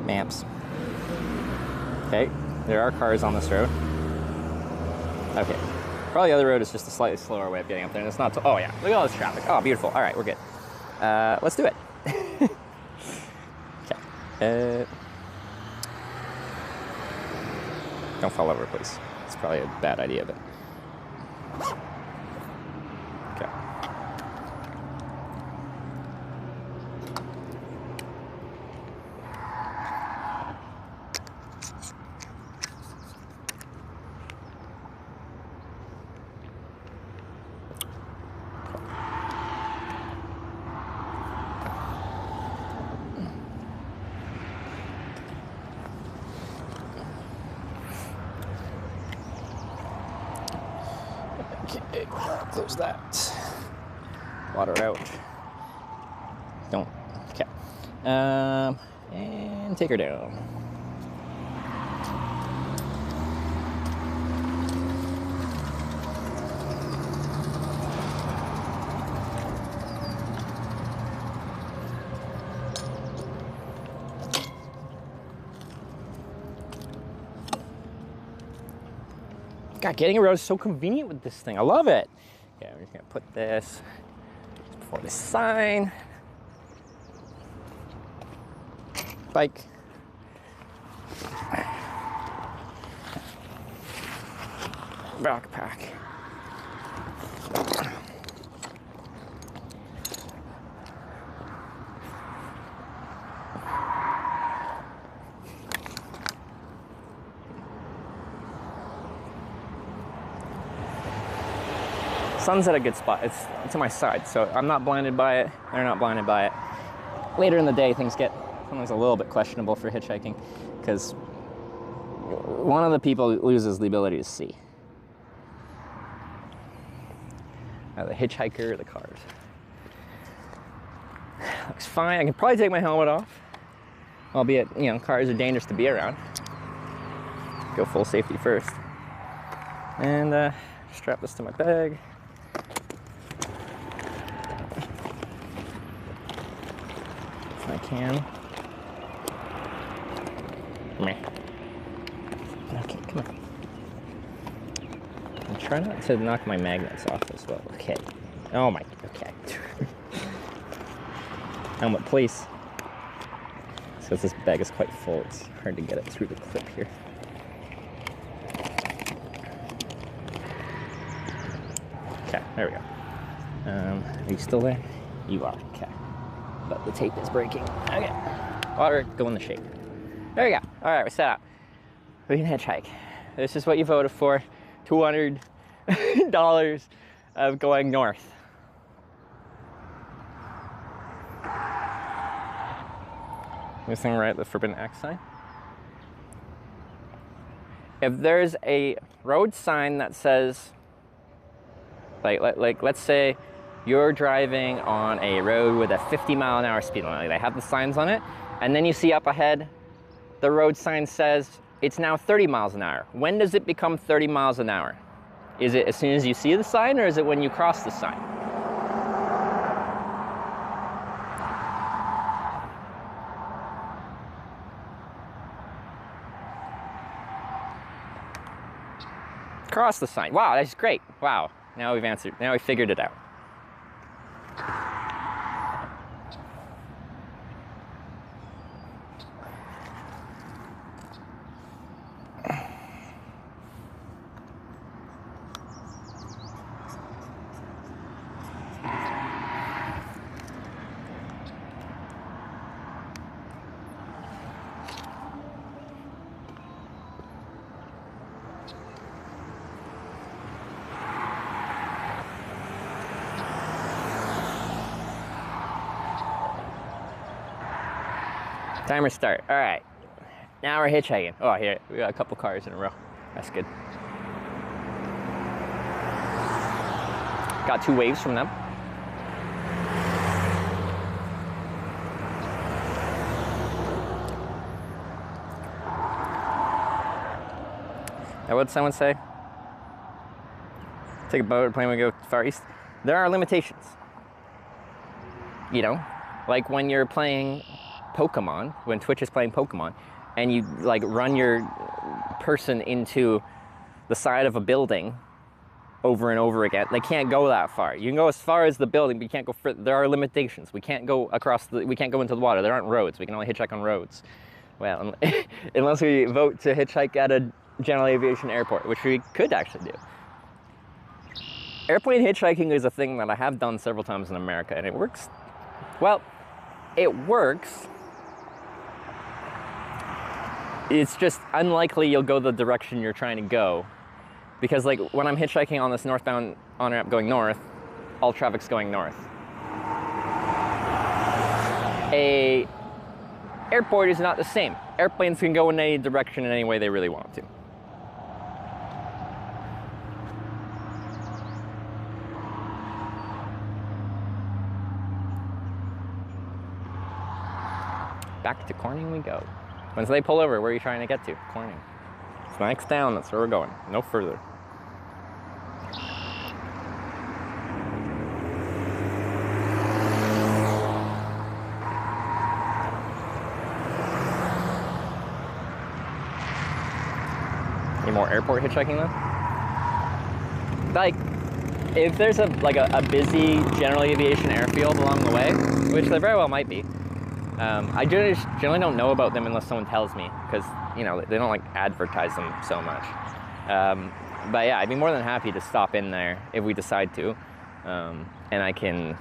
Maps. Okay, there are cars on this road. Okay. Probably the other road is just a slightly slower way of getting up there, and it's not. Oh yeah, look at all this traffic. Oh, beautiful. All right, we're good. Let's do it. Okay. Don't fall over, please. It's probably a bad idea, but. Okay. Okay, close that. Water out. Don't. Okay. And take her down. God, getting a road is so convenient with this thing. I love it. Okay, I'm just gonna put this before the sign. Bike. Backpack. Sun's at a good spot. It's to my side, so I'm not blinded by it. They're not blinded by it. Later in the day, things get sometimes a little bit questionable for hitchhiking because one of the people loses the ability to see. The hitchhiker or the cars. Looks fine. I can probably take my helmet off, albeit, you know, cars are dangerous to be around. Go full safety first. And Strap this to my bag. If I can. Meh. Okay, come on. And try not to knock my magnets off as well. Okay. Oh my, okay. Helmet, please. Because this bag is quite full, it's hard to get it through the clip here. Okay, there we go. Are you still there? You are, okay. But the tape is breaking. Okay. Water, go in the shade. There we go. All right, we're set up. We can hitchhike. This is what you voted for. $200 of going north. This thing right, the Forbidden Axe sign. If there's a road sign that says, like let's say you're driving on a road with a 50-mile-an-hour speed limit. They have the signs on it, and then you see up ahead, the road sign says it's now 30 miles an hour. When does it become 30 miles an hour? Is it as soon as you see the sign, or is it when you cross the sign? Cross the sign. Wow, that's great. Wow, now we've answered, now we figured it out. Timer start. All right. Now we're hitchhiking. Oh, here, we got a couple cars in a row. That's good. Got 2 waves from them. Now, what did someone say? Take a boat or plane when we go far east. There are limitations. You know, like when you're playing Pokemon, when Twitch is playing Pokemon, and you like run your person into the side of a building over and over again, they can't go that far. You can go as far as the building, but you can't go further. There are limitations. We can't go across we can't go into the water. There aren't roads. We can only hitchhike on roads. Well, unless we vote to hitchhike at a general aviation airport, which we could actually do. Airplane hitchhiking is a thing that I have done several times in America, and it works. Well, it works. It's just unlikely you'll go the direction you're trying to go. Because like when I'm hitchhiking on this northbound on-ramp going north, all traffic's going north. A airport is not the same. Airplanes can go in any direction in any way they really want to. Back to Corning we go. Once they pull over, where are you trying to get to? Corning. It's next down, that's where we're going. No further. Any more airport hitchhiking though? Like, if there's a busy general aviation airfield along the way, which there very well might be, I generally don't know about them unless someone tells me, because you know they don't like advertise them so much. But yeah, I'd be more than happy to stop in there if we decide to, and I can.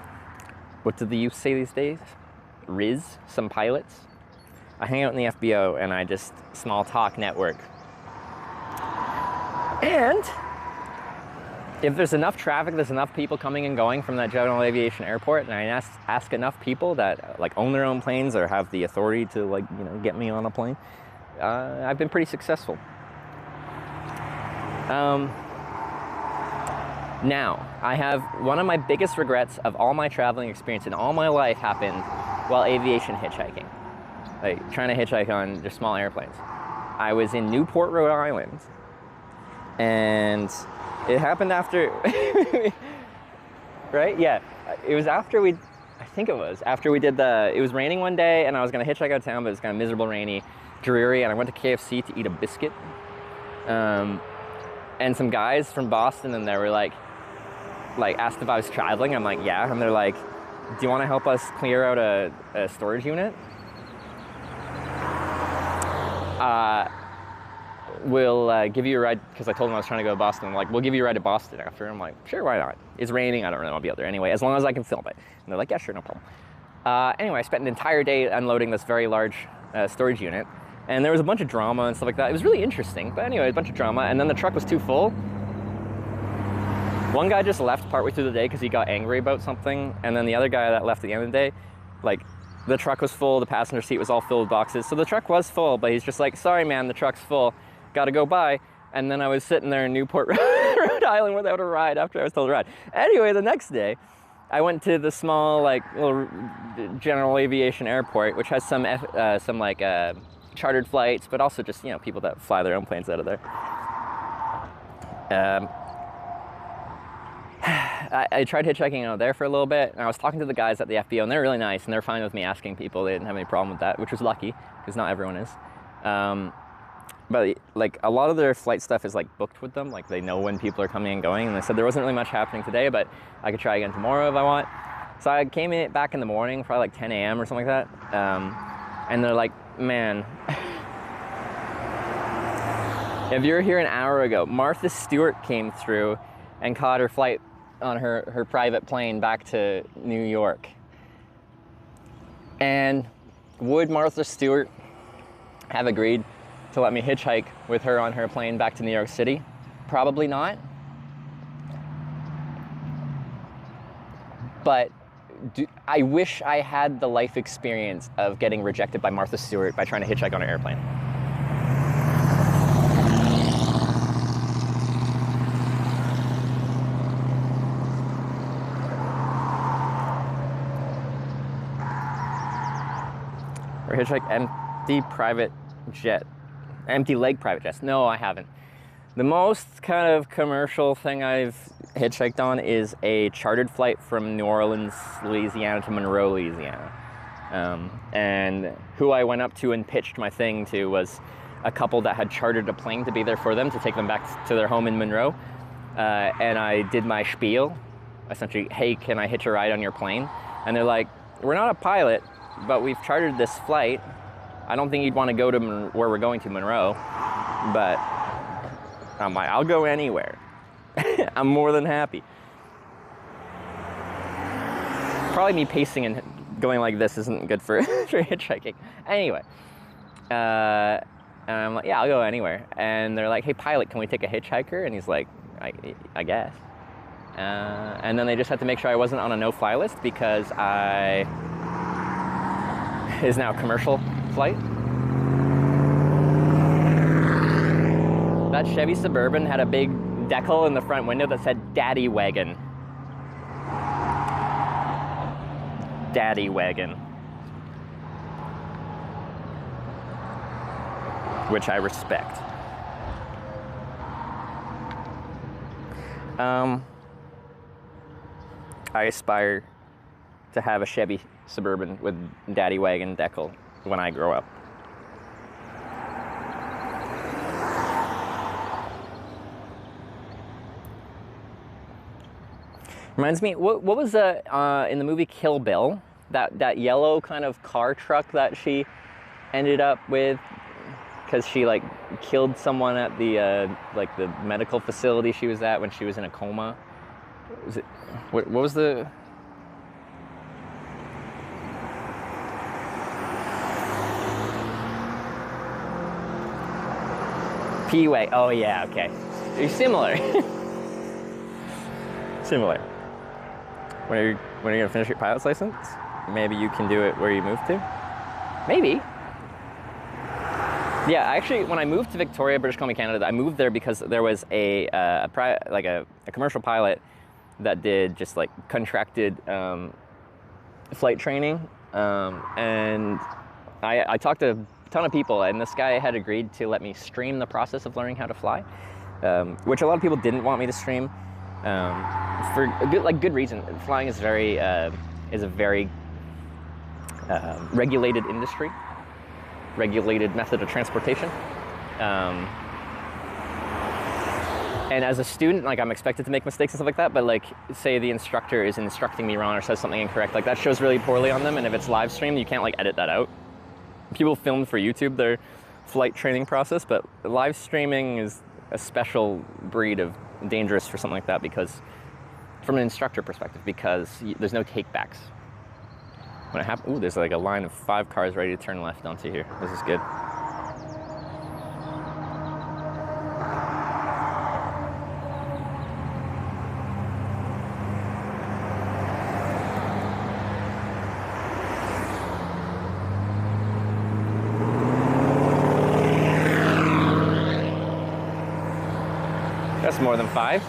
What do the youth say these days? Riz some pilots. I hang out in the FBO and I just small talk network. And if there's enough traffic, there's enough people coming and going from that general aviation airport, and I ask enough people that like own their own planes or have the authority to like, you know, get me on a plane, I've been pretty successful. Now, I have one of my biggest regrets of all my traveling experience in all my life happened while aviation hitchhiking. Like trying to hitchhike on just small airplanes. I was in Newport, Rhode Island, and It happened after, right? Yeah, it was after we, I think it was, after we did it was raining one day and I was gonna hitchhike out of town, but it was kind of miserable, rainy, dreary, and I went to KFC to eat a biscuit. And some guys from Boston and they were like asked if I was traveling. I'm like, yeah. And they're like, do you want to help us clear out a storage unit? We'll give you a ride, because I told them I was trying to go to Boston. I'm like, we'll give you a ride to Boston after. I'm like, sure, why not? It's raining, I don't really want to be out there anyway, as long as I can film it. And they're like, yeah, sure, no problem. Anyway, I spent an entire day unloading this very large storage unit, and there was a bunch of drama and stuff like that. It was really interesting, but anyway, a bunch of drama, and then the truck was too full. One guy just left partway through the day because he got angry about something, and then the other guy that left at the end of the day, like, the truck was full, the passenger seat was all filled with boxes, so the truck was full, but he's just like, sorry man, the truck's full, gotta go by. And then I was sitting there in Newport, Rhode Island without a ride after I was told to ride. Anyway, the next day, I went to the small, like, little general aviation airport, which has some chartered flights, but also just, you know, people that fly their own planes out of there. I tried hitchhiking out there for a little bit, and I was talking to the guys at the FBO, and they're really nice, and they're fine with me asking people. They didn't have any problem with that, which was lucky, because not everyone is. But like a lot of their flight stuff is like booked with them, like they know when people are coming and going, and they said there wasn't really much happening today, but I could try again tomorrow if I want. So I came in back in the morning, probably like 10 a.m. or something like that, and they're like, man, if you're here an hour ago, Martha Stewart came through and caught her flight on her private plane back to New York. And would Martha Stewart have agreed to let me hitchhike with her on her plane back to New York City? Probably not. But I wish I had the life experience of getting rejected by Martha Stewart by trying to hitchhike on an airplane. Or hitchhike empty private jet. Empty leg private jets. No, I haven't. The most kind of commercial thing I've hitchhiked on is a chartered flight from New Orleans, Louisiana to Monroe, Louisiana. And who I went up to and pitched my thing to was a couple that had chartered a plane to be there for them, to take them back to their home in Monroe. And I did my spiel, essentially, hey, can I hitch a ride on your plane? And they're like, we're not a pilot, but we've chartered this flight. I don't think you'd want to go to where we're going to, Monroe, but I'm like, I'll go anywhere. I'm more than happy. Probably me pacing and going like this isn't good for hitchhiking. Anyway, and I'm like, yeah, I'll go anywhere. And they're like, hey, pilot, can we take a hitchhiker? And he's like, I guess. And then they just had to make sure I wasn't on a no-fly list, because is now a commercial flight. That Chevy Suburban had a big decal in the front window that said Daddy Wagon. Daddy Wagon. Which I respect. I aspire to have a Chevy Suburban with Daddy Wagon decal when I grow up. Reminds me, what was in the movie Kill Bill, that yellow kind of car truck that she ended up with because she like killed someone at the like the medical facility she was at when she was in a coma. Was it, what was the... P-Way. Oh yeah, okay. You're similar. Similar. When are you gonna finish your pilot's license? Maybe you can do it where you moved to? Maybe. Yeah, actually, when I moved to Victoria, British Columbia, Canada, I moved there because there was a commercial pilot that did just like contracted flight training, and I talked to a ton of people, and this guy had agreed to let me stream the process of learning how to fly. which a lot of people didn't want me to stream for a good reason. Flying is a very regulated industry, regulated method of transportation. And as a student, like, I'm expected to make mistakes and stuff like that, but like, say the instructor is instructing me wrong or says something incorrect, like that shows really poorly on them, and if it's live streamed, you can't like edit that out. People film for YouTube their flight training process, but live streaming is a special breed of dangerous for something like that, because from an instructor perspective, because there's no takebacks. When it happens, ooh, there's like a line of 5 cars ready to turn left onto here. This is good. That's more than 5.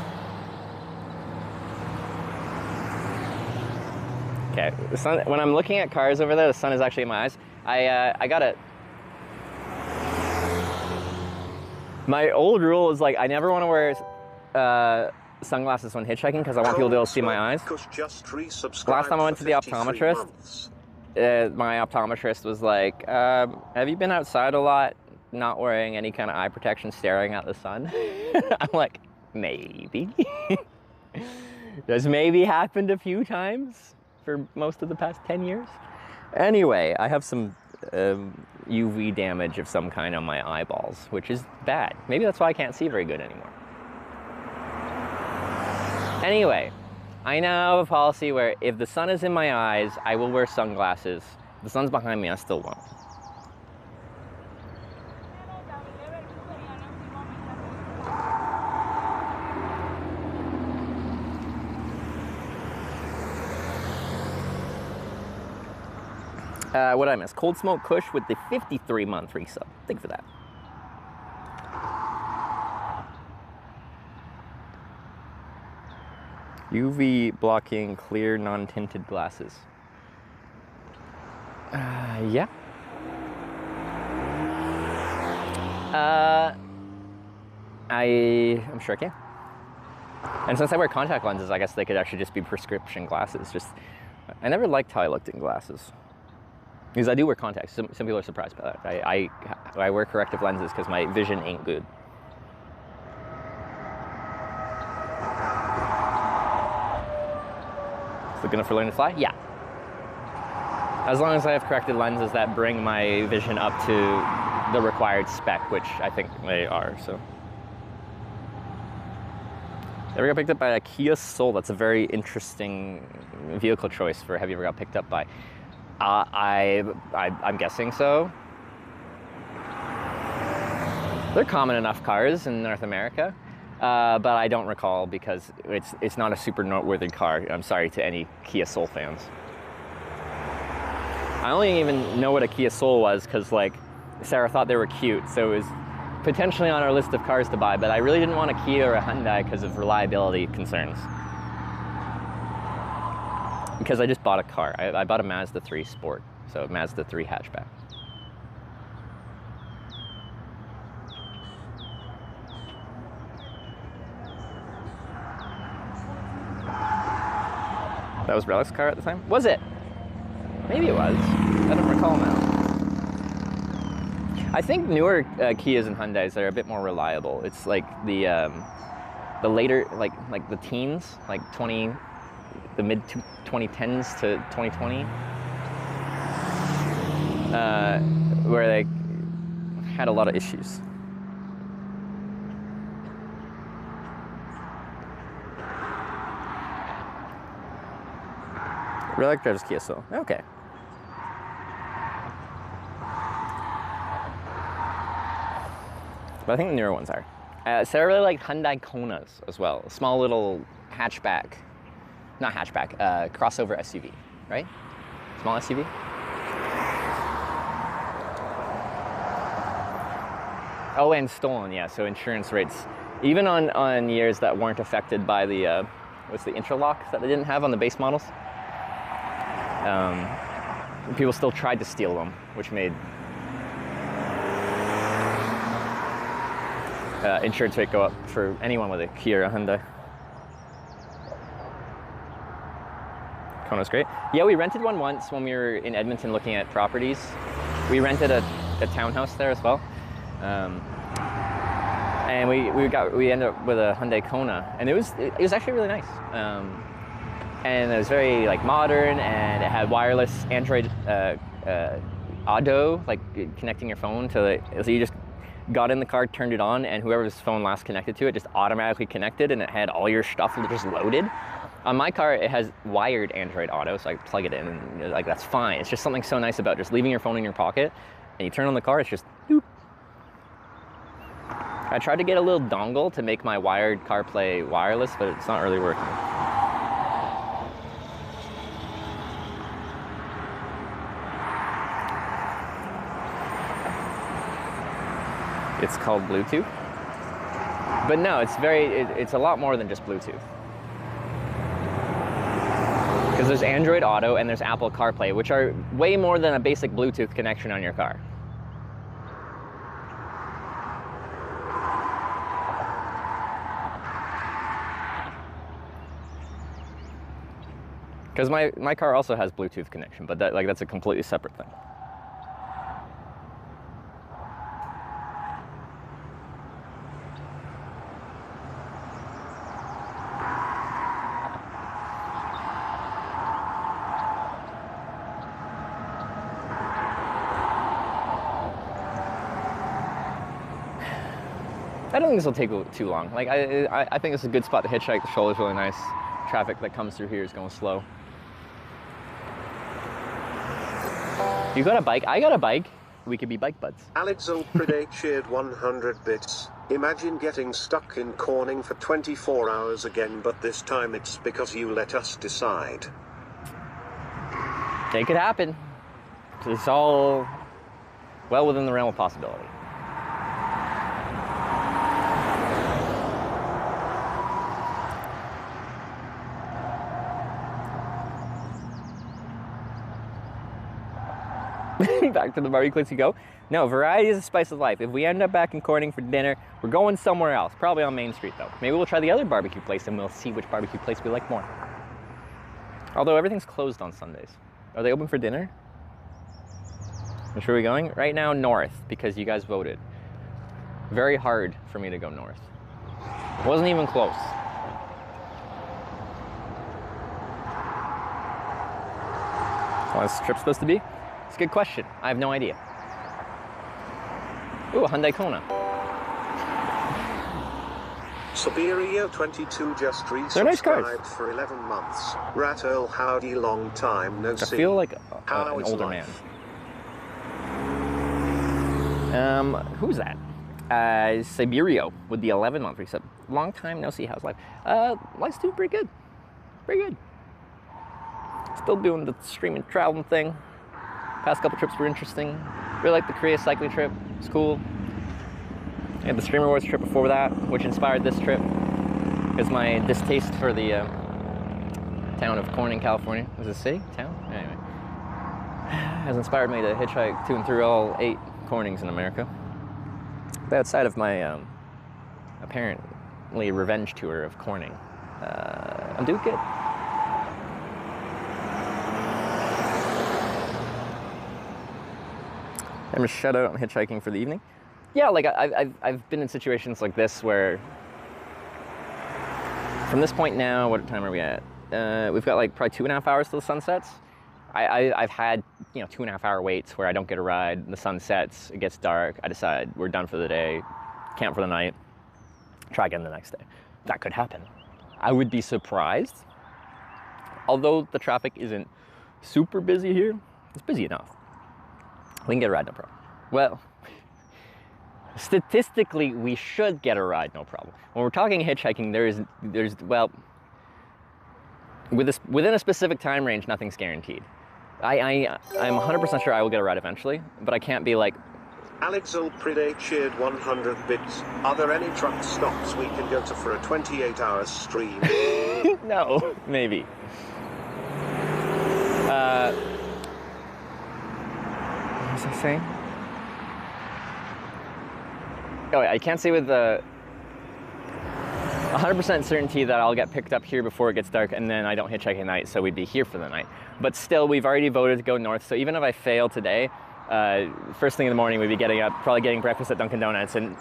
Okay, the sun, when I'm looking at cars over there, the sun is actually in my eyes. I got it. My old rule is like, I never want to wear sunglasses when hitchhiking because I want people to be able to see my eyes. Last time I went to the optometrist, my optometrist was like, have you been outside a lot, not wearing any kind of eye protection, staring at the sun? I'm like, maybe. That's maybe happened a few times for most of the past 10 years. Anyway, I have some UV damage of some kind on my eyeballs, which is bad. Maybe that's why I can't see very good anymore. Anyway, I now have a policy where if the sun is in my eyes, I will wear sunglasses. If the sun's behind me, I still won't. What did I miss? Cold Smoke Kush with the 53-month resub. Thank you for that. UV blocking clear non-tinted glasses. Yeah. I'm sure I can. And since I wear contact lenses, I guess they could actually just be prescription glasses. I never liked how I looked in glasses. Because I do wear contacts. Some people are surprised by that. I wear corrective lenses because my vision ain't good. Still good enough for learning to fly? Yeah. As long as I have corrected lenses that bring my vision up to the required spec, which I think they are, so. Ever got picked up by a Kia Soul? That's a very interesting vehicle choice for have you ever got picked up by? I'm guessing so. They're common enough cars in North America, but I don't recall because it's not a super noteworthy car. I'm sorry to any Kia Soul fans. I only even know what a Kia Soul was because like Sarah thought they were cute, so it was potentially on our list of cars to buy, but I really didn't want a Kia or a Hyundai because of reliability concerns. Because I just bought a car. I bought a Mazda 3 Sport, so Mazda 3 hatchback. That was Relic's car at the time? Was it? Maybe it was. I don't recall now. I think newer Kias and Hyundais are a bit more reliable. It's like the later, like the teens, like the mid 2010s to 2020, where they had a lot of issues. Relic drives Kia Soul. Okay. But I think the newer ones are. Sarah really liked Hyundai Konas as well. A small little hatchback. Not hatchback, crossover SUV, right? Small SUV? Oh, and stolen, yeah, so insurance rates. Even on years that weren't affected by the, what's the interlock that they didn't have on the base models? People still tried to steal them, which made insurance rate go up for anyone with a Kia or a Hyundai. Kona's great. Yeah, we rented one once when we were in Edmonton looking at properties. We rented a townhouse there as well. And we ended up with a Hyundai Kona, and it was actually really nice. And it was very like modern, and it had wireless Android auto, like connecting your phone to it. So you just got in the car, turned it on, and whoever's phone last connected to it just automatically connected, and it had all your stuff just loaded. On my car, it has wired Android Auto, so I plug it in, and like that's fine. It's just something so nice about just leaving your phone in your pocket, and you turn on the car, it's just doop. I tried to get a little dongle to make my wired CarPlay wireless, but it's not really working. It's called Bluetooth. But no, it's a lot more than just Bluetooth. Because there's Android Auto and there's Apple CarPlay, which are way more than a basic Bluetooth connection on your car. Because my car also has Bluetooth connection, but that's a completely separate thing. I don't think this will take too long. Like I think it's a good spot to hitchhike. The shoulder's really nice. Traffic that comes through here is going slow. You got a bike? I got a bike. We could be bike buds. Alex Ulpride shared 100 bits. Imagine getting stuck in Corning for 24 hours again, but this time it's because you let us decide. It could happen. It's all well within the realm of possibility. Back to the barbecue place you go. No, variety is the spice of life. If we end up back in Corning for dinner, we're going somewhere else. Probably on Main Street though. Maybe we'll try the other barbecue place and we'll see which barbecue place we like more. Although everything's closed on Sundays. Are they open for dinner? Which way are we going? Right now, north, because you guys voted. Very hard for me to go north. It wasn't even close. So what's this trip supposed to be? It's a good question. I have no idea. Ooh, a Hyundai Kona. Siberia 22 just resubscribed for 11 months. Rat Earl, howdy, long time no see. I feel like How an is older life? man. Who's that? Siberia with the 11 month reset. Long time no see. How's life? Life's doing pretty good. Pretty good. Still doing the streaming traveling thing. Past couple trips were interesting. Really liked the Korea cycling trip. It's cool. I had the Stream Rewards trip before that, which inspired this trip. Because my distaste for the town of Corning, California. Was it a city? Town? Anyway. Has inspired me to hitchhike to and through all 8 Cornings in America. But outside of my apparently revenge tour of Corning, I'm doing good. I'm just shut out on hitchhiking for the evening. Yeah, like I've been in situations like this where from this point now, what time are we at? We've got like probably 2.5 hours till the sun sets. I've had 2.5 hour waits where I don't get a ride, the sun sets, it gets dark, I decide we're done for the day, camp for the night, try again the next day. That could happen. I would be surprised. Although the traffic isn't super busy here, it's busy enough. We can get a ride, no problem. Well, statistically, we should get a ride, no problem. When we're talking hitchhiking, there's well, within a specific time range, nothing's guaranteed. I'm 100% sure I will get a ride eventually, but I can't be like. Alex Ulpride shared 100 bits. Are there any truck stops we can go to for a 28-hour stream? No, maybe. What was I saying? Oh, I can't say with the 100% certainty that I'll get picked up here before it gets dark, and then I don't hitchhike at night, so we'd be here for the night. But still, we've already voted to go north, so even if I fail today, first thing in the morning we'd be getting up, probably getting breakfast at Dunkin' Donuts and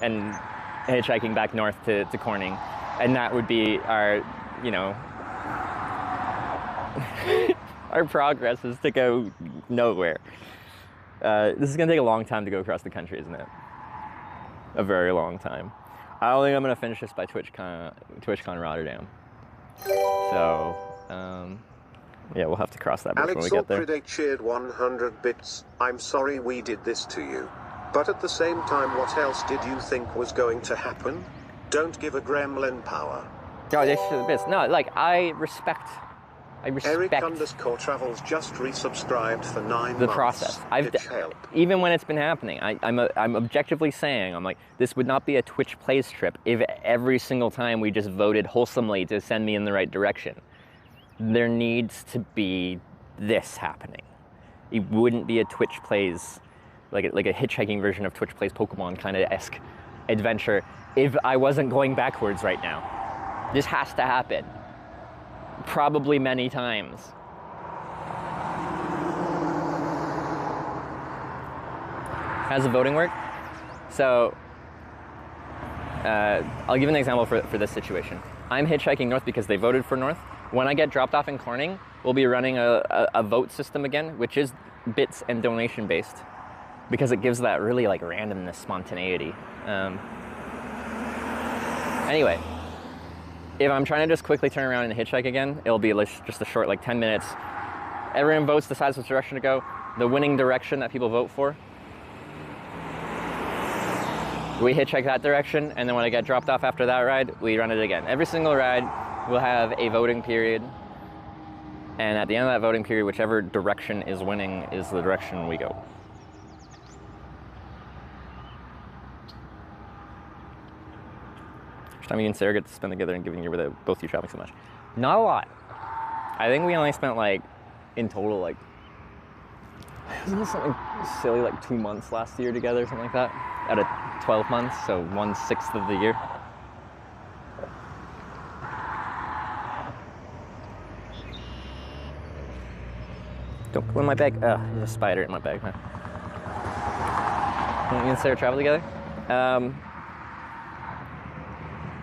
hitchhiking back north to Corning. And that would be our, you know, our progress is to go nowhere. This is gonna take a long time to go across the country, isn't it? A very long time. I don't think I'm gonna finish this by TwitchCon Rotterdam. So, yeah, we'll have to cross that bridge when we get there. Alex cheered 100 bits. I'm sorry we did this to you. But at the same time, what else did you think was going to happen? Don't give a gremlin power. Oh, this bits. No, like, I respect Eric_Travels just resubscribed for 9 months. The process. Even when it's been happening, I'm objectively saying, I'm like, this would not be a Twitch Plays trip if every single time we just voted wholesomely to send me in the right direction. There needs to be this happening. It wouldn't be a Twitch Plays, like a hitchhiking version of Twitch Plays Pokemon kind of esque adventure if I wasn't going backwards right now. This has to happen. Probably many times. How does the voting work? So, I'll give an example for this situation. I'm hitchhiking north because they voted for north. When I get dropped off in Corning, we'll be running a vote system again, which is bits and donation based, because it gives that really like randomness, spontaneity. Anyway. If I'm trying to just quickly turn around and hitchhike again, it'll be just a short, like 10 minutes. Everyone votes, decides which direction to go. The winning direction that people vote for. We hitchhike that direction, and then when I get dropped off after that ride, we run it again. Every single ride will have a voting period. And at the end of that voting period, whichever direction is winning is the direction we go. Time you and Sarah get to spend together and giving you with both you traveling so much? Not a lot. I think we only spent like, in total, like, isn't it something silly, like 2 months last year together, something like that? Out of 12 months, so 1/6 of the year. Don't go in my bag. Ugh, there's a spider in my bag, man. You and Sarah travel together?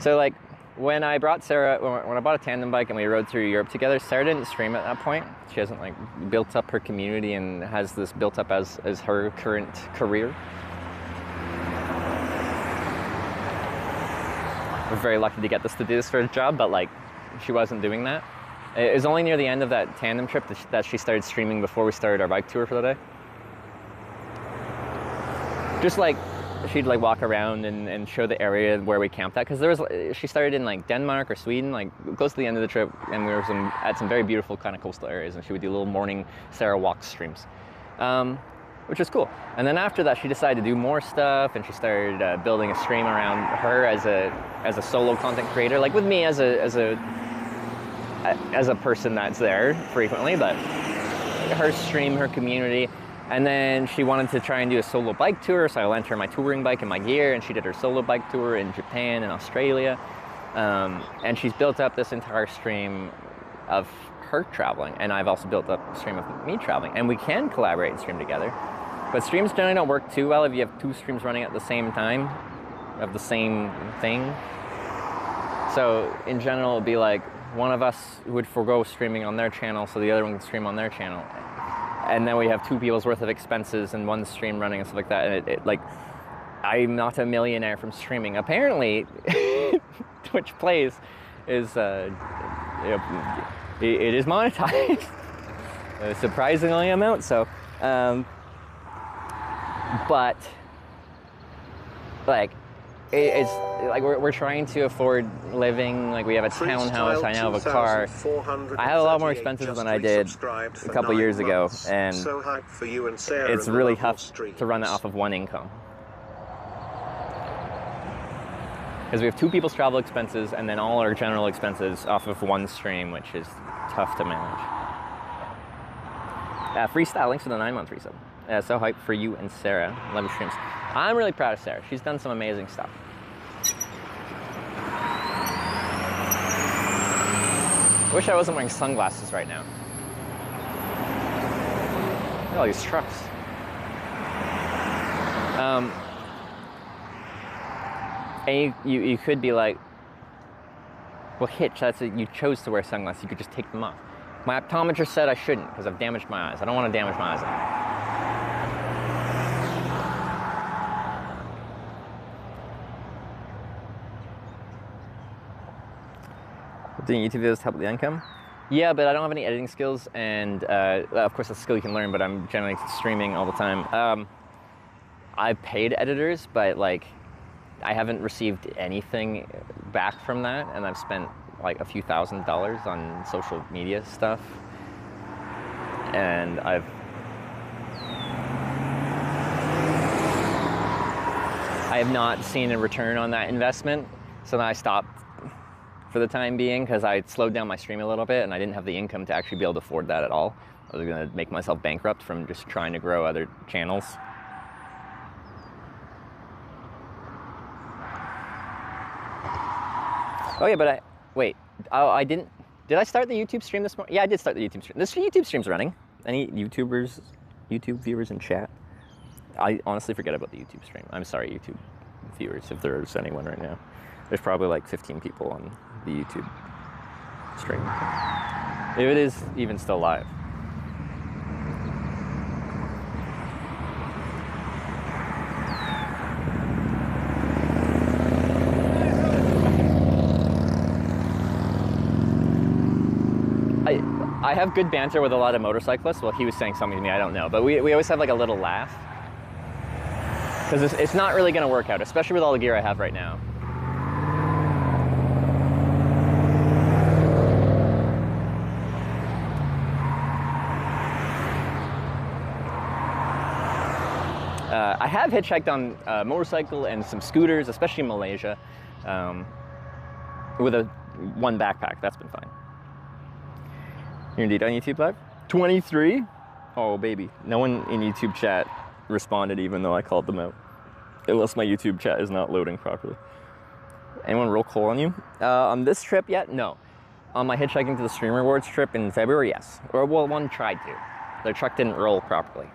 So like, when I brought Sarah, when I bought a tandem bike and we rode through Europe together, Sarah didn't stream at that point. She hasn't like built up her community and has this built up as her current career. We're very lucky to get this to do this for a job, but like, she wasn't doing that. It was only near the end of that tandem trip that she started streaming before we started our bike tour for the day. Just like, she'd like walk around and show the area where we camped at, because she started in like Denmark or Sweden, like close to the end of the trip, and we were at some very beautiful kind of coastal areas, and she would do little morning Sarah walk streams, which was cool. And then after that, she decided to do more stuff, and she started building a stream around her as a solo content creator, like with me as a person that's there frequently, but her stream, her community. And then she wanted to try and do a solo bike tour, so I lent her my touring bike and my gear, and she did her solo bike tour in Japan and Australia. And she's built up this entire stream of her traveling, and I've also built up a stream of me traveling. And we can collaborate and stream together. But streams generally don't work too well if you have 2 streams running at the same time of the same thing. So in general, it'd be like one of us would forego streaming on their channel so the other one can stream on their channel. And then we have 2 people's worth of expenses and 1 stream running and stuff like that. And it like, I'm not a millionaire from streaming. Apparently, Twitch Plays is, it is monetized. A surprisingly amount, so. But, like, it's like we're trying to afford living. Like, we have a townhouse, I now have a car. I have a lot more expenses than I did a couple years ago, and it's really tough to run that off of 1 income. Because we have 2 people's travel expenses and then all our general expenses off of 1 stream, which is tough to manage. Freestyle, links to the 9-month resub. So hyped for you and Sarah. Love your streams. I'm really proud of Sarah. She's done some amazing stuff. I wish I wasn't wearing sunglasses right now. Look at all these trucks. And you could be like, well, Hitch, that's it. You chose to wear sunglasses. You could just take them off. My optometrist said I shouldn't because I've damaged my eyes. I don't want to damage my eyes. Doing YouTube videos to help with the income? Yeah, but I don't have any editing skills, and of course that's a skill you can learn, but I'm generally streaming all the time. I've paid editors, but like I haven't received anything back from that, and I've spent like a few $1,000s on social media stuff, and I have not seen a return on that investment, so then I stopped for the time being because I slowed down my stream a little bit and I didn't have the income to actually be able to afford that at all. I was gonna make myself bankrupt from just trying to grow other channels. Oh yeah, but I did I start the YouTube stream this morning? Yeah, I did start the YouTube stream. This YouTube stream's running. Any YouTube viewers in chat? I honestly forget about the YouTube stream. I'm sorry, YouTube viewers, if there's anyone right now. There's probably like 15 people on the YouTube stream. If it is even still live. I have good banter with a lot of motorcyclists. Well, he was saying something to me, I don't know. But we always have like a little laugh. Because it's not really going to work out, especially with all the gear I have right now. I have hitchhiked on a motorcycle and some scooters, especially in Malaysia, with one backpack. That's been fine. You're indeed on YouTube Live? 23? Oh, baby. No one in YouTube chat responded even though I called them out. Unless my YouTube chat is not loading properly. Anyone roll coal on you? On this trip yet? No. On my hitchhiking to the Stream Rewards trip in February, yes. Or, well, one tried to. Their truck didn't roll properly.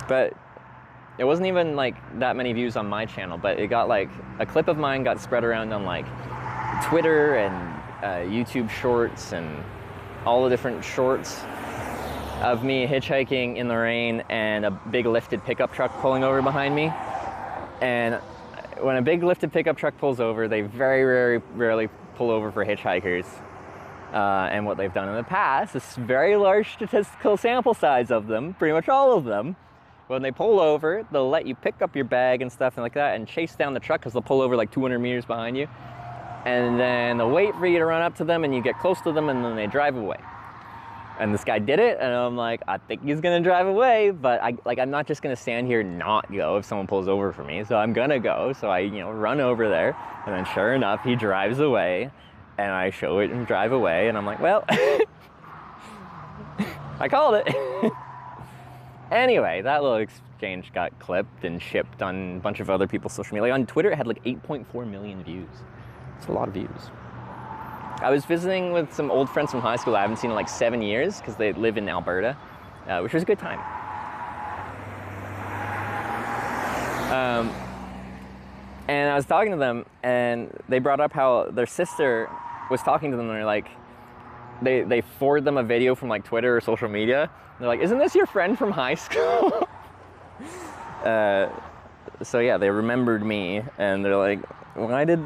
But it wasn't even like that many views on my channel, but it got like, a clip of mine got spread around on like Twitter and YouTube shorts and all the different shorts of me hitchhiking in the rain and a big lifted pickup truck pulling over behind me. And when a big lifted pickup truck pulls over, they very rarely pull over for hitchhikers. And what they've done in the past, this very large statistical sample size of them, pretty much all of them, when they pull over, they'll let you pick up your bag and stuff and like that and chase down the truck because they'll pull over like 200 meters behind you. And then they'll wait for you to run up to them and you get close to them and then they drive away. And this guy did it and I'm like, I think he's gonna drive away, but I'm not just gonna stand here and not go if someone pulls over for me, so I'm gonna go. So I run over there and then sure enough, he drives away and I show it and drive away and I'm like, well, I called it. Anyway, that little exchange got clipped and shipped on a bunch of other people's social media. Like on Twitter, it had like 8.4 million views. It's a lot of views. I was visiting with some old friends from high school I haven't seen in like 7 years because they live in Alberta, which was a good time. And I was talking to them and they brought up how their sister was talking to them and they're like, they forward them a video from like Twitter or social media. They're like, isn't this your friend from high school? So yeah, they remembered me and they're like, why did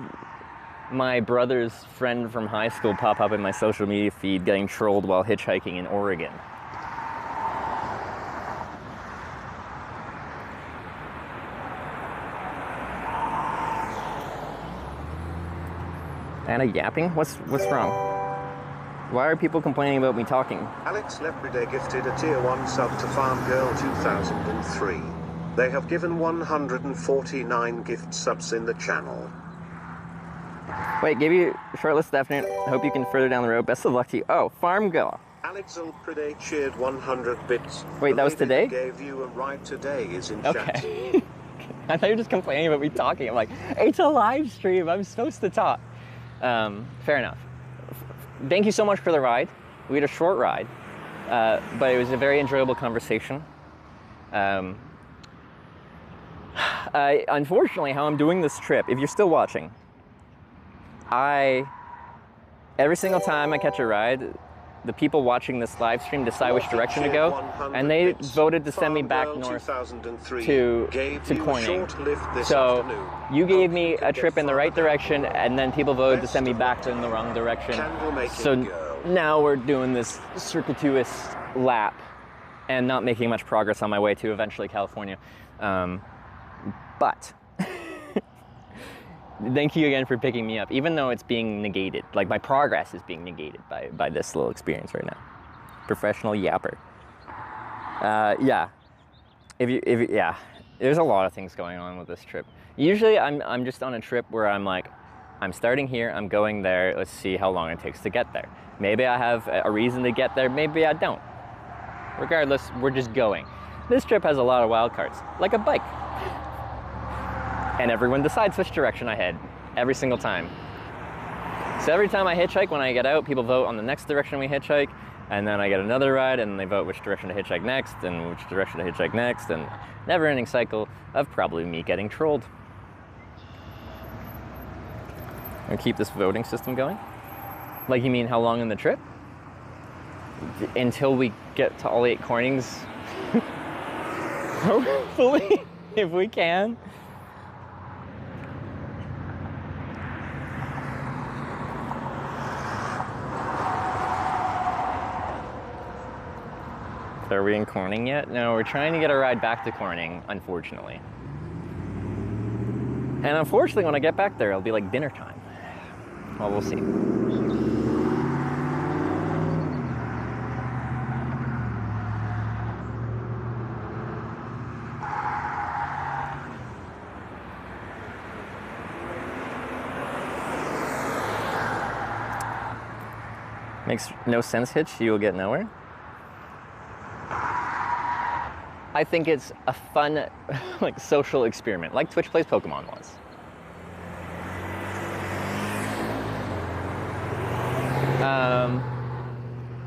my brother's friend from high school pop up in my social media feed getting trolled while hitchhiking in Oregon? Anna yapping? What's wrong? Why are people complaining about me talking? Alex Lepride gifted a tier 1 sub to Farm Girl 2003. They have given 149 gift subs in the channel. Wait, gave you a short list this afternoon. I hope you can further down the road. Best of luck to you. Oh, Farm Girl. Alex Lepride cheered 100 bits. Wait, that was today? Gave you a ride today is in okay. chat. I thought you were just complaining about me talking. I'm like, it's a live stream. I'm supposed to talk. Fair enough. thank you so much for the ride. We had a short ride, but it was a very enjoyable conversation. Unfortunately, how I'm doing this trip, if you're still watching, every single time I catch a ride, the people watching this live stream decide which direction to go, and they voted to send me back north to Corning. So you gave me a trip in the right direction, and then people voted to send me back in the wrong direction. So now we're doing this circuitous lap and not making much progress on my way to eventually California. But thank you again for picking me up, even though it's being negated. Like, my progress is being negated by this little experience right now. Professional yapper. Yeah. Yeah. There's a lot of things going on with this trip. Usually I'm just on a trip where I'm like, I'm starting here, I'm going there, let's see how long it takes to get there. Maybe I have a reason to get there, maybe I don't. Regardless, we're just going. This trip has a lot of wild cards, like a bike. And everyone decides which direction I head, every single time. So every time I hitchhike, when I get out, people vote on the next direction we hitchhike, and then I get another ride, and they vote which direction to hitchhike next, and which direction to hitchhike next, and never-ending cycle of probably me getting trolled. And keep this voting system going? Like, you mean how long in the trip? Until we get to all 8 Cornings? Hopefully, if we can. Are we in Corning yet? No, we're trying to get a ride back to Corning, unfortunately. And unfortunately, when I get back there, it'll be like dinner time. Well, we'll see. Makes no sense, Hitch. You will get nowhere. I think it's a fun, like, social experiment, like Twitch Plays Pokemon was.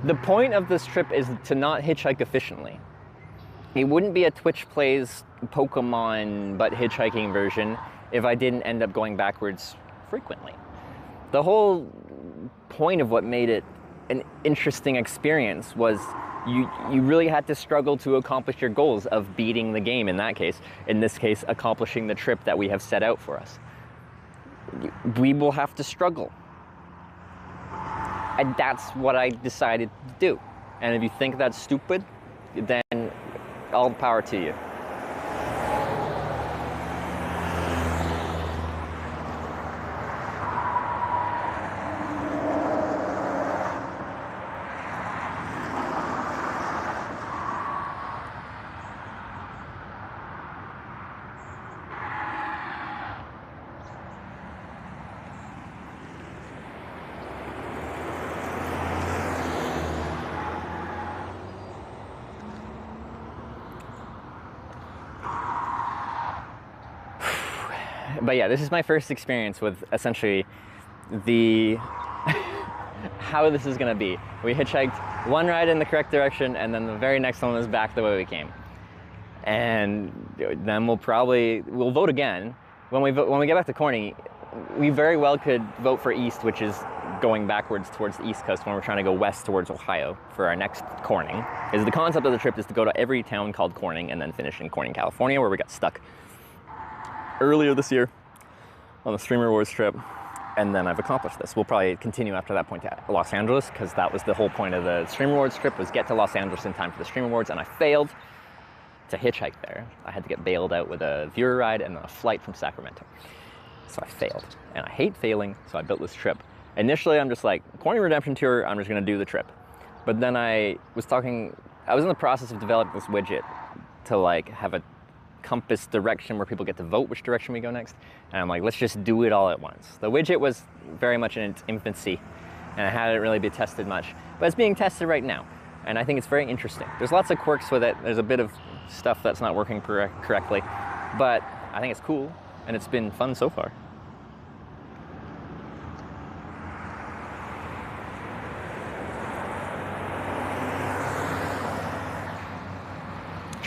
The point of this trip is to not hitchhike efficiently. It wouldn't be a Twitch Plays Pokemon but hitchhiking version if I didn't end up going backwards frequently. The whole point of what made it an interesting experience was you really had to struggle to accomplish your goals of beating the game in that case. In this case, accomplishing the trip that we have set out for us. We will have to struggle. And that's what I decided to do. And if you think that's stupid, then all the power to you. But yeah, this is my first experience with essentially how this is gonna be. We hitchhiked one ride in the correct direction, and then the very next one was back the way we came. And then we'll vote again. When we get back to Corning, we very well could vote for East, which is going backwards towards the East Coast when we're trying to go west towards Ohio for our next Corning. Because the concept of the trip is to go to every town called Corning and then finish in Corning, California, where we got stuck earlier this year on the Streamer Wars trip, and then I've accomplished this. We'll probably continue after that point to Los Angeles, because that was the whole point of the Streamer Wars trip, was get to Los Angeles in time for the Streamer Wars, and I failed to hitchhike there. I had to get bailed out with a viewer ride and a flight from Sacramento. So I failed, and I hate failing, so I built this trip. Initially, I'm just like, Corning Redemption Tour, I'm just gonna do the trip. But then I was in the process of developing this widget to like have a compass direction where people get to vote which direction we go next. And I'm like, let's just do it all at once. The widget was very much in its infancy, and it hadn't really been tested much, but it's being tested right now. And I think it's very interesting. There's lots of quirks with it. There's a bit of stuff that's not working correctly, but I think it's cool, and it's been fun so far.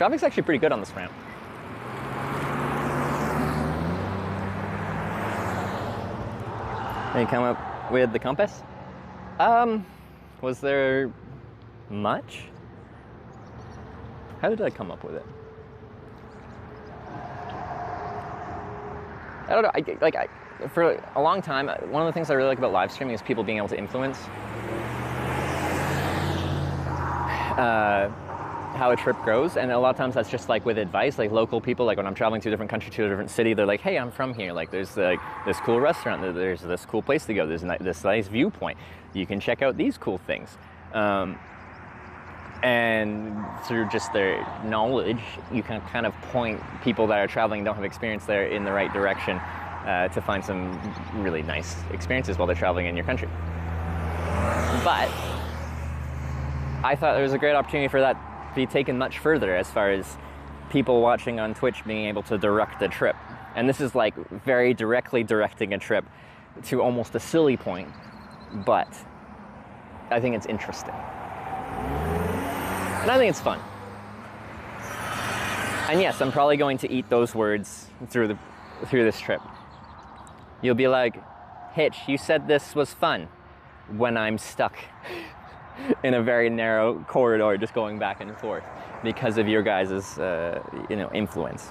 Traffic's actually pretty good on this ramp. And you come up with the compass? Was there much? How did I come up with it? I don't know. For a long time, one of the things I really like about live streaming is people being able to influence how a trip goes, and a lot of times that's just like with advice, like local people, like when I'm traveling to a different country, to a different city, they're like, hey, I'm from here, like there's like this cool restaurant, there's this cool place to go, there's this nice viewpoint, you can check out these cool things. And through just their knowledge, you can kind of point people that are traveling and don't have experience there in the right direction to find some really nice experiences while they're traveling in your country. But I thought there was a great opportunity for that to be taken much further, as far as people watching on Twitch being able to direct the trip. And this is like very directly directing a trip to almost a silly point, but I think it's interesting. And I think it's fun. And yes, I'm probably going to eat those words through this trip. You'll be like, Hitch, you said this was fun, when I'm stuck in a very narrow corridor just going back and forth because of your guys' influence.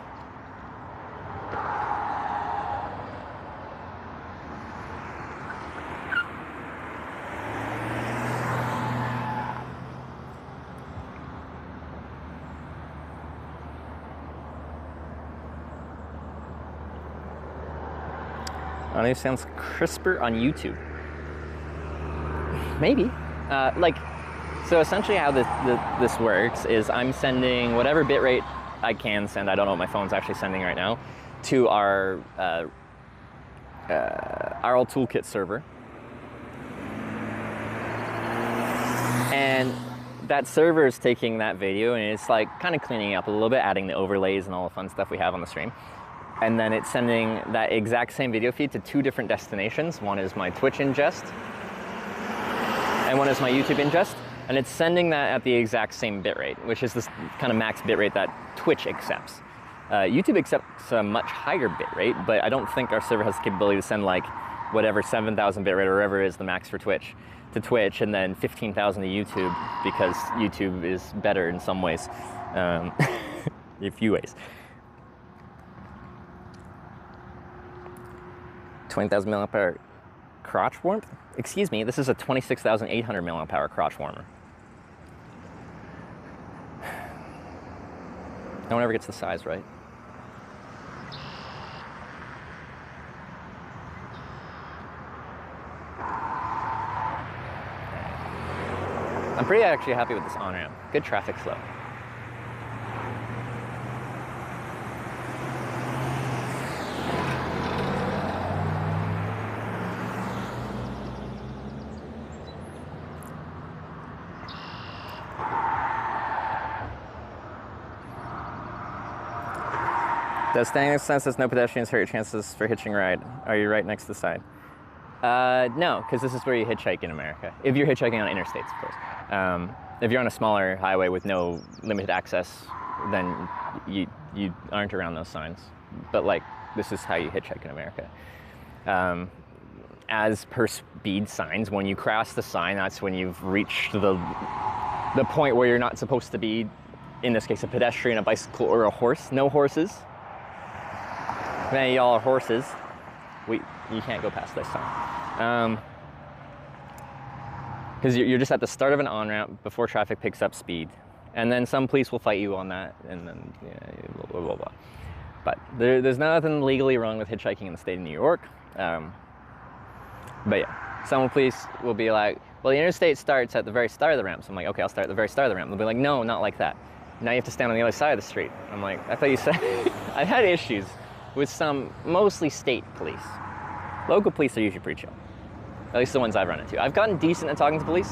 It sounds crisper on YouTube. Maybe. So essentially how this works is I'm sending whatever bitrate I can send, I don't know what my phone's actually sending right now, to our old toolkit server. And that server is taking that video and it's like kind of cleaning up a little bit, adding the overlays and all the fun stuff we have on the stream. And then it's sending that exact same video feed to two different destinations. One is my Twitch ingest, and one is my YouTube ingest. And it's sending that at the exact same bitrate, which is this kind of max bitrate that Twitch accepts. YouTube accepts a much higher bitrate, but I don't think our server has the capability to send like whatever 7,000 bitrate or whatever is the max for Twitch to Twitch, and then 15,000 to YouTube, because YouTube is better in some ways, a few ways. 20,000 milliamp hour crotch warmth? Excuse me, this is a 26,800 milliamp hour crotch warmer. No one ever gets the size right. I'm pretty actually happy with this on-ramp. Good traffic flow. Does standing next to the sign says no pedestrians hurt your chances for hitching a ride? Are you right next to the sign? No, because this is where you hitchhike in America. If you're hitchhiking on interstates, of course. If you're on a smaller highway with no limited access, then you aren't around those signs. But like, this is how you hitchhike in America. As per speed signs, when you cross the sign, that's when you've reached the point where you're not supposed to be. In this case, a pedestrian, a bicycle, or a horse. No horses. If any of y'all are horses, you can't go past this sign. Because you're just at the start of an on-ramp before traffic picks up speed. And then some police will fight you on that, and then blah, blah, blah, blah. But there's nothing legally wrong with hitchhiking in the state of New York. But yeah, some police will be like, well, the interstate starts at the very start of the ramp. So I'm like, okay, I'll start at the very start of the ramp. They'll be like, no, not like that. Now you have to stand on the other side of the street. I'm like, I thought you said... I've had issues with some mostly state police. Local police are usually pretty chill. At least the ones I've run into. I've gotten decent at talking to police.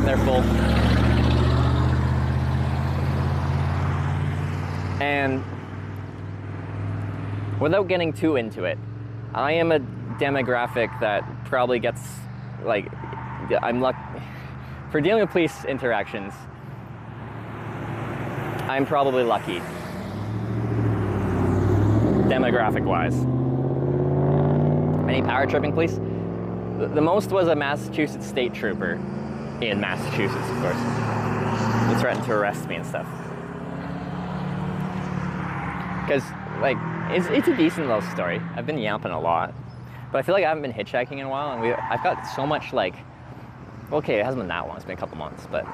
They're full. And without getting too into it, I am a demographic that probably gets, like, I'm lucky for dealing with police interactions. I'm probably lucky, demographic-wise. Any power tripping, please? The most was a Massachusetts state trooper in Massachusetts, of course. He threatened to arrest me and stuff. Because, like, it's a decent little story. I've been yapping a lot. But I feel like I haven't been hitchhiking in a while, and I've got so much, like... Okay, it hasn't been that long. It's been a couple months, but...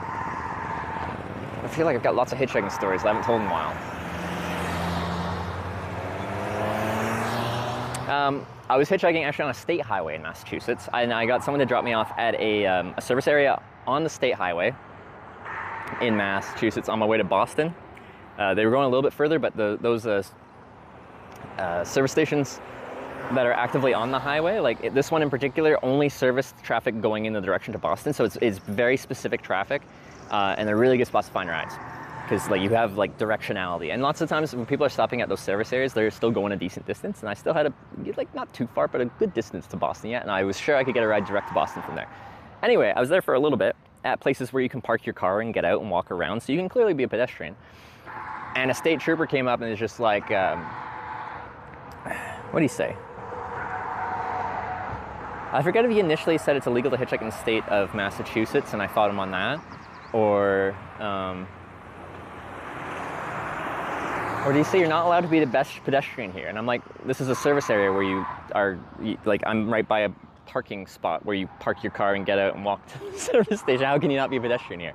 I feel like I've got lots of hitchhiking stories I haven't told in a while. I was hitchhiking actually on a state highway in Massachusetts, and I got someone to drop me off at a service area on the state highway in Massachusetts on my way to Boston. They were going a little bit further, but those service stations that are actively on the highway, like this one in particular, only service traffic going in the direction to Boston, so it's very specific traffic, and they're really good spots to find rides. Because like you have like directionality, and lots of times when people are stopping at those service areas, they're still going a decent distance, and I still had like not too far, but a good distance to Boston yet, and I was sure I could get a ride direct to Boston from there. Anyway, I was there for a little bit at places where you can park your car and get out and walk around, so you can clearly be a pedestrian. And a state trooper came up and was just like, what do you say? I forget if he initially said it's illegal to hitchhike in the state of Massachusetts, and I fought him on that, or do you say you're not allowed to be the best pedestrian here? And I'm like, this is a service area where you are, like, I'm right by a parking spot where you park your car and get out and walk to the service station. How can you not be a pedestrian here?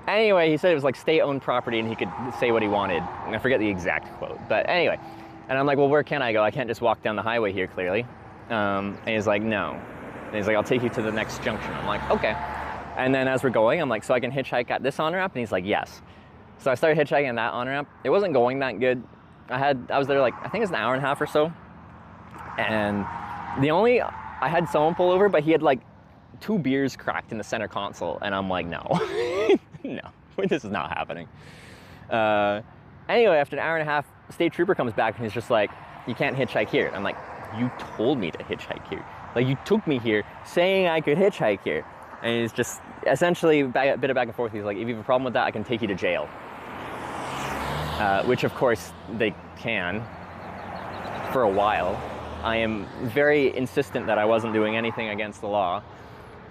Anyway, he said it was like state-owned property and he could say what he wanted. And I forget the exact quote, but anyway. And I'm like, well, where can I go? I can't just walk down the highway here, clearly. And he's like, no. And he's like, I'll take you to the next junction. I'm like, okay. And then as we're going, I'm like, so I can hitchhike at this on-ramp? And he's like, yes. So I started hitchhiking on that on-ramp. It wasn't going that good. I was there like, I think it was an hour and a half or so. And I had someone pull over, but he had like 2 beers cracked in the center console. And I'm like, no, no, this is not happening. Anyway, after an hour and a half, state trooper comes back and he's just like, you can't hitchhike here. I'm like, you told me to hitchhike here. Like, you took me here saying I could hitchhike here. And he's just essentially a bit of back and forth. He's like, if you have a problem with that, I can take you to jail. Which of course they can for a while. I am very insistent that I wasn't doing anything against the law.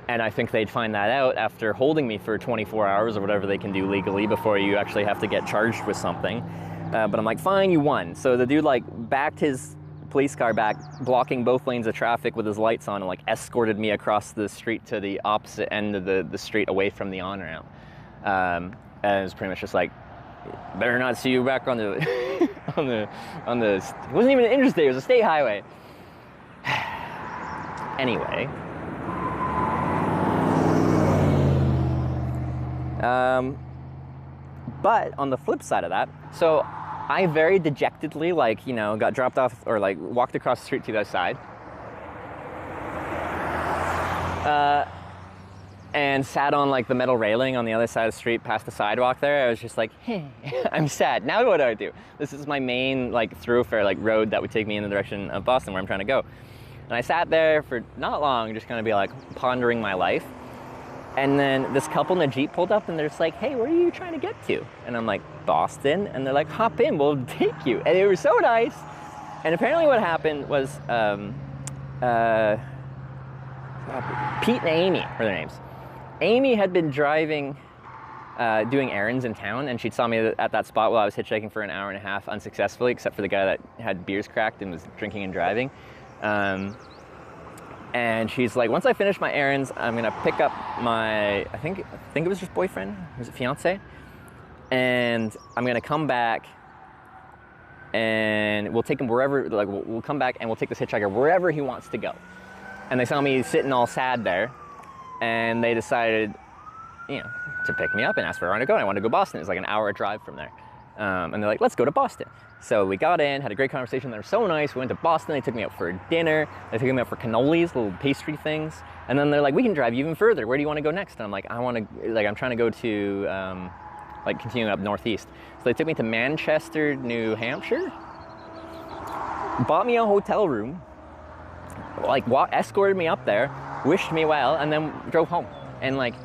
And I think they'd find that out after holding me for 24 hours or whatever they can do legally before you actually have to get charged with something. But I'm like, fine, you won. So the dude like backed his police car back, blocking both lanes of traffic with his lights on, and like escorted me across the street to the opposite end of the street away from the on-ramp. And it was pretty much just like, better not see you back on the, it wasn't even an interstate, it was a state highway. Anyway. But on the flip side of that, so I very dejectedly, like, you know, got dropped off or like walked across the street to the other side. And sat on like the metal railing on the other side of the street past the sidewalk there. I was just like, hey, I'm sad. Now what do I do? This is my main like thoroughfare, like road that would take me in the direction of Boston where I'm trying to go. And I sat there for not long, just kind of be like pondering my life. And then this couple in a Jeep pulled up and they're just like, hey, where are you trying to get to? And I'm like, Boston. And they're like, hop in, we'll take you. And they were so nice. And apparently what happened was Pete and Amy were their names. Amy had been driving, doing errands in town, and she saw me at that spot while I was hitchhiking for an hour and a half unsuccessfully, except for the guy that had beers cracked and was drinking and driving. And she's like, once I finish my errands, I'm gonna pick up my, I think it was just boyfriend, was it fiance? And I'm gonna come back and we'll take him wherever, like we'll come back and we'll take this hitchhiker wherever he wants to go. And they saw me sitting all sad there, and they decided, you know, to pick me up and ask where I want to go. And I wanted to go to Boston. It was like an hour drive from there. And they're like, let's go to Boston. So we got in, had a great conversation. They were so nice. We went to Boston. They took me out for dinner. They took me out for cannolis, little pastry things. And then they're like, we can drive you even further. Where do you want to go next? And I'm like, I'm trying to go to, like continuing up northeast. So they took me to Manchester, New Hampshire, bought me a hotel room, like escorted me up there, wished me well, and then drove home. And like,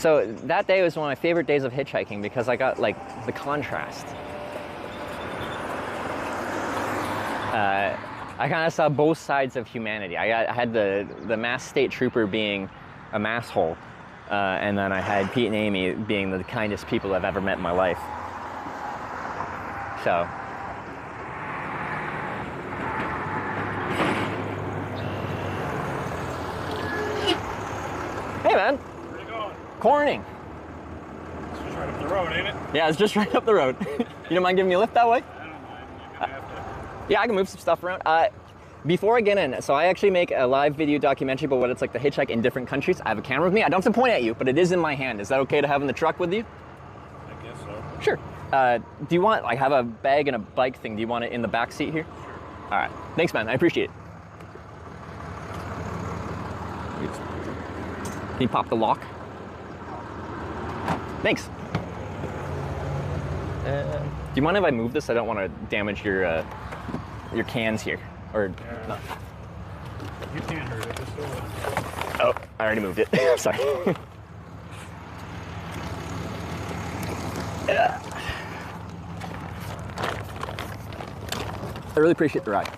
So that day was one of my favorite days of hitchhiking because I got like the contrast. I kind of saw both sides of humanity. I had the mass state trooper being a masshole, and then I had Pete and Amy being the kindest people I've ever met in my life. So. Hey man. Where you going? Corning. It's just right up the road, ain't it? Yeah, it's just right up the road. You don't mind giving me a lift that way? I don't mind. You're gonna have to. Yeah, I can move some stuff around. Before I get in, so I actually make a live video documentary about what it's like to hitchhike in different countries. I have a camera with me. I don't have to point at you, but it is in my hand. Is that okay to have in the truck with you? I guess so. Sure. Do you want, like, have a bag and a bike thing? Do you want it in the back seat here? Sure. All right. Thanks, man. I appreciate it. Can you pop the lock? Thanks. Do you mind if I move this? I don't want to damage your cans here. Or no. You can't hurt it. Just hold it. Oh, I already moved it. Sorry. I really appreciate the ride.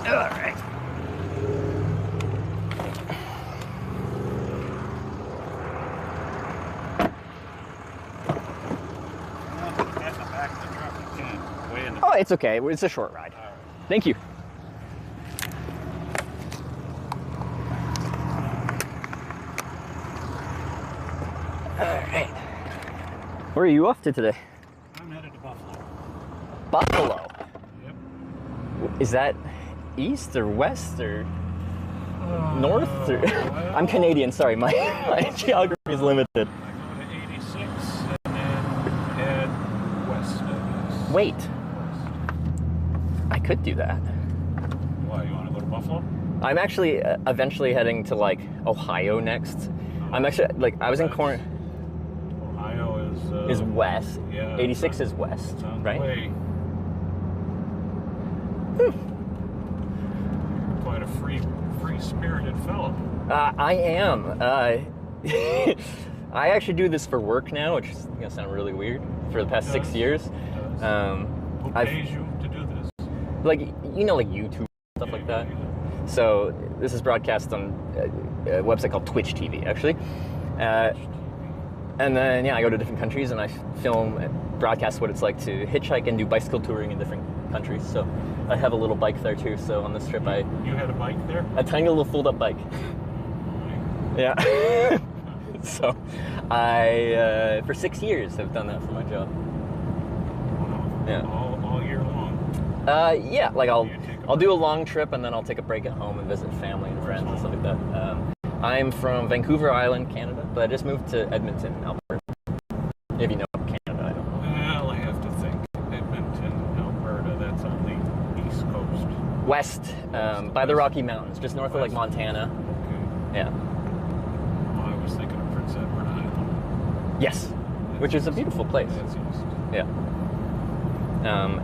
All right. Oh, it's okay. It's a short ride. Thank you. All right. Where are you off to today? I'm headed to Buffalo. Buffalo? Yep. Is that east or west or north? Or I'm Canadian, sorry. My geography is limited. I go to 86 and then head west, I guess. Wait. I could do that. Why, you want to go to Buffalo? I'm actually eventually heading to like Ohio next. I'm actually like I was in Corn. Ohio is west. Yeah. 86 is west, right? You're quite a free-spirited fellow. I am. I actually do this for work now, which is gonna sound really weird. For the past 6 years. Who pays you to do this? Like, you know, like YouTube, stuff like that. So this is broadcast on a website called Twitch TV, actually. And then, yeah, I go to different countries and I film and broadcast what it's like to hitchhike and do bicycle touring in different countries. So I have a little bike there too. So on this trip, You had a bike there? A tiny little fold-up bike. Yeah. So I, for 6 years, have done that for my job. Yeah. All year long? Yeah, like I'll do a long trip and then I'll take a break at home and visit family and friends and stuff like that. I'm from Vancouver Island, Canada, but I just moved to Edmonton, Alberta. If you know Canada, I don't know. Well, I have to think. Edmonton, Alberta, that's on the east coast. West, by the Rocky Mountains, just north of like Montana. Okay. Yeah. Well, I was thinking of Prince Edward Island. Yes, which is a beautiful place. That's east. Yeah.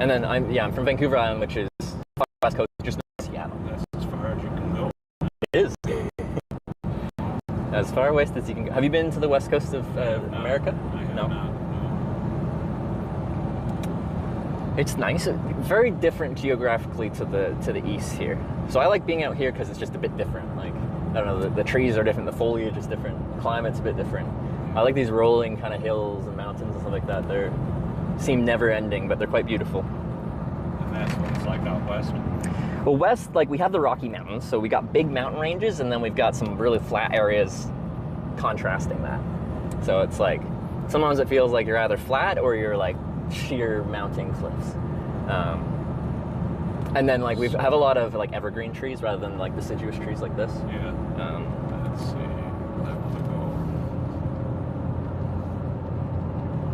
And then I'm from Vancouver Island, which is far west coast, just north of Seattle. That's as far as you can go. It is. As far west as you can go. Have you been to the west coast of America? I have No. not. It's nice. Very different geographically to the east here. So I like being out here because it's just a bit different. Like, I don't know, the trees are different, the foliage is different, the climate's a bit different. I like these rolling kind of hills and mountains and stuff like that. They seem never ending, but they're quite beautiful. And that's what it's like out west? Well, west, like, we have the Rocky Mountains, so we got big mountain ranges, and then we've got some really flat areas contrasting that. So it's like, sometimes it feels like you're either flat or you're like sheer mountain cliffs. And then like we have a lot of like evergreen trees rather than like deciduous trees like this. Yeah. Let's see. Left to go.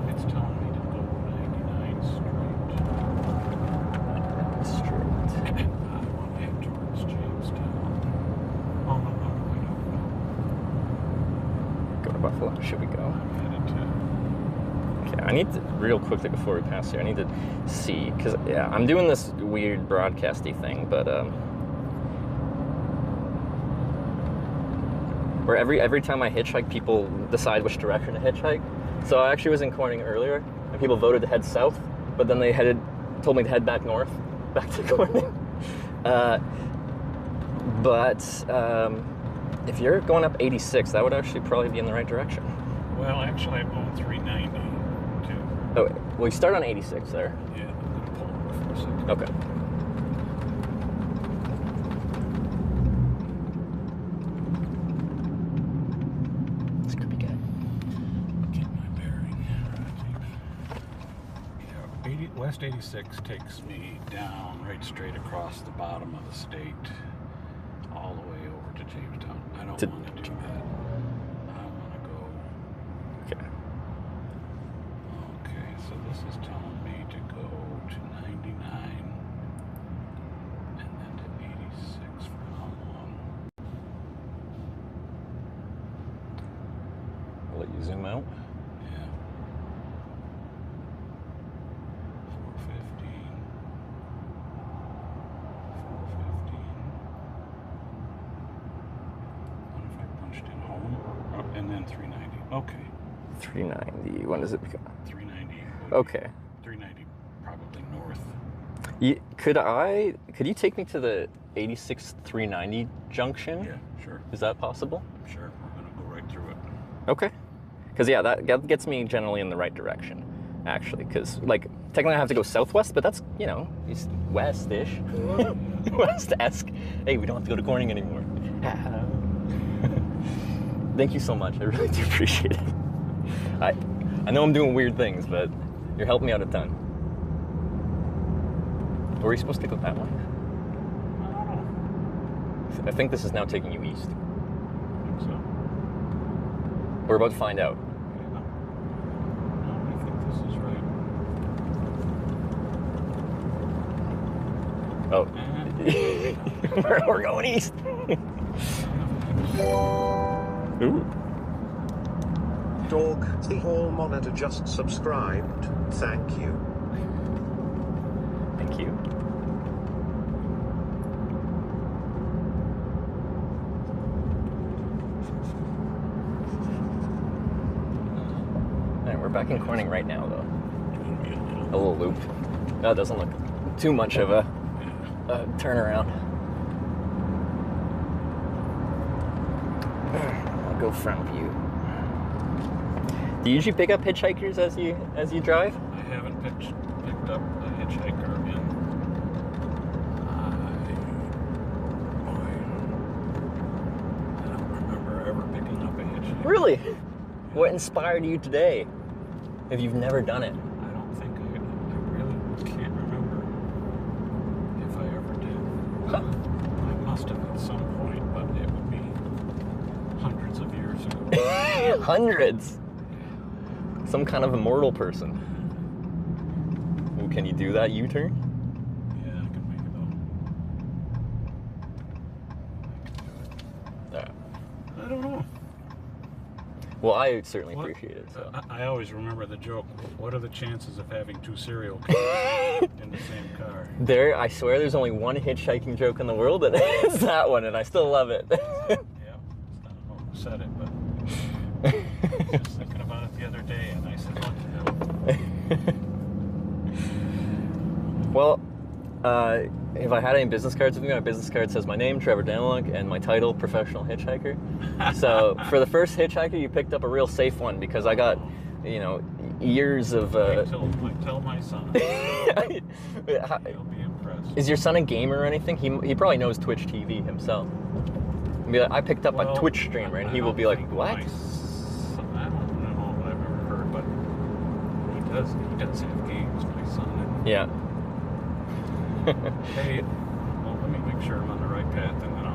It's telling me to go 99 straight. I want to head towards Jamestown. Oh no, I don't know. Go to Buffalo. Should we go? I'm headed to. Okay, I need to, real quickly before we pass here, I need to see, because, yeah, I'm doing this weird broadcasty thing, but, where every time I hitchhike, people decide which direction to hitchhike. So I actually was in Corning earlier, and people voted to head south, but then they told me to head back north, back to Corning. But if you're going up 86, that would actually probably be in the right direction. Well, actually, I'm going 390 too. Oh, well, you start on 86 there. Yeah, I'm going to pull over for a second. Okay. This could be good. Get my bearing. Yeah, West 86 takes me down right straight across the bottom of the state, all the way over to Jamestown. I don't want to do that. I want to go. Okay. Okay, so this is telling me to go to 99 and then to 86 for how long? I'll let you zoom out. Yeah. 415. 415. What if I punched in home? Oh, and then 390. Okay. 390. When does it become? 390. Okay. 390, probably north. Could you take me to the 86 390 junction? Yeah, sure. Is that possible? Sure. We're going to go right through it. Okay. Because, yeah, that gets me generally in the right direction, actually. Because, like, technically I have to go southwest, but that's, you know, it's west-ish. West-esque. Hey, we don't have to go to Corning anymore. Thank you so much. I really do appreciate it. I know I'm doing weird things, but you're helping me out a ton. Were we supposed to go that way? I think this is now taking you east. I think so. We're about to find out. No, I think this is right. Oh. We're going east. Ooh. Dog, the hall monitor just subscribed. Thank you. Thank you. Alright, we're back in Corning right now, though. A little loop. That doesn't look too much of a turnaround. I'll go front view. Do you usually pick up hitchhikers as you drive? I haven't picked up a hitchhiker in. I don't remember ever picking up a hitchhiker. Really? What inspired you today? If you've never done it? I don't think I really can't remember if I ever did. Huh. I must have at some point, but it would be hundreds of years ago. Hundreds? Some kind of immortal person. Well, can you do that U-turn? Yeah, I can make it all. I don't know. Well, I certainly appreciate it. So. I always remember the joke. What are the chances of having two serial killers in the same car? I swear there's only one hitchhiking joke in the world, and it's that one, and I still love it. Yeah, I don't know who said it, but I was just thinking about it the other day, and I said, what the hell? Well, if I had any business cards with me, my business card says my name, Trevor Daniluk, and my title, Professional Hitchhiker. So for the first hitchhiker, you picked up a real safe one, because I got, you know, years of... Tell my son. He'll be impressed. Is your son a gamer or anything? He probably knows Twitch TV himself. Be like, I picked up a Twitch streamer, and he will be like, what? I don't know what I've ever heard, but he does have games, my son. Yeah. Hey, well, let me make sure I'm on the right path. And